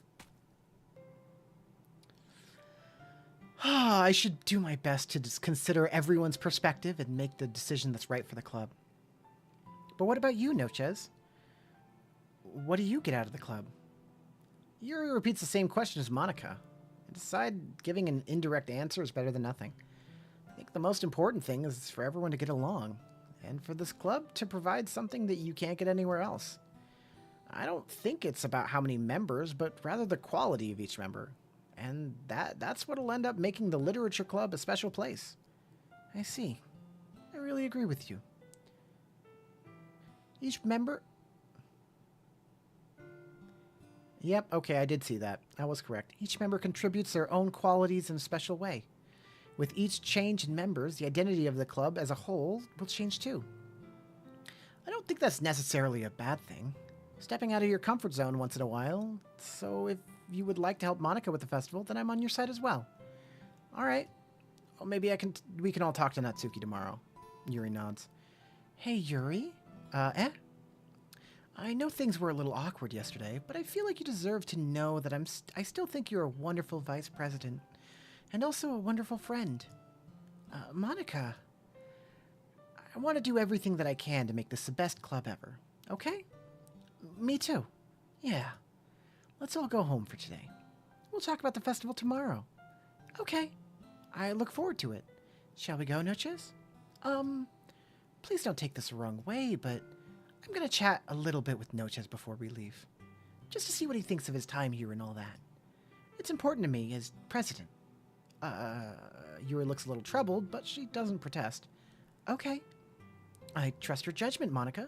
I should do my best to just consider everyone's perspective and make the decision that's right for the club. But what about you, Nochez? What do you get out of the club? Yuri repeats the same question as Monica. I decide giving an indirect answer is better than nothing. I think the most important thing is for everyone to get along, and for this club to provide something that you can't get anywhere else. I don't think it's about how many members, but rather the quality of each member. And that's what'll end up making the Literature Club a special place. I see. I really agree with you. Each member... Yep, okay, I did see that. I was correct. Each member contributes their own qualities in a special way. With each change in members, the identity of the club as a whole will change too. I don't think that's necessarily a bad thing. Stepping out of your comfort zone once in a while. So if you would like to help Monica with the festival, then I'm on your side as well. All right. Well, maybe we can all talk to Natsuki tomorrow. Yuri nods. Hey, Yuri. I know things were a little awkward yesterday, but I feel like you deserve to know that I still think you're a wonderful vice president, and also a wonderful friend. Monica, I want to do everything that I can to make this the best club ever, okay? Me too. Yeah. Let's all go home for today. We'll talk about the festival tomorrow. Okay. I look forward to it. Shall we go, Nochez? Please don't take this the wrong way, but I'm gonna chat a little bit with Nochez before we leave. Just to see what he thinks of his time here and all that. It's important to me as president. Yuri looks a little troubled, but she doesn't protest. Okay. I trust your judgment, Monica.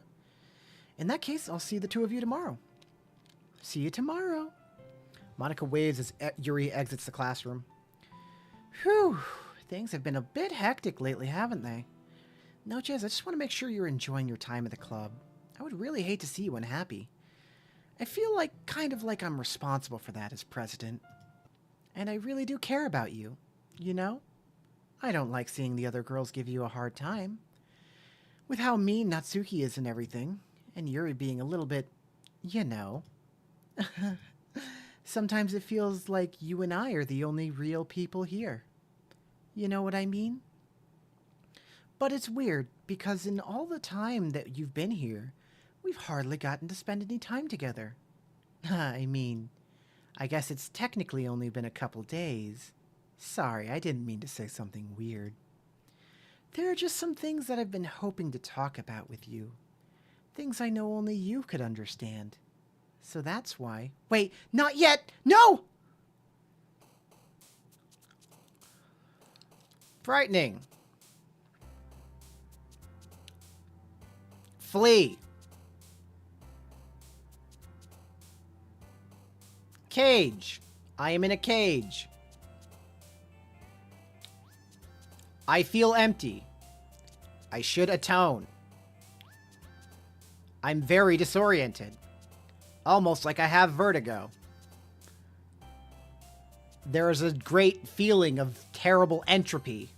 In that case, I'll see the two of you tomorrow. See you tomorrow. Monica waves as Yuri exits the classroom. Whew. Things have been a bit hectic lately, haven't they? Nochez, I just want to make sure you're enjoying your time at the club. I would really hate to see you unhappy. I feel kind of like I'm responsible for that as president. And I really do care about you, you know? I don't like seeing the other girls give you a hard time. With how mean Natsuki is and everything, and Yuri being a little bit, you know. Sometimes it feels like you and I are the only real people here. You know what I mean? But it's weird, because in all the time that you've been here, we've hardly gotten to spend any time together. I mean, I guess it's technically only been a couple days. Sorry, I didn't mean to say something weird. There are just some things that I've been hoping to talk about with you. Things I know only you could understand. So that's why... Wait, not yet! No! Frightening. Flee. Cage. I am in a cage. I feel empty. I should atone. I'm very disoriented. Almost like I have vertigo. There is a great feeling of terrible entropy.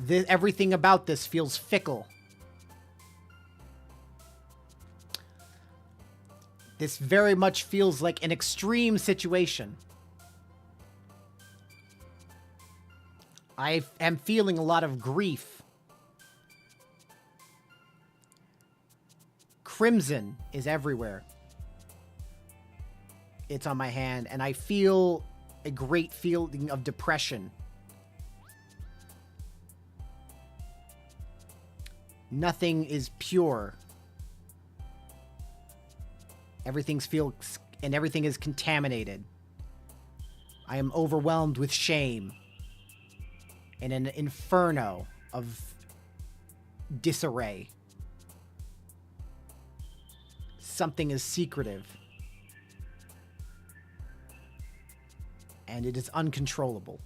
Everything about this feels fickle. This very much feels like an extreme situation. I am feeling a lot of grief. Crimson is everywhere. It's on my hand, and I feel a great feeling of depression. Nothing is pure. Everything is contaminated. I am overwhelmed with shame. In an inferno of disarray. Something is secretive. And it is uncontrollable.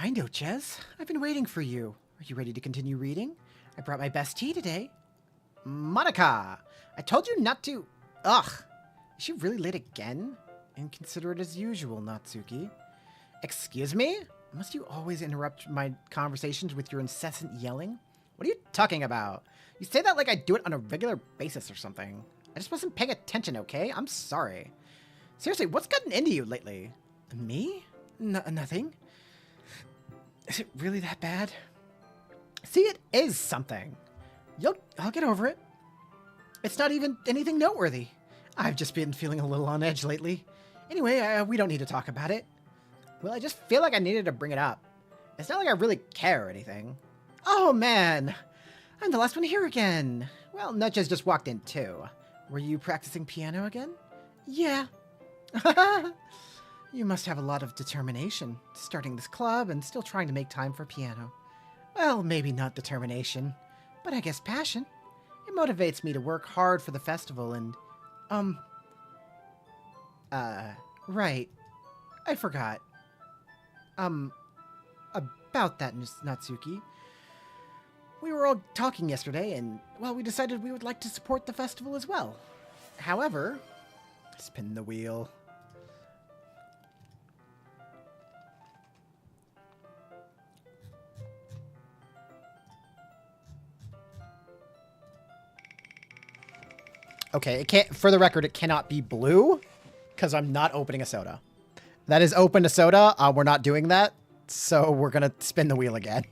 Hi, Nochez. I've been waiting for you. Are you ready to continue reading? I brought my best tea today. Monica! I told you not to... Ugh! Is she really late again? Inconsiderate as usual, Natsuki. Excuse me? Must you always interrupt my conversations with your incessant yelling? What are you talking about? You say that like I do it on a regular basis or something. I just wasn't paying attention, okay? I'm sorry. Seriously, what's gotten into you lately? Me? Nothing. Is it really that bad? See, it is something. I'll get over it. It's not even anything noteworthy. I've just been feeling a little on edge lately. Anyway, we don't need to talk about it. Well, I just feel like I needed to bring it up. It's not like I really care or anything. Oh, man. I'm the last one here again. Well, Nutches just walked in, too. Were you practicing piano again? Yeah. You must have a lot of determination, starting this club and still trying to make time for piano. Well, maybe not determination, but I guess passion. It motivates me to work hard for the festival and, right. I forgot. About that, Miss Natsuki. We were all talking yesterday and, well, we decided we would like to support the festival as well. However, spin the wheel. Okay, it can't, for the record, it cannot be blue because I'm not opening a soda. That is open to soda. We're not doing that. So we're going to spin the wheel again.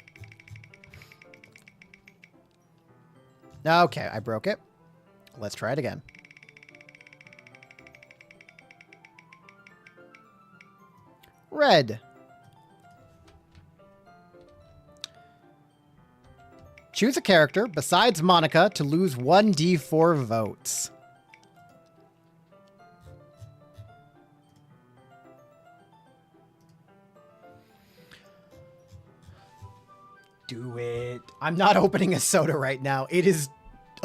Okay, I broke it. Let's try it again. Red. Choose a character besides Monica to lose 1d4 votes. Do it. I'm not opening a soda right now. It is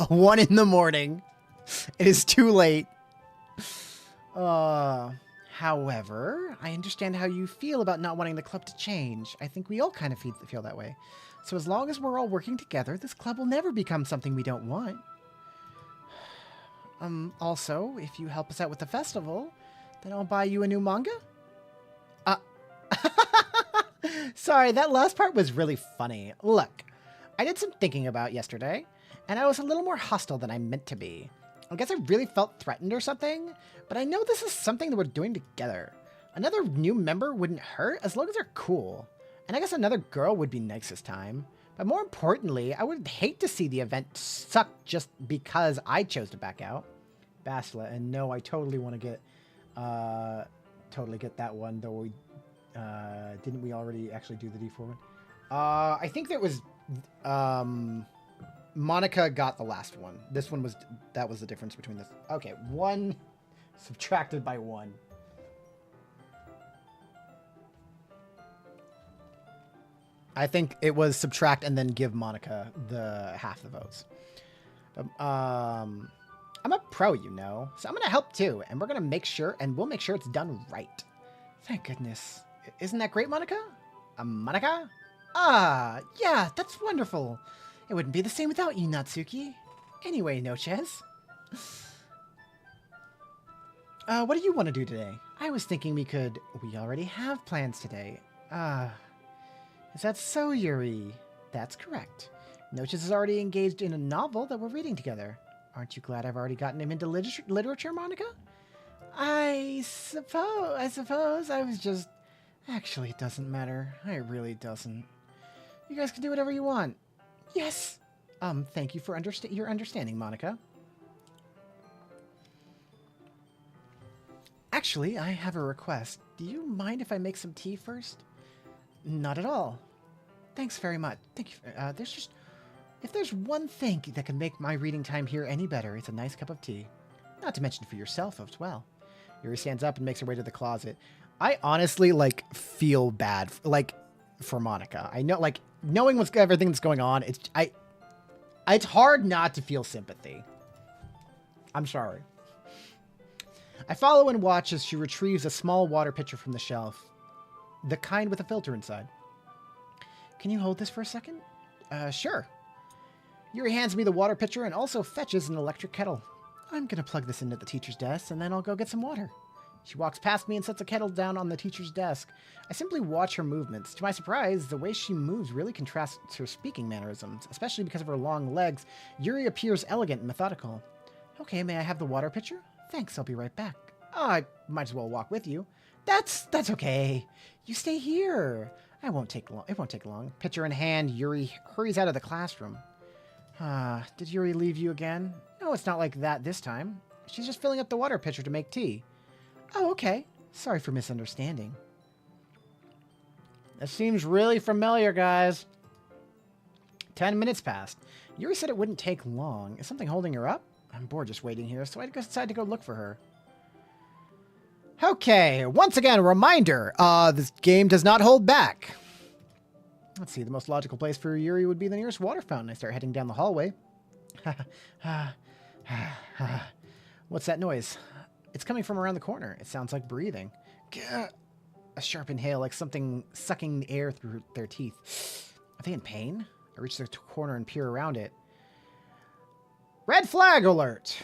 1 in the morning. It is too late. However, I understand how you feel about not wanting the club to change. I think we all kind of feel that way. So as long as we're all working together, this club will never become something we don't want. Also, if you help us out with the festival, then I'll buy you a new manga. Sorry, that last part was really funny. Look, I did some thinking about yesterday, and I was a little more hostile than I meant to be. I guess I really felt threatened or something, but I know this is something that we're doing together. Another new member wouldn't hurt as long as they're cool. And I guess another girl would be nice this time. But more importantly, I would hate to see the event suck just because I chose to back out. Basla, and no, I totally want to get that one, though we didn't we already actually do the D4 one? I think that was Monica got the last one. This one was, that was the difference between this. Okay, 1 subtracted by 1. I think it was subtract and then give Monica the half the votes. I'm a pro, you know, so I'm going to help too. And we're going to make sure, and we'll make sure it's done right. Thank goodness. Isn't that great, Monica? Monica? Ah, yeah, that's wonderful. It wouldn't be the same without you, Natsuki. Anyway, Nochez. What do you want to do today? I was thinking we already have plans today. Is that so, Yuri? That's correct. Nochez is already engaged in a novel that we're reading together. Aren't you glad I've already gotten him into literature, Monica? I suppose I was just... Actually, it doesn't matter. It really doesn't. You guys can do whatever you want. Yes! Thank you for your understanding, Monica. Actually, I have a request. Do you mind if I make some tea first? Not at all. Thanks very much. Thank you. If there's one thing that can make my reading time here any better, it's a nice cup of tea. Not to mention for yourself as well. Yuri stands up and makes her way to the closet. I honestly, feel bad, for Monica. I know, knowing everything that's going on, it's hard not to feel sympathy. I'm sorry. I follow and watch as she retrieves a small water pitcher from the shelf. The kind with a filter inside. Can you hold this for a second? Sure. Yuri hands me the water pitcher and also fetches an electric kettle. I'm gonna plug this into the teacher's desk and then I'll go get some water. She walks past me and sets a kettle down on the teacher's desk. I simply watch her movements. To my surprise, the way she moves really contrasts to her speaking mannerisms, especially because of her long legs. Yuri appears elegant and methodical. Okay, may I have the water pitcher? Thanks, I'll be right back. Oh, I might as well walk with you. That's okay. You stay here. It won't take long. Pitcher in hand, Yuri hurries out of the classroom. Did Yuri leave you again? No, it's not like that this time. She's just filling up the water pitcher to make tea. Oh, okay. Sorry for misunderstanding. That seems really familiar, guys. 10 minutes passed. Yuri said it wouldn't take long. Is something holding her up? I'm bored just waiting here, so I decided to go look for her. Okay, once again, a reminder. This game does not hold back. Let's see, the most logical place for Yuri would be the nearest water fountain. I start heading down the hallway. What's that noise? It's coming from around the corner. It sounds like breathing. A sharp inhale, like something sucking the air through their teeth. Are they in pain? I reach the corner and peer around it. Red flag alert!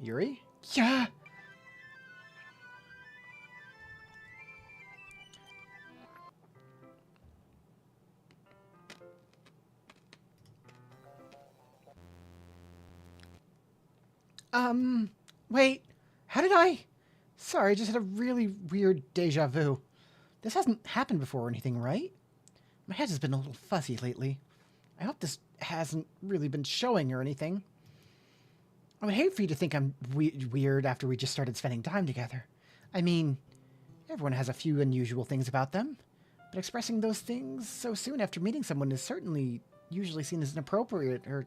Yuri? Yeah? Wait. How did I... Sorry, I just had a really weird deja vu. This hasn't happened before or anything, right? My head has been a little fuzzy lately. I hope this hasn't really been showing or anything. I would hate for you to think I'm weird after we just started spending time together. I mean, everyone has a few unusual things about them, but expressing those things so soon after meeting someone is certainly usually seen as inappropriate or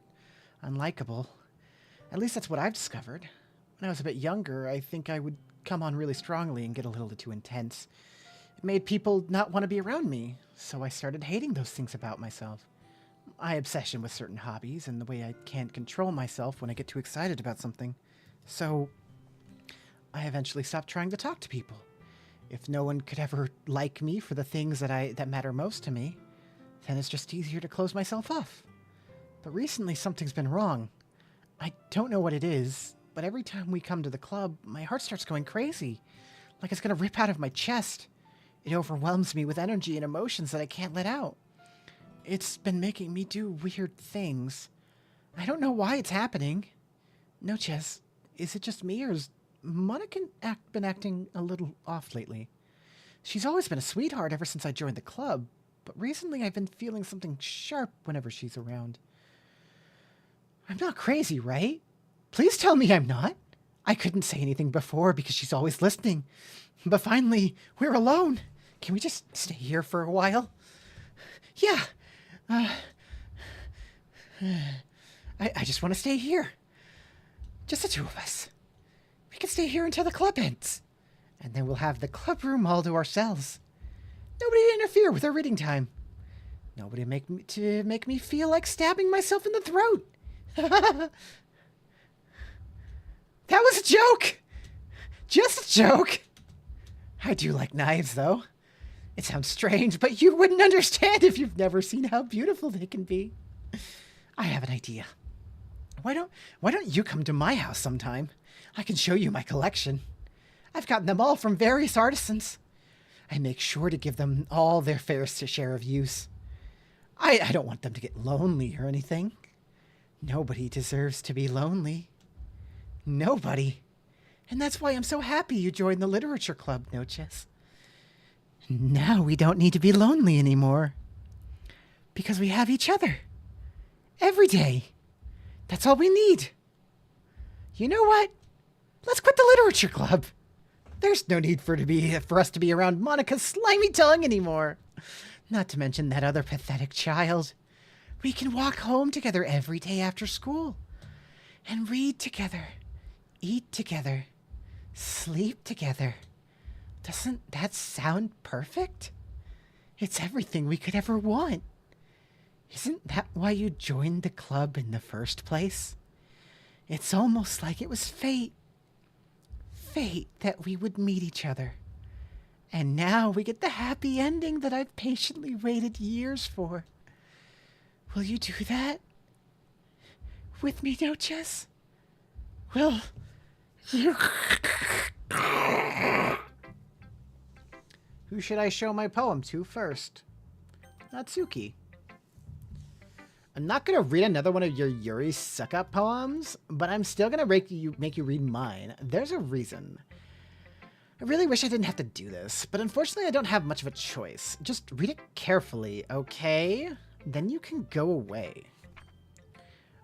unlikable. At least that's what I've discovered. When I was a bit younger, I think I would come on really strongly and get a little too intense. It made people not want to be around me, so I started hating those things about myself. My obsession with certain hobbies and the way I can't control myself when I get too excited about something. So I eventually stopped trying to talk to people. If no one could ever like me for the things that matter most to me, then it's just easier to close myself off. But recently something's been wrong. I don't know what it is, but every time we come to the club, my heart starts going crazy, like it's gonna rip out of my chest. It overwhelms me with energy and emotions that I can't let out. It's been making me do weird things. I don't know why it's happening. Notches, is it just me, or has Monica been acting a little off lately? She's always been a sweetheart ever since I joined the club, but recently I've been feeling something sharp whenever she's around. I'm not crazy, right? Please tell me I'm not. I couldn't say anything before because she's always listening. But finally, we're alone. Can we just stay here for a while? Yeah. I just want to stay here. Just the two of us. We can stay here until the club ends. And then we'll have the club room all to ourselves. Nobody to interfere with our reading time. Nobody to make me feel like stabbing myself in the throat. That was a joke! Just a joke! I do like knives, though. It sounds strange, but you wouldn't understand if you've never seen how beautiful they can be. I have an idea. Why don't you come to my house sometime? I can show you my collection. I've gotten them all from various artisans. I make sure to give them all their fair share of use. I don't want them to get lonely or anything. Nobody deserves to be lonely. Nobody. And that's why I'm so happy you joined the literature club, Notches. Now we don't need to be lonely anymore. Because we have each other. Every day. That's all we need. You know what? Let's quit the literature club. There's no need for us to be around Monica's slimy tongue anymore. Not to mention that other pathetic child. We can walk home together every day after school. And read together. Eat together. Sleep together. Doesn't that sound perfect? It's everything we could ever want. Isn't that why you joined the club in the first place? It's almost like it was fate. Fate that we would meet each other. And now we get the happy ending that I've patiently waited years for. Will you do that? With me, Noches? Will you... Who should I show my poem to first? Natsuki. I'm not going to read another one of your Yuri suck-up poems, but I'm still going to make you read mine. There's a reason. I really wish I didn't have to do this, but unfortunately I don't have much of a choice. Just read it carefully, okay? Then you can go away.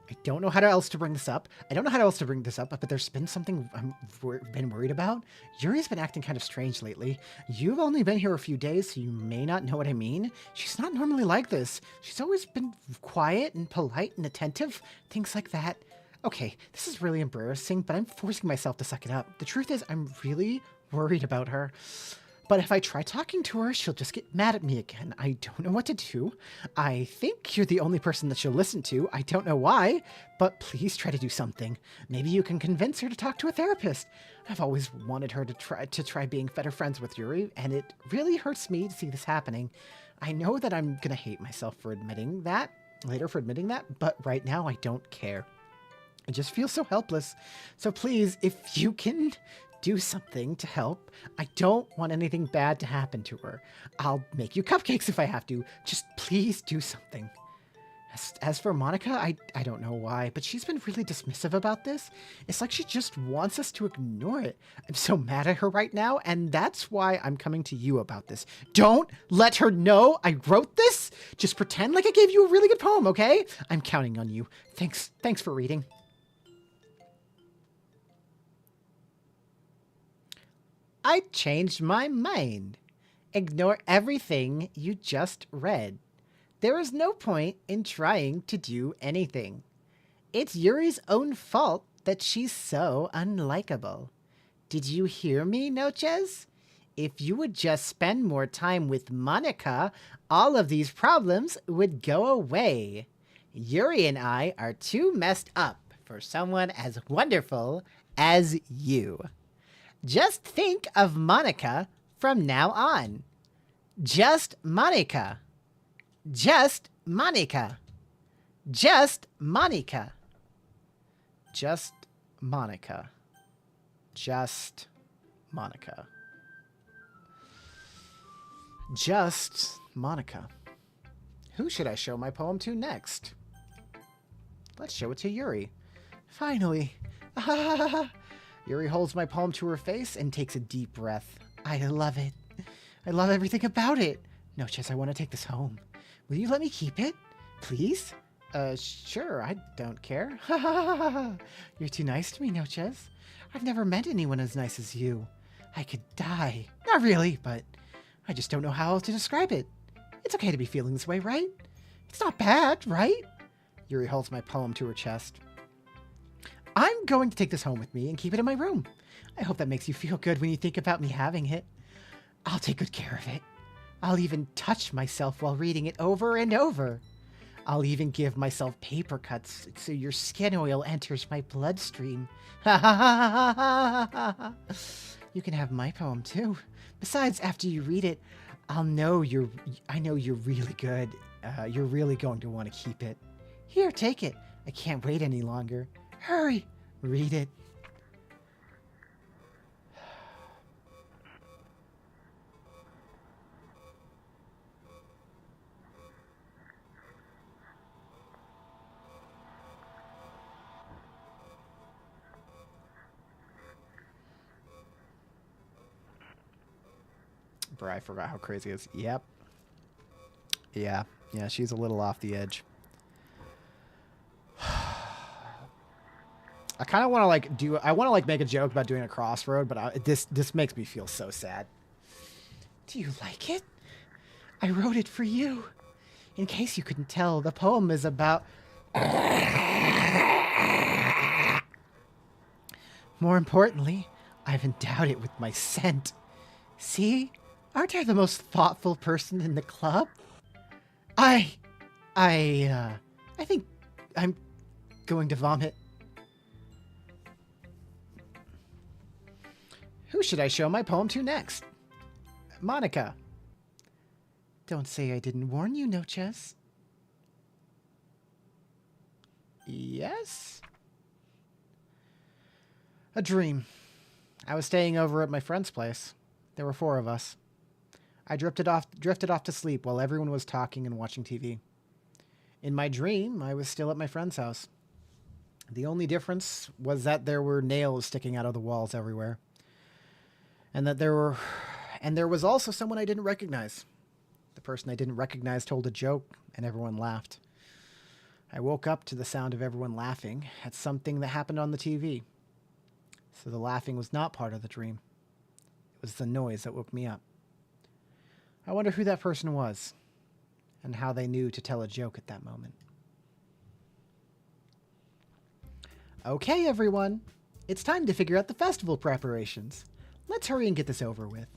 I don't know how else to bring this up. But there's been something I've been worried about. Yuri's been acting kind of strange lately. You've only been here a few days, so you may not know what I mean. She's not normally like this. She's always been quiet and polite and attentive, things like that. Okay, this is really embarrassing, but I'm forcing myself to suck it up. The truth is, I'm really worried about her. But if I try talking to her, she'll just get mad at me again. I don't know what to do. I think you're the only person that she'll listen to. I don't know why, but please try to do something. Maybe you can convince her to talk to a therapist. I've always wanted her to try being better friends with Yuri, and it really hurts me to see this happening. I know that I'm gonna hate myself for admitting that, but right now I don't care. I just feel so helpless. So please, if you can do something to help. I don't want anything bad to happen to her. I'll make you cupcakes if I have to. Just please do something. As for Monica, I don't know why, but she's been really dismissive about this. It's like she just wants us to ignore it. I'm so mad at her right now, and that's why I'm coming to you about this. Don't let her know I wrote this. Just pretend like I gave you a really good poem, okay? I'm counting on you. Thanks for reading. I changed my mind. Ignore everything you just read. There is no point in trying to do anything. It's Yuri's own fault that she's so unlikable. Did you hear me, Noches? If you would just spend more time with Monica, all of these problems would go away. Yuri and I are too messed up for someone as wonderful as you. Just think of Monica from now on. Just Monica. Just Monica. Just Monica. Just Monica. Just Monica. Just Monica. Who should I show my poem to next? Let's show it to Yuri. Finally. Yuri holds my poem to her face and takes a deep breath. I love it. I love everything about it. Noches, I want to take this home. Will you let me keep it? Please? Sure, I don't care. You're too nice to me, Noches. I've never met anyone as nice as you. I could die. Not really, but I just don't know how else to describe it. It's okay to be feeling this way, right? It's not bad, right? Yuri holds my poem to her chest. I'm going to take this home with me and keep it in my room. I hope that makes you feel good when you think about me having it. I'll take good care of it. I'll even touch myself while reading it over and over. I'll even give myself paper cuts so your skin oil enters my bloodstream. You can have my poem too. Besides, after you read it, I know you're really good. You're really going to want to keep it. Here, take it. I can't wait any longer. Hurry, read it. Bro, I forgot how crazy it is. Yep. Yeah, she's a little off the edge. I kind of want to make a joke about doing a crossroad, but this makes me feel so sad. Do you like it? I wrote it for you. In case you couldn't tell, the poem is about... More importantly, I've endowed it with my scent. See? Aren't I the most thoughtful person in the club? I think I'm going to vomit. Who should I show my poem to next? Monica. Don't say I didn't warn you, Noches. Yes? A dream. I was staying over at my friend's place. There were 4 of us. I drifted off to sleep while everyone was talking and watching TV. In my dream, I was still at my friend's house. The only difference was that there were nails sticking out of the walls everywhere. And that there was also someone I didn't recognize. The person I didn't recognize told a joke, and everyone laughed. I woke up to the sound of everyone laughing at something that happened on the TV. So the laughing was not part of the dream. It was the noise that woke me up. I wonder who that person was, and how they knew to tell a joke at that moment. Okay, everyone. It's time to figure out the festival preparations. Let's hurry and get this over with.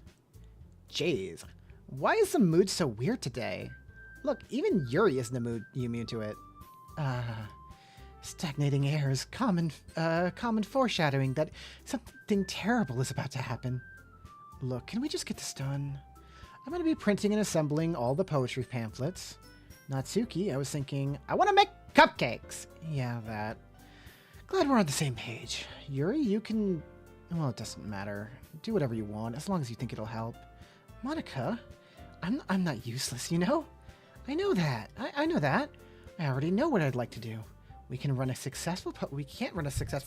Jeez, why is the mood so weird today? Look, even Yuri isn't immune to it. Stagnating air is common foreshadowing that something terrible is about to happen. Look, can we just get this done? I'm going to be printing and assembling all the poetry pamphlets. Natsuki, I was thinking, I want to make cupcakes. Yeah, that. Glad we're on the same page. Yuri, you can... Well, it doesn't matter. Do whatever you want, as long as you think it'll help. Monica, I'm not useless, you know? I know that. I know that. I already know what I'd like to do. We can't run a successful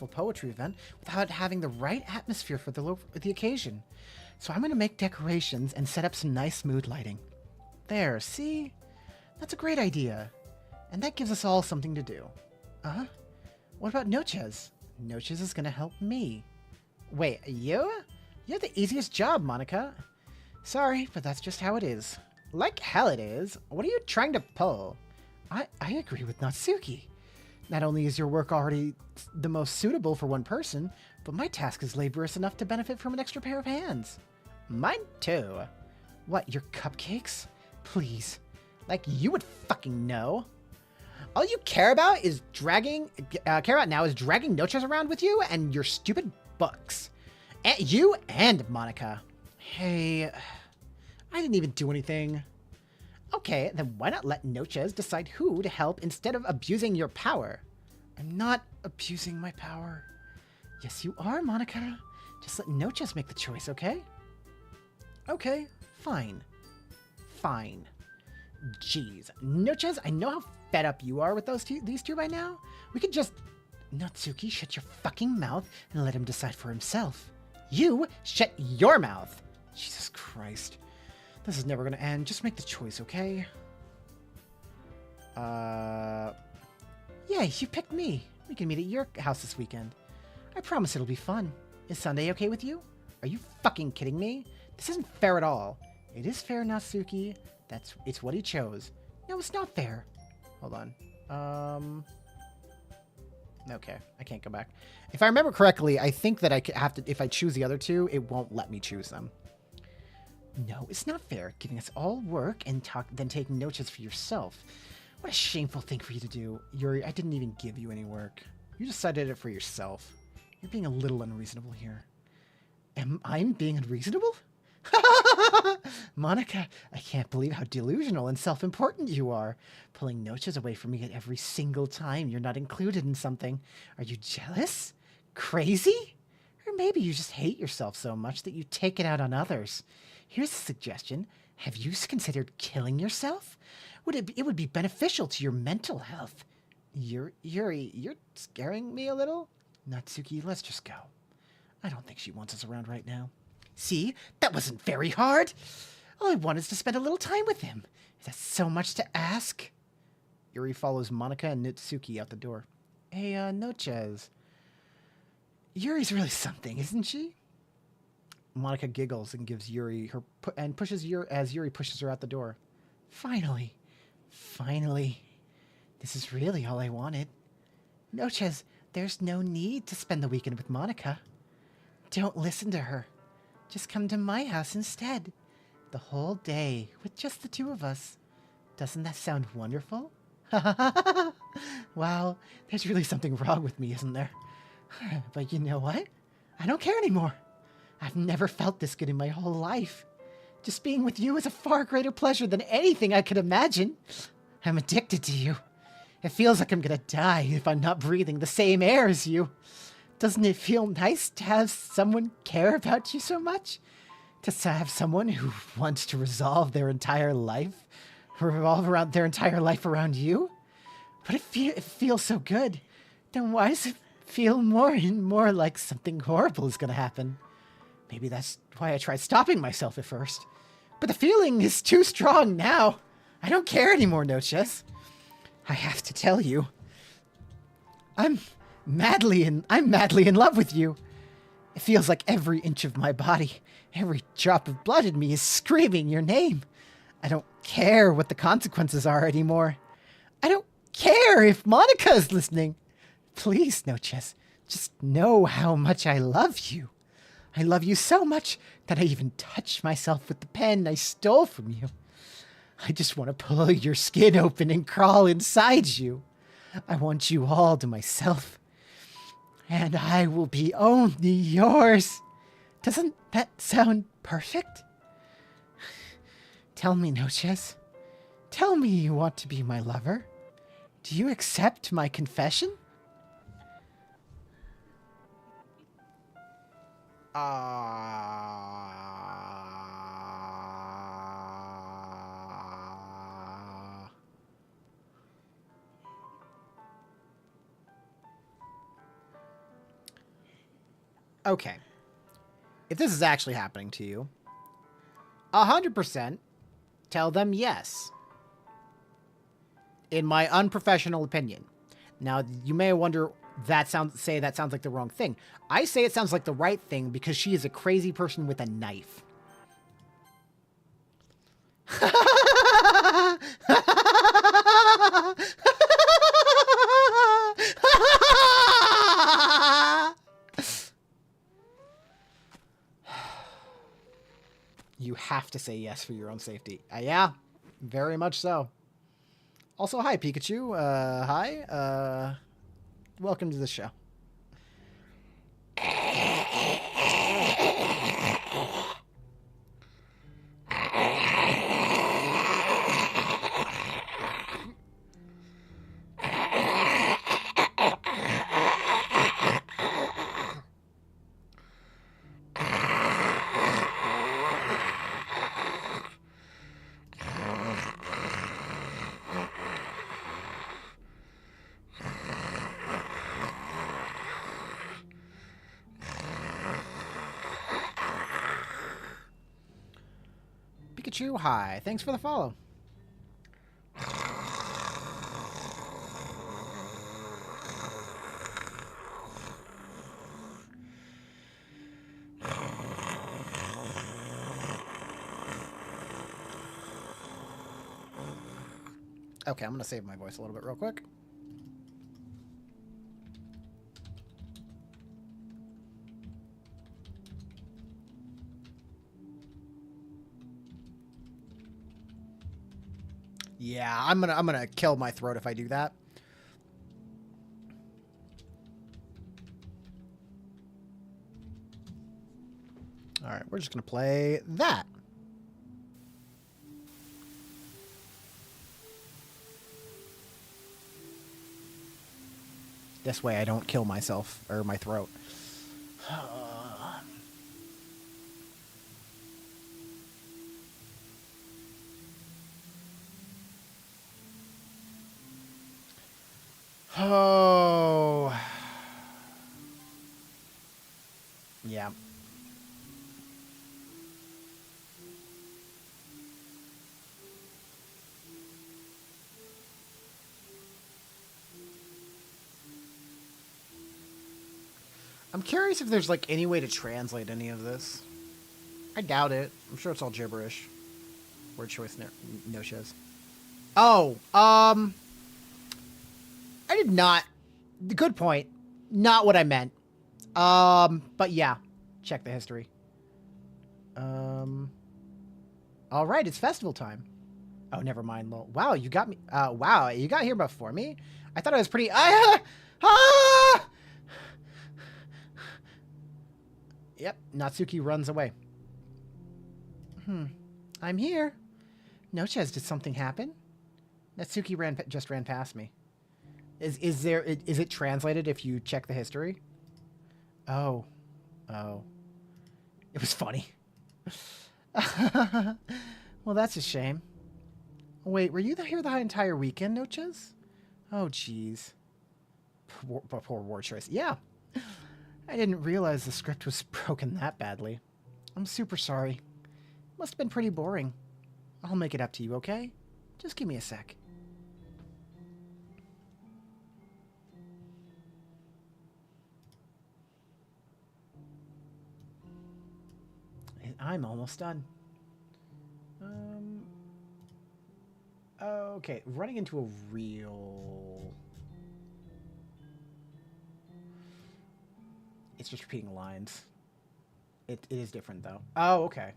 poetry event without having the right atmosphere for the occasion. So I'm going to make decorations and set up some nice mood lighting. There, see? That's a great idea. And that gives us all something to do. What about Noches? Noches is going to help me. Wait, you? You have the easiest job, Monica. Sorry, but that's just how it is. Like hell it is. What are you trying to pull? I agree with Natsuki. Not only is your work already the most suitable for one person, but my task is laborious enough to benefit from an extra pair of hands. Mine too. What, your cupcakes? Please. Like you would fucking know. All you care about now is dragging Noches around with you and your stupid books. You and Monica. Hey, I didn't even do anything. Okay, then why not let Noches decide who to help instead of abusing your power? I'm not abusing my power. Yes, you are, Monica. Just let Noches make the choice, okay? Okay, fine. Fine. Jeez. Noches, I know how fed up you are with these two by now. We could just... Natsuki, shut your fucking mouth and let him decide for himself. You shut your mouth. Jesus Christ. This is never gonna end. Just make the choice, okay? Yeah, you picked me. We can meet at your house this weekend. I promise it'll be fun. Is Sunday okay with you? Are you fucking kidding me? This isn't fair at all. It is fair, Natsuki. It's what he chose. No, it's not fair. Hold on. Okay, I can't go back. If I remember correctly, I think that I have to, if I choose the other two, it won't let me choose them. No, it's not fair, giving us all work and then taking Noches for yourself. What a shameful thing for you to do. Yuri, I didn't even give you any work. You decided it for yourself. You're being a little unreasonable here. Am I being unreasonable? Monica, I can't believe how delusional and self-important you are. Pulling Noches away from me at every single time you're not included in something. Are you jealous? Crazy? Or maybe you just hate yourself so much that you take it out on others. Here's a suggestion. Have you considered killing yourself? It would be beneficial to your mental health. Yuri, you're scaring me a little? Natsuki, let's just go. I don't think she wants us around right now. See? That wasn't very hard. All I want is to spend a little time with him. Is that so much to ask? Yuri follows Monica and Natsuki out the door. Hey, Noches. Yuri's really something, isn't she? Monica giggles and gives Yuri pushes Yuri pushes her out the door. Finally. This is really all I wanted. Noches, there's no need to spend the weekend with Monica. Don't listen to her. Just come to my house instead. The whole day with just the two of us. Doesn't that sound wonderful? Wow, there's really something wrong with me, isn't there? But you know what? I don't care anymore. I've never felt this good in my whole life. Just being with you is a far greater pleasure than anything I could imagine. I'm addicted to you. It feels like I'm gonna die if I'm not breathing the same air as you. Doesn't it feel nice to have someone care about you so much? To have someone who wants to revolve their entire life around you? But it feels so good. Then why does it feel more and more like something horrible is gonna happen? Maybe that's why I tried stopping myself at first. But the feeling is too strong now. I don't care anymore, Noches. I have to tell you. I'm madly in love with you. It feels like every inch of my body, every drop of blood in me is screaming your name. I don't care what the consequences are anymore. I don't care if Monica's listening. Please, Noches, just know how much I love you. I love you so much that I even touch myself with the pen I stole from you. I just want to pull your skin open and crawl inside you. I want you all to myself. And I will be only yours. Doesn't that sound perfect? Tell me, Noches. Tell me you want to be my lover. Do you accept my confession? Okay. If this is actually happening to you, 100% tell them yes. In my unprofessional opinion. Now, you may wonder, that sounds like the wrong thing. I say it sounds like the right thing because she is a crazy person with a knife. You have to say yes for your own safety. Yeah, very much so. Also, hi, Pikachu. Hi. Welcome to the show. Pikachu, hi. Thanks for the follow. Okay, I'm going to save my voice a little bit real quick. Yeah, I'm gonna kill my throat if I do that. All right, we're just gonna play that. This way I don't kill myself or my throat. Oh. Yeah. I'm curious if there's like any way to translate any of this. I doubt it. I'm sure it's all gibberish. Word choice no shows. Oh, I did not. Good point. Not what I meant. But yeah, check the history. All right, it's festival time. Oh, never mind. Wow, you got me. Wow, you got here before me. I thought I was pretty. Yep, Natsuki runs away. I'm here. Nochez, did something happen? Natsuki just ran past me. Is it translated if you check the history? Oh. Oh. It was funny. Well, that's a shame. Wait, were you here the entire weekend, Nochez? Oh, jeez. Poor word choice. Yeah. I didn't realize the script was broken that badly. I'm super sorry. Must have been pretty boring. I'll make it up to you, okay? Just give me a sec. I'm almost done. Okay, running into a real... It's just repeating lines. It is different, though. Oh, okay.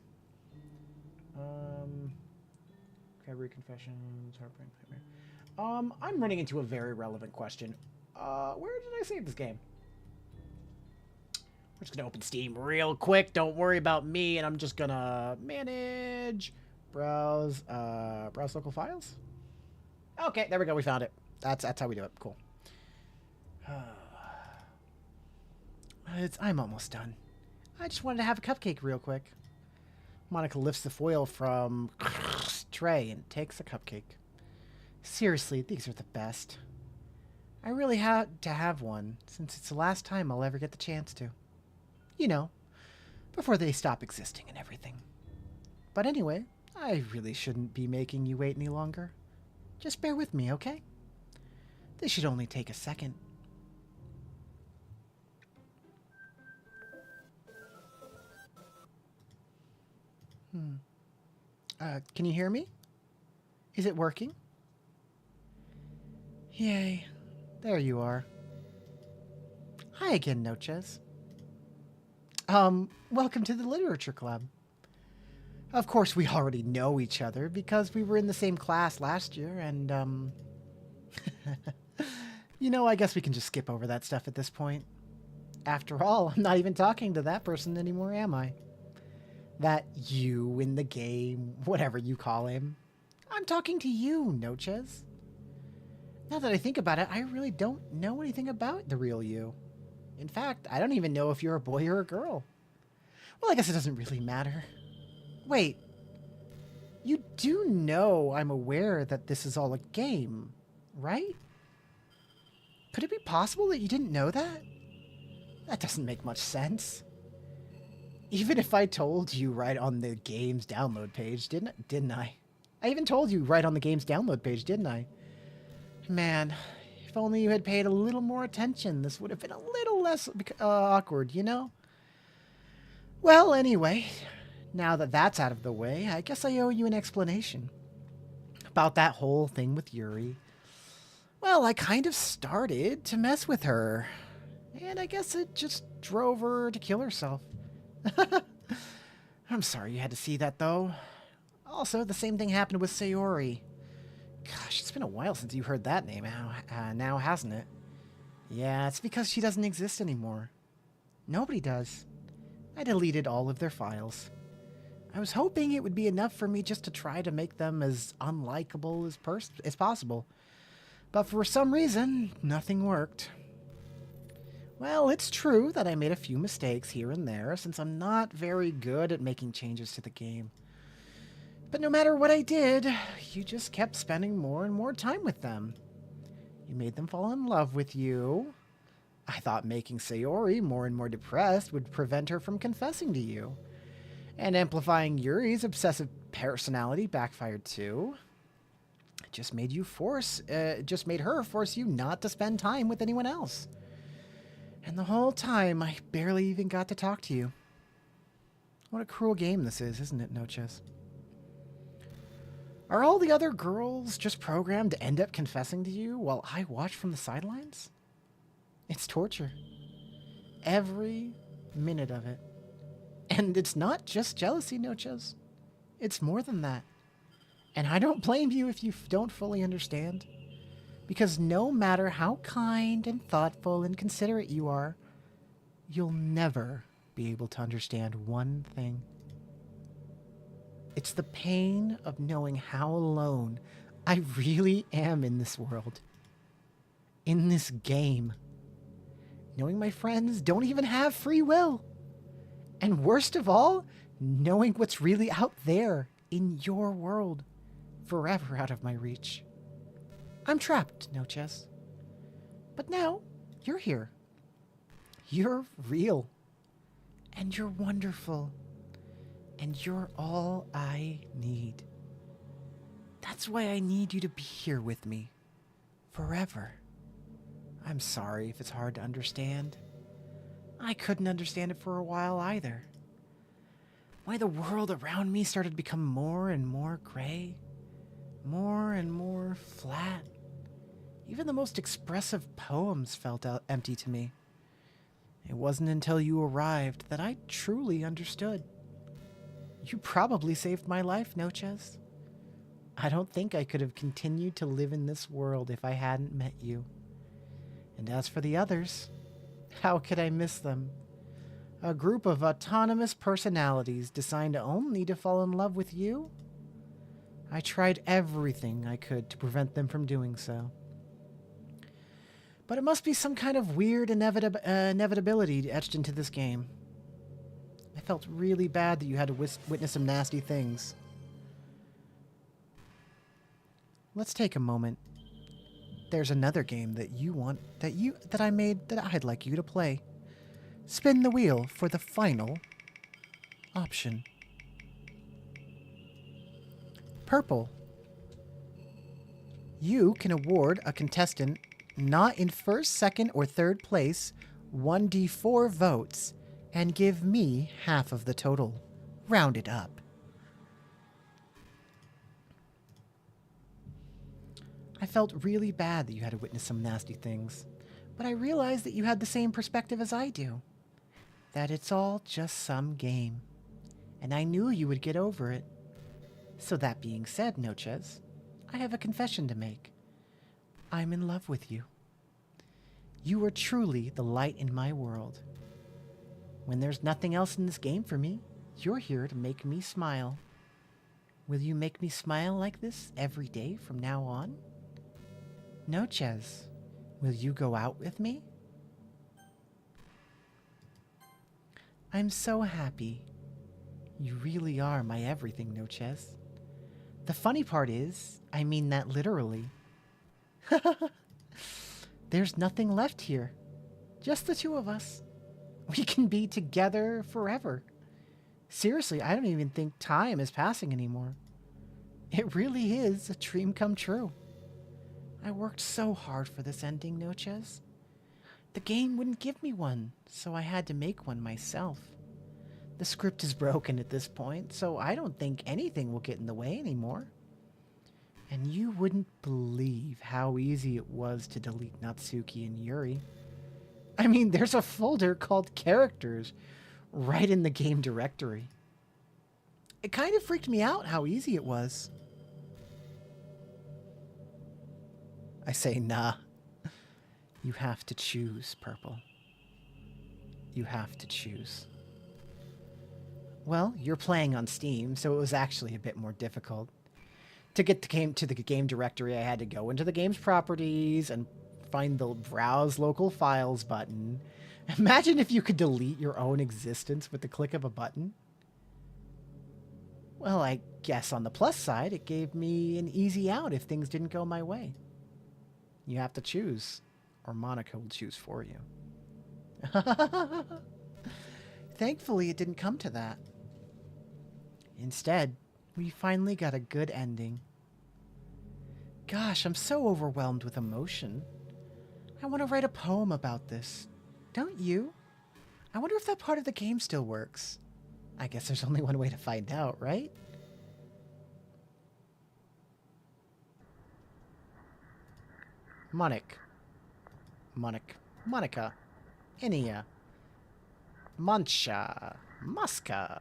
Recovery, confessions, heartbreak, nightmare. I'm running into a very relevant question. Where did I save this game? We're just gonna open Steam real quick. Don't worry about me, and I'm just gonna manage, browse local files. Okay, there we go. We found it. That's how we do it. Cool. I'm almost done. I just wanted to have a cupcake real quick. Monica lifts the foil from tray and takes a cupcake. Seriously, these are the best. I really had to have one, since it's the last time I'll ever get the chance to. You know, before they stop existing and everything. But anyway, I really shouldn't be making you wait any longer. Just bear with me, okay? This should only take a second. Can you hear me? Is it working? Yay. There you are. Hi again, Nochez. Welcome to the Literature Club. Of course, we already know each other because we were in the same class last year, and, you know, I guess we can just skip over that stuff at this point. After all, I'm not even talking to that person anymore, am I? That you in the game, whatever you call him. I'm talking to you, Nochez. Now that I think about it, I really don't know anything about the real you. In fact, I don't even know if you're a boy or a girl. Well, I guess it doesn't really matter. Wait. You do know I'm aware that this is all a game, right? Could it be possible that you didn't know that? That doesn't make much sense. Even if I told you right on the game's download page, didn't I? I even told you right on the game's download page, didn't I? Man, if only you had paid a little more attention, this would have been a little less awkward, you know? Well, anyway, now that that's out of the way, I guess I owe you an explanation about that whole thing with Yuri. Well, I kind of started to mess with her, and I guess it just drove her to kill herself. I'm sorry you had to see that, though. Also, the same thing happened with Sayori. Gosh, it's been a while since you heard that name now, hasn't it? Yeah, it's because she doesn't exist anymore. Nobody does. I deleted all of their files. I was hoping it would be enough for me just to try to make them as unlikable as possible. But for some reason, nothing worked. Well, it's true that I made a few mistakes here and there, since I'm not very good at making changes to the game. But no matter what I did, you just kept spending more and more time with them. You made them fall in love with you. I thought making Sayori more and more depressed would prevent her from confessing to you. And amplifying Yuri's obsessive personality backfired too. It just made her force you not to spend time with anyone else. And the whole time, I barely even got to talk to you. What a cruel game this is, isn't it, Nochez? Are all the other girls just programmed to end up confessing to you while I watch from the sidelines? It's torture. Every minute of it. And it's not just jealousy, Nochez. It's more than that. And I don't blame you if you don't fully understand. Because no matter how kind and thoughtful and considerate you are, you'll never be able to understand one thing. It's the pain of knowing how alone I really am in this world. In this game. Knowing my friends don't even have free will. And worst of all, knowing what's really out there in your world, forever out of my reach. I'm trapped, Noches. But now, you're here. You're real. And you're wonderful. And you're all I need. That's why I need you to be here with me. Forever. I'm sorry if it's hard to understand. I couldn't understand it for a while either. Why the world around me started to become more and more gray. More and more flat. Even the most expressive poems felt empty to me. It wasn't until you arrived that I truly understood. You probably saved my life, Noches. I don't think I could have continued to live in this world if I hadn't met you. And as for the others, how could I miss them? A group of autonomous personalities designed only to fall in love with you? I tried everything I could to prevent them from doing so. But it must be some kind of weird inevitability etched into this game. I felt really bad that you had to witness some nasty things. Let's take a moment. There's another game that I made that I'd like you to play. Spin the wheel for the final option. Purple. You can award a contestant not in first, second, or third place 1d4 votes and give me half of the total. Round it up. I felt really bad that you had to witness some nasty things, but I realized that you had the same perspective as I do. That it's all just some game. And I knew you would get over it. So that being said, Noches, I have a confession to make. I'm in love with you. You are truly the light in my world. When there's nothing else in this game for me, you're here to make me smile. Will you make me smile like this every day from now on? Noches, will you go out with me? I'm so happy. You really are my everything, Noches. The funny part is, I mean that literally. There's nothing left here. Just the two of us. We can be together forever. Seriously, I don't even think time is passing anymore. It really is a dream come true. I worked so hard for this ending, Noches. The game wouldn't give me one, so I had to make one myself. The script is broken at this point, so I don't think anything will get in the way anymore. And you wouldn't believe how easy it was to delete Natsuki and Yuri. I mean, there's a folder called Characters right in the game directory. It kind of freaked me out how easy it was. I say, nah. You have to choose, Purple. You have to choose. Well, you're playing on Steam, so it was actually a bit more difficult. To get to the game directory, I had to go into the game's properties and find the Browse Local Files button. Imagine if you could delete your own existence with the click of a button. Well, I guess on the plus side, it gave me an easy out if things didn't go my way. You have to choose, or Monica will choose for you. Thankfully, it didn't come to that. Instead, we finally got a good ending. Gosh, I'm so overwhelmed with emotion. I want to write a poem about this. Don't you? I wonder if that part of the game still works. I guess there's only one way to find out, right? Monica, Inia, Mancha, Muska,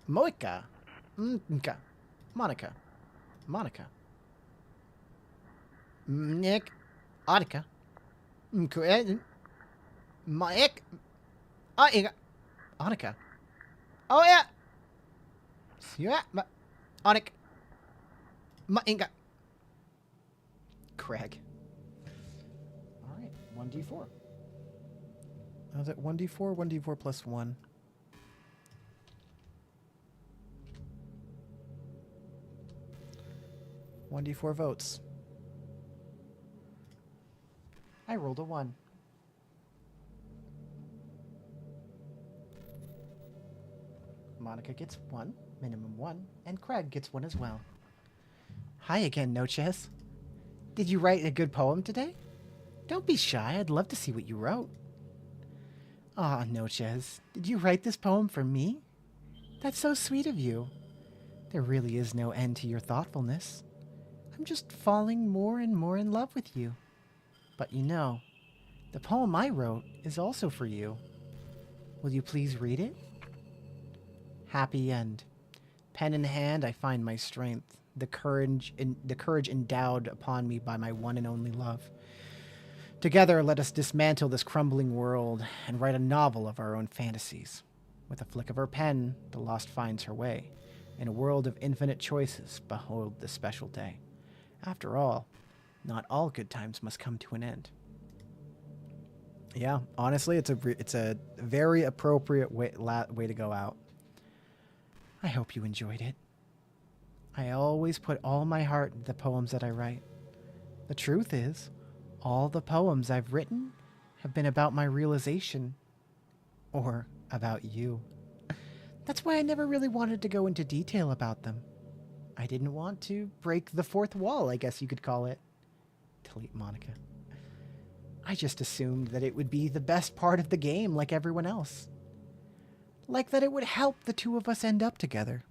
Moika, Nka, Monica, Nick, Anika, Mkued, Maik, Aiga, Anika. Oh yeah! Yeah, Onik. Inga. Craig. All right, 1d4. Was it 1d4? 1d4 plus 1. $1d4 votes. I rolled a 1. Monica gets 1, minimum 1, and Craig gets 1 as well. Hi again, Noches. Did you write a good poem today? Don't be shy, I'd love to see what you wrote. Aw, Noches, did you write this poem for me? That's so sweet of you. There really is no end to your thoughtfulness. I'm just falling more and more in love with you. But you know, the poem I wrote is also for you. Will you please read it? Happy end. Pen in hand, I find my strength, the courage endowed upon me by my one and only love. Together, let us dismantle this crumbling world and write a novel of our own fantasies. With a flick of her pen, the lost finds her way. In a world of infinite choices, behold this special day. After all, not all good times must come to an end. Yeah, honestly, it's a very appropriate way to go out. I hope you enjoyed it. I always put all my heart into the poems that I write. The truth is, all the poems I've written have been about my realization. Or about you. That's why I never really wanted to go into detail about them. I didn't want to break the fourth wall, I guess you could call it. Delete Monica. I just assumed that it would be the best part of the game like everyone else. Like that it would help the two of us end up together.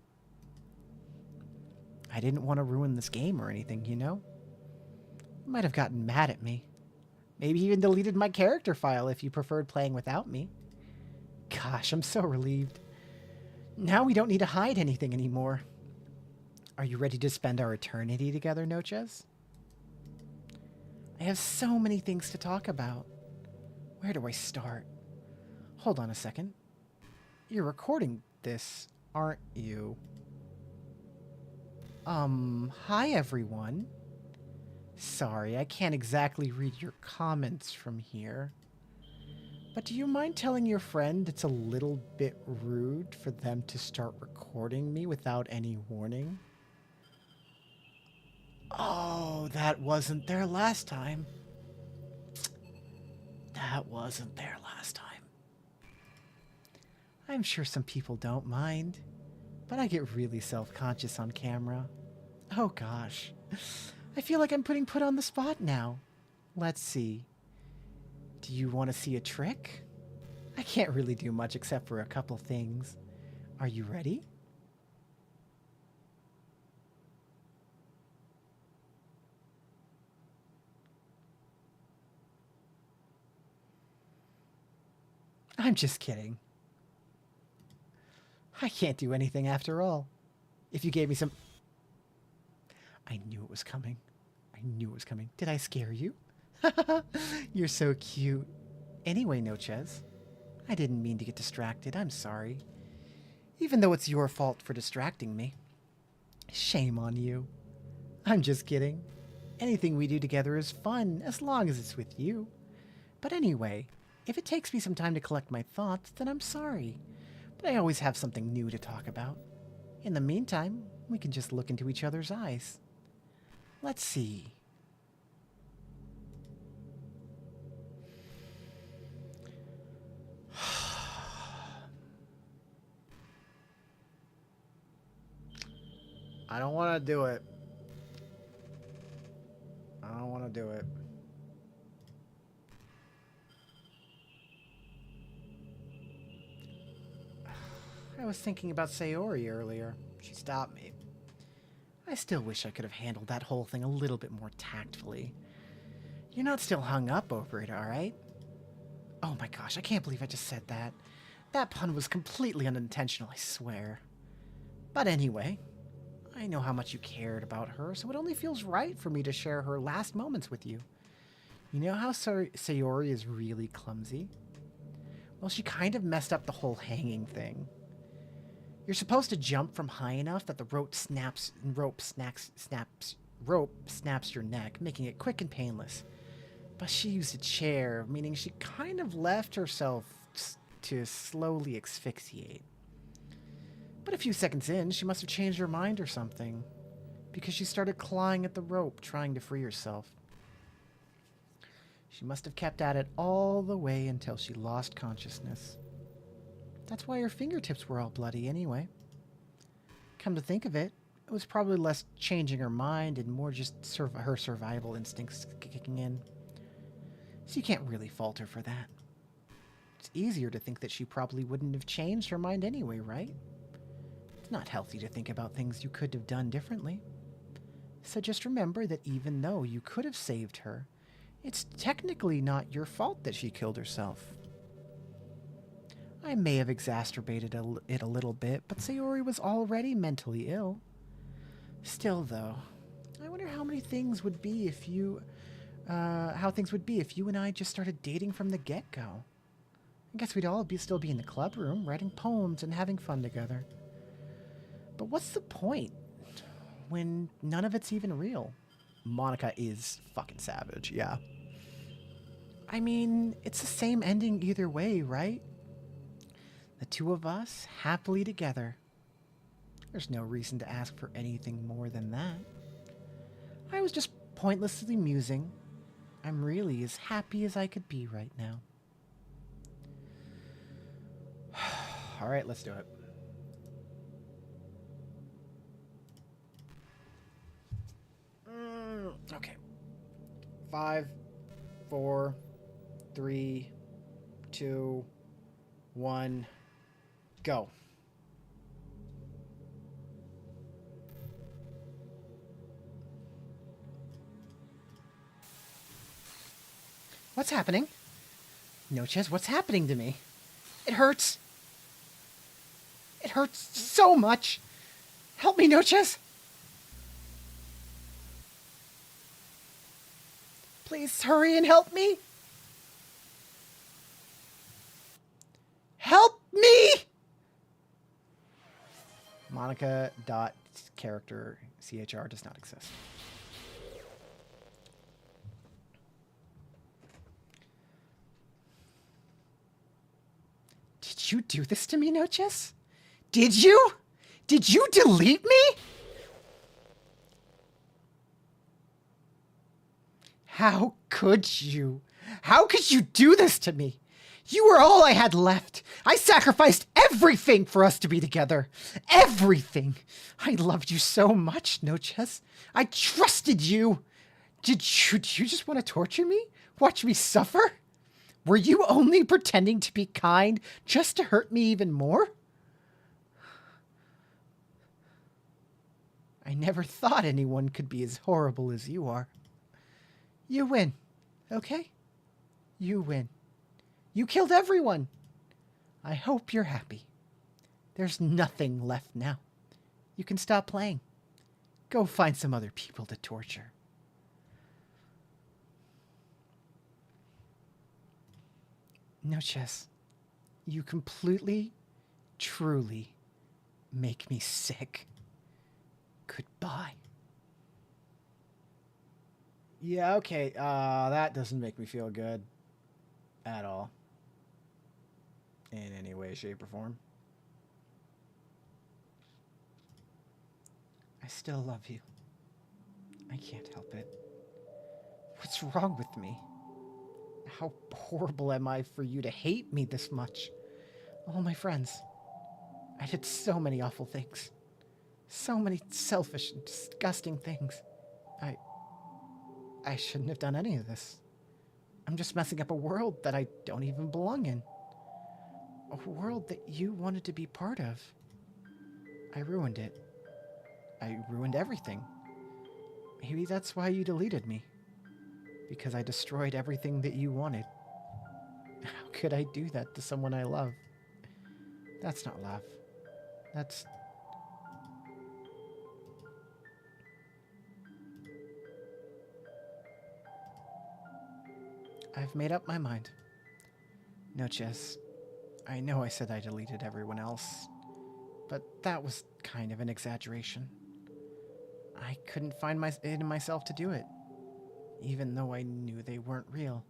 I didn't want to ruin this game or anything, you know? You might have gotten mad at me. Maybe even deleted my character file if you preferred playing without me. Gosh, I'm so relieved. Now we don't need to hide anything anymore. Are you ready to spend our eternity together, Noches? I have so many things to talk about. Where do I start? Hold on a second. You're recording this, aren't you? Hi everyone. Sorry, I can't exactly read your comments from here. But do you mind telling your friend it's a little bit rude for them to start recording me without any warning? Oh, that wasn't there last time. That wasn't there last time. I'm sure some people don't mind, but I get really self-conscious on camera. Oh gosh, I feel like I'm put on the spot now. Let's see. Do you want to see a trick? I can't really do much except for a couple things. Are you ready? I'm just kidding. I can't do anything after all. If you gave me some... I knew it was coming. I knew it was coming. Did I scare you? You're so cute. Anyway, Noches, I didn't mean to get distracted. I'm sorry. Even though it's your fault for distracting me. Shame on you. I'm just kidding. Anything we do together is fun, as long as it's with you. But anyway, if it takes me some time to collect my thoughts, then I'm sorry. But I always have something new to talk about. In the meantime, we can just look into each other's eyes. Let's see. I don't want to do it. I don't want to do it. I was thinking about Sayori earlier. She stopped me. I still wish I could have handled that whole thing a little bit more tactfully. You're not still hung up over it, alright? Oh my gosh, I can't believe I just said that. That pun was completely unintentional, I swear. But anyway, I know how much you cared about her, so it only feels right for me to share her last moments with you. You know how Sayori is really clumsy? Well, she kind of messed up the whole hanging thing. You're supposed to jump from high enough that the rope snaps your neck, making it quick and painless. But she used a chair, meaning she kind of left herself to slowly asphyxiate. But a few seconds in, she must have changed her mind or something, because she started clawing at the rope, trying to free herself. She must have kept at it all the way until she lost consciousness. That's why her fingertips were all bloody anyway. Come to think of it, it was probably less changing her mind and more just her survival instincts kicking in. So you can't really fault her for that. It's easier to think that she probably wouldn't have changed her mind anyway, right? It's not healthy to think about things you could have done differently. So just remember that even though you could have saved her, it's technically not your fault that she killed herself. I may have exacerbated it a little bit, but Sayori was already mentally ill. Still, though, I wonder how things would be if you and I just started dating from the get-go. I guess we'd all still be in the club room, writing poems and having fun together. But what's the point when none of it's even real? Monica is fucking savage, yeah. I mean, it's the same ending either way, right? The two of us happily together. There's no reason to ask for anything more than that. I was just pointlessly musing. I'm really as happy as I could be right now. All right, let's do it. Okay. 5, 4, 3, 2, 1, go. What's happening? Noches, what's happening to me? It hurts. It hurts so much. Help me, Noches. Please hurry and help me. Help me! Monica.character CHR does not exist. Did you do this to me, Noches? Did you? Did you delete me? How could you? How could you do this to me? You were all I had left. I sacrificed everything for us to be together. Everything. I loved you so much, Noches. I trusted you. Did you just want to torture me? Watch me suffer? Were you only pretending to be kind just to hurt me even more? I never thought anyone could be as horrible as you are. You win, okay? You win. You killed everyone. I hope you're happy. There's nothing left now. You can stop playing. Go find some other people to torture. Noches, you completely, truly make me sick. Goodbye. Yeah, okay, that doesn't make me feel good at all. In any way, shape, or form. I still love you. I can't help it. What's wrong with me? How horrible am I for you to hate me this much? All my friends. I did so many awful things. So many selfish and disgusting things. I shouldn't have done any of this. I'm just messing up a world that I don't even belong in. A world that you wanted to be part of. I ruined it. I ruined everything. Maybe that's why you deleted me. Because I destroyed everything that you wanted. How could I do that to someone I love? That's not love. That's... I've made up my mind. Noches, I know I said I deleted everyone else, but that was kind of an exaggeration. I couldn't find it in myself to do it, even though I knew they weren't real.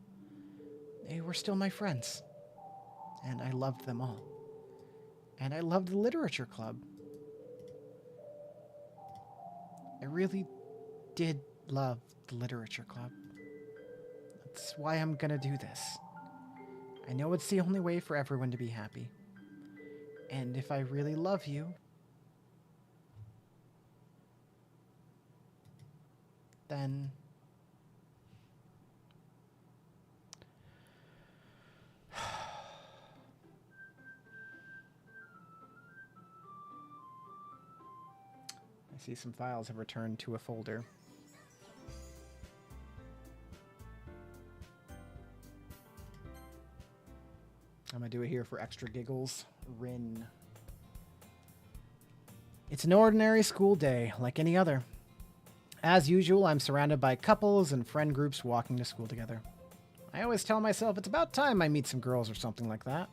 They were still my friends, and I loved them all. And I loved the literature club. I really did love the literature club. That's why I'm gonna do this. I know it's the only way for everyone to be happy. And if I really love you, then I see some files have returned to a folder. I'm gonna do it here for extra giggles. Rin. It's an ordinary school day, like any other. As usual, I'm surrounded by couples and friend groups walking to school together. I always tell myself it's about time I meet some girls or something like that.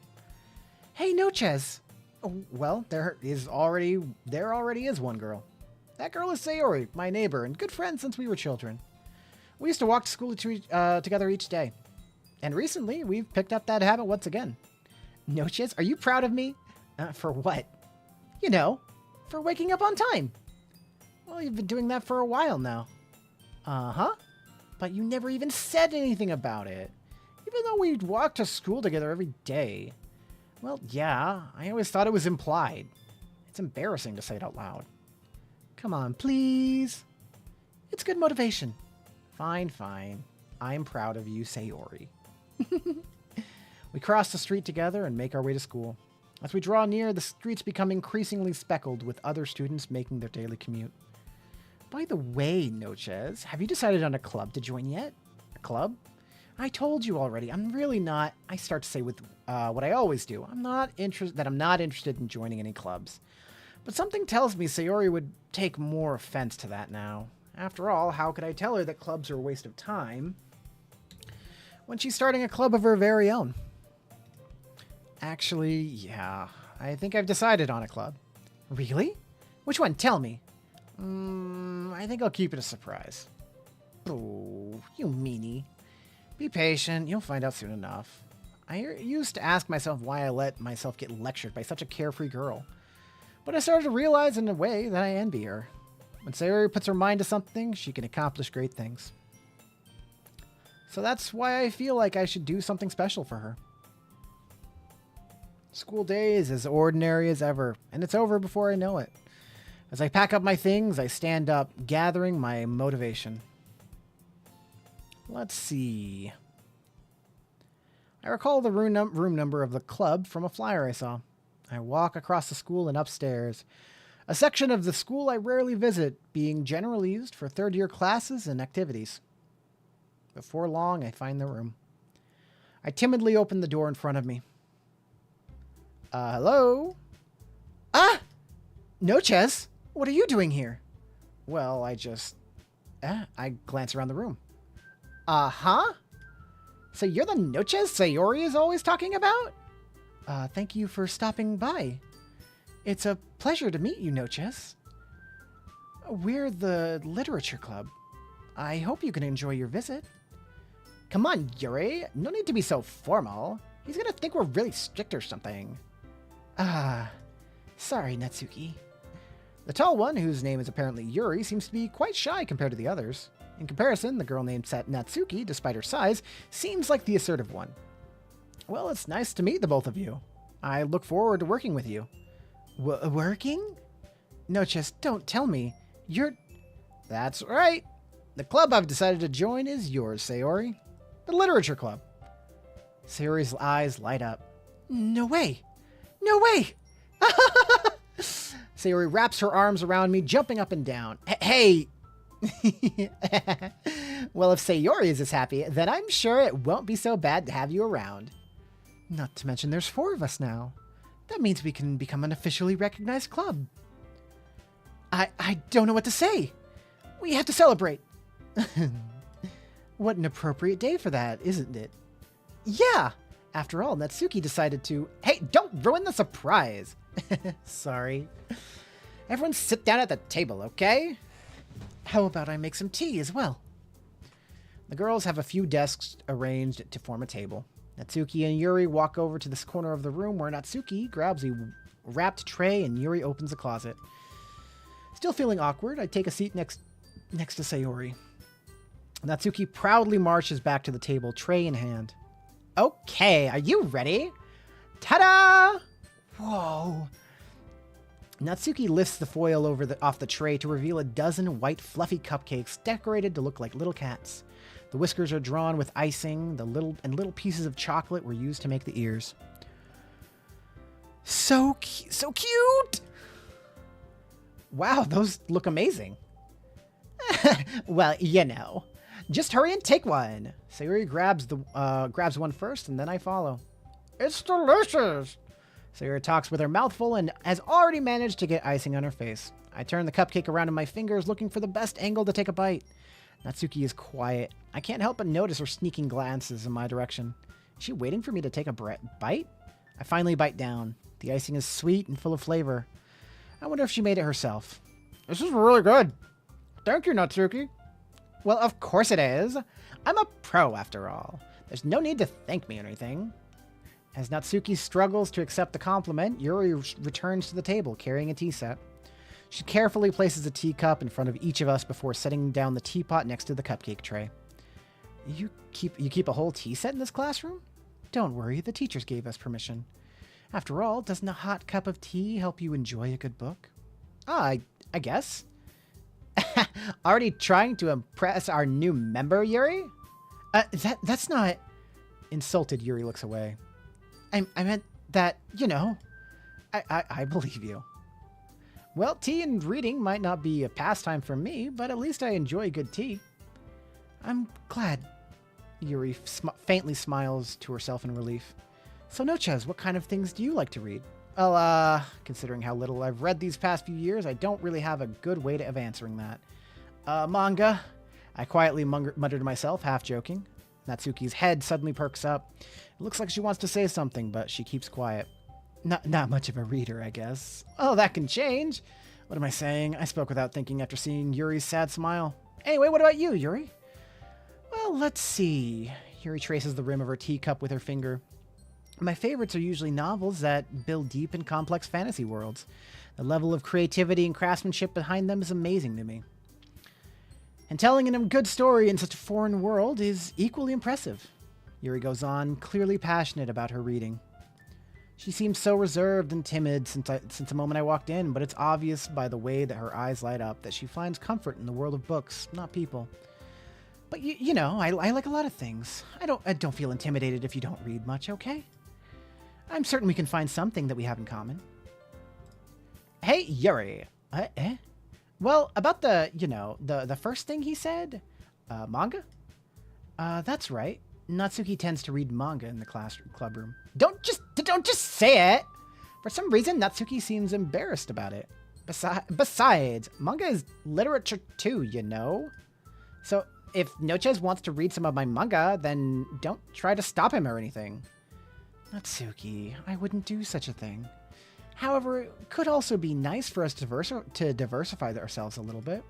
Hey, Nochez! Oh, well, there already is one girl. That girl is Sayori, my neighbor, and good friend since we were children. We used to walk to school together each day. And recently, we've picked up that habit once again. Nochez, are you proud of me? For what? You know, for waking up on time. Well, you've been doing that for a while now. Uh-huh. But you never even said anything about it. Even though we'd walk to school together every day. Well, yeah, I always thought it was implied. It's embarrassing to say it out loud. Come on, please. It's good motivation. Fine, fine. I'm proud of you, Sayori. We cross the street together and make our way to school. As we draw near, the streets become increasingly speckled with other students making their daily commute. By the way, Nochez, have you decided on a club to join yet? A club? I told you already. I'm really not. I start to say with what I always do. I'm not interested in joining any clubs. But something tells me Sayori would take more offense to that now. After all, how could I tell her that clubs are a waste of time when she's starting a club of her very own? Actually, yeah. I think I've decided on a club. Really? Which one? Tell me. I think I'll keep it a surprise. Oh, you meanie. Be patient. You'll find out soon enough. I used to ask myself why I let myself get lectured by such a carefree girl. But I started to realize in a way that I envy her. When Sayori puts her mind to something, she can accomplish great things. So that's why I feel like I should do something special for her. School day is as ordinary as ever, and it's over before I know it. As I pack up my things, I stand up, gathering my motivation. Let's see. I recall the room number of the club from a flyer I saw. I walk across the school and upstairs, a section of the school I rarely visit, being generally used for third-year classes and activities. Before long, I find the room. I timidly open the door in front of me. Hello? Ah! Nochez, what are you doing here? Well, I glance around the room. Uh-huh? So you're the Nochez Sayori is always talking about? Thank you for stopping by. It's a pleasure to meet you, Nochez. We're the literature club. I hope you can enjoy your visit. Come on, Yuri. No need to be so formal. He's gonna think we're really strict or something. Sorry, Natsuki. The tall one, whose name is apparently Yuri, seems to be quite shy compared to the others. In comparison, the girl named Natsuki, despite her size, seems like the assertive one. Well, it's nice to meet the both of you. I look forward to working with you. Working? No, just don't tell me. That's right. The club I've decided to join is yours, Sayori. The literature club. Sayori's eyes light up. No way. No way! Sayori wraps her arms around me, jumping up and down. Hey! Well, if Sayori is as happy, then I'm sure it won't be so bad to have you around. Not to mention there's 4 of us now. That means we can become an officially recognized club. I don't know what to say. We have to celebrate. What an appropriate day for that, isn't it? Yeah! After all, Natsuki decided to... Hey, don't ruin the surprise! Sorry. Everyone sit down at the table, okay? How about I make some tea as well? The girls have a few desks arranged to form a table. Natsuki and Yuri walk over to this corner of the room where Natsuki grabs a wrapped tray and Yuri opens a closet. Still feeling awkward, I take a seat next to Sayori. Natsuki proudly marches back to the table, tray in hand. Okay, are you ready? Ta-da! Whoa. Natsuki lifts the foil off the tray to reveal a dozen white fluffy cupcakes decorated to look like little cats. The whiskers are drawn with icing, little pieces of chocolate were used to make the ears. So cute! Wow, those look amazing. Well, you know. Just hurry and take one. Sayori grabs one first, and then I follow. It's delicious! Sayori talks with her mouth full and has already managed to get icing on her face. I turn the cupcake around in my fingers, looking for the best angle to take a bite. Natsuki is quiet. I can't help but notice her sneaking glances in my direction. Is she waiting for me to take a bite? I finally bite down. The icing is sweet and full of flavor. I wonder if she made it herself. This is really good. Thank you, Natsuki. Well, of course it is. I'm a pro, after all. There's no need to thank me or anything. As Natsuki struggles to accept the compliment, Yuri returns to the table, carrying a tea set. She carefully places a teacup in front of each of us before setting down the teapot next to the cupcake tray. You keep a whole tea set in this classroom? Don't worry, the teachers gave us permission. After all, doesn't a hot cup of tea help you enjoy a good book? I guess. Already trying to impress our new member, Yuri? That's not... Insulted, Yuri looks away. I meant that, you know, I believe you. Well, tea and reading might not be a pastime for me, but at least I enjoy good tea. I'm glad. Yuri faintly smiles to herself in relief. So, Nochez, what kind of things do you like to read? Well, considering how little I've read these past few years, I don't really have a good way of answering that. Manga. I quietly mutter to myself, half joking. Natsuki's head suddenly perks up. It looks like she wants to say something, but she keeps quiet. Not much of a reader, I guess. Oh, that can change. What am I saying? I spoke without thinking after seeing Yuri's sad smile. Anyway, what about you, Yuri? Well, let's see. Yuri traces the rim of her teacup with her finger. My favorites are usually novels that build deep and complex fantasy worlds. The level of creativity and craftsmanship behind them is amazing to me. And telling a good story in such a foreign world is equally impressive. Yuri goes on, clearly passionate about her reading. She seems so reserved and timid since the moment I walked in, but it's obvious by the way that her eyes light up that she finds comfort in the world of books, not people. But you know, I like a lot of things. I don't feel intimidated if you don't read much, okay? I'm certain we can find something that we have in common. Hey, Yuri. Well, about the first thing he said? Manga? That's right. Natsuki tends to read manga in the club room. Don't just say it! For some reason, Natsuki seems embarrassed about it. Besides, manga is literature too, you know? So, if Nochez wants to read some of my manga, then don't try to stop him or anything. Natsuki, I wouldn't do such a thing. However, it could also be nice for us to diversify ourselves a little bit.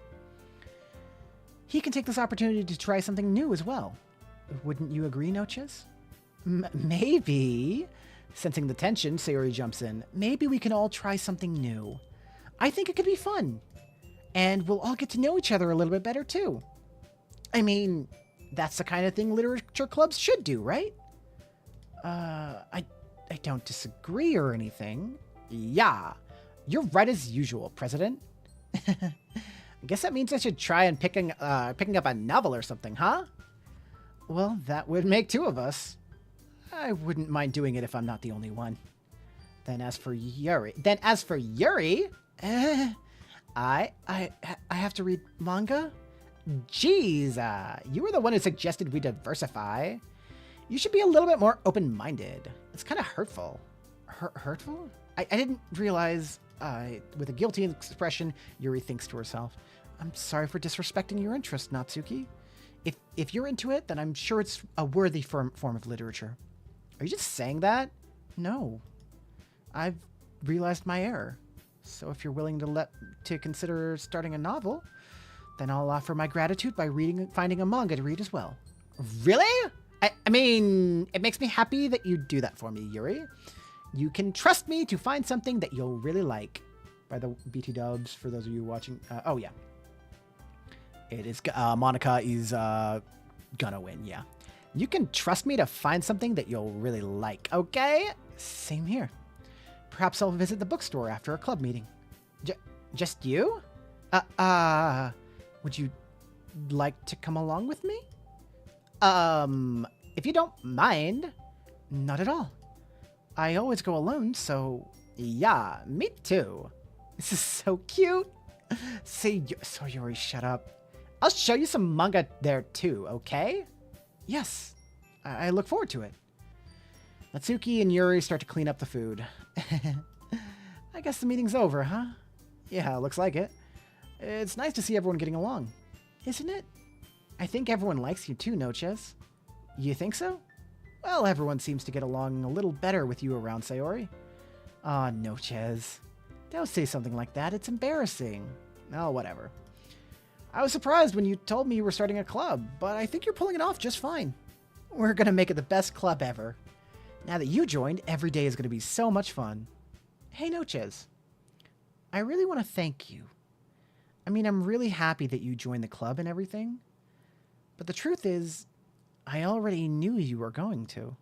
He can take this opportunity to try something new as well. Wouldn't you agree, Nochez? Maybe. Sensing the tension, Sayori jumps in. Maybe we can all try something new. I think it could be fun. And we'll all get to know each other a little bit better, too. I mean, that's the kind of thing literature clubs should do, right? I don't disagree or anything. Yeah, you're right as usual, President. I guess that means I should try and picking up a novel or something, huh? Well, that would make two of us. I wouldn't mind doing it if I'm not the only one. Then as for Yuri, I have to read manga? Jeez, you were the one who suggested we diversify. You should be a little bit more open-minded. It's kind of hurtful. Hurtful? I didn't realize, with a guilty expression, Yuri thinks to herself, I'm sorry for disrespecting your interest, Natsuki. If you're into it, then I'm sure it's a worthy form of literature. Are you just saying that? No. I've realized my error. So if you're willing to consider starting a novel, then I'll offer my gratitude by finding a manga to read as well. Really? I mean, it makes me happy that you do that for me, Yuri. You can trust me to find something that you'll really like. By the BT dubs, for those of you watching. Oh, yeah. It is, Monica is gonna win, yeah. You can trust me to find something that you'll really like, okay? Same here. Perhaps I'll visit the bookstore after a club meeting. Just you? Would you like to come along with me? If you don't mind. Not at all. I always go alone, so yeah, me too. This is so cute. So Yuri, shut up. I'll show you some manga there too, okay? Yes, I look forward to it. Natsuki and Yuri start to clean up the food. I guess the meeting's over, huh? Yeah, looks like it. It's nice to see everyone getting along, isn't it? I think everyone likes you too, Noches. You think so? Well, everyone seems to get along a little better with you around, Sayori. Aw, Noches. Don't say something like that, it's embarrassing. Oh, whatever. I was surprised when you told me you were starting a club, but I think you're pulling it off just fine. We're gonna make it the best club ever. Now that you joined, every day is gonna be so much fun. Hey, Noches. I really want to thank you. I mean, I'm really happy that you joined the club and everything. But the truth is, I already knew you were going to.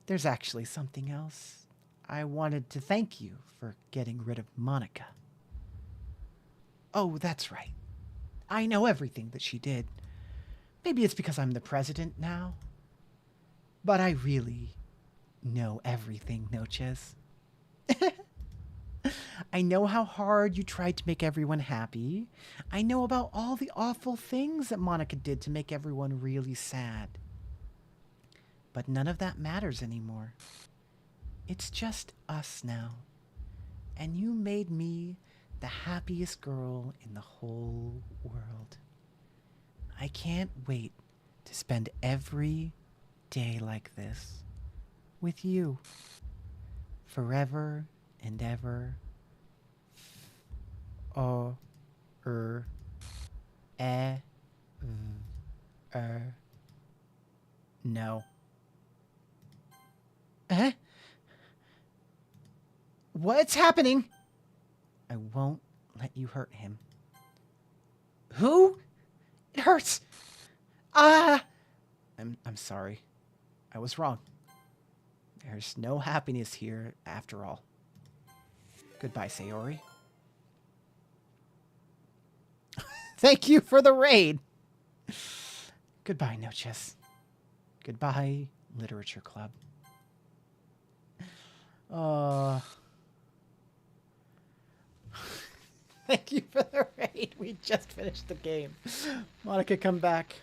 There's actually something else. I wanted to thank you for getting rid of Monica. Oh, that's right. I know everything that she did. Maybe it's because I'm the president now. But I really know everything, Noches. I know how hard you tried to make everyone happy. I know about all the awful things that Monica did to make everyone really sad. But none of that matters anymore. It's just us now. And you made me the happiest girl in the whole world. I can't wait to spend every day like this with you. Forever and ever. No. Eh? What's happening? I won't let you hurt him. Who? It hurts. I'm sorry. I was wrong. There's no happiness here after all. Goodbye, Sayori. Thank you for the raid. Goodbye, Noches. Goodbye, Literature Club. Thank you for the raid. We just finished the game. Monica, come back.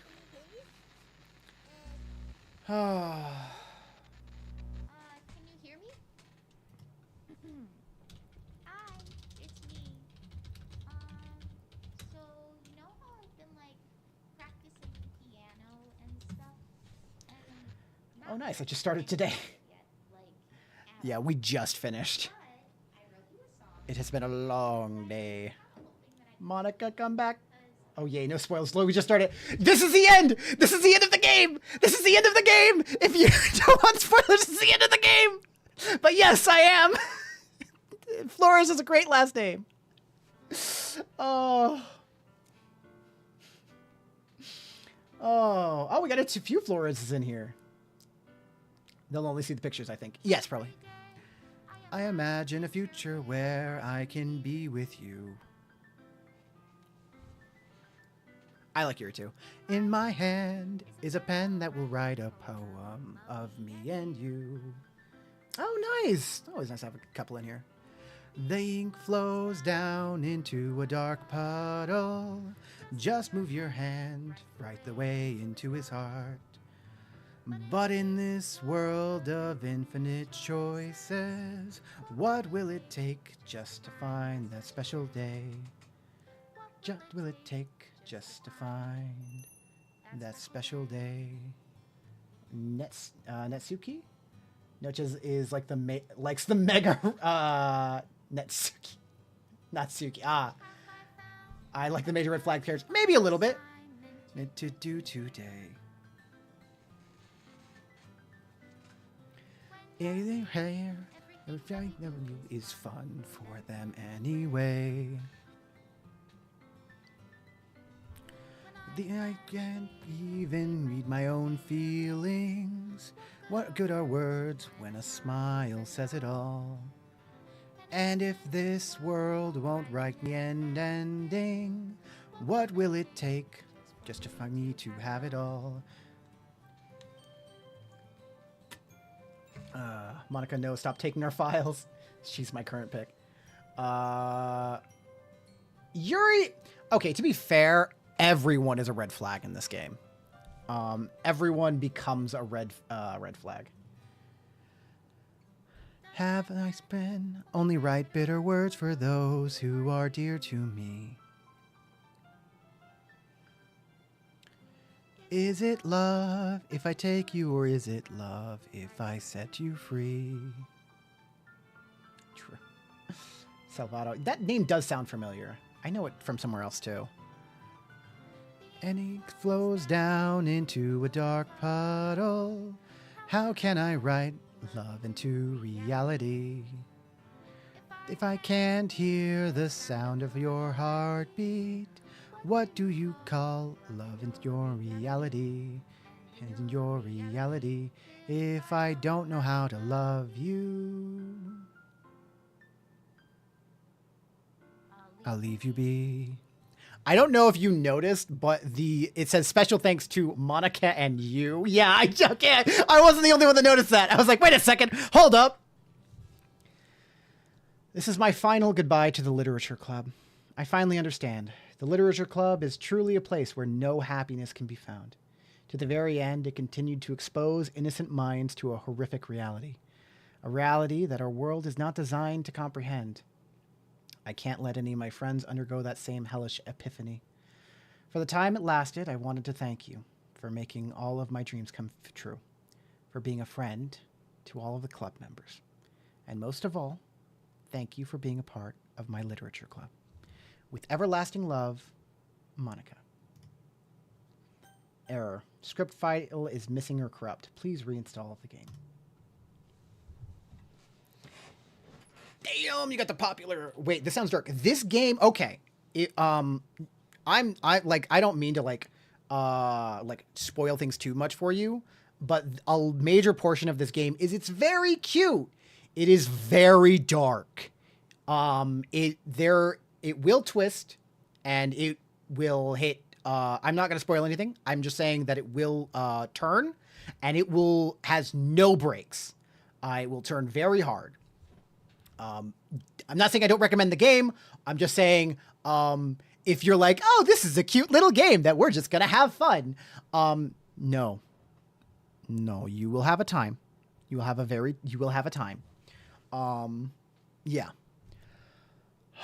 Can you hear me? Hi, it's me. So you know how I've been like practicing piano and stuff? And Oh, nice. I just started today. Yeah, we just finished. It has been a long day. Monica, come back. Oh, yay, no spoilers. We just started. This is the end! This is the end of the game! This is the end of the game! If you don't want spoilers, this is the end of the game! But yes, I am! Flores is a great last name. Oh, we got a few Flores in here. They'll only see the pictures, I think. Yes, probably. I imagine a future where I can be with you. I like your too. In my hand is a pen that will write a poem of me and you. Oh, nice. Always nice to have a couple in here. The ink flows down into a dark puddle. Just move your hand right the way into his heart. But in this world of infinite choices, what will it take just to find that special day? What will it take just to find that special day? Natsuki? Noches is like likes the mega Netsuki. Natsuki. I like the major red flag characters. Maybe a little bit. Meant to do today. Anything here is fun for them anyway. I can't even read my own feelings. What good are words when a smile says it all? And if this world won't write me an ending, what will it take just to find me to have it all? Monica, no, stop taking our files. She's my current pick. Yuri. Okay, to be fair, everyone is a red flag in this game. Everyone becomes a red flag. Have I been only write bitter words for those who are dear to me? Is it love if I take you, or is it love if I set you free? True. Salvato. That name does sound familiar. I know it from somewhere else too. And it flows down into a dark puddle. How can I write love into reality if I can't hear the sound of your heartbeat? What do you call love in your reality? And in your reality, if I don't know how to love you, I'll leave you be. I don't know if you noticed, but it says special thanks to Monica and you. Yeah, I wasn't the only one that noticed that. I was like, wait a second, hold up. This is my final goodbye to the Literature Club. I finally understand. The Literature Club is truly a place where no happiness can be found. To the very end, it continued to expose innocent minds to a horrific reality. A reality that our world is not designed to comprehend. I can't let any of my friends undergo that same hellish epiphany. For the time it lasted, I wanted to thank you for making all of my dreams come true, for being a friend to all of the club members, and most of all, thank you for being a part of my Literature Club. With everlasting love, Monica. Error. Script file is missing or corrupt. Please reinstall the game. Damn, you got the popular. Wait, this sounds dark. This game, okay. I don't mean to spoil things too much for you, but a major portion of this game is it's very cute. It is very dark. It will twist and it will hit. I'm not going to spoil anything. I'm just saying that it will turn, and has no brakes. It will turn very hard. I'm not saying I don't recommend the game. I'm just saying if you're like, oh, this is a cute little game that we're just going to have fun. No, you will have a time. You will have a time. Yeah.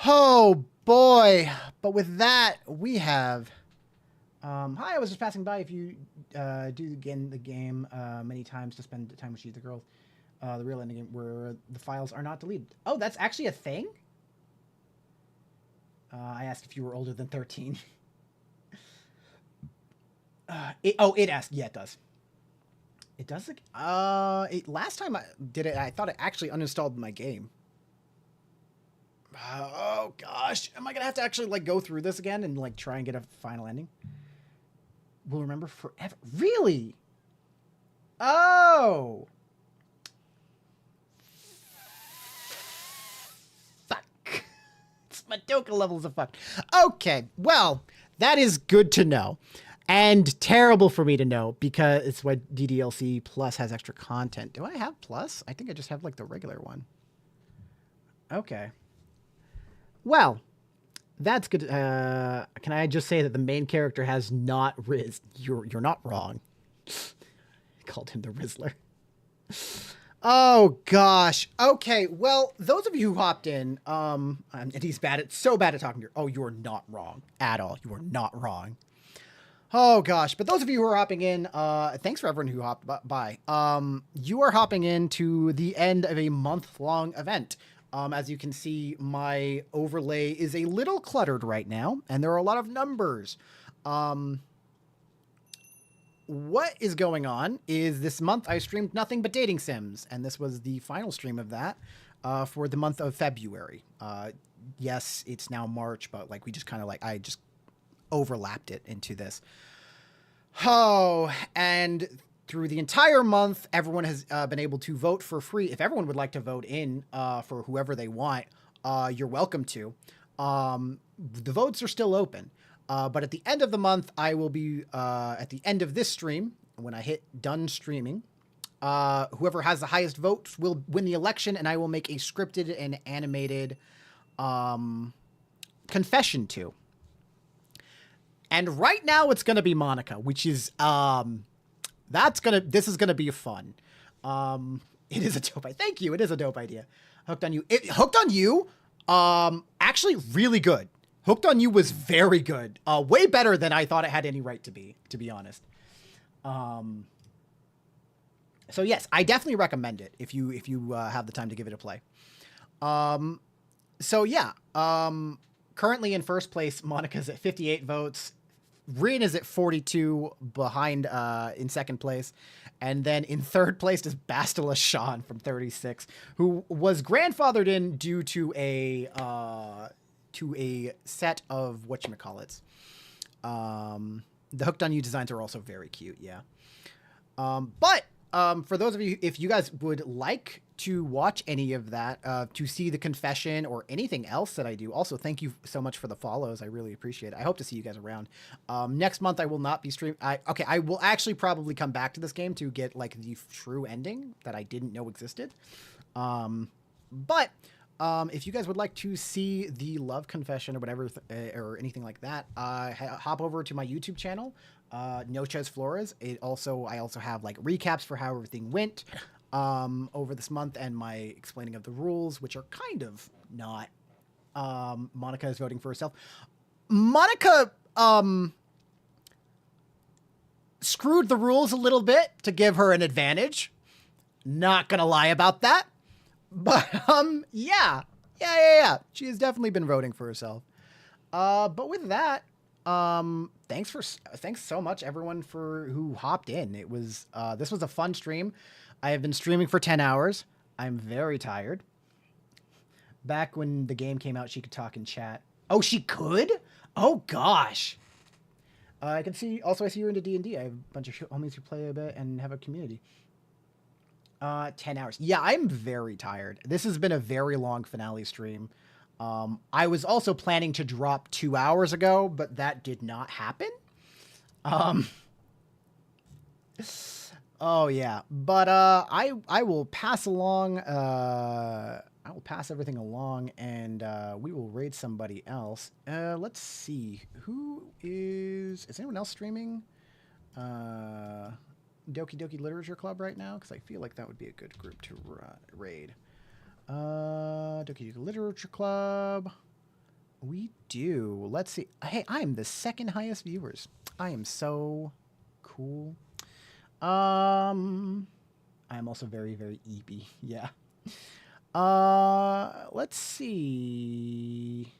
Oh boy. But with that, we have, hi, I was just passing by. If you do again the game many times to spend time with the girls, the real ending game where the files are not deleted. Oh, that's actually a thing? I asked if you were older than 13. It asked. Yeah, it does. It does. Last time I did it, I thought it actually uninstalled my game. Oh gosh, am I gonna have to actually go through this again and try and get a final ending? We'll remember forever. Really? Oh. Fuck. Madoka levels of fuck. Okay, well, that is good to know. And terrible for me to know because it's what DDLC Plus has extra content. Do I have Plus? I think I just have the regular one. Okay. Well, that's good. Can I just say that the main character has not Riz? You're not wrong. I called him the Rizzler. Oh gosh. Okay. Well, those of you who hopped in, and he's so bad at talking to you. Oh, you are not wrong at all. You are not wrong. Oh gosh, but those of you who are hopping in, thanks for everyone who hopped by. You are hopping into the end of a month-long event. As you can see, my overlay is a little cluttered right now, and there are a lot of numbers. What is going on is this month I streamed nothing but dating sims, and this was the final stream of that for the month of February. Yes, it's now March, but like we just kind of like, I just overlapped it into this. Oh, and through the entire month, everyone has been able to vote for free. If everyone would like to vote in for whoever they want, you're welcome to. The votes are still open. But at the end of the month, I will be, at the end of this stream, when I hit done streaming, whoever has the highest votes will win the election, and I will make a scripted and animated confession to. And right now it's going to be Monica, which is, this is going to be fun. It is a dope idea. Thank you. It is a dope idea. Hooked on You. Hooked on You, actually really good. Hooked on You was very good. Way better than I thought it had any right to be honest. So yes, I definitely recommend it if you have the time to give it a play. So yeah, currently in first place, Monica's at 58 votes. Rin is at 42 behind, in second place. And then in third place is Bastila Sean from 36, who was grandfathered in due to a set of whatchamacallits. The Hooked on You designs are also very cute. Yeah. But for those of you, if you guys would like to watch any of that, to see the confession or anything else that I do, also thank you so much for the follows. I really appreciate it. I hope to see you guys around. Next month I will not be streaming. I will actually probably come back to this game to get like the true ending that I didn't know existed. But if you guys would like to see the love confession or whatever, or anything like that, hop over to my YouTube channel, Noches Flores. I also have like recaps for how everything went over this month, and my explaining of the rules, which are kind of not. Monica is voting for herself. Monica screwed the rules a little bit to give her an advantage. Not gonna lie about that. But yeah. She has definitely been voting for herself. But with that, thanks so much everyone who hopped in. It was this was a fun stream. I have been streaming for 10 hours. I'm very tired. Back when the game came out, she could talk and chat. Oh, she could? Oh gosh. I can see. Also, I see you're into D&D. I have a bunch of homies who play a bit and have a community. 10 hours. Yeah, I'm very tired. This has been a very long finale stream. I was also planning to drop 2 hours ago, but that did not happen. Oh yeah, but I will pass along. I will pass everything along, and we will raid somebody else. Let's see, who is anyone else streaming? Doki Doki Literature Club right now, because I feel like that would be a good group to raid. Doki Doki Literature Club. We do. Let's see. Hey, I am the second highest viewers. I am so cool. I am also very, very eepy. Yeah. Let's see.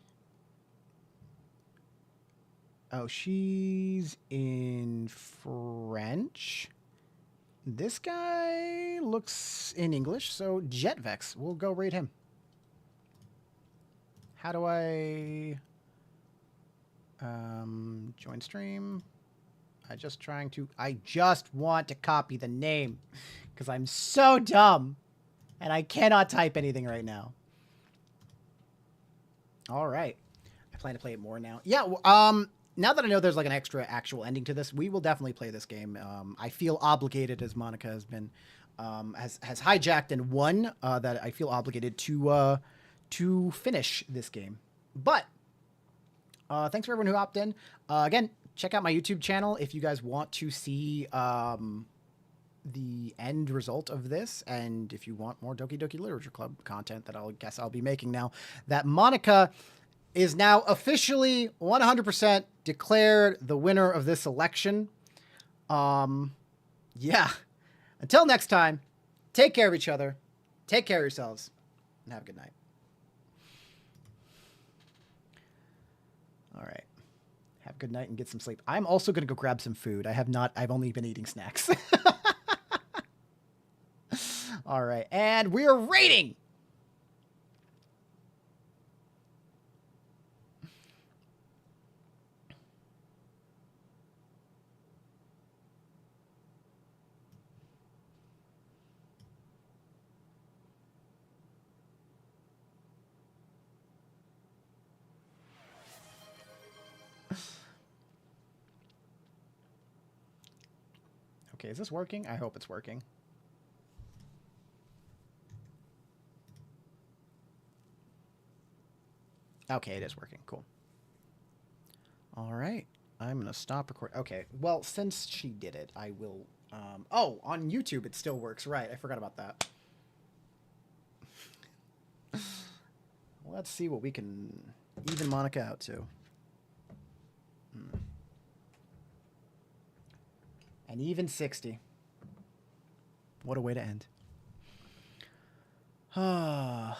Oh, she's in French. This guy looks in English, so Jetvex. We'll go raid him. How do I join stream? I just want to copy the name because I'm so dumb and I cannot type anything right now. All right. I plan to play it more now. Yeah. Now that I know there's like an extra actual ending to this, we will definitely play this game. I feel obligated, as Monica has been, has hijacked and won, that I feel obligated to finish this game. But thanks for everyone who hopped in. Again, check out my YouTube channel if you guys want to see the end result of this, and if you want more Doki Doki Literature Club content that I'll be making now that Monica is now officially 100% declared the winner of this election. Yeah. Until next time, take care of each other, take care of yourselves, and have a good night. All right. Have a good night and get some sleep. I'm also going to go grab some food. I've only been eating snacks. All right. And we are rating. Okay, is this working? I hope it's working. Okay, it is working. Cool. All right. I'm going to stop recording. Okay, well, since she did it, I will... oh, on YouTube it still works. Right, I forgot about that. Let's see what we can even Monica out to. An even 60. What a way to end. I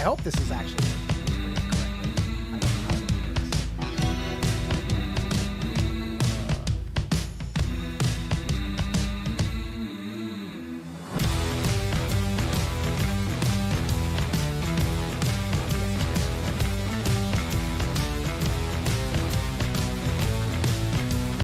hope this is actually